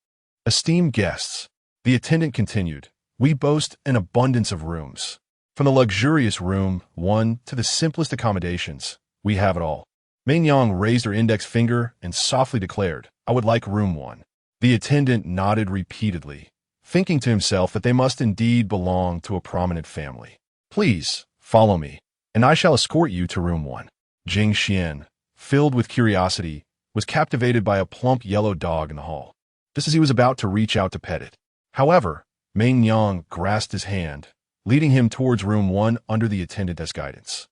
esteemed guests," the attendant continued. "We boast an abundance of rooms. From the luxurious room 1 to the simplest accommodations, we have it all." Main Yang raised her index finger and softly declared, "I would like room 1. The attendant nodded repeatedly, thinking to himself that they must indeed belong to a prominent family. "Please, follow me, and I shall escort you to room 1. Jing Xuan, filled with curiosity, was captivated by a plump yellow dog in the hall, just as he was about to reach out to pet it. However, Main Yang grasped his hand, leading him towards room 1 under the attendant's guidance.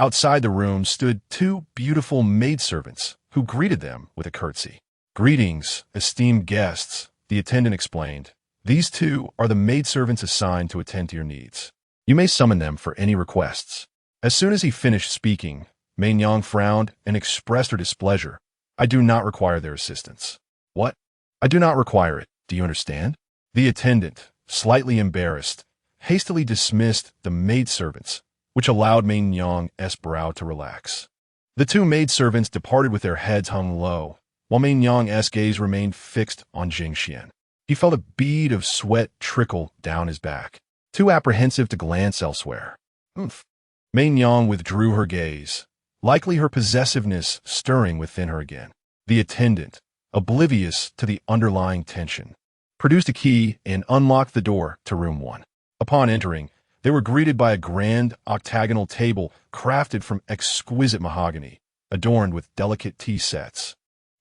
Outside the room stood 2 beautiful maidservants who greeted them with a curtsy. "Greetings, esteemed guests," the attendant explained. "These 2 are the maidservants assigned to attend to your needs. You may summon them for any requests." As soon as he finished speaking, Main Yang frowned and expressed her displeasure. "I do not require their assistance." "What? I do not require it. Do you understand?" The attendant, slightly embarrassed, hastily dismissed the maidservants, which allowed Main Yang's brow to relax. The 2 maidservants departed with their heads hung low, while Main Yang's gaze remained fixed on Jing Xuan. He felt a bead of sweat trickle down his back, too apprehensive to glance elsewhere. "Umph." Main Yang withdrew her gaze, likely her possessiveness stirring within her again. The attendant, oblivious to the underlying tension, produced a key and unlocked the door to room 1. Upon entering, they were greeted by a grand octagonal table crafted from exquisite mahogany, adorned with delicate tea sets.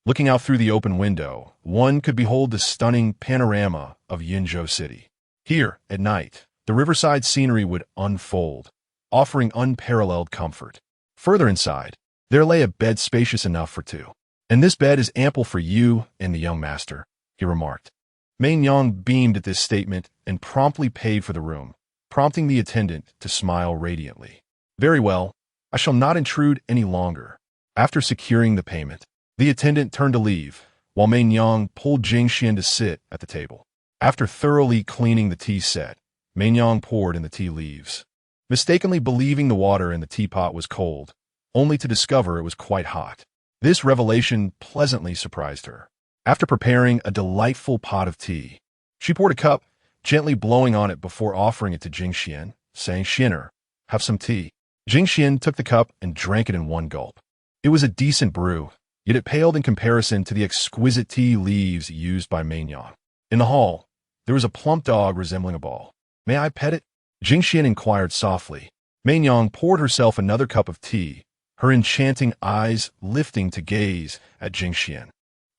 Looking out through the open window, one could behold the stunning panorama of Yinzhou City. Here, at night, the riverside scenery would unfold, offering unparalleled comfort. Further inside, there lay a bed spacious enough for 2. "And this bed is ample for you and the young master," he remarked. Main Yang beamed at this statement and promptly paid for the room, prompting the attendant to smile radiantly. "Very well, I shall not intrude any longer." After securing the payment, the attendant turned to leave, while Main Yang pulled Jing Xuan to sit at the table. After thoroughly cleaning the tea set, Main Yang poured in the tea leaves, mistakenly believing the water in the teapot was cold, only to discover it was quite hot. This revelation pleasantly surprised her. After preparing a delightful pot of tea, she poured a cup, gently blowing on it before offering it to Jing Xuan, saying, "Xuaner, have some tea." Jing Xuan took the cup and drank it in one gulp. It was a decent brew, yet it paled in comparison to the exquisite tea leaves used by Main Yang. In the hall, there was a plump dog resembling a ball. "May I pet it?" Jing Xuan inquired softly. Main Yang poured herself another cup of tea, her enchanting eyes lifting to gaze at Jing Xuan.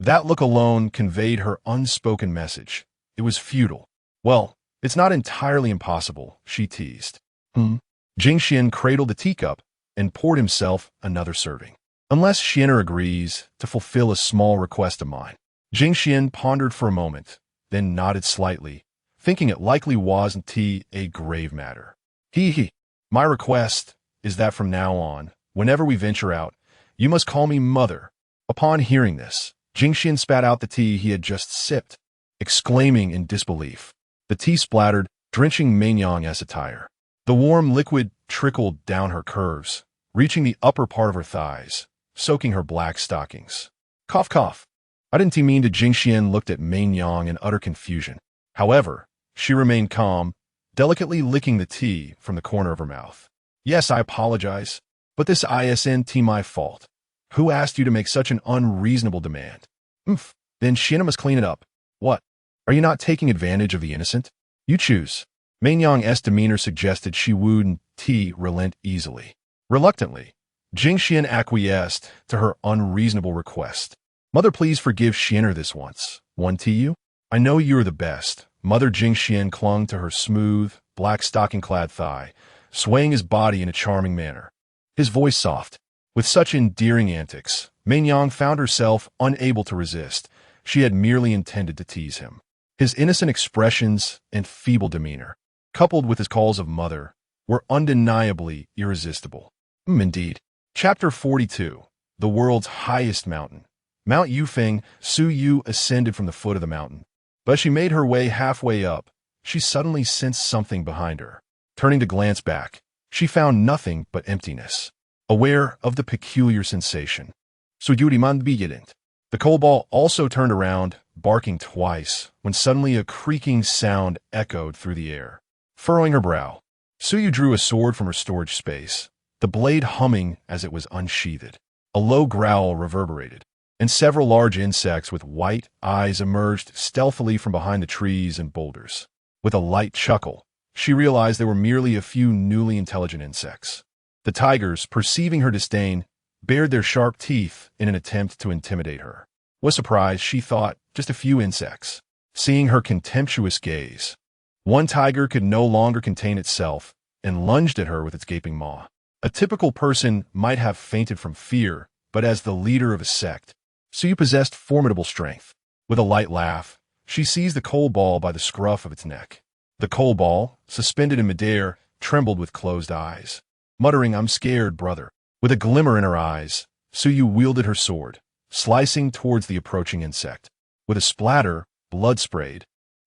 That look alone conveyed her unspoken message. It was futile. "Well, it's not entirely impossible," she teased. Jing Xuan cradled the teacup and poured himself another serving. "Unless Xuaner agrees to fulfill a small request of mine." Jing Xuan pondered for a moment, then nodded slightly, thinking it likely wasn't a grave matter. He. "My request is that from now on, whenever we venture out, you must call me Mother." Upon hearing this, Jing Xuan spat out the tea he had just sipped, exclaiming in disbelief. The tea splattered, drenching Main Yang's attire. The warm liquid trickled down her curves, reaching the upper part of her thighs, soaking her black stockings. Cough, cough. I didn't mean to. Jing Xuan looked at Main Yang in utter confusion. However, she remained calm, delicately licking the tea from the corner of her mouth. "Yes, I apologize, but this isn't my fault. Who asked you to make such an unreasonable demand?" Then Xuan must clean it up." "What? Are you not taking advantage of the innocent?" "You choose." Main Yang's demeanor suggested she wouldn't relent easily. Reluctantly, Jing Xuan acquiesced to her unreasonable request. "Mother, please forgive Xuaner this once. One tea you? I know you are the best, Mother Jing Xuan clung to her smooth, black stocking-clad thigh, swaying his body in a charming manner. His voice soft. With such endearing antics, Meinyang found herself unable to resist. She had merely intended to tease him. His innocent expressions and feeble demeanor, coupled with his calls of mother, were undeniably irresistible. Indeed. Chapter 42. The world's highest mountain. Mount Yufeng. Su Yu ascended from the foot of the mountain. But as she made her way halfway up, she suddenly sensed something behind her. Turning to glance back, she found nothing but emptiness. Aware of the peculiar sensation, Suyuriman beginnt. The kobold also turned around, barking twice, when suddenly a creaking sound echoed through the air. Furrowing her brow, Suyu drew a sword from her storage space, the blade humming as it was unsheathed. A low growl reverberated, and several large insects with white eyes emerged stealthily from behind the trees and boulders. With a light chuckle, she realized they were merely a few newly intelligent insects. The tigers, perceiving her disdain, bared their sharp teeth in an attempt to intimidate her. Was surprised, she thought, just a few insects. Seeing her contemptuous gaze, one tiger could no longer contain itself and lunged at her with its gaping maw. A typical person might have fainted from fear, but as the leader of a sect, Suyu possessed formidable strength. With a light laugh, she seized the coal ball by the scruff of its neck. The coal ball, suspended in midair, trembled with closed eyes. Muttering, "I'm scared, brother." With a glimmer in her eyes, Suyu wielded her sword, slicing towards the approaching insect. With a splatter, blood sprayed,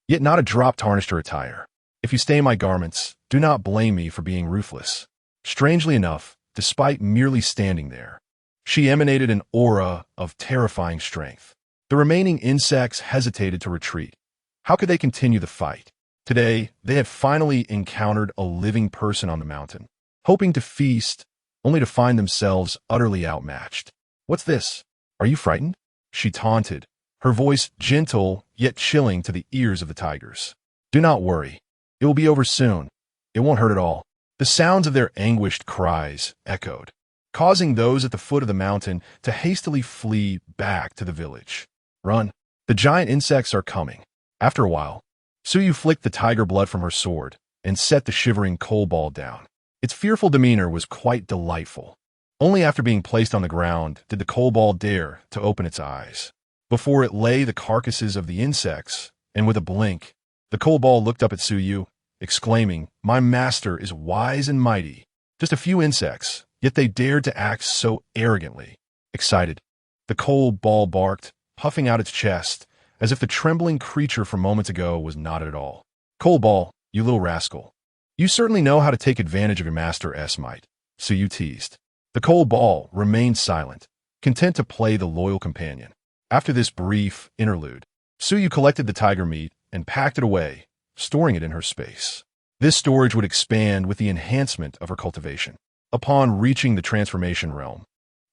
yet not a drop tarnished her attire. "If you stain my garments, do not blame me for being ruthless." Strangely enough, despite merely standing there, she emanated an aura of terrifying strength. The remaining insects hesitated to retreat. How could they continue the fight? Today, they had finally encountered a living person on the mountain, hoping to feast, only to find themselves utterly outmatched. "What's this? Are you frightened?" she taunted, her voice gentle yet chilling to the ears of the tigers. "Do not worry. It will be over soon. It won't hurt at all." The sounds of their anguished cries echoed, causing those at the foot of the mountain to hastily flee back to the village. "Run. The giant insects are coming." After a while, Suyu flicked the tiger blood from her sword and set the shivering coal ball down. Its fearful demeanor was quite delightful. Only after being placed on the ground did the coal ball dare to open its eyes. Before it lay the carcasses of the insects, and with a blink, the coal ball looked up at Suyu, exclaiming, "My master is wise and mighty." Just a few insects, yet they dared to act so arrogantly. Excited, the coal ball barked, puffing out its chest, as if the trembling creature from moments ago was not at all. "Coal ball, you little rascal. You certainly know how to take advantage of your master's might," Suyu teased. The coal ball remained silent, content to play the loyal companion. After this brief interlude, Suyu collected the tiger meat and packed it away, storing it in her space. This storage would expand with the enhancement of her cultivation. Upon reaching the transformation realm,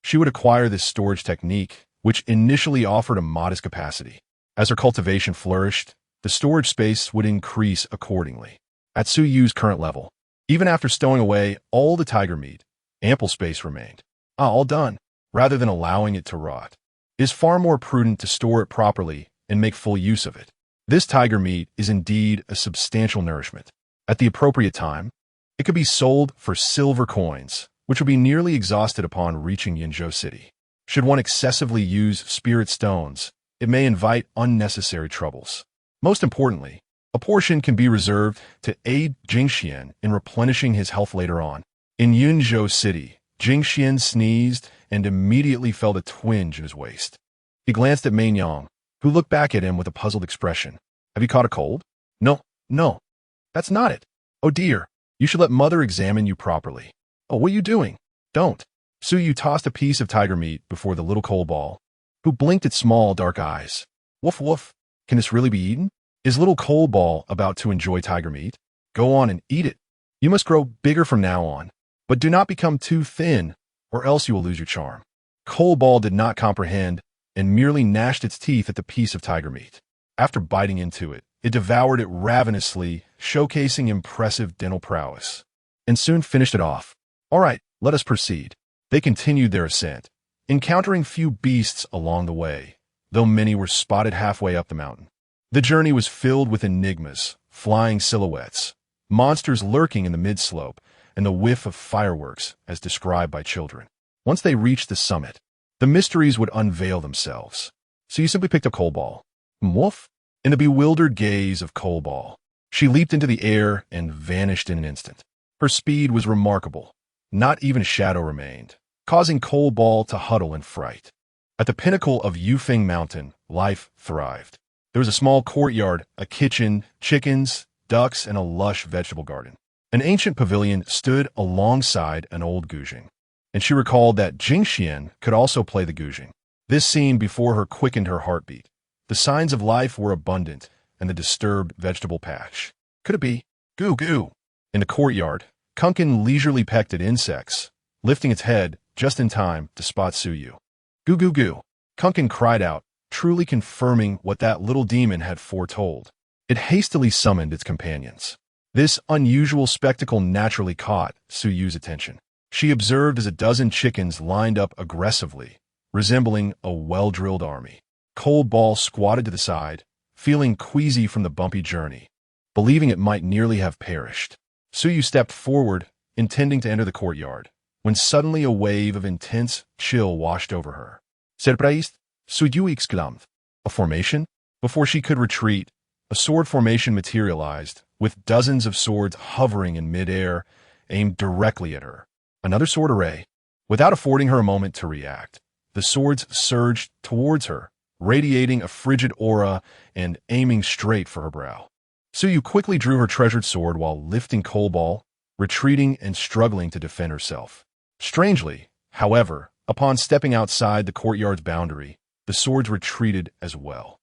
she would acquire this storage technique, which initially offered a modest capacity. As her cultivation flourished, the storage space would increase accordingly. At Suyu's current level, even after stowing away all the tiger meat, ample space remained. All done. Rather than allowing it to rot, it is far more prudent to store it properly and make full use of it. This tiger meat is indeed a substantial nourishment. At the appropriate time, it could be sold for silver coins, which would be nearly exhausted upon reaching Yinzhou City. Should one excessively use spirit stones, it may invite unnecessary troubles. Most importantly, a portion can be reserved to aid Jing Xuan in replenishing his health later on. In Yunzhou City, Jing Xuan sneezed and immediately felt a twinge in his waist. He glanced at Meinyang, who looked back at him with a puzzled expression. "Have you caught a cold?" No, that's not it." "Oh dear, you should let mother examine you properly." "Oh, what are you doing?" "Don't." Suyu tossed a piece of tiger meat before the little coal ball, who blinked its small, dark eyes. "Woof woof, can this really be eaten? Is little coal ball about to enjoy tiger meat? Go on and eat it. You must grow bigger from now on, but do not become too thin, or else you will lose your charm." Coal ball did not comprehend and merely gnashed its teeth at the piece of tiger meat. After biting into it, it devoured it ravenously, showcasing impressive dental prowess, and soon finished it off. "All right, let us proceed." They continued their ascent, encountering few beasts along the way, though many were spotted halfway up the mountain. The journey was filled with enigmas, flying silhouettes, monsters lurking in the mid-slope, and the whiff of fireworks as described by children. Once they reached the summit, the mysteries would unveil themselves. So you simply picked up Coldball. Woof! In the bewildered gaze of Coldball, she leaped into the air and vanished in an instant. Her speed was remarkable. Not even a shadow remained, causing Coldball to huddle in fright. At the pinnacle of Yufeng Mountain, life thrived. There was a small courtyard, a kitchen, chickens, ducks, and a lush vegetable garden. An ancient pavilion stood alongside an old guzheng, and she recalled that Jing Xuan could also play the guzheng. This scene before her quickened her heartbeat. The signs of life were abundant, and the disturbed vegetable patch. Could it be? Goo goo! In the courtyard, Kunkin leisurely pecked at insects, lifting its head just in time to spot Suyu. Goo goo goo! Kunkin cried out, truly confirming what that little demon had foretold. It hastily summoned its companions. This unusual spectacle naturally caught Suyu's attention. She observed as a dozen chickens lined up aggressively, resembling a well-drilled army. Coldball squatted to the side, feeling queasy from the bumpy journey, believing it might nearly have perished. Suyu stepped forward, intending to enter the courtyard, when suddenly a wave of intense chill washed over her. Surprised, Suyu exclaimed. A formation? Before she could retreat, a sword formation materialized, with dozens of swords hovering in midair, aimed directly at her. Another sword array. Without affording her a moment to react, the swords surged towards her, radiating a frigid aura and aiming straight for her brow. Suyu quickly drew her treasured sword while lifting Coldball, retreating and struggling to defend herself. Strangely, however, upon stepping outside the courtyard's boundary, the swords retreated as well.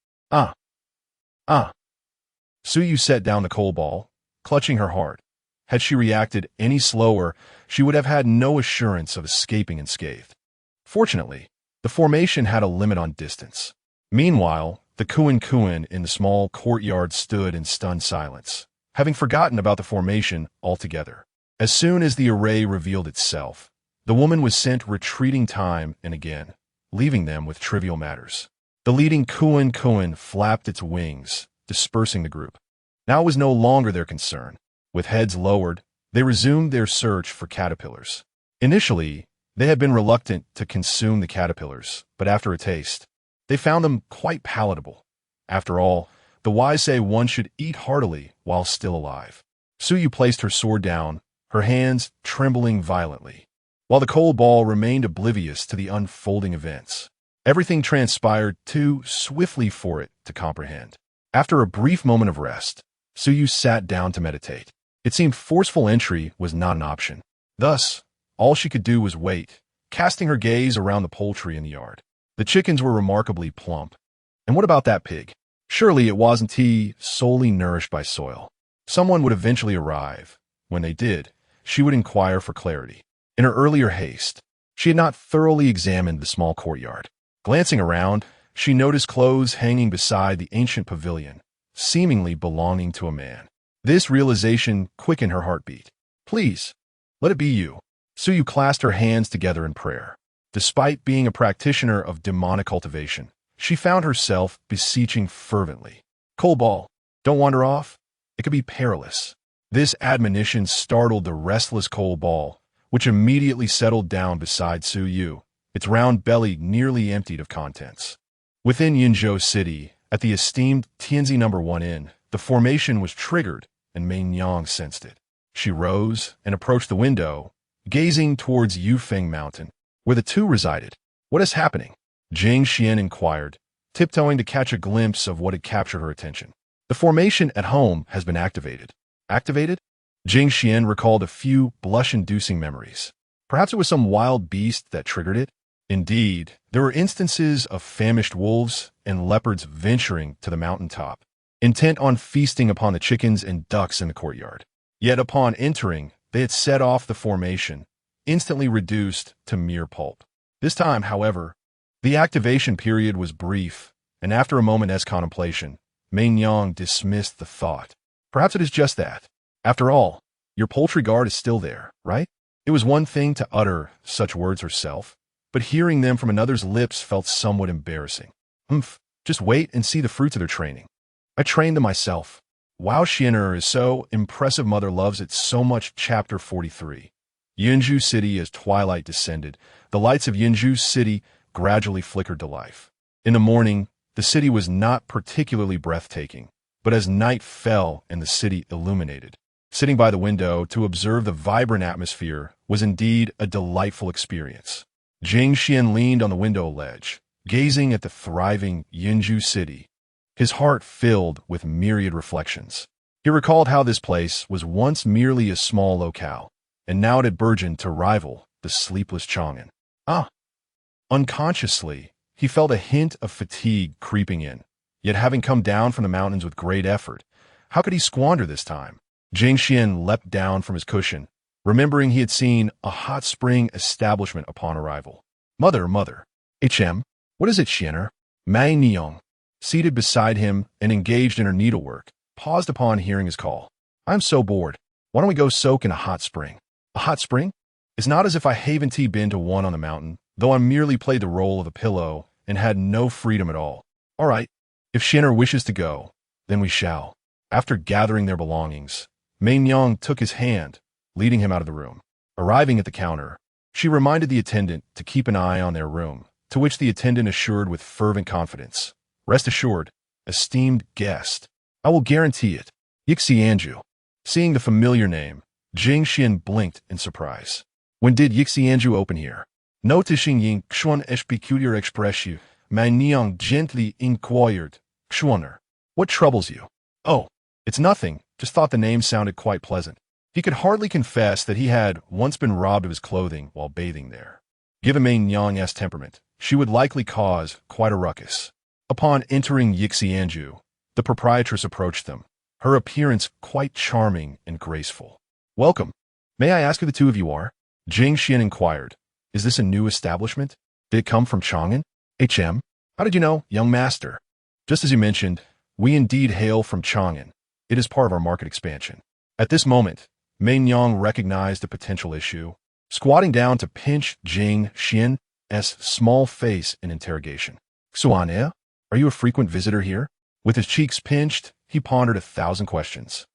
Suyu set down the Coldball, clutching her heart. Had she reacted any slower, she would have had no assurance of escaping unscathed. Fortunately, the formation had a limit on distance. Meanwhile, the Kuan in the small courtyard stood in stunned silence, having forgotten about the formation altogether. As soon as the array revealed itself, the woman was sent retreating time and again, leaving them with trivial matters. The leading Kuan flapped its wings, dispersing the group. Now it was no longer their concern. With heads lowered, they resumed their search for caterpillars. Initially, they had been reluctant to consume the caterpillars, but after a taste, they found them quite palatable. After all, the wise say one should eat heartily while still alive. Suyu placed her sword down, her hands trembling violently, while the Coldball remained oblivious to the unfolding events. Everything transpired too swiftly for it to comprehend. After a brief moment of rest, Suyu sat down to meditate. It seemed forceful entry was not an option. Thus, all she could do was wait, casting her gaze around the poultry in the yard. The chickens were remarkably plump. And what about that pig? Surely it wasn't he solely nourished by soil. Someone would eventually arrive. When they did, she would inquire for clarity. In her earlier haste, she had not thoroughly examined the small courtyard. Glancing around, she noticed clothes hanging beside the ancient pavilion, seemingly belonging to a man. This realization quickened her heartbeat. Please, let it be you. Suyu clasped her hands together in prayer. Despite being a practitioner of demonic cultivation, she found herself beseeching fervently. Coldball, don't wander off. It could be perilous. This admonition startled the restless Coldball, which immediately settled down beside Suyu, its round belly nearly emptied of contents. Within Yinzhou City, at the esteemed Tianzi No. 1 Inn, the formation was triggered, and Mei Nyang sensed it. She rose and approached the window, gazing towards Yufeng Mountain, where the two resided. What is happening? Jing Xuan inquired, tiptoeing to catch a glimpse of what had captured her attention. The formation at home has been activated. Activated? Jing Xuan recalled a few blush-inducing memories. Perhaps it was some wild beast that triggered it? Indeed, there were instances of famished wolves and leopards venturing to the mountaintop, intent on feasting upon the chickens and ducks in the courtyard. Yet upon entering, they had set off the formation, instantly reduced to mere pulp. This time, however, the activation period was brief, and after a moment's contemplation, Mei Nyang dismissed the thought. Perhaps it is just that. After all, your poultry guard is still there, right? It was one thing to utter such words herself, but hearing them from another's lips felt somewhat embarrassing. Just wait and see the fruits of their training. I trained them myself. Wow, Xian'er is so impressive. Mother loves it so much. Chapter 43. Yinzhou City. As twilight descended, the lights of Yinzhou City gradually flickered to life. In the morning, the city was not particularly breathtaking, but as night fell and the city illuminated, sitting by the window to observe the vibrant atmosphere was indeed a delightful experience. Jing Xuan leaned on the window ledge, gazing at the thriving Yinzhou City, his heart filled with myriad reflections. He recalled how this place was once merely a small locale, and now it had burgeoned to rival the sleepless Chang'an. Unconsciously, he felt a hint of fatigue creeping in, yet having come down from the mountains with great effort, how could he squander this time? Jing Xuan leapt down from his cushion, remembering he had seen a hot spring establishment upon arrival. Mother, what is it, Xian'er? Mai Niang, seated beside him and engaged in her needlework, paused upon hearing his call. I'm so bored. Why don't we go soak in a hot spring? A hot spring? It's not as if I haven't been to one on the mountain, though I merely played the role of a pillow and had no freedom at all. All right, if Xian'er wishes to go, then we shall. After gathering their belongings, Mai Niang took his hand, leading him out of the room. Arriving at the counter, she reminded the attendant to keep an eye on their room, to which the attendant assured with fervent confidence, Rest assured, esteemed guest, I will guarantee it. Yixianju. Seeing the familiar name, Jing Xuan blinked in surprise. When did Yixianju open here? Noticing Jing Xuan's peculiar expression, Mai Niang gently inquired, Xuaner, what troubles you? Oh, it's nothing, just thought the name sounded quite pleasant. He could hardly confess that he had once been robbed of his clothing while bathing there. Given Mai Niang's temperament, she would likely cause quite a ruckus. Upon entering Yixianju, the proprietress approached them, her appearance quite charming and graceful. Welcome. May I ask who the two of you are? Jing Xuan inquired. Is this a new establishment? Did it come from Chang'an? How did you know, young master? Just as you mentioned, we indeed hail from Chang'an. It is part of our market expansion. At this moment, Mai Niang recognized a potential issue, squatting down to pinch Jing Xuan's small face in interrogation. Xuan, are you a frequent visitor here? With his cheeks pinched, he pondered 1,000 questions.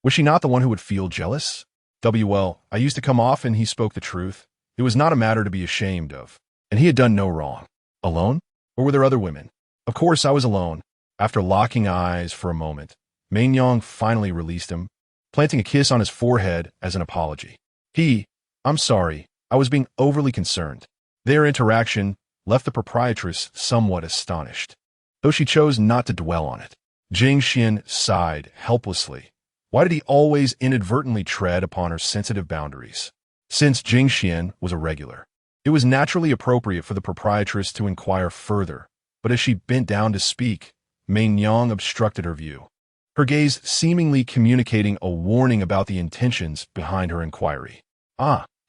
Was she not the one who would feel jealous? Well, I used to come often. He spoke the truth. It was not a matter to be ashamed of, and he had done no wrong. Alone? Or were there other women? Of course I was alone. After locking eyes for a moment, Mai Niang finally released him, planting a kiss on his forehead as an apology. I'm sorry, I was being overly concerned. Their interaction left the proprietress somewhat astonished, though she chose not to dwell on it. Jing Xuan sighed helplessly. Why did he always inadvertently tread upon her sensitive boundaries? Since Jing Xuan was a regular, it was naturally appropriate for the proprietress to inquire further, but as she bent down to speak, Mai Niang obstructed her view, her gaze seemingly communicating a warning about the intentions behind her inquiry.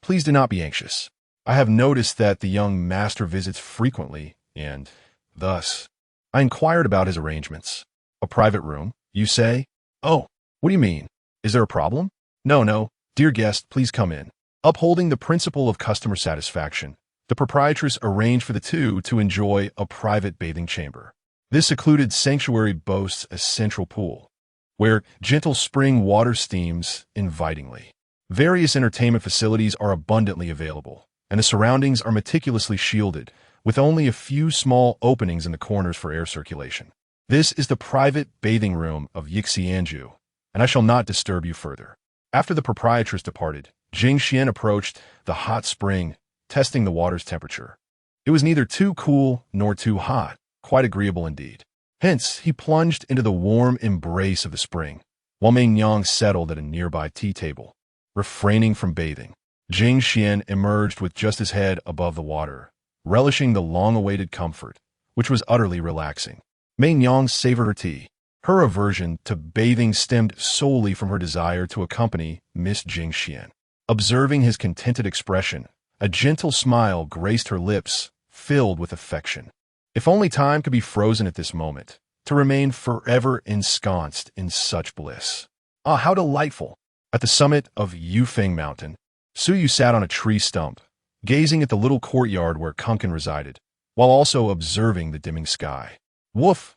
Please do not be anxious. I have noticed that the young master visits frequently, and, thus, I inquired about his arrangements. A private room, you say? Oh, what do you mean? Is there a problem? No, dear guest, please come in. Upholding the principle of customer satisfaction, the proprietress arranged for the two to enjoy a private bathing chamber. This secluded sanctuary boasts a central pool, where gentle spring water steams invitingly. Various entertainment facilities are abundantly available, and the surroundings are meticulously shielded, with only a few small openings in the corners for air circulation. This is the private bathing room of Yixianju, and I shall not disturb you further. After the proprietress departed, Jing Xuan approached the hot spring, testing the water's temperature. It was neither too cool nor too hot, quite agreeable indeed. Hence, he plunged into the warm embrace of the spring, while Mai Niang settled at a nearby tea table. Refraining from bathing, Jing Xuan emerged with just his head above the water, relishing the long-awaited comfort, which was utterly relaxing. Mai Niang savored her tea. Her aversion to bathing stemmed solely from her desire to accompany Miss Jing Xuan. Observing his contented expression, a gentle smile graced her lips, filled with affection. If only time could be frozen at this moment, to remain forever ensconced in such bliss. How delightful! At the summit of Yufeng Mountain, Suyu sat on a tree stump, gazing at the little courtyard where Kunkin resided, while also observing the dimming sky. Woof!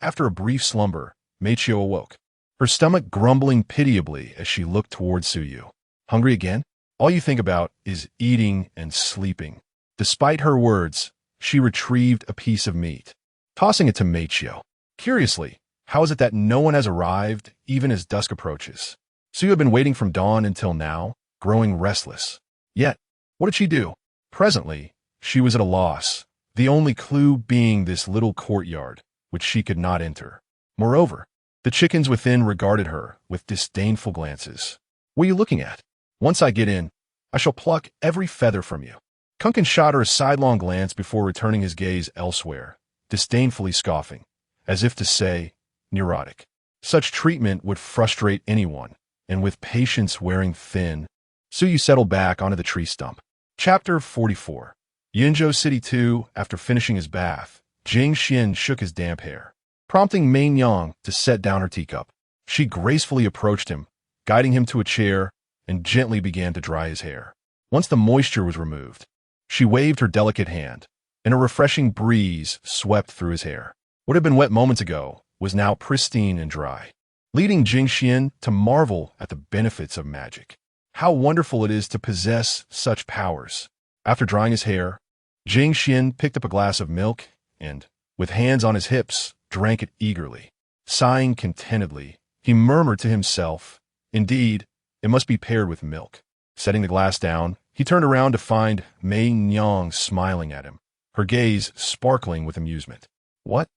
After a brief slumber, Meiqiu awoke, her stomach grumbling pitiably as she looked toward Suyu. Hungry again? All you think about is eating and sleeping. Despite her words, she retrieved a piece of meat, tossing it to Meiqiu. Curiously, how is it that no one has arrived, even as dusk approaches? Suyu had been waiting from dawn until now, growing restless. Yet, what did she do? Presently, she was at a loss, the only clue being this little courtyard, which she could not enter. Moreover, the chickens within regarded her with disdainful glances. What are you looking at? Once I get in, I shall pluck every feather from you. Kunkin shot her a sidelong glance before returning his gaze elsewhere, disdainfully scoffing, as if to say, neurotic. Such treatment would frustrate anyone, and with patience wearing thin, Suyu settled back onto the tree stump. Chapter 44. Yinzhou City 2. After finishing his bath, Jing Xuan shook his damp hair, prompting Mei Yang to set down her teacup. She gracefully approached him, guiding him to a chair, and gently began to dry his hair. Once the moisture was removed, she waved her delicate hand, and a refreshing breeze swept through his hair. What had been wet moments ago was now pristine and dry, leading Jing Xuan to marvel at the benefits of magic. How wonderful it is to possess such powers. After drying his hair, Jing Xuan picked up a glass of milk and, with hands on his hips, drank it eagerly. Sighing contentedly, he murmured to himself, "Indeed, it must be paired with milk." Setting the glass down, he turned around to find Mei Yang smiling at him, her gaze sparkling with amusement. What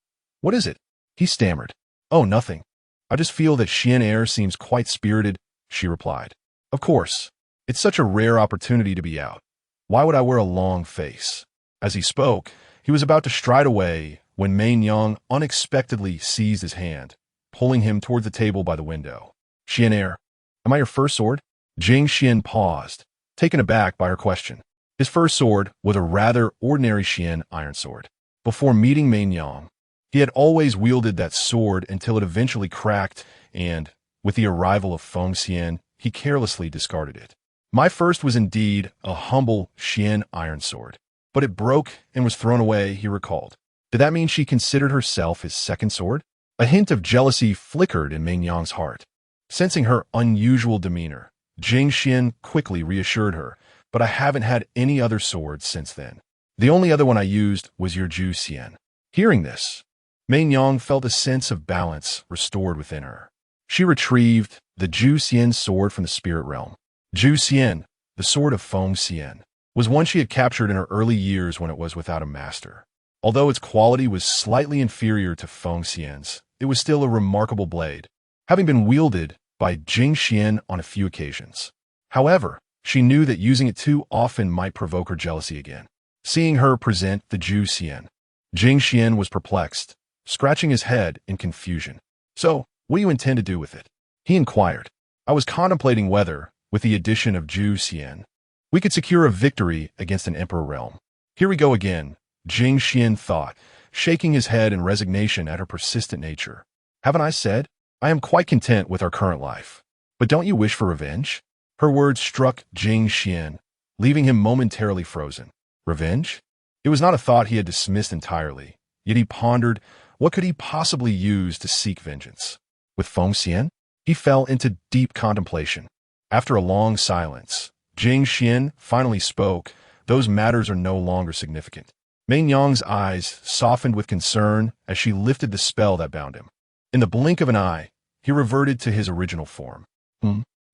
is it?" he stammered. "Oh, nothing. I just feel that Xian air seems quite spirited," she replied. "Of course, it's such a rare opportunity to be out. Why would I wear a long face?" As he spoke, he was about to stride away when Mei Yang unexpectedly seized his hand, pulling him toward the table by the window. "Xian air, am I your first sword?" Jing Xuan paused, taken aback by her question. His first sword was a rather ordinary Xian iron sword. Before meeting Mei Yang, he had always wielded that sword until it eventually cracked and, with the arrival of Feng Xian, he carelessly discarded it. "My first was indeed a humble Xian iron sword, but it broke and was thrown away," he recalled. Did that mean she considered herself his second sword? A hint of jealousy flickered in Mei Yang's heart. Sensing her unusual demeanor, Jing Xuan quickly reassured her, "But I haven't had any other swords since then. The only other one I used was your Ju Xian." Hearing this, Mei Yang felt a sense of balance restored within her. She retrieved the Ju Xian sword from the spirit realm. Ju Xian, the sword of Feng Xian, was one she had captured in her early years when it was without a master. Although its quality was slightly inferior to Feng Xian's, it was still a remarkable blade, having been wielded by Jing Xuan on a few occasions. However, she knew that using it too often might provoke her jealousy again. Seeing her present the Ju Xian, Jing Xuan was perplexed, scratching his head in confusion. "So, what do you intend to do with it?" he inquired. "I was contemplating whether, with the addition of Ju Xian, we could secure a victory against an emperor realm." "Here we go again," Jing Xuan thought, shaking his head in resignation at her persistent nature. "Haven't I said? I am quite content with our current life. But don't you wish for revenge?" Her words struck Jing Xuan, leaving him momentarily frozen. Revenge? It was not a thought he had dismissed entirely, yet he pondered, what could he possibly use to seek vengeance? With Feng Xian? He fell into deep contemplation. After a long silence, Jing Xuan finally spoke. "Those matters are no longer significant." Mei Yang's eyes softened with concern as she lifted the spell that bound him. In the blink of an eye, he reverted to his original form.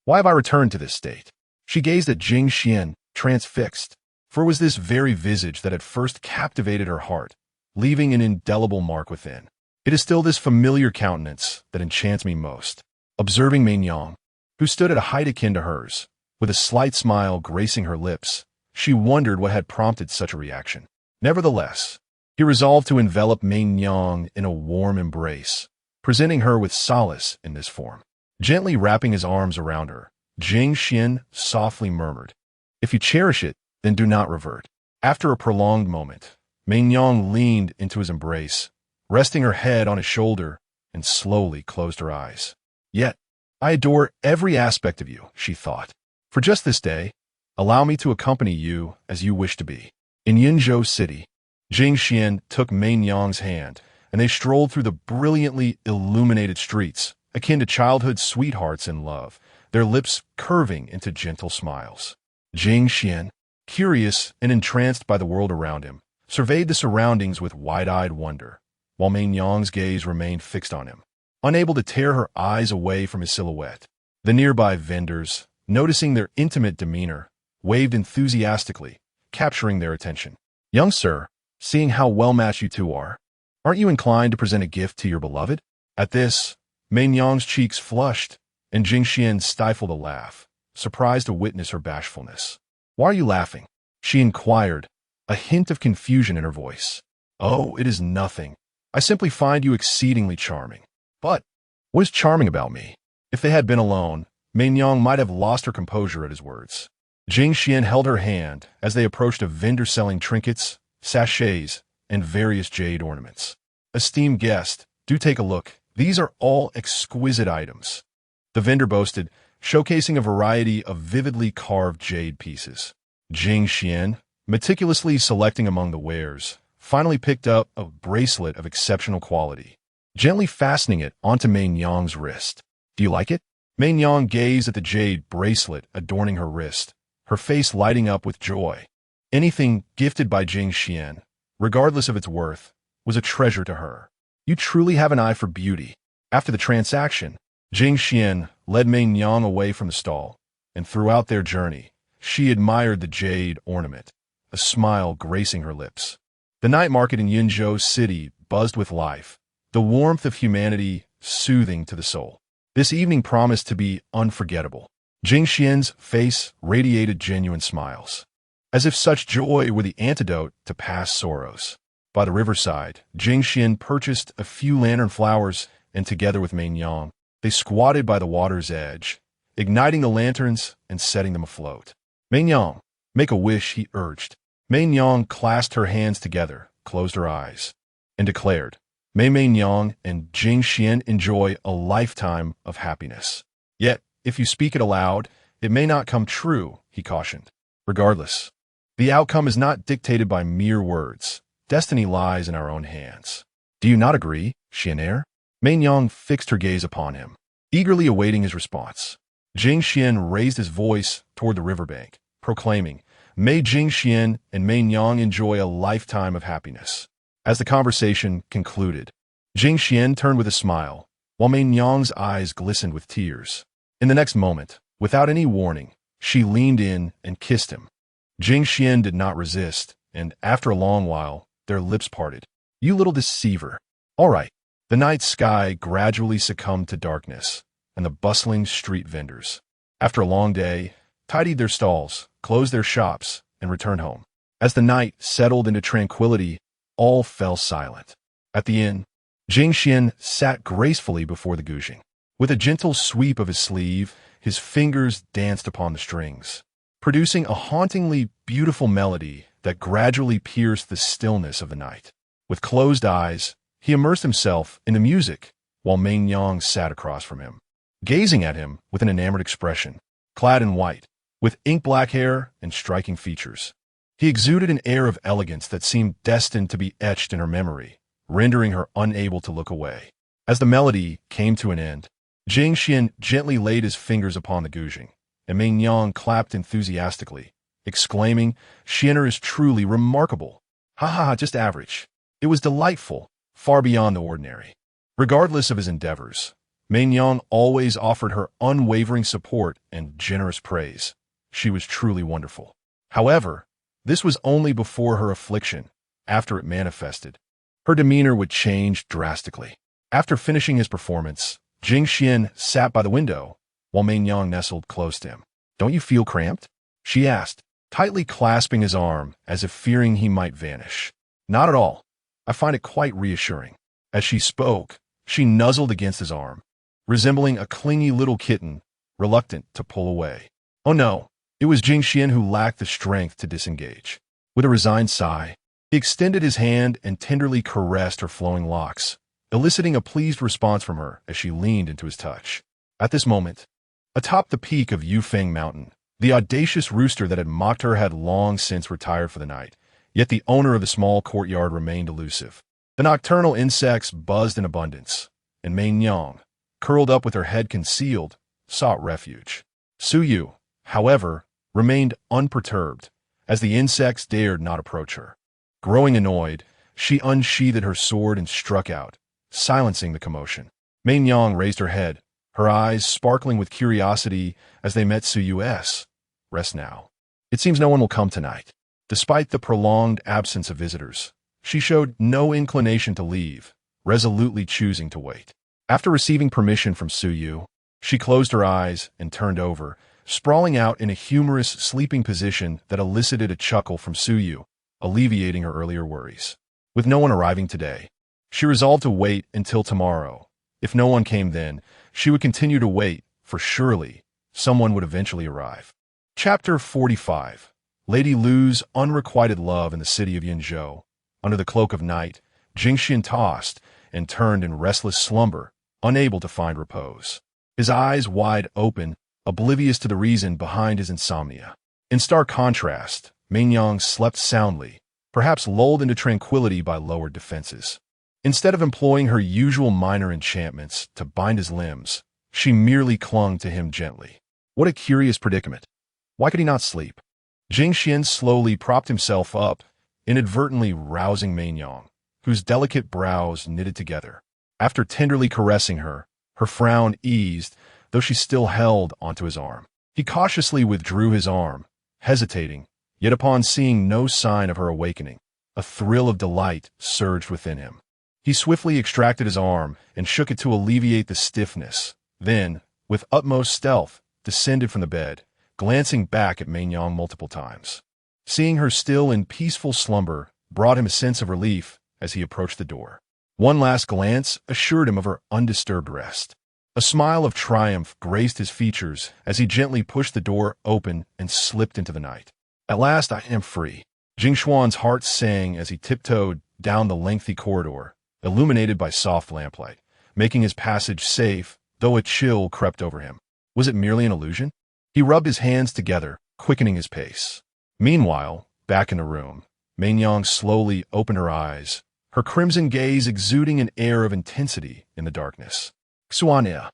Why have I returned to this state?" She gazed at Jing Xuan, transfixed, for it was this very visage that had first captivated her heart, leaving an indelible mark within. "It is still this familiar countenance that enchants me most." Observing Mei Yang, who stood at a height akin to hers, with a slight smile gracing her lips, she wondered what had prompted such a reaction. Nevertheless, he resolved to envelop Mei Yang in a warm embrace, presenting her with solace in this form. Gently wrapping his arms around her, Jing Xuan softly murmured, "If you cherish it, then do not revert." After a prolonged moment, Mei Yang leaned into his embrace, resting her head on his shoulder, and slowly closed her eyes. "Yet, I adore every aspect of you," she thought. "For just this day, allow me to accompany you as you wish to be." In Yinzhou City, Jing Xuan took Mei Yang's hand, and they strolled through the brilliantly illuminated streets, akin to childhood sweethearts in love, their lips curving into gentle smiles. Jing Xuan, curious and entranced by the world around him, surveyed the surroundings with wide-eyed wonder, while Mei Yang's gaze remained fixed on him, unable to tear her eyes away from his silhouette. The nearby vendors, noticing their intimate demeanor, waved enthusiastically, capturing their attention. "Young sir, seeing how well-matched you two are, aren't you inclined to present a gift to your beloved?" At this, Mei Yang's cheeks flushed, and Jing Xuan stifled a laugh, surprised to witness her bashfulness. "Why are you laughing?" she inquired, a hint of confusion in her voice. "Oh, it is nothing. I simply find you exceedingly charming." "But what is charming about me?" If they had been alone, Mei Yang might have lost her composure at his words. Jing Xuan held her hand as they approached a vendor selling trinkets, sachets, and various jade ornaments. "Esteemed guest, do take a look. These are all exquisite items," the vendor boasted, showcasing a variety of vividly carved jade pieces. Jing Xuan, meticulously selecting among the wares, finally picked up a bracelet of exceptional quality, gently fastening it onto Mei Yang's wrist. "Do you like it?" Mei Yang gazed at the jade bracelet adorning her wrist, her face lighting up with joy. Anything gifted by Jing Xuan, regardless of its worth, was a treasure to her. "You truly have an eye for beauty." After the transaction, Jing Xuan led Mei Yang away from the stall, and throughout their journey, she admired the jade ornament, a smile gracing her lips. The night market in Yunzhou City buzzed with life, the warmth of humanity soothing to the soul. This evening promised to be unforgettable. Jing Xuan's face radiated genuine smiles, as if such joy were the antidote to past sorrows. By the riverside, Jing Xuan purchased a few lantern flowers, and together with Mei Yang, they squatted by the water's edge, igniting the lanterns and setting them afloat. "Mei Yang, make a wish," he urged. Mei Yang clasped her hands together, closed her eyes, and declared, "May Mei Yang and Jing Xuan enjoy a lifetime of happiness." "Yet, if you speak it aloud, it may not come true," he cautioned. "Regardless, the outcome is not dictated by mere words. Destiny lies in our own hands." "Do you not agree, Xianer?" Mei Yang fixed her gaze upon him, eagerly awaiting his response. Jing Xuan raised his voice toward the riverbank, proclaiming, "May Jing Xuan and Mei Yang enjoy a lifetime of happiness." As the conversation concluded, Jing Xuan turned with a smile, while Mei Yang's eyes glistened with tears. In the next moment, without any warning, she leaned in and kissed him. Jing Xuan did not resist, and after a long while, their lips parted. "You little deceiver." "All right." The night sky gradually succumbed to darkness, and the bustling street vendors, after a long day, tidied their stalls, closed their shops, and returned home. As the night settled into tranquility, all fell silent. At the inn, Jing Xuan sat gracefully before the guzheng. With a gentle sweep of his sleeve, his fingers danced upon the strings, producing a hauntingly beautiful melody that gradually pierced the stillness of the night. With closed eyes, he immersed himself in the music, while Mei Yang sat across from him, gazing at him with an enamored expression. Clad in white, with ink-black hair and striking features, he exuded an air of elegance that seemed destined to be etched in her memory, rendering her unable to look away. As the melody came to an end, Jing Xuan gently laid his fingers upon the guzheng, and Mei Yang clapped enthusiastically, exclaiming, "Xianer is truly remarkable. Ha ha ha, just average." It was delightful, far beyond the ordinary. Regardless of his endeavors, Mei Yang always offered her unwavering support and generous praise. She was truly wonderful. However, this was only before her affliction. After it manifested, her demeanor would change drastically. After finishing his performance, Jing Xuan sat by the window, while Mei Yang nestled close to him. "Don't you feel cramped?" she asked, tightly clasping his arm as if fearing he might vanish. "Not at all. I find it quite reassuring." As she spoke, she nuzzled against his arm, resembling a clingy little kitten, reluctant to pull away. Oh no, it was Jing Xuan who lacked the strength to disengage. With a resigned sigh, he extended his hand and tenderly caressed her flowing locks, eliciting a pleased response from her as she leaned into his touch. At this moment, atop the peak of Yufeng Mountain, the audacious rooster that had mocked her had long since retired for the night, yet the owner of the small courtyard remained elusive. The nocturnal insects buzzed in abundance, and Mei Yang, curled up with her head concealed, sought refuge. Su Yu, however, remained unperturbed, as the insects dared not approach her. Growing annoyed, she unsheathed her sword and struck out, silencing the commotion. Mei Yang raised her head, her eyes sparkling with curiosity as they met Su Yu's. Rest now. It seems no one will come tonight. Despite the prolonged absence of visitors, she showed no inclination to leave, resolutely choosing to wait. After receiving permission from Su Yu, she closed her eyes and turned over, sprawling out in a humorous sleeping position that elicited a chuckle from Su Yu, alleviating her earlier worries. With no one arriving today, she resolved to wait until tomorrow. If no one came then, she would continue to wait, for surely someone would eventually arrive. Chapter 45. Lady Lu's unrequited love in the city of Yinzhou. Under the cloak of night, Jing Xuan tossed and turned in restless slumber, unable to find repose. His eyes wide open, oblivious to the reason behind his insomnia. In stark contrast, Mei Yang slept soundly, perhaps lulled into tranquility by lowered defenses. Instead of employing her usual minor enchantments to bind his limbs, she merely clung to him gently. What a curious predicament. Why could he not sleep? Jing Xuan slowly propped himself up, inadvertently rousing Mei Yang, whose delicate brows knitted together. After tenderly caressing her, her frown eased, though she still held onto his arm. He cautiously withdrew his arm, hesitating, yet upon seeing no sign of her awakening, a thrill of delight surged within him. He swiftly extracted his arm and shook it to alleviate the stiffness, then, with utmost stealth, descended from the bed, glancing back at Mei Yang multiple times. Seeing her still in peaceful slumber brought him a sense of relief as he approached the door. One last glance assured him of her undisturbed rest. A smile of triumph graced his features as he gently pushed the door open and slipped into the night. At last I am free. Jing Xuan's heart sang as he tiptoed down the lengthy corridor, illuminated by soft lamplight, making his passage safe, though a chill crept over him. Was it merely an illusion? He rubbed his hands together, quickening his pace. Meanwhile, back in the room, Mei Yang slowly opened her eyes, her crimson gaze exuding an air of intensity in the darkness. Xuan,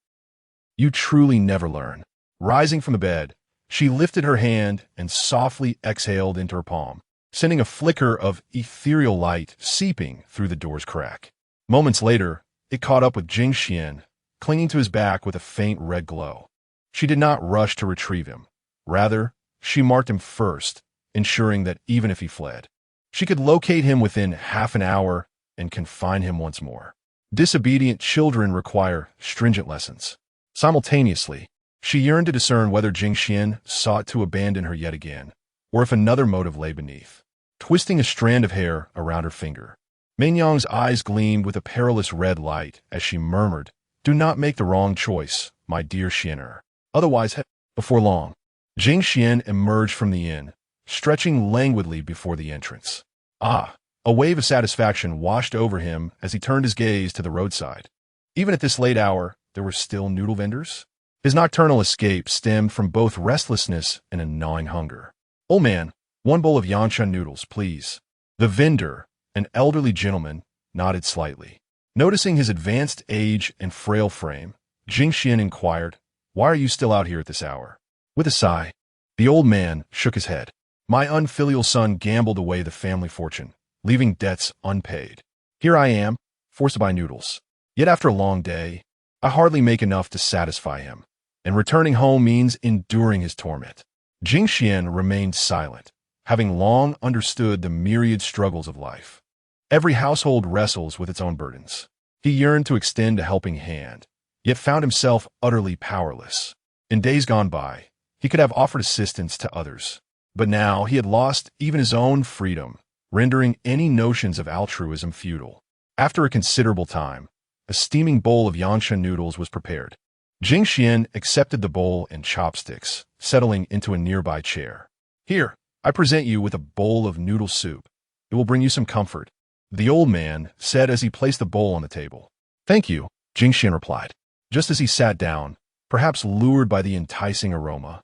you truly never learn. Rising from the bed, she lifted her hand and softly exhaled into her palm, sending a flicker of ethereal light seeping through the door's crack. Moments later, it caught up with Jing Xuan, clinging to his back with a faint red glow. She did not rush to retrieve him. Rather, she marked him first, ensuring that even if he fled, she could locate him within half an hour and confine him once more. Disobedient children require stringent lessons. Simultaneously, she yearned to discern whether Jing Xuan sought to abandon her yet again, or if another motive lay beneath. Twisting a strand of hair around her finger, Mei Yang's eyes gleamed with a perilous red light as she murmured, "Do not make the wrong choice, my dear Xuaner. Otherwise, before long." Jing Xuan emerged from the inn, stretching languidly before the entrance. Ah! A wave of satisfaction washed over him as he turned his gaze to the roadside. Even at this late hour, there were still noodle vendors? His nocturnal escape stemmed from both restlessness and a gnawing hunger. "Old man, one bowl of Yanshan noodles, please." The vendor, an elderly gentleman, nodded slightly. Noticing his advanced age and frail frame, Jing Xuan inquired, "Why are you still out here at this hour?" With a sigh, the old man shook his head. "My unfilial son gambled away the family fortune, leaving debts unpaid. Here I am, forced to buy noodles. Yet after a long day, I hardly make enough to satisfy him, and returning home means enduring his torment." Jing Xuan remained silent, having long understood the myriad struggles of life. Every household wrestles with its own burdens. He yearned to extend a helping hand, yet found himself utterly powerless. In days gone by, he could have offered assistance to others, but now he had lost even his own freedom, rendering any notions of altruism futile. After a considerable time, a steaming bowl of Yanshan noodles was prepared. Jing Xuan accepted the bowl and chopsticks, settling into a nearby chair. "Here, I present you with a bowl of noodle soup. It will bring you some comfort," the old man said as he placed the bowl on the table. "Thank you," Jing Xuan replied. Just as he sat down, perhaps lured by the enticing aroma,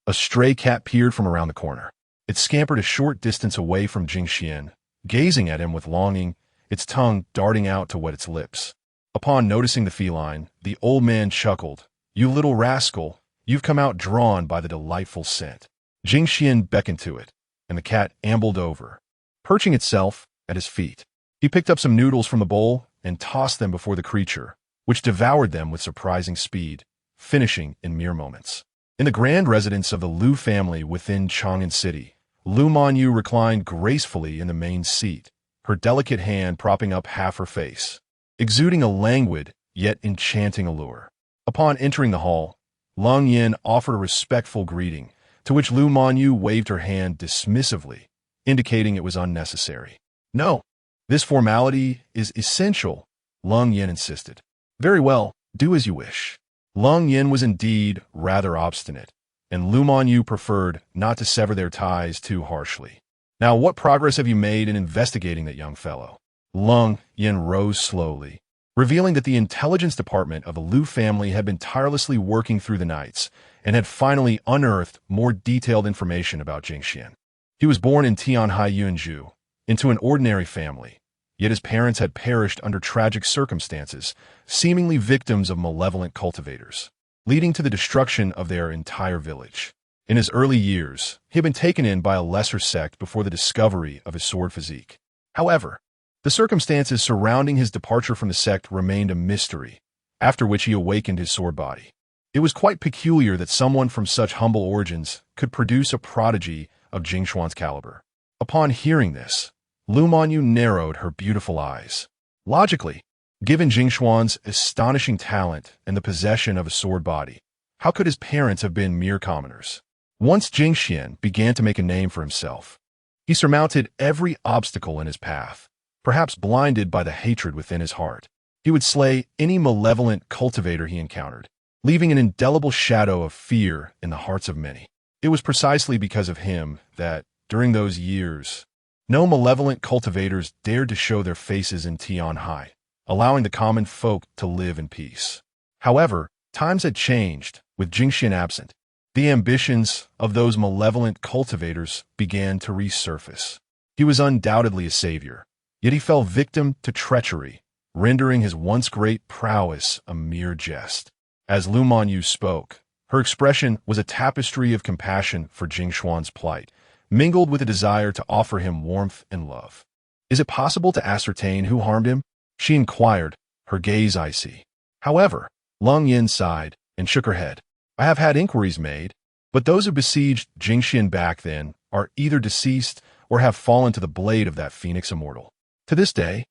a stray cat peered from around the corner. It scampered a short distance away from Jing Xuan, gazing at him with longing, its tongue darting out to wet its lips. Upon noticing the feline, the old man chuckled. "You little rascal, you've come out drawn by the delightful scent." Jing Xuan beckoned to it, and the cat ambled over, perching itself at his feet. He picked up some noodles from the bowl and tossed them before the creature, which devoured them with surprising speed, finishing in mere moments. In the grand residence of the Liu family within Chang'an City, Lu Manyu reclined gracefully in the main seat, her delicate hand propping up half her face, exuding a languid yet enchanting allure. Upon entering the hall, Lung Yin offered a respectful greeting, to which Lu Manyu waved her hand dismissively, indicating it was unnecessary. "No, this formality is essential," Lung Yin insisted. "Very well, do as you wish." Lung Yin was indeed rather obstinate, and Lu Manyu preferred not to sever their ties too harshly. "Now, what progress have you made in investigating that young fellow?" Lung Yin rose slowly, revealing that the intelligence department of the Liu family had been tirelessly working through the nights and had finally unearthed more detailed information about Jing Xuan. He was born in Tianhai Yunju, into an ordinary family, yet his parents had perished under tragic circumstances, seemingly victims of malevolent cultivators, leading to the destruction of their entire village. In his early years, he had been taken in by a lesser sect before the discovery of his sword physique. However, the circumstances surrounding his departure from the sect remained a mystery, after which he awakened his sword body. It was quite peculiar that someone from such humble origins could produce a prodigy of Jing Xuan's caliber. Upon hearing this, Lu Manyu narrowed her beautiful eyes. Logically, given Jing Xuan's astonishing talent and the possession of a sword body, how could his parents have been mere commoners? Once Jing Xuan began to make a name for himself, he surmounted every obstacle in his path, perhaps blinded by the hatred within his heart. He would slay any malevolent cultivator he encountered, leaving an indelible shadow of fear in the hearts of many. It was precisely because of him that, during those years, no malevolent cultivators dared to show their faces in Tianhai, allowing the common folk to live in peace. However, times had changed, with Jing Xuan absent. The ambitions of those malevolent cultivators began to resurface. He was undoubtedly a savior, yet he fell victim to treachery, rendering his once great prowess a mere jest. As Lu Manyu spoke, her expression was a tapestry of compassion for Jing Xuan's plight, mingled with a desire to offer him warmth and love. "Is it possible to ascertain who harmed him?" she inquired, her gaze icy. However, Lung Yin sighed and shook her head. "I have had inquiries made, but those who besieged Jing Xuan back then are either deceased or have fallen to the blade of that phoenix immortal. To this day,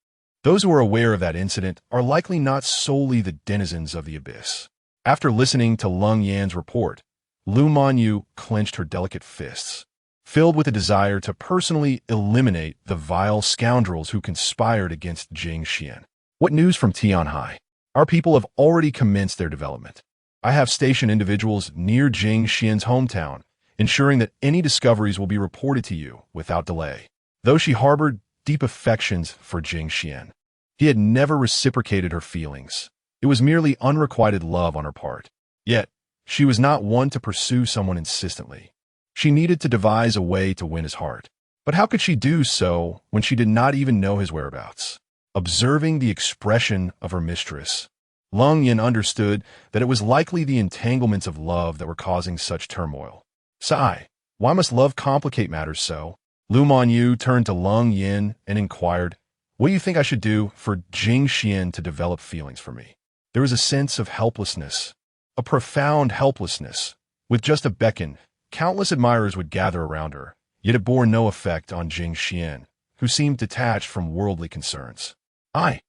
those who are aware of that incident are likely not solely the denizens of the abyss." After listening to Lung Yan's report, Lu Manyu clenched her delicate fists, filled with a desire to personally eliminate the vile scoundrels who conspired against Jing Xuan. "What news from Tianhai? Our people have already commenced their development. I have stationed individuals near Jing Xuan's hometown, ensuring that any discoveries will be reported to you without delay." Though she harbored deep affections for Jing Xuan, he had never reciprocated her feelings. It was merely unrequited love on her part. Yet, she was not one to pursue someone insistently. She needed to devise a way to win his heart. But how could she do so when she did not even know his whereabouts? Observing the expression of her mistress, Lung Yin understood that it was likely the entanglements of love that were causing such turmoil. "Sigh, why must love complicate matters so?" Lu Manyu turned to Lung Yin and inquired, "What do you think I should do for Jing Xuan to develop feelings for me?" There was a sense of helplessness, a profound helplessness. With just a beckon, countless admirers would gather around her, yet it bore no effect on Jing Xuan, who seemed detached from worldly concerns. "I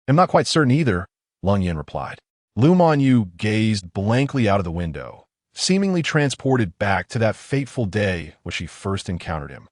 am not quite certain either," Lung Yin replied. Lu Manyu gazed blankly out of the window, seemingly transported back to that fateful day when she first encountered him.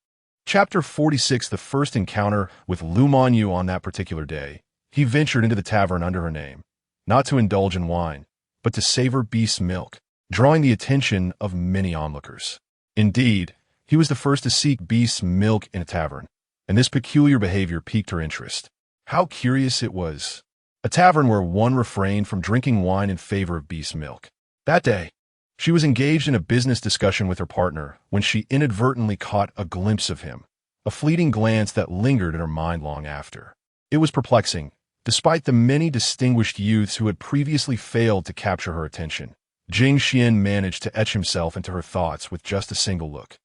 Chapter 46. The first encounter with Lu Manyu. On that particular day, he ventured into the tavern under her name, not to indulge in wine, but to savor beast's milk, drawing the attention of many onlookers. Indeed, he was the first to seek beast's milk in a tavern, and this peculiar behavior piqued her interest. How curious it was. A tavern where one refrained from drinking wine in favor of beast's milk. That day, she was engaged in a business discussion with her partner when she inadvertently caught a glimpse of him, a fleeting glance that lingered in her mind long after. It was perplexing, despite the many distinguished youths who had previously failed to capture her attention. Jing Xuan managed to etch himself into her thoughts with just a single look.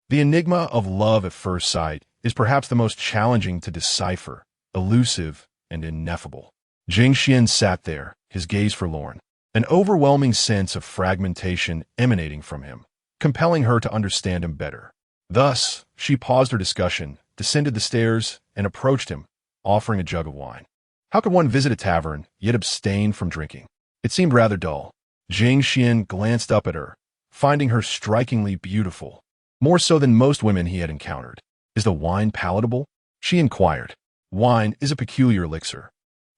The enigma of love at first sight is perhaps the most challenging to decipher, elusive, and ineffable. Jing Xuan sat there, his gaze forlorn, an overwhelming sense of fragmentation emanating from him, compelling her to understand him better. Thus, she paused her discussion, descended the stairs, and approached him, offering a jug of wine. How could one visit a tavern, yet abstain from drinking? It seemed rather dull. Jing Xuan glanced up at her, finding her strikingly beautiful, more so than most women he had encountered. Is the wine palatable? She inquired. Wine is a peculiar elixir.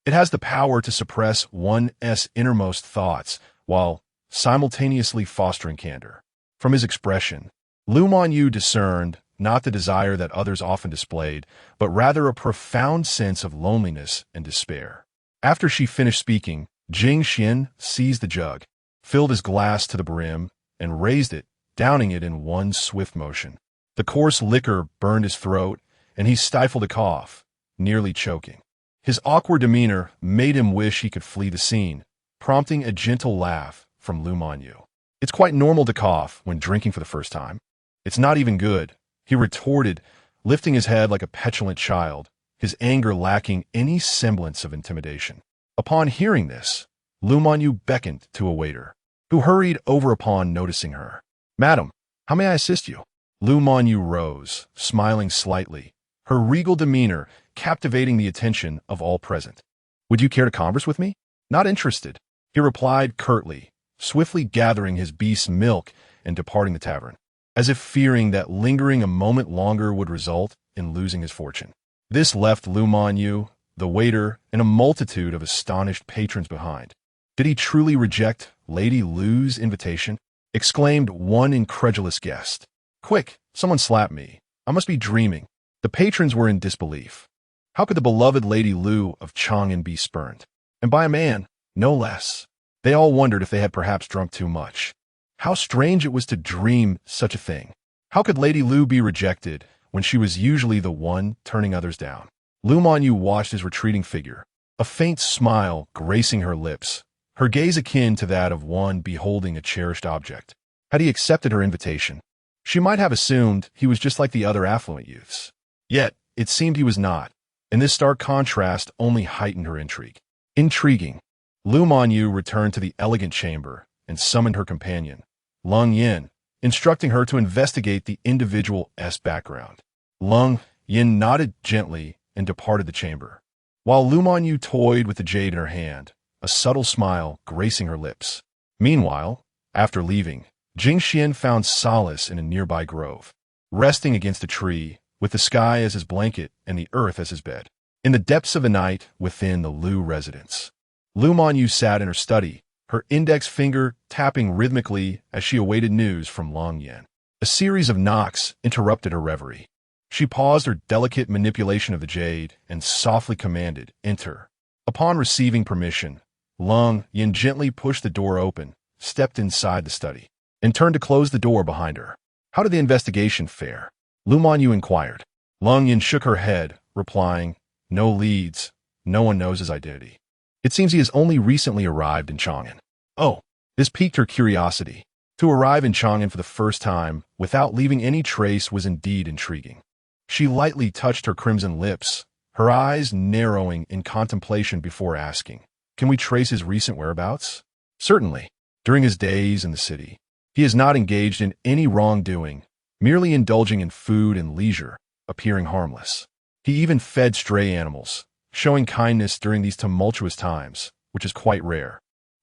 It has the power to suppress one's innermost thoughts while simultaneously fostering candor. From his expression, Lu Monyu discerned not the desire that others often displayed, but rather a profound sense of loneliness and despair. After she finished speaking, Jing Xuan seized the jug, filled his glass to the brim, and raised it, downing it in one swift motion. The coarse liquor burned his throat, and he stifled a cough, nearly choking. His awkward demeanor made him wish he could flee the scene, prompting a gentle laugh from Lu Monyu. It's quite normal to cough when drinking for the first time. It's not even good, he retorted, lifting his head like a petulant child, his anger lacking any semblance of intimidation. Upon hearing this, Lu Monyu beckoned to a waiter, who hurried over upon noticing her. Madam, how may I assist you? Lu Monyu rose, smiling slightly, her regal demeanor captivating the attention of all present. Would you care to converse with me? Not interested, he replied curtly, swiftly gathering his beast's milk and departing the tavern, as if fearing that lingering a moment longer would result in losing his fortune. This left Lu Monyu, the waiter, and a multitude of astonished patrons behind. Did he truly reject Lady Lu's invitation? Exclaimed one incredulous guest. Quick, someone slap me. I must be dreaming. The patrons were in disbelief. How could the beloved Lady Lu of Chang'an be spurned? And by a man, no less. They all wondered if they had perhaps drunk too much. How strange it was to dream such a thing. How could Lady Lu be rejected when she was usually the one turning others down? Lu Monyu watched his retreating figure, a faint smile gracing her lips, her gaze akin to that of one beholding a cherished object. Had he accepted her invitation, she might have assumed he was just like the other affluent youths. Yet, it seemed he was not, and this stark contrast only heightened her intrigue. Intriguing. Lu Monyu returned to the elegant chamber and summoned her companion, Lung Yin, instructing her to investigate the individual's background. Lung Yin nodded gently and departed the chamber, while Lu Monyu toyed with the jade in her hand, a subtle smile gracing her lips. Meanwhile, after leaving, Jing Xuan found solace in a nearby grove, resting against a tree, with the sky as his blanket and the earth as his bed. In the depths of the night within the Lu residence, Lu Monyu sat in her study, her index finger tapping rhythmically as she awaited news from Long Yin. A series of knocks interrupted her reverie. She paused her delicate manipulation of the jade and softly commanded, "Enter." Upon receiving permission, Long Yin gently pushed the door open, stepped inside the study, and turned to close the door behind her. How did the investigation fare? Lu Monyu inquired. Long Yin shook her head, replying, "No leads. No one knows his identity. It seems he has only recently arrived in Chang'an." Oh, this piqued her curiosity. To arrive in Chang'an for the first time without leaving any trace was indeed intriguing. She lightly touched her crimson lips, her eyes narrowing in contemplation before asking, "Can we trace his recent whereabouts?" Certainly. During his days in the city, he is not engaged in any wrongdoing, merely indulging in food and leisure, appearing harmless. He even fed stray animals, showing kindness during these tumultuous times, which is quite rare.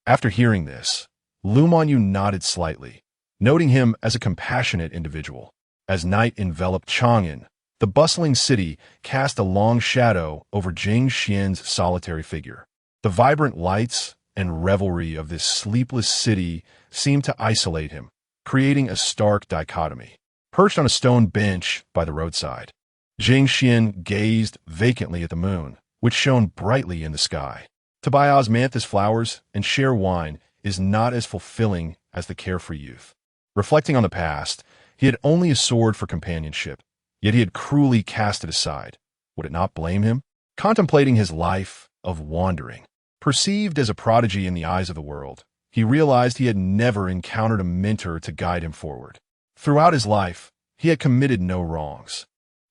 After hearing this, Lu Monyu nodded slightly, noting him as a compassionate individual. As night enveloped Chang'an, the bustling city cast a long shadow over Jing Xuan's solitary figure. The vibrant lights and revelry of this sleepless city seemed to isolate him, creating a stark dichotomy. Perched on a stone bench by the roadside, Jing Xuan gazed vacantly at the moon, which shone brightly in the sky. To buy osmanthus flowers and share wine is not as fulfilling as the carefree youth. Reflecting on the past, he had only a sword for companionship, yet he had cruelly cast it aside. Would it not blame him? Contemplating his life of wandering, perceived as a prodigy in the eyes of the world, he realized he had never encountered a mentor to guide him forward. Throughout his life, he had committed no wrongs.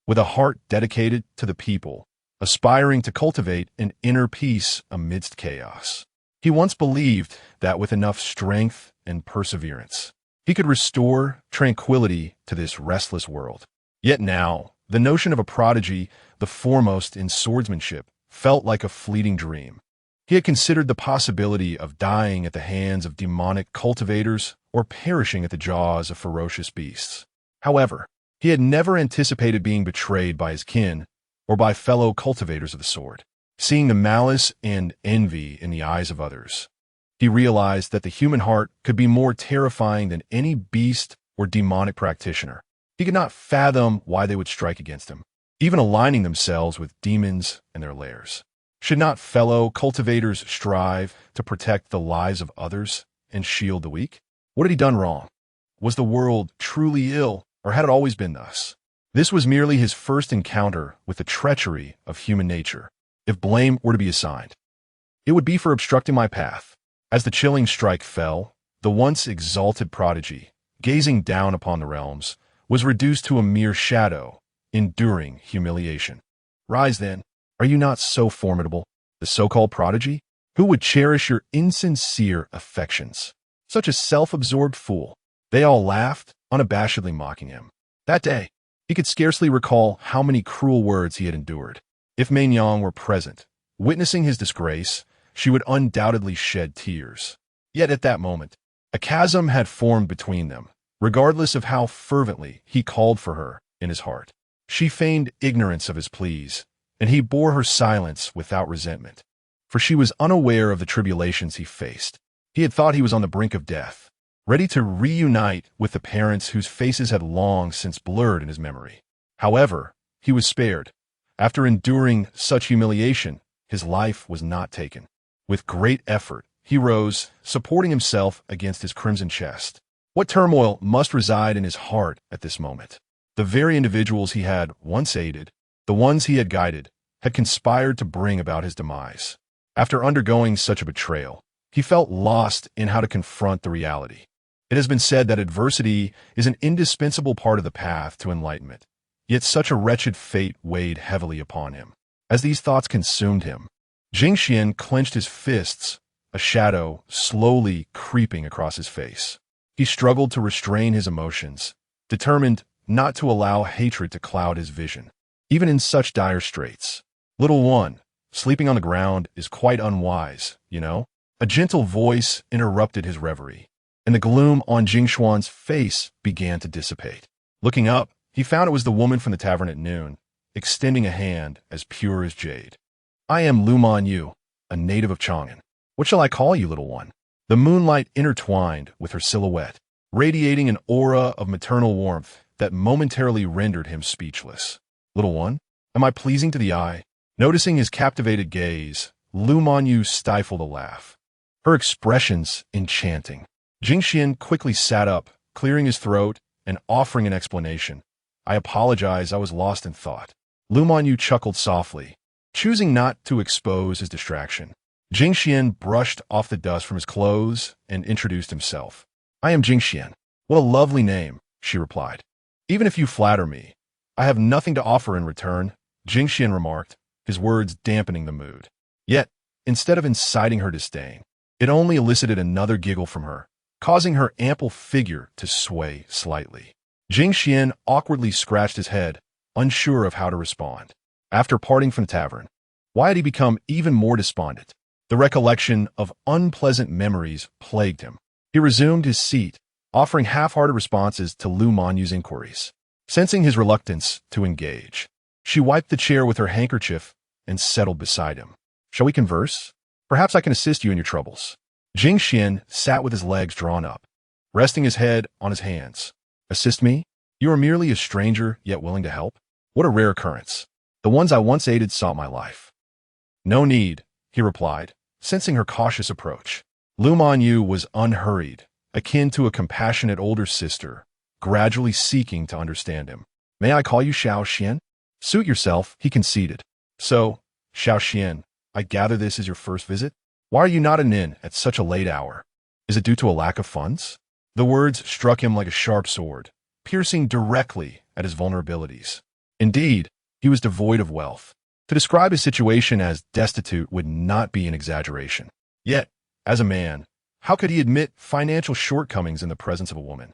With a heart dedicated to the people, aspiring to cultivate an inner peace amidst chaos, he once believed that with enough strength and perseverance, he could restore tranquility to this restless world. Yet now, the notion of a prodigy, the foremost in swordsmanship, felt like a fleeting dream. He had considered the possibility of dying at the hands of demonic cultivators or perishing at the jaws of ferocious beasts. However, he had never anticipated being betrayed by his kin or by fellow cultivators of the sword. Seeing the malice and envy in the eyes of others, he realized that the human heart could be more terrifying than any beast or demonic practitioner. He could not fathom why they would strike against him, even aligning themselves with demons and their lairs. Should not fellow cultivators strive to protect the lives of others and shield the weak? What had he done wrong? Was the world truly ill, or had it always been thus? This was merely his first encounter with the treachery of human nature. If blame were to be assigned, it would be for obstructing my path. As the chilling strike fell, the once exalted prodigy, gazing down upon the realms, was reduced to a mere shadow, enduring humiliation. Rise then, are you not so formidable, the so-called prodigy? Who would cherish your insincere affections? Such a self-absorbed fool. They all laughed, unabashedly mocking him. That day, he could scarcely recall how many cruel words he had endured. If Meinyang were present, witnessing his disgrace, she would undoubtedly shed tears. Yet at that moment, a chasm had formed between them, regardless of how fervently he called for her in his heart. She feigned ignorance of his pleas, and he bore her silence without resentment, for she was unaware of the tribulations he faced. He had thought he was on the brink of death, ready to reunite with the parents whose faces had long since blurred in his memory. However, he was spared. After enduring such humiliation, his life was not taken. With great effort, he rose, supporting himself against his crimson chest. What turmoil must reside in his heart at this moment? The very individuals he had once aided, the ones he had guided, had conspired to bring about his demise. After undergoing such a betrayal, he felt lost in how to confront the reality. It has been said that adversity is an indispensable part of the path to enlightenment. Yet such a wretched fate weighed heavily upon him. As these thoughts consumed him, Jing Xuan clenched his fists, a shadow slowly creeping across his face. He struggled to restrain his emotions, determined not to allow hatred to cloud his vision. Even in such dire straits, little one, sleeping on the ground is quite unwise, you know? A gentle voice interrupted his reverie, and the gloom on Jing Xuan's face began to dissipate. Looking up, he found it was the woman from the tavern at noon, extending a hand as pure as jade. I am Lu Man Yu, a native of Chang'an. What shall I call you, little one? The moonlight intertwined with her silhouette, radiating an aura of maternal warmth that momentarily rendered him speechless. Little one, am I pleasing to the eye? Noticing his captivated gaze, Lu Man Yu stifled a laugh, her expressions enchanting. Jing Xuan quickly sat up, clearing his throat and offering an explanation. I apologize, I was lost in thought. Lu Man Yu chuckled softly, choosing not to expose his distraction. Jing Xuan brushed off the dust from his clothes and introduced himself. I am Jing Xuan. What a lovely name, she replied. Even if you flatter me, I have nothing to offer in return, Jing Xuan remarked, his words dampening the mood. Yet, instead of inciting her disdain, it only elicited another giggle from her, causing her ample figure to sway slightly. Jing Xuan awkwardly scratched his head, unsure of how to respond. After parting from the tavern, why had he become even more despondent? The recollection of unpleasant memories plagued him. He resumed his seat, offering half-hearted responses to Lu Man Yu's inquiries. Sensing his reluctance to engage, she wiped the chair with her handkerchief and settled beside him. Shall we converse? Perhaps I can assist you in your troubles. Jing Xuan sat with his legs drawn up, resting his head on his hands. Assist me? You are merely a stranger, yet willing to help? What a rare occurrence. The ones I once aided sought my life. No need, he replied, sensing her cautious approach. Lu Man Yu was unhurried, akin to a compassionate older sister, gradually seeking to understand him. May I call you Xiao Xian? Suit yourself, he conceded. So, Xiao, I gather this is your first visit? Why are you not in at such a late hour? Is it due to a lack of funds? The words struck him like a sharp sword, piercing directly at his vulnerabilities. Indeed, he was devoid of wealth. To describe his situation as destitute would not be an exaggeration. Yet, as a man, how could he admit financial shortcomings in the presence of a woman?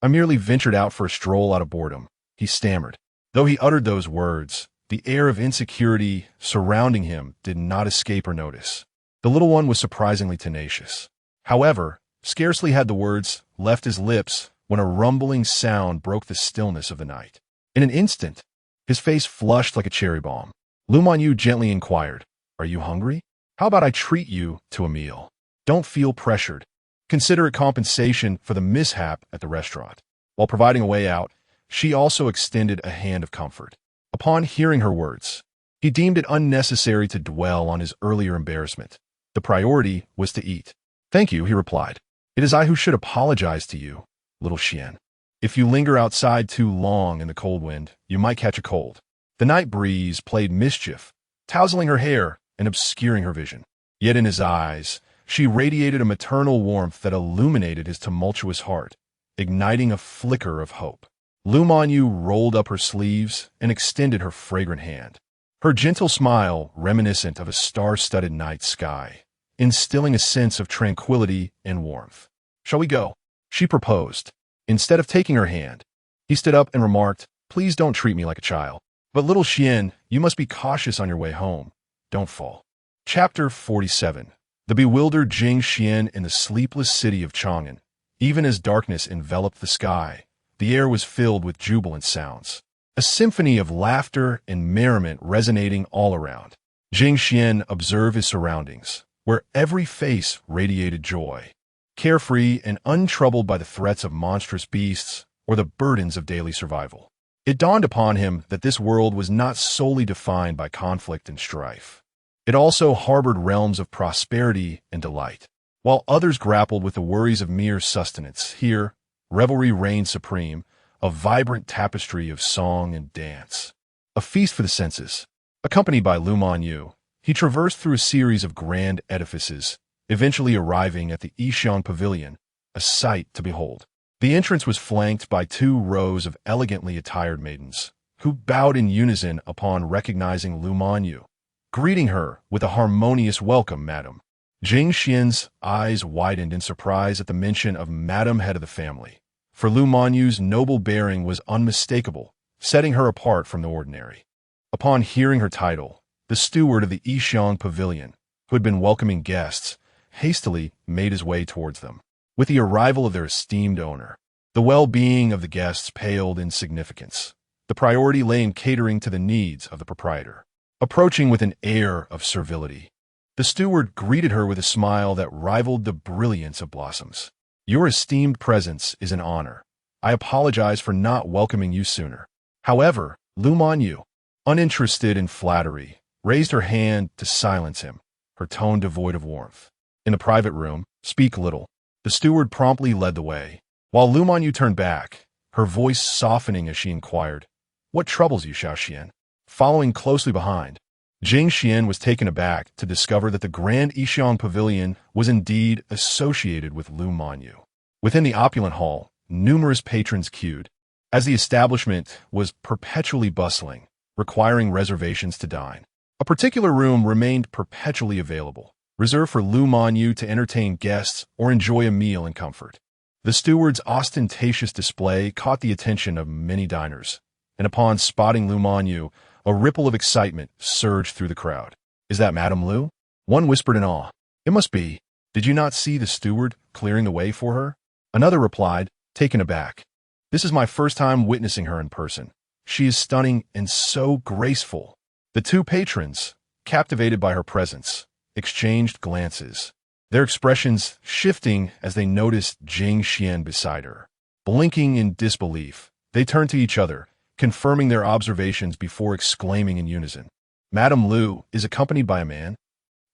I merely ventured out for a stroll out of boredom, he stammered. Though he uttered those words, the air of insecurity surrounding him did not escape her notice. The little one was surprisingly tenacious. However, scarcely had the words left his lips when a rumbling sound broke the stillness of the night. In an instant, his face flushed like a cherry bomb. Lu Manyu gently inquired, "Are you hungry? How about I treat you to a meal? Don't feel pressured. Consider it compensation for the mishap at the restaurant." While providing a way out, she also extended a hand of comfort. Upon hearing her words, he deemed it unnecessary to dwell on his earlier embarrassment. The priority was to eat. "Thank you," he replied. "It is I who should apologize to you, little Xian. If you linger outside too long in the cold wind, you might catch a cold." The night breeze played mischief, tousling her hair and obscuring her vision. Yet in his eyes, she radiated a maternal warmth that illuminated his tumultuous heart, igniting a flicker of hope. Lu Manyu rolled up her sleeves and extended her fragrant hand, her gentle smile reminiscent of a star-studded night sky, instilling a sense of tranquility and warmth. "Shall we go?" she proposed. Instead of taking her hand, he stood up and remarked, "Please don't treat me like a child. But little Xian, you must be cautious on your way home. Don't fall." Chapter 47. The bewildered Jing Xuan in the sleepless city of Chang'an. Even as darkness enveloped the sky, the air was filled with jubilant sounds, a symphony of laughter and merriment resonating all around. Jing Xuan observed his surroundings, where every face radiated joy, carefree and untroubled by the threats of monstrous beasts or the burdens of daily survival. It dawned upon him that this world was not solely defined by conflict and strife. It also harbored realms of prosperity and delight. While others grappled with the worries of mere sustenance, here, revelry reigned supreme, a vibrant tapestry of song and dance. A feast for the senses. Accompanied by Lu Manyu, he traversed through a series of grand edifices, eventually arriving at the Yixiang Pavilion, a sight to behold. The entrance was flanked by 2 rows of elegantly attired maidens, who bowed in unison upon recognizing Lu Manyu, greeting her with a harmonious welcome, madam. Jing Xian's eyes widened in surprise at the mention of Madam Head of the Family, for Lu Manyu's noble bearing was unmistakable, setting her apart from the ordinary. Upon hearing her title, the steward of the Yixiang Pavilion, who had been welcoming guests, hastily made his way towards them. With the arrival of their esteemed owner, the well-being of the guests paled in significance. The priority lay in catering to the needs of the proprietor. Approaching with an air of servility, the steward greeted her with a smile that rivaled the brilliance of blossoms. "Your esteemed presence is an honor. I apologize for not welcoming you sooner." However, Lu Manyu, uninterested in flattery, raised her hand to silence him, her tone devoid of warmth. In the private room, "Speak little." The steward promptly led the way, while Lu Manyu turned back, her voice softening as she inquired, "What troubles you, Xiao?" Following closely behind, Jing Xuan was taken aback to discover that the Grand Yixiang Pavilion was indeed associated with Lu Manyu. Within the opulent hall, numerous patrons queued, as the establishment was perpetually bustling, requiring reservations to dine. A particular room remained perpetually available, reserved for Lu Manyu to entertain guests or enjoy a meal in comfort. The steward's ostentatious display caught the attention of many diners, and upon spotting Lu Manyu, a ripple of excitement surged through the crowd. "Is that Madame Lu?" One whispered in awe. "It must be. Did you not see the steward clearing the way for her?" Another replied, taken aback. "This is my first time witnessing her in person. She is stunning and so graceful." The 2 patrons, captivated by her presence, exchanged glances, their expressions shifting as they noticed Jing Xuan beside her. Blinking in disbelief, they turned to each other, confirming their observations before exclaiming in unison, "Madame Lu is accompanied by a man?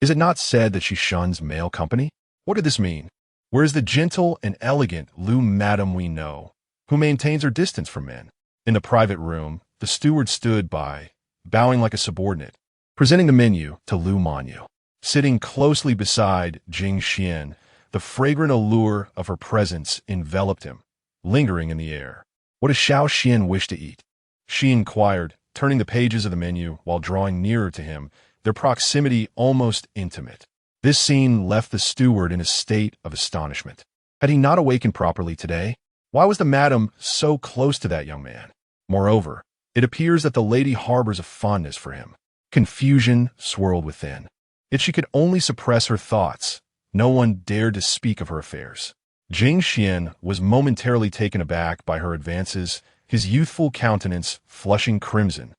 Is it not said that she shuns male company? What did this mean? Where is the gentle and elegant Lu Madame we know, who maintains her distance from men?" In the private room, the steward stood by, bowing like a subordinate, presenting the menu to Lu Manyu. Sitting closely beside Jing Xuan, the fragrant allure of her presence enveloped him, lingering in the air. "What does Xiao Xian wish to eat?" she inquired, turning the pages of the menu while drawing nearer to him, their proximity almost intimate. This scene left the steward in a state of astonishment. Had he not awakened properly today? Why was the madam so close to that young man? Moreover, it appears that the lady harbors a fondness for him. Confusion swirled within. Yet she could only suppress her thoughts. No one dared to speak of her affairs. Jing Xuan was momentarily taken aback by her advances, his youthful countenance flushing crimson,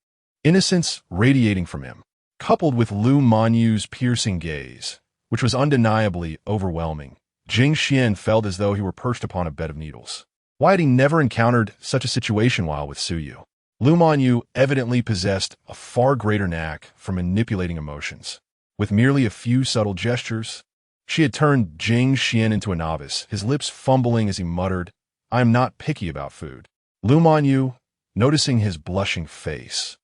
innocence radiating from him, coupled with Lu Manyu's piercing gaze, which was undeniably overwhelming. Jing Xuan felt as though he were perched upon a bed of needles. Why had he never encountered such a situation while with Suyu? Lu Manyu evidently possessed a far greater knack for manipulating emotions. With merely a few subtle gestures, she had turned Jing Xuan into a novice, his lips fumbling as he muttered, "I am not picky about food." Lu Manyu, noticing his blushing face,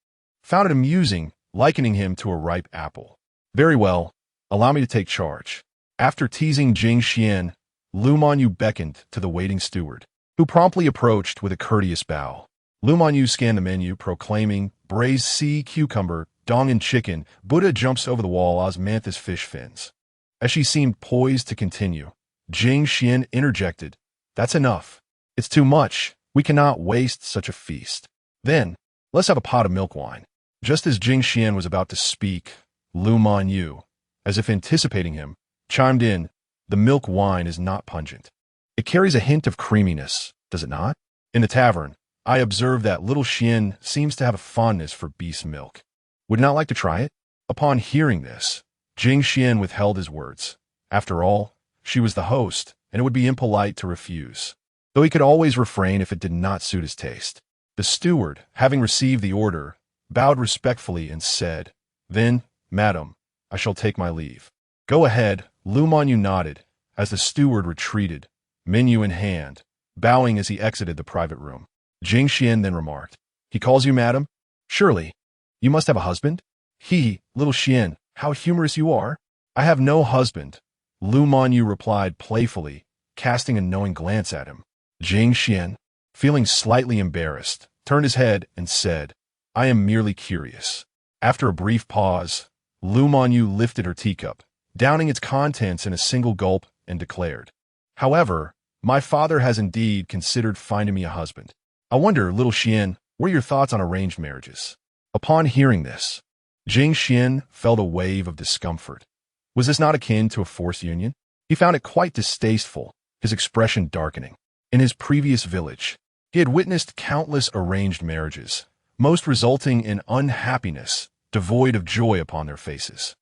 found it amusing, likening him to a ripe apple. "Very well, allow me to take charge." After teasing Jing Xuan, Lu Manyu beckoned to the waiting steward, who promptly approached with a courteous bow. Lu Manyu scanned the menu, proclaiming, "Braised sea cucumber, dong and chicken, Buddha jumps over the wall, osmanthus fish fins." As she seemed poised to continue, Jing Xuan interjected, "That's enough. It's too much. We cannot waste such a feast. Then, let's have a pot of milk wine." Just as Jing Xuan was about to speak, Lu Manyu, as if anticipating him, chimed in, "The milk wine is not pungent. It carries a hint of creaminess, does it not? In the tavern, I observe that little Xian seems to have a fondness for beast milk. Would you not like to try it?" Upon hearing this, Jing Xuan withheld his words. After all, she was the host, and it would be impolite to refuse, though he could always refrain if it did not suit his taste. The steward, having received the order, bowed respectfully and said, "Then, madam, I shall take my leave." "Go ahead," Lu Manyu nodded, as the steward retreated, menu in hand, bowing as he exited the private room. Jing Xuan then remarked, "He calls you madam? Surely, you must have a husband?" "Little Xian, how humorous you are." "I have no husband," Lu Manyu replied playfully, casting a knowing glance at him. Jing Xuan, feeling slightly embarrassed, turned his head and said, "I am merely curious." After a brief pause, Lu Manyu lifted her teacup, downing its contents in a single gulp, and declared, "However, my father has indeed considered finding me a husband. I wonder, little Xian, what are your thoughts on arranged marriages?" Upon hearing this, Jing Xuan felt a wave of discomfort. Was this not akin to a forced union? He found it quite distasteful, his expression darkening. In his previous village, he had witnessed countless arranged marriages, most resulting in unhappiness, devoid of joy upon their faces.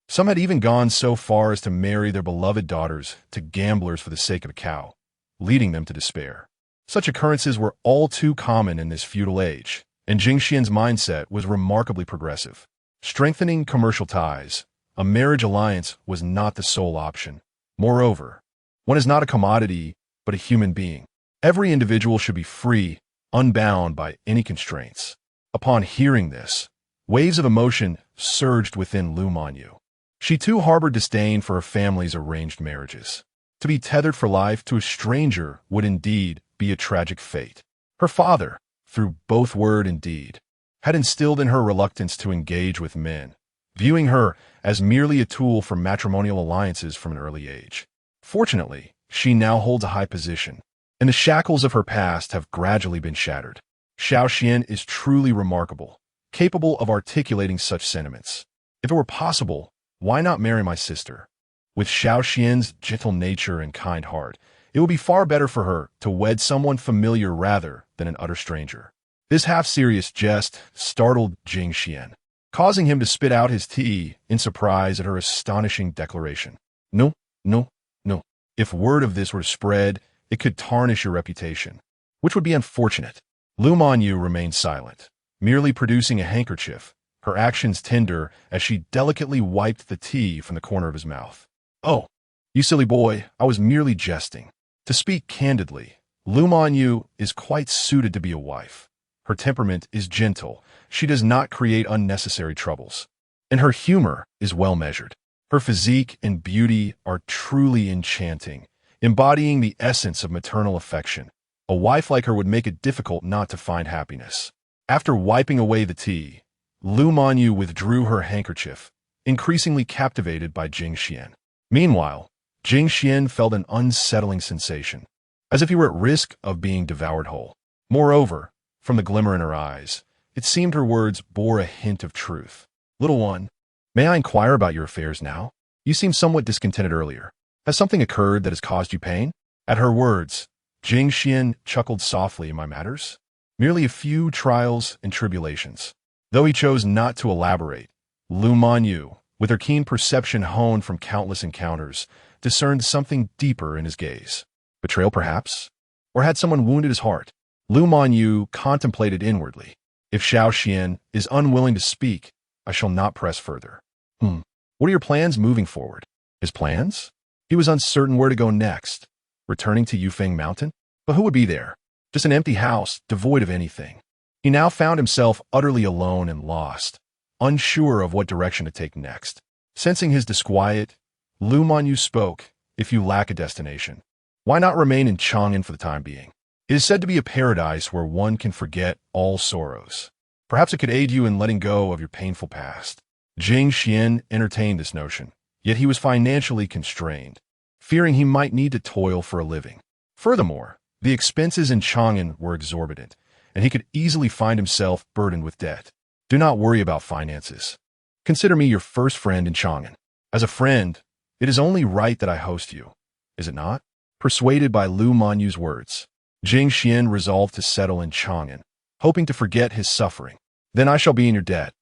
Some had even gone so far as to marry their beloved daughters to gamblers for the sake of a cow, leading them to despair. Such occurrences were all too common in this feudal age, and Jing Xian's mindset was remarkably progressive. Strengthening commercial ties, a marriage alliance was not the sole option. Moreover, one is not a commodity, but a human being. Every individual should be free, unbound by any constraints. Upon hearing this, waves of emotion surged within Lu Manyu. She too harbored disdain for her family's arranged marriages. To be tethered for life to a stranger would indeed be a tragic fate. Her father, through both word and deed, had instilled in her reluctance to engage with men, viewing her as merely a tool for matrimonial alliances from an early age. Fortunately, she now holds a high position, and the shackles of her past have gradually been shattered. Xiao Xian is truly remarkable, capable of articulating such sentiments. If it were possible, why not marry my sister? With Xiao Xian's gentle nature and kind heart, it would be far better for her to wed someone familiar rather than an utter stranger. This half-serious jest startled Jing Xuan, causing him to spit out his tea in surprise at her astonishing declaration. "No, no, no. If word of this were to spread, it could tarnish your reputation, which would be unfortunate." Lu Manyu remained silent, merely producing a handkerchief, her actions tender as she delicately wiped the tea from the corner of his mouth. "Oh, you silly boy, I was merely jesting." To speak candidly, Lu Manyu is quite suited to be a wife. Her temperament is gentle. She does not create unnecessary troubles. and her humor is well measured. Her physique and beauty are truly enchanting, embodying the essence of maternal affection. A wife like her would make it difficult not to find happiness. After wiping away the tea, Lu Manyu withdrew her handkerchief, increasingly captivated by Jing Xuan. Meanwhile, Jing Xuan felt an unsettling sensation, as if he were at risk of being devoured whole. Moreover, from the glimmer in her eyes, it seemed her words bore a hint of truth. "Little one, may I inquire about your affairs now? You seemed somewhat discontented earlier. Has something occurred that has caused you pain?" At her words, Jing Xuan chuckled softly. "In my matters? Merely a few trials and tribulations." Though he chose not to elaborate, Lu Manyu, with her keen perception honed from countless encounters, discerned something deeper in his gaze. Betrayal, perhaps? Or had someone wounded his heart? Lu Manyu contemplated inwardly. If Xiao Xian is unwilling to speak, I shall not press further. What are your plans moving forward? His plans? He was uncertain where to go next. Returning to Yufeng Mountain? But who would be there? Just an empty house, devoid of anything. He now found himself utterly alone and lost, unsure of what direction to take next. Sensing his disquiet, Lu Manyu spoke. "If you lack a destination, why not remain in Chang'an for the time being? It is said to be a paradise where one can forget all sorrows. Perhaps it could aid you in letting go of your painful past." Jing Xuan entertained this notion, yet he was financially constrained, fearing he might need to toil for a living. Furthermore, the expenses in Chang'an were exorbitant, and he could easily find himself burdened with debt. "Do not worry about finances. Consider me your first friend in Chang'an. As a friend, it is only right that I host you, is it not?" Persuaded by Lu Manyu's words, Jing Xuan resolved to settle in Chang'an, hoping to forget his suffering. "Then I shall be in your debt.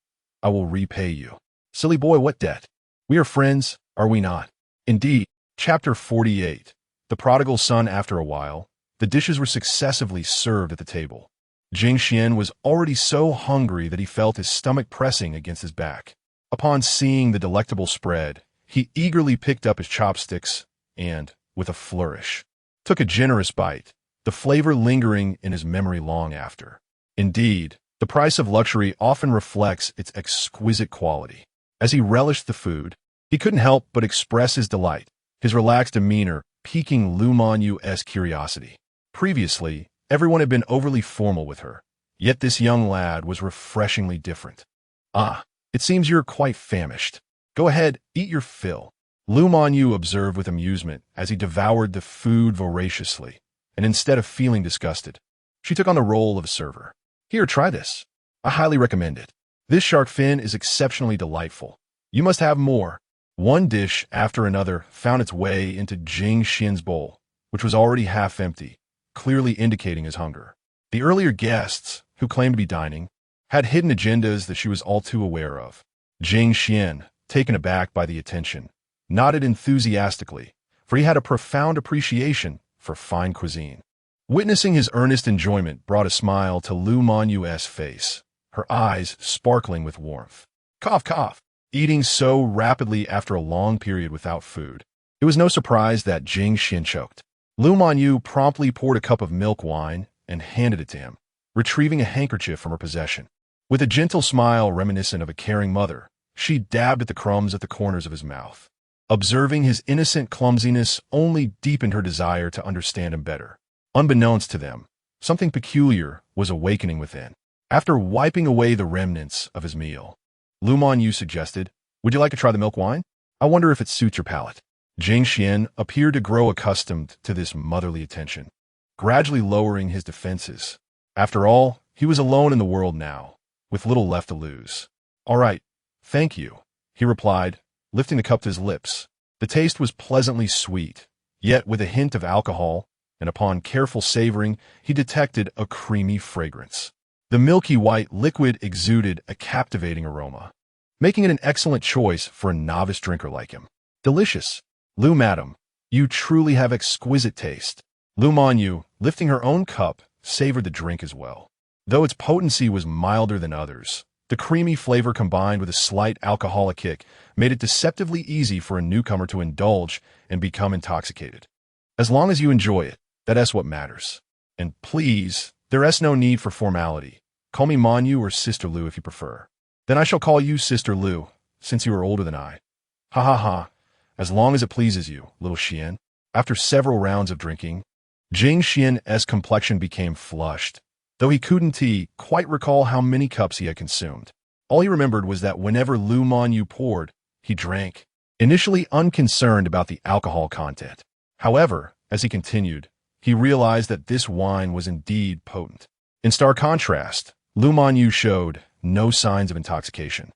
I will repay you." "Silly boy, what debt? We are friends, are we not?" Indeed. Chapter 48. The prodigal son. After a while, the dishes were successively served at the table. Jing Xuan was already so hungry that he felt his stomach pressing against his back. Upon seeing the delectable spread, he eagerly picked up his chopsticks and, with a flourish, took a generous bite, the flavor lingering in his memory long after. Indeed, the price of luxury often reflects its exquisite quality. As he relished the food, he couldn't help but express his delight, his relaxed demeanor piquing Lu Manyu's curiosity. Previously, everyone had been overly formal with her, yet this young lad was refreshingly different. "Ah, it seems you're quite famished. Go ahead, eat your fill," Lu Manyu observed with amusement as he devoured the food voraciously, and instead of feeling disgusted, she took on the role of a server. "Here, try this. I highly recommend it. This shark fin is exceptionally delightful. You must have more." One dish after another found its way into Jing Xuan's bowl, which was already half empty, clearly indicating his hunger. The earlier guests, who claimed to be dining, had hidden agendas that she was all too aware of. Jing Xuan, taken aback by the attention, nodded enthusiastically, for he had a profound appreciation for fine cuisine. Witnessing his earnest enjoyment brought a smile to Lu Manyu's face, her eyes sparkling with warmth. Cough, cough. Eating so rapidly after a long period without food, it was no surprise that Jing Xuan choked. Lu Manyu promptly poured a cup of milk wine and handed it to him, retrieving a handkerchief from her possession. With a gentle smile reminiscent of a caring mother, she dabbed at the crumbs at the corners of his mouth. Observing his innocent clumsiness only deepened her desire to understand him better. Unbeknownst to them, something peculiar was awakening within. After wiping away the remnants of his meal, Lu Manyu suggested, "Would you like to try the milk wine? I wonder if it suits your palate." Jing Xuan appeared to grow accustomed to this motherly attention, gradually lowering his defenses. After all, he was alone in the world now, with little left to lose. "All right, thank you," he replied, lifting the cup to his lips. The taste was pleasantly sweet, yet with a hint of alcohol, and upon careful savoring, he detected a creamy fragrance. The milky white liquid exuded a captivating aroma, making it an excellent choice for a novice drinker like him. "Delicious. Lu, madam, you truly have exquisite taste." Lu Manyu, lifting her own cup, savored the drink as well. Though its potency was milder than others, the creamy flavor combined with a slight alcoholic kick made it deceptively easy for a newcomer to indulge and become intoxicated. As long as you enjoy it, that's what matters. And please, there is no need for formality. Call me Manyu or Sister Lu if you prefer. "Then I shall call you Sister Lu," since you are older than I. Ha ha ha. As long as it pleases you, little Xian. After several rounds of drinking, Jing Xian's complexion became flushed, though he couldn't quite recall how many cups he had consumed. All he remembered was that whenever Lu Monyu poured, he drank, initially unconcerned about the alcohol content. However, as he continued, he realized that this wine was indeed potent. In stark contrast, Lu Monyu showed no signs of intoxication,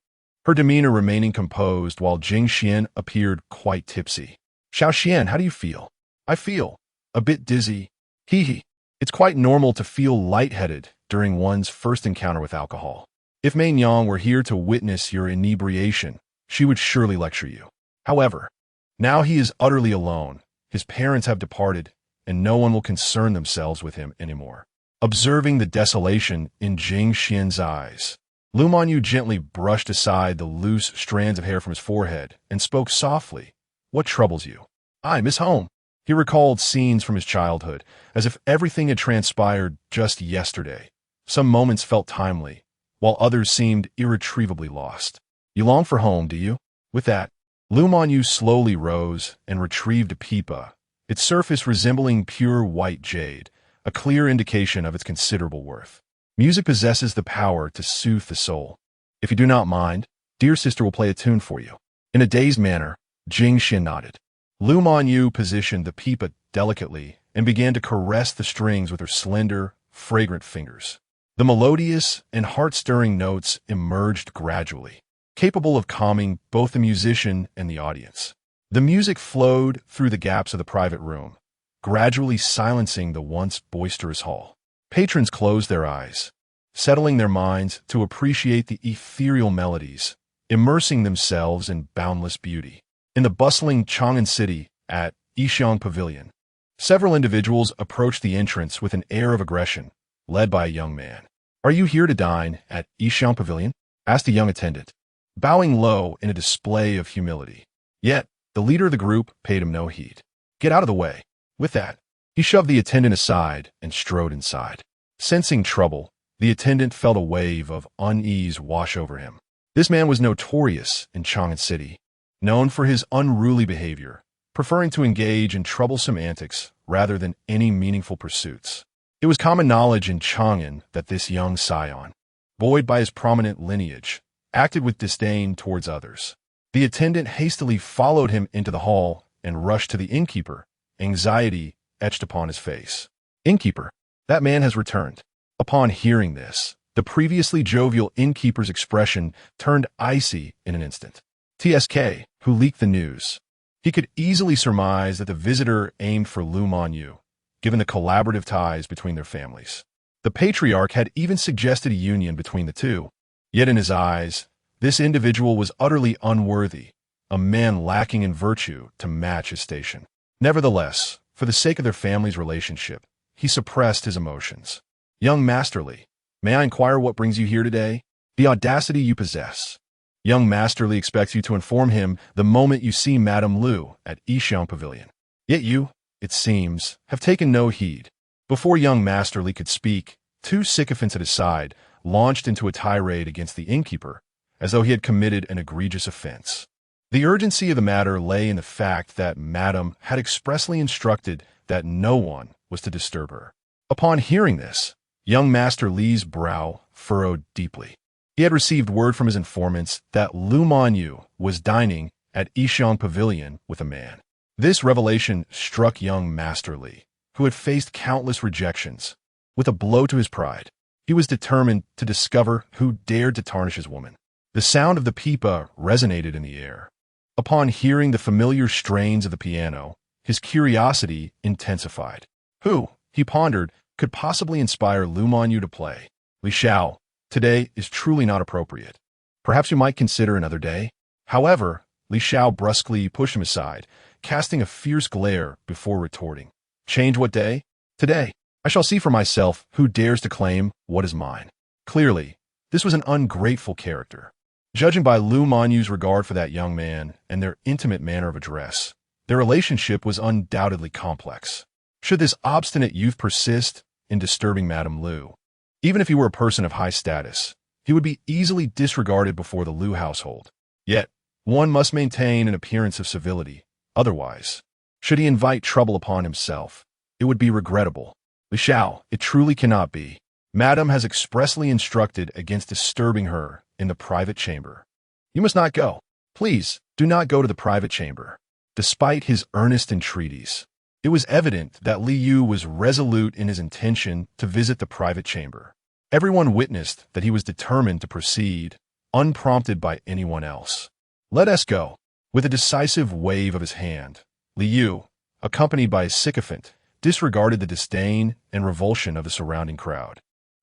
her demeanor remaining composed while Jing Xian appeared quite tipsy. Xiao Xian, how do you feel? I feel a bit dizzy. Hee. It's quite normal to feel lightheaded during one's first encounter with alcohol. If Mei Nyang were here to witness your inebriation, she would surely lecture you. However, now he is utterly alone. His parents have departed, and no one will concern themselves with him anymore. Observing the desolation in Jing Xian's eyes, Lu Monyu gently brushed aside the loose strands of hair from his forehead and spoke softly. What troubles you? I miss home. He recalled scenes from his childhood, as if everything had transpired just yesterday. Some moments felt timely, while others seemed irretrievably lost. You long for home, do you? With that, Lu Monyu slowly rose and retrieved a pipa, its surface resembling pure white jade, a clear indication of its considerable worth. Music possesses the power to soothe the soul. If you do not mind, dear sister will play a tune for you. In a dazed manner, Jing Xian nodded. Lu Monyu positioned the pipa delicately and began to caress the strings with her slender, fragrant fingers. The melodious and heart-stirring notes emerged gradually, capable of calming both the musician and the audience. The music flowed through the gaps of the private room, gradually silencing the once boisterous hall. Patrons closed their eyes, settling their minds to appreciate the ethereal melodies, immersing themselves in boundless beauty. In the bustling Chang'an city at Yixiang Pavilion, several individuals approached the entrance with an air of aggression, led by a young man. Are you here to dine at Yixiang Pavilion? Asked a young attendant, bowing low in a display of humility. Yet, the leader of the group paid him no heed. Get out of the way. With that, he shoved the attendant aside and strode inside. Sensing trouble, the attendant felt a wave of unease wash over him. This man was notorious in Chang'an City, known for his unruly behavior, preferring to engage in troublesome antics rather than any meaningful pursuits. It was common knowledge in Chang'an that this young scion, buoyed by his prominent lineage, acted with disdain towards others. The attendant hastily followed him into the hall and rushed to the innkeeper, anxiety etched upon his face. Innkeeper, that man has returned. Upon hearing this, the previously jovial innkeeper's expression turned icy in an instant. TSK, who leaked the news. He could easily surmise that the visitor aimed for Lu Monyu, given the collaborative ties between their families. The patriarch had even suggested a union between the two. Yet in his eyes, this individual was utterly unworthy, a man lacking in virtue to match his station. Nevertheless, for the sake of their family's relationship, he suppressed his emotions. Young Masterly, may I inquire what brings you here today? The audacity you possess. Young Masterly expects you to inform him the moment you see Madame Lu at Yixiang Pavilion. Yet you, it seems, have taken no heed. Before young Masterly could speak, two sycophants at his side launched into a tirade against the innkeeper, as though he had committed an egregious offense. The urgency of the matter lay in the fact that Madame had expressly instructed that no one was to disturb her. Upon hearing this, young Master Li's brow furrowed deeply. He had received word from his informants that Lu Monyu was dining at Yixiang Pavilion with a man. This revelation struck young Master Li, who had faced countless rejections. With a blow to his pride, he was determined to discover who dared to tarnish his woman. The sound of the pipa resonated in the air. Upon hearing the familiar strains of the piano, his curiosity intensified. Who, he pondered, could possibly inspire Lu Monyu to play? Li Xiao, today is truly not appropriate. Perhaps you might consider another day. However, Li Xiao brusquely pushed him aside, casting a fierce glare before retorting. Change what day? Today. I shall see for myself who dares to claim what is mine. Clearly, this was an ungrateful character. Judging by Lu Manyu's regard for that young man and their intimate manner of address, their relationship was undoubtedly complex. Should this obstinate youth persist in disturbing Madame Lu, even if he were a person of high status, he would be easily disregarded before the Lu household. Yet, One must maintain an appearance of civility. Otherwise, should he invite trouble upon himself, it would be regrettable. Li Xiao, it truly cannot be. Madam has expressly instructed against disturbing her in the private chamber. You must not go. Please, do not go to the private chamber. Despite his earnest entreaties, it was evident that Li Yu was resolute in his intention to visit the private chamber. Everyone witnessed that he was determined to proceed, unprompted by anyone else. Let us go. With a decisive wave of his hand, Li Yu, accompanied by his sycophant, disregarded the disdain and revulsion of the surrounding crowd.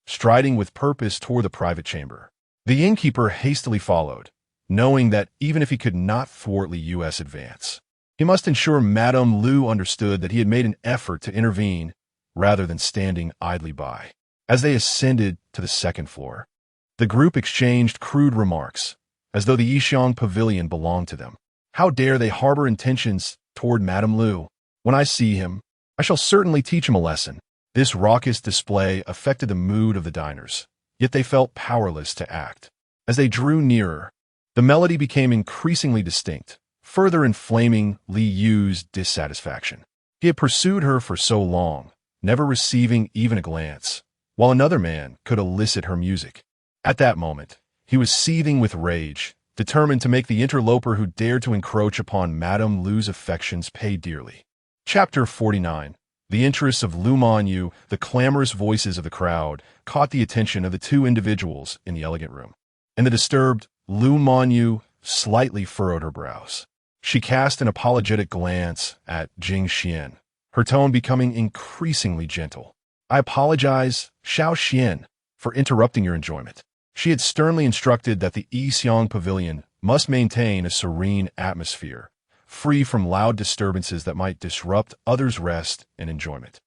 Striding with purpose toward the private chamber, the innkeeper hastily followed, knowing that even if he could not thwart Li Yu's advance, he must ensure Madame Lu understood that he had made an effort to intervene rather than standing idly by. As they ascended to the second floor, the group exchanged crude remarks, as though the Yixiang pavilion belonged to them. How dare they harbor intentions toward Madame Lu? When I see him, I shall certainly teach him a lesson. This raucous display affected the mood of the diners, yet they felt powerless to act. As they drew nearer, the melody became increasingly distinct, further inflaming Li Yu's dissatisfaction. He had pursued her for so long, never receiving even a glance, while another man could elicit her music. At that moment, he was seething with rage, determined to make the interloper who dared to encroach upon Madame Lu's affections pay dearly. Chapter 49. The interests of Lu Manyu, the clamorous voices of the crowd, caught the attention of the two individuals in the elegant room, and the disturbed Lu Manyu slightly furrowed her brows. She cast an apologetic glance at Jing Xuan, her tone becoming increasingly gentle. I apologize, Xiao Xian, for interrupting your enjoyment. She had sternly instructed that the Yixiang pavilion must maintain a serene atmosphere, free from loud disturbances that might disrupt others' rest and enjoyment.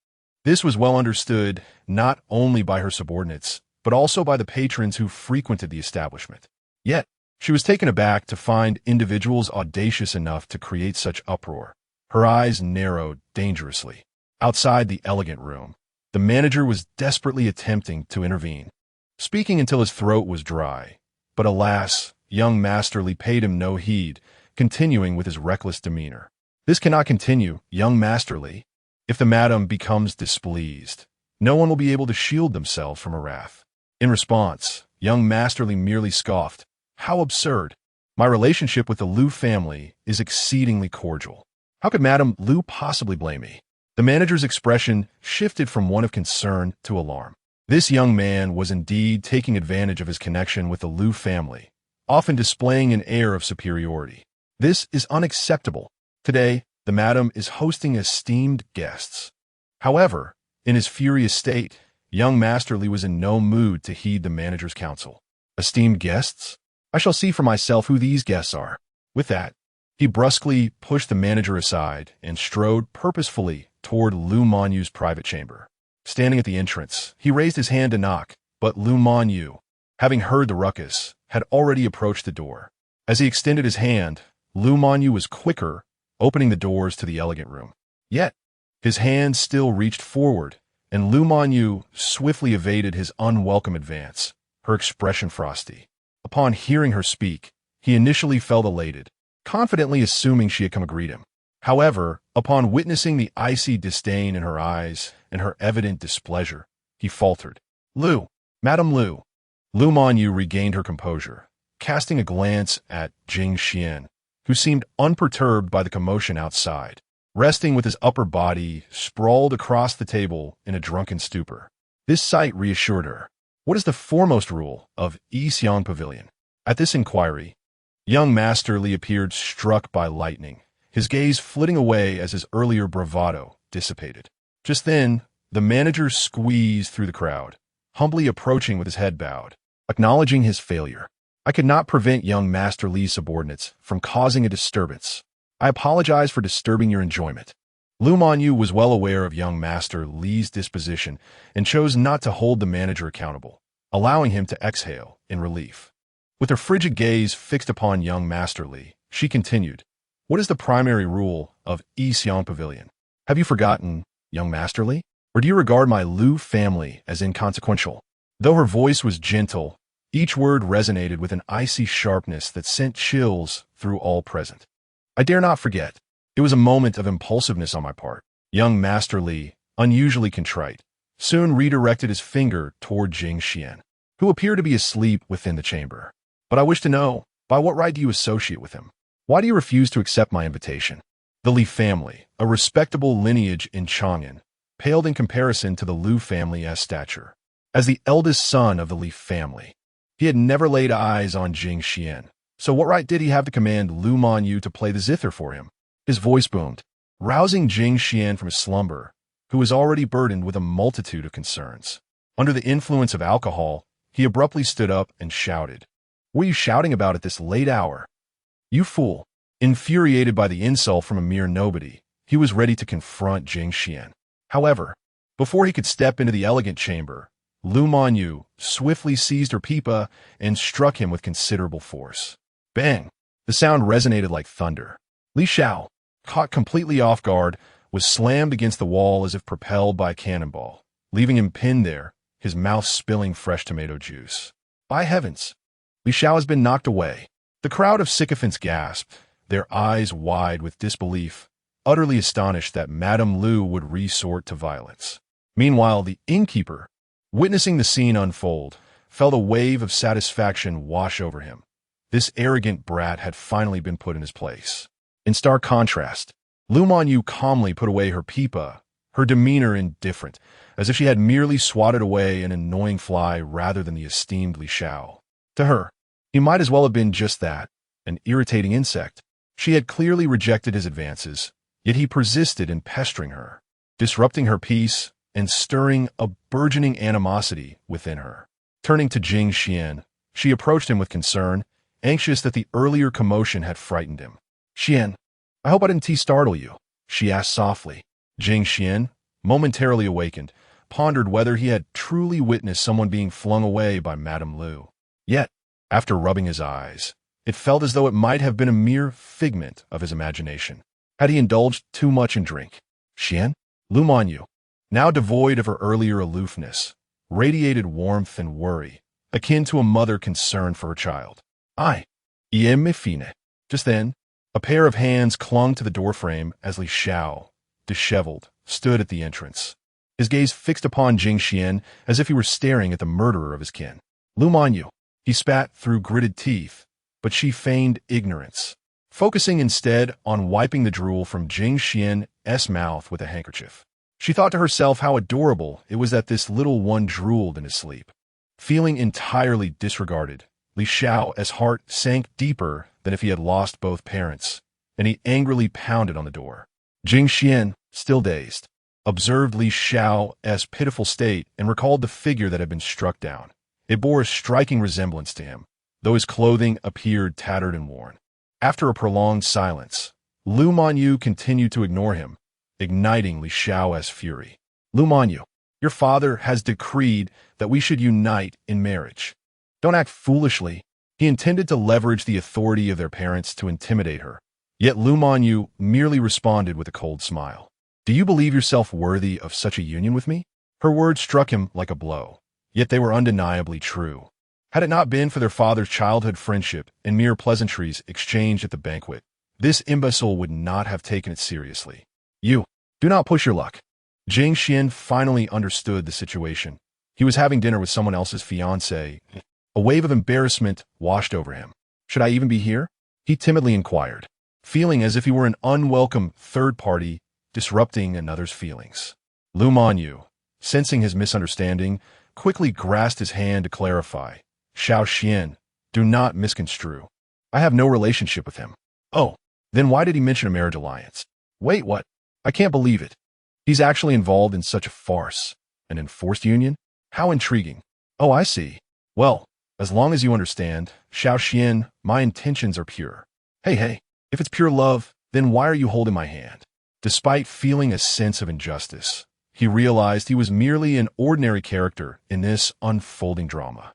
This was well understood not only by her subordinates, but also by the patrons who frequented the establishment. Yet, she was taken aback to find individuals audacious enough to create such uproar. Her eyes narrowed dangerously. Outside the elegant room, the manager was desperately attempting to intervene, speaking until his throat was dry. But alas, young Masterly paid him no heed, continuing with his reckless demeanor. This cannot continue, young Masterly. If the madam becomes displeased, no one will be able to shield themselves from her wrath. In response, young Masterly merely scoffed. How absurd! My relationship with the Lu family is exceedingly cordial. How could Madame Lu possibly blame me? The manager's expression shifted from one of concern to alarm. This young man was indeed taking advantage of his connection with the Lu family, often displaying an air of superiority. This is unacceptable. Today, the madam is hosting esteemed guests. However, in his furious state, young Masterly was in no mood to heed the manager's counsel. Esteemed guests? I shall see for myself who these guests are. With that, he brusquely pushed the manager aside and strode purposefully toward Lu Manyu's private chamber. Standing at the entrance, he raised his hand to knock, but Lu Manyu, having heard the ruckus, had already approached the door. As he extended his hand, Lu Manyu was quicker, opening the doors to the elegant room. Yet, his hand still reached forward, and Lu Manyu swiftly evaded his unwelcome advance, her expression frosty. Upon hearing her speak, he initially felt elated, confidently assuming she had come to greet him. However, upon witnessing the icy disdain in her eyes and her evident displeasure, he faltered. Lu, Madame Lu. Lu Manyu regained her composure, casting a glance at Jing Xuan, who seemed unperturbed by the commotion outside, resting with his upper body sprawled across the table in a drunken stupor. This sight reassured her. What is the foremost rule of Yixiang Pavilion? At this inquiry, young Masterly appeared struck by lightning, his gaze flitting away as his earlier bravado dissipated. Just then, the manager squeezed through the crowd, humbly approaching with his head bowed, acknowledging his failure. I could not prevent young Master Li's subordinates from causing a disturbance. I apologize for disturbing your enjoyment. Lu Manyu was well aware of young Master Li's disposition and chose not to hold the manager accountable, allowing him to exhale in relief. With her frigid gaze fixed upon young Master Li, she continued, What is the primary rule of Yixiang Pavilion? Have you forgotten, young Master Li? Or do you regard my Lu family as inconsequential? Though her voice was gentle, Each word resonated with an icy sharpness that sent chills through all present. I dare not forget. It was a moment of impulsiveness on my part. Young Master Li, unusually contrite, soon redirected his finger toward Jing Xuan, who appeared to be asleep within the chamber. But I wish to know, by what right do you associate with him? Why do you refuse to accept my invitation? The Li family, a respectable lineage in Chang'an, paled in comparison to the Liu family's stature. As the eldest son of the Li family, he had never laid eyes on Jing Xuan, so what right did he have to command Lu Manyu to play the zither for him? His voice boomed, rousing Jing Xuan from his slumber, who was already burdened with a multitude of concerns. Under the influence of alcohol, he abruptly stood up and shouted, "What are you shouting about at this late hour? You fool!" Infuriated by the insult from a mere nobody, he was ready to confront Jing Xuan. However, before he could step into the elegant chamber, Lu Manyu swiftly seized her pipa and struck him with considerable force. Bang! The sound resonated like thunder. Li Xiao, caught completely off guard, was slammed against the wall as if propelled by a cannonball, leaving him pinned there, his mouth spilling fresh tomato juice. By heavens! Li Xiao has been knocked away. The crowd of sycophants gasped, their eyes wide with disbelief, utterly astonished that Madame Lu would resort to violence. Meanwhile, the innkeeper, witnessing the scene unfold, felt a wave of satisfaction wash over him. This arrogant brat had finally been put in his place. In stark contrast, Lu Manyu calmly put away her pipa, her demeanor indifferent, as if she had merely swatted away an annoying fly rather than the esteemed Li Xiao. To her, he might as well have been just that, an irritating insect. She had clearly rejected his advances, yet he persisted in pestering her, disrupting her peace and stirring a burgeoning animosity within her. Turning to Jing Xuan, she approached him with concern, anxious that the earlier commotion had frightened him. "Xuan, I hope I didn't startle you," she asked softly. Jing Xuan, momentarily awakened, pondered whether he had truly witnessed someone being flung away by Madame Lu. Yet, after rubbing his eyes, it felt as though it might have been a mere figment of his imagination. Had he indulged too much in drink? Xuan? Lu Manyu, now devoid of her earlier aloofness, radiated warmth and worry, akin to a mother concerned for her child. "I am fine." Just then, a pair of hands clung to the doorframe as Li Xiao, disheveled, stood at the entrance, his gaze fixed upon Jing Xuan as if he were staring at the murderer of his kin. "Lu Manyu," he spat through gritted teeth, but she feigned ignorance, focusing instead on wiping the drool from Jing Xuan's mouth with a handkerchief. She thought to herself how adorable it was that this little one drooled in his sleep. Feeling entirely disregarded, Li Xiao's heart sank deeper than if he had lost both parents, and he angrily pounded on the door. Jing Xuan, still dazed, observed Li Xiao's pitiful state and recalled the figure that had been struck down. It bore a striking resemblance to him, though his clothing appeared tattered and worn. After a prolonged silence, Lu Manyu continued to ignore him, igniting Li Xiao's fury. "Lu Manyu, your father has decreed that we should unite in marriage. Don't act foolishly." He intended to leverage the authority of their parents to intimidate her, yet Lu Manyu merely responded with a cold smile. "Do you believe yourself worthy of such a union with me?" Her words struck him like a blow, yet they were undeniably true. Had it not been for their father's childhood friendship and mere pleasantries exchanged at the banquet, this imbecile would not have taken it seriously. "You, do not push your luck." Jing Xuan finally understood the situation. He was having dinner with someone else's fiancée. A wave of embarrassment washed over him. "Should I even be here?" he timidly inquired, feeling as if he were an unwelcome third party disrupting another's feelings. Lu Manyu, sensing his misunderstanding, quickly grasped his hand to clarify. "Xiao Xian, do not misconstrue. I have no relationship with him." "Oh, then why did he mention a marriage alliance?" "Wait, what? I can't believe it. He's actually involved in such a farce. An enforced union? How intriguing." "Oh, I see. Well, as long as you understand, Xiao Xian, my intentions are pure." Hey, if it's pure love, then why are you holding my hand?" Despite feeling a sense of injustice, he realized he was merely an ordinary character in this unfolding drama.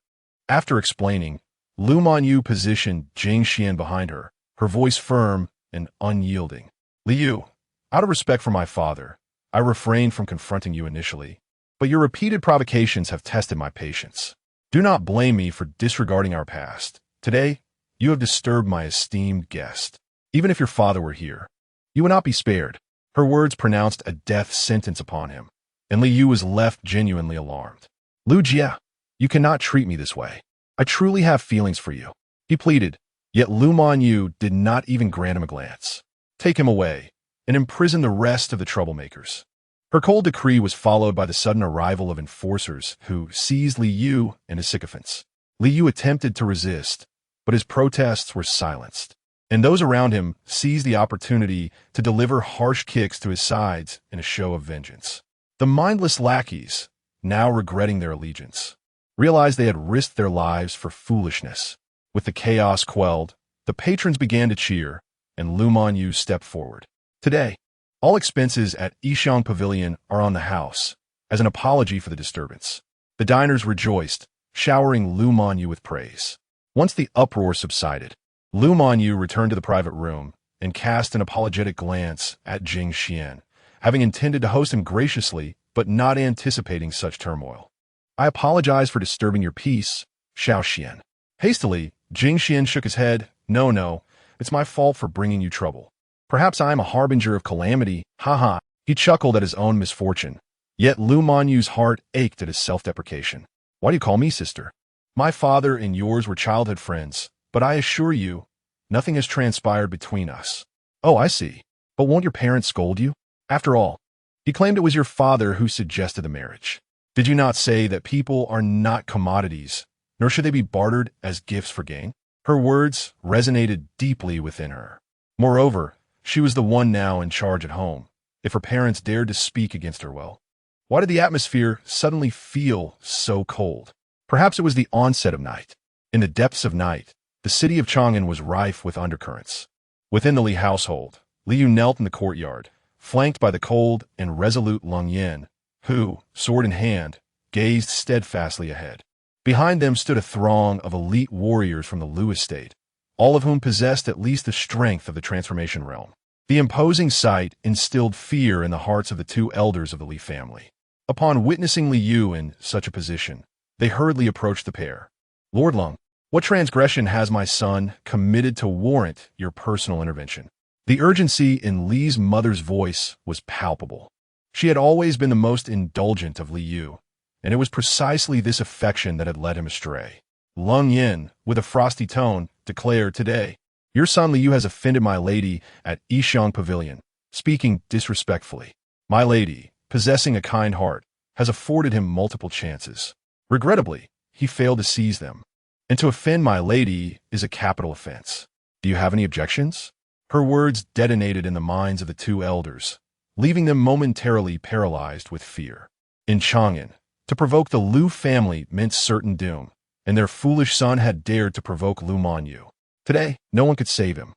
After explaining, Lu Manyu positioned Jing Xuan behind her, her voice firm and unyielding. "Liu, out of respect for my father, I refrained from confronting you initially, but your repeated provocations have tested my patience. Do not blame me for disregarding our past. Today, you have disturbed my esteemed guest. Even if your father were here, you would not be spared." Her words pronounced a death sentence upon him, and Li Yu was left genuinely alarmed. "Lu Jia, you cannot treat me this way. I truly have feelings for you," he pleaded, yet Lu Manyu did not even grant him a glance. "Take him away, and imprison the rest of the troublemakers." Her cold decree was followed by the sudden arrival of enforcers who seized Li Yu and his sycophants. Li Yu attempted to resist, but his protests were silenced, and those around him seized the opportunity to deliver harsh kicks to his sides in a show of vengeance. The mindless lackeys, now regretting their allegiance, realized they had risked their lives for foolishness. With the chaos quelled, the patrons began to cheer, and Lu Manyu stepped forward. "Today, all expenses at Yixiang Pavilion are on the house, as an apology for the disturbance." The diners rejoiced, showering Lu Manyu with praise. Once the uproar subsided, Lu Manyu returned to the private room and cast an apologetic glance at Jing Xuan, having intended to host him graciously but not anticipating such turmoil. "I apologize for disturbing your peace, Xiao Xian." Hastily, Jing Xuan shook his head. No, it's my fault for bringing you trouble. Perhaps I am a harbinger of calamity, haha." He chuckled at his own misfortune, yet Lu Manyu's heart ached at his self-deprecation. "Why do you call me sister? My father and yours were childhood friends, but I assure you, nothing has transpired between us." "Oh, I see. But won't your parents scold you? After all, you claimed it was your father who suggested the marriage. Did you not say that people are not commodities, nor should they be bartered as gifts for gain?" Her words resonated deeply within her. Moreover, she was the one now in charge at home. If her parents dared to speak against her, well, why did the atmosphere suddenly feel so cold? Perhaps it was the onset of night. In the depths of night, the city of Chang'an was rife with undercurrents. Within the Li household, Li Yu knelt in the courtyard, flanked by the cold and resolute Lung Yin, who, sword in hand, gazed steadfastly ahead. Behind them stood a throng of elite warriors from the Lu estate, all of whom possessed at least the strength of the transformation realm. The imposing sight instilled fear in the hearts of the two elders of the Li family. Upon witnessing Li Yu in such a position, they hurriedly approached the pair. "Lord Lung, what transgression has my son committed to warrant your personal intervention?" The urgency in Li's mother's voice was palpable. She had always been the most indulgent of Li Yu, and it was precisely this affection that had led him astray. Lung Yin, with a frosty tone, declared, "Today, your son Li Yu has offended my lady at Yixiang Pavilion, speaking disrespectfully. My lady, possessing a kind heart, has afforded him multiple chances. Regrettably, he failed to seize them, and to offend my lady is a capital offense. Do you have any objections?" Her words detonated in the minds of the two elders, leaving them momentarily paralyzed with fear. In Chang'an, to provoke the Lu family meant certain doom, and their foolish son had dared to provoke Lu Manyu. Today, no one could save him.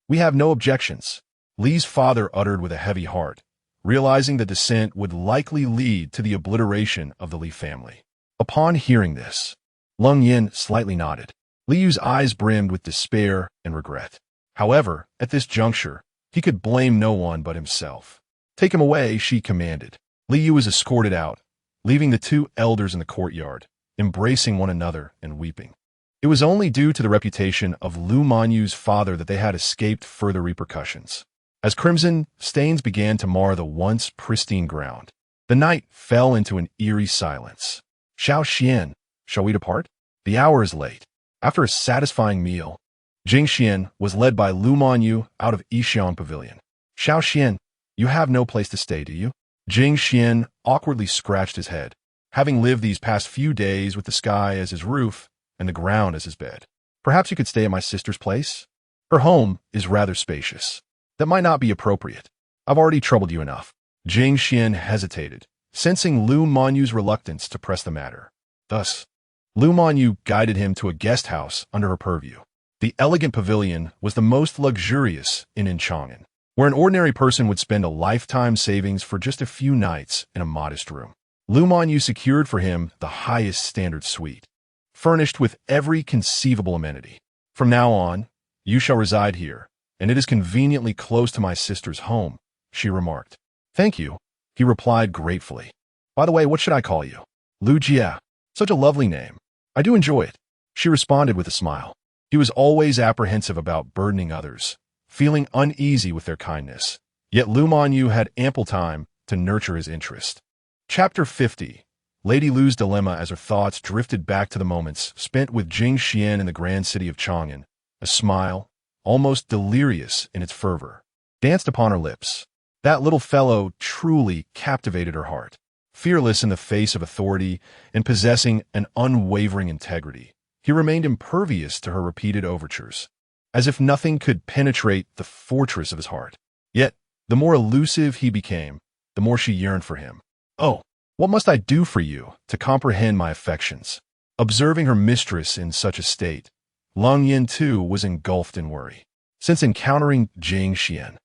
We have no objections," Li's father uttered with a heavy heart, realizing the dissent would likely lead to the obliteration of the Li family. Upon hearing this, Lung Yin slightly nodded. Li Yu's eyes brimmed with despair and regret. However, at this juncture, he could blame no one but himself. "Take him away," she commanded. Li Yu was escorted out, leaving the two elders in the courtyard, embracing one another and weeping. It was only due to the reputation of Lu Manyu's father that they had escaped further repercussions. As crimson stains began to mar the once pristine ground, the night fell into an eerie silence. "Xiao Xian, shall we depart? The hour is late." After a satisfying meal, Jing Xuan was led by Lu Manyu out of Yixiang Pavilion. "Xiao Xian, you have no place to stay, do you?" Jing Xuan awkwardly scratched his head, having lived these past few days with the sky as his roof and the ground as his bed. "Perhaps you could stay at my sister's place? Her home is rather spacious." "That might not be appropriate. I've already troubled you enough." Jing Xuan hesitated, sensing Lu Manyu's reluctance to press the matter. Thus, Lu Manyu guided him to a guest house under her purview. The elegant pavilion was the most luxurious in Chang'an, where an ordinary person would spend a lifetime savings for just a few nights in a modest room. Lu Manyu secured for him the highest standard suite, furnished with every conceivable amenity. "From now on, you shall reside here, and it is conveniently close to my sister's home," she remarked. "Thank you," he replied gratefully. "By the way, what should I call you?" "Lu Jia." Such a lovely name. I do enjoy it. She responded with a smile. He was always apprehensive about burdening others, feeling uneasy with their kindness. Yet Lu Manyu had ample time to nurture his interest. Chapter 50. Lady Lu's dilemma as her thoughts drifted back to the moments spent with Jing Xuan in the grand city of Chang'an. A smile, almost delirious in its fervor, danced upon her lips. That little fellow truly captivated her heart. Fearless in the face of authority and possessing an unwavering integrity, he remained impervious to her repeated overtures, as if nothing could penetrate the fortress of his heart. Yet, the more elusive he became, the more she yearned for him. "Oh, what must I do for you to comprehend my affections?" Observing her mistress in such a state, Lung Yin too was engulfed in worry. Since encountering Jing Xuan,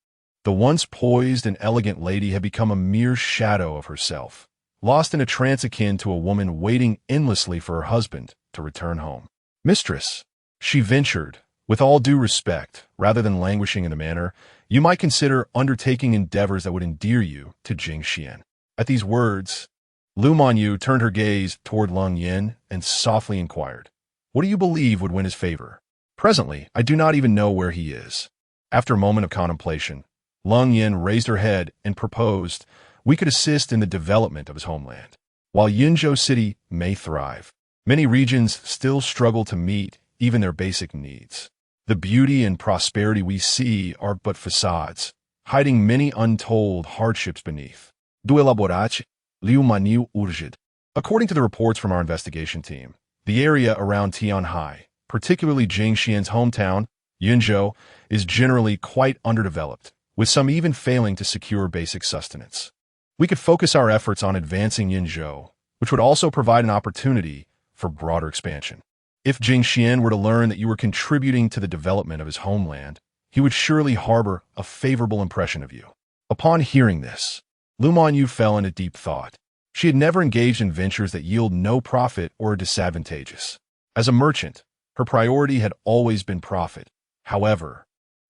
the once poised and elegant lady had become a mere shadow of herself, lost in a trance akin to a woman waiting endlessly for her husband to return home. "Mistress," she ventured, with all due respect, rather than languishing in a manner, "you might consider undertaking endeavors that would endear you to Jing Xuan." At these words, Lu Manyu turned her gaze toward Lung Yin and softly inquired, "What do you believe would win his favor?" "Presently, I do not even know where he is." After a moment of contemplation, Lung Yin raised her head and proposed, "We could assist in the development of his homeland. While Yinzhou City may thrive, many regions still struggle to meet even their basic needs. The beauty and prosperity we see are but facades, hiding many untold hardships beneath." "Do elaborar, Liu Manyu urged." According to the reports from our investigation team, the area around Tianhai, particularly Jing Xuan's hometown, Yinzhou, is generally quite underdeveloped, with some even failing to secure basic sustenance. We could focus our efforts on advancing Yinzhou, which would also provide an opportunity for broader expansion. If Jing Xuan were to learn that you were contributing to the development of his homeland, he would surely harbor a favorable impression of you. Upon hearing this, Lu Manyu fell into deep thought. She had never engaged in ventures that yield no profit or are disadvantageous. As a merchant, her priority had always been profit. However,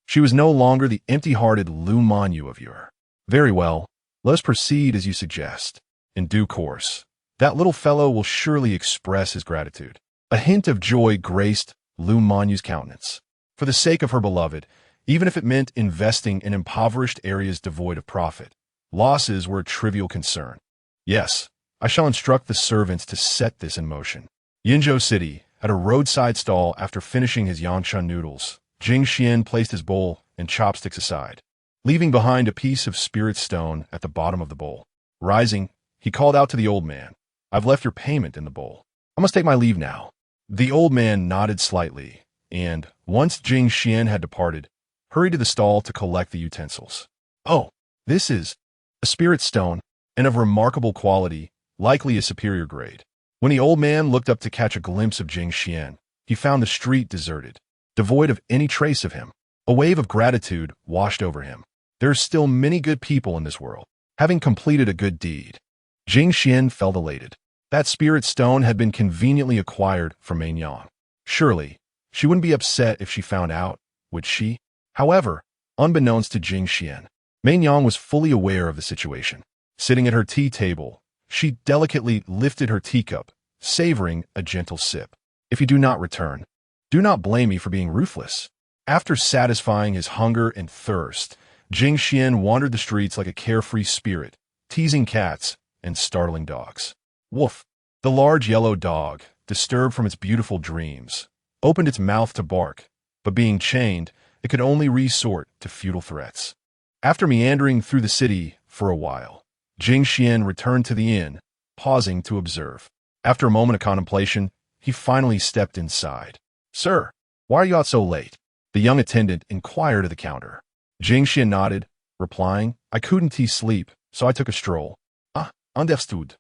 she was no longer the empty-hearted Lu Manyu of yore. "Very well, let us proceed as you suggest. In due course, that little fellow will surely express his gratitude." A hint of joy graced Lu Manyu's countenance. For the sake of her beloved, even if it meant investing in impoverished areas devoid of profit, losses were a trivial concern. "Yes, I shall instruct the servants to set this in motion." Yinzhou City, at a roadside stall after finishing his Yangshan noodles, Jing Xuan placed his bowl and chopsticks aside, leaving behind a piece of spirit stone at the bottom of the bowl. Rising, he called out to the old man, "I've left your payment in the bowl. I must take my leave now." The old man nodded slightly, and, once Jing Xuan had departed, hurried to the stall to collect the utensils. "Oh, this is a spirit stone, and of remarkable quality, likely a superior grade." When the old man looked up to catch a glimpse of Jing Xuan, he found the street deserted, devoid of any trace of him. A wave of gratitude washed over him. There are still many good people in this world, having completed a good deed. Jing Xuan felt elated. That spirit stone had been conveniently acquired from Mei Yang. Surely, she wouldn't be upset if she found out, would she? However, unbeknownst to Jing Xuan, Mei Yang was fully aware of the situation. Sitting at her tea table, she delicately lifted her teacup, savoring a gentle sip. "If you do not return, do not blame me for being ruthless." After satisfying his hunger and thirst, Jing Xuan wandered the streets like a carefree spirit, teasing cats and startling dogs. Woof! The large yellow dog, disturbed from its beautiful dreams, opened its mouth to bark, but being chained, it could only resort to futile threats. After meandering through the city for a while, Jing Xuan returned to the inn, pausing to observe. After a moment of contemplation, he finally stepped inside. "Sir, why are you out so late?" the young attendant inquired of the counter. Jing Xuan nodded, replying, "I couldn't sleep, so I took a stroll." "Ah, understood."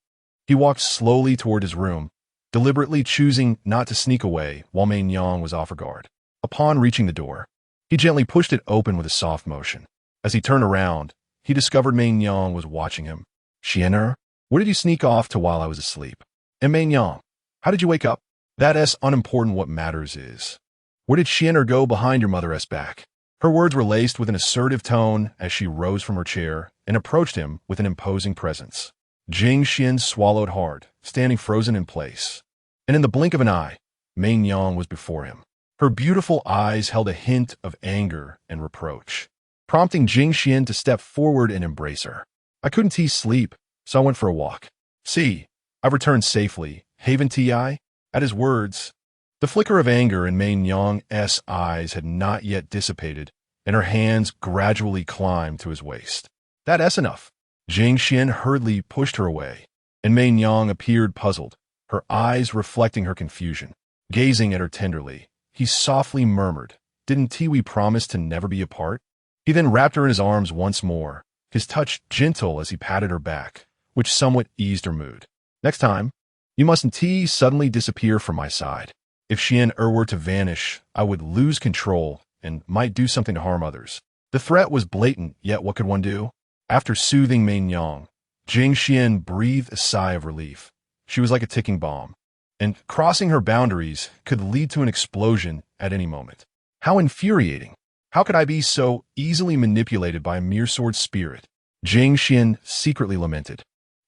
He walked slowly toward his room, deliberately choosing not to sneak away while Mei Yang was off her guard. Upon reaching the door, he gently pushed it open with a soft motion. As he turned around, he discovered Mei Yang was watching him. "Xianer, where did you sneak off to while I was asleep? And Mei Yang, how did you wake up?" "That's unimportant. What matters is, where did Xianer go behind your mother's back?" Her words were laced with an assertive tone as she rose from her chair and approached him with an imposing presence. Jing Xuan swallowed hard, standing frozen in place. and in the blink of an eye, Mei Yang was before him. Her beautiful eyes held a hint of anger and reproach, prompting Jing Xuan to step forward and embrace her. I couldn't sleep, so I went for a walk. See, I've returned safely, haven't I? At his words, the flicker of anger in Mei Yang's eyes had not yet dissipated, and her hands gradually climbed to his waist. That's enough. Jing Xuan hurriedly pushed her away, and Mei Yang appeared puzzled, her eyes reflecting her confusion. Gazing at her tenderly, he softly murmured, "Didn't we promise to never be apart?" He then wrapped her in his arms once more, his touch gentle as he patted her back, which somewhat eased her mood. "Next time, you mustn't suddenly disappear from my side. If Xian were to vanish, I would lose control and might do something to harm others." The threat was blatant, yet what could one do? After soothing Mei Yang, Jing Xuan breathed a sigh of relief. She was like a ticking bomb, and crossing her boundaries could lead to an explosion at any moment. How infuriating! How could I be so easily manipulated by a mere sword spirit? Jing Xuan secretly lamented,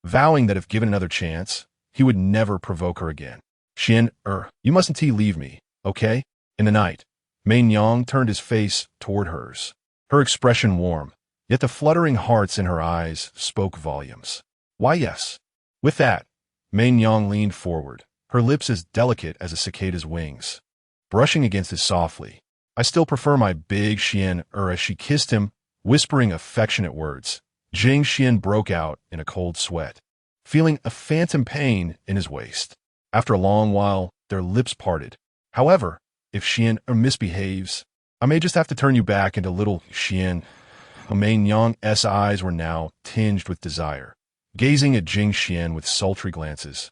vowing that if given another chance, he would never provoke her again. "Xian, you mustn't leave me, okay?" In the night, Mei Yang turned his face toward hers, her expression warm, yet the fluttering hearts in her eyes spoke volumes. "Why, yes." With that, Mei Yang leaned forward, her lips as delicate as a cicada's wings, brushing against his softly. "I still prefer my big Xian," as she kissed him, whispering affectionate words. Jing Xuan broke out in a cold sweat, feeling a phantom pain in his waist. After a long while, their lips parted. "However, if Xian misbehaves, I may just have to turn you back into little Xian." Mei Yang's eyes were now tinged with desire, gazing at Jing Xuan with sultry glances,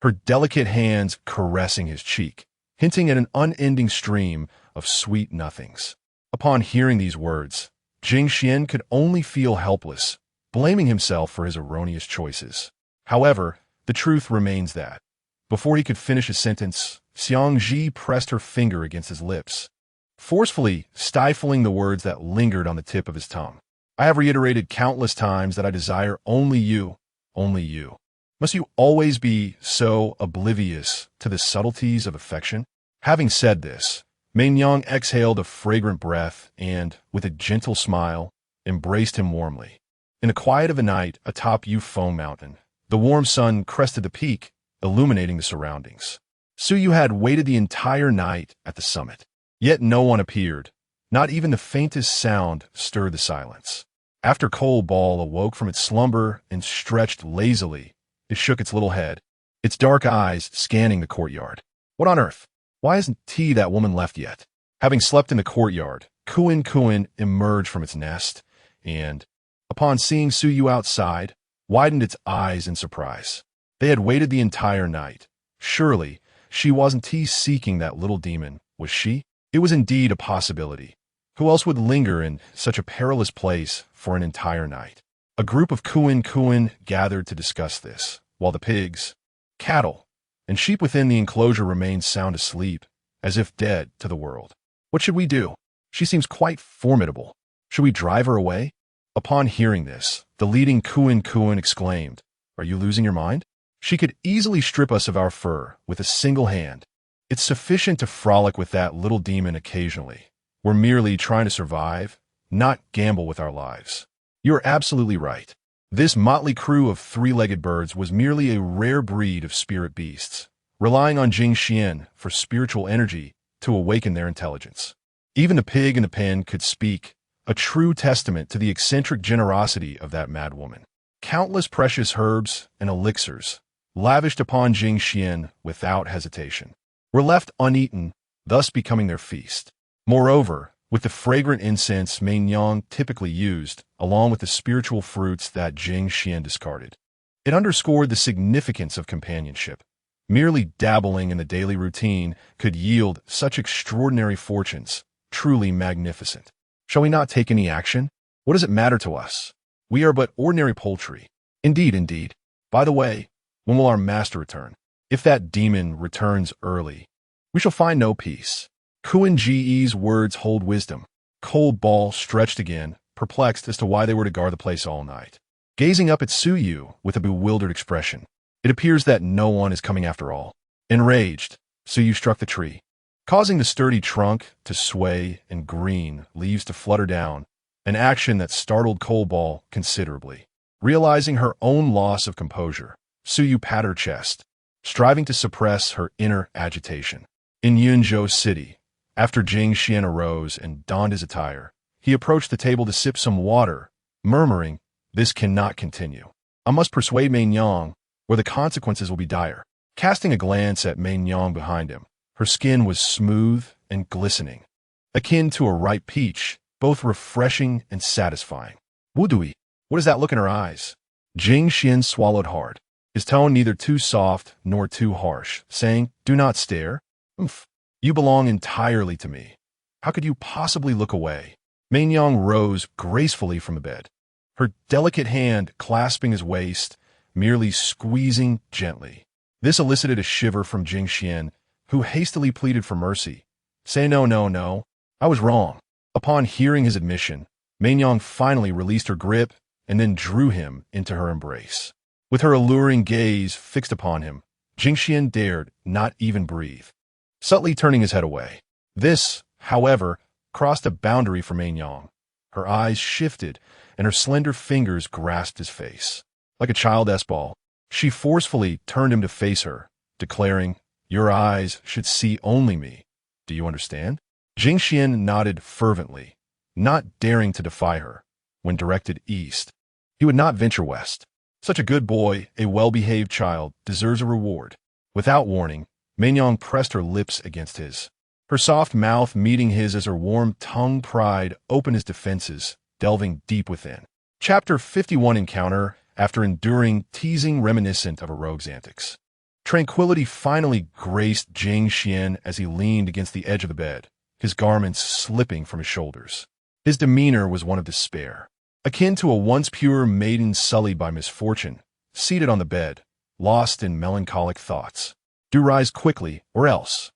her delicate hands caressing his cheek, hinting at an unending stream of sweet nothings. Upon hearing these words, Jing Xuan could only feel helpless, blaming himself for his erroneous choices. However, the truth remains that, before he could finish his sentence, Xiang Ji pressed her finger against his lips, forcefully stifling the words that lingered on the tip of his tongue. "I have reiterated countless times that I desire only you, only you. Must you always be so oblivious to the subtleties of affection?" Having said this, Mei Yang exhaled a fragrant breath and, with a gentle smile, embraced him warmly. In the quiet of the night atop Yufeng Mountain, the warm sun crested the peak, illuminating the surroundings. Su Yu had waited the entire night at the summit, yet no one appeared. Not even the faintest sound stirred the silence. After Cold Ball awoke from its slumber and stretched lazily, it shook its little head, its dark eyes scanning the courtyard. "What on earth? Why hasn't that woman left yet?" Having slept in the courtyard, Kuan emerged from its nest and, upon seeing Su Yu outside, widened its eyes in surprise. They had waited the entire night. Surely, she wasn't seeking that little demon, was she? It was indeed a possibility. Who else would linger in such a perilous place for an entire night? A group of Kuan gathered to discuss this, while the pigs, cattle, and sheep within the enclosure remained sound asleep, as if dead to the world. "What should we do? She seems quite formidable. Should we drive her away?" Upon hearing this, the leading Kuan exclaimed, "Are you losing your mind? She could easily strip us of our fur with a single hand. It's sufficient to frolic with that little demon occasionally. We're merely trying to survive, not gamble with our lives." "You're absolutely right. This motley crew of three-legged birds was merely a rare breed of spirit beasts, relying on Jing Xuan for spiritual energy to awaken their intelligence. Even the pig in the pen could speak, a true testament to the eccentric generosity of that madwoman. Countless precious herbs and elixirs, lavished upon Jing Xuan without hesitation, were left uneaten, thus becoming their feast. Moreover, with the fragrant incense Mei Yang typically used, along with the spiritual fruits that Jing Xuan discarded, it underscored the significance of companionship. Merely dabbling in the daily routine could yield such extraordinary fortunes, truly magnificent. Shall we not take any action? What does it matter to us? We are but ordinary poultry. Indeed. By the way, when will our master return? If that demon returns early, we shall find no peace." Kuan Ji's words hold wisdom. Cold Ball stretched again, perplexed as to why they were to guard the place all night. Gazing up at Su Yu with a bewildered expression, "It appears that no one is coming after all." Enraged, Suyu struck the tree, causing the sturdy trunk to sway and green leaves to flutter down, an action that startled Coldball considerably. Realizing her own loss of composure, Suyu pat her chest, striving to suppress her inner agitation. In Yunzhou City, after Jing Xuan arose and donned his attire, he approached the table to sip some water, murmuring, "This cannot continue. I must persuade Mainyang, or the consequences will be dire." Casting a glance at Mainyang behind him, her skin was smooth and glistening, akin to a ripe peach, both refreshing and satisfying. "Wudui, what is that look in her eyes?" Jing Xuan swallowed hard, his tone neither too soft nor too harsh, saying, "Do not stare. Umph. You belong entirely to me. How could you possibly look away?" Mainyang rose gracefully from the bed, her delicate hand clasping his waist, merely squeezing gently. This elicited a shiver from Jing Xuan, who hastily pleaded for mercy. "Say no, no, no. I was wrong." Upon hearing his admission, Mainyang finally released her grip and then drew him into her embrace. With her alluring gaze fixed upon him, Jing Xuan dared not even breathe, subtly turning his head away. This, however, crossed a boundary for Mainyang. Her eyes shifted, and her slender fingers grasped his face. Like a child S-ball, she forcefully turned him to face her, declaring, "Your eyes should see only me. Do you understand?" Jing Xuan nodded fervently, not daring to defy her. When directed east, he would not venture west. Such a good boy, a well-behaved child, deserves a reward. Without warning, Mainyang pressed her lips against his, her soft mouth meeting his as her warm tongue pried open his defenses, delving deep within. Chapter 51 Encounter after enduring teasing reminiscent of a rogue's antics. Tranquility finally graced Jing Xuan as he leaned against the edge of the bed, his garments slipping from his shoulders. His demeanor was one of despair, akin to a once pure maiden sullied by misfortune, seated on the bed, lost in melancholic thoughts. "Do rise quickly, or else."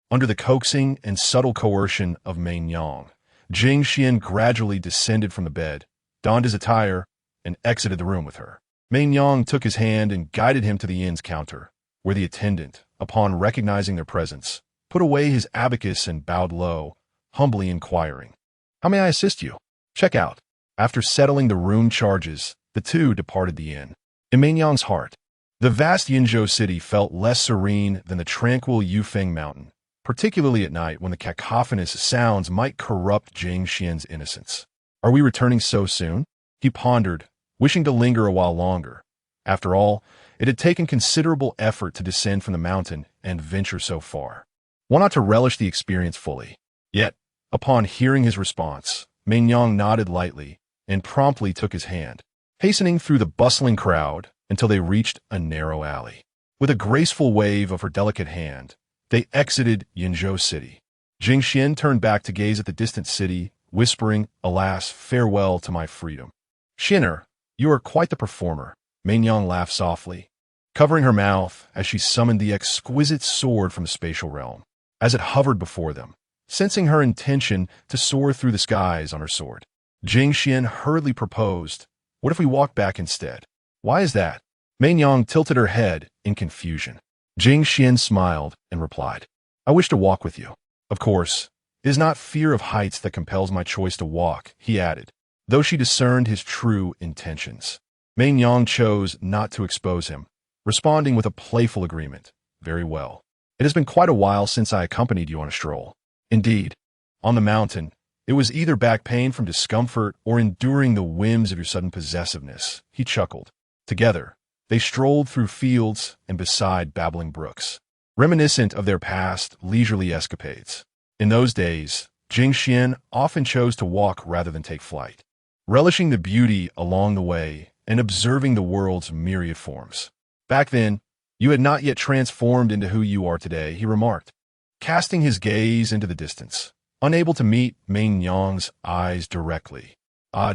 Under the coaxing and subtle coercion of Mainyang, Jing Xuan gradually descended from the bed, donned his attire, and exited the room with her. Mainyang took his hand and guided him to the inn's counter, where the attendant, upon recognizing their presence, put away his abacus and bowed low, humbly inquiring, "How may I assist you?" "Check out." After settling the room charges, the two departed the inn. In Mainyang's heart, the vast Yunzhou city felt less serene than the tranquil Yufeng mountain, particularly at night when the cacophonous sounds might corrupt Jing Xuan's innocence. "Are we returning so soon?" he pondered, wishing to linger a while longer. After all, it had taken considerable effort to descend from the mountain and venture so far. Why not to relish the experience fully? Yet, upon hearing his response, Mainyang nodded lightly and promptly took his hand, hastening through the bustling crowd until they reached a narrow alley. With a graceful wave of her delicate hand, they exited Yunzhou City. Jing Xuan turned back to gaze at the distant city, whispering, "Alas, farewell to my freedom." "Shinner, you are quite the performer," Mainyang laughed softly, covering her mouth as she summoned the exquisite sword from the spatial realm. As it hovered before them, sensing her intention to soar through the skies on her sword, Jing Xuan hurriedly proposed, "What if we walk back instead?" "Why is that?" Mainyang tilted her head in confusion. Jing Xuan smiled and replied, "I wish to walk with you." "Of course, it is not fear of heights that compels my choice to walk," he added, though she discerned his true intentions. Mainyang chose not to expose him, responding with a playful agreement. "Very well. It has been quite a while since I accompanied you on a stroll." Indeed, on the mountain, it was either back pain from discomfort or enduring the whims of your sudden possessiveness, he chuckled. Together, they strolled through fields and beside babbling brooks, reminiscent of their past leisurely escapades. In those days, Jing Xuan often chose to walk rather than take flight, relishing the beauty along the way and observing the world's myriad forms. "Back then, you had not yet transformed into who you are today," he remarked, casting his gaze into the distance, unable to meet Mainyang's eyes directly.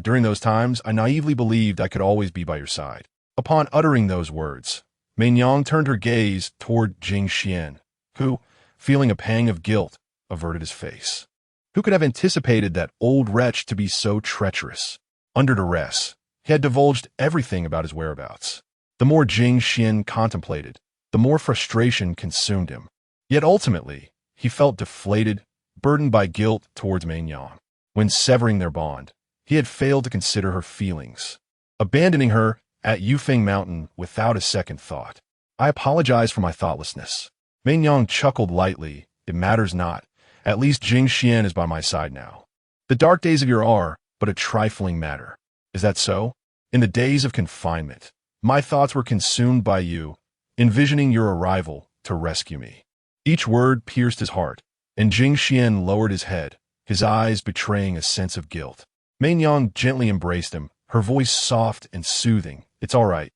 During those times, I naively believed I could always be by your side." Upon uttering those words, Mainyang turned her gaze toward Jing Xuan, who, feeling a pang of guilt, averted his face. Who could have anticipated that old wretch to be so treacherous? Under duress, he had divulged everything about his whereabouts. The more Jing Xuan contemplated, the the more frustration consumed him. Yet ultimately, he felt deflated, burdened by guilt towards Mei Yang. When severing their bond, he had failed to consider her feelings, abandoning her at Yufeng Mountain without a second thought. I apologize for my thoughtlessness. Mei Yang chuckled lightly. It matters not. At least Jing Xuan is by my side now. The dark days of your are but a trifling matter. Is that so? In the days of confinement, my thoughts were consumed by you, envisioning your arrival to rescue me. Each word pierced his heart, and Jing Xuan lowered his head, his eyes betraying a sense of guilt. Mei Yang gently embraced him, her voice soft and soothing. It's all right.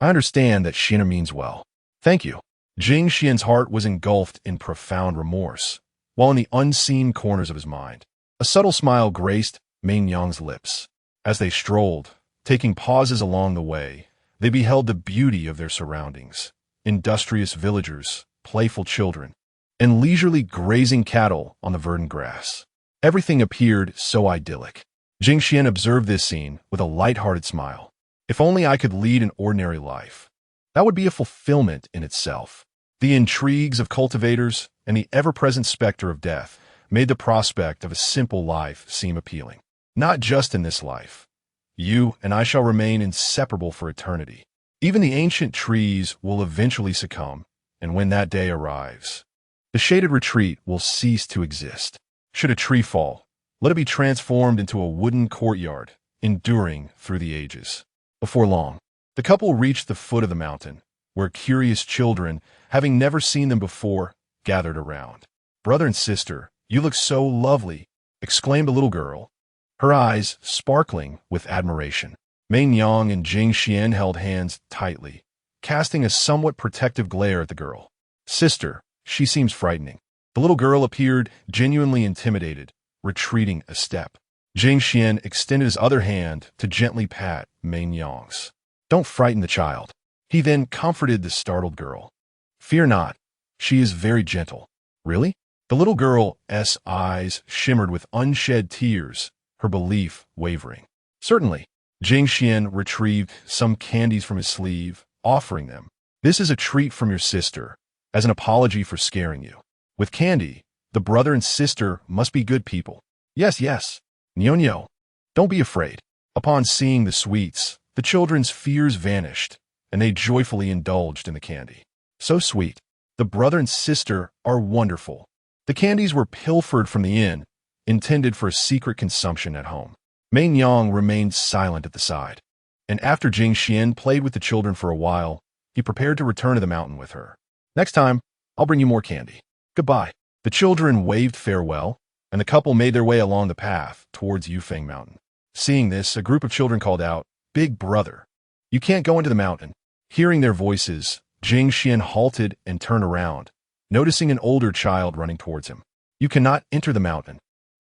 I understand that Shina means well. Thank you. Jing Xuan's heart was engulfed in profound remorse, while in the unseen corners of his mind, a subtle smile graced Mei Yang's lips. As they strolled, taking pauses along the way, they beheld the beauty of their surroundings: industrious villagers, playful children, and leisurely grazing cattle on the verdant grass. Everything appeared so idyllic. Jing Xuan observed this scene with a light-hearted smile. If only I could lead an ordinary life. That would be a fulfillment in itself. The intrigues of cultivators and the ever-present specter of death made the prospect of a simple life seem appealing. Not just in this life. You and I shall remain inseparable for eternity. Even the ancient trees will eventually succumb, and when that day arrives, the shaded retreat will cease to exist. Should a tree fall, let it be transformed into a wooden courtyard, enduring through the ages. Before long, the couple reached the foot of the mountain, where curious children, having never seen them before, gathered around. "Brother and sister, you look so lovely," exclaimed a little girl, her eyes sparkling with admiration. Mei Yang and Jing Xuan held hands tightly, casting a somewhat protective glare at the girl. "Sister, she seems frightening." The little girl appeared genuinely intimidated, retreating a step. Jing Xuan extended his other hand to gently pat Mei Yang's. "Don't frighten the child." He then comforted the startled girl. "Fear not, she is very gentle." "Really?" The little girl's eyes shimmered with unshed tears, her belief wavering. "Certainly." Jing Xuan retrieved some candies from his sleeve, offering them. "This is a treat from your sister, as an apology for scaring you." With candy, the brother and sister must be good people. "Yes, yes. Nyo, don't be afraid." Upon seeing the sweets, the children's fears vanished, and they joyfully indulged in the candy. "So sweet. The brother and sister are wonderful." The candies were pilfered from the inn, intended for secret consumption at home. Mei Yang remained silent at the side, and after Jing Xuan played with the children for a while, he prepared to return to the mountain with her. "Next time, I'll bring you more candy. Goodbye." The children waved farewell, and the couple made their way along the path towards Yufeng Mountain. Seeing this, a group of children called out, "Big brother, you can't go into the mountain." Hearing their voices, Jing Xuan halted and turned around, noticing an older child running towards him. "You cannot enter the mountain."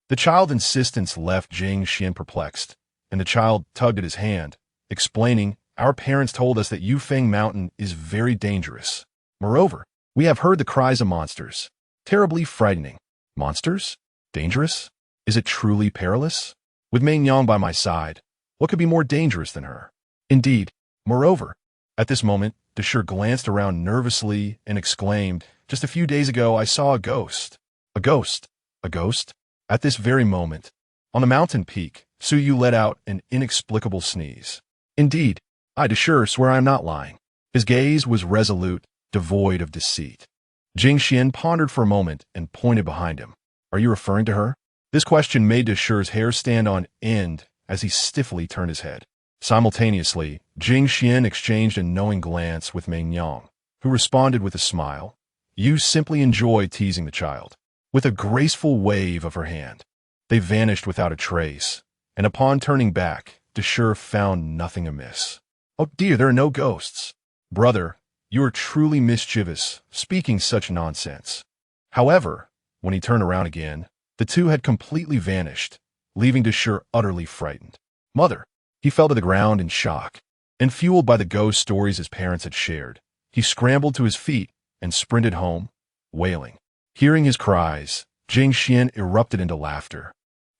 The child's insistence left Jing Xuan perplexed, and the child tugged at his hand, explaining, "Our parents told us that Yufeng Mountain is very dangerous. Moreover, we have heard the cries of monsters. Terribly frightening." "Monsters? Dangerous? Is it truly perilous?" With Mei Yang by my side, what could be more dangerous than her? "Indeed. Moreover," at this moment, Deshir glanced around nervously and exclaimed, "Just a few days ago I saw a ghost." "A ghost? A ghost?" At this very moment, on the mountain peak, Su Yu let out an inexplicable sneeze. "Indeed, I Deshir swear I am not lying." His gaze was resolute, devoid of deceit. Jing Xuan pondered for a moment and pointed behind him. "Are you referring to her?" This question made Deshir's hair stand on end as he stiffly turned his head. Simultaneously, Jing Xuan exchanged a knowing glance with Mei Yang, who responded with a smile. "You simply enjoy teasing the child." With a graceful wave of her hand, they vanished without a trace, and upon turning back, Deshir found nothing amiss. "Oh dear, there are no ghosts." "Brother, you are truly mischievous, speaking such nonsense." However, when he turned around again, the two had completely vanished, leaving Deshir utterly frightened. "Mother!" He fell to the ground in shock, and fueled by the ghost stories his parents had shared, he scrambled to his feet and sprinted home, wailing. Hearing his cries, Jing Xuan erupted into laughter,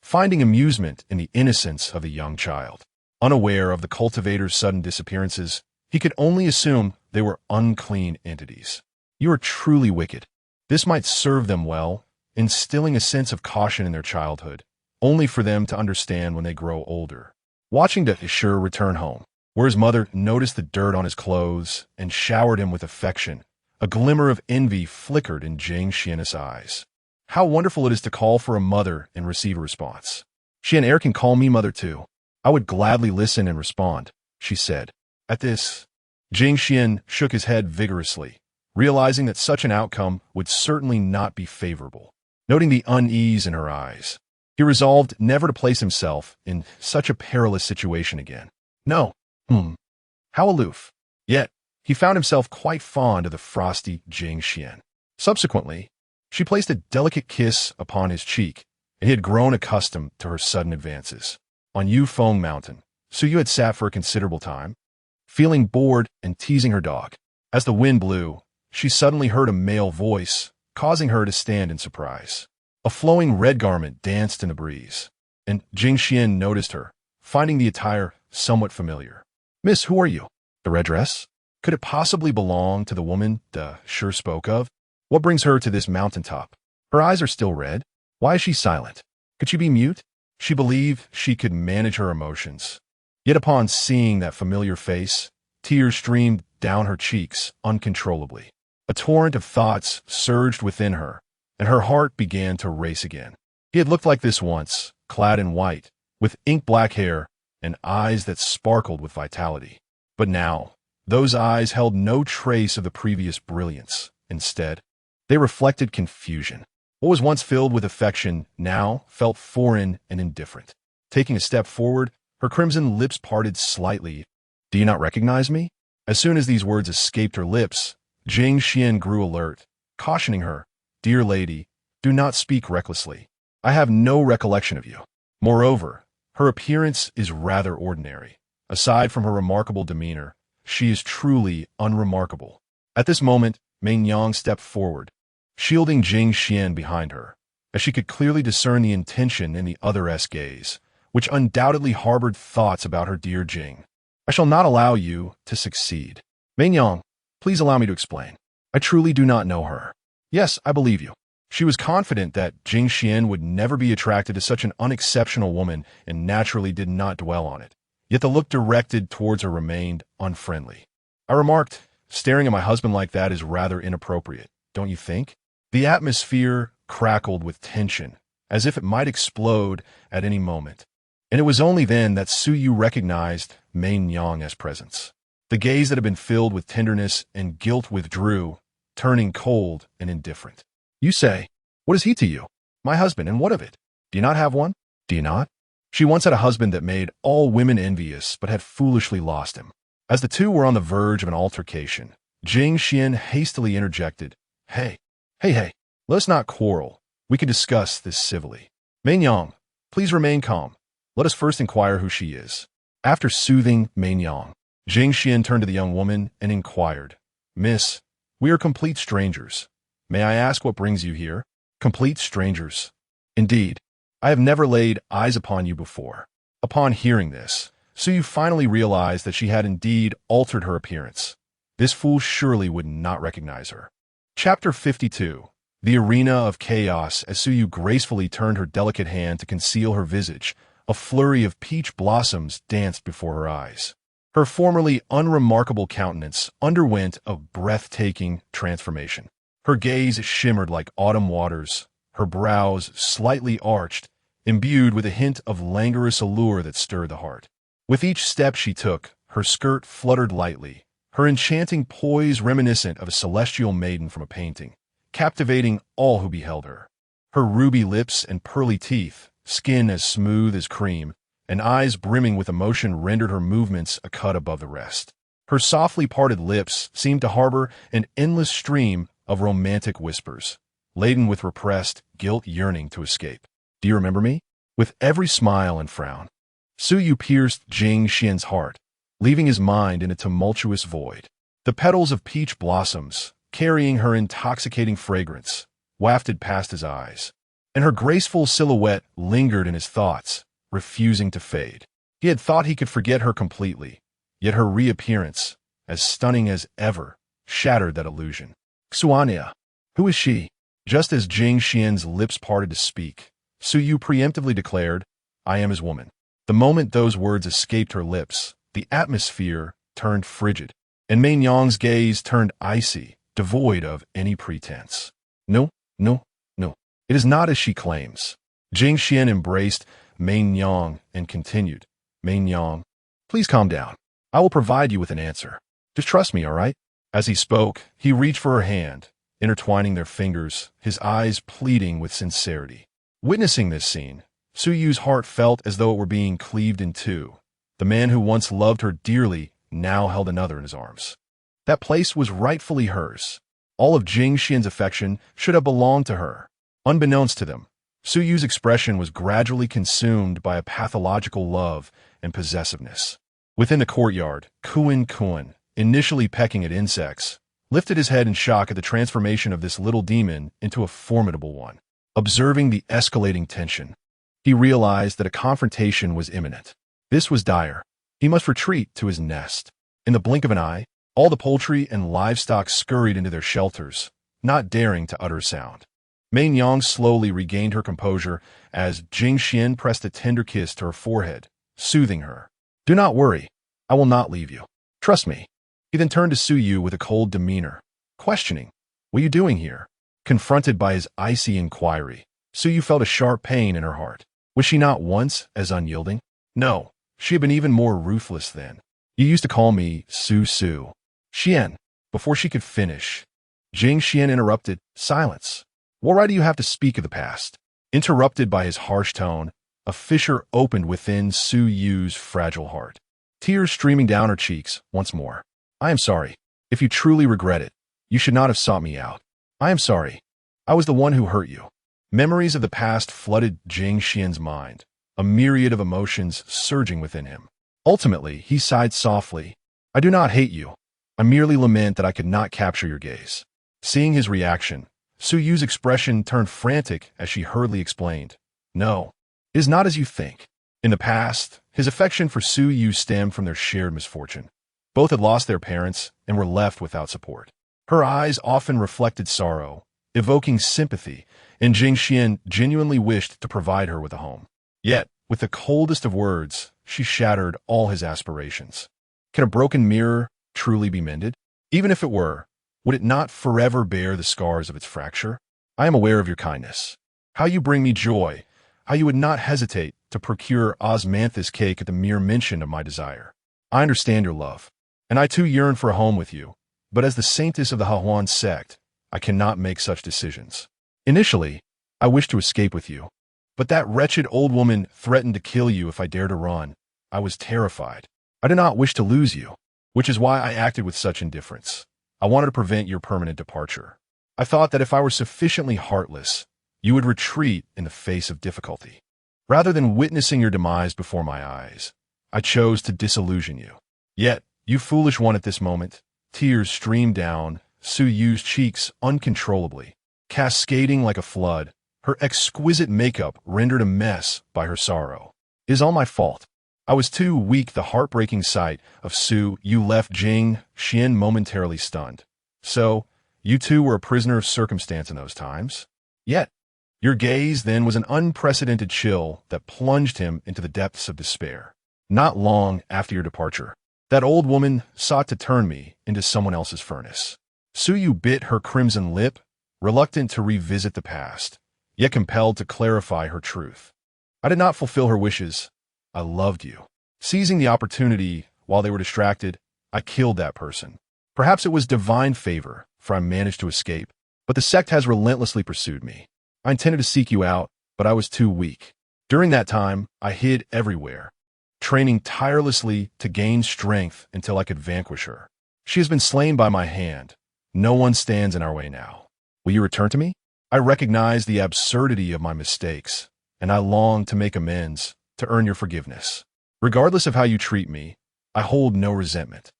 finding amusement in the innocence of the young child. Unaware of the cultivator's sudden disappearances, he could only assume they were unclean entities. You are truly wicked. This might serve them well, instilling a sense of caution in their childhood, only for them to understand when they grow older. Watching the Ishur return home, where his mother noticed the dirt on his clothes and showered him with affection, a glimmer of envy flickered in Jing Xuan's eyes. How wonderful it is to call for a mother and receive a response. Xian Er can call me mother too. I would gladly listen and respond, she said. At this, Jing Xuan shook his head vigorously, realizing that such an outcome would certainly not be favorable. Noting the unease in her eyes, he resolved never to place himself in such a perilous situation again. No. How aloof. Yet, he found himself quite fond of the frosty Jing Xuan. Subsequently, she placed a delicate kiss upon his cheek, and he had grown accustomed to her sudden advances. On Yufeng Mountain, Suyu had sat for a considerable time, feeling bored and teasing her dog. As the wind blew, she suddenly heard a male voice, causing her to stand in surprise. A flowing red garment danced in the breeze, and Jing Xuan noticed her, finding the attire somewhat familiar. Miss, who are you? The red dress? Could it possibly belong to the woman the Shur spoke of? What brings her to this mountaintop? Her eyes are still red. Why is she silent? Could she be mute? She believed she could manage her emotions. Yet upon seeing that familiar face, tears streamed down her cheeks uncontrollably. A torrent of thoughts surged within her, and her heart began to race again. He had looked like this once, clad in white, with ink-black hair and eyes that sparkled with vitality. But now, those eyes held no trace of the previous brilliance. Instead, they reflected confusion. What was once filled with affection now felt foreign and indifferent. Taking a step forward, her crimson lips parted slightly. Do you not recognize me? As soon as these words escaped her lips, Jing Xuan grew alert, cautioning her, Dear lady, do not speak recklessly. I have no recollection of you. Moreover, her appearance is rather ordinary. Aside from her remarkable demeanor, she is truly unremarkable. At this moment, Meng Yang stepped forward, shielding Jing Xuan behind her, as she could clearly discern the intention in the other's gaze, which undoubtedly harbored thoughts about her dear Jing. I shall not allow you to succeed. Meng Yang, please allow me to explain. I truly do not know her. Yes, I believe you. She was confident that Jing Xuan would never be attracted to such an unexceptional woman and naturally did not dwell on it. Yet the look directed towards her remained unfriendly. I remarked, staring at my husband like that is rather inappropriate, don't you think? The atmosphere crackled with tension, as if it might explode at any moment. And it was only then that Suyu recognized Meng Yang presence. The gaze that had been filled with tenderness and guilt withdrew, turning cold and indifferent. You say, what is he to you? My husband, and what of it? Do you not have one? Do you not? She once had a husband that made all women envious, but had foolishly lost him. As the two were on the verge of an altercation, Jing Xuan hastily interjected, Hey, let us not quarrel. We can discuss this civilly. Meng Yang, please remain calm. Let us first inquire who she is. After soothing Meng Yang, Jing Xuan turned to the young woman and inquired, Miss, we are complete strangers. May I ask what brings you here? Complete strangers. Indeed, I have never laid eyes upon you before. Upon hearing this, Suyu finally realized that she had indeed altered her appearance. This fool surely would not recognize her. Chapter 52. The Arena of Chaos. As Suyu gracefully turned her delicate hand to conceal her visage, a flurry of peach blossoms danced before her eyes. Her formerly unremarkable countenance underwent a breathtaking transformation. Her gaze shimmered like autumn waters, her brows slightly arched, imbued with a hint of languorous allure that stirred the heart. With each step she took, her skirt fluttered lightly, her enchanting poise reminiscent of a celestial maiden from a painting, captivating all who beheld her. Her ruby lips and pearly teeth, skin as smooth as cream, and eyes brimming with emotion rendered her movements a cut above the rest. Her softly parted lips seemed to harbor an endless stream of romantic whispers, laden with repressed guilt yearning to escape. Do you remember me? With every smile and frown, Suyu pierced Jing Xuan's heart, leaving his mind in a tumultuous void. The petals of peach blossoms, carrying her intoxicating fragrance, wafted past his eyes, and her graceful silhouette lingered in his thoughts, refusing to fade. He had thought he could forget her completely, yet her reappearance, as stunning as ever, shattered that illusion. Xuania. Who is she? Just as Jing Xuan's lips parted to speak, Su Yu preemptively declared, I am his woman. The moment those words escaped her lips, the atmosphere turned frigid, and Mei Nyang's gaze turned icy, devoid of any pretense. No, no, no. It is not as she claims. Jing Xuan embraced Mei Nyang and continued, Mei Nyang, please calm down. I will provide you with an answer. Just trust me, all right? As he spoke, he reached for her hand, intertwining their fingers, his eyes pleading with sincerity. Witnessing this scene, Su Yu's heart felt as though it were being cleaved in two. The man who once loved her dearly now held another in his arms. That place was rightfully hers. All of Jing Xuan's affection should have belonged to her. Unbeknownst to them, Su Yu's expression was gradually consumed by a pathological love and possessiveness. Within the courtyard, Kuan, initially pecking at insects, lifted his head in shock at the transformation of this little demon into a formidable one. Observing the escalating tension, he realized that a confrontation was imminent. This was dire. He must retreat to his nest. In the blink of an eye, all the poultry and livestock scurried into their shelters, not daring to utter a sound. Mei Nyang slowly regained her composure as Jing Xuan pressed a tender kiss to her forehead, soothing her. Do not worry. I will not leave you. Trust me. He then turned to Su Yu with a cold demeanor, questioning, what are you doing here? Confronted by his icy inquiry, Su Yu felt a sharp pain in her heart. Was she not once as unyielding? No, she had been even more ruthless then. You used to call me Su. Xian. Before she could finish, Jing Xuan interrupted, silence. What right do you have to speak of the past? Interrupted by his harsh tone, a fissure opened within Su Yu's fragile heart. Tears streaming down her cheeks once more. I am sorry. If you truly regret it, you should not have sought me out. I am sorry. I was the one who hurt you. Memories of the past flooded Jing Xuan's mind, a myriad of emotions surging within him. Ultimately, he sighed softly. I do not hate you. I merely lament that I could not capture your gaze. Seeing his reaction, Su Yu's expression turned frantic as she hurriedly explained. No, it is not as you think. In the past, his affection for Su Yu stemmed from their shared misfortune. Both had lost their parents and were left without support. Her eyes often reflected sorrow, evoking sympathy, and Jing Xuan genuinely wished to provide her with a home. Yet, with the coldest of words, she shattered all his aspirations. Can a broken mirror truly be mended? Even if it were, would it not forever bear the scars of its fracture? I am aware of your kindness, how you bring me joy, how you would not hesitate to procure osmanthus cake at the mere mention of my desire. I understand your love, and I too yearn for a home with you, but as the saintess of the Hahuan sect, I cannot make such decisions. Initially, I wished to escape with you, but that wretched old woman threatened to kill you if I dared to run. I was terrified. I did not wish to lose you, which is why I acted with such indifference. I wanted to prevent your permanent departure. I thought that if I were sufficiently heartless, you would retreat in the face of difficulty. Rather than witnessing your demise before my eyes, I chose to disillusion you. Yet, you foolish one, at this moment, tears streamed down Su Yu's cheeks uncontrollably, cascading like a flood, her exquisite makeup rendered a mess by her sorrow. It is all my fault. I was too weak. The heartbreaking sight of Su Yu left Jing Xuan momentarily stunned. So, you too were a prisoner of circumstance in those times? Yet, your gaze then was an unprecedented chill that plunged him into the depths of despair. Not long after your departure, that old woman sought to turn me into someone else's furnace. Su Yu bit her crimson lip, reluctant to revisit the past, yet compelled to clarify her truth. I did not fulfill her wishes. I loved you. Seizing the opportunity while they were distracted, I killed that person. Perhaps it was divine favor, for I managed to escape, but the sect has relentlessly pursued me. I intended to seek you out, but I was too weak. During that time, I hid everywhere, training tirelessly to gain strength until I could vanquish her. She has been slain by my hand. No one stands in our way now. Will you return to me? I recognize the absurdity of my mistakes, and I long to make amends, to earn your forgiveness. Regardless of how you treat me, I hold no resentment.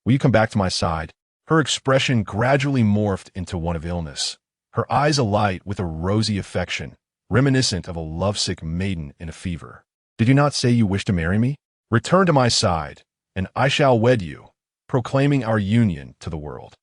Will you come back to my side? Her expression gradually morphed into one of illness, her eyes alight with a rosy affection, reminiscent of a lovesick maiden in a fever. Did you not say you wish to marry me? Return to my side, and I shall wed you. proclaiming our union to the world.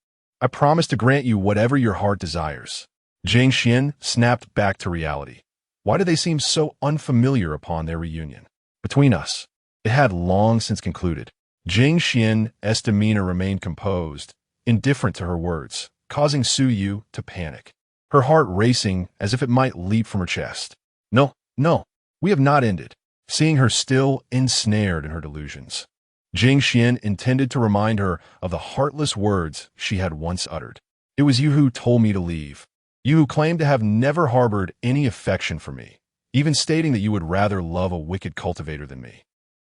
I promise to grant you whatever your heart desires. Jing Xuan snapped back to reality. Why did they seem so unfamiliar upon their reunion? Between us, it had long since concluded. Jing Xuan's demeanor remained composed, indifferent to her words, causing Su Yu to panic, her heart racing as if it might leap from her chest. No, no, we have not ended. Seeing her still ensnared in her delusions, Jing Xuan intended to remind her of the heartless words she had once uttered. It was you who told me to leave. You who claimed to have never harbored any affection for me, even stating that you would rather love a wicked cultivator than me.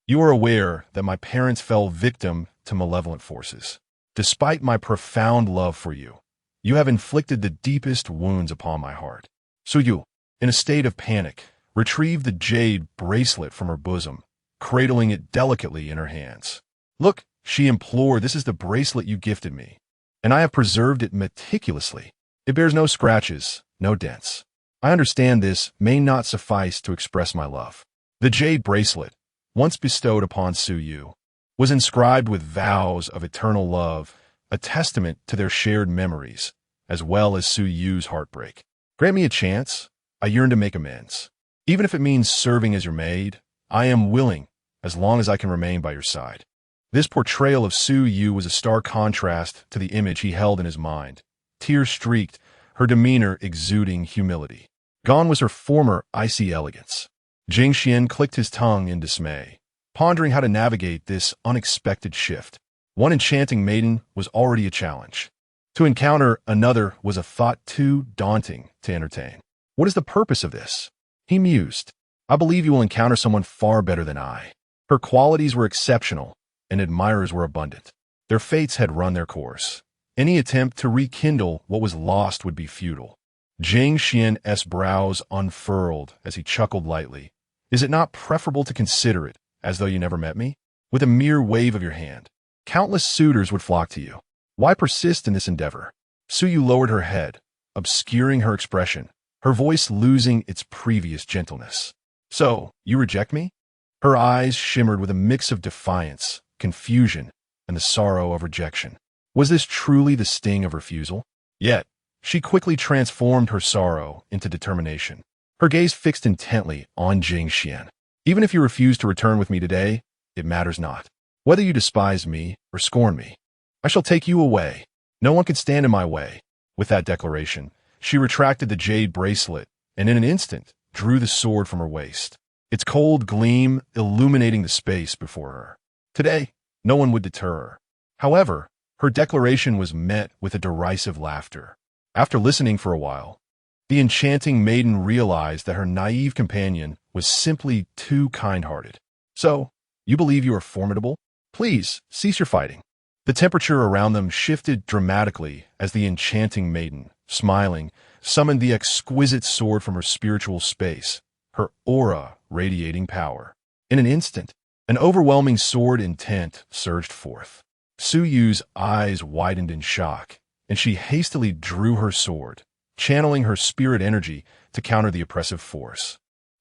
You are aware that my parents fell victim to malevolent forces. Despite my profound love for you, you have inflicted the deepest wounds upon my heart. So you, in a state of panic, retrieved the jade bracelet from her bosom, cradling it delicately in her hands. Look, she implored, this is the bracelet you gifted me, and I have preserved it meticulously. It bears no scratches, no dents. I understand this may not suffice to express my love. The jade bracelet, once bestowed upon Su Yu, was inscribed with vows of eternal love, a testament to their shared memories, as well as Su Yu's heartbreak. Grant me a chance. I yearn to make amends. Even if it means serving as your maid, I am willing, as long as I can remain by your side. This portrayal of Su Yu was a stark contrast to the image he held in his mind, tear-streaked, her demeanor exuding humility. Gone was her former icy elegance. Jing Xuan clicked his tongue in dismay, pondering how to navigate this unexpected shift. One enchanting maiden was already a challenge. To encounter another was a thought too daunting to entertain. What is the purpose of this? He mused. I believe you will encounter someone far better than I. Her qualities were exceptional, and admirers were abundant. Their fates had run their course. Any attempt to rekindle what was lost would be futile. Jing Xuan's brows unfurled as he chuckled lightly. Is it not preferable to consider it as though you never met me? With a mere wave of your hand, countless suitors would flock to you. Why persist in this endeavor? Su Yu lowered her head, obscuring her expression, her voice losing its previous gentleness. So, you reject me? Her eyes shimmered with a mix of defiance, confusion, and the sorrow of rejection. Was this truly the sting of refusal? Yet, she quickly transformed her sorrow into determination, her gaze fixed intently on Jing Xuan. Even if you refuse to return with me today, it matters not. Whether you despise me or scorn me, I shall take you away. No one can stand in my way. With that declaration, she retracted the jade bracelet and in an instant drew the sword from her waist, its cold gleam illuminating the space before her. Today, no one would deter her. However, her declaration was met with a derisive laughter. After listening for a while, the enchanting maiden realized that her naive companion was simply too kind-hearted. So, you believe you are formidable? Please, cease your fighting. The temperature around them shifted dramatically as the enchanting maiden, smiling, summoned the exquisite sword from her spiritual space, her aura radiating power. In an instant, an overwhelming sword intent surged forth. Su Yu's eyes widened in shock, and she hastily drew her sword, channeling her spirit energy to counter the oppressive force.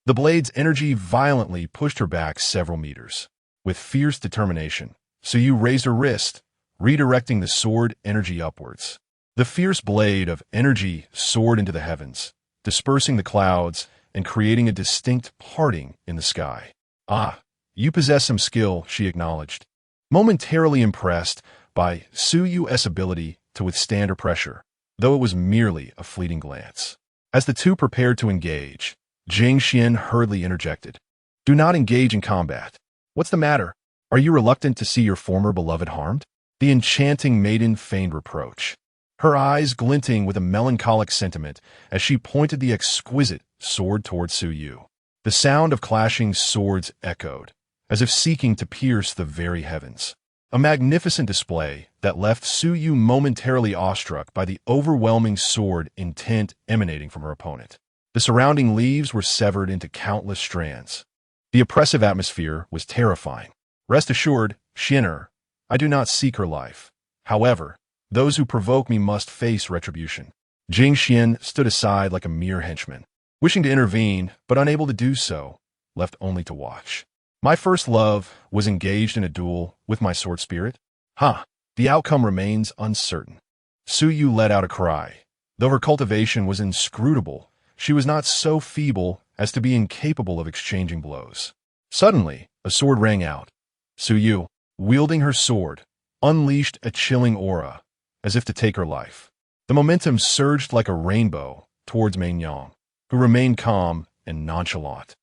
The blade's energy violently pushed her back several meters. With fierce determination, Su Yu raised her wrist, redirecting the sword energy upwards. The fierce blade of energy soared into the heavens, dispersing the clouds and creating a distinct parting in the sky. Ah, you possess some skill, she acknowledged, momentarily impressed by Su Yu's ability to withstand her pressure, though it was merely a fleeting glance. As the two prepared to engage, Jing Xuan hurriedly interjected. Do not engage in combat. What's the matter? Are you reluctant to see your former beloved harmed? The enchanting maiden feigned reproach, her eyes glinting with a melancholic sentiment as she pointed the exquisite sword toward Su Yu. The sound of clashing swords echoed, as if seeking to pierce the very heavens. A magnificent display that left Su Yu momentarily awestruck by the overwhelming sword intent emanating from her opponent. The surrounding leaves were severed into countless strands. The oppressive atmosphere was terrifying. Rest assured, Xin'er, I do not seek her life. However, those who provoke me must face retribution. Jing Xuan stood aside like a mere henchman, wishing to intervene, but unable to do so, left only to watch. My first love was engaged in a duel with my sword spirit? Huh. The outcome remains uncertain. Su Yu let out a cry. Though her cultivation was inscrutable, she was not so feeble as to be incapable of exchanging blows. Suddenly, a sword rang out. Su Yu, wielding her sword, unleashed a chilling aura, as if to take her life. The momentum surged like a rainbow towards Mei Yang, who remained calm and nonchalant,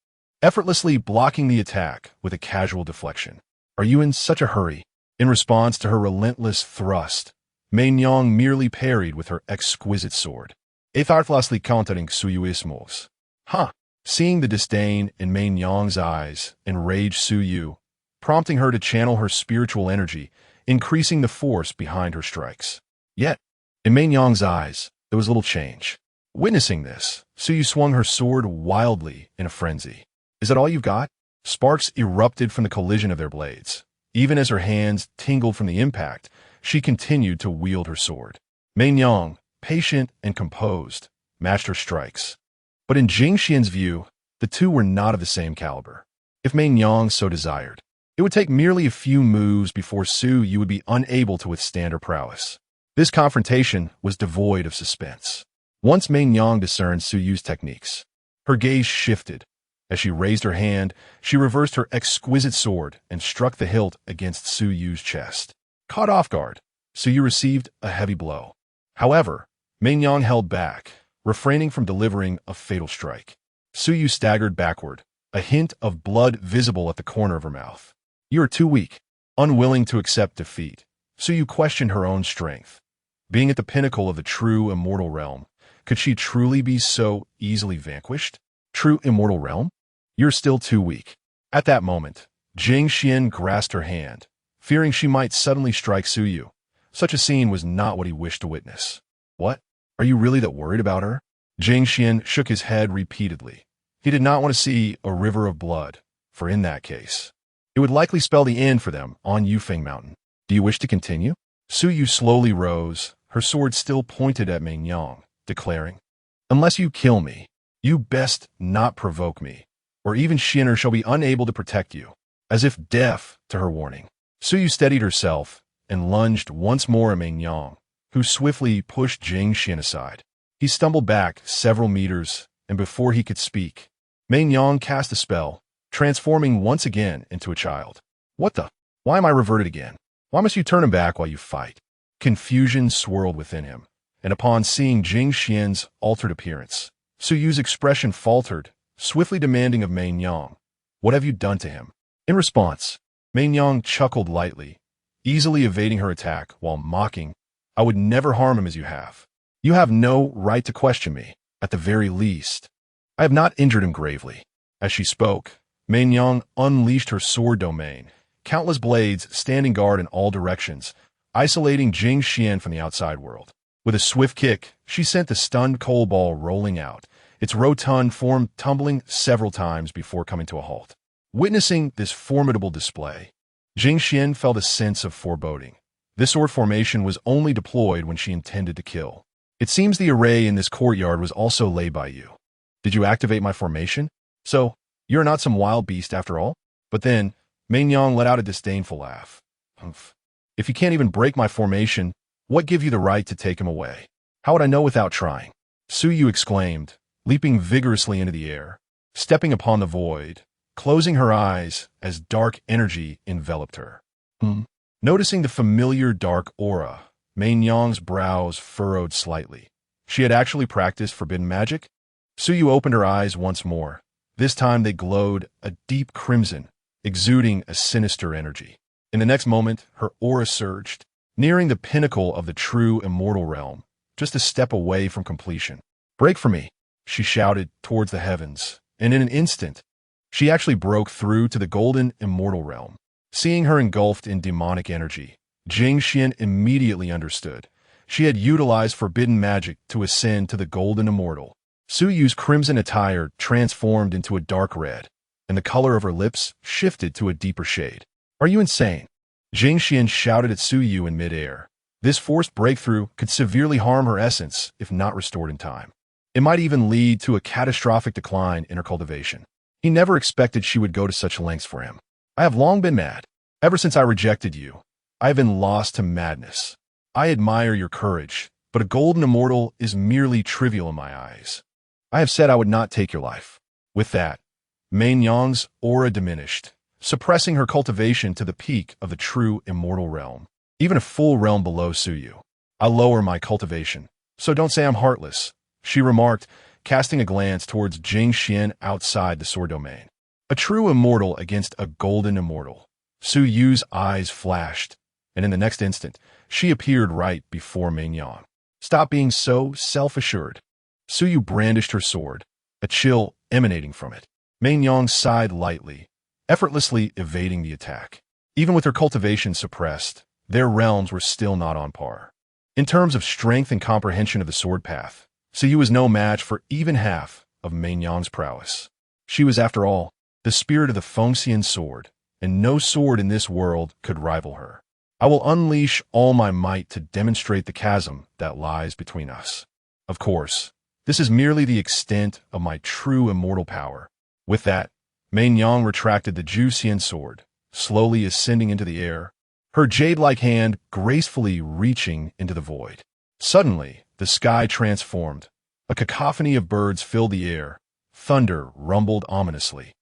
effortlessly blocking the attack with a casual deflection. "Are you in such a hurry?" In response to her relentless thrust, Mei Yang merely parried with her exquisite sword, effortlessly countering Su Yu's moves. "Huh!" Seeing the disdain in Mei Yang's eyes enraged Su Yu, prompting her to channel her spiritual energy, increasing the force behind her strikes. Yet, in Mei Yang's eyes, there was little change. Witnessing this, Su Yu swung her sword wildly in a frenzy. "Is that all you've got?" Sparks erupted from the collision of their blades. Even as her hands tingled from the impact, she continued to wield her sword. Mei Yang, patient and composed, matched her strikes. But in Jing Xuan's view, the two were not of the same caliber. If Mei Yang so desired, it would take merely a few moves before Su Yu would be unable to withstand her prowess. This confrontation was devoid of suspense. Once Mei Yang discerned Su Yu's techniques, her gaze shifted. As she raised her hand, she reversed her exquisite sword and struck the hilt against Su Yu's chest. Caught off guard, Su Yu received a heavy blow. However, Mei Yang held back, refraining from delivering a fatal strike. Su Yu staggered backward, a hint of blood visible at the corner of her mouth. "You are too weak." Unwilling to accept defeat, Su Yu questioned her own strength. Being at the pinnacle of the true immortal realm, could she truly be so easily vanquished? True immortal realm? "You're still too weak." At that moment, Jing Xuan grasped her hand, fearing she might suddenly strike Su Yu. Such a scene was not what he wished to witness. "What? Are you really that worried about her?" Jing Xuan shook his head repeatedly. He did not want to see a river of blood, for in that case, it would likely spell the end for them on Yufeng Mountain. "Do you wish to continue?" Su Yu slowly rose, her sword still pointed at Mei Yang, declaring, "Unless you kill me, you best not provoke me, or even Shinner shall be unable to protect you." As if deaf to her warning, Su Yu steadied herself and lunged once more at Mei Yang, who swiftly pushed Jing Xuan aside. He stumbled back several meters, and before he could speak, Mei Yang cast a spell, transforming once again into a child. "What the? Why am I reverted again? Why must you turn him back while you fight?" Confusion swirled within him, and upon seeing Jing Xuan's altered appearance, Su Yu's expression faltered, swiftly demanding of Mei Yang, "What have you done to him?" In response, Mei Yang chuckled lightly, easily evading her attack while mocking, "I would never harm him as you have. You have no right to question me, at the very least. I have not injured him gravely." As she spoke, Mei Yang unleashed her sword domain, countless blades standing guard in all directions, isolating Jing Xuan from the outside world. With a swift kick, she sent the stunned coal ball rolling out, its rotund form tumbling several times before coming to a halt. Witnessing this formidable display, Jing Xuan felt a sense of foreboding. This sword formation was only deployed when she intended to kill. "It seems the array in this courtyard was also laid by you. Did you activate my formation? So, you're not some wild beast after all?" But then, Mei Yang let out a disdainful laugh. "Humph. If you can't even break my formation, what give you the right to take him away? How would I know without trying?" Su Yu exclaimed, leaping vigorously into the air, stepping upon the void, closing her eyes as dark energy enveloped her. Noticing the familiar dark aura, Mei Yang's brows furrowed slightly. She had actually practiced forbidden magic? Su Yu opened her eyes once more. This time they glowed a deep crimson, exuding a sinister energy. In the next moment, her aura surged, nearing the pinnacle of the true immortal realm, just a step away from completion. "Break for me," she shouted towards the heavens, and in an instant, she actually broke through to the golden immortal realm. Seeing her engulfed in demonic energy, Jing Xuan immediately understood. She had utilized forbidden magic to ascend to the golden immortal. Su Yu's crimson attire transformed into a dark red, and the color of her lips shifted to a deeper shade. "Are you insane?" Jing Xuan shouted at Su Yu in midair. This forced breakthrough could severely harm her essence if not restored in time. It might even lead to a catastrophic decline in her cultivation. He never expected she would go to such lengths for him. "I have long been mad. Ever since I rejected you, I have been lost to madness. I admire your courage, but a golden immortal is merely trivial in my eyes. I have said I would not take your life." With that, Mei Nyang's aura diminished, suppressing her cultivation to the peak of the true immortal realm, even a full realm below Suyu. "I lower my cultivation, so don't say I'm heartless," she remarked, casting a glance towards Jing Xuan outside the sword domain. A true immortal against a golden immortal. Suyu's eyes flashed, and in the next instant, she appeared right before Mei Nyang. "Stop being so self-assured." Suyu brandished her sword, a chill emanating from it. Mei Nyang sighed lightly, effortlessly evading the attack. Even with her cultivation suppressed, their realms were still not on par. In terms of strength and comprehension of the sword path, Suyu was no match for even half of Mei Nyang's prowess. She was, after all, the spirit of the Fengxian sword, and no sword in this world could rival her. "I will unleash all my might to demonstrate the chasm that lies between us. Of course, this is merely the extent of my true immortal power." With that, Mei Nyang retracted the Juxian sword, slowly ascending into the air, her jade-like hand gracefully reaching into the void. Suddenly, the sky transformed. A cacophony of birds filled the air. Thunder rumbled ominously,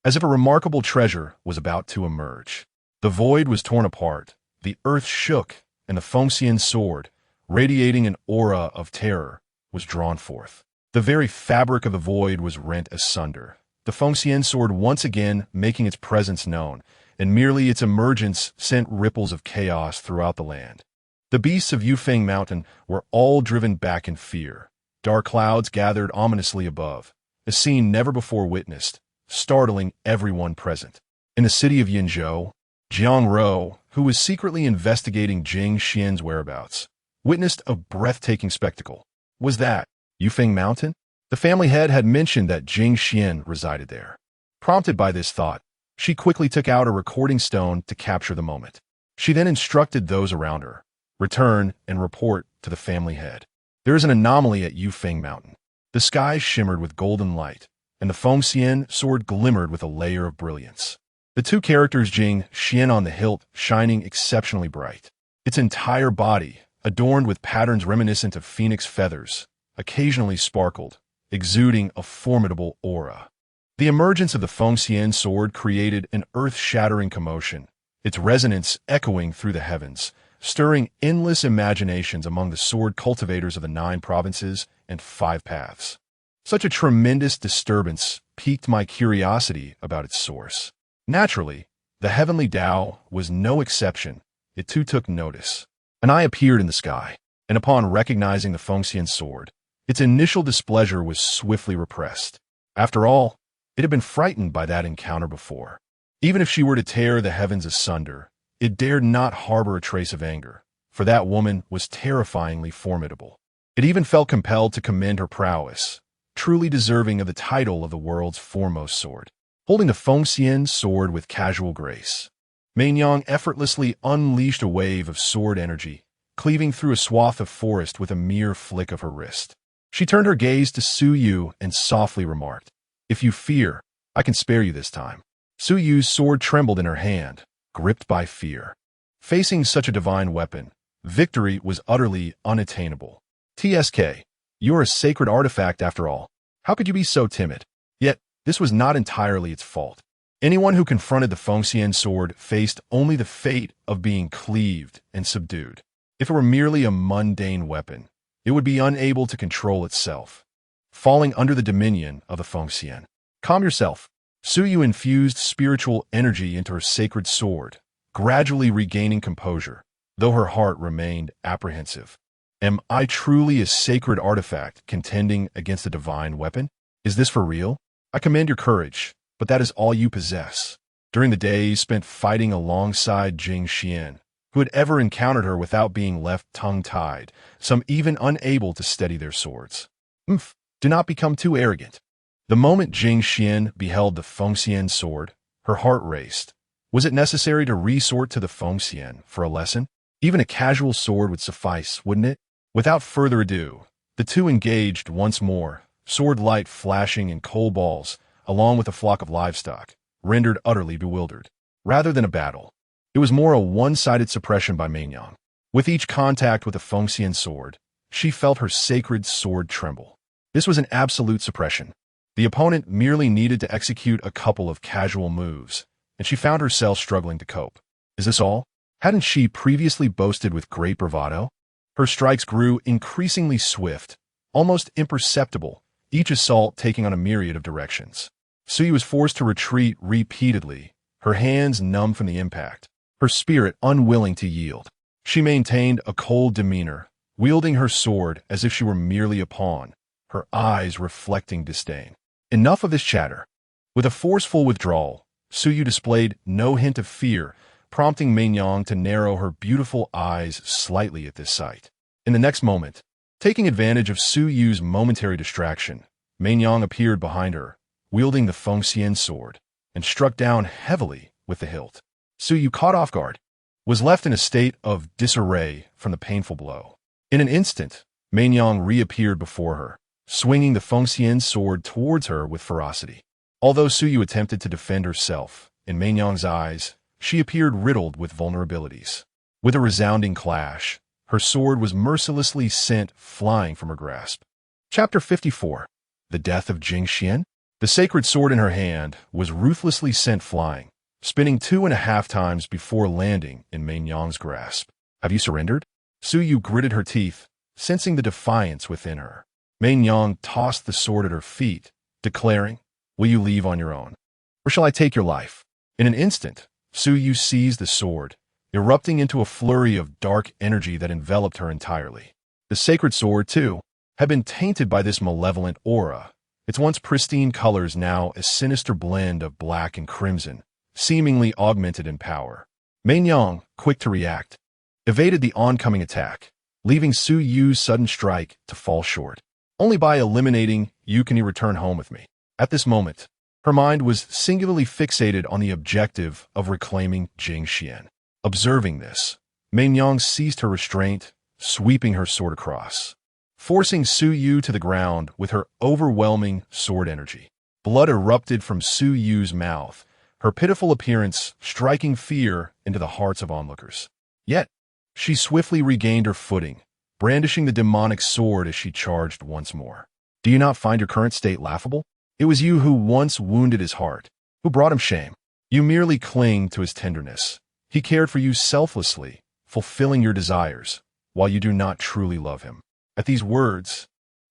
as if a remarkable treasure was about to emerge. The void was torn apart, the earth shook, and the Fengxian sword, radiating an aura of terror, was drawn forth. The very fabric of the void was rent asunder, the Fengxian sword once again making its presence known, and merely its emergence sent ripples of chaos throughout the land. The beasts of Yufeng Mountain were all driven back in fear. Dark clouds gathered ominously above, a scene never before witnessed, startling everyone present. In the city of Yinzhou, Jiang Ro, who was secretly investigating Jing Xuan's whereabouts, witnessed a breathtaking spectacle. Was that Yufeng Mountain? The family head had mentioned that Jing Xuan resided there. Prompted by this thought, she quickly took out a recording stone to capture the moment. She then instructed those around her, "Return and report to the family head. There is an anomaly at Yufeng Mountain." The sky shimmered with golden light, and the Fengxian sword glimmered with a layer of brilliance. The two characters Jing Xuan on the hilt shining exceptionally bright. Its entire body, adorned with patterns reminiscent of phoenix feathers, occasionally sparkled, exuding a formidable aura. The emergence of the Fengxian sword created an earth-shattering commotion, its resonance echoing through the heavens, stirring endless imaginations among the sword cultivators of the 9 provinces and 5 paths. Such a tremendous disturbance piqued my curiosity about its source. Naturally, the heavenly Tao was no exception. It too took notice. An eye appeared in the sky, and upon recognizing the Fengxian sword, its initial displeasure was swiftly repressed. After all, it had been frightened by that encounter before. Even if she were to tear the heavens asunder, it dared not harbor a trace of anger, for that woman was terrifyingly formidable. It even felt compelled to commend her prowess, truly deserving of the title of the world's foremost sword. Holding the Fengxian sword with casual grace, Mei Nyang effortlessly unleashed a wave of sword energy, cleaving through a swath of forest with a mere flick of her wrist. She turned her gaze to Suyu and softly remarked, "If you fear, I can spare you this time." Suyu's sword trembled in her hand, gripped by fear. Facing such a divine weapon, victory was utterly unattainable. "TSK, you're a sacred artifact after all. How could you be so timid?" Yet, this was not entirely its fault. Anyone who confronted the Fengxian sword faced only the fate of being cleaved and subdued. If it were merely a mundane weapon, it would be unable to control itself, falling under the dominion of the Fengxian. "Calm yourself." Suyu infused spiritual energy into her sacred sword, gradually regaining composure, though her heart remained apprehensive. "Am I truly a sacred artifact contending against a divine weapon? Is this for real? I commend your courage, but that is all you possess." During the days spent fighting alongside Jing Xuan, who had ever encountered her without being left tongue-tied, some even unable to steady their swords. Do not become too arrogant." The moment Jing Xuan beheld the Fengxian sword, her heart raced. Was it necessary to resort to the Fengxian for a lesson? Even a casual sword would suffice, wouldn't it? Without further ado, the two engaged once more, sword light flashing in coal balls, along with a flock of livestock, rendered utterly bewildered. Rather than a battle, It was more a one-sided suppression by Meinyang. With each contact with the Fengxian sword, she felt her sacred sword tremble. This was an absolute suppression. The opponent merely needed to execute a couple of casual moves, and she found herself struggling to cope. Is this all? Hadn't she previously boasted with great bravado? Her strikes grew increasingly swift, almost imperceptible, each assault taking on a myriad of directions. Suyu was forced to retreat repeatedly, her hands numb from the impact, her spirit unwilling to yield. She maintained a cold demeanor, wielding her sword as if she were merely a pawn, her eyes reflecting disdain. Enough of this chatter. With a forceful withdrawal, Suyu displayed no hint of fear, prompting Meinyang to narrow her beautiful eyes slightly at this sight. In the next moment, taking advantage of Suyu's momentary distraction, Meinyang appeared behind her, wielding the Fengxian sword, and struck down heavily with the hilt. Suyu, caught off guard, was left in a state of disarray from the painful blow. In an instant, Meinyang reappeared before her, swinging the Fengxian sword towards her with ferocity. Although Suyu attempted to defend herself, in Meinyang's eyes, she appeared riddled with vulnerabilities. With a resounding clash, her sword was mercilessly sent flying from her grasp. Chapter 54. The Death of Jing Xuan. The sacred sword in her hand was ruthlessly sent flying, spinning 2.5 times before landing in Meinyang's grasp. Have you surrendered? Suyu gritted her teeth, sensing the defiance within her. Meinyang tossed the sword at her feet, declaring, "Will you leave on your own? Or shall I take your life?" In an instant, Suyu seized the sword, erupting into a flurry of dark energy that enveloped her entirely. The sacred sword, too, had been tainted by this malevolent aura, its once pristine colors now a sinister blend of black and crimson, seemingly augmented in power. Meinyang, quick to react, evaded the oncoming attack, leaving Suyu's sudden strike to fall short. Only by eliminating "You can you return home with me." At this moment, her mind was singularly fixated on the objective of reclaiming Jing Xuan. Observing this, Meinyang ceased her restraint, sweeping her sword across, forcing Suyu to the ground with her overwhelming sword energy. Blood erupted from Suyu's mouth, her pitiful appearance striking fear into the hearts of onlookers. Yet, she swiftly regained her footing, brandishing the demonic sword as she charged once more. Do you not find your current state laughable? It was you who once wounded his heart, who brought him shame. You merely cling to his tenderness. He cared for you selflessly, fulfilling your desires, while you do not truly love him. At these words,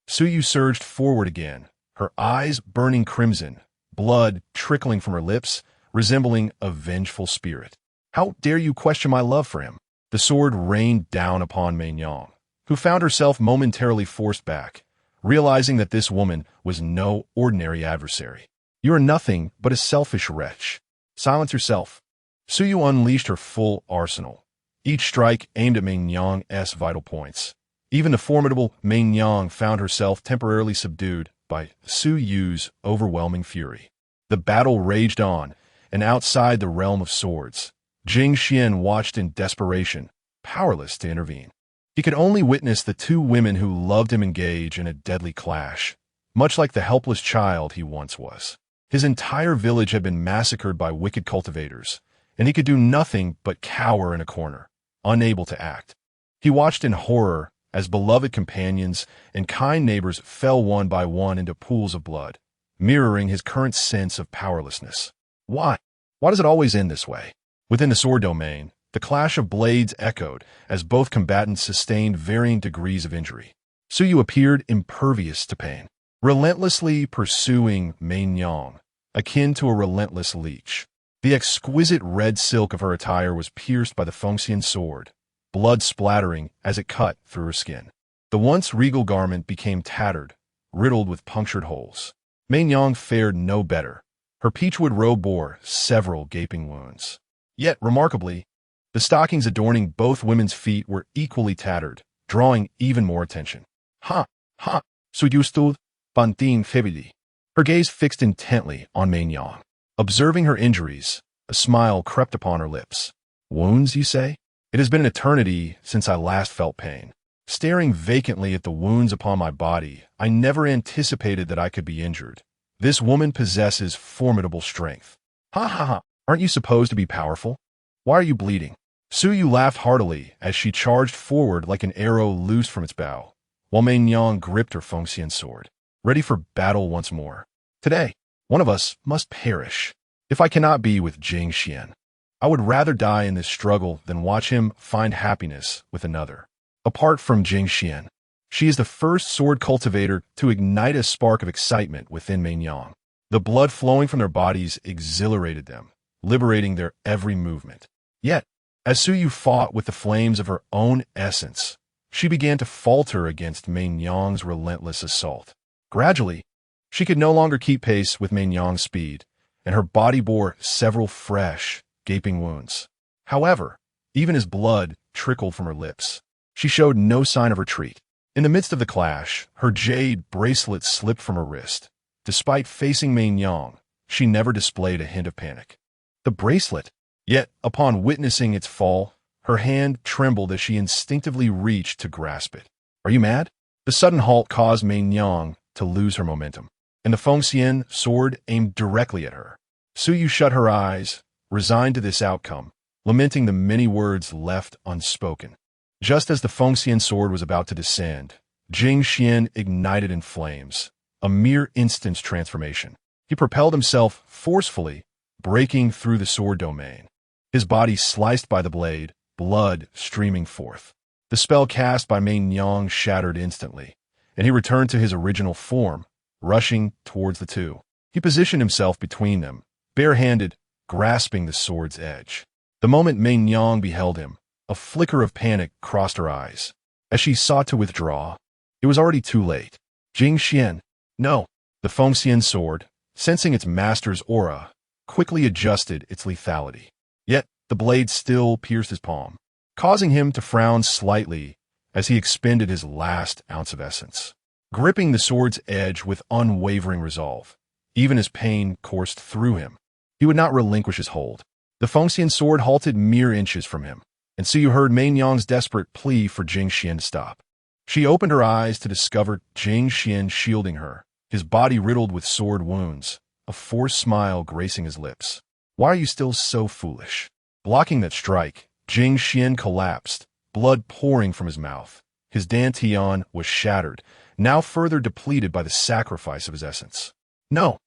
Suyu surged forward again, her eyes burning crimson, blood trickling from her lips, resembling a vengeful spirit. How dare you question my love for him? The sword rained down upon Meinyang, who found herself momentarily forced back, realizing that this woman was no ordinary adversary. You are nothing but a selfish wretch. Silence yourself. Suyu unleashed her full arsenal, each strike aimed at Meinyang's vital points. Even the formidable Meinyang found herself temporarily subdued by Suyu's overwhelming fury. The battle raged on, and outside the realm of swords, Jing Xuan watched in desperation, powerless to intervene. He could only witness the two women who loved him engage in a deadly clash, much like the helpless child he once was. His entire village had been massacred by wicked cultivators, and he could do nothing but cower in a corner, unable to act. He watched in horror as beloved companions and kind neighbors fell one by one into pools of blood, mirroring his current sense of powerlessness. Why? Why does it always end this way? Within the sword domain, the clash of blades echoed as both combatants sustained varying degrees of injury. Suyu appeared impervious to pain, relentlessly pursuing Meinyang, akin to a relentless leech. The exquisite red silk of her attire was pierced by the Fengxian sword, blood splattering as it cut through her skin. The once regal garment became tattered, riddled with punctured holes. Meinyang fared no better. Her peachwood robe bore several gaping wounds. Yet, remarkably, the stockings adorning both women's feet were equally tattered, drawing even more attention. Ha! Ha! Suyustud, banting febidi. Her gaze fixed intently on Meinyang. Observing her injuries, a smile crept upon her lips. Wounds, you say? It has been an eternity since I last felt pain. Staring vacantly at the wounds upon my body, I never anticipated that I could be injured. This woman possesses formidable strength. Ha ha ha! Aren't you supposed to be powerful? Why are you bleeding? Su Yu laughed heartily as she charged forward like an arrow loosed from its bow, while Mei Nyang gripped her Fengxian sword, ready for battle once more. Today, one of us must perish. If I cannot be with Jing Xuan, I would rather die in this struggle than watch him find happiness with another. Apart from Jing Xuan, she is the first sword cultivator to ignite a spark of excitement within Mei Nyang. The blood flowing from their bodies exhilarated them, liberating their every movement. Yet, as Su Yu fought with the flames of her own essence, she began to falter against Mei Nyang's relentless assault. Gradually, she could no longer keep pace with Mei Nyang's speed, and her body bore several fresh, gaping wounds. However, even as blood trickled from her lips, she showed no sign of retreat. In the midst of the clash, her jade bracelet slipped from her wrist. Despite facing Mei Nyang, she never displayed a hint of panic. The bracelet! Yet, upon witnessing its fall, her hand trembled as she instinctively reached to grasp it. Are you mad? The sudden halt caused Mei Nyang to lose her momentum, and the Fengxian sword aimed directly at her. Su Yu shut her eyes, resigned to this outcome, lamenting the many words left unspoken. Just as the Fengxian sword was about to descend, Jing Xuan ignited in flames, a mere instant's transformation. He propelled himself forcefully, breaking through the sword domain. His body sliced by the blade, blood streaming forth. The spell cast by Mei Nyang shattered instantly, and he returned to his original form, rushing towards the two. He positioned himself between them, barehanded, grasping the sword's edge. The moment Mei Nyang beheld him, a flicker of panic crossed her eyes. As she sought to withdraw, it was already too late. Jing Xuan, no! The Fengxian sword, sensing its master's aura, quickly adjusted its lethality. Yet the blade still pierced his palm, causing him to frown slightly as he expended his last ounce of essence. Gripping the sword's edge with unwavering resolve, even as pain coursed through him, he would not relinquish his hold. The Fengxian sword halted mere inches from him, and Su Yu heard Mei Nyang's desperate plea for Jing Xuan to stop. She opened her eyes to discover Jing Xuan shielding her, his body riddled with sword wounds, a forced smile gracing his lips. Why are you still so foolish? Blocking that strike, Jing Xuan collapsed, blood pouring from his mouth. His dantian was shattered, now further depleted by the sacrifice of his essence. No,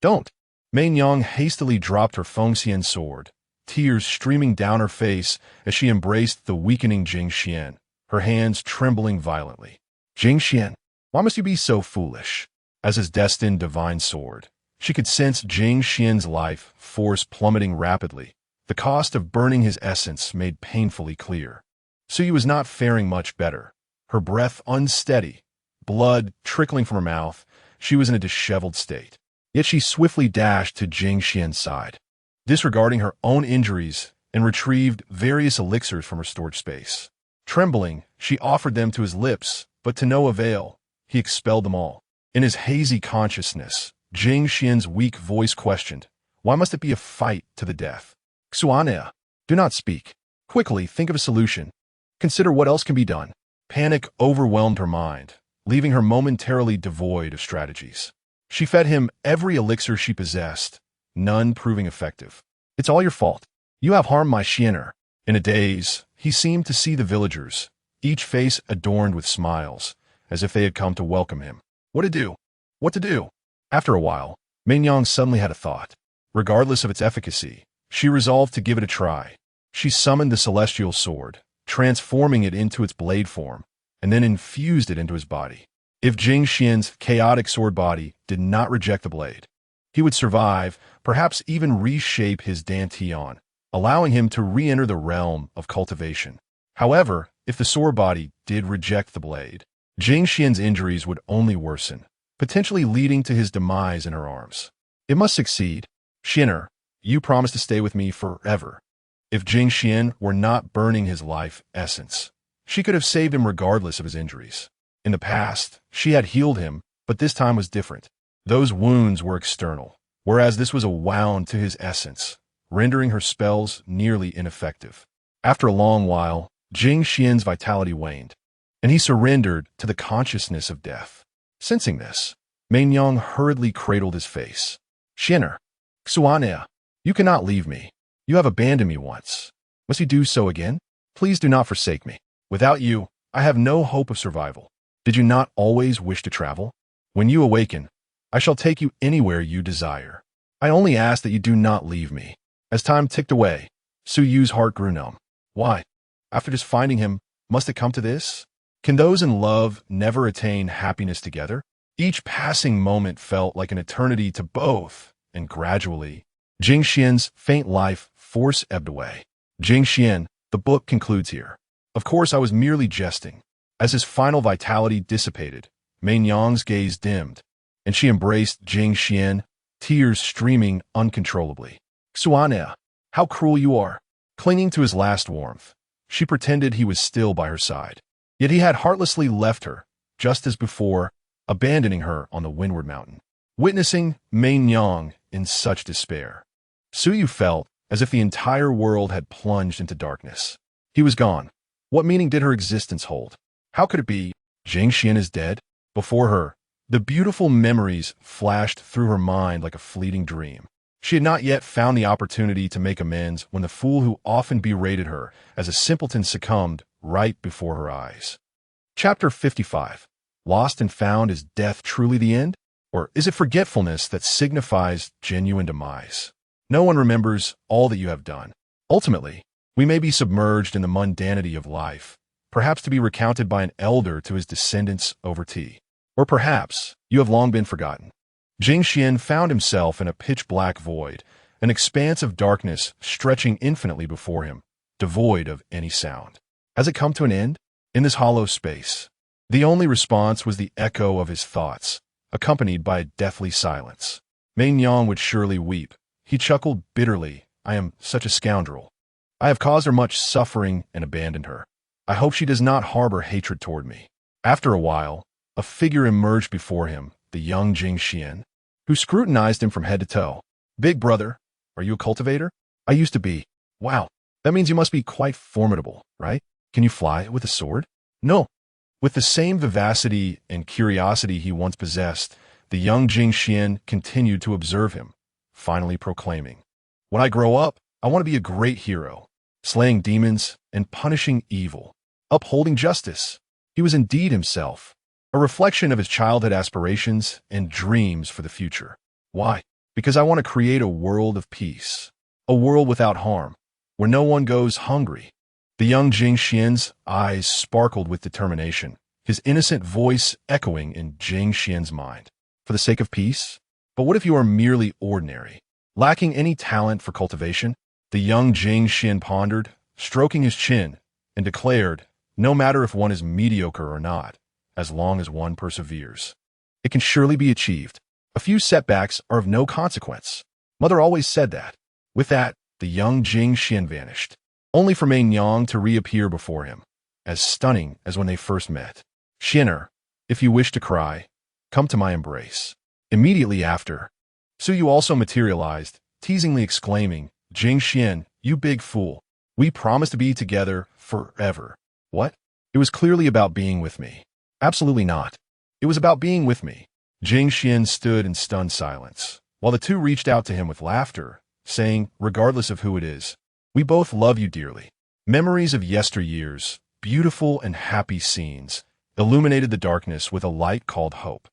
don't! Mei Nyang hastily dropped her Fengxian sword, tears streaming down her face as she embraced the weakening Jing Xuan, her hands trembling violently. Jing Xuan, why must you be so foolish? As his destined divine sword, she could sense Jing Xuan's life force plummeting rapidly, the cost of burning his essence made painfully clear. Su Yu was not faring much better. Her breath unsteady, blood trickling from her mouth, she was in a disheveled state. Yet she swiftly dashed to Jing Xuan's side, disregarding her own injuries, and retrieved various elixirs from her storage space. Trembling, she offered them to his lips, but to no avail. He expelled them all. In his hazy consciousness, Jing Xuan's weak voice questioned, why must it be a fight to the death? Xuanea, do not speak. Quickly, think of a solution. Consider what else can be done. Panic overwhelmed her mind, leaving her momentarily devoid of strategies. She fed him every elixir she possessed, none proving effective. It's all your fault. You have harmed my Xianer. In a daze, he seemed to see the villagers, each face adorned with smiles, as if they had come to welcome him. What to do? What to do? After a while, Mei Nyang suddenly had a thought. Regardless of its efficacy, she resolved to give it a try. She summoned the celestial sword, transforming it into its blade form, and then infused it into his body. If Jing Xuan's chaotic sword body did not reject the blade, he would survive, perhaps even reshape his dantian, allowing him to re-enter the realm of cultivation. However, if the sword body did reject the blade, Jing Xuan's injuries would only worsen, potentially leading to his demise in her arms. It must succeed. Xianer, you promised to stay with me forever. If Jing Xuan were not burning his life essence, she could have saved him regardless of his injuries. In the past, she had healed him, but this time was different. Those wounds were external, whereas this was a wound to his essence, rendering her spells nearly ineffective. After a long while, Jing Xuan's vitality waned, and he surrendered to the consciousness of death. Sensing this, Mei Nyang hurriedly cradled his face. Xianer, Xuanea, you cannot leave me. You have abandoned me once. Must you do so again? Please do not forsake me. Without you, I have no hope of survival. Did you not always wish to travel? When you awaken, I shall take you anywhere you desire. I only ask that you do not leave me. As time ticked away, Su Yu's heart grew numb. Why? After just finding him, must it come to this? Can those in love never attain happiness together? Each passing moment felt like an eternity to both, and gradually, Jing Xuan's faint life force ebbed away. Jing Xuan, the book concludes here. Of course, I was merely jesting. As his final vitality dissipated, Mei Nyang's gaze dimmed, and she embraced Jing Xuan, tears streaming uncontrollably. Xuan, how cruel you are. Clinging to his last warmth, she pretended he was still by her side. Yet he had heartlessly left her, just as before, abandoning her on the windward mountain. Witnessing Mei Nyang in such despair, Su Yu felt as if the entire world had plunged into darkness. He was gone. What meaning did her existence hold? How could it be? Jing Xuan is dead? Before her, the beautiful memories flashed through her mind like a fleeting dream. She had not yet found the opportunity to make amends when the fool who often berated her as a simpleton succumbed right before her eyes. Chapter 55. Lost and found, is death truly the end? Or is it forgetfulness that signifies genuine demise? No one remembers all that you have done. Ultimately, we may be submerged in the mundanity of life, perhaps to be recounted by an elder to his descendants over tea. Or perhaps you have long been forgotten. Jing Xuan found himself in a pitch-black void, an expanse of darkness stretching infinitely before him, devoid of any sound. Has it come to an end? In this hollow space, the only response was the echo of his thoughts, accompanied by a deathly silence. Mei Nyang would surely weep. He chuckled bitterly. I am such a scoundrel. I have caused her much suffering and abandoned her. I hope she does not harbor hatred toward me. After a while, a figure emerged before him, the young Jing Xuan, who scrutinized him from head to toe. Big brother, are you a cultivator? I used to be. Wow, that means you must be quite formidable, right? Can you fly with a sword? No. With the same vivacity and curiosity he once possessed, the young Jing Xuan continued to observe him, finally proclaiming, when I grow up, I want to be a great hero, slaying demons and punishing evil, upholding justice. He was indeed himself, a reflection of his childhood aspirations and dreams for the future. Why? Because I want to create a world of peace, a world without harm, where no one goes hungry. The young Jing Xuan's eyes sparkled with determination, his innocent voice echoing in Jing Xuan's mind. For the sake of peace? But what if you are merely ordinary, lacking any talent for cultivation? The young Jing Xuan pondered, stroking his chin, and declared, no matter if one is mediocre or not, as long as one perseveres, it can surely be achieved. A few setbacks are of no consequence. Mother always said that. With that, the young Jing Xuan vanished, only for Mei Nyang to reappear before him, as stunning as when they first met. Xuaner, if you wish to cry, come to my embrace. Immediately after, Su Yu also materialized, teasingly exclaiming, Jing Xuan, you big fool. We promised to be together forever. What? It was clearly about being with me. Absolutely not. It was about being with me. Jing Xuan stood in stunned silence, while the two reached out to him with laughter, saying, regardless of who it is, we both love you dearly. Memories of yesteryears, beautiful and happy scenes, illuminated the darkness with a light called hope.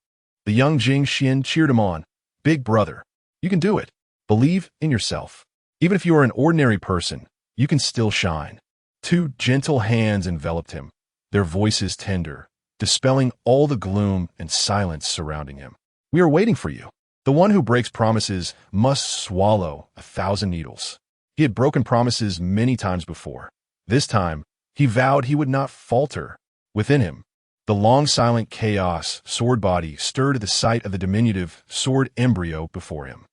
The young Jing Xuan cheered him on. Big brother, you can do it. Believe in yourself. Even if you are an ordinary person, you can still shine. Two gentle hands enveloped him, their voices tender, dispelling all the gloom and silence surrounding him. We are waiting for you. The one who breaks promises must swallow 1,000 needles. He had broken promises many times before. This time, he vowed he would not falter. Within him, the long silent chaos sword body stirred at the sight of the diminutive sword embryo before him.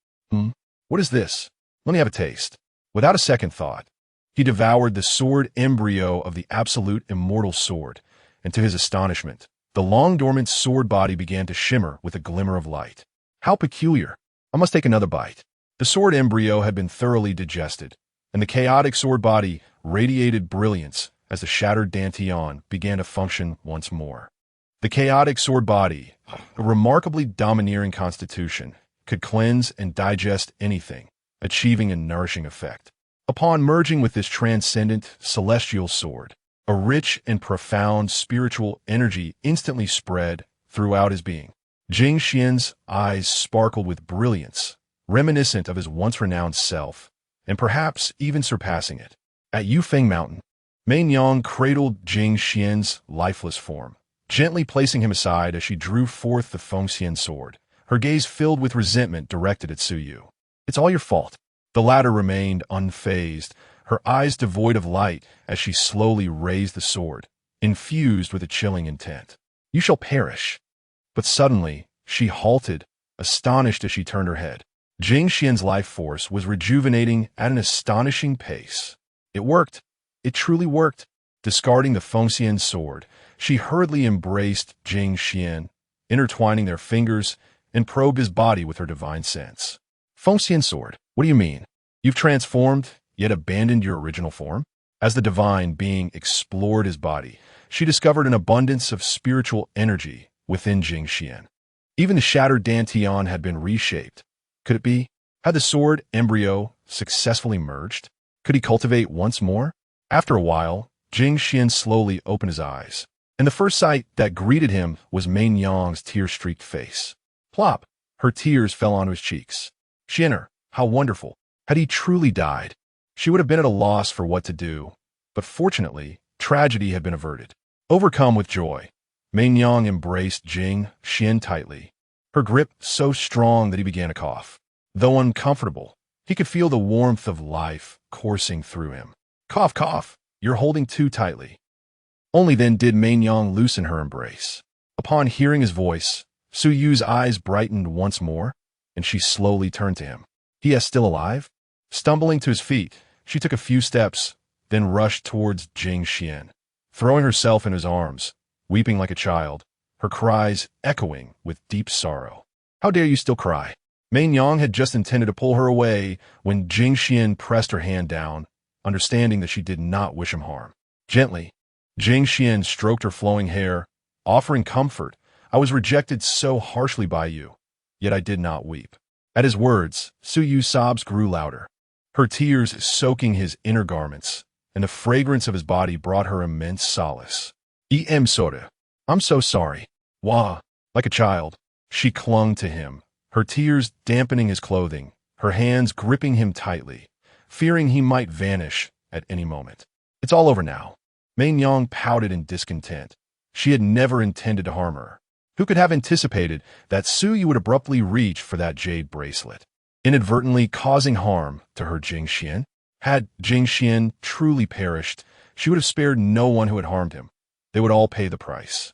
What is this? Let me have a taste. Without a second thought, he devoured the sword embryo of the absolute immortal sword, and to his astonishment, the long-dormant sword body began to shimmer with a glimmer of light. How peculiar! I must take another bite. The sword embryo had been thoroughly digested, and the chaotic sword body radiated brilliance as the shattered dantian began to function once more. The chaotic sword body, a remarkably domineering constitution, could cleanse and digest anything, achieving a nourishing effect. Upon merging with this transcendent, celestial sword, a rich and profound spiritual energy instantly spread throughout his being. Jing Xuan's eyes sparkled with brilliance, reminiscent of his once-renowned self, and perhaps even surpassing it. At Yufeng Mountain, Mei Yang cradled Jing Xuan's lifeless form, gently placing him aside as she drew forth the Fengxian sword, her gaze filled with resentment directed at Su Yu. "It's all your fault." The latter remained unfazed, her eyes devoid of light as she slowly raised the sword, infused with a chilling intent. "You shall perish." But suddenly, she halted, astonished as she turned her head. Jing Xian's life force was rejuvenating at an astonishing pace. It worked. It truly worked. Discarding the Fengxian sword, she hurriedly embraced Jing Xuan, intertwining their fingers, and probed his body with her divine sense. "Fengxian sword, what do you mean? You've transformed, yet abandoned your original form?" As the divine being explored his body, she discovered an abundance of spiritual energy within Jing Xuan. Even the shattered dantian had been reshaped. Could it be? Had the sword embryo successfully merged? Could he cultivate once more? After a while, Jing Xuan slowly opened his eyes, and the first sight that greeted him was Mei Yang's tear-streaked face. Plop! Her tears fell onto his cheeks. Xianer, how wonderful! Had he truly died? She would have been at a loss for what to do, but fortunately, tragedy had been averted. Overcome with joy, Mei Yang embraced Jing Xuan tightly, her grip so strong that he began to cough. Though uncomfortable, he could feel the warmth of life coursing through him. "Cough, cough, you're holding too tightly." Only then did Mei Yang loosen her embrace. Upon hearing his voice, Su Yu's eyes brightened once more, and she slowly turned to him. "He is still alive?" Stumbling to his feet, she took a few steps, then rushed towards Jing Xuan, throwing herself in his arms, weeping like a child, her cries echoing with deep sorrow. "How dare you still cry?" Mei Yang had just intended to pull her away when Jing Xuan pressed her hand down, understanding that she did not wish him harm. Gently, Jing Xuan stroked her flowing hair, offering comfort. "I was rejected so harshly by you, yet I did not weep." At his words, Su Yu's sobs grew louder, her tears soaking his inner garments, and the fragrance of his body brought her immense solace. Soda. I'm so sorry." Wah! Like a child, she clung to him, her tears dampening his clothing, her hands gripping him tightly, fearing he might vanish at any moment. "It's all over now." Mei Yang pouted in discontent. She had never intended to harm her. Who could have anticipated that Su Yu would abruptly reach for that jade bracelet, inadvertently causing harm to her Jing Xuan? Had Jing Xuan truly perished, she would have spared no one who had harmed him. They would all pay the price.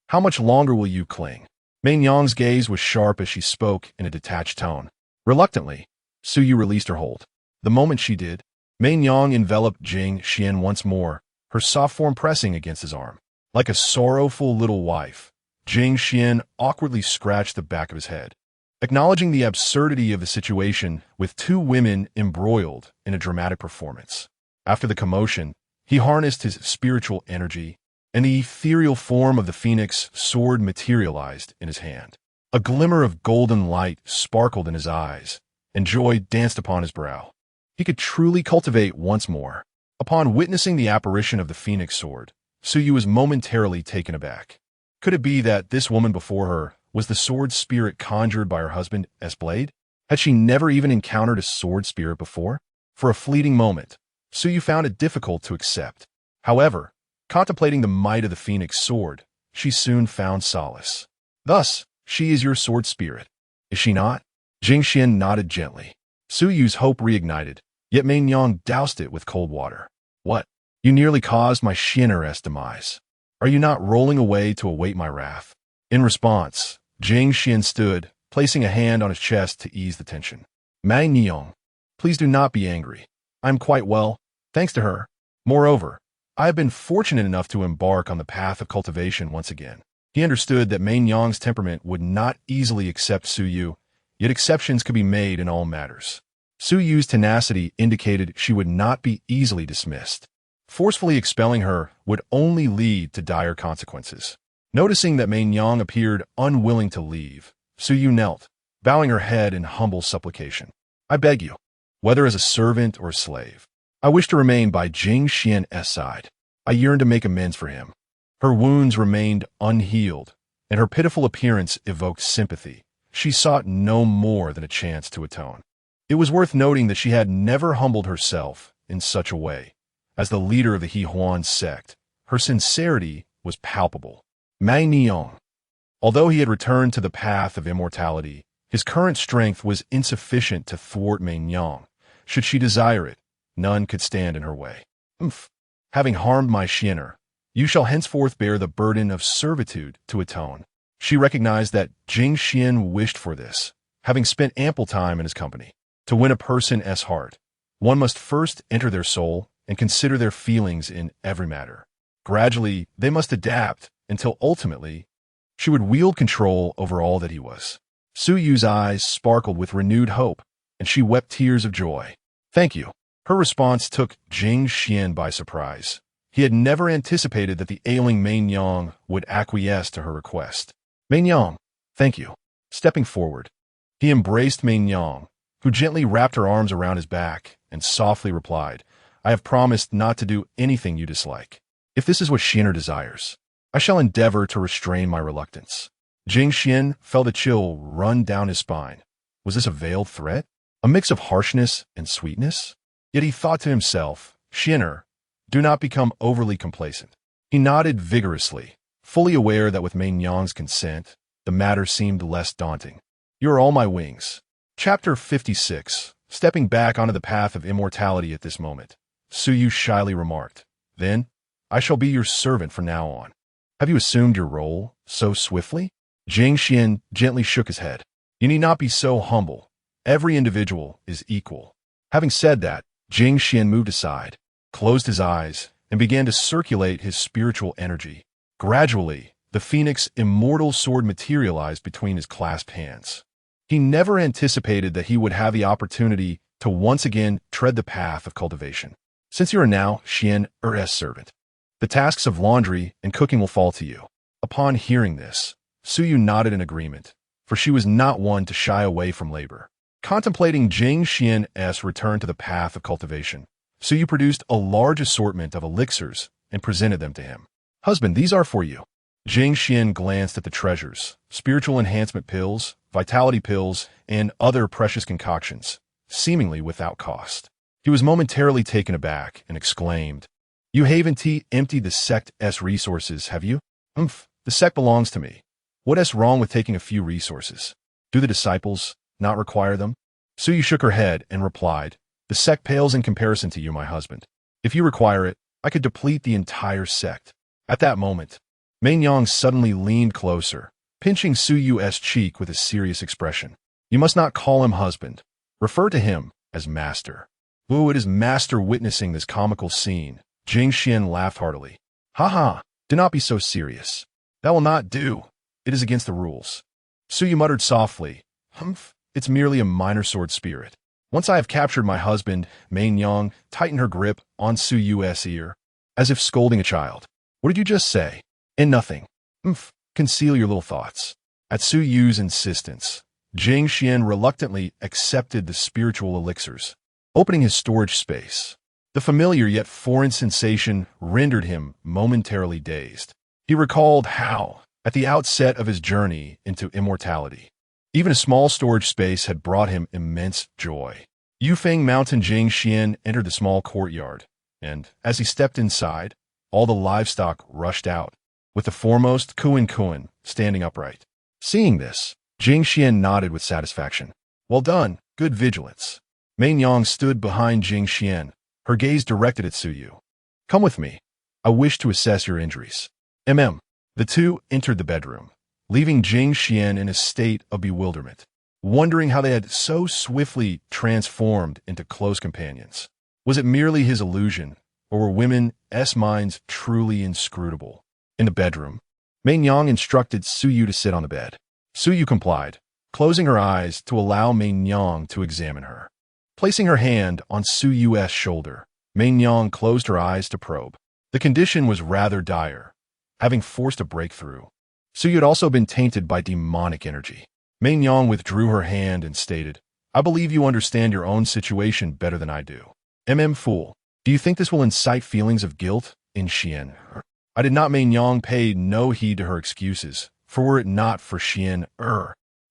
"How much longer will you cling?" Mei Yang's gaze was sharp as she spoke in a detached tone. Reluctantly, Su Yu released her hold. The moment she did, Mei Yang enveloped Jing Xuan once more, her soft form pressing against his arm. Like a sorrowful little wife, Jing Xuan awkwardly scratched the back of his head, acknowledging the absurdity of the situation with two women embroiled in a dramatic performance. After the commotion, he harnessed his spiritual energy, and the ethereal form of the phoenix sword materialized in his hand. A glimmer of golden light sparkled in his eyes, and joy danced upon his brow. He could truly cultivate once more. Upon witnessing the apparition of the phoenix sword, Su Yu was momentarily taken aback. Could it be that this woman before her was the sword spirit conjured by her husband, Blade? Had she never even encountered a sword spirit before? For a fleeting moment, Su Yu found it difficult to accept. However, contemplating the might of the phoenix sword, she soon found solace. "Thus, she is your sword spirit, is she not?" Jing Xuan nodded gently. Su Yu's hope reignited, yet Mei Yang doused it with cold water. "What? You nearly caused my Xianer's demise. Are you not rolling away to await my wrath?" In response, Jing Xuan stood, placing a hand on his chest to ease the tension. "Mei Yang, please do not be angry. I am quite well, thanks to her. Moreover, I have been fortunate enough to embark on the path of cultivation once again." He understood that Mei Yang's temperament would not easily accept Su Yu, yet exceptions could be made in all matters. Su Yu's tenacity indicated she would not be easily dismissed. Forcefully expelling her would only lead to dire consequences. Noticing that Mei Yang appeared unwilling to leave, Su Yu knelt, bowing her head in humble supplication. "I beg you, whether as a servant or a slave, I wish to remain by Jing Xuan's side. I yearned to make amends for him. Her wounds remained unhealed, and her pitiful appearance evoked sympathy. She sought no more than a chance to atone. It was worth noting that she had never humbled herself in such a way. As the leader of the Huan sect, her sincerity was palpable. Mei Niang. Although he had returned to the path of immortality, his current strength was insufficient to thwart Mei Niang. Should she desire it, none could stand in her way. Having harmed my Xiener, you shall henceforth bear the burden of servitude to atone. She recognized that Jing Xuan wished for this, having spent ample time in his company. To win a person's heart, one must first enter their soul and consider their feelings in every matter. Gradually, they must adapt until ultimately, she would wield control over all that he was. Su Yu's eyes sparkled with renewed hope, and she wept tears of joy. Thank you. Her response took Jing Xuan by surprise. He had never anticipated that the ailing Mei Niang would acquiesce to her request. Mei Niang, thank you. Stepping forward, he embraced Mei Niang, who gently wrapped her arms around his back and softly replied, I have promised not to do anything you dislike. If this is what Xiener desires, I shall endeavor to restrain my reluctance. Jing Xuan felt a chill run down his spine. Was this a veiled threat? A mix of harshness and sweetness? Yet he thought to himself, Xiener, do not become overly complacent. He nodded vigorously, fully aware that with Mei Niang's consent, the matter seemed less daunting. You are all my wings. Chapter 56. Stepping back onto the path of immortality at this moment, Su Yu shyly remarked, Then, I shall be your servant from now on. Have you assumed your role so swiftly? Jing Xuan gently shook his head. You need not be so humble. Every individual is equal. Having said that, Jing Xuan moved aside, closed his eyes, and began to circulate his spiritual energy. Gradually, the phoenix immortal sword materialized between his clasped hands. He never anticipated that he would have the opportunity to once again tread the path of cultivation. Since you are now Xian's servant, the tasks of laundry and cooking will fall to you. Upon hearing this, Su Yu nodded in agreement, for she was not one to shy away from labor. Contemplating Jing Xuan's return to the path of cultivation, Su Yu produced a large assortment of elixirs and presented them to him. Husband, these are for you. Jing Xuan glanced at the treasures, spiritual enhancement pills, vitality pills, and other precious concoctions, seemingly without cost. He was momentarily taken aback and exclaimed, You haven't emptied the sect's resources, have you? The sect belongs to me. What's wrong with taking a few resources? Do the disciples not require them? Su Yu shook her head and replied, The sect pales in comparison to you, my husband. If you require it, I could deplete the entire sect. At that moment, Mei Niang suddenly leaned closer, pinching Su Yu's cheek with a serious expression. You must not call him husband. Refer to him as master. Ooh, it is master witnessing this comical scene. Jing Xuan laughed heartily. Ha ha, do not be so serious. That will not do. It is against the rules. Su Yu muttered softly, It's merely a minor sword spirit. Once I have captured my husband, Mei Niang tightened her grip on Su Yu's ear, as if scolding a child. What did you just say? And nothing. Conceal your little thoughts. At Su Yu's insistence, Jing Xuan reluctantly accepted the spiritual elixirs, opening his storage space. The familiar yet foreign sensation rendered him momentarily dazed. He recalled how, at the outset of his journey into immortality, even a small storage space had brought him immense joy. Yufeng Mountain Jing Xuan entered the small courtyard, and, as he stepped inside, all the livestock rushed out, with the foremost Kuan standing upright. Seeing this, Jing Xuan nodded with satisfaction. Well done, good vigilance. Mei Niang stood behind Jing Xuan, her gaze directed at Su Yu. Come with me. I wish to assess your injuries. The two entered the bedroom, leaving Jing Xuan in a state of bewilderment, wondering how they had so swiftly transformed into close companions. Was it merely his illusion, or were women's minds truly inscrutable? In the bedroom, Mei Niang instructed Su Yu to sit on the bed. Su Yu complied, closing her eyes to allow Mei Niang to examine her. Placing her hand on Su Yu's shoulder, Mei Niang closed her eyes to probe. The condition was rather dire, having forced a breakthrough. Su Yu had also been tainted by demonic energy. Mei Niang withdrew her hand and stated, I believe you understand your own situation better than I do. Fool. Do you think this will incite feelings of guilt in Xian? I did not. Mei Yang paid no heed to her excuses, for were it not for Xian,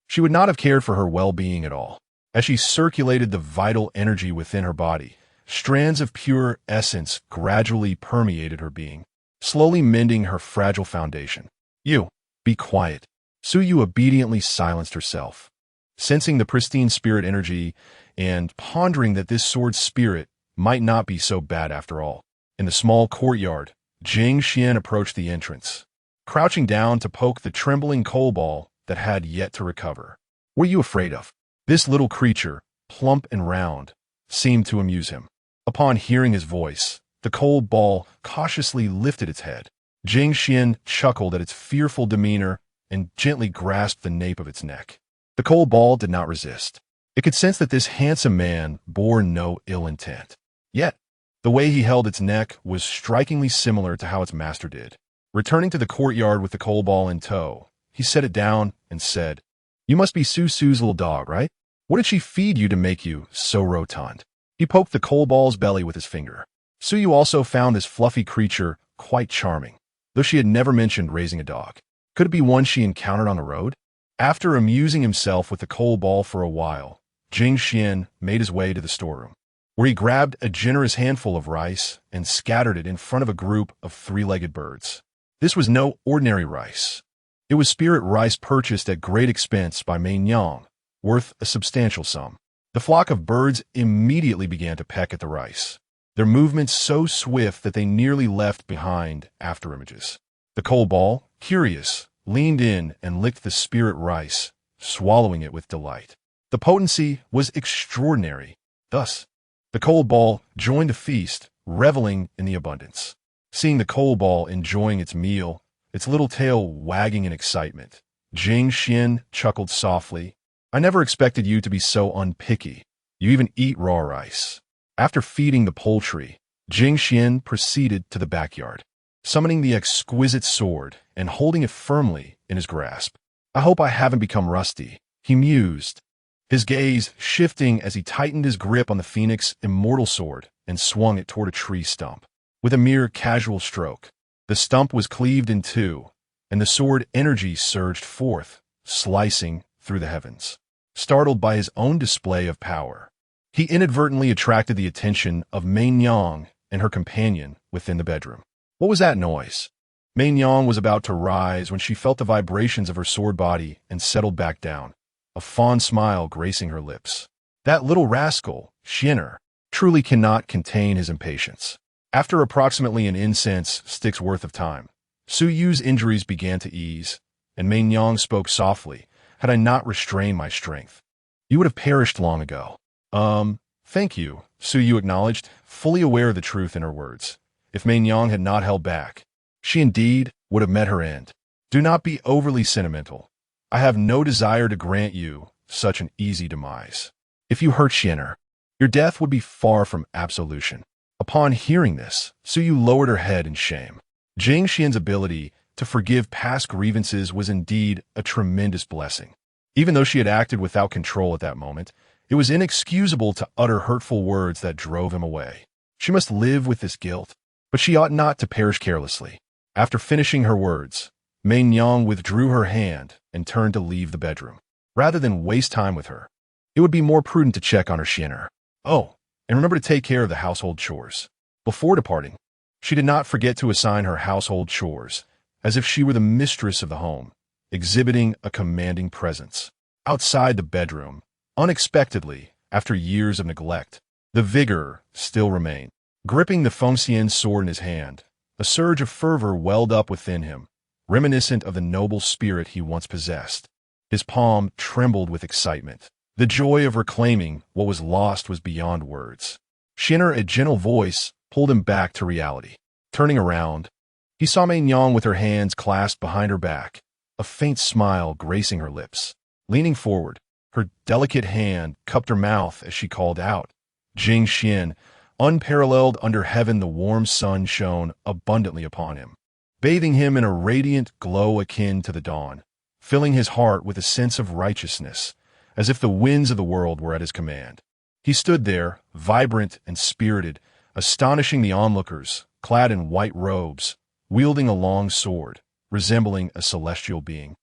she would not have cared for her well-being at all. As she circulated the vital energy within her body, strands of pure essence gradually permeated her being, slowly mending her fragile foundation. You, be quiet. Su Yu obediently silenced herself. Sensing the pristine spirit energy and pondering that this sword spirit might not be so bad after all. In the small courtyard, Jing Xuan approached the entrance, crouching down to poke the trembling coal ball that had yet to recover. What are you afraid of? This little creature, plump and round, seemed to amuse him. Upon hearing his voice, the coal ball cautiously lifted its head. Jing Xuan chuckled at its fearful demeanor and gently grasped the nape of its neck. The coal ball did not resist. It could sense that this handsome man bore no ill intent. Yet, the way he held its neck was strikingly similar to how its master did. Returning to the courtyard with the coal ball in tow, he set it down and said, "You must be Su's little dog, right? What did she feed you to make you so rotund?" He poked the coal ball's belly with his finger. Su also found this fluffy creature quite charming, though she had never mentioned raising a dog. Could it be one she encountered on the road? After amusing himself with the coal ball for a while, Jing Xuan made his way to the storeroom, where he grabbed a generous handful of rice and scattered it in front of a group of three-legged birds. This was no ordinary rice. It was spirit rice purchased at great expense by Mei Yang, worth a substantial sum. The flock of birds immediately began to peck at the rice, their movements so swift that they nearly left behind afterimages. The coal ball, curious, leaned in and licked the spirit rice, swallowing it with delight. The potency was extraordinary. Thus, the coal ball joined the feast, reveling in the abundance. Seeing the coal ball enjoying its meal, its little tail wagging in excitement, Jing Xuan chuckled softly. "I never expected you to be so unpicky. You even eat raw rice." After feeding the poultry, Jing Xuan proceeded to the backyard, summoning the exquisite sword and holding it firmly in his grasp. "I hope I haven't become rusty," he mused, his gaze shifting as he tightened his grip on the Phoenix immortal sword and swung it toward a tree stump. With a mere casual stroke, the stump was cleaved in two, and the sword energy surged forth, slicing through the heavens. Startled by his own display of power, he inadvertently attracted the attention of Mei Yang and her companion within the bedroom. What was that noise? Mei Yang was about to rise when she felt the vibrations of her sword body and settled back down, a fond smile gracing her lips. That little rascal, Xianer, truly cannot contain his impatience. After approximately an incense stick's worth of time, Su Yu's injuries began to ease, and Mei Yang spoke softly. "Had I not restrained my strength, you would have perished long ago." Thank you," Su Yu acknowledged, fully aware of the truth in her words. If Mei Yang had not held back, she indeed would have met her end. "Do not be overly sentimental. I have no desire to grant you such an easy demise. If you hurt Xianer, your death would be far from absolution." Upon hearing this, Su Yu lowered her head in shame. Jing Xian's ability to forgive past grievances was indeed a tremendous blessing. Even though she had acted without control at that moment, it was inexcusable to utter hurtful words that drove him away. She must live with this guilt, but she ought not to perish carelessly. After finishing her words, Mei Yang withdrew her hand and turned to leave the bedroom. Rather than waste time with her, it would be more prudent to check on her Xianer. Oh, and remember to take care of the household chores. Before departing, she did not forget to assign her household chores, as if she were the mistress of the home, exhibiting a commanding presence. Outside the bedroom, unexpectedly, after years of neglect, the vigor still remained. Gripping the Fengxian sword in his hand, a surge of fervor welled up within him, reminiscent of the noble spirit he once possessed. His palm trembled with excitement. The joy of reclaiming what was lost was beyond words. Xianer, a gentle voice, pulled him back to reality. Turning around, he saw Mei Yang with her hands clasped behind her back, a faint smile gracing her lips. Leaning forward, her delicate hand cupped her mouth as she called out, "Jing Xuan." Unparalleled under heaven, the warm sun shone abundantly upon him, bathing him in a radiant glow akin to the dawn, filling his heart with a sense of righteousness, as if the winds of the world were at his command. He stood there, vibrant and spirited, astonishing the onlookers, clad in white robes, wielding a long sword, resembling a celestial being.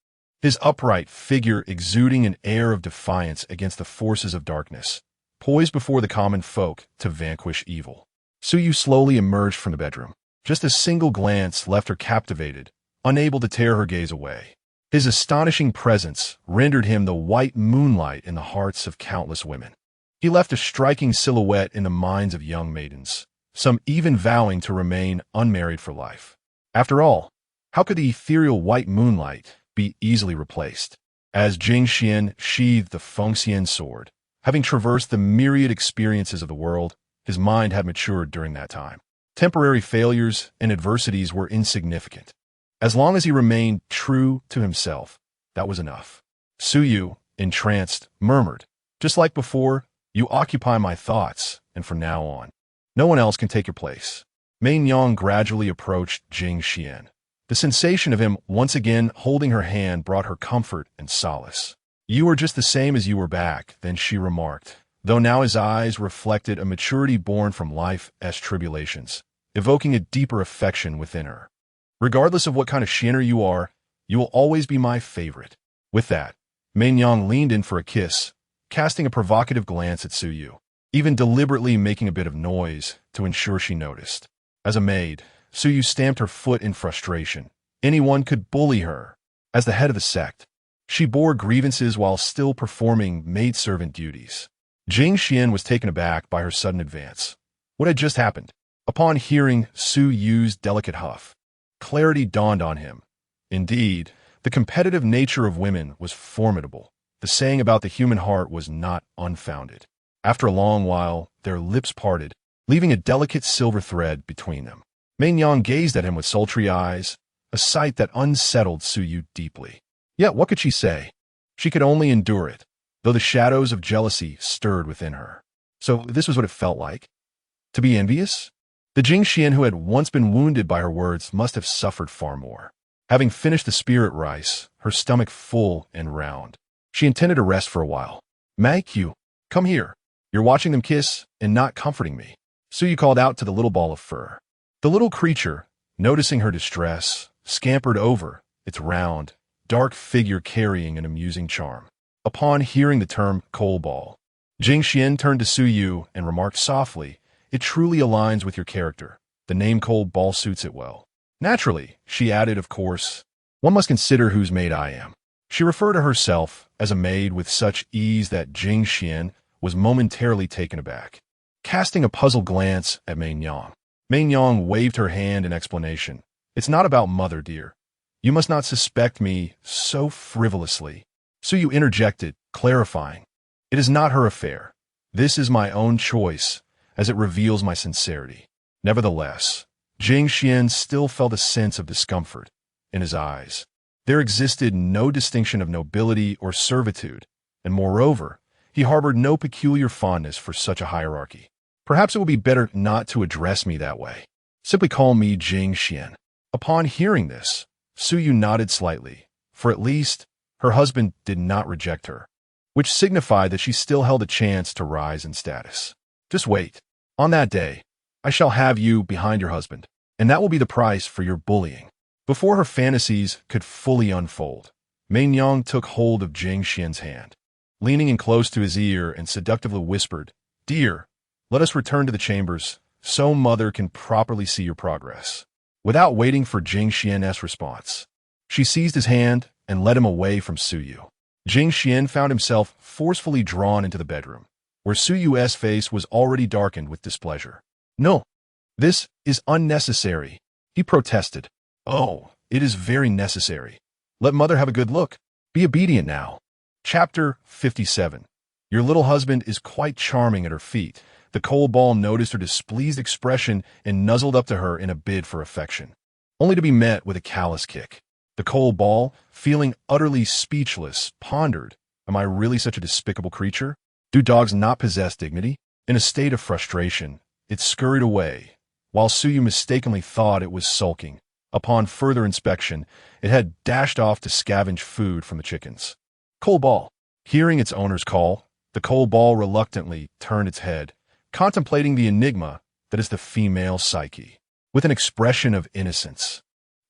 His upright figure exuding an air of defiance against the forces of darkness, poised before the common folk to vanquish evil. Suyu slowly emerged from the bedroom. Just a single glance left her captivated, unable to tear her gaze away. His astonishing presence rendered him the white moonlight in the hearts of countless women. He left a striking silhouette in the minds of young maidens, some even vowing to remain unmarried for life. After all, how could the ethereal white moonlight be easily replaced? As Jing Xuan sheathed the Fengxian sword, having traversed the myriad experiences of the world, his mind had matured during that time. Temporary failures and adversities were insignificant. As long as he remained true to himself, that was enough. Suyu, entranced, murmured, "Just like before, you occupy my thoughts, and from now on, no one else can take your place." Mei Nyang gradually approached Jing Xuan. The sensation of him once again holding her hand brought her comfort and solace. "You are just the same as you were back," then she remarked, though now his eyes reflected a maturity born from life's tribulations, evoking a deeper affection within her. "Regardless of what kind of Xianer you are, you will always be my favorite." With that, Mei Nyang leaned in for a kiss, casting a provocative glance at Suyu, even deliberately making a bit of noise to ensure she noticed. As a maid, Suyu stamped her foot in frustration. Anyone could bully her. As the head of the sect, she bore grievances while still performing maidservant duties. Jing Xuan was taken aback by her sudden advance. What had just happened? Upon hearing Suyu's delicate huff, clarity dawned on him. Indeed, the competitive nature of women was formidable. The saying about the human heart was not unfounded. After a long while, their lips parted, leaving a delicate silver thread between them. Mei Nyang gazed at him with sultry eyes, a sight that unsettled Suyu deeply. Yet what could she say? She could only endure it, though the shadows of jealousy stirred within her. So this was what it felt like? To be envious? The Jing Xuan who had once been wounded by her words must have suffered far more. Having finished the spirit rice, her stomach full and round, she intended to rest for a while. "Yu, come here. You're watching them kiss and not comforting me." Suyu called out to the little ball of fur. The little creature, noticing her distress, scampered over, its round, dark figure carrying an amusing charm. Upon hearing the term coal ball, Jing Xuan turned to Suyu and remarked softly, "It truly aligns with your character. The name coal ball suits it well." Naturally, she added, "Of course, one must consider whose maid I am." She referred to herself as a maid with such ease that Jing Xuan was momentarily taken aback. Casting a puzzled glance at Mei Nyang waved her hand in explanation. "It's not about mother, dear. You must not suspect me so frivolously." Suyu interjected, clarifying, "It is not her affair. This is my own choice, as it reveals my sincerity." Nevertheless, Jing Xuan still felt a sense of discomfort in his eyes. There existed no distinction of nobility or servitude, and moreover, he harbored no peculiar fondness for such a hierarchy. "Perhaps it would be better not to address me that way. Simply call me Jing Xuan." Upon hearing this, Suyu nodded slightly, for at least her husband did not reject her, which signified that she still held a chance to rise in status. "Just wait. On that day, I shall have you behind your husband, and that will be the price for your bullying." Before her fantasies could fully unfold, Mei Nyang took hold of Jing Xuan's hand, leaning in close to his ear and seductively whispered, "Dear, let us return to the chambers, so mother can properly see your progress." Without waiting for Jing Xuan's response, she seized his hand and led him away from Suyu. Jing Xuan found himself forcefully drawn into the bedroom, where Suyu's face was already darkened with displeasure. "No, this is unnecessary," he protested. "Oh, it is very necessary. Let mother have a good look. Be obedient now." Chapter 57. Your little husband is quite charming at her feet. The coal ball noticed her displeased expression and nuzzled up to her in a bid for affection, only to be met with a callous kick. The coal ball, feeling utterly speechless, pondered, "Am I really such a despicable creature? Do dogs not possess dignity?" In a state of frustration, it scurried away, while Suyu mistakenly thought it was sulking. Upon further inspection, it had dashed off to scavenge food from the chickens. Coal ball. Hearing its owner's call, the coal ball reluctantly turned its head, contemplating the enigma that is the female psyche, with an expression of innocence.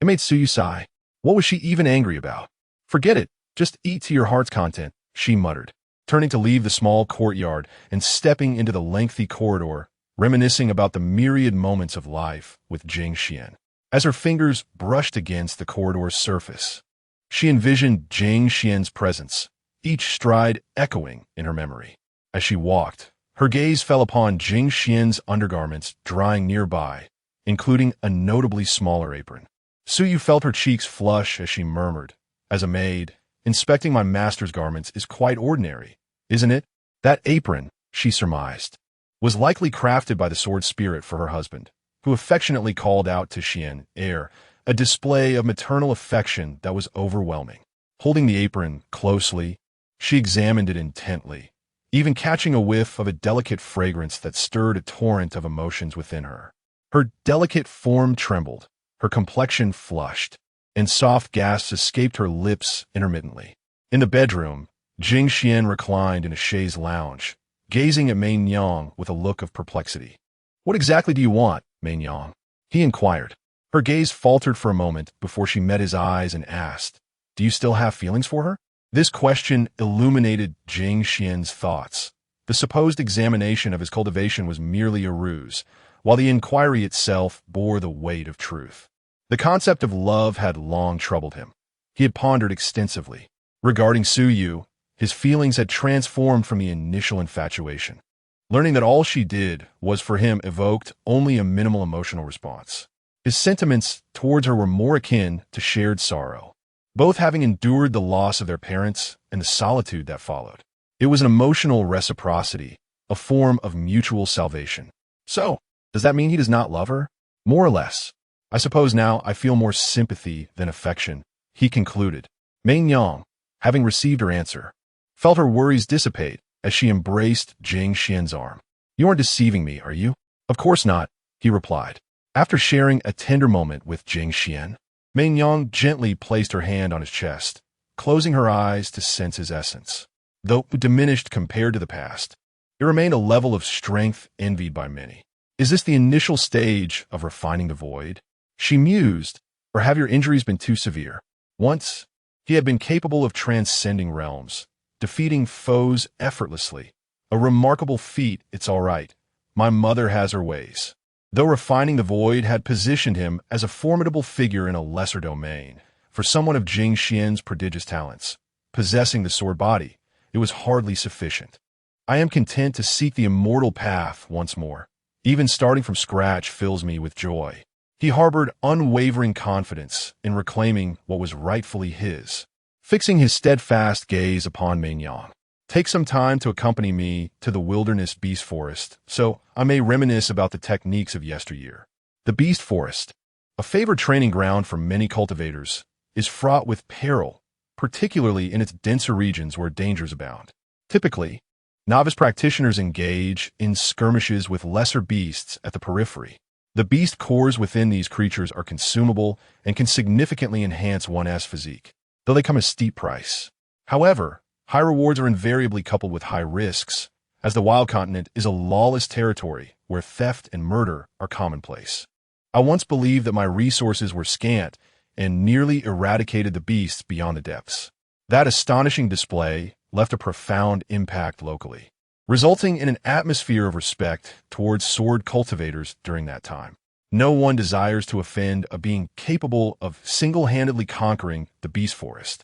It made Suyu sigh. What was she even angry about? Forget it, just eat to your heart's content, she muttered, turning to leave the small courtyard and stepping into the lengthy corridor, reminiscing about the myriad moments of life with Jing Xuan. As her fingers brushed against the corridor's surface, she envisioned Jing Xuan's presence, each stride echoing in her memory. As she walked, her gaze fell upon Jing Xuan's undergarments drying nearby, including a notably smaller apron. Suyu felt her cheeks flush as she murmured, "As a maid, inspecting my master's garments is quite ordinary, isn't it?" That apron, she surmised, was likely crafted by the sword spirit for her husband, who affectionately called out to Xian, "Heir," a display of maternal affection that was overwhelming. Holding the apron closely, she examined it intently, even catching a whiff of a delicate fragrance that stirred a torrent of emotions within her. Her delicate form trembled, her complexion flushed, and soft gasps escaped her lips intermittently. In the bedroom, Jing Xuan reclined in a chaise lounge, gazing at Mei Yang with a look of perplexity. "What exactly do you want, Mei Yang?" he inquired. Her gaze faltered for a moment before she met his eyes and asked, "Do you still have feelings for her?" This question illuminated Jing Xuan's thoughts. The supposed examination of his cultivation was merely a ruse, while the inquiry itself bore the weight of truth. The concept of love had long troubled him. He had pondered extensively. Regarding Suyu, his feelings had transformed from the initial infatuation. Learning that all she did was for him evoked only a minimal emotional response. His sentiments towards her were more akin to shared sorrow, both having endured the loss of their parents and the solitude that followed. It was an emotional reciprocity, a form of mutual salvation. "So, does that mean he does not love her?" "More or less. I suppose now I feel more sympathy than affection," he concluded. Mei Yang, having received her answer, felt her worries dissipate as she embraced Jing Xuan's arm. "You aren't deceiving me, are you?" "Of course not," he replied. After sharing a tender moment with Jing Xuan, Mei Yang gently placed her hand on his chest, closing her eyes to sense his essence. Though diminished compared to the past, it remained a level of strength envied by many. "Is this the initial stage of refining the void?" she mused, "or have your injuries been too severe?" Once, he had been capable of transcending realms, defeating foes effortlessly. A remarkable feat, it's all right. My mother has her ways. Though refining the void had positioned him as a formidable figure in a lesser domain, for someone of Jing Xuan's prodigious talents, possessing the sword body, it was hardly sufficient. "I am content to seek the immortal path once more. Even starting from scratch fills me with joy." He harbored unwavering confidence in reclaiming what was rightfully his. Fixing his steadfast gaze upon Mei Yang, "Take some time to accompany me to the wilderness beast forest, so I may reminisce about the techniques of yesteryear." The beast forest, a favored training ground for many cultivators, is fraught with peril, particularly in its denser regions where dangers abound. Typically, novice practitioners engage in skirmishes with lesser beasts at the periphery. The beast cores within these creatures are consumable and can significantly enhance one's physique, though they come at a steep price. However, high rewards are invariably coupled with high risks, as the wild continent is a lawless territory where theft and murder are commonplace. I once believed that my resources were scant and nearly eradicated the beasts beyond the depths. That astonishing display left a profound impact locally, resulting in an atmosphere of respect towards sword cultivators during that time. No one desires to offend a being capable of single-handedly conquering the beast forest.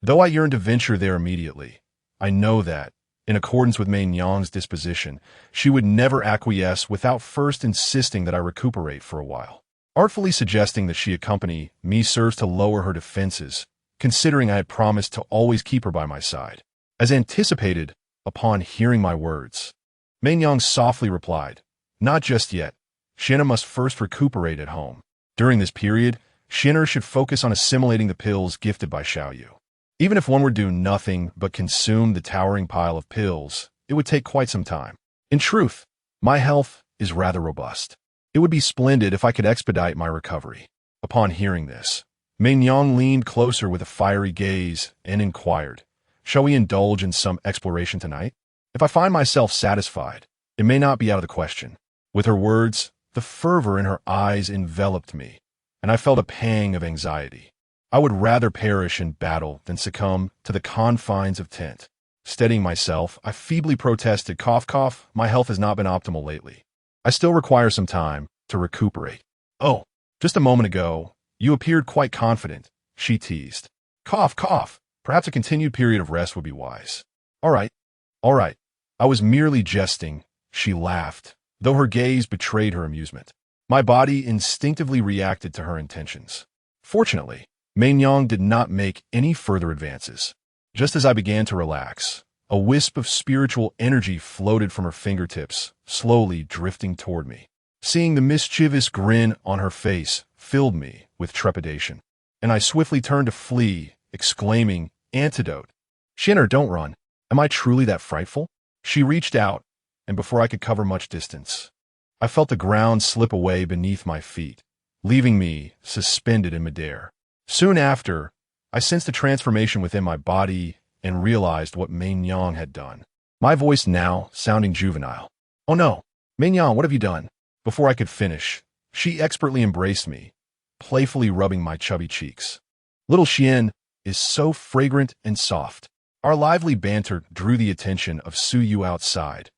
Though I yearn to venture there immediately, I know that, in accordance with Mei Yang's disposition, she would never acquiesce without first insisting that I recuperate for a while. Artfully suggesting that she accompany me serves to lower her defenses, considering I had promised to always keep her by my side. As anticipated, upon hearing my words, Mei Yang softly replied, "Not just yet. Shienna must first recuperate at home. During this period, Shienna should focus on assimilating the pills gifted by Xiaoyu. Even if one were to do nothing but consume the towering pile of pills, it would take quite some time. In truth, my health is rather robust. It would be splendid if I could expedite my recovery." Upon hearing this, Mei Yang leaned closer with a fiery gaze and inquired, "Shall we indulge in some exploration tonight? If I find myself satisfied, it may not be out of the question." With her words, The fervor in her eyes enveloped me, and I felt a pang of anxiety. I would rather perish in battle than succumb to the confines of tent. Steadying myself, I feebly protested, cough, cough, my health has not been optimal lately. I still require some time to recuperate. Oh, just a moment ago, you appeared quite confident, she teased. Cough, cough, perhaps a continued period of rest would be wise. All right, all right. I was merely jesting, she laughed, though her gaze betrayed her amusement. My body instinctively reacted to her intentions. Fortunately, Meinyang did not make any further advances. Just as I began to relax, a wisp of spiritual energy floated from her fingertips, slowly drifting toward me. Seeing the mischievous grin on her face filled me with trepidation, and I swiftly turned to flee, exclaiming, "Antidote! Shinner, don't run. Am I truly that frightful?" She reached out, and before I could cover much distance, I felt the ground slip away beneath my feet, leaving me suspended in midair. Soon after, I sensed a transformation within my body and realized what Meinyang had done. My voice now sounding juvenile. "Oh no, Meinyang, what have you done?" Before I could finish, she expertly embraced me, playfully rubbing my chubby cheeks. Little Xian is so fragrant and soft. Our lively banter drew the attention of Su Yu outside.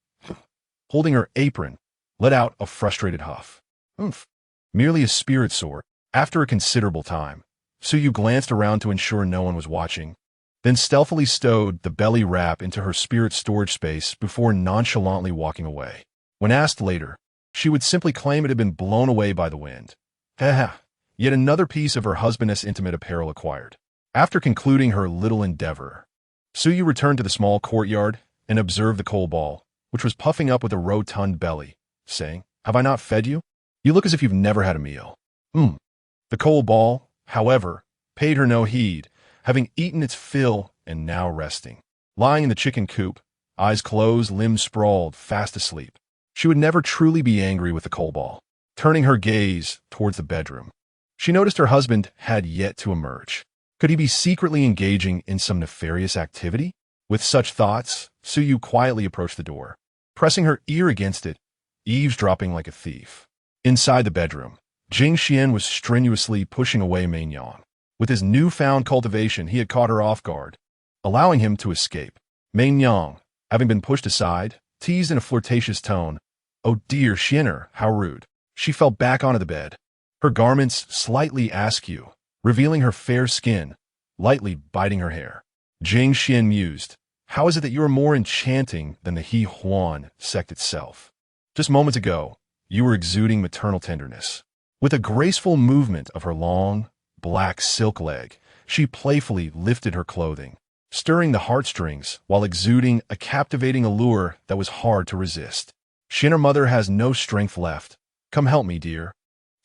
Holding her apron, let out a frustrated huff. "Oomph, merely a spirit sword." After a considerable time, Su Yu glanced around to ensure no one was watching, then stealthily stowed the belly wrap into her spirit storage space before nonchalantly walking away. When asked later, she would simply claim it had been blown away by the wind. Haha, yet another piece of her husband's intimate apparel acquired. After concluding her little endeavor, Su Yu returned to the small courtyard and observed the coal ball, which was puffing up with a rotund belly, saying, "Have I not fed you? You look as if you've never had a meal." The coal ball, however, paid her no heed, having eaten its fill and now resting. Lying in the chicken coop, eyes closed, limbs sprawled, fast asleep. She would never truly be angry with the coal ball. Turning her gaze towards the bedroom, she noticed her husband had yet to emerge. Could he be secretly engaging in some nefarious activity? With such thoughts, Su Yu quietly approached the door, pressing her ear against it, eavesdropping like a thief. Inside the bedroom, Jing Xuan was strenuously pushing away Meinyang. With his newfound cultivation, he had caught her off guard, allowing him to escape. Meinyang, having been pushed aside, teased in a flirtatious tone, "Oh dear, Xianer, how rude." She fell back onto the bed, her garments slightly askew, revealing her fair skin, lightly biting her hair. Jing Xuan mused, "How is it that you are more enchanting than the He Huan sect itself? Just moments ago, you were exuding maternal tenderness." With a graceful movement of her long, black silk leg, she playfully lifted her clothing, stirring the heartstrings while exuding a captivating allure that was hard to resist. "Shinner mother has no strength left. Come help me, dear."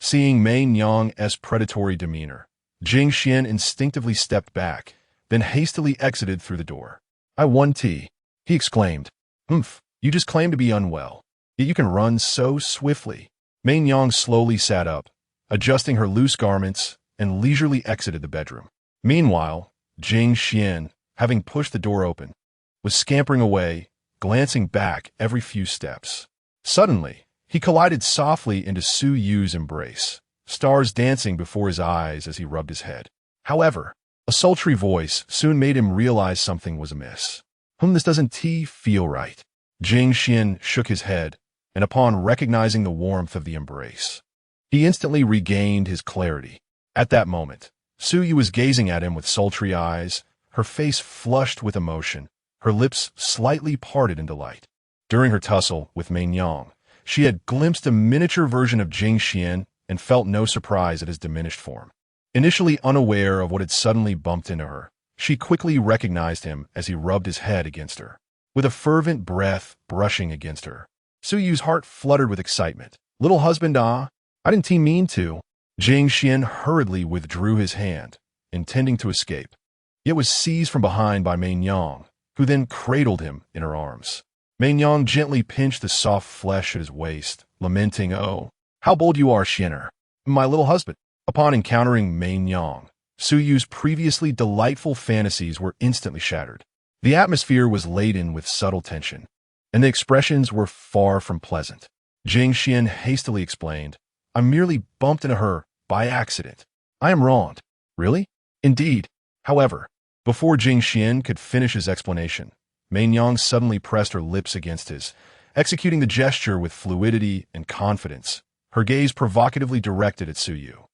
Seeing Meinyang's predatory demeanor, Jing Xuan instinctively stepped back, then hastily exited through the door. "I won tea," he exclaimed. "Humph, you just claim to be unwell, yet you can run so swiftly." Meinyang slowly sat up, adjusting her loose garments, and leisurely exited the bedroom. Meanwhile, Jing Xuan, having pushed the door open, was scampering away, glancing back every few steps. Suddenly, he collided softly into Su Yu's embrace, stars dancing before his eyes as he rubbed his head. However, a sultry voice soon made him realize something was amiss. This doesn't feel right." Jing Xuan shook his head, and upon recognizing the warmth of the embrace, he instantly regained his clarity. At that moment, Su Yu was gazing at him with sultry eyes, her face flushed with emotion, her lips slightly parted in delight. During her tussle with Meinyang, she had glimpsed a miniature version of Jing Xuan and felt no surprise at his diminished form. Initially unaware of what had suddenly bumped into her, she quickly recognized him as he rubbed his head against her. With a fervent breath brushing against her, Su Yu's heart fluttered with excitement. "Little husband, I didn't mean to." Jing Xuan hurriedly withdrew his hand, intending to escape, yet was seized from behind by Meinyang, who then cradled him in her arms. Meinyang gently pinched the soft flesh at his waist, lamenting, "Oh, how bold you are, Xianer, my little husband." Upon encountering Meinyang, Su Yu's previously delightful fantasies were instantly shattered. The atmosphere was laden with subtle tension, and the expressions were far from pleasant. Jing Xuan hastily explained, I merely bumped into her by accident. I am wronged. Really? Indeed. However, before Jing Xuan could finish his explanation, Mei Nyang suddenly pressed her lips against his, executing the gesture with fluidity and confidence, her gaze provocatively directed at Su Yu.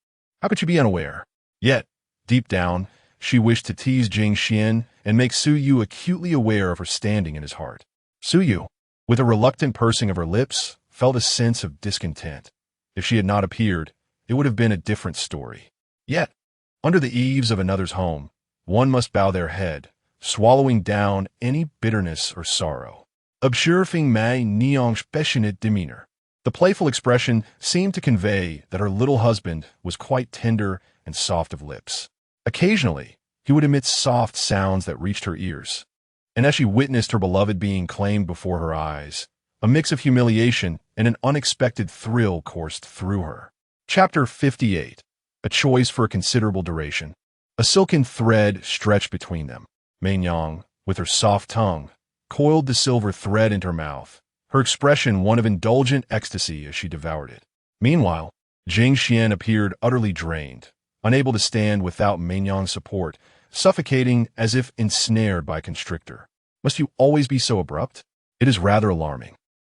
How could she be unaware? Yet, deep down, she wished to tease Jing Xuan and make Su Yu acutely aware of her standing in his heart. Su Yu, with a reluctant pursing of her lips, felt a sense of discontent. If she had not appeared, it would have been a different story. Yet, under the eaves of another's home, one must bow their head, swallowing down any bitterness or sorrow. Observing Mei Nyang's passionate demeanor, the playful expression seemed to convey that her little husband was quite tender and soft of lips. Occasionally, he would emit soft sounds that reached her ears. And as she witnessed her beloved being claimed before her eyes, a mix of humiliation and an unexpected thrill coursed through her. Chapter 58. A choice for a considerable duration. A silken thread stretched between them. Mei Nyang, with her soft tongue, coiled the silver thread into her mouth, her expression one of indulgent ecstasy as she devoured it. Meanwhile, Jing Xuan appeared utterly drained, unable to stand without Mei Nyang's support, suffocating as if ensnared by a constrictor. Must you always be so abrupt? It is rather alarming.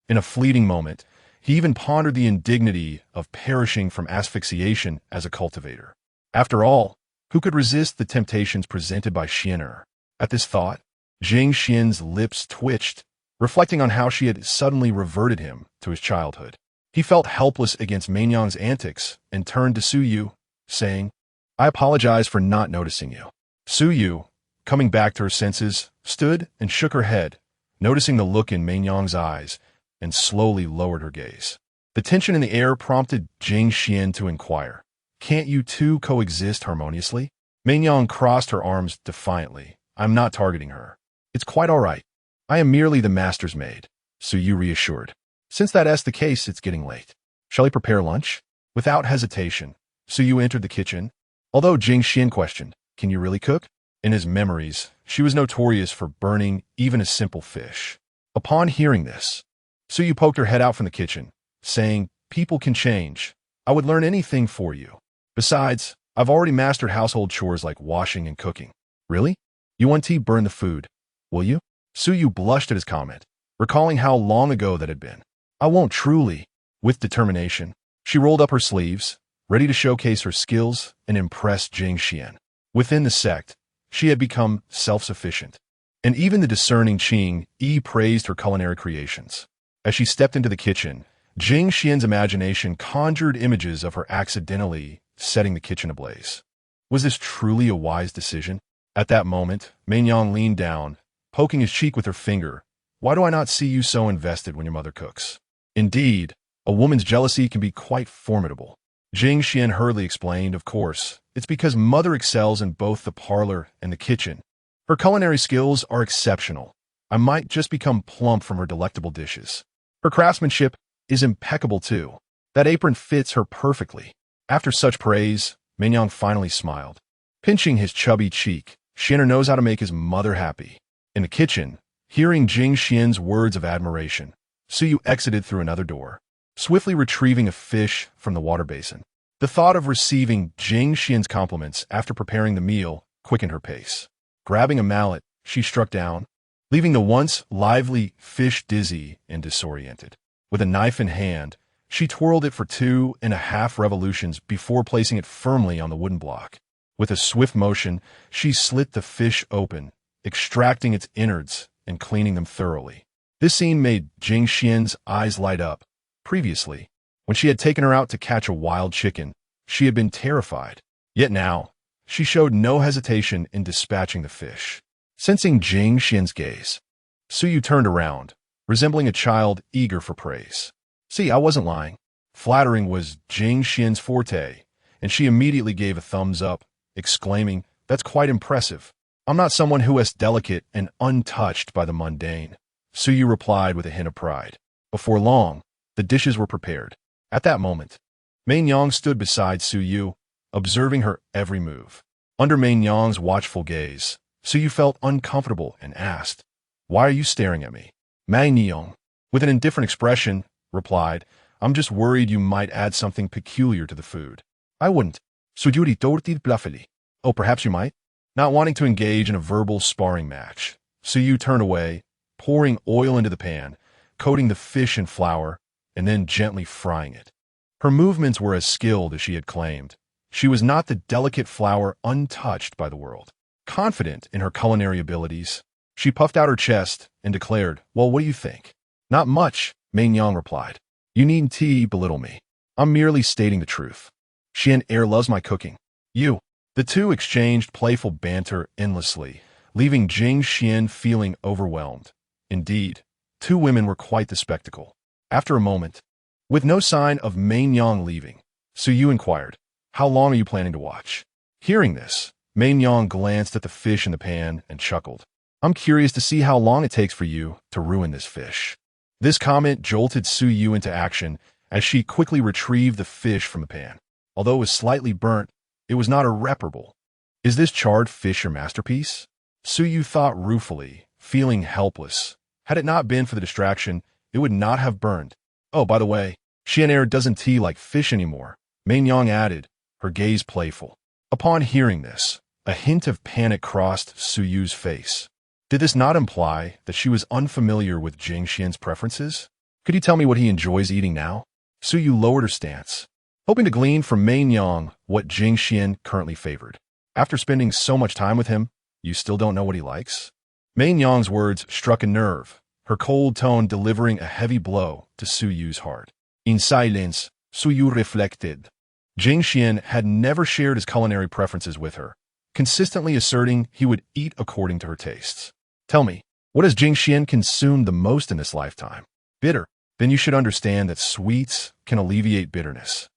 In a fleeting moment, he even pondered the indignity of perishing from asphyxiation as a cultivator. After all, who could resist the temptations presented by Xian'er? At this thought, Jing Xuan's lips twitched, reflecting on how she had suddenly reverted him to his childhood. He felt helpless against Mei Nyang's antics and turned to Su Yu, saying, I apologize for not noticing you. Su Yu, coming back to her senses, stood and shook her head, noticing the look in Mei Nyang's eyes, and slowly lowered her gaze. The tension in the air prompted Jing Xuan to inquire, Can't you two coexist harmoniously? Mei Nyang crossed her arms defiantly. I'm not targeting her. It's quite all right. I am merely the master's maid, Su Yu reassured. Since that's the case, it's getting late. Shall I prepare lunch? Without hesitation, Su Yu entered the kitchen. Although Jing Xuan questioned, Can you really cook? In his memories, she was notorious for burning even a simple fish. Upon hearing this, Su Yu poked her head out from the kitchen, saying, People can change. I would learn anything for you. Besides, I've already mastered household chores like washing and cooking. Really? You want tea, burn the food, will you? Su Yu blushed at his comment, recalling how long ago that had been. I won't truly. With determination, she rolled up her sleeves, ready to showcase her skills and impress Jing Xuan. Within the sect, she had become self-sufficient, and even the discerning Qing Yi praised her culinary creations. As she stepped into the kitchen, Jing Xuan's imagination conjured images of her accidentally setting the kitchen ablaze. Was this truly a wise decision? At that moment, Mei Nyang leaned down, poking his cheek with her finger. Why do I not see you so invested when your mother cooks? Indeed, a woman's jealousy can be quite formidable. Jing Xuan hurriedly explained, Of course, it's because mother excels in both the parlor and the kitchen. Her culinary skills are exceptional. I might just become plump from her delectable dishes. Her craftsmanship is impeccable too. That apron fits her perfectly. After such praise, Mei Nyang finally smiled. Pinching his chubby cheek, Xian'er knows how to make his mother happy. In the kitchen, hearing Jing Xuan's words of admiration, Su Yu exited through another door, swiftly retrieving a fish from the water basin. The thought of receiving Jing Xuan's compliments after preparing the meal quickened her pace. Grabbing a mallet, she struck down, leaving the once lively fish dizzy and disoriented. With a knife in hand, she twirled it for 2.5 revolutions before placing it firmly on the wooden block. With a swift motion, she slit the fish open, extracting its innards and cleaning them thoroughly. This scene made Jing Xuan's eyes light up. Previously, when she had taken her out to catch a wild chicken, she had been terrified. Yet now, she showed no hesitation in dispatching the fish. Sensing Jing Xuan's gaze, Su Yu turned around, resembling a child eager for praise. See, I wasn't lying. Flattering was Jing Xuan's forte, and she immediately gave a thumbs up, exclaiming, That's quite impressive. I'm not someone who is delicate and untouched by the mundane. Su Yu replied with a hint of pride. Before long, the dishes were prepared. At that moment, Mei Nyang stood beside Su Yu, observing her every move. Under Mei Nyang's watchful gaze, Su Yu felt uncomfortable and asked, Why are you staring at me? Mei Nyang, with an indifferent expression, replied, I'm just worried you might add something peculiar to the food. I wouldn't. Sujuri tortid bluffily. Oh, perhaps you might? Not wanting to engage in a verbal sparring match, Suyu turned away, pouring oil into the pan, coating the fish in flour, and then gently frying it. Her movements were as skilled as she had claimed. She was not the delicate flower untouched by the world. Confident in her culinary abilities, she puffed out her chest and declared, "Well, what do you think?" "Not much," Main Yang replied. "You needn't belittle me. I'm merely stating the truth. Xian Air loves my cooking. You." The two exchanged playful banter endlessly, leaving Jing Xuan feeling overwhelmed. Indeed, two women were quite the spectacle. After a moment, with no sign of Main Yang leaving, Suyu inquired, "How long are you planning to watch?" Hearing this, Main Yang glanced at the fish in the pan and chuckled. "I'm curious to see how long it takes for you to ruin this fish." This comment jolted Suyu into action as she quickly retrieved the fish from the pan. Although it was slightly burnt, it was not irreparable. "Is this charred fish your masterpiece?" Suyu thought ruefully, feeling helpless. Had it not been for the distraction, it would not have burned. "Oh, by the way, Xianair doesn't like fish anymore," Main Yang added, her gaze playful. Upon hearing this, a hint of panic crossed Suyu's face. Did this not imply that she was unfamiliar with Jing Xuan's preferences? "Could you tell me what he enjoys eating now?" Suyu lowered her stance, hoping to glean from Main Yang what Jing Xuan currently favored. "After spending so much time with him, you still don't know what he likes?" Main Yang's words struck a nerve, her cold tone delivering a heavy blow to Suyu's heart. In silence, Suyu reflected. Jing Xuan had never shared his culinary preferences with her, consistently asserting he would eat according to her tastes. "Tell me, what has Jing Xuan consumed the most in this lifetime?" "Bitter." "Then you should understand that sweets can alleviate bitterness,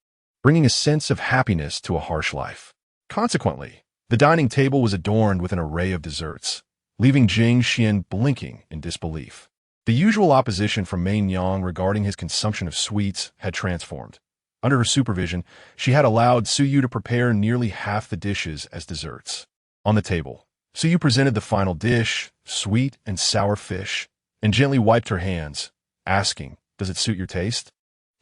bringing a sense of happiness to a harsh life." Consequently, the dining table was adorned with an array of desserts, leaving Jing Xuan blinking in disbelief. The usual opposition from Main Yang regarding his consumption of sweets had transformed. Under her supervision, she had allowed Suyu to prepare nearly half the dishes as desserts. On the table, Suyu presented the final dish, sweet and sour fish, and gently wiped her hands, asking, "Does it suit your taste?"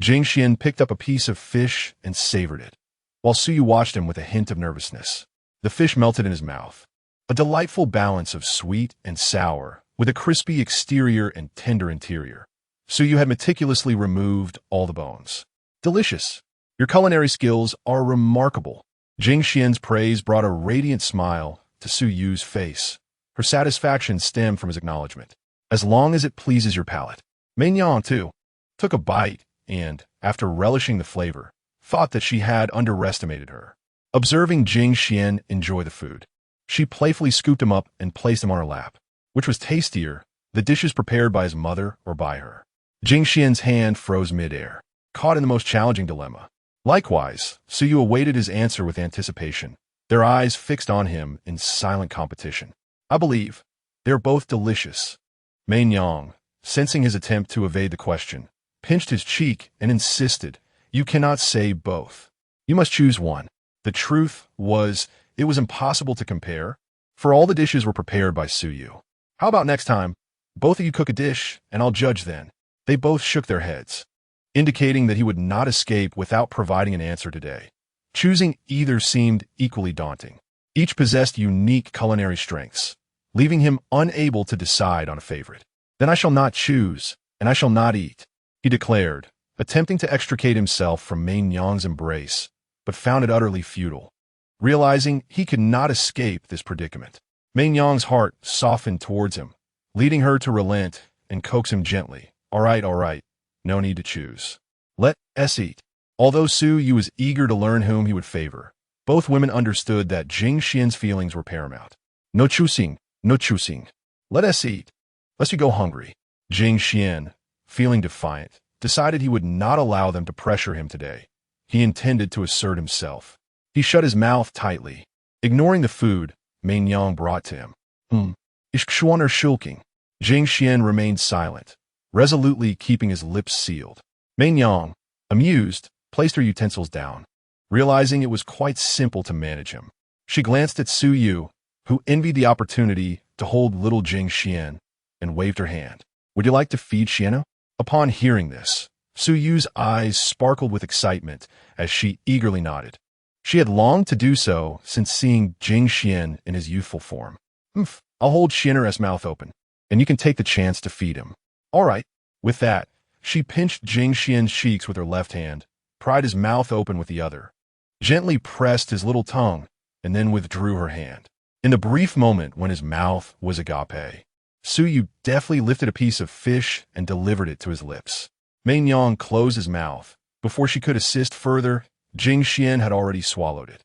Jing Xuan picked up a piece of fish and savored it, while Suyu watched him with a hint of nervousness. The fish melted in his mouth, a delightful balance of sweet and sour, with a crispy exterior and tender interior. Suyu had meticulously removed all the bones. "Delicious. Your culinary skills are remarkable." Jing Xuan's praise brought a radiant smile to Suyu's face. Her satisfaction stemmed from his acknowledgement. "As long as it pleases your palate." Main Yang, too, took a bite and, after relishing the flavor, thought that she had underestimated her. Observing Jing Xuan enjoy the food, she playfully scooped him up and placed him on her lap. Which was tastier, the dishes prepared by his mother or by her? Jing Xuan's hand froze midair, caught in the most challenging dilemma. Likewise, Suyu awaited his answer with anticipation, their eyes fixed on him in silent competition. "I believe they're both delicious." Main Yang, sensing his attempt to evade the question, pinched his cheek and insisted, "You cannot say both. You must choose one." The truth was, it was impossible to compare, for all the dishes were prepared by Suyu. "How about next time, both of you cook a dish, and I'll judge then?" They both shook their heads, indicating that he would not escape without providing an answer today. Choosing either seemed equally daunting. Each possessed unique culinary strengths, leaving him unable to decide on a favorite. "Then I shall not choose, and I shall not eat," he declared, attempting to extricate himself from Main Yang's embrace, but found it utterly futile. Realizing he could not escape this predicament, Main Yang's heart softened towards him, leading her to relent and coax him gently. All right, no need to choose. Let us eat." Although Suyu was eager to learn whom he would favor, both women understood that Jing Xuan's feelings were paramount. No choosing. Let us eat, lest you go hungry." Jing Xuan, feeling defiant, decided he would not allow them to pressure him today. He intended to assert himself. He shut his mouth tightly, ignoring the food Main Yang brought to him. Ist Xuan schulking." Jing Xuan remained silent, resolutely keeping his lips sealed. Main Yang, amused, placed her utensils down, realizing it was quite simple to manage him. She glanced at Suyu, who envied the opportunity to hold little Jing Xuan, and waved her hand. "Would you like to feed Xiano?" Upon hearing this, Su Yu's eyes sparkled with excitement as she eagerly nodded. She had longed to do so since seeing Jing Xuan in his youthful form. I'll hold Xian'er's mouth open, and you can take the chance to feed him. All right. With that, she pinched Jing Xuan's cheeks with her left hand, pried his mouth open with the other, gently pressed his little tongue, and then withdrew her hand. In the brief moment when his mouth was agape, Su Yu deftly lifted a piece of fish and delivered it to his lips. Mei Yang closed his mouth. Before she could assist further, Jing Xuan had already swallowed it.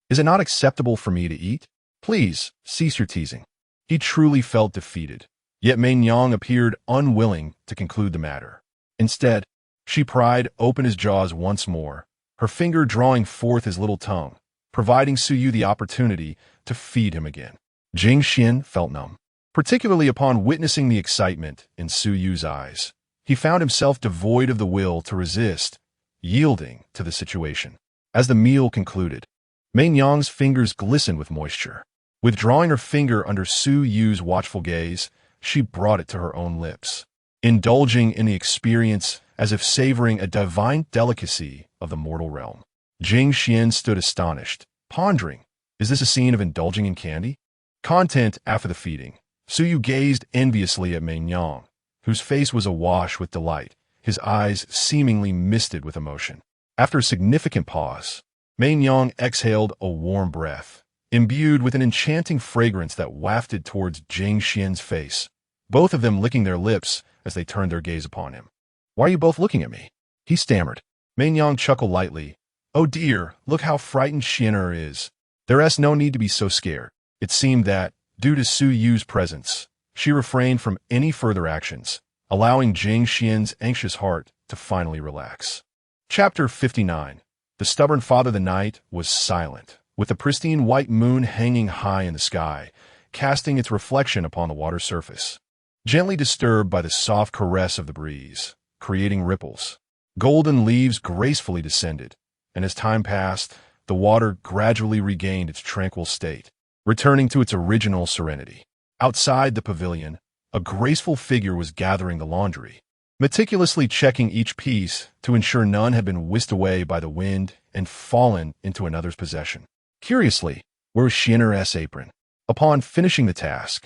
Is it not acceptable for me to eat? Please, cease your teasing. He truly felt defeated, yet Mei Yang appeared unwilling to conclude the matter. Instead, she pried open his jaws once more, her finger drawing forth his little tongue, providing Su Yu the opportunity to feed him again. Jing Xuan felt numb, particularly upon witnessing the excitement in Su Yu's eyes. He found himself devoid of the will to resist, yielding to the situation. As the meal concluded, Mei Yang's fingers glistened with moisture. Withdrawing her finger under Su Yu's watchful gaze, she brought it to her own lips, indulging in the experience as if savoring a divine delicacy of the mortal realm. Jing Xuan stood astonished, pondering, is this a scene of indulging in candy? Content after the feeding, Su Yu gazed enviously at Mei Yang, whose face was awash with delight, his eyes seemingly misted with emotion. After a significant pause, Mei Yang exhaled a warm breath, imbued with an enchanting fragrance that wafted towards Jing Xuan's face, both of them licking their lips as they turned their gaze upon him. Why are you both looking at me? He stammered. Mei Yang chuckled lightly. Oh dear, look how frightened Xian'er is. There's no need to be so scared. It seemed that, due to Su Yu's presence, she refrained from any further actions, allowing Jing Xuan's anxious heart to finally relax. Chapter 59. The stubborn father of the night was silent, with the pristine white moon hanging high in the sky, casting its reflection upon the water's surface. Gently disturbed by the soft caress of the breeze, creating ripples, golden leaves gracefully descended, and as time passed, the water gradually regained its tranquil state, returning to its original serenity. Outside the pavilion, a graceful figure was gathering the laundry, meticulously checking each piece to ensure none had been whisked away by the wind and fallen into another's possession. Curiously, where was Xian'er's apron? Upon finishing the task,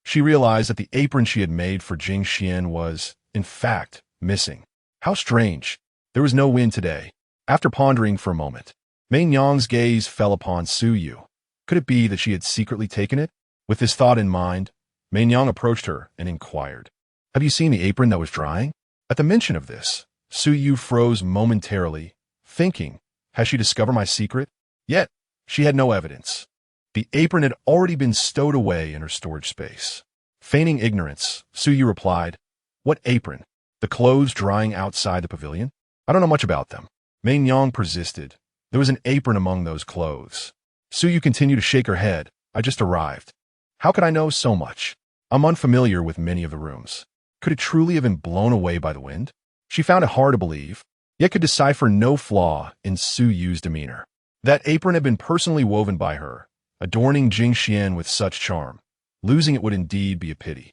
she realized that the apron she had made for Jing Xuan was, in fact, missing. How strange. There was no wind today. After pondering for a moment, Mei Yang's gaze fell upon Su Yu. Could it be that she had secretly taken it? With this thought in mind, Mei Yang approached her and inquired, have you seen the apron that was drying? At the mention of this, Su Yu froze momentarily, thinking, has she discovered my secret? Yet, she had no evidence. The apron had already been stowed away in her storage space. Feigning ignorance, Su Yu replied, what apron? The clothes drying outside the pavilion? I don't know much about them. Mei Yang persisted. There was an apron among those clothes. Su Yu continued to shake her head. I just arrived. How could I know so much? I'm unfamiliar with many of the rooms. Could it truly have been blown away by the wind? She found it hard to believe, yet could decipher no flaw in Su Yu's demeanor. That apron had been personally woven by her, adorning Jing Xuan with such charm. Losing it would indeed be a pity.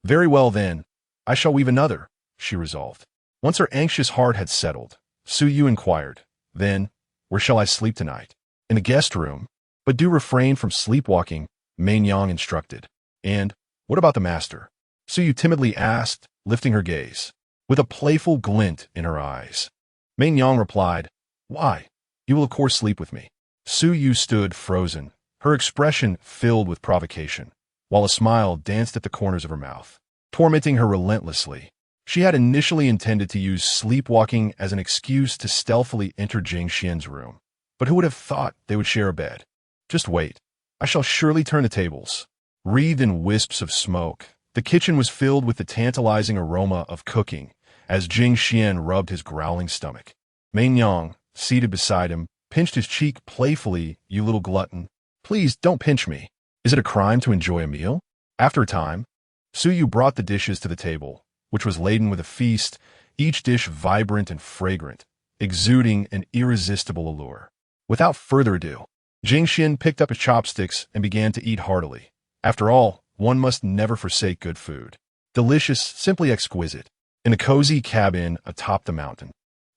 Very well then, I shall weave another, she resolved. Once her anxious heart had settled, Su Yu inquired, then, where shall I sleep tonight? In the guest room, but do refrain from sleepwalking, Mei Yang instructed. And, what about the master? Su Yu timidly asked, lifting her gaze, with a playful glint in her eyes. Mei Yang replied, why? You will of course sleep with me. Su Yu stood frozen, her expression filled with provocation, while a smile danced at the corners of her mouth, tormenting her relentlessly. She had initially intended to use sleepwalking as an excuse to stealthily enter Jing Xuan's room, but who would have thought they would share a bed? Just wait. I shall surely turn the tables. Wreathed in wisps of smoke, the kitchen was filled with the tantalizing aroma of cooking as Jing Xuan rubbed his growling stomach. Mei Yang, seated beside him, pinched his cheek playfully. You little glutton. Please don't pinch me. Is it a crime to enjoy a meal? After a time, Su Yu brought the dishes to the table, which was laden with a feast, each dish vibrant and fragrant, exuding an irresistible allure. Without further ado, Jing Xuan picked up his chopsticks and began to eat heartily. After all, one must never forsake good food. Delicious, simply exquisite. In a cozy cabin atop the mountain,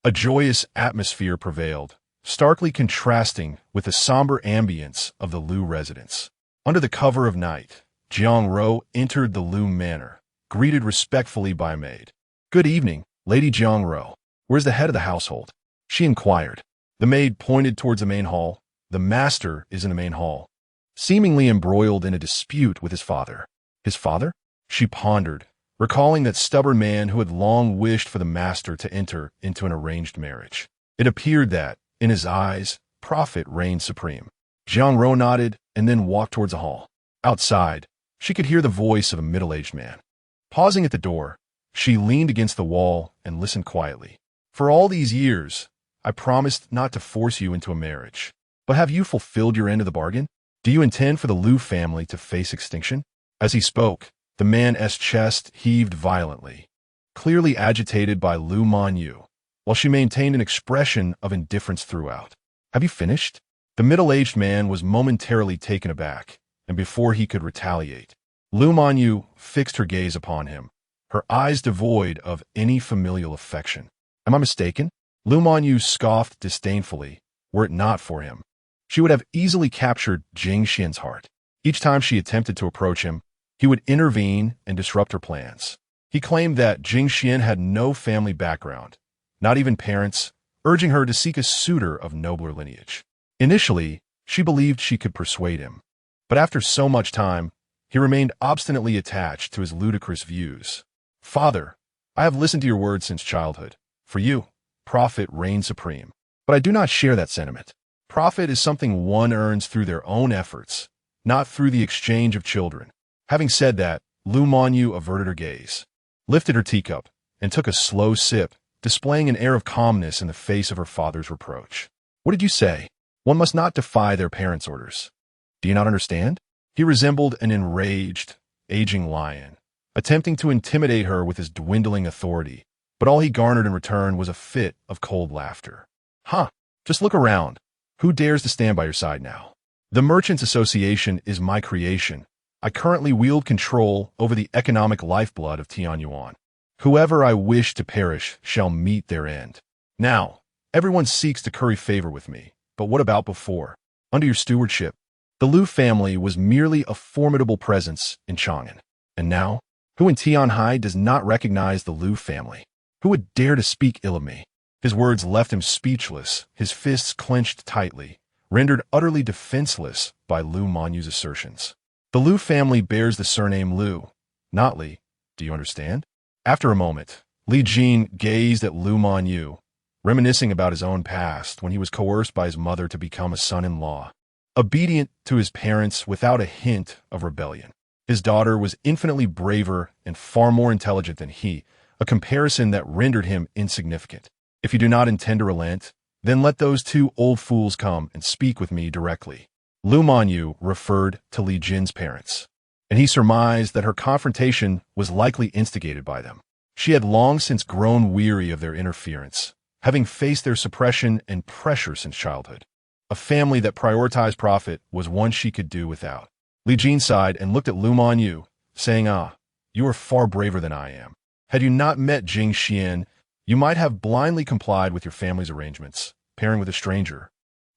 a joyous atmosphere prevailed, starkly contrasting with the somber ambience of the Liu residence. Under the cover of night, Jiang Ro entered the Liu manor, greeted respectfully by a maid. "Good evening, Lady Jiang Ro. Where's the head of the household?" she inquired. The maid pointed towards the main hall. "The master is in the main hall, seemingly embroiled in a dispute with his father." "His father?" she pondered, recalling that stubborn man who had long wished for the master to enter into an arranged marriage. It appeared that, in his eyes, profit reigned supreme. Jiang Ro nodded and then walked towards the hall. Outside, she could hear the voice of a middle-aged man. Pausing at the door, she leaned against the wall and listened quietly. "For all these years, I promised not to force you into a marriage. But have you fulfilled your end of the bargain? Do you intend for the Liu family to face extinction?" As he spoke, the man's chest heaved violently, clearly agitated by Liu Manyu, while she maintained an expression of indifference throughout. "Have you finished?" The middle-aged man was momentarily taken aback, and before he could retaliate, Liu Manyu fixed her gaze upon him, her eyes devoid of any familial affection. "Am I mistaken?" Liu Manyu scoffed disdainfully. Were it not for him, she would have easily captured Jing Xuan's heart. Each time she attempted to approach him, he would intervene and disrupt her plans. He claimed that Jing Xuan had no family background, not even parents, urging her to seek a suitor of nobler lineage. Initially, she believed she could persuade him, but after so much time, he remained obstinately attached to his ludicrous views. "Father, I have listened to your words since childhood. For you, profit reigns supreme. But I do not share that sentiment. Profit is something one earns through their own efforts, not through the exchange of children." Having said that, Liu Manyu averted her gaze, lifted her teacup, and took a slow sip, displaying an air of calmness in the face of her father's reproach. "What did you say? One must not defy their parents' orders. Do you not understand?" He resembled an enraged, aging lion, attempting to intimidate her with his dwindling authority, but all he garnered in return was a fit of cold laughter. "Huh, just look around. Who dares to stand by your side now? The Merchants Association is my creation. I currently wield control over the economic lifeblood of Tianyuan. Whoever I wish to perish shall meet their end. Now, everyone seeks to curry favor with me, but what about before? Under your stewardship, the Liu family was merely a formidable presence in Chang'an. And now, who in Tianhai does not recognize the Liu family? Who would dare to speak ill of me?" His words left him speechless, his fists clenched tightly, rendered utterly defenseless by Liu Manyu's assertions. "The Liu family bears the surname Liu, not Li. Do you understand?" After a moment, Li Jin gazed at Liu Manyu, reminiscing about his own past when he was coerced by his mother to become a son-in-law, obedient to his parents without a hint of rebellion. His daughter was infinitely braver and far more intelligent than he, a comparison that rendered him insignificant. "If you do not intend to relent, then let those two old fools come and speak with me directly." Liu Manyu referred to Li Jin's parents, and he surmised that her confrontation was likely instigated by them. She had long since grown weary of their interference, having faced their suppression and pressure since childhood. A family that prioritized profit was one she could do without. Li Jin sighed and looked at Liu Manyu, saying, "Ah, you are far braver than I am. Had you not met Jing Xuan, you might have blindly complied with your family's arrangements, pairing with a stranger,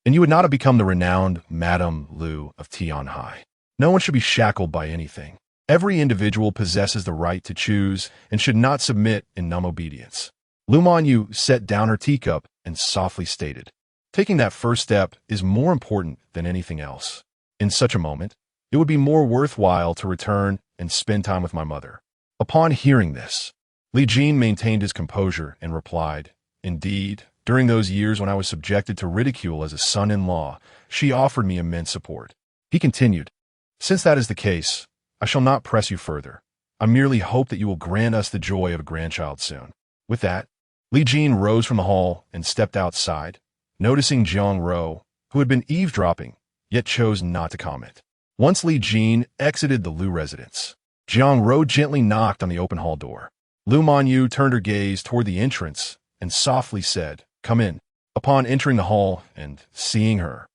and you would not have become the renowned Madame Liu of Tianhai. No one should be shackled by anything. Every individual possesses the right to choose and should not submit in numb obedience." Liu Manyu set down her teacup and softly stated, "Taking that first step is more important than anything else. In such a moment, it would be more worthwhile to return and spend time with my mother." Upon hearing this, Li Jin maintained his composure and replied, "Indeed, during those years when I was subjected to ridicule as a son-in-law, she offered me immense support." He continued, "Since that is the case, I shall not press you further. I merely hope that you will grant us the joy of a grandchild soon." With that, Li Jin rose from the hall and stepped outside, noticing Jiang Ro, who had been eavesdropping, yet chose not to comment. Once Li Jin exited the Liu residence, Jiang Ro gently knocked on the open hall door. Liu Manyu turned her gaze toward the entrance and softly said, "Come in." Upon entering the hall and seeing her,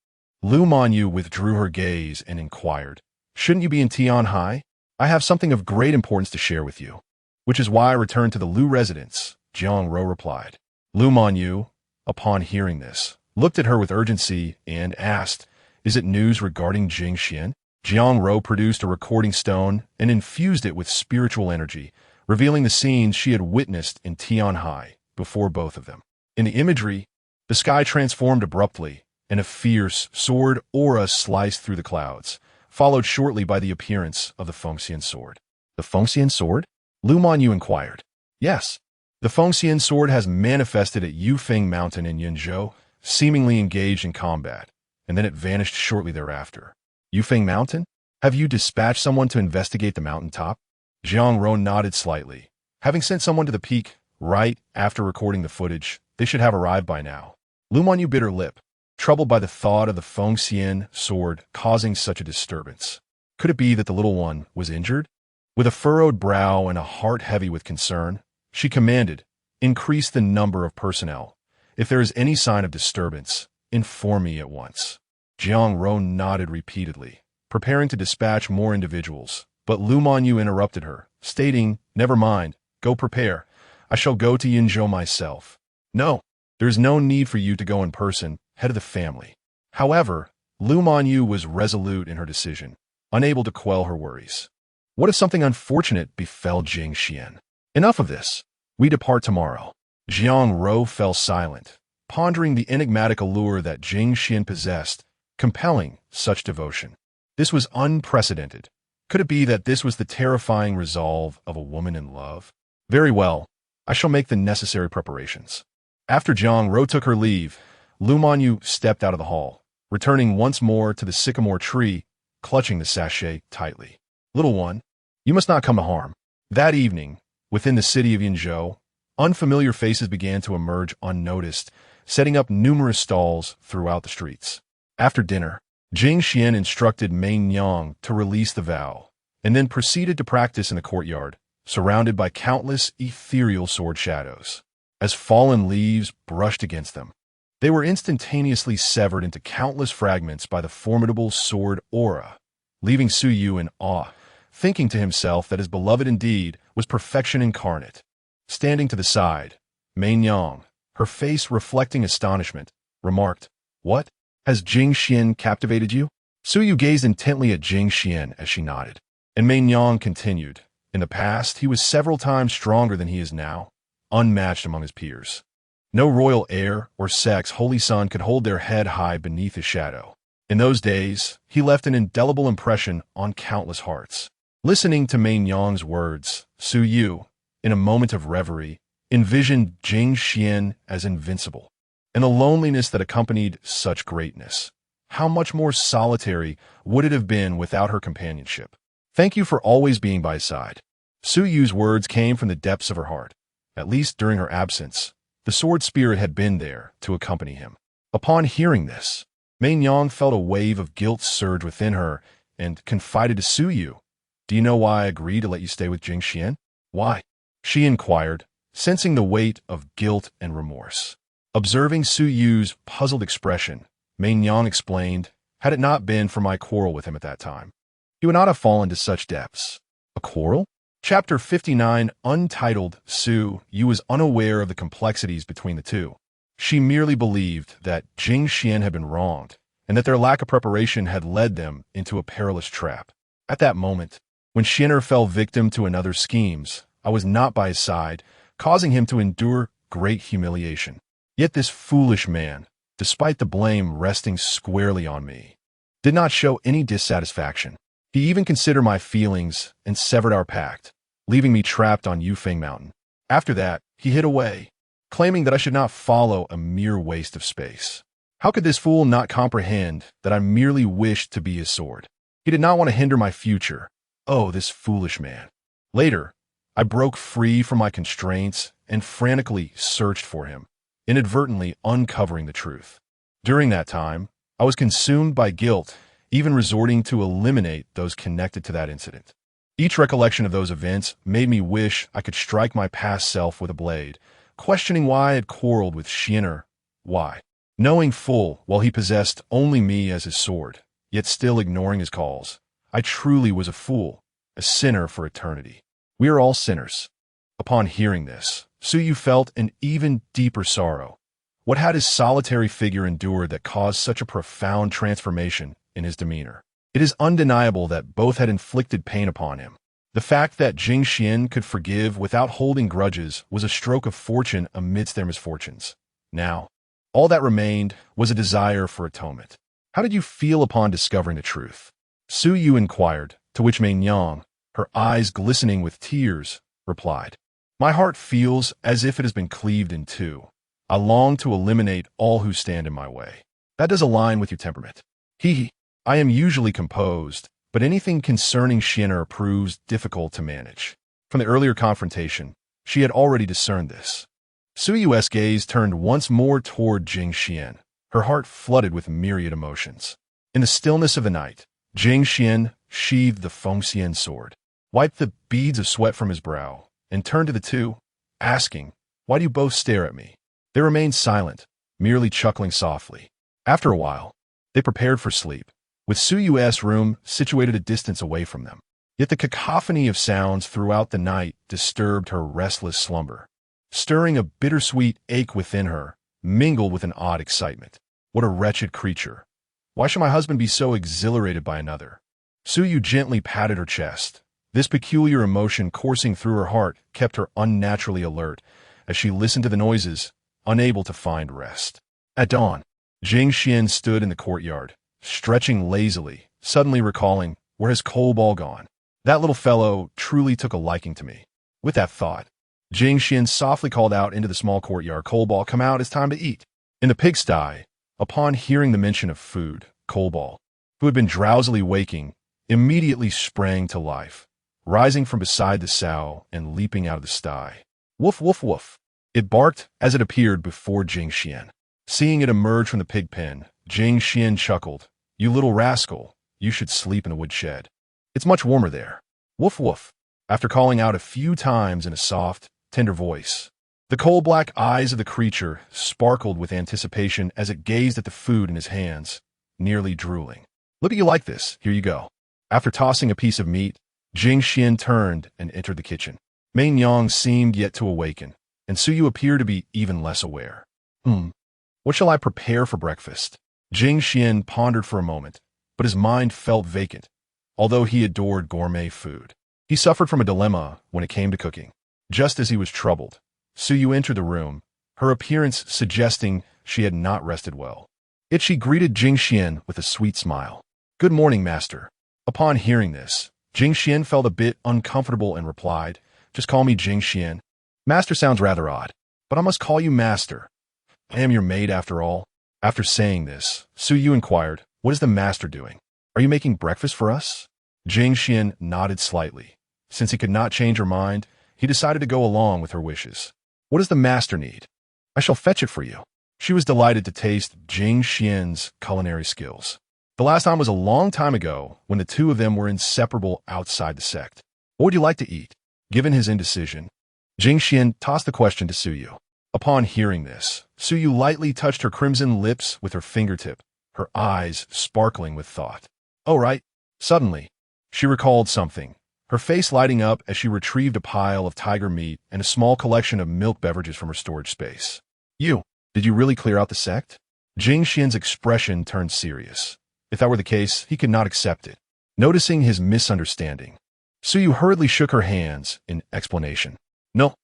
Liu Manyu withdrew her gaze and inquired, "Shouldn't you be in Tianhai? I have something of great importance to share with you." which is why I returned to the Lu residence, Jiang Ro replied. Lu Manyu, upon hearing this, looked at her with urgency and asked, "Is it news regarding Jing Xuan?" Jiang Ro produced a recording stone and infused it with spiritual energy, revealing the scenes she had witnessed in Tianhai before both of them. In the imagery, the sky transformed abruptly, and a fierce sword aura sliced through the clouds, followed shortly by the appearance of the Fengxian sword. The Fengxian sword? Lu Manyu inquired. Yes. The Fengxian sword has manifested at Yufeng Mountain in Yinzhou, seemingly engaged in combat, and then it vanished shortly thereafter. Yufeng Mountain? Have you dispatched someone to investigate the mountaintop? Jiang Ro nodded slightly. Having sent someone to the peak right after recording the footage, they should have arrived by now. Lu Manyu bit her lip, troubled by the thought of the Fengxian sword causing such a disturbance. Could it be that the little one was injured? With a furrowed brow and a heart heavy with concern, she commanded, "Increase the number of personnel. If there is any sign of disturbance, inform me at once." Jiang Ro nodded repeatedly, preparing to dispatch more individuals, but Lu Manyu interrupted her, stating, "Never mind, go prepare. I shall go to Yinzhou myself." "No, there is no need for you to go in person, head of the family." However, Lu Manyu was resolute in her decision, unable to quell her worries. What if something unfortunate befell Jing Xuan? Enough of this. We depart tomorrow. Jiang Ro fell silent, pondering the enigmatic allure that Jing Xuan possessed, compelling such devotion. This was unprecedented. Could it be that this was the terrifying resolve of a woman in love? Very well, I shall make the necessary preparations. After Jiang Ro took her leave, Lu Manyu stepped out of the hall, returning once more to the sycamore tree, clutching the sachet tightly. "Little one, you must not come to harm." That evening, within the city of Yinzhou, unfamiliar faces began to emerge unnoticed, setting up numerous stalls throughout the streets. After dinner, Jing Xuan instructed Mei Yang to release the vow, and then proceeded to practice in the courtyard, surrounded by countless ethereal sword shadows. As fallen leaves brushed against them, they were instantaneously severed into countless fragments by the formidable sword aura, leaving Su Yu in awe, thinking to himself that his beloved indeed was perfection incarnate. Standing to the side, Mei Yang, her face reflecting astonishment, remarked, "What? Has Jing Xuan captivated you?" Su Yu gazed intently at Jing Xuan as she nodded, and Mei Yang continued, "In the past, he was several times stronger than he is now, unmatched among his peers. No royal heir or sex holy son could hold their head high beneath his shadow. In those days, he left an indelible impression on countless hearts." Listening to Mei Yang's words, Su Yu, in a moment of reverie, envisioned Jing Xuan as invincible, and the loneliness that accompanied such greatness. How much more solitary would it have been without her companionship? "Thank you for always being by his side." Su Yu's words came from the depths of her heart. At least during her absence, the sword spirit had been there to accompany him. Upon hearing this, Mei Yang felt a wave of guilt surge within her and confided to Su Yu, "Do you know why I agreed to let you stay with Jing Xuan?" "Why?" she inquired, sensing the weight of guilt and remorse. Observing Su Yu's puzzled expression, Mei Yang explained, "Had it not been for my quarrel with him at that time, he would not have fallen to such depths." A quarrel? Chapter 59, untitled. Su Yu was unaware of the complexities between the two. She merely believed that Jing Xuan had been wronged, and that their lack of preparation had led them into a perilous trap. At that moment, when Xin'er fell victim to another's schemes, I was not by his side, causing him to endure great humiliation. Yet this foolish man, despite the blame resting squarely on me, did not show any dissatisfaction. He even considered my feelings and severed our pact, leaving me trapped on Yufeng Mountain. After that, he hid away, claiming that I should not follow a mere waste of space. How could this fool not comprehend that I merely wished to be his sword? He did not want to hinder my future. Oh, this foolish man. Later, I broke free from my constraints and frantically searched for him, inadvertently uncovering the truth. During that time, I was consumed by guilt, even resorting to eliminate those connected to that incident. Each recollection of those events made me wish I could strike my past self with a blade, questioning why I had quarreled with Xin'er. Why? Knowing full well he possessed only me as his sword, yet still ignoring his calls. I truly was a fool, a sinner for eternity. We are all sinners. Upon hearing this, Su Yu felt an even deeper sorrow. What had his solitary figure endured that caused such a profound transformation in his demeanor? It is undeniable that both had inflicted pain upon him. The fact that Jing Xuan could forgive without holding grudges was a stroke of fortune amidst their misfortunes. Now, all that remained was a desire for atonement. How did you feel upon discovering the truth? Su Yu inquired, to which Mei Nyang, her eyes glistening with tears, replied, My heart feels as if it has been cleaved in two. I long to eliminate all who stand in my way. That does align with your temperament. I am usually composed, but anything concerning Xian'er proves difficult to manage. From the earlier confrontation, she had already discerned this. Su Yu's gaze turned once more toward Jing Xuan, her heart flooded with myriad emotions. In the stillness of the night, Jing Xuan sheathed the Fengxian sword, wiped the beads of sweat from his brow, and turned to the two, asking, Why do you both stare at me? They remained silent, merely chuckling softly. After a while, they prepared for sleep, with Su Yu's room situated a distance away from them. Yet the cacophony of sounds throughout the night disturbed her restless slumber, stirring a bittersweet ache within her, mingled with an odd excitement. What a wretched creature! Why should my husband be so exhilarated by another? Su Yu gently patted her chest. This peculiar emotion coursing through her heart kept her unnaturally alert as she listened to the noises, unable to find rest. At dawn, Jing Xuan stood in the courtyard, stretching lazily, suddenly recalling, Where has Cobalt gone? That little fellow truly took a liking to me. With that thought, Jing Xuan softly called out into the small courtyard, Cobalt, come out, it's time to eat. In the pigsty, upon hearing the mention of food, Cobalt, who had been drowsily waking, immediately sprang to life, rising from beside the sow and leaping out of the sty. Woof, woof, woof. It barked as it appeared before Jing Xuan. Seeing it emerge from the pig pen, Jing Xuan chuckled, You little rascal, you should sleep in the woodshed. It's much warmer there. Woof, woof. After calling out a few times in a soft, tender voice, the coal-black eyes of the creature sparkled with anticipation as it gazed at the food in his hands, nearly drooling. Look at you like this, here you go. After tossing a piece of meat, Jing Xuan turned and entered the kitchen. Mei Nyang seemed yet to awaken, and Su Yu appeared to be even less aware. What shall I prepare for breakfast? Jing Xuan pondered for a moment, but his mind felt vacant. Although he adored gourmet food, he suffered from a dilemma when it came to cooking. Just as he was troubled, Su Yu entered the room, her appearance suggesting she had not rested well. Yet she greeted Jing Xuan with a sweet smile. Good morning, master. Upon hearing this, Jing Xuan felt a bit uncomfortable and replied, Just call me Jing Xuan. Master sounds rather odd, but I must call you master. I am your maid after all. After saying this, Su Yu inquired, What is the master doing? Are you making breakfast for us? Jing Xuan nodded slightly. Since he could not change her mind, he decided to go along with her wishes. What does the master need? I shall fetch it for you. She was delighted to taste Jing Xuan's culinary skills. The last time was a long time ago when the two of them were inseparable outside the sect. What would you like to eat? Given his indecision, Jing Xuan tossed the question to Su Yu. Upon hearing this, Su Yu lightly touched her crimson lips with her fingertip, her eyes sparkling with thought. Oh, right. Suddenly, she recalled something, her face lighting up as she retrieved a pile of tiger meat and a small collection of milk beverages from her storage space. Did you really clear out the sect? Jing Xuan's expression turned serious. If that were the case, he could not accept it. Noticing his misunderstanding, Su Yu hurriedly shook her hands in explanation. No.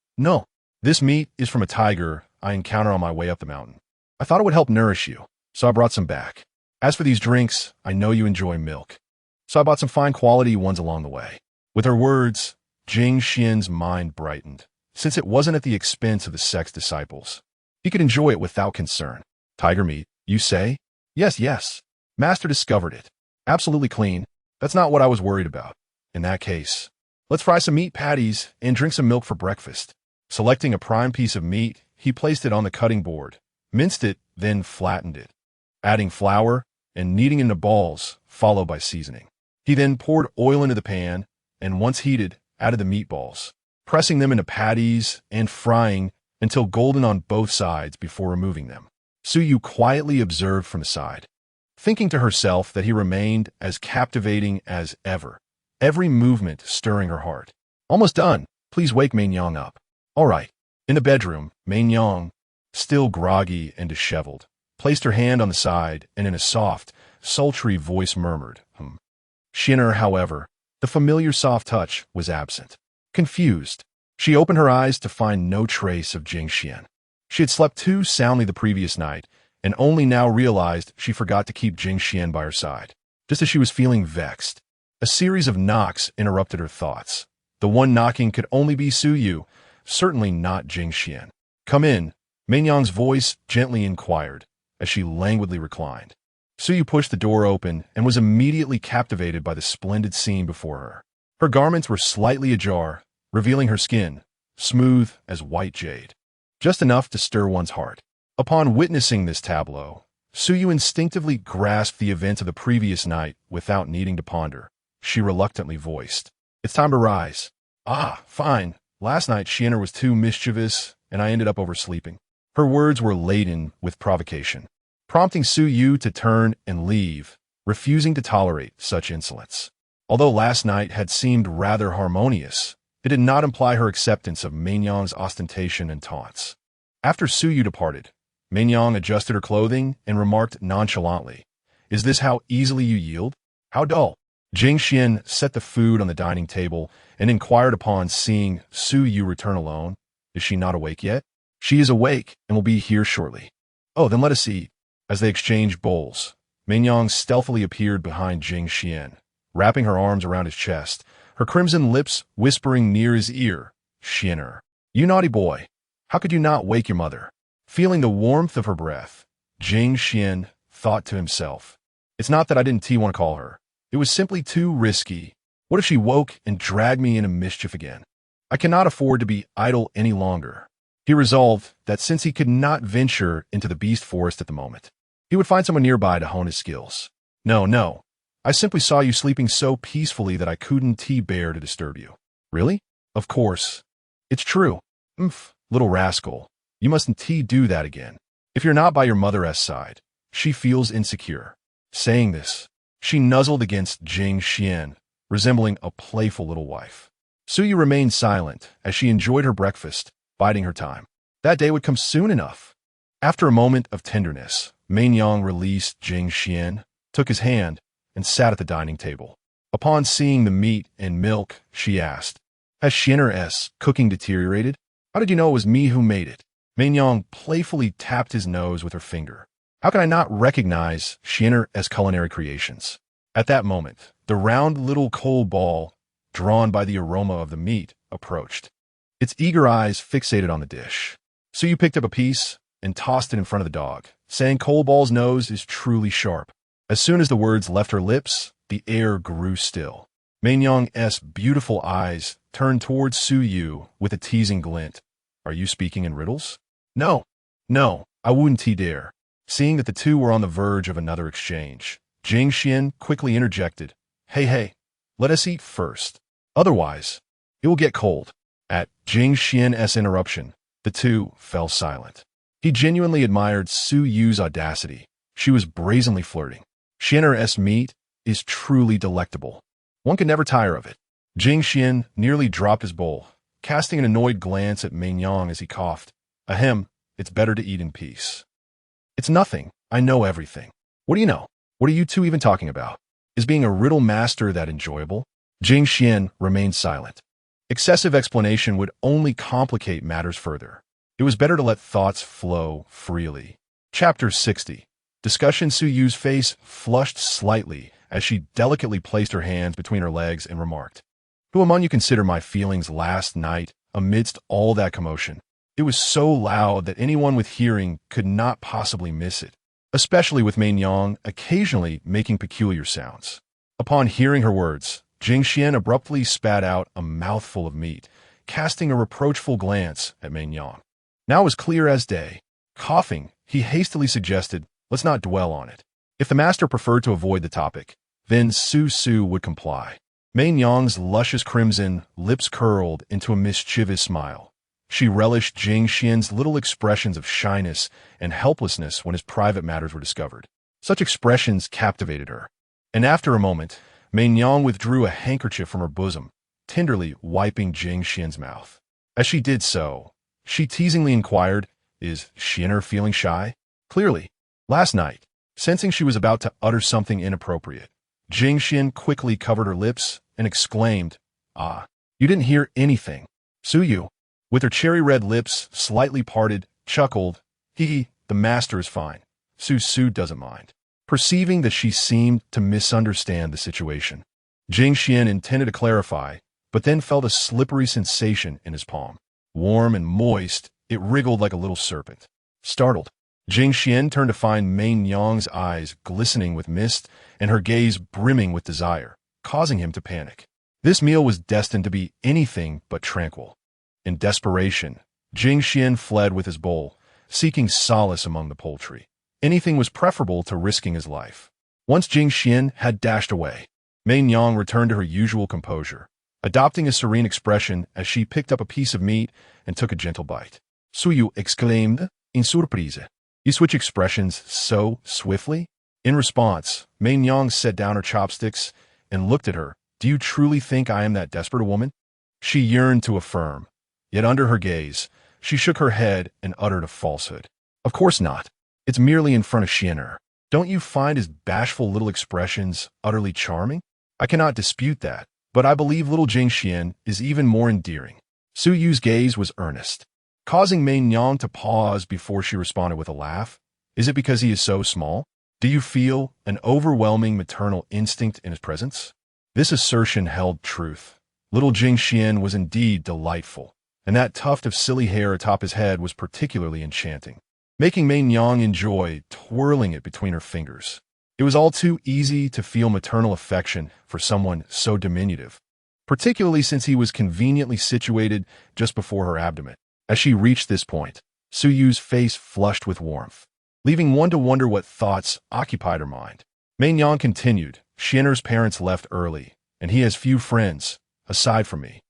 This meat is from a tiger I encountered on my way up the mountain. I thought it would help nourish you, so I brought some back. As for these drinks, I know you enjoy milk, so I bought some fine quality ones along the way. With her words, Jing Xuan's mind brightened, since it wasn't at the expense of the sect's disciples. He could enjoy it without concern. Tiger meat, you say? Yes. Master discovered it. Absolutely clean. That's not what I was worried about. In that case, let's fry some meat patties and drink some milk for breakfast. Selecting a prime piece of meat, he placed it on the cutting board, minced it, then flattened it, adding flour and kneading into balls, followed by seasoning. He then poured oil into the pan, and once heated, added the meatballs, pressing them into patties and frying until golden on both sides before removing them. Su Yu quietly observed from the side, thinking to herself that he remained as captivating as ever, every movement stirring her heart. Almost done. Please wake Mei Nyang up. All right. In the bedroom, Mei-Nyang, still groggy and disheveled, placed her hand on the side and in a soft, sultry voice murmured, Xin'er, however, the familiar soft touch was absent. Confused, she opened her eyes to find no trace of Jing Xuan. She had slept too soundly the previous night, and only now realized she forgot to keep Jing Xuan by her side. Just as she was feeling vexed, a series of knocks interrupted her thoughts. The one knocking could only be Su Yu, certainly not Jing Xuan. Come in, Mei-Nyang's voice gently inquired, as she languidly reclined. Su Yu pushed the door open and was immediately captivated by the splendid scene before her. Her garments were slightly ajar, revealing her skin, smooth as white jade, just enough to stir one's heart. Upon witnessing this tableau, Su Yu instinctively grasped the events of the previous night without needing to ponder. She reluctantly voiced, It's time to rise. Ah, fine. Last night Xin'er was too mischievous, and I ended up oversleeping. Her words were laden with provocation, prompting Su Yu to turn and leave, refusing to tolerate such insolence. Although last night had seemed rather harmonious, it did not imply her acceptance of Mei-Nyang's ostentation and taunts. After Su Yu departed, Mei-Nyang adjusted her clothing and remarked nonchalantly, Is this how easily you yield? How dull. Jing Xuan set the food on the dining table and inquired upon seeing Su Yu return alone, Is she not awake yet? She is awake and will be here shortly. Oh, then let us eat. As they exchanged bowls, Mei-Nyang stealthily appeared behind Jing Xuan, wrapping her arms around his chest, her crimson lips whispering near his ear, Xin'er, you naughty boy, how could you not wake your mother? Feeling the warmth of her breath, Jing Xuan thought to himself, It's not that I didn't want to call her. It was simply too risky. What if she woke and dragged me into mischief again? I cannot afford to be idle any longer. He resolved that since he could not venture into the beast forest at the moment, he would find someone nearby to hone his skills. No. I simply saw you sleeping so peacefully that I couldn't bear to disturb you. Really? Of course. It's true. Little rascal. You mustn't do that again. If you're not by your mother's side, she feels insecure. Saying this, she nuzzled against Jing Xuan, resembling a playful little wife. Su Yu remained silent as she enjoyed her breakfast, biding her time. That day would come soon enough. After a moment of tenderness, Mei-Nyang released Jing Xuan, took his hand, and sat at the dining table. Upon seeing the meat and milk, she asked, Has Xin'er's cooking deteriorated? How did you know it was me who made it? Mei-Nyang playfully tapped his nose with her finger. How can I not recognize Xin'er's culinary creations? At that moment, the round little coal ball, drawn by the aroma of the meat, approached. Its eager eyes fixated on the dish. So you picked up a piece and tossed it in front of the dog, saying Coal Ball's nose is truly sharp. As soon as the words left her lips, the air grew still. Mei-Nyang's beautiful eyes turned towards Su Yu with a teasing glint. Are you speaking in riddles? No, I wouldn't dare. Seeing that the two were on the verge of another exchange, Jing Xuan quickly interjected, Hey, let us eat first. Otherwise, it will get cold. At Jing Xuan's interruption, the two fell silent. He genuinely admired Su Yu's audacity. She was brazenly flirting. Xin'er's meat is truly delectable. One can never tire of it. Jing Xuan nearly dropped his bowl, casting an annoyed glance at Mei-Nyang as he coughed. Ahem, it's better to eat in peace. It's nothing. I know everything. What do you know? What are you two even talking about? Is being a riddle master that enjoyable? Jing Xuan remained silent. Excessive explanation would only complicate matters further. It was better to let thoughts flow freely. Chapter 60. Discussion. Su Yu's face flushed slightly as she delicately placed her hands between her legs and remarked, Who among you consider my feelings last night amidst all that commotion? It was so loud that anyone with hearing could not possibly miss it, especially with Mei-Nyang occasionally making peculiar sounds. Upon hearing her words, Jing Xuan abruptly spat out a mouthful of meat, casting a reproachful glance at Mei-Nyang. Now it was clear as day. Coughing, he hastily suggested, Let's not dwell on it. If the master preferred to avoid the topic, then Su would comply. Mei-Nyang's luscious crimson lips curled into a mischievous smile. She relished Jing Xuan's little expressions of shyness and helplessness when his private matters were discovered. Such expressions captivated her. And after a moment, Mei-Nyang withdrew a handkerchief from her bosom, tenderly wiping Jing Xuan's mouth. As she did so, she teasingly inquired, "Is Xian'er feeling shy?" Clearly. Last night, sensing she was about to utter something inappropriate, Jing Xuan quickly covered her lips and exclaimed, "Ah, you didn't hear anything." Suyu, with her cherry-red lips slightly parted, chuckled, the master is fine. Su doesn't mind." Perceiving that she seemed to misunderstand the situation, Jing Xuan intended to clarify, but then felt a slippery sensation in his palm. Warm and moist, it wriggled like a little serpent. Startled, Jing Xuan turned to find Mei Nyang's eyes glistening with mist and her gaze brimming with desire, causing him to panic. This meal was destined to be anything but tranquil. In desperation, Jing Xuan fled with his bowl, seeking solace among the poultry. Anything was preferable to risking his life. Once Jing Xuan had dashed away, Mei Nyang returned to her usual composure, adopting a serene expression as she picked up a piece of meat and took a gentle bite. Suyu exclaimed, in surprise. "You switch expressions so swiftly?" In response, Mei Nyang set down her chopsticks and looked at her. "Do you truly think I am that desperate a woman?" She yearned to affirm, yet under her gaze, she shook her head and uttered a falsehood. "Of course not. It's merely in front of Xian'er. Don't you find his bashful little expressions utterly charming?" "I cannot dispute that, but I believe little Jing Xuan is even more endearing." Su Yu's gaze was earnest, causing Mei Nyang to pause before she responded with a laugh. "Is it because he is so small? Do you feel an overwhelming maternal instinct in his presence?" This assertion held truth. Little Jing Xuan was indeed delightful, and that tuft of silly hair atop his head was particularly enchanting, making Mei Nyang enjoy twirling it between her fingers. It was all too easy to feel maternal affection for someone so diminutive, particularly since he was conveniently situated just before her abdomen. As she reached this point, Su Yu's face flushed with warmth, leaving one to wonder what thoughts occupied her mind. Mei Nyang continued, "Xian'er's parents left early, and he has few friends, aside from me.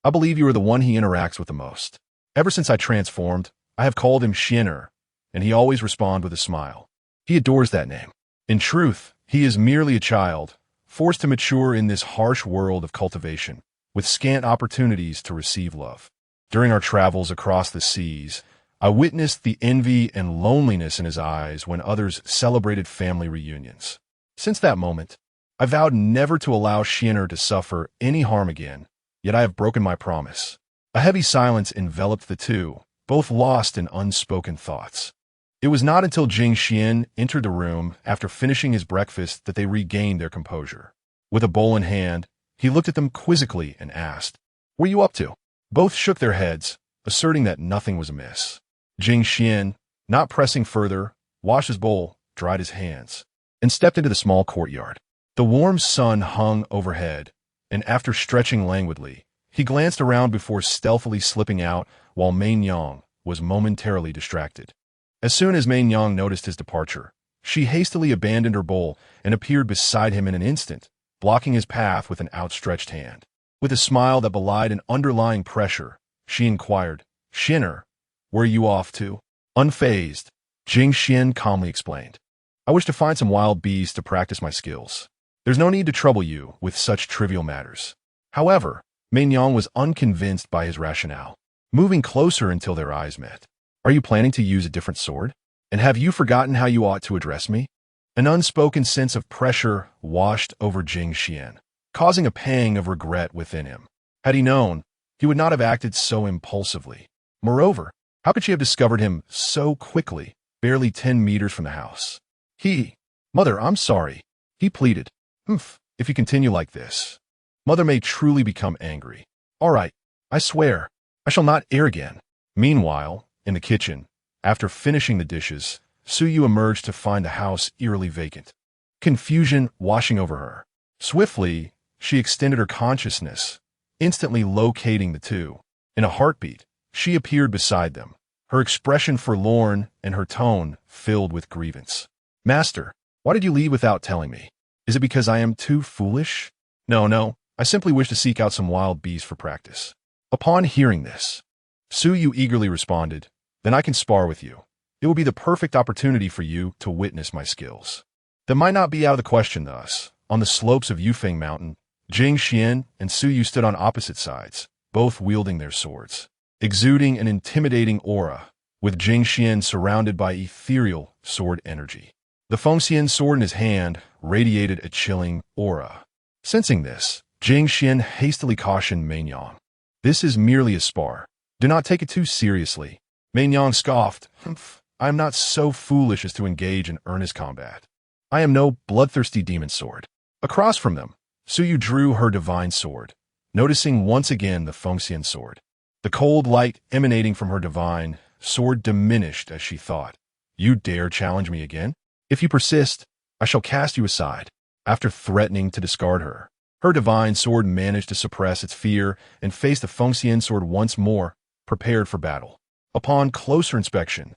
I believe you are the one he interacts with the most. Ever since I transformed, I have called him Xian'er, and he always responds with a smile. He adores that name. In truth, he is merely a child, forced to mature in this harsh world of cultivation, with scant opportunities to receive love. During our travels across the seas, I witnessed the envy and loneliness in his eyes when others celebrated family reunions. Since that moment, I vowed never to allow Xian'er to suffer any harm again, yet I have broken my promise." A heavy silence enveloped the two, both lost in unspoken thoughts. It was not until Jing Xuan entered the room after finishing his breakfast that they regained their composure. With a bowl in hand, he looked at them quizzically and asked, "What are you up to?" Both shook their heads, asserting that nothing was amiss. Jing Xuan, not pressing further, washed his bowl, dried his hands, and stepped into the small courtyard. The warm sun hung overhead, and after stretching languidly, he glanced around before stealthily slipping out while Mei Nyang was momentarily distracted. As soon as Mei Nyang noticed his departure, she hastily abandoned her bowl and appeared beside him in an instant, blocking his path with an outstretched hand. With a smile that belied an underlying pressure, she inquired, "Xian'er, where are you off to?" Unfazed, Jing Xuan calmly explained, "I wish to find some wild bees to practice my skills. There's no need to trouble you with such trivial matters." However, Mei Nyang was unconvinced by his rationale, moving closer until their eyes met. "Are you planning to use a different sword? And have you forgotten how you ought to address me?" An unspoken sense of pressure washed over Jing Xuan, causing a pang of regret within him. Had he known, he would not have acted so impulsively. Moreover, how could she have discovered him so quickly, barely 10 meters from the house? "Mother, I'm sorry," he pleaded. If you continue like this, Mother may truly become angry." "All right, I swear, I shall not err again." Meanwhile, in the kitchen, after finishing the dishes, Suyu emerged to find the house eerily vacant, confusion washing over her. Swiftly, she extended her consciousness, instantly locating the two. In a heartbeat, she appeared beside them, her expression forlorn and her tone filled with grievance. "Master, why did you leave without telling me? Is it because I am too foolish?" No, I simply wish to seek out some wild bees for practice." Upon hearing this, Suyu eagerly responded, "Then I can spar with you. It will be the perfect opportunity for you to witness my skills." That might not be out of the question thus. On the slopes of Yufeng Mountain, Jing Xuan and Suyu stood on opposite sides, both wielding their swords. exuding an intimidating aura, with Jing Xuan surrounded by ethereal sword energy. The Fengxian sword in his hand radiated a chilling aura. Sensing this, Jing Xuan hastily cautioned Meinyang. "This is merely a spar. Do not take it too seriously." Meinyang scoffed. "Humph, I am not so foolish as to engage in earnest combat. I am no bloodthirsty demon sword." Across from them, Suyu drew her divine sword, noticing once again the Fengxian sword. The cold light emanating from her divine sword diminished as she thought, "You dare challenge me again? If you persist, I shall cast you aside." After threatening to discard her, her divine sword managed to suppress its fear and face the Fengxian sword once more, prepared for battle. Upon closer inspection,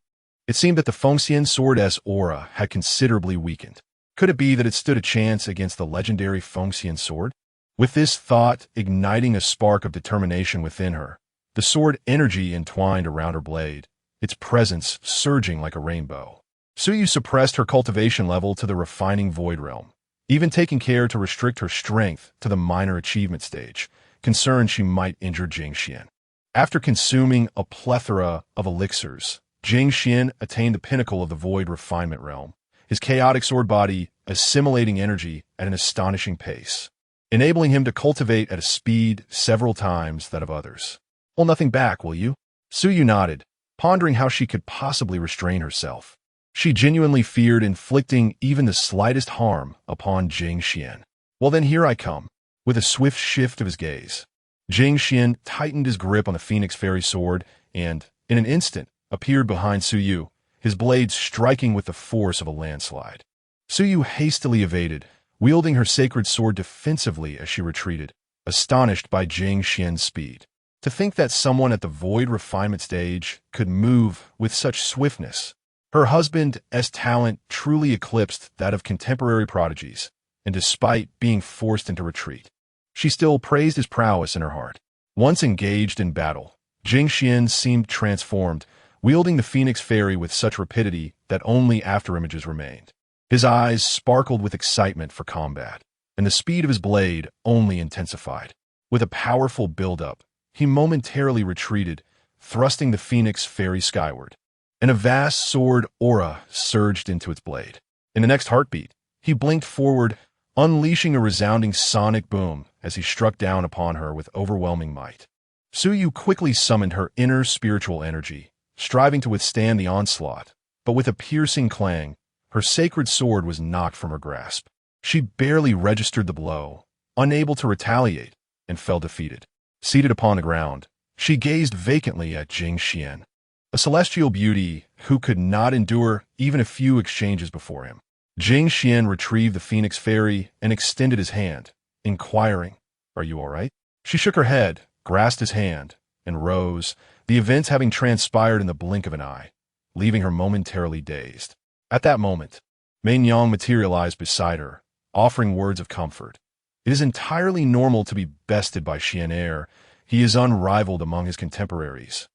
it seemed that the Fengxian sword's aura had considerably weakened. Could it be that it stood a chance against the legendary Fengxian sword? With this thought igniting a spark of determination within her, the sword energy entwined around her blade, its presence surging like a rainbow. Suyu suppressed her cultivation level to the refining void realm, even taking care to restrict her strength to the minor achievement stage, concerned she might injure Jing Xuan. After consuming a plethora of elixirs, Jing Xuan attained the pinnacle of the void refinement realm, his chaotic sword body assimilating energy at an astonishing pace, enabling him to cultivate at a speed several times that of others. "Hold nothing back, will you?" Suyu nodded, pondering how she could possibly restrain herself. She genuinely feared inflicting even the slightest harm upon Jing Xuan. "Well then, here I come." With a swift shift of his gaze, Jing Xuan tightened his grip on the Phoenix Fairy sword and, in an instant, appeared behind Suyu, his blade striking with the force of a landslide. Suyu hastily evaded, wielding her sacred sword defensively as she retreated, astonished by Jing Xuan's speed. To think that someone at the void refinement stage could move with such swiftness. Her husband's talent truly eclipsed that of contemporary prodigies, and despite being forced into retreat, she still praised his prowess in her heart. Once engaged in battle, Jing Xuan seemed transformed, wielding the Phoenix Fairy with such rapidity that only afterimages remained. His eyes sparkled with excitement for combat, and the speed of his blade only intensified. With a powerful build-up, he momentarily retreated, thrusting the Phoenix Fairy skyward, and a vast sword aura surged into its blade. In the next heartbeat, he blinked forward, unleashing a resounding sonic boom as he struck down upon her with overwhelming might. Suyu quickly summoned her inner spiritual energy, striving to withstand the onslaught, but with a piercing clang, her sacred sword was knocked from her grasp. She barely registered the blow, unable to retaliate, and fell defeated. Seated upon the ground, she gazed vacantly at Jing Xuan, a celestial beauty who could not endure even a few exchanges before him. Jing Xuan retrieved the Phoenix Fairy and extended his hand, inquiring, "Are you all right?" She shook her head, grasped his hand, and rose, the events having transpired in the blink of an eye, leaving her momentarily dazed. At that moment, Meinyang materialized beside her, offering words of comfort. "It is entirely normal to be bested by Xian'er. He is unrivaled among his contemporaries.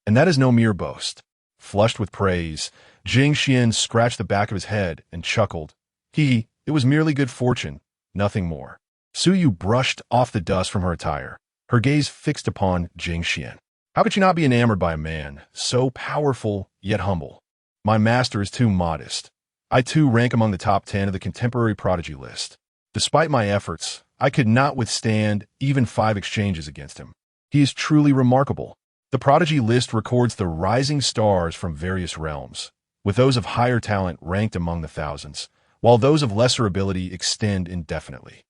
And that is no mere boast." Flushed with praise, Jing Xuan scratched the back of his head and chuckled. It was merely good fortune, nothing more. Suyu brushed off the dust from her attire, her gaze fixed upon Jing Xuan. How could she not be enamored by a man so powerful yet humble? My master is too modest. I too rank among the top 10 of the contemporary prodigy list. Despite my efforts, I could not withstand even 5 exchanges against him. He is truly remarkable. The prodigy list records the rising stars from various realms, with those of higher talent ranked among the thousands, while those of lesser ability extend indefinitely.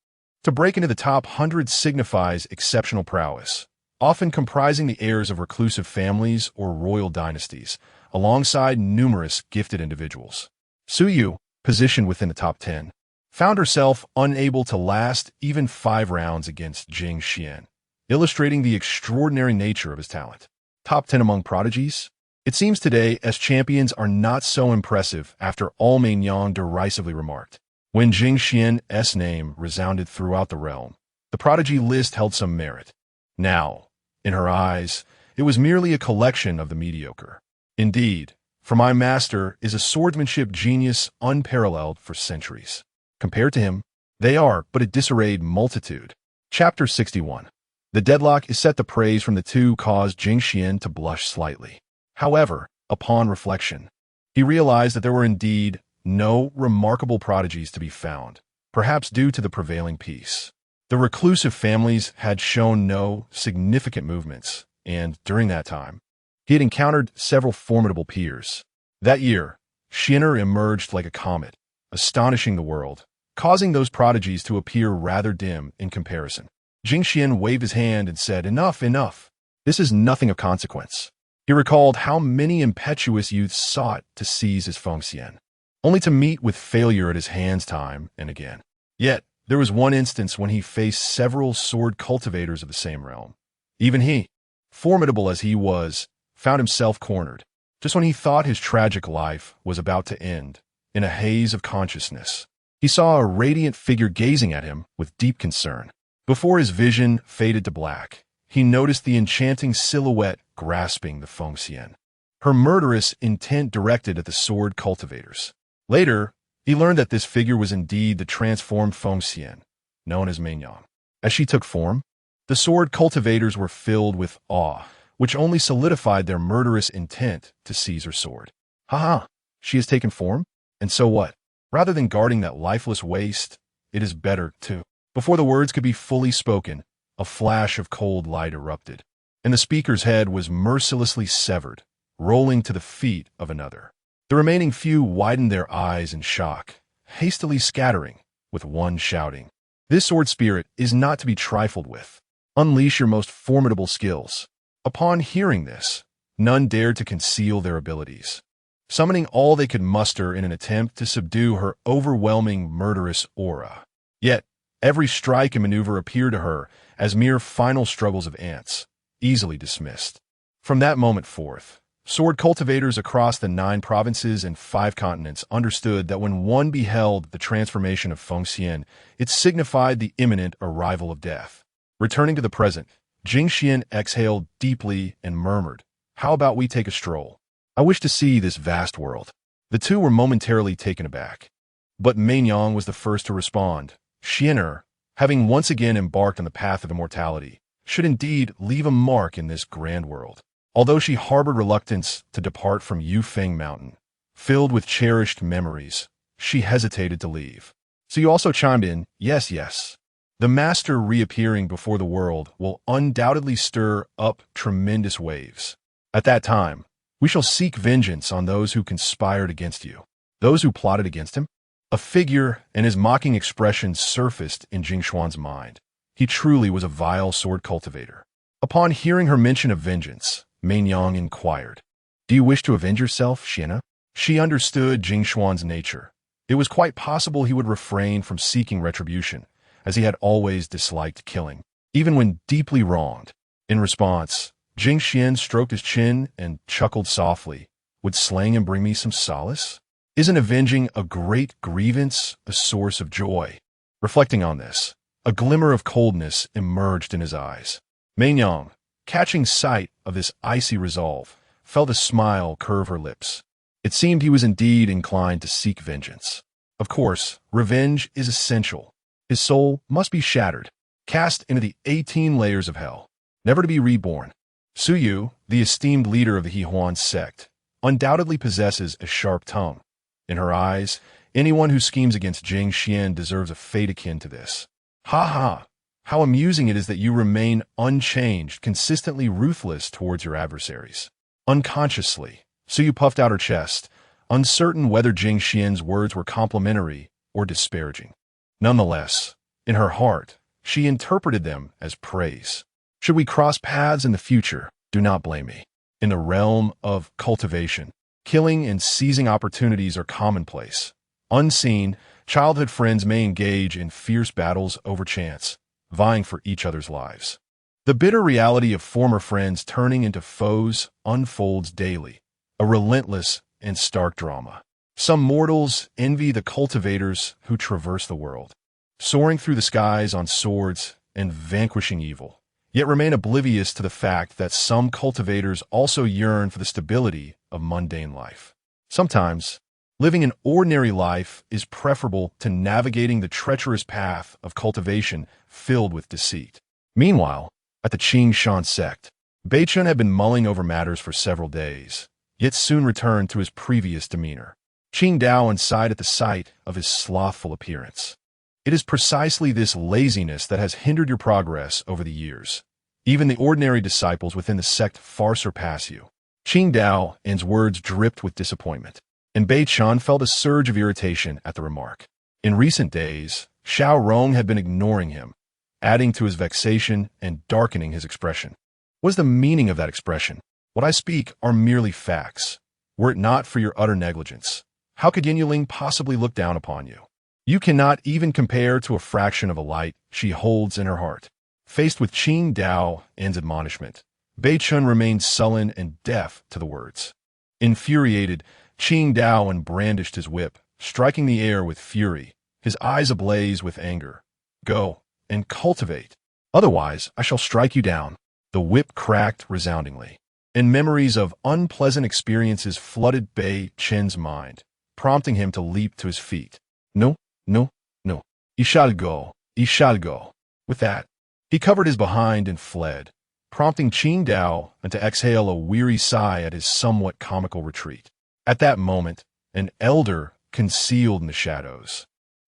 To break into the top 100 signifies exceptional prowess, often comprising the heirs of reclusive families or royal dynasties, alongside numerous gifted individuals. Suyu, positioned within the top 10, found herself unable to last even 5 rounds against Jing Xuan, illustrating the extraordinary nature of his talent. Top 10 among prodigies? It seems today as champions are not so impressive after all Meinyang derisively remarked. When Jing Xuan's name resounded throughout the realm, the prodigy list held some merit. Now, in her eyes, it was merely a collection of the mediocre. Indeed, for my master is a swordsmanship genius unparalleled for centuries. Compared to him, they are but a disarrayed multitude. Chapter 61. The deadlock is set. The praise from the two caused Jing Xuan to blush slightly. However, upon reflection, he realized that there were indeed no remarkable prodigies to be found, perhaps due to the prevailing peace. The reclusive families had shown no significant movements, and during that time, he had encountered several formidable peers. That year, Xian'er emerged like a comet, astonishing the world, causing those prodigies to appear rather dim in comparison. Jing Xuan waved his hand and said, "Enough, enough. This is nothing of consequence." He recalled how many impetuous youths sought to seize his Fengxian, only to meet with failure at his hands time and again. Yet, there was one instance when he faced several sword cultivators of the same realm. Even he, formidable as he was, found himself cornered, just when he thought his tragic life was about to end. In a haze of consciousness, he saw a radiant figure gazing at him with deep concern. Before his vision faded to black, he noticed the enchanting silhouette grasping the Fengxian, her murderous intent directed at the sword cultivators. Later, he learned that this figure was indeed the transformed Fengxian, known as Meinyang. As she took form, the sword cultivators were filled with awe, which only solidified their murderous intent to seize her sword. "Ha! She has taken form? And so what? Rather than guarding that lifeless waste, it is better to..." Before the words could be fully spoken, a flash of cold light erupted, and the speaker's head was mercilessly severed, rolling to the feet of another. The remaining few widened their eyes in shock, hastily scattering, with one shouting, "This sword spirit is not to be trifled with. Unleash your most formidable skills." Upon hearing this, none dared to conceal their abilities, summoning all they could muster in an attempt to subdue her overwhelming murderous aura. Yet, every strike and maneuver appeared to her as mere final struggles of ants, easily dismissed. From that moment forth, sword cultivators across the 9 provinces and 5 continents understood that when one beheld the transformation of Fengxian, it signified the imminent arrival of death. Returning to the present, Jing Xuan exhaled deeply and murmured, "How about we take a stroll? I wish to see this vast world." The two were momentarily taken aback. But Meinyang was the first to respond. Xian'er, having once again embarked on the path of immortality, should indeed leave a mark in this grand world. Although she harbored reluctance to depart from Yufeng Mountain, filled with cherished memories, she hesitated to leave. So you also chimed in, "Yes, yes." The master reappearing before the world will undoubtedly stir up tremendous waves. At that time, we shall seek vengeance on those who conspired against you, those who plotted against him. A figure and his mocking expression surfaced in Jing Xuan's mind. He truly was a vile sword cultivator. Upon hearing her mention of vengeance, Meinyang inquired, "Do you wish to avenge yourself, Xian'er?" She understood Jing Xuan's nature. It was quite possible he would refrain from seeking retribution, as he had always disliked killing, even when deeply wronged. In response, Jing Xuan stroked his chin and chuckled softly. "Would slaying him bring me some solace? Isn't avenging a great grievance a source of joy?" Reflecting on this, a glimmer of coldness emerged in his eyes. Meinyang, catching sight of this icy resolve, felt a smile curve her lips. It seemed he was indeed inclined to seek vengeance. Of course, revenge is essential. His soul must be shattered, cast into the 18 layers of hell, never to be reborn. Su Yu, the esteemed leader of the Hehuan sect, undoubtedly possesses a sharp tongue. In her eyes, anyone who schemes against Jing Xuan deserves a fate akin to this. "Ha ha! How amusing it is that you remain unchanged, consistently ruthless towards your adversaries." Unconsciously, Su Yu puffed out her chest, uncertain whether Jing Xuan's words were complimentary or disparaging. Nonetheless, in her heart, she interpreted them as praise. "Should we cross paths in the future, do not blame me. In the realm of cultivation, killing and seizing opportunities are commonplace. Unseen, childhood friends may engage in fierce battles over chance, vying for each other's lives. The bitter reality of former friends turning into foes unfolds daily, a relentless and stark drama. Some mortals envy the cultivators who traverse the world, soaring through the skies on swords and vanquishing evil, yet remain oblivious to the fact that some cultivators also yearn for the stability of mundane life. Sometimes, living an ordinary life is preferable to navigating the treacherous path of cultivation filled with deceit. Meanwhile, at the Jing Xuan sect. Beichun had been mulling over matters for several days, yet soon returned to his previous demeanor. Qing Dao sighed at the sight of his slothful appearance. It is precisely this laziness that has hindered your progress over the years. Even the ordinary disciples within the sect far surpass you. Qing Dao's words dripped with disappointment, and Beichun felt a surge of irritation at the remark. In recent days, Xiao Rong had been ignoring him, adding to his vexation and darkening his expression. What is the meaning of that expression? What I speak are merely facts. Were it not for your utter negligence, how could Yin Yuling possibly look down upon you? You cannot even compare to a fraction of a light she holds in her heart. Faced with Qing Dao's admonishment, Beichun remained sullen and deaf to the words. Infuriated, Qing Dao brandished his whip, striking the air with fury, his eyes ablaze with anger. Go and cultivate. Otherwise, I shall strike you down. The whip cracked resoundingly, and memories of unpleasant experiences flooded Beichun's mind, prompting him to leap to his feet. No, no, no. He shall go. He shall go. With that, he covered his behind and fled, prompting Qing Dao to exhale a weary sigh at his somewhat comical retreat. At that moment, an elder, concealed in the shadows,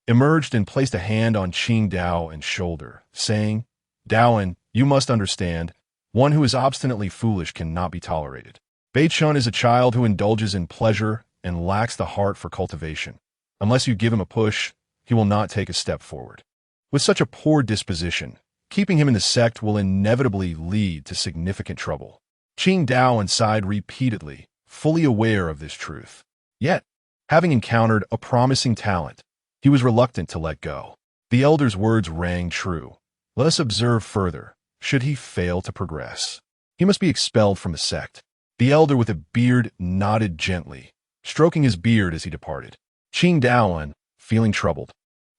emerged and placed a hand on Qing Dao's shoulder, saying, Daoan, you must understand, one who is obstinately foolish cannot be tolerated. Beichun is a child who indulges in pleasure and lacks the heart for cultivation. Unless you give him a push, he will not take a step forward. With such a poor disposition, keeping him in the sect will inevitably lead to significant trouble. Qing Dao sighed repeatedly, fully aware of this truth. Yet, having encountered a promising talent, he was reluctant to let go. The elder's words rang true. Let us observe further. Should he fail to progress, he must be expelled from the sect. The elder with a beard nodded gently, stroking his beard as he departed. Qing Dao, feeling troubled,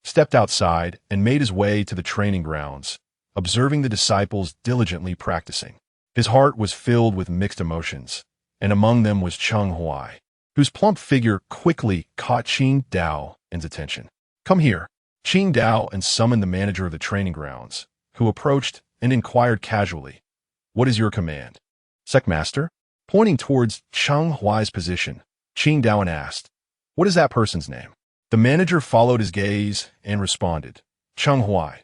stepped outside and made his way to the training grounds, observing the disciples diligently practicing. His heart was filled with mixed emotions, and among them was Cheng Huai, whose plump figure quickly caught Qing Dao's attention. Come here. Qing Dao summoned the manager of the training grounds, who approached and inquired casually, What is your command? Sectmaster? Pointing towards Cheng Huai's position, Qing Dao asked, What is that person's name? The manager followed his gaze and responded, Cheng Huai.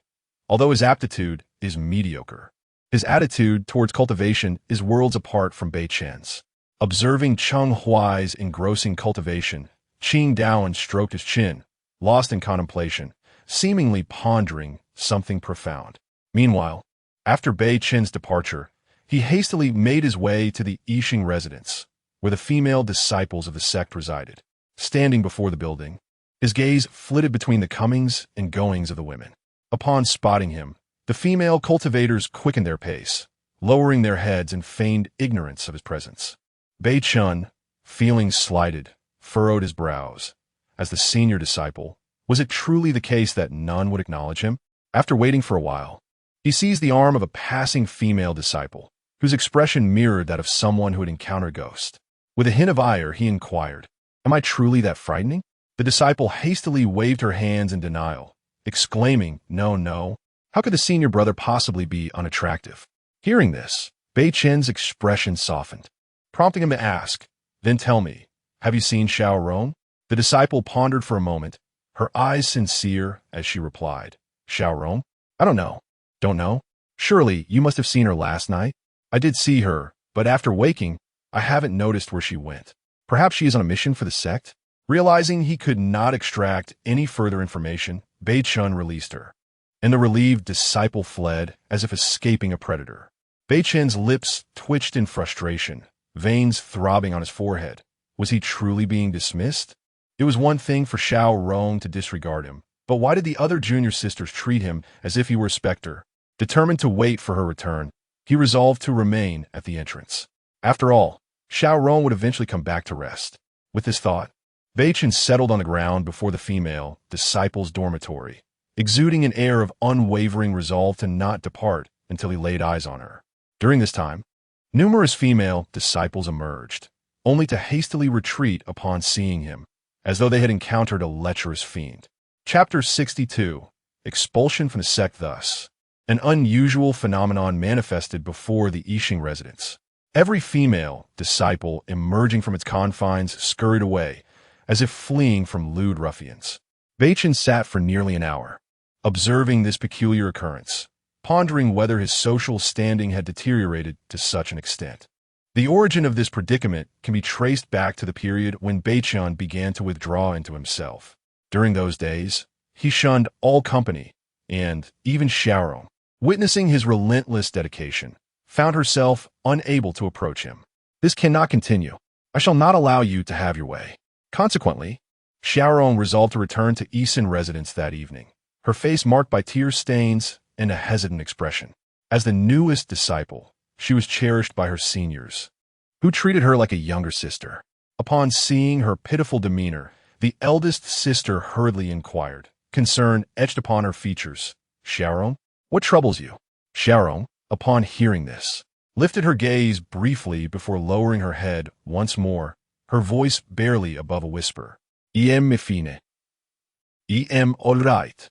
Although his aptitude is mediocre, his attitude towards cultivation is worlds apart from Beichun's. Observing Cheng Huai's engrossing cultivation, Qing Dao stroked his chin, lost in contemplation, seemingly pondering something profound. Meanwhile, after Beichun's departure, he hastily made his way to the Yixing residence, where the female disciples of the sect resided. Standing before the building, his gaze flitted between the comings and goings of the women. Upon spotting him, the female cultivators quickened their pace, lowering their heads in feigned ignorance of his presence. Beichun, feeling slighted, furrowed his brows. As the senior disciple, was it truly the case that none would acknowledge him? After waiting for a while, he seized the arm of a passing female disciple, whose expression mirrored that of someone who had encountered a ghost. With a hint of ire, he inquired, Am I truly that frightening? The disciple hastily waved her hands in denial, exclaiming, No, no. How could the senior brother possibly be unattractive? Hearing this, Beichun's expression softened, prompting him to ask, Then tell me, have you seen Xiao Rong? The disciple pondered for a moment, her eyes sincere as she replied, Xiao Rong? I don't know. Don't know? Surely you must have seen her last night? I did see her, but after waking, I haven't noticed where she went. Perhaps she is on a mission for the sect? Realizing he could not extract any further information, Beichun released her, and the relieved disciple fled as if escaping a predator. Beichun's lips twitched in frustration, veins throbbing on his forehead. Was he truly being dismissed? It was one thing for Xiao Rong to disregard him, but why did the other junior sisters treat him as if he were a specter? Determined to wait for her return, he resolved to remain at the entrance. After all, Xiao Rong would eventually come back to rest. With this thought, Beichun settled on the ground before the female disciple's dormitory, exuding an air of unwavering resolve to not depart until he laid eyes on her. During this time, numerous female disciples emerged, only to hastily retreat upon seeing him, as though they had encountered a lecherous fiend. Chapter 62. Expulsion from the sect thus. an unusual phenomenon manifested before the Yixing residence. Every female disciple emerging from its confines scurried away, as if fleeing from lewd ruffians. Beichen sat for nearly an hour, observing this peculiar occurrence, pondering whether his social standing had deteriorated to such an extent. The origin of this predicament can be traced back to the period when Beichen began to withdraw into himself. During those days, he shunned all company, and even Xiaorong, witnessing his relentless dedication, found herself unable to approach him. This cannot continue. I shall not allow you to have your way. Consequently, Xiaorong resolved to return to Yixin residence that evening, her face marked by tear stains and a hesitant expression. As the newest disciple, she was cherished by her seniors, who treated her like a younger sister. Upon seeing her pitiful demeanor, the eldest sister hurriedly inquired, concern etched upon her features. "Xiaorong, what troubles you?" Xiaorong, upon hearing this, lifted her gaze briefly before lowering her head once more, her voice barely above a whisper. "Em fine. Em all right."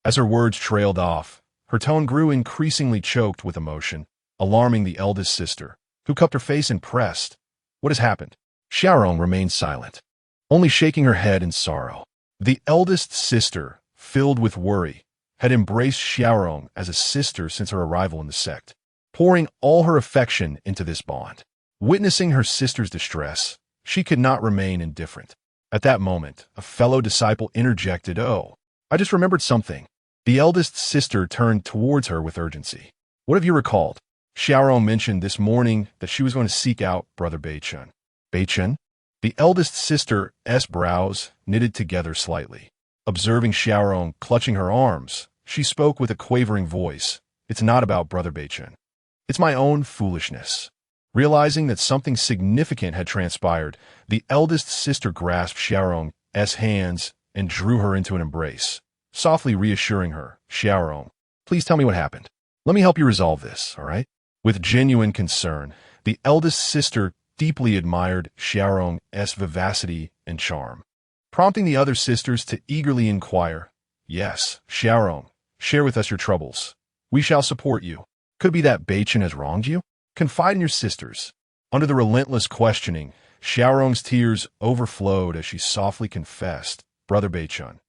As her words trailed off, her tone grew increasingly choked with emotion, alarming the eldest sister, who cupped her face and pressed. "What has happened?" Xiaorong remained silent, only shaking her head in sorrow. The eldest sister, filled with worry, had embraced Xiaorong as a sister since her arrival in the sect, pouring all her affection into this bond. Witnessing her sister's distress, she could not remain indifferent. At that moment, a fellow disciple interjected, "Oh, I just remembered something." The eldest sister turned towards her with urgency. "What have you recalled?" Xiaorong mentioned this morning that she was going to seek out Brother Beichen. "Beichen?" The eldest sister's brows knitted together slightly. Observing Xiaorong clutching her arms, she spoke with a quavering voice. "It's not about Brother Beichen. It's my own foolishness." Realizing that something significant had transpired, the eldest sister grasped Xiaorong's hands and drew her into an embrace, softly reassuring her. "Xiaorong, please tell me what happened. Let me help you resolve this, all right?" With genuine concern, the eldest sister deeply admired Xiaorong's vivacity and charm, prompting the other sisters to eagerly inquire, "Yes, Xiaorong, share with us your troubles. We shall support you. Could it be that Beichen has wronged you? Confide in your sisters." Under the relentless questioning, Xiaorong's tears overflowed as she softly confessed, "Brother Beichen."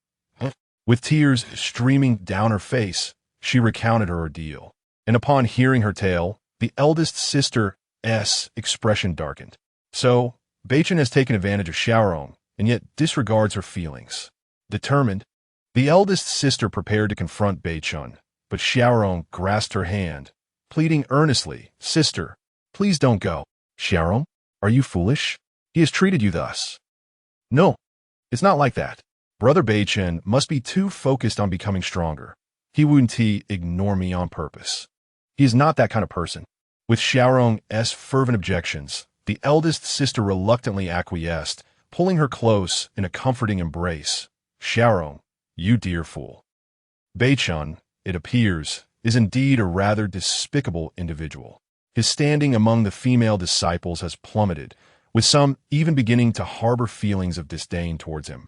With tears streaming down her face, she recounted her ordeal. And upon hearing her tale, the eldest sister's expression darkened. So, Beichen has taken advantage of Xiaorong, and yet disregards her feelings. Determined, the eldest sister prepared to confront Beichen, but Xiaorong grasped her hand, pleading earnestly, "Sister, please don't go." "Xiaorong, are you foolish? He has treated you thus." "No, it's not like that. Brother Beichen must be too focused on becoming stronger. He wouldn't ignore me on purpose. He is not that kind of person." With Xiaorong's fervent objections, the eldest sister reluctantly acquiesced, pulling her close in a comforting embrace. "Xiaorong, you dear fool. Beichen, it appears, is indeed a rather despicable individual. His standing among the female disciples has plummeted, with some even beginning to harbor feelings of disdain towards him,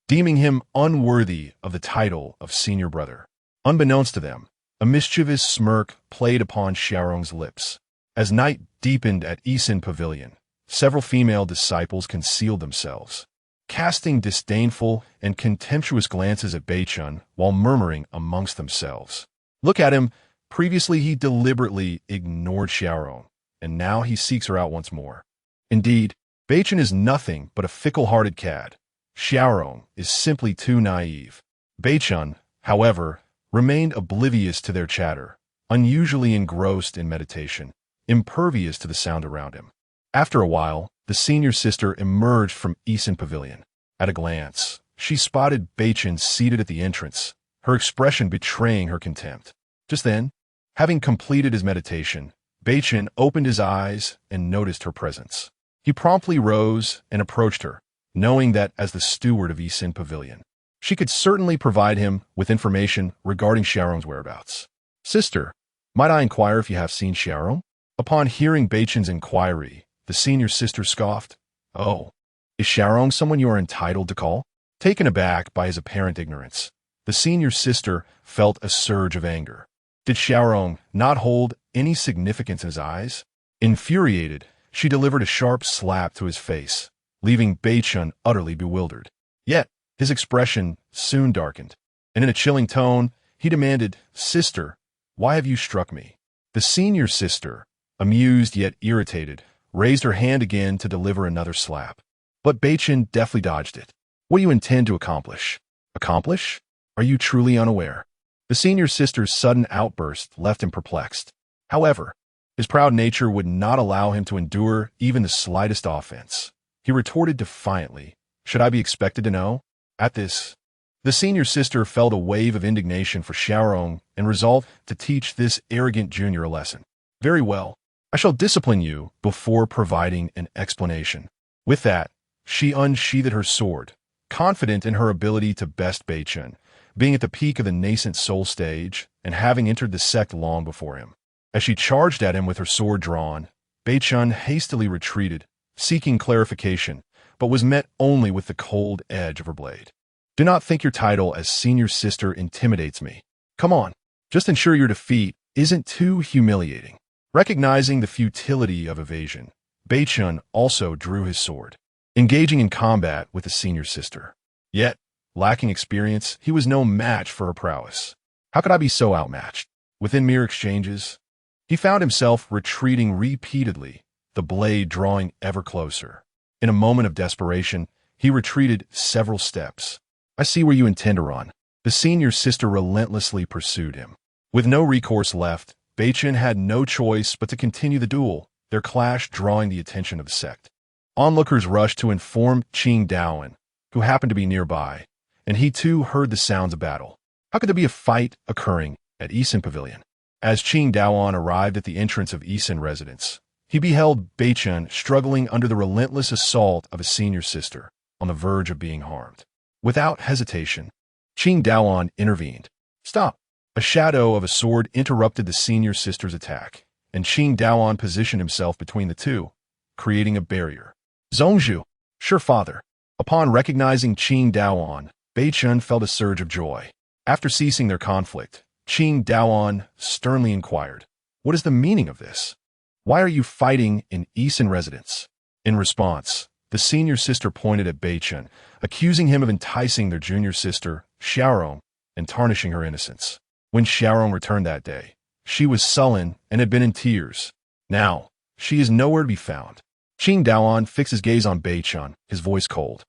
deeming him unworthy of the title of senior brother." Unbeknownst to them, a mischievous smirk played upon Xiaorong's lips. As night deepened at Yixin Pavilion, several female disciples concealed themselves, casting disdainful and contemptuous glances at Beichen while murmuring amongst themselves, "Look at him. Previously he deliberately ignored Xiaorong, and now he seeks her out once more. Indeed, Beichen is nothing but a fickle-hearted cad. Xiaorong is simply too naive." Beichen, however, remained oblivious to their chatter, unusually engrossed in meditation, impervious to the sound around him. After a while, the senior sister emerged from Yixin Pavilion. At a glance, she spotted Beichen seated at the entrance, her expression betraying her contempt. Just then, having completed his meditation, Beichen opened his eyes and noticed her presence. He promptly rose and approached her, knowing that as the steward of Yixin Pavilion, she could certainly provide him with information regarding Xiaorong's whereabouts. "Sister, might I inquire if you have seen Xiaorong?" Upon hearing Beichen's inquiry, the senior sister scoffed. "Oh, is Xiaorong someone you are entitled to call?" Taken aback by his apparent ignorance, the senior sister felt a surge of anger. Did Xiaorong not hold any significance in his eyes? Infuriated, she delivered a sharp slap to his face, leaving Beichun utterly bewildered. Yet, his expression soon darkened, and in a chilling tone, he demanded, "Sister, why have you struck me?" The senior sister, amused yet irritated, raised her hand again to deliver another slap. But Beichun deftly dodged it. "What do you intend to accomplish?" "Accomplish? Are you truly unaware?" The senior sister's sudden outburst left him perplexed. However, his proud nature would not allow him to endure even the slightest offense. He retorted defiantly, "Should I be expected to know?" At this, the senior sister felt a wave of indignation for Xiaorong and resolved to teach this arrogant junior a lesson. "Very well. I shall discipline you before providing an explanation." With that, she unsheathed her sword, confident in her ability to best Beichun, being at the peak of the nascent soul stage and having entered the sect long before him. As she charged at him with her sword drawn, Beichun hastily retreated, seeking clarification, but was met only with the cold edge of her blade. "Do not think your title as senior sister intimidates me. Come on, just ensure your defeat isn't too humiliating." Recognizing the futility of evasion, Beichun also drew his sword, engaging in combat with the senior sister. Yet, lacking experience, he was no match for her prowess. How could I be so outmatched? Within mere exchanges, he found himself retreating repeatedly, the blade drawing ever closer. In a moment of desperation, he retreated several steps. "I see where you intend to run." The senior sister relentlessly pursued him. With no recourse left, Beichun had no choice but to continue the duel, their clash drawing the attention of the sect. Onlookers rushed to inform Jing Xuan, who happened to be nearby, and he too heard the sounds of battle. How could there be a fight occurring at Yisan Pavilion? As Jing Xuan arrived at the entrance of Yisan residence, he beheld Beichun struggling under the relentless assault of a senior sister, on the verge of being harmed. Without hesitation, Jing Xuan intervened. "Stop!" A shadow of a sword interrupted the senior sister's attack, and Jing Xuan positioned himself between the two, creating a barrier. "Zhongzhu, sure father." Upon recognizing Jing Xuan, Beichun felt a surge of joy. After ceasing their conflict, Jing Xuan sternly inquired, "What is the meaning of this? Why are you fighting in Yisan residence?" In response, the senior sister pointed at Beichun, accusing him of enticing their junior sister, Xiaorong, and tarnishing her innocence. When Xiaorong returned that day, she was sullen and had been in tears. Now, she is nowhere to be found. Jing Xuan fixed his gaze on Beichun, his voice cold.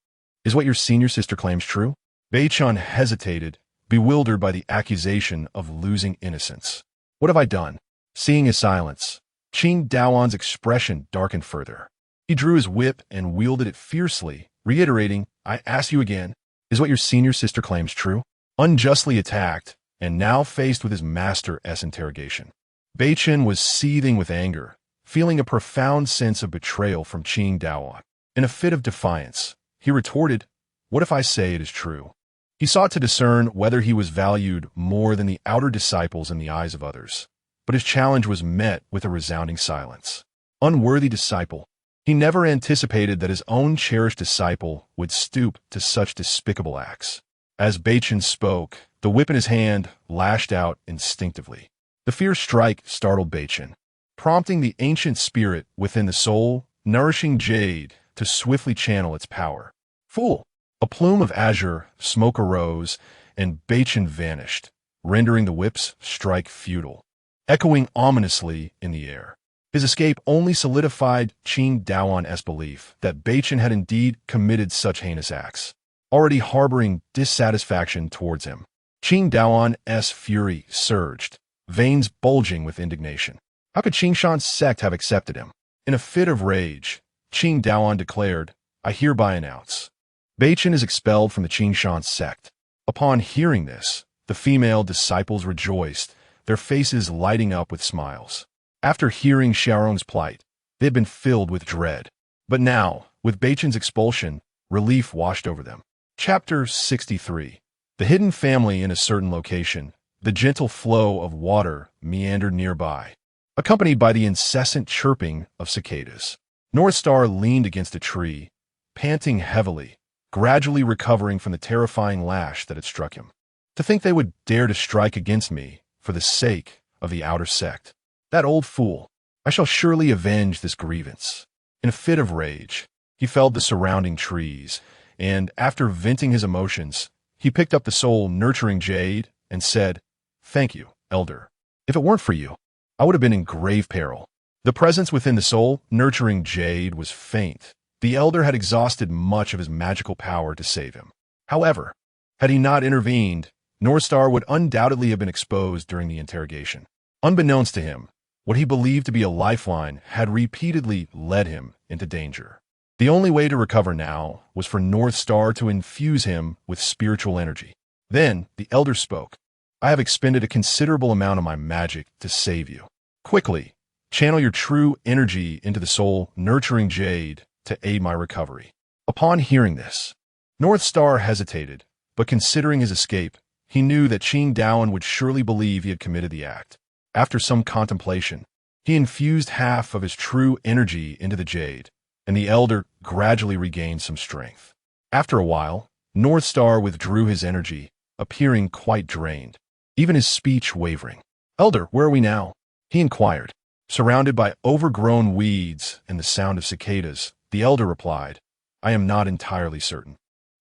"Is what your senior sister claims true?" Beichun hesitated, bewildered by the accusation of losing innocence. "What have I done?" Seeing his silence, Jing Xuan's expression darkened further. He drew his whip and wielded it fiercely, reiterating, "I ask you again, is what your senior sister claims true?" Unjustly attacked, and now faced with his master's interrogation, Beichun was seething with anger, feeling a profound sense of betrayal from Jing Xuan. In a fit of defiance, he retorted, "What if I say it is true?" He sought to discern whether he was valued more than the outer disciples in the eyes of others, but his challenge was met with a resounding silence. Unworthy disciple. He never anticipated that his own cherished disciple would stoop to such despicable acts. As Beichun spoke, the whip in his hand lashed out instinctively. The fierce strike startled Beichun, prompting the ancient spirit within the soul, nourishing jade, to swiftly channel its power. "Fool!" A plume of azure smoke arose, and Beichun vanished, rendering the whip's strike futile, echoing ominously in the air. His escape only solidified Jing Xuan's belief that Beichun had indeed committed such heinous acts, already harboring dissatisfaction towards him. Jing Xuan's fury surged, veins bulging with indignation. How could Jing Xuan's sect have accepted him? In a fit of rage, Jing Xuan declared, "I hereby announce, Beichun is expelled from the Jing Xuan sect." Upon hearing this, the female disciples rejoiced, their faces lighting up with smiles. After hearing Xiaorong's plight, they had been filled with dread. But now, with Beichun's expulsion, relief washed over them. Chapter 63. The hidden family in a certain location. The gentle flow of water meandered nearby, accompanied by the incessant chirping of cicadas. North Star leaned against a tree, panting heavily, gradually recovering from the terrifying lash that had struck him. To think they would dare to strike against me for the sake of the outer sect. That old fool! I shall surely avenge this grievance. In a fit of rage, he felled the surrounding trees, and after venting his emotions, he picked up the soul-nurturing jade and said, "Thank you, Elder. If it weren't for you, I would have been in grave peril." The presence within the soul-nurturing jade was faint. The Elder had exhausted much of his magical power to save him. However, had he not intervened, Northstar would undoubtedly have been exposed during the interrogation. Unbeknownst to him, what he believed to be a lifeline had repeatedly led him into danger. The only way to recover now was for Northstar to infuse him with spiritual energy. Then the Elder spoke. "I have expended a considerable amount of my magic to save you. Quickly, channel your true energy into the soul-nurturing jade to aid my recovery." Upon hearing this, Northstar hesitated, but considering his escape, he knew that Qing Daoan would surely believe he had committed the act. After some contemplation, he infused half of his true energy into the jade, and the Elder gradually regained some strength. After a while, Northstar withdrew his energy, appearing quite drained, even his speech wavering. "Elder, where are we now?" he inquired. Surrounded by overgrown weeds and the sound of cicadas, the Elder replied, "I am not entirely certain.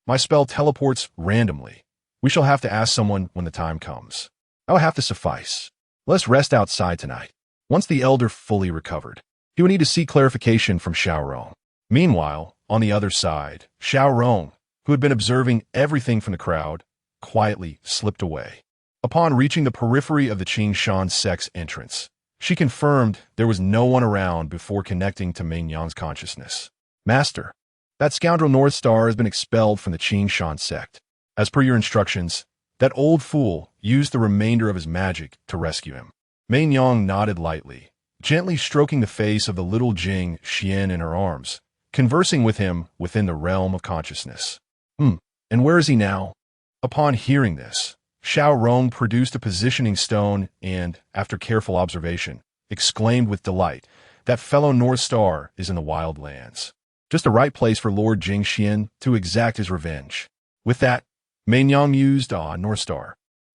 My spell teleports randomly. We shall have to ask someone when the time comes. I will have to suffice. Let's rest outside tonight." Once the Elder fully recovered, he would need to seek clarification from Xiaorong. Meanwhile, on the other side, Xiaorong, who had been observing everything from the crowd, quietly slipped away. Upon reaching the periphery of the Jing Xuan sect's entrance, she confirmed there was no one around before connecting to Meng Yang's consciousness. "Master, that scoundrel Northstar has been expelled from the Jing Xuan sect. As per your instructions, that old fool used the remainder of his magic to rescue him." Meng Yang nodded lightly, gently stroking the face of the little Jing Xuan in her arms, conversing with him within the realm of consciousness. And where is he now?" Upon hearing this, Xiaorong produced a positioning stone and, after careful observation, exclaimed with delight, "That fellow Northstar is in the wild lands. Just the right place for Lord Jing Xuan to exact his revenge." With that, Meng Yang mused, Northstar,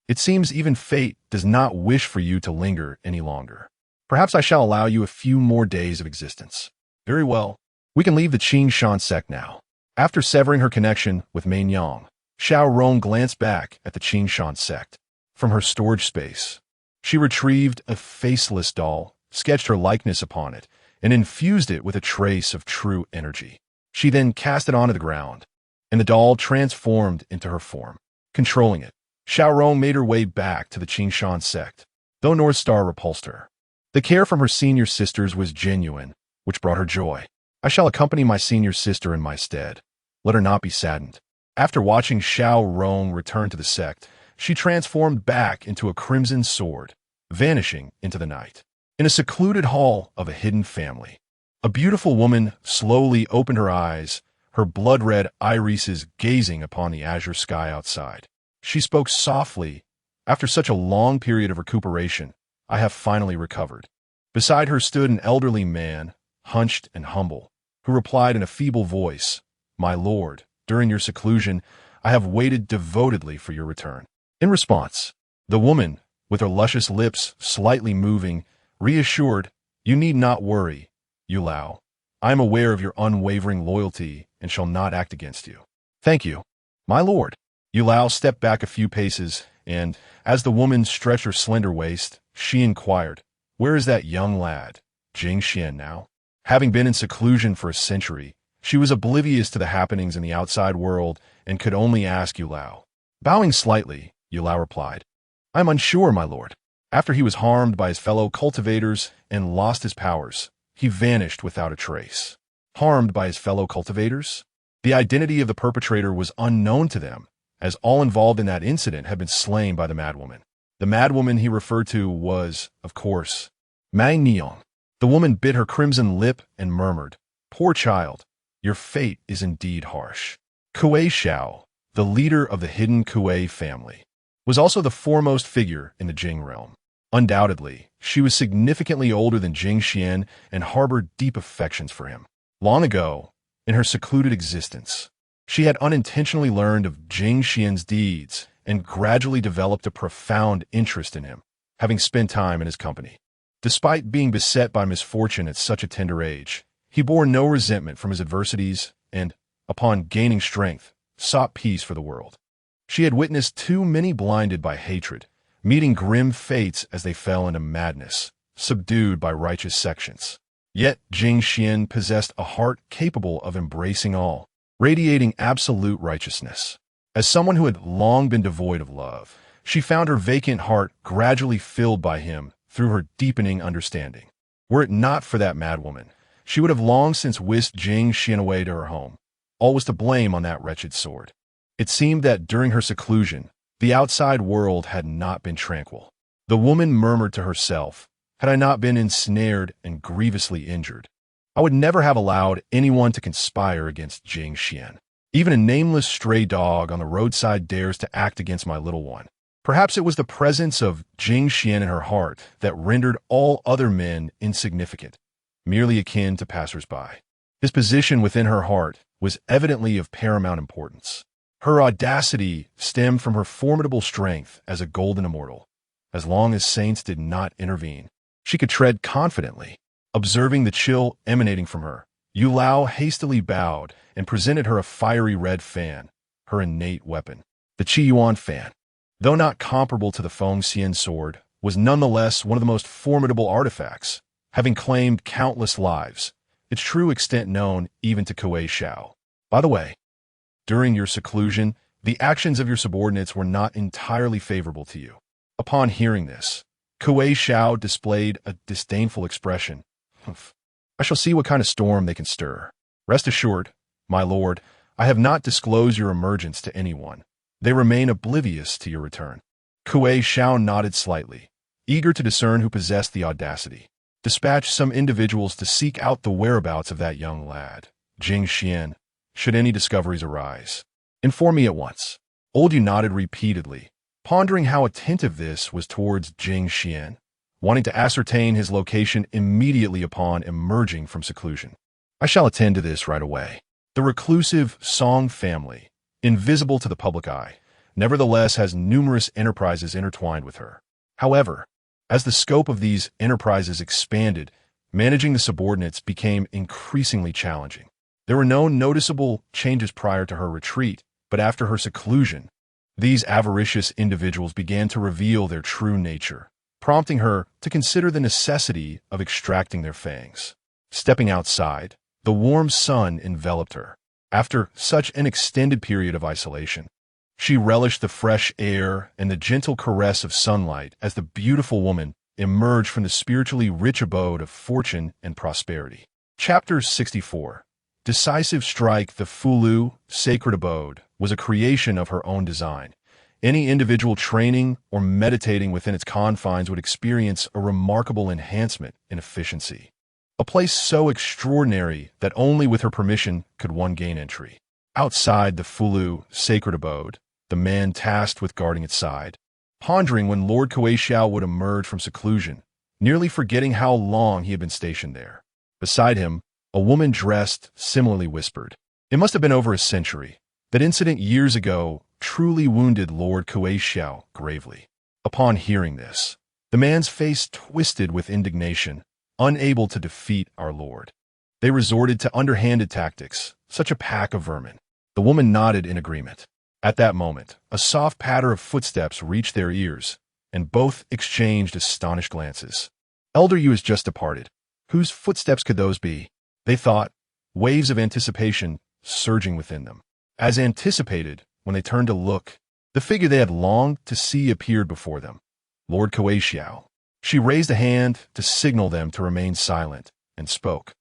it seems even fate does not wish for you to linger any longer. Perhaps I shall allow you a few more days of existence." "Very well. We can leave the Jing Xuan sect now." After severing her connection with Meng Yang, Xiaorong glanced back at the Jing Xuan sect. From her storage space, she retrieved a faceless doll, sketched her likeness upon it, and infused it with a trace of true energy. She then cast it onto the ground, and the doll transformed into her form. Controlling it, Xiaorong made her way back to the Jing Xuan sect, though Northstar repulsed her. The care from her senior sisters was genuine, which brought her joy. "I shall accompany my senior sister in my stead. Let her not be saddened." After watching Xiaorong return to the sect, she transformed back into a crimson sword, vanishing into the night. In a secluded hall of a hidden family, a beautiful woman slowly opened her eyes, her blood-red irises gazing upon the azure sky outside. She spoke softly. "After such a long period of recuperation, I have finally recovered." Beside her stood an elderly man, hunched and humble, who replied in a feeble voice, "My lord, during your seclusion, I have waited devotedly for your return." In response, the woman, with her luscious lips slightly moving, reassured, "You need not worry, Yulao. I am aware of your unwavering loyalty and shall not act against you." "Thank you, my lord." Yulao stepped back a few paces, and, as the woman stretched her slender waist, she inquired, "Where is that young lad, Jing Xuan, now?" Having been in seclusion for a century, she was oblivious to the happenings in the outside world and could only ask Yulao. Bowing slightly, Yulao replied, "I am unsure, my lord. After he was harmed by his fellow cultivators and lost his powers, he vanished without a trace." Harmed by his fellow cultivators? The identity of the perpetrator was unknown to them, as all involved in that incident had been slain by the madwoman. The madwoman he referred to was, of course, Meng Niang. The woman bit her crimson lip and murmured, "Poor child, your fate is indeed harsh." Kuei Xiao, the leader of the hidden Kuei family, was also the foremost figure in the Jing realm. Undoubtedly, she was significantly older than Jing Xuan and harbored deep affections for him. Long ago, in her secluded existence, she had unintentionally learned of Jing Xuan's deeds and gradually developed a profound interest in him. having spent time in his company. Despite being beset by misfortune at such a tender age, he bore no resentment from his adversities and, upon gaining strength, sought peace for the world. She had witnessed too many blinded by hatred, meeting grim fates as they fell into madness, subdued by righteous sections. Yet Jing Xuan possessed a heart capable of embracing all, radiating absolute righteousness. As someone who had long been devoid of love, she found her vacant heart gradually filled by him through her deepening understanding. Were it not for that madwoman, she would have long since whisked Jing Xuan away to her home. All was to blame on that wretched sword. It seemed that during her seclusion, the outside world had not been tranquil. The woman murmured to herself, "Had I not been ensnared and grievously injured, I would never have allowed anyone to conspire against Jing Xuan. Even a nameless stray dog on the roadside dares to act against my little one." Perhaps it was the presence of Jing Xuan in her heart that rendered all other men insignificant, merely akin to passers-by. His position within her heart was evidently of paramount importance. Her audacity stemmed from her formidable strength as a golden immortal. As long as saints did not intervene, she could tread confidently. Observing the chill emanating from her, Yu Lao hastily bowed and presented her a fiery red fan, her innate weapon. The Qi Yuan fan, though not comparable to the Feng Xian sword, was nonetheless one of the most formidable artifacts, having claimed countless lives, its true extent known even to Kuei Xiao. By the way, during your seclusion, the actions of your subordinates were not entirely favorable to you. Upon hearing this, Kuei Xiao displayed a disdainful expression. "Humph. I shall see what kind of storm they can stir. Rest assured, my lord, I have not disclosed your emergence to anyone. They remain oblivious to your return." Kuei Xiao nodded slightly, eager to discern who possessed the audacity. "Dispatch some individuals to seek out the whereabouts of that young lad, Jing Xuan, should any discoveries arise. Inform me at once." Old Yu nodded repeatedly, pondering how attentive this was towards Jing Xuan, wanting to ascertain his location immediately upon emerging from seclusion. "I shall attend to this right away." The reclusive Song family, invisible to the public eye, nevertheless has numerous enterprises intertwined with her. However, as the scope of these enterprises expanded, managing the subordinates became increasingly challenging. There were no noticeable changes prior to her retreat, but after her seclusion, these avaricious individuals began to reveal their true nature, prompting her to consider the necessity of extracting their fangs. Stepping outside, the warm sun enveloped her. After such an extended period of isolation, she relished the fresh air and the gentle caress of sunlight as the beautiful woman emerged from the spiritually rich abode of fortune and prosperity. Chapter 64. Decisive Strike. The Fulu, sacred abode, was a creation of her own design. Any individual training or meditating within its confines would experience a remarkable enhancement in efficiency. A place so extraordinary that only with her permission could one gain entry. Outside the Fulu, sacred abode, the man tasked with guarding its side, pondering when Lord Kuei Xiao would emerge from seclusion, nearly forgetting how long he had been stationed there. Beside him, a woman dressed similarly whispered. It must have been over a century. That incident years ago truly wounded Lord Kuei Xiao gravely. Upon hearing this, the man's face twisted with indignation, unable to defeat our lord. They resorted to underhanded tactics, such a pack of vermin. The woman nodded in agreement. At that moment, a soft patter of footsteps reached their ears, and both exchanged astonished glances. Elder Yu has just departed. Whose footsteps could those be? They thought, waves of anticipation surging within them. As anticipated, when they turned to look, the figure they had longed to see appeared before them. Lord Kuei Xiao. She raised a hand to signal them to remain silent, and spoke.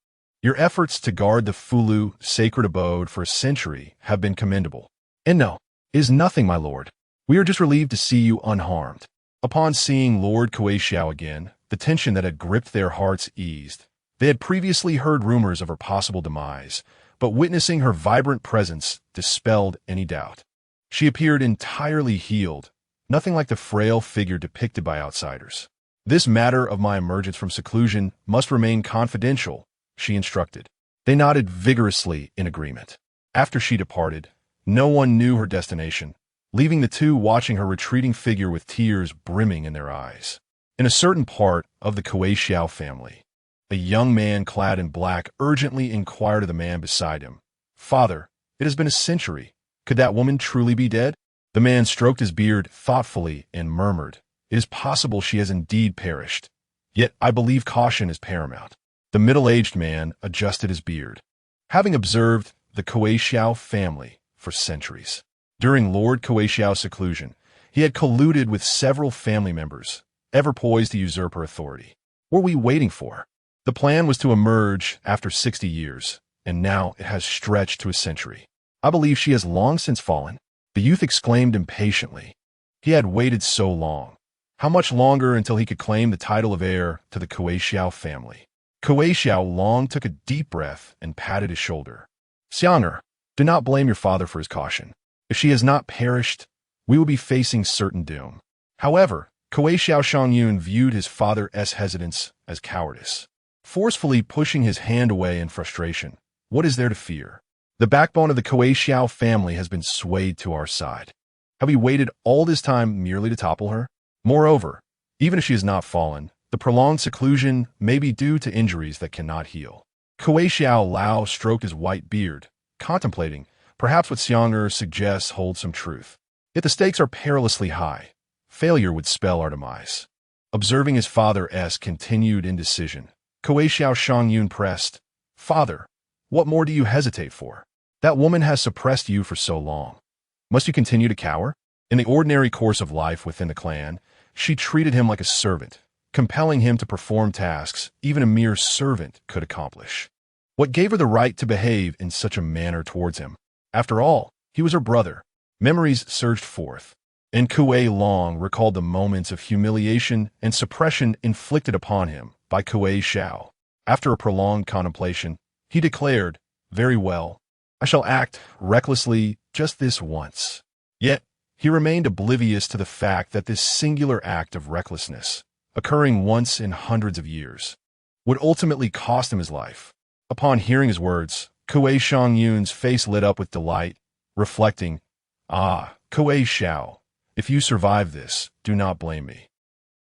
"Your efforts to guard the Fulu sacred abode for a century have been commendable. And no, it is nothing, my lord. We are just relieved to see you unharmed." Upon seeing Lord Kuei Xiao again, the tension that had gripped their hearts eased. They had previously heard rumors of her possible demise, but witnessing her vibrant presence dispelled any doubt. She appeared entirely healed, nothing like the frail figure depicted by outsiders. "This matter of my emergence from seclusion must remain confidential," she instructed. They nodded vigorously in agreement. After she departed, no one knew her destination, leaving the two watching her retreating figure with tears brimming in their eyes. In a certain part of the Kuei Xiao family, a young man clad in black urgently inquired of the man beside him, "Father, it has been a century. Could that woman truly be dead?" The man stroked his beard thoughtfully and murmured, "It is possible she has indeed perished. Yet I believe caution is paramount." The middle-aged man adjusted his beard, having observed the Kuei Xiao family for centuries. During Lord Kuei Xiao's seclusion, he had colluded with several family members, ever poised to usurp her authority. What were we waiting for? The plan was to emerge after 60 years, and now it has stretched to a century. "I believe she has long since fallen," the youth exclaimed impatiently. He had waited so long. How much longer until he could claim the title of heir to the Kuei Xiao family? Kuei Xiao Long took a deep breath and patted his shoulder. "Xiang'er, do not blame your father for his caution. If she has not perished, we will be facing certain doom." However, Kuei Xiao Shangyun viewed his father's hesitance as cowardice. Forcefully pushing his hand away in frustration, "What is there to fear? The backbone of the Kuei Xiao family has been swayed to our side. Have we waited all this time merely to topple her? Moreover, even if she has not fallen, the prolonged seclusion may be due to injuries that cannot heal." Kuei Xiao Lao stroked his white beard, contemplating, perhaps what Xiang'er suggests holds some truth. Yet the stakes are perilously high. Failure would spell our demise. Observing his father's continued indecision, Kuei Xiao Shangyun pressed, "Father, what more do you hesitate for? That woman has suppressed you for so long. Must you continue to cower?" In the ordinary course of life within the clan, she treated him like a servant, compelling him to perform tasks even a mere servant could accomplish. What gave her the right to behave in such a manner towards him? After all, he was her brother. Memories surged forth, and Kuei Long recalled the moments of humiliation and suppression inflicted upon him by Kuei Xiao. After a prolonged contemplation, he declared, "Very well, I shall act recklessly just this once." Yet, he remained oblivious to the fact that this singular act of recklessness, occurring once in hundreds of years, would ultimately cost him his life. Upon hearing his words, Kuei Shangyun's face lit up with delight, reflecting, "Ah, Kuei Xiao, if you survive this, do not blame me."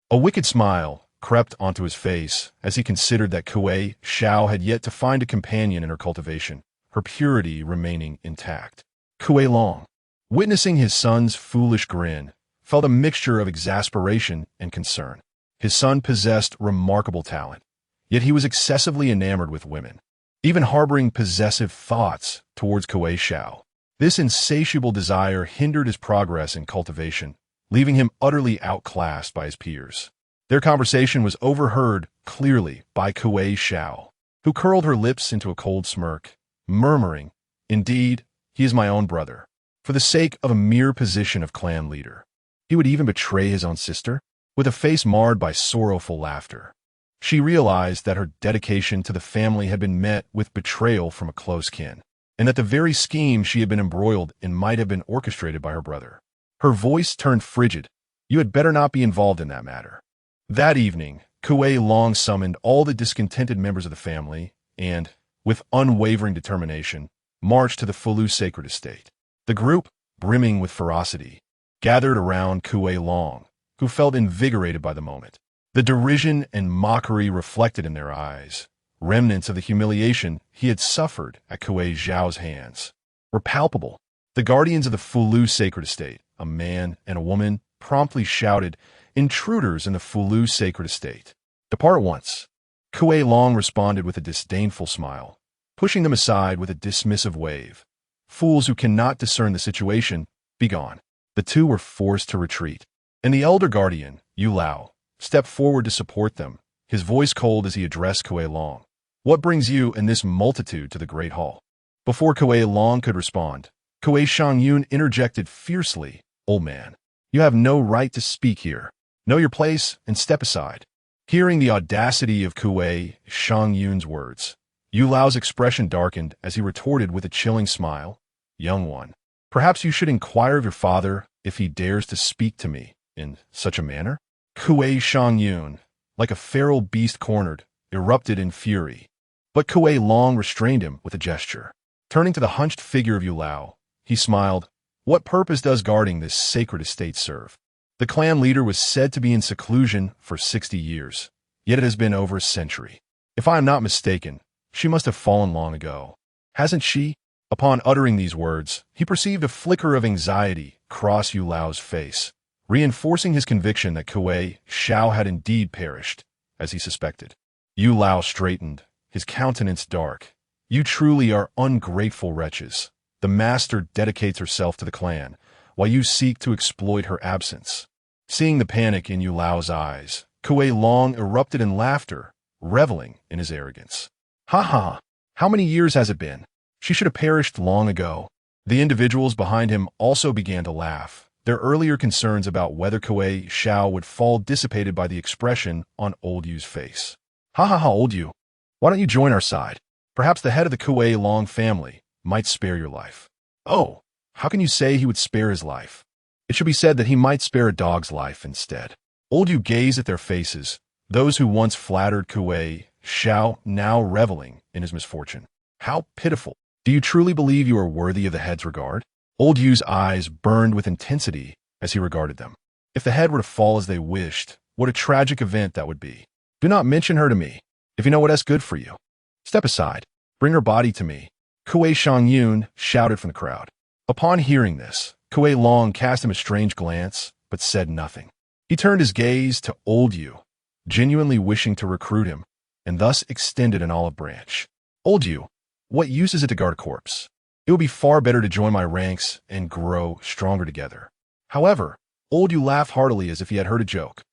A wicked smile crept onto his face as he considered that Kuei Xiao had yet to find a companion in her cultivation, her purity remaining intact. Kuei Long, witnessing his son's foolish grin, felt a mixture of exasperation and concern. His son possessed remarkable talent, yet he was excessively enamored with women, even harboring possessive thoughts towards Kuei Xiao. This insatiable desire hindered his progress in cultivation, leaving him utterly outclassed by his peers. Their conversation was overheard clearly by Kuei Xiao, who curled her lips into a cold smirk, murmuring, "Indeed, he is my own brother. For the sake of a mere position of clan leader, he would even betray his own sister?" With a face marred by sorrowful laughter, she realized that her dedication to the family had been met with betrayal from a close kin, and that the very scheme she had been embroiled in might have been orchestrated by her brother. Her voice turned frigid. "You had better not be involved in that matter." That evening, Kuei Long summoned all the discontented members of the family and, with unwavering determination, marched to the Fulu sacred estate. The group, brimming with ferocity, gathered around Kuei Long, who felt invigorated by the moment. The derision and mockery reflected in their eyes, remnants of the humiliation he had suffered at Kuei Xiao's hands, were palpable. The guardians of the Fulu sacred estate, a man and a woman, promptly shouted, "Intruders in the Fulu sacred estate, depart at once." Kuei Long responded with a disdainful smile, pushing them aside with a dismissive wave. "Fools who cannot discern the situation, begone." The two were forced to retreat, and the elder guardian, Yu Lao, stepped forward to support them, his voice cold as he addressed Kuei Long. "What brings you and this multitude to the Great Hall?" Before Kuei Long could respond, Kuei Shangyun interjected fiercely, "Old man, you have no right to speak here. Know your place and step aside." Hearing the audacity of Kuei Shangyun's words, Yu Lao's expression darkened as he retorted with a chilling smile, "Young one, perhaps you should inquire of your father if he dares to speak to me in such a manner." Kuei Shangyun, like a feral beast cornered, erupted in fury, but Kuei Long restrained him with a gesture. Turning to the hunched figure of Yu Lao, he smiled, "What purpose does guarding this sacred estate serve?" The clan leader was said to be in seclusion for 60 years, yet it has been over a century. If I am not mistaken, she must have fallen long ago. Hasn't she? Upon uttering these words, he perceived a flicker of anxiety cross Yu Lao's face, reinforcing his conviction that Kuei Xiao had indeed perished, as he suspected. Yu Lao straightened, his countenance dark. You truly are ungrateful wretches. The master dedicates herself to the clan, while you seek to exploit her absence. Seeing the panic in Yu Lao's eyes, Kuei Long erupted in laughter, reveling in his arrogance. Ha ha! How many years has it been? She should have perished long ago. The individuals behind him also began to laugh, their earlier concerns about whether Kuei Xiao would fall dissipated by the expression on Old Yu's face. Ha ha ha, Old Yu! Why don't you join our side? Perhaps the head of the Kuei Long family might spare your life. Oh, how can you say he would spare his life? It should be said that he might spare a dog's life instead. Old Yu gazed at their faces, those who once flattered Kuei Xiao now reveling in his misfortune. How pitiful! Do you truly believe you are worthy of the head's regard? Old Yu's eyes burned with intensity as he regarded them. If the head were to fall as they wished, what a tragic event that would be. Do not mention her to me, if you know what is good for you. Step aside. Bring her body to me. Kuei Shangyun shouted from the crowd. Upon hearing this, Kuei Long cast him a strange glance, but said nothing. He turned his gaze to Old Yu, genuinely wishing to recruit him, and thus extended an olive branch. Old Yu, what use is it to guard a corpse? It would be far better to join my ranks and grow stronger together. However, Old Yu laughed heartily as if he had heard a joke.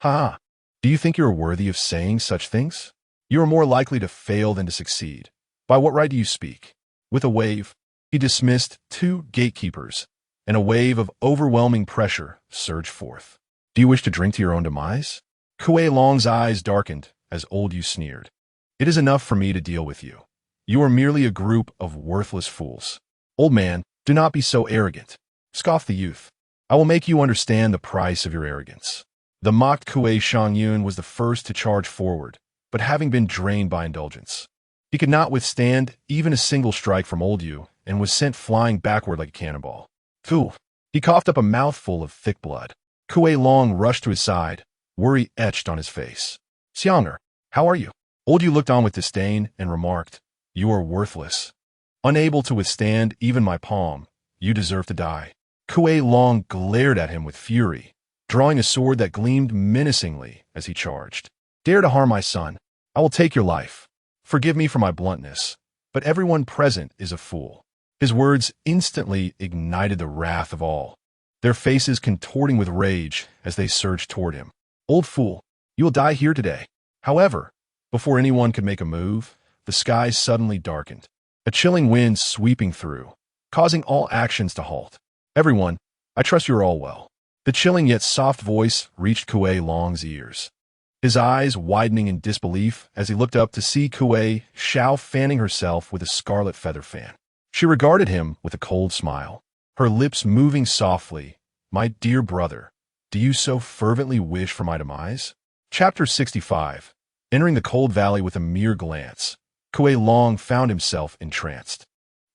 Ha! Do you think you are worthy of saying such things? You are more likely to fail than to succeed. By what right do you speak? With a wave, he dismissed 2 gatekeepers, and a wave of overwhelming pressure surged forth. Do you wish to drink to your own demise? Kuei Long's eyes darkened as Old Yu sneered. It is enough for me to deal with you. You are merely a group of worthless fools. Old man, do not be so arrogant, scoffed the youth. I will make you understand the price of your arrogance. The mocked Kuei Shangyun was the first to charge forward, but having been drained by indulgence, he could not withstand even a single strike from Old Yu and was sent flying backward like a cannonball. Phew! He coughed up a mouthful of thick blood. Kuei Long rushed to his side, worry etched on his face. Xianger, how are you? Old Yu looked on with disdain and remarked, You are worthless. Unable to withstand even my palm, you deserve to die. Kuei Long glared at him with fury, drawing a sword that gleamed menacingly as he charged. Dare to harm my son, I will take your life. Forgive me for my bluntness, but everyone present is a fool. His words instantly ignited the wrath of all, their faces contorting with rage as they surged toward him. Old fool, you will die here today. However, before anyone could make a move, the skies suddenly darkened, a chilling wind sweeping through, causing all actions to halt. Everyone, I trust you are all well. The chilling yet soft voice reached Kuei Long's ears, his eyes widening in disbelief as he looked up to see Kuei Xiao fanning herself with a scarlet feather fan. She regarded him with a cold smile, her lips moving softly. My dear brother, do you so fervently wish for my demise? Chapter 65. Entering the cold valley with a mere glance, Kuei Long found himself entranced.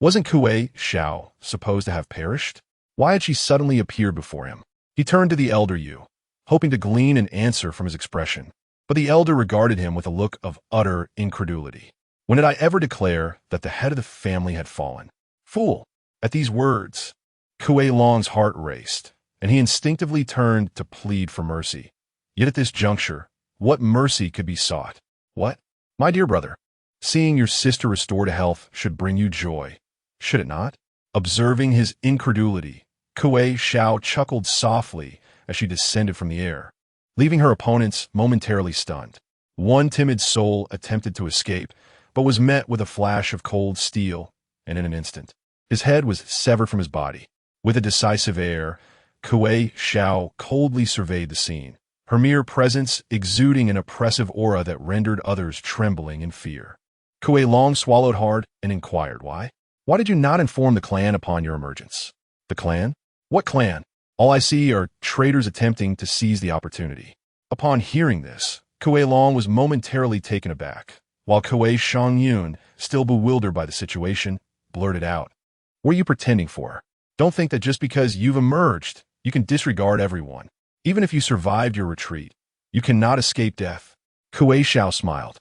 Wasn't Kuei Xiao supposed to have perished? Why had she suddenly appeared before him? He turned to the elder Yu, hoping to glean an answer from his expression, but the elder regarded him with a look of utter incredulity. When did I ever declare that the head of the family had fallen? Fool! At these words, Kuei Long's heart raced, and he instinctively turned to plead for mercy. Yet at this juncture, what mercy could be sought? What? My dear brother, seeing your sister restored to health should bring you joy, should it not? Observing his incredulity, Kuei Xiao chuckled softly as she descended from the air, leaving her opponents momentarily stunned. One timid soul attempted to escape, but was met with a flash of cold steel, and in an instant, his head was severed from his body. With a decisive air, Kuei Xiao coldly surveyed the scene, her mere presence exuding an oppressive aura that rendered others trembling in fear. Kuei Long swallowed hard and inquired why. Why did you not inform the clan upon your emergence? The clan? What clan? All I see are traitors attempting to seize the opportunity. Upon hearing this, Kuei Long was momentarily taken aback, while Kuei Shangyun, still bewildered by the situation, blurted out, What are you pretending for? Don't think that just because you've emerged, you can disregard everyone. Even if you survived your retreat, you cannot escape death. Kuei Xiao smiled,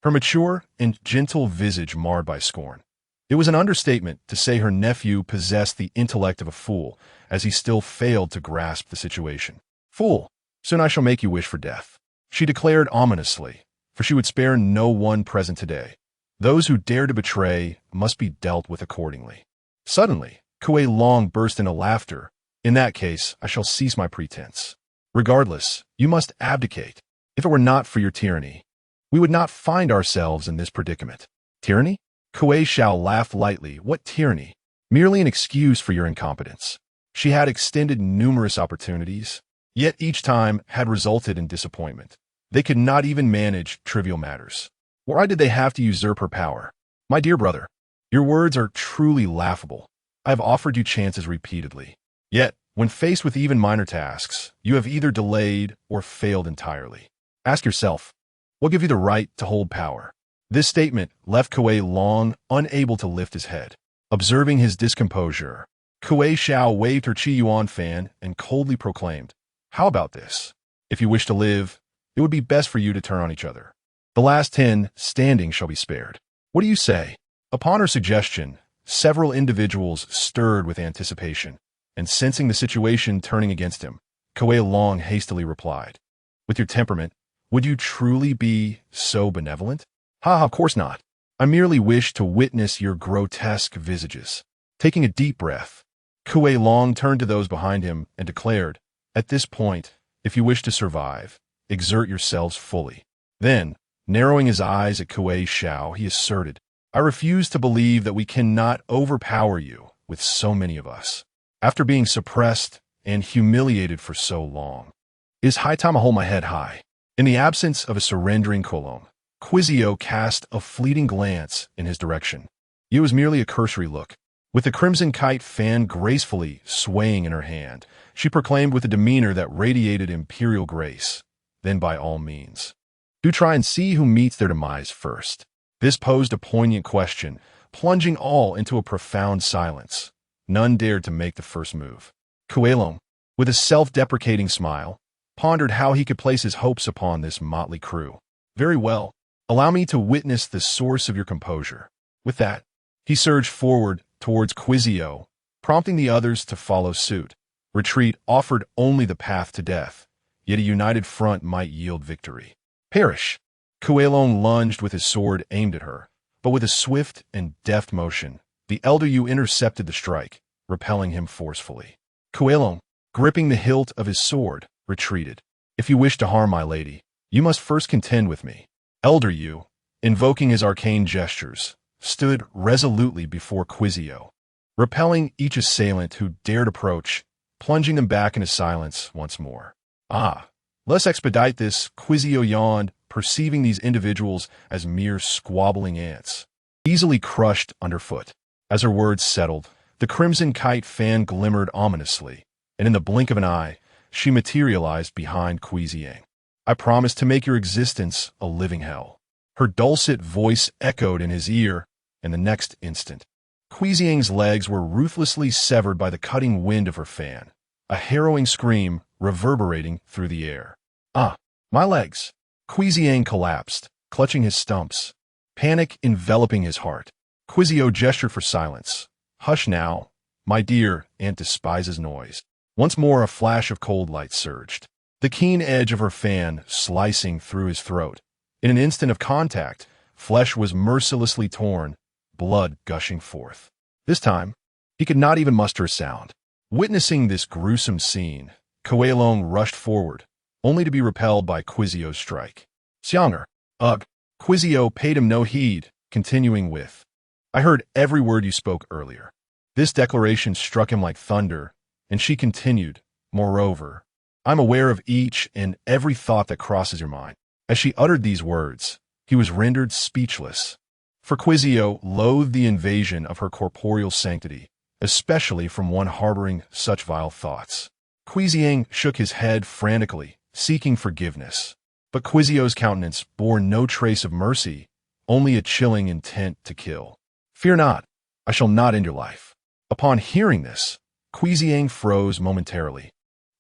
her mature and gentle visage marred by scorn. It was an understatement to say her nephew possessed the intellect of a fool, as he still failed to grasp the situation. Fool, soon I shall make you wish for death, she declared ominously, for she would spare no one present today. Those who dare to betray must be dealt with accordingly. Suddenly, Kuei Long burst into laughter. In that case, I shall cease my pretense. Regardless, you must abdicate. If it were not for your tyranny, we would not find ourselves in this predicament. Tyranny? Kuei Xiao laughed lightly. What tyranny? Merely an excuse for your incompetence. She had extended numerous opportunities, yet each time had resulted in disappointment. They could not even manage trivial matters. Why did they have to usurp her power? My dear brother, your words are truly laughable. I have offered you chances repeatedly. Yet, when faced with even minor tasks, you have either delayed or failed entirely. Ask yourself, what gives you the right to hold power? This statement left Kuei Long unable to lift his head. Observing his discomposure, Kuei Xiao waved her Qi Yuan fan and coldly proclaimed, how about this? If you wish to live, it would be best for you to turn on each other. The last 10 standing shall be spared. What do you say? Upon her suggestion, several individuals stirred with anticipation, and sensing the situation turning against him, Kuei Long hastily replied, with your temperament, would you truly be so benevolent? Ha, of course not. I merely wish to witness your grotesque visages. Taking a deep breath, Kuei Long turned to those behind him and declared, at this point, if you wish to survive, exert yourselves fully. Then, narrowing his eyes at Kuei Xiao, he asserted, I refuse to believe that we cannot overpower you with so many of us. After being suppressed and humiliated for so long, it is high time I hold my head high. In the absence of a surrendering Colomb, Quizio cast a fleeting glance in his direction. It was merely a cursory look. With the crimson kite fan gracefully swaying in her hand, she proclaimed with a demeanor that radiated imperial grace, then by all means, do try and see who meets their demise first. This posed a poignant question, plunging all into a profound silence. None dared to make the first move. Kuei Long, with a self-deprecating smile, pondered how he could place his hopes upon this motley crew. Very well. Allow me to witness the source of your composure. With that, he surged forward towards Quizio, prompting the others to follow suit. Retreat offered only the path to death, yet a united front might yield victory. Perish! Kuei Long lunged with his sword aimed at her, but with a swift and deft motion, the elder Yu intercepted the strike, repelling him forcefully. Kuei Long, gripping the hilt of his sword, retreated. If you wish to harm my lady, you must first contend with me. Elder Yu, invoking his arcane gestures, stood resolutely before Quizio, repelling each assailant who dared approach, plunging them back into silence once more. Ah, let's expedite this, Quizio yawned, perceiving these individuals as mere squabbling ants, easily crushed underfoot. As her words settled, the crimson kite fan glimmered ominously, and in the blink of an eye, she materialized behind Quizio. I promise to make your existence a living hell. Her dulcet voice echoed in his ear, and the next instant, Quizio's legs were ruthlessly severed by the cutting wind of her fan, a harrowing scream reverberating through the air. Ah, my legs! Quizio collapsed, clutching his stumps, panic enveloping his heart. Quizio gestured for silence. Hush now, my dear, aunt despises noise. Once more a flash of cold light surged, the keen edge of her fan slicing through his throat. In an instant of contact, flesh was mercilessly torn, blood gushing forth. This time, he could not even muster a sound. Witnessing this gruesome scene, Kuei Long rushed forward, only to be repelled by Quizio's strike. Xianger, ugh! Quizio paid him no heed, continuing with, I heard every word you spoke earlier. This declaration struck him like thunder, and she continued, moreover, I'm aware of each and every thought that crosses your mind. As she uttered these words, he was rendered speechless. For Quizio loathed the invasion of her corporeal sanctity, especially from one harboring such vile thoughts. Quizio shook his head frantically, seeking forgiveness. But Quizio's countenance bore no trace of mercy, only a chilling intent to kill. Fear not, I shall not end your life. Upon hearing this, Quizio froze momentarily.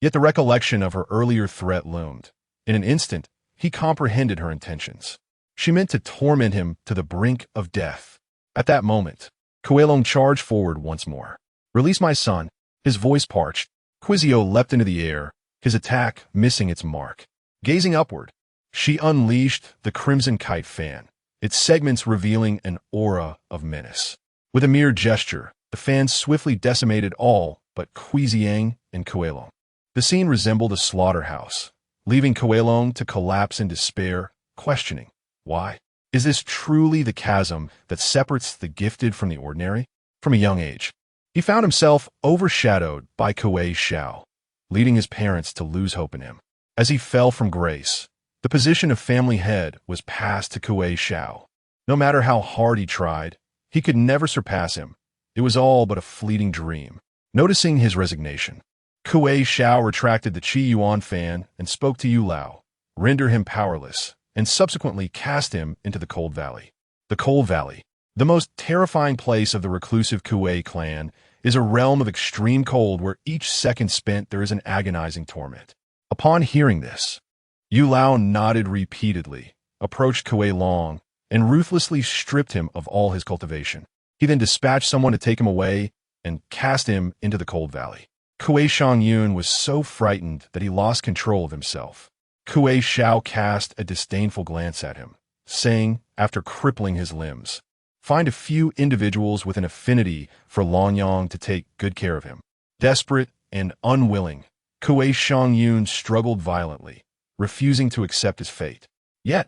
Yet the recollection of her earlier threat loomed. In an instant, he comprehended her intentions. She meant to torment him to the brink of death. At that moment, Kuelong charged forward once more. "Release my son." His voice parched. Quizio leapt into the air, his attack missing its mark. Gazing upward, she unleashed the crimson kite fan, its segments revealing an aura of menace. With a mere gesture, the fan swiftly decimated all but Quiziang and Kuelong. The scene resembled a slaughterhouse, leaving Kuelong to collapse in despair, questioning, why? Is this truly the chasm that separates the gifted from the ordinary? From a young age, he found himself overshadowed by Kuei Xiao, leading his parents to lose hope in him. As he fell from grace, the position of family head was passed to Kuei Xiao. No matter how hard he tried, he could never surpass him. It was all but a fleeting dream. Noticing his resignation, Kuei Xiao retracted the Qi Yuan fan and spoke to Yu Lao, render him powerless, and subsequently cast him into the Cold Valley. The Cold Valley, the most terrifying place of the reclusive Kuei clan, is a realm of extreme cold where each second spent there is an agonizing torment. Upon hearing this, Yu Lao nodded repeatedly, approached Kuei Long, and ruthlessly stripped him of all his cultivation. He then dispatched someone to take him away and cast him into the Cold Valley. Kuei Shangyun was so frightened that he lost control of himself. Kuei Xiao cast a disdainful glance at him, saying, after crippling his limbs, "Find a few individuals with an affinity for Longyang to take good care of him." Desperate and unwilling, Kuei Shangyun struggled violently, refusing to accept his fate. Yet,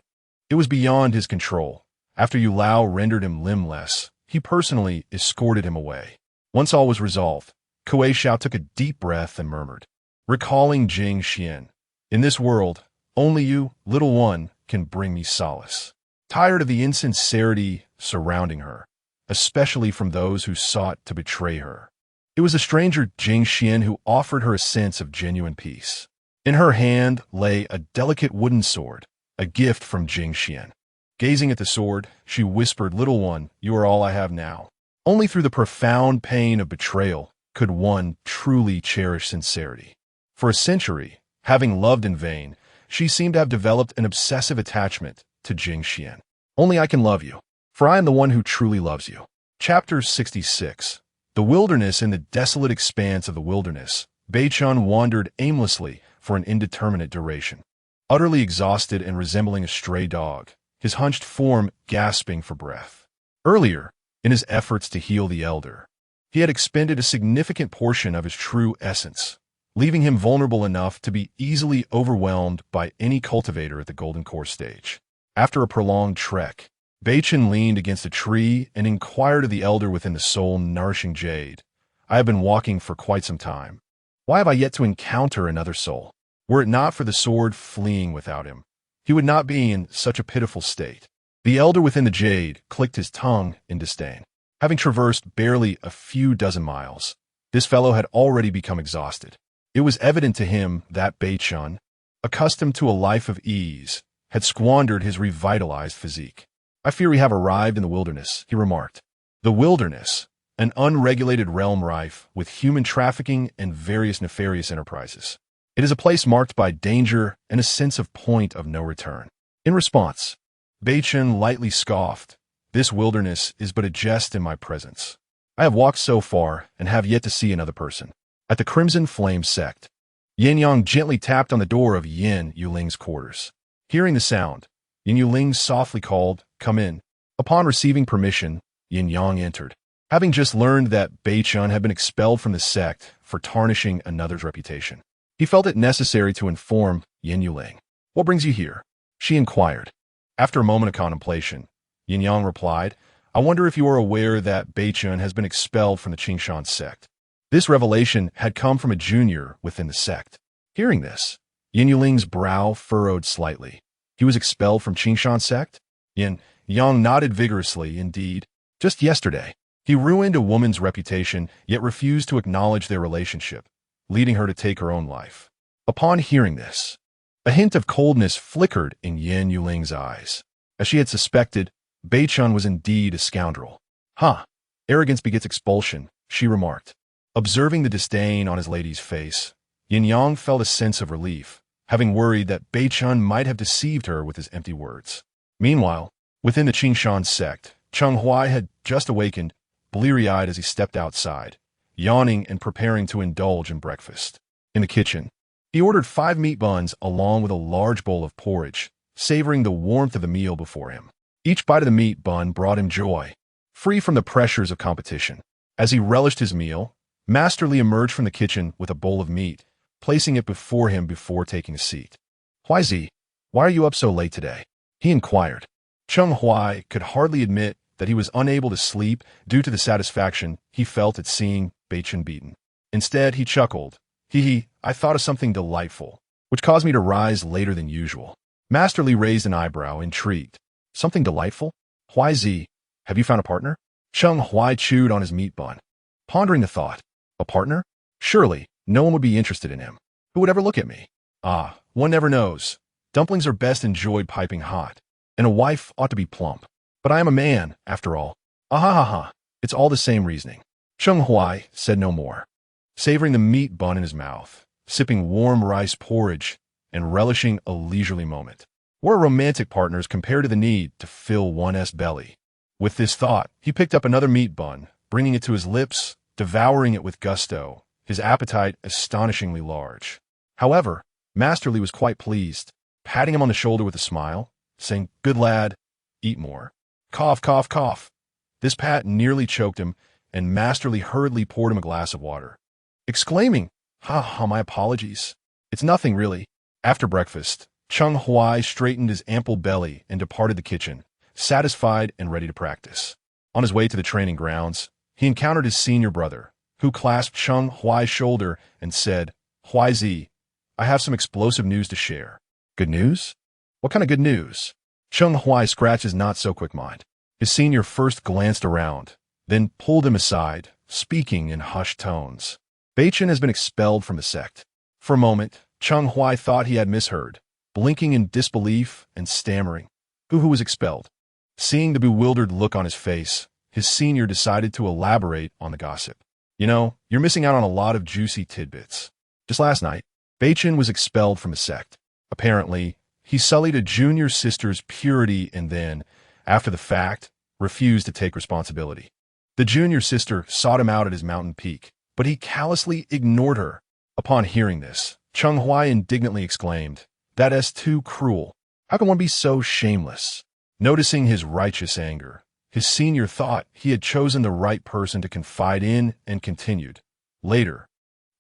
it was beyond his control. After Yu Lao rendered him limbless, he personally escorted him away. Once all was resolved, Kuei Xiao took a deep breath and murmured, recalling Jing Xuan, "In this world, only you, little one, can bring me solace." Tired of the insincerity surrounding her, especially from those who sought to betray her, it was the stranger Jing Xuan who offered her a sense of genuine peace. In her hand lay a delicate wooden sword, a gift from Jing Xuan. Gazing at the sword, she whispered, "Little one, you are all I have now." Only through the profound pain of betrayal could one truly cherish sincerity. For a century, having loved in vain, she seemed to have developed an obsessive attachment to Jing Xuan. "Only I can love you, for I am the one who truly loves you." Chapter 66. The wilderness. In the desolate expanse of the wilderness, Beichun wandered aimlessly for an indeterminate duration. Utterly exhausted and resembling a stray dog, his hunched form gasping for breath. Earlier, in his efforts to heal the elder, he had expended a significant portion of his true essence, leaving him vulnerable enough to be easily overwhelmed by any cultivator at the Golden Core stage. After a prolonged trek, Beichun leaned against a tree and inquired of the elder within the soul-nourishing jade, "I have been walking for quite some time. Why have I yet to encounter another soul? Were it not for the sword fleeing without him, he would not be in such a pitiful state." The elder within the jade clicked his tongue in disdain. Having traversed barely a few dozen miles, this fellow had already become exhausted. It was evident to him that Beichun, accustomed to a life of ease, had squandered his revitalized physique. "I fear we have arrived in the wilderness," he remarked. The wilderness, an unregulated realm rife with human trafficking and various nefarious enterprises. It is a place marked by danger and a sense of point of no return. In response, Beichun lightly scoffed, "This wilderness is but a jest in my presence. I have walked so far and have yet to see another person." At the Crimson Flame sect, Yin Yang gently tapped on the door of Yin Yuling's quarters. Hearing the sound, Yin Yuling softly called, "Come in." Upon receiving permission, Yin Yang entered. Having just learned that Beichun had been expelled from the sect for tarnishing another's reputation, he felt it necessary to inform Yin Yuling. "What brings you here?" she inquired. After a moment of contemplation, Yin Yang replied, "I wonder if you are aware that Beichun has been expelled from the Qingshan sect." This revelation had come from a junior within the sect. Hearing this, Yin Yuling's brow furrowed slightly. He was expelled from Qingshan sect? Yin Yang nodded vigorously. Indeed, just yesterday, he ruined a woman's reputation, yet refused to acknowledge their relationship, leading her to take her own life. Upon hearing this, a hint of coldness flickered in Yin Yuling's eyes. As she had suspected, Beichun was indeed a scoundrel. Arrogance begets expulsion," she remarked. Observing the disdain on his lady's face, Yin Yang felt a sense of relief, having worried that Bei Chun might have deceived her with his empty words. Meanwhile, within the Jing Xuan sect, Cheng Huai had just awakened, bleary-eyed as he stepped outside, yawning and preparing to indulge in breakfast. In the kitchen, he ordered 5 meat buns along with a large bowl of porridge, savoring the warmth of the meal before him. Each bite of the meat bun brought him joy, free from the pressures of competition. As he relished his meal, Masterly emerged from the kitchen with a bowl of meat, placing it before him before taking a seat. "Huaizi, why are you up so late today?" he inquired. Cheng Huai could hardly admit that he was unable to sleep due to the satisfaction he felt at seeing Bei Chun beaten. Instead, he chuckled. I thought of something delightful, which caused me to rise later than usual." Masterly raised an eyebrow, intrigued. "Something delightful? Huaizi, have you found a partner?" Cheng Huai chewed on his meat bun, pondering the thought. A partner? Surely, no one would be interested in him. Who would ever look at me? Ah, one never knows. Dumplings are best enjoyed piping hot, and a wife ought to be plump. But I am a man, after all. Ha. It's all the same reasoning. Cheng Huai said no more, savoring the meat bun in his mouth, sipping warm rice porridge, and relishing a leisurely moment. We're romantic partners compared to the need to fill one's belly. With this thought, he picked up another meat bun, bringing it to his lips, devouring it with gusto, his appetite astonishingly large. However, Masterly was quite pleased, patting him on the shoulder with a smile, saying, "Good lad, eat more." Cough, cough, cough. This pat nearly choked him, and Masterly hurriedly poured him a glass of water, exclaiming, my apologies. It's nothing, really." After breakfast, Cheng Huai straightened his ample belly and departed the kitchen, satisfied and ready to practice. On his way to the training grounds, he encountered his senior brother, who clasped Cheng Huai's shoulder and said, "Huaizi, I have some explosive news to share." "Good news? What kind of good news?" Cheng Huai scratched his not-so-quick mind. His senior first glanced around, then pulled him aside, speaking in hushed tones. "Bei Chun has been expelled from the sect." For a moment, Cheng Huai thought he had misheard, blinking in disbelief and stammering. Who was expelled? Seeing the bewildered look on his face, his senior decided to elaborate on the gossip. "You're missing out on a lot of juicy tidbits. Just last night, Bei Chun was expelled from the sect. Apparently, he sullied a junior sister's purity and then, after the fact, refused to take responsibility. The junior sister sought him out at his mountain peak, but he callously ignored her. Upon hearing this, Cheng Huai indignantly exclaimed, "That is too cruel. How can one be so shameless?" Noticing his righteous anger, his senior thought he had chosen the right person to confide in and continued. Later,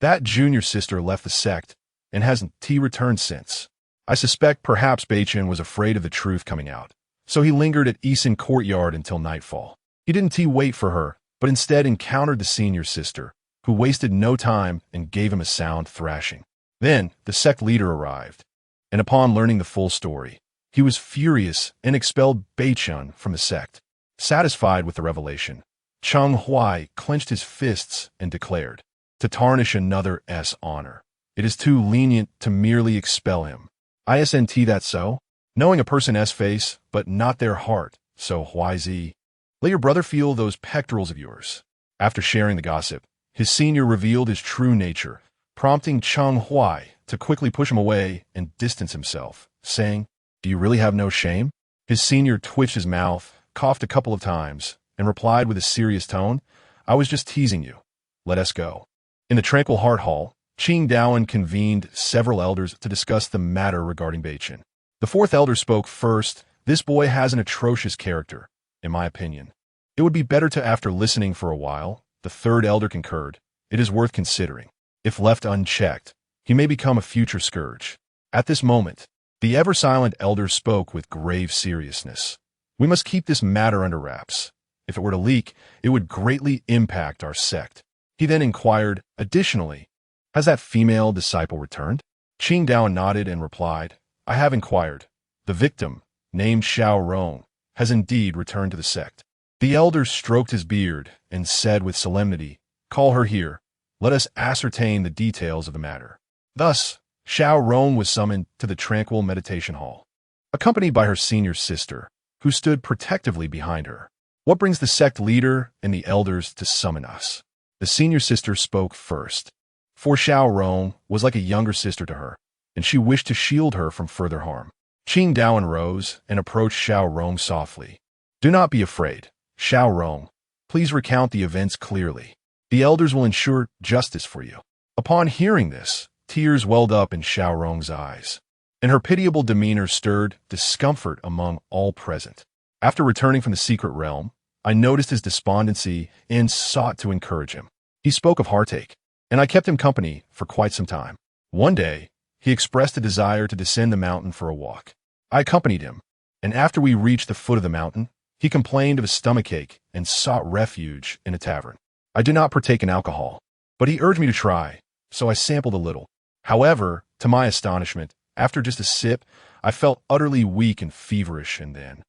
that junior sister left the sect and hasn't returned since. I suspect perhaps Bei Chun was afraid of the truth coming out, so he lingered at Eason Courtyard until nightfall. He didn't wait for her, but instead encountered the senior sister, who wasted no time and gave him a sound thrashing. Then the sect leader arrived, and upon learning the full story, he was furious and expelled Bei Chun from the sect. Satisfied with the revelation, Cheng Huai clenched his fists and declared, "To tarnish another's honor, it is too lenient to merely expel him. Isn't that so? Knowing a person's face, but not their heart, so Huaizi. Let your brother feel those pectorals of yours." After sharing the gossip, his senior revealed his true nature, prompting Cheng Huai to quickly push him away and distance himself, saying, "Do you really have no shame?" His senior twitched his mouth, coughed a couple of times, and replied with a serious tone, "I was just teasing you. Let us go." In the tranquil Heart Hall, Qing Daoan convened several elders to discuss the matter regarding Bei Chun. The fourth elder spoke first. "This boy has an atrocious character, in my opinion. It would be better to, after listening for a while," the third elder concurred, "it is worth considering. If left unchecked, he may become a future scourge." At this moment, the ever-silent elder spoke with grave seriousness. "We must keep this matter under wraps. If it were to leak, it would greatly impact our sect." He then inquired, "Additionally, has that female disciple returned?" Qing Dao nodded and replied, "I have inquired. The victim, named Xiao Rong, has indeed returned to the sect." The elder stroked his beard and said with solemnity, "Call her here. Let us ascertain the details of the matter." Thus, Xiao Rong was summoned to the tranquil meditation hall, accompanied by her senior sister, who stood protectively behind her. "What brings the sect leader and the elders to summon us?" The senior sister spoke first. for Xiao Rong was like a younger sister to her, and she wished to shield her from further harm. Qing Daoan rose and approached Xiao Rong softly. Do not be afraid, Xiao Rong. Please recount the events clearly. The elders will ensure justice for you. Upon hearing this, tears welled up in Xiao Rong's eyes, and her pitiable demeanor stirred discomfort among all present. After returning from the secret realm, I noticed his despondency and sought to encourage him. He spoke of heartache, and I kept him company for quite some time. One day, he expressed a desire to descend the mountain for a walk. I accompanied him, and after we reached the foot of the mountain, he complained of a stomachache and sought refuge in a tavern. I did not partake in alcohol, but he urged me to try, so I sampled a little. However, to my astonishment, after just a sip, I felt utterly weak and feverish, and then,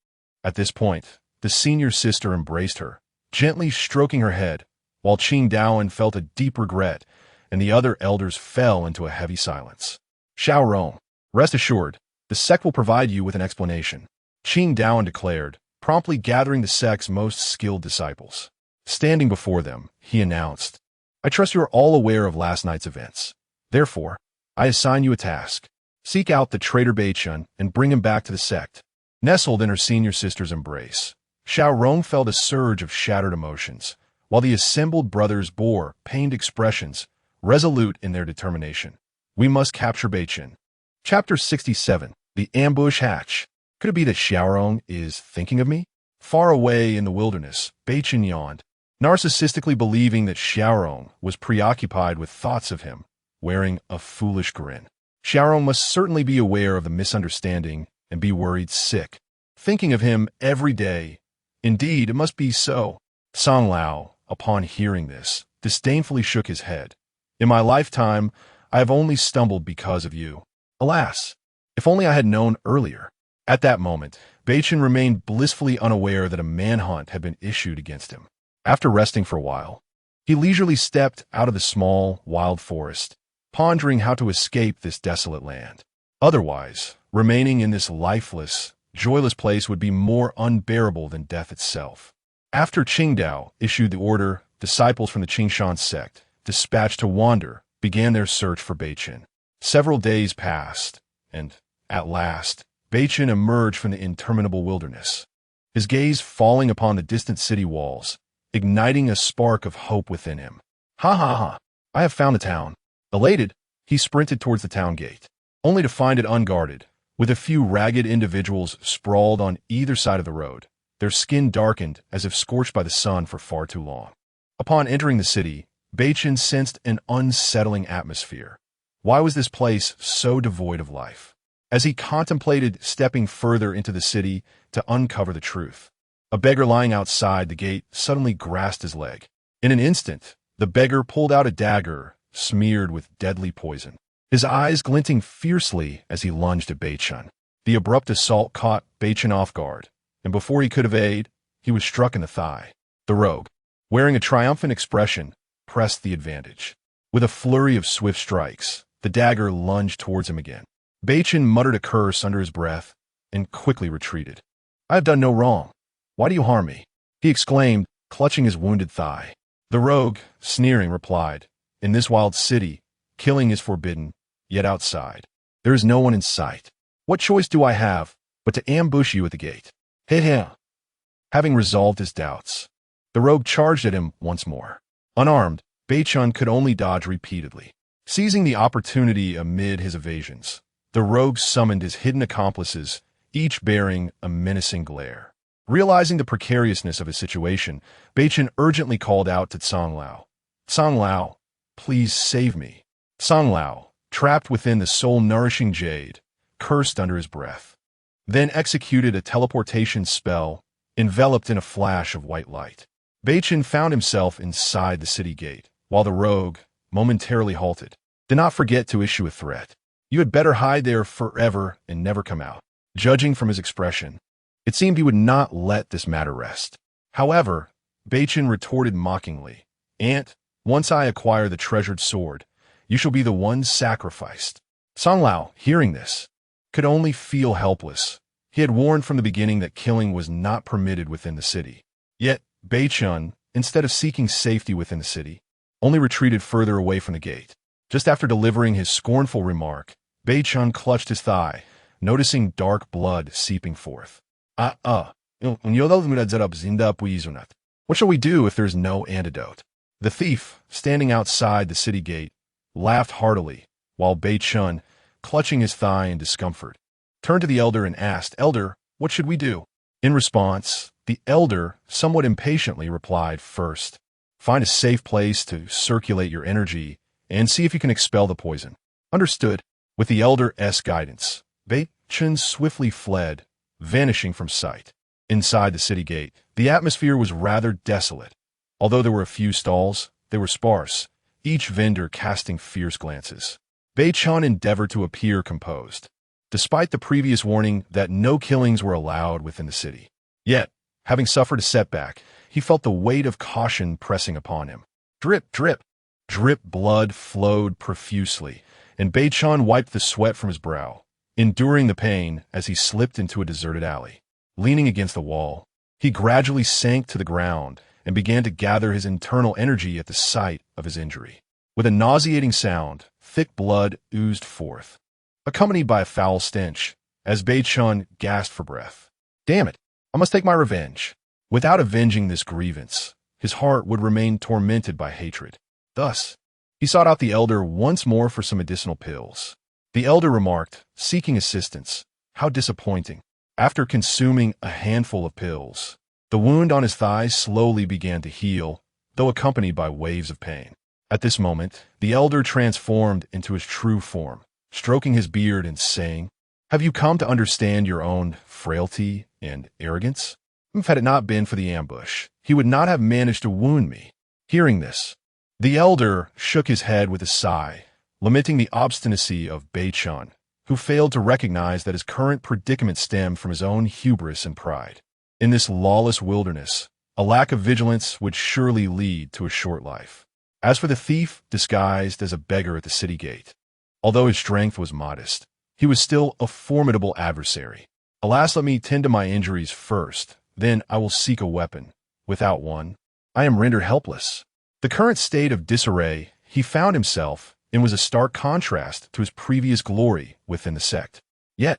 at this point, the senior sister embraced her, gently stroking her head, while Qing Daoan felt a deep regret, and the other elders fell into a heavy silence. Xiao Rong, rest assured, the sect will provide you with an explanation, Qing Daoan declared, promptly gathering the sect's most skilled disciples. Standing before them, he announced, I trust you are all aware of last night's events. Therefore, I assign you a task. Seek out the traitor Beichun and bring him back to the sect. Nestled in her senior sister's embrace, Xiao Rong felt a surge of shattered emotions, while the assembled brothers bore pained expressions, resolute in their determination. We must capture Beichun. Chapter 67. The Ambush Hatch. Could it be that Xiao Rong is thinking of me? Far away in the wilderness, Beichun yawned, narcissistically believing that Xiao Rong was preoccupied with thoughts of him, wearing a foolish grin. Xiao Rong must certainly be aware of the misunderstanding and be worried sick, thinking of him every day. Indeed, it must be so. Song Lao, upon hearing this, disdainfully shook his head. In my lifetime, I have only stumbled because of you. Alas, if only I had known earlier. At that moment, Beichun remained blissfully unaware that a manhunt had been issued against him. After resting for a while, he leisurely stepped out of the small, wild forest, pondering how to escape this desolate land. Otherwise, remaining in this lifeless, joyless place would be more unbearable than death itself. After Qingdao issued the order, disciples from the Jing Xuan sect, dispatched to wander, began their search for Beichun. Several days passed, and, at last, Beichun emerged from the interminable wilderness, his gaze falling upon the distant city walls, igniting a spark of hope within him. Ha ha ha! I have found the town. Elated, he sprinted towards the town gate, only to find it unguarded, with a few ragged individuals sprawled on either side of the road, their skin darkened as if scorched by the sun for far too long. Upon entering the city, Beichun sensed an unsettling atmosphere. Why was this place so devoid of life? As he contemplated stepping further into the city to uncover the truth, a beggar lying outside the gate suddenly grasped his leg. In an instant, the beggar pulled out a dagger smeared with deadly poison, his eyes glinting fiercely as he lunged at Beichun. The abrupt assault caught Beichun off guard, and before he could evade, he was struck in the thigh. The rogue, wearing a triumphant expression, pressed the advantage. With a flurry of swift strikes, the dagger lunged towards him again. Beichun muttered a curse under his breath and quickly retreated. I have done no wrong. Why do you harm me? He exclaimed, clutching his wounded thigh. The rogue, sneering, replied, In this wild city, killing is forbidden, yet outside, there is no one in sight. What choice do I have but to ambush you at the gate? Hit him. Having resolved his doubts, the rogue charged at him once more. Unarmed, Beichun could only dodge repeatedly. Seizing the opportunity amid his evasions, the rogue summoned his hidden accomplices, each bearing a menacing glare. Realizing the precariousness of his situation, Beichun urgently called out to Song Lao. Song Lao, please save me. Song Lao, trapped within the soul-nourishing jade, cursed under his breath, then executed a teleportation spell, enveloped in a flash of white light. Beichun found himself inside the city gate, while the rogue, momentarily halted. Do not forget to issue a threat. You had better hide there forever and never come out. Judging from his expression, it seemed he would not let this matter rest. However, Beichun retorted mockingly, Aunt, once I acquire the treasured sword, you shall be the one sacrificed. Song Lao, hearing this, could only feel helpless. He had warned from the beginning that killing was not permitted within the city. Yet, Beichun, instead of seeking safety within the city, only retreated further away from the gate. Just after delivering his scornful remark, Bei Chun clutched his thigh, noticing dark blood seeping forth. What shall we do if there is no antidote? The thief, standing outside the city gate, laughed heartily, while Bei Chun, clutching his thigh in discomfort, turned to the elder and asked, "Elder, what should we do?" In response, the elder, somewhat impatiently, replied, "First, find a safe place to circulate your energy and see if you can expel the poison." Understood. With the elder's guidance, Bei Chun swiftly fled, vanishing from sight. Inside the city gate, the atmosphere was rather desolate. Although there were a few stalls, they were sparse, each vendor casting fierce glances. Bei Chun endeavored to appear composed, despite the previous warning that no killings were allowed within the city. Yet, having suffered a setback, he felt the weight of caution pressing upon him. Drip, drip, drip blood flowed profusely, and Bei Chun wiped the sweat from his brow, enduring the pain as he slipped into a deserted alley. Leaning against the wall, he gradually sank to the ground and began to gather his internal energy at the sight of his injury. With a nauseating sound, thick blood oozed forth, accompanied by a foul stench, as Bei Chun gasped for breath. Damn it, I must take my revenge. Without avenging this grievance, his heart would remain tormented by hatred. Thus, he sought out the elder once more for some medicinal pills. The elder remarked, seeking assistance, "How disappointing." After consuming a handful of pills, the wound on his thigh slowly began to heal, though accompanied by waves of pain. At this moment, the elder transformed into his true form, stroking his beard and saying, "Have you come to understand your own frailty and arrogance? Had it not been for the ambush, he would not have managed to wound me." Hearing this, the elder shook his head with a sigh, lamenting the obstinacy of Bei Chun, who failed to recognize that his current predicament stemmed from his own hubris and pride. In this lawless wilderness, a lack of vigilance would surely lead to a short life. As for the thief disguised as a beggar at the city gate, although his strength was modest, he was still a formidable adversary. "Alas, let me tend to my injuries first, then I will seek a weapon. Without one, I am rendered helpless." The current state of disarray he found himself in was a stark contrast to his previous glory within the sect. Yet,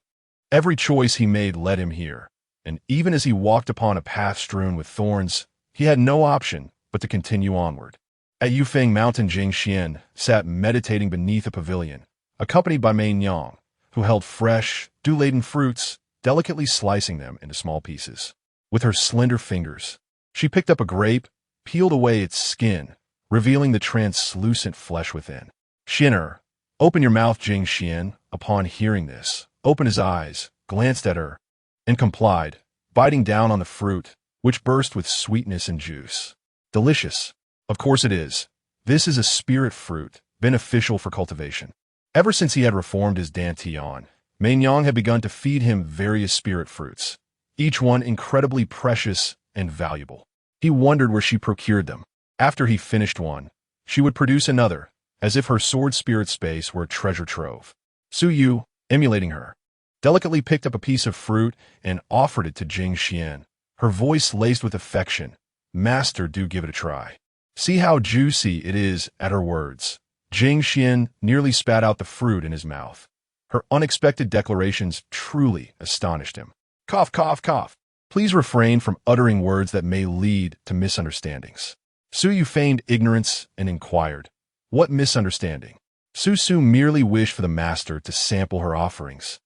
every choice he made led him here, and even as he walked upon a path strewn with thorns, he had no option but to continue onward. At Yufeng Mountain, Jing Xuan sat meditating beneath a pavilion, accompanied by Mei Nyang, who held fresh, dew-laden fruits, delicately slicing them into small pieces. With her slender fingers, she picked up a grape, peeled away its skin, revealing the translucent flesh within. "Xin'er, open your mouth." Jing Xuan, upon hearing this, opened his eyes, glanced at her, and complied, biting down on the fruit, which burst with sweetness and juice. "Delicious. Of course it is. This is a spirit fruit, beneficial for cultivation." Ever since he had reformed his dantian, Mei Nyang had begun to feed him various spirit fruits, each one incredibly precious and valuable. He wondered where she procured them. After he finished one, she would produce another, as if her sword spirit space were a treasure trove. Su Yu, emulating her, delicately picked up a piece of fruit and offered it to Jing Xuan, her voice laced with affection. "Master, do give it a try. See how juicy it is." At her words, Jing Xuan nearly spat out the fruit in his mouth. Her unexpected declarations truly astonished him. "Cough, cough, cough. Please refrain from uttering words that may lead to misunderstandings." Su Yu feigned ignorance and inquired, "What misunderstanding?" Su merely wished for the master to sample her offerings,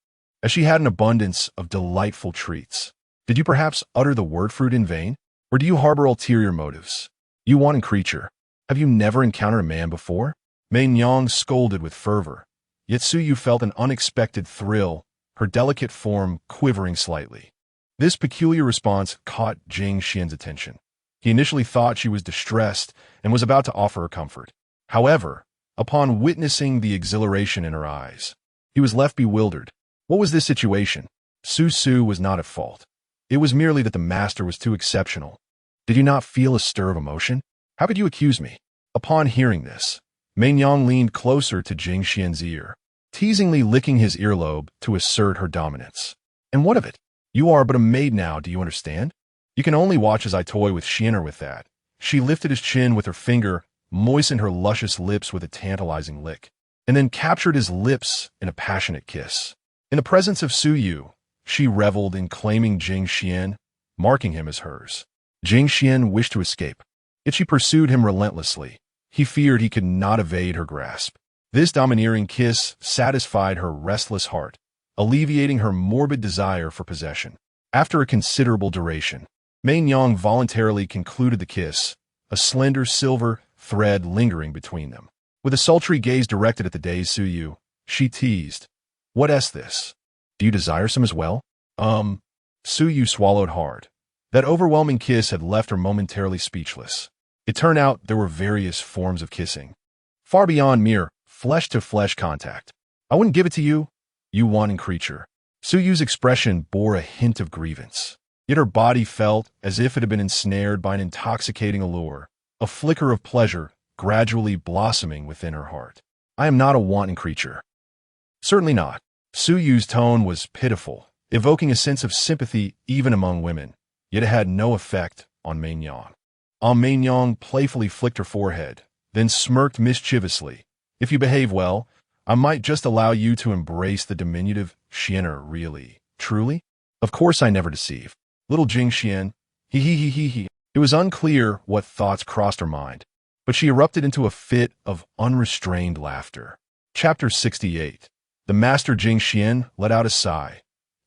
as she had an abundance of delightful treats. "Did you perhaps utter the word fruit in vain? Or do you harbor ulterior motives? You wanton creature, have you never encountered a man before?" Mei Nyang scolded with fervor, yet Su Yu felt an unexpected thrill, her delicate form quivering slightly. This peculiar response caught Jing Xuan's attention. He initially thought she was distressed and was about to offer her comfort. However, upon witnessing the exhilaration in her eyes, he was left bewildered. What was this situation? Su was not at fault. It was merely that the master was too exceptional. "Did you not feel a stir of emotion? How could you accuse me?" Upon hearing this, Mei Nyang leaned closer to Jing Xuan's ear, teasingly licking his earlobe to assert her dominance. "And what of it? You are but a maid now, do you understand? You can only watch as I toy with Xin'er with that." She lifted his chin with her finger, moistened her luscious lips with a tantalizing lick, and then captured his lips in a passionate kiss. In the presence of Su Yu, she reveled in claiming Jing Xuan, marking him as hers. Jing Xuan wished to escape, yet she pursued him relentlessly. He feared he could not evade her grasp. This domineering kiss satisfied her restless heart, alleviating her morbid desire for possession. After a considerable duration, Mei Nyang voluntarily concluded the kiss, a slender silver thread lingering between them. With a sultry gaze directed at the dazed Su Yu, she teased, "What is this? Do you desire some as well?" Su Yu swallowed hard. That overwhelming kiss had left her momentarily speechless. It turned out there were various forms of kissing, far beyond mere flesh-to-flesh contact. "I wouldn't give it to you, you wanting creature." Su Yu's expression bore a hint of grievance, yet her body felt as if it had been ensnared by an intoxicating allure, a flicker of pleasure gradually blossoming within her heart. "I am not a wanton creature." "Certainly not." Su Yu's tone was pitiful, evoking a sense of sympathy even among women, yet it had no effect on Mei Nyang. Mei Nyang playfully flicked her forehead, then smirked mischievously. "If you behave well, I might just allow you to embrace the diminutive Xianer really, truly. Of course I never deceive. Little Jing Xuan, he. It was unclear what thoughts crossed her mind, but she erupted into a fit of unrestrained laughter. Chapter 68. The master Jing Xuan let out a sigh.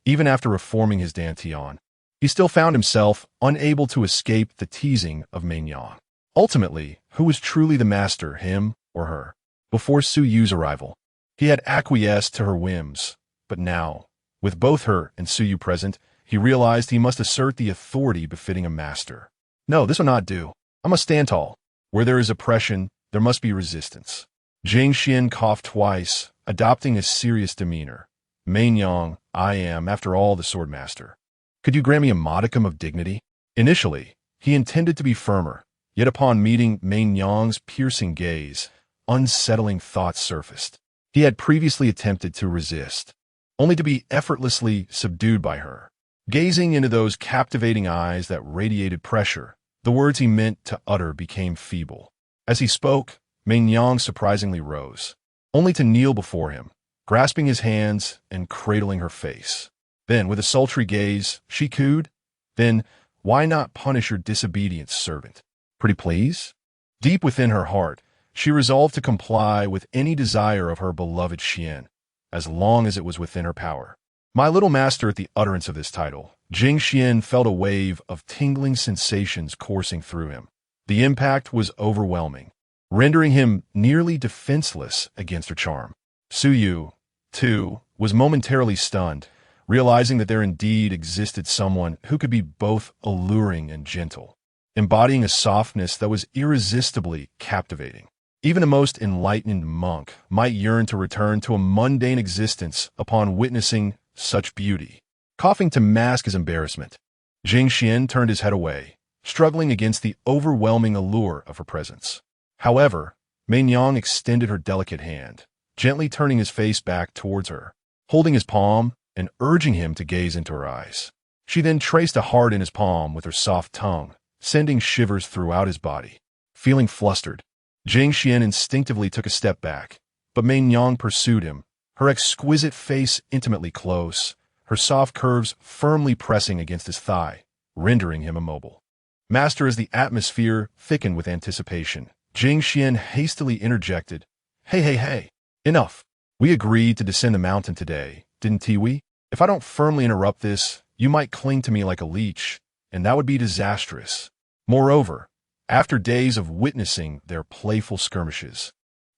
Even after reforming his dantian, he still found himself unable to escape the teasing of Mei Nyang. Ultimately, who was truly the master, him or her? Before Su Yu's arrival, he had acquiesced to her whims, but now, with both her and Su Yu present, he realized he must assert the authority befitting a master. "No, this will not do. I must stand tall. Where there is oppression, there must be resistance." Jing Xuan coughed twice, adopting a serious demeanor. "Mei Nyang, I am, after all, the sword master. Could you grant me a modicum of dignity?" Initially, he intended to be firmer, yet upon meeting Mei Nyang's piercing gaze, unsettling thoughts surfaced. He had previously attempted to resist, only to be effortlessly subdued by her. Gazing into those captivating eyes that radiated pressure, the words he meant to utter became feeble. As he spoke, Mei Nyang surprisingly rose, only to kneel before him, grasping his hands and cradling her face. Then, with a sultry gaze, she cooed, "Then, why not punish your disobedient servant? Pretty please?" Deep within her heart, she resolved to comply with any desire of her beloved Xian, as long as it was within her power. My little master, at the utterance of this title, Jing Xuan felt a wave of tingling sensations coursing through him. The impact was overwhelming, rendering him nearly defenseless against her charm. Su Yu, too, was momentarily stunned, realizing that there indeed existed someone who could be both alluring and gentle, embodying a softness that was irresistibly captivating. Even the most enlightened monk might yearn to return to a mundane existence upon witnessing such beauty. Coughing to mask his embarrassment, Jing Xuan turned his head away, struggling against the overwhelming allure of her presence. However, Mei Nyang extended her delicate hand, gently turning his face back towards her, holding his palm and urging him to gaze into her eyes. She then traced a heart in his palm with her soft tongue, sending shivers throughout his body. Feeling flustered, Jing Xuan instinctively took a step back, but Mei Nyang pursued him, her exquisite face intimately close, her soft curves firmly pressing against his thigh, rendering him immobile. Master, as the atmosphere thickened with anticipation, Jing Xuan hastily interjected, Hey, enough. We agreed to descend the mountain today, didn't we? If I don't firmly interrupt this, you might cling to me like a leech, and that would be disastrous. Moreover, after days of witnessing their playful skirmishes,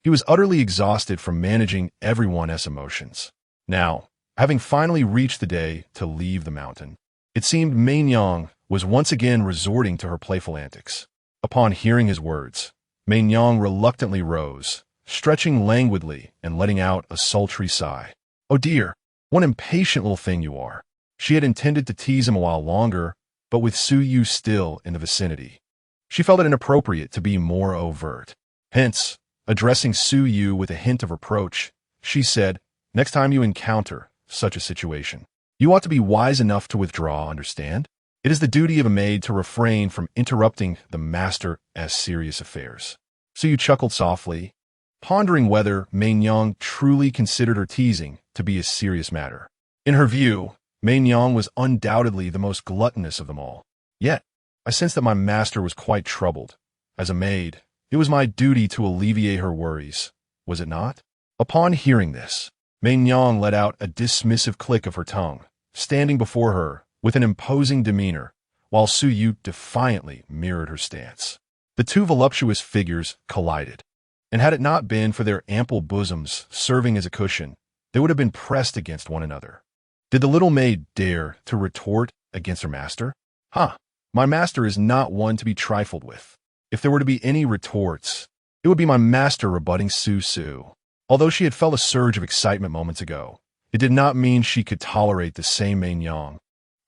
he was utterly exhausted from managing everyone's emotions. Now, having finally reached the day to leave the mountain, it seemed Mei Nyang was once again resorting to her playful antics. Upon hearing his words, Mei Nyang reluctantly rose, stretching languidly and letting out a sultry sigh. Oh dear, what an impatient little thing you are. She had intended to tease him a while longer, but with Su Yu still in the vicinity, she felt it inappropriate to be more overt. Hence, addressing Su Yu with a hint of reproach, she said, Next time you encounter such a situation, you ought to be wise enough to withdraw, understand? It is the duty of a maid to refrain from interrupting the master's serious affairs. Su chuckled softly, pondering whether Mei truly considered her teasing to be a serious matter. In her view, Mei was undoubtedly the most gluttonous of them all. Yet, I sensed that my master was quite troubled. As a maid, it was my duty to alleviate her worries, was it not? Upon hearing this, Mei let out a dismissive click of her tongue, standing before her with an imposing demeanor, while Su Yu defiantly mirrored her stance. The two voluptuous figures collided, and had it not been for their ample bosoms serving as a cushion, they would have been pressed against one another. Did the little maid dare to retort against her master? My master is not one to be trifled with. If there were to be any retorts, it would be my master rebutting Su. Although she had felt a surge of excitement moments ago, it did not mean she could tolerate the same Mei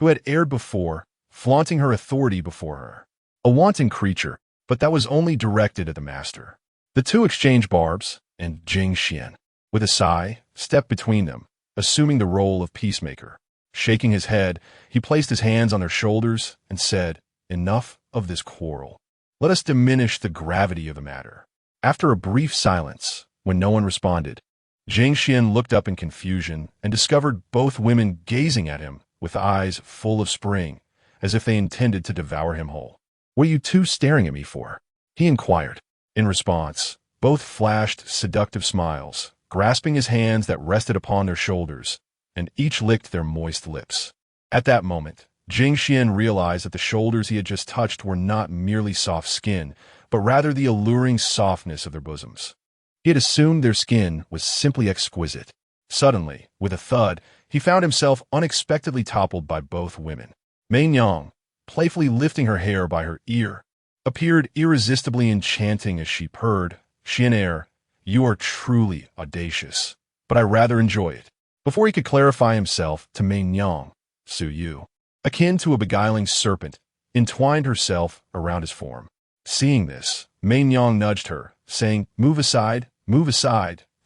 who had erred before, flaunting her authority before her. A wanton creature, but that was only directed at the master. The two exchanged barbs, and Jing Xuan, with a sigh, stepped between them, assuming the role of peacemaker. Shaking his head, he placed his hands on their shoulders and said, "Enough of this quarrel. Let us diminish the gravity of the matter." After a brief silence, when no one responded, Jing Xuan looked up in confusion and discovered both women gazing at him with eyes full of spring, as if they intended to devour him whole. "What are you two staring at me for?" he inquired. In response, both flashed seductive smiles, grasping his hands that rested upon their shoulders, and each licked their moist lips. At that moment, Jing Xuan realized that the shoulders he had just touched were not merely soft skin, but rather the alluring softness of their bosoms. He had assumed their skin was simply exquisite. Suddenly, with a thud, he found himself unexpectedly toppled by both women. Mei, playfully lifting her hair by her ear, appeared irresistibly enchanting as she purred, "Xian, you are truly audacious, but I rather enjoy it." Before he could clarify himself to Mei, Su Yu, akin to a beguiling serpent, entwined herself around his form. Seeing this, Mei nudged her, saying, move aside,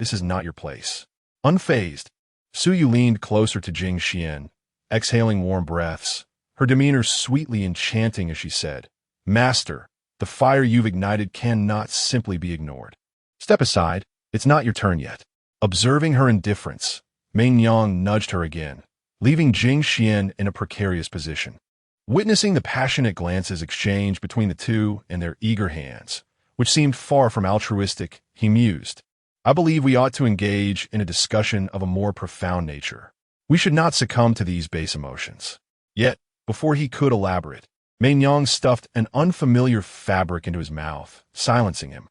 this is not your place." Unfazed, Su Yu leaned closer to Jing Xuan, exhaling warm breaths, her demeanor sweetly enchanting as she said, "Master, the fire you've ignited cannot simply be ignored. Step aside, it's not your turn yet." Observing her indifference, Mei nudged her again, leaving Jing Xuan in a precarious position. Witnessing the passionate glances exchanged between the two and their eager hands, which seemed far from altruistic, he mused, "I believe we ought to engage in a discussion of a more profound nature. We should not succumb to these base emotions." Yet, before he could elaborate, Mei stuffed an unfamiliar fabric into his mouth, silencing him.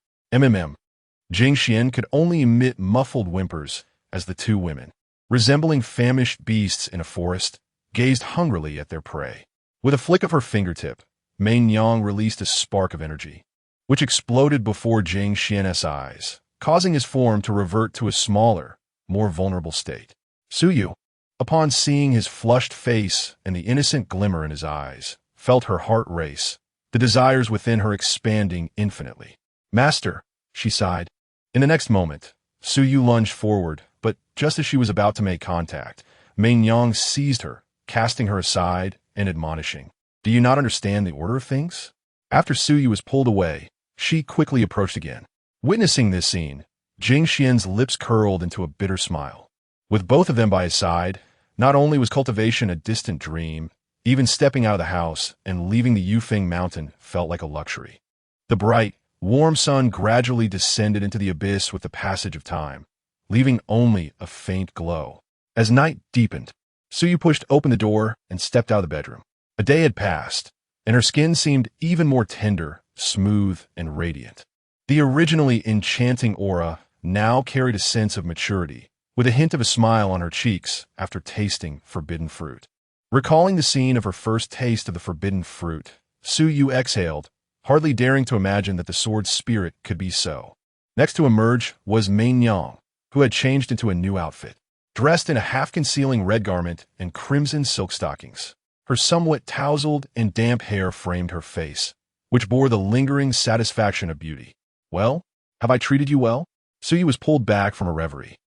Jing Xuan could only emit muffled whimpers as the two women, resembling famished beasts in a forest, gazed hungrily at their prey. With a flick of her fingertip, Mei released a spark of energy, which exploded before Jing Xuan's eyes, causing his form to revert to a smaller, more vulnerable state. Su Yu, upon seeing his flushed face and the innocent glimmer in his eyes, felt her heart race, the desires within her expanding infinitely. "Master," she sighed. In the next moment, Su Yu lunged forward, but just as she was about to make contact, Mei seized her, casting her aside and admonishing, "Do you not understand the order of things?" After Su Yu was pulled away, she quickly approached again. Witnessing this scene, Jing Xuan's lips curled into a bitter smile. With both of them by his side, not only was cultivation a distant dream, even stepping out of the house and leaving the Yufeng mountain felt like a luxury. The bright, warm sun gradually descended into the abyss with the passage of time, leaving only a faint glow. As night deepened, Su Yu pushed open the door and stepped out of the bedroom. A day had passed, and her skin seemed even more tender, smooth, and radiant. The originally enchanting aura now carried a sense of maturity, with a hint of a smile on her cheeks after tasting forbidden fruit. Recalling the scene of her first taste of the forbidden fruit, Su Yu exhaled, hardly daring to imagine that the sword's spirit could be so. Next to emerge was Mei, who had changed into a new outfit, dressed in a half-concealing red garment and crimson silk stockings. Her somewhat tousled and damp hair framed her face, which bore the lingering satisfaction of beauty. "Well, have I treated you well?" Su Yu was pulled back from a reverie,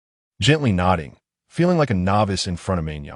gently nodding, feeling like a novice in front of Mei.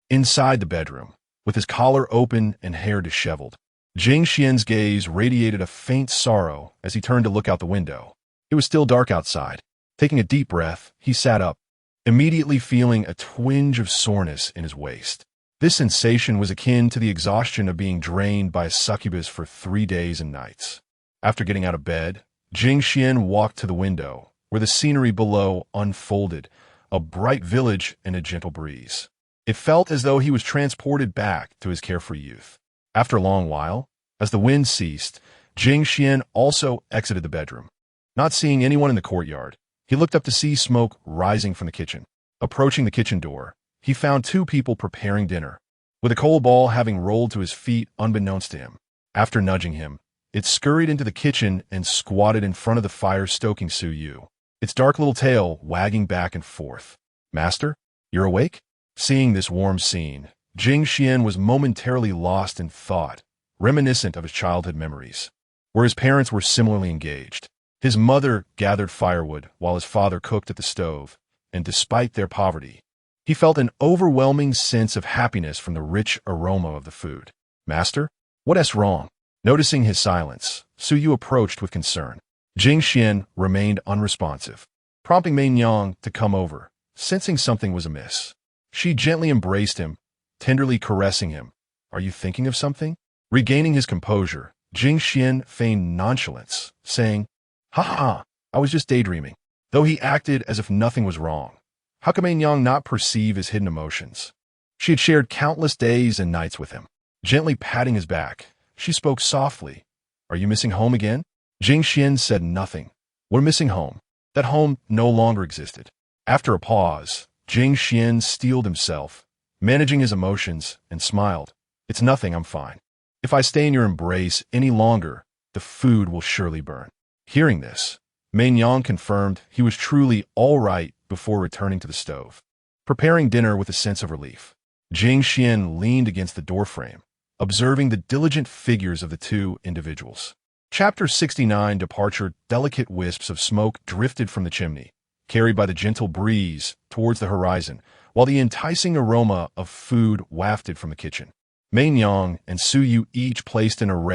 Inside the bedroom, with his collar open and hair disheveled, Jing Xian's gaze radiated a faint sorrow as he turned to look out the window. It was still dark outside. Taking a deep breath, he sat up, immediately feeling a twinge of soreness in his waist. This sensation was akin to the exhaustion of being drained by a succubus for 3 days and nights. After getting out of bed, Jing Xian walked to the window, where the scenery below unfolded, a bright village and a gentle breeze. It felt as though he was transported back to his carefree youth. After a long while, as the wind ceased, Jing Xian also exited the bedroom. Not seeing anyone in the courtyard, he looked up to see smoke rising from the kitchen. Approaching the kitchen door, he found 2 people preparing dinner, with a coal ball having rolled to his feet unbeknownst to him. After nudging him, it scurried into the kitchen and squatted in front of the fire-stoking Su Yu, its dark little tail wagging back and forth. "Master, you're awake?" Seeing this warm scene, Jing Xian was momentarily lost in thought, reminiscent of his childhood memories, where his parents were similarly engaged. His mother gathered firewood while his father cooked at the stove, and despite their poverty, he felt an overwhelming sense of happiness from the rich aroma of the food. "Master, what's wrong?" Noticing his silence, Su Yu approached with concern. Jing Xian remained unresponsive, prompting Mei Nyang to come over, sensing something was amiss. She gently embraced him, tenderly caressing him. "Are you thinking of something?" Regaining his composure, Jing Xian feigned nonchalance, saying, "Ha ha, I was just daydreaming." Though he acted as if nothing was wrong, how could Mei Nyang not perceive his hidden emotions? She had shared countless days and nights with him. Gently patting his back, she spoke softly. "Are you missing home again?" Jing Xian said nothing. "We're missing home." That home no longer existed. After a pause, Jing Xian steeled himself, managing his emotions, and smiled. "It's nothing, I'm fine. If I stay in your embrace any longer, the food will surely burn." Hearing this, Mei Nyang confirmed he was truly all right before returning to the stove, preparing dinner with a sense of relief. Jing Xian leaned against the doorframe, observing the diligent figures of the 2 individuals. Chapter 69 Departure. Delicate wisps of smoke drifted from the chimney, carried by the gentle breeze towards the horizon, while the enticing aroma of food wafted from the kitchen. Mei Nyang and Su Yu each placed an array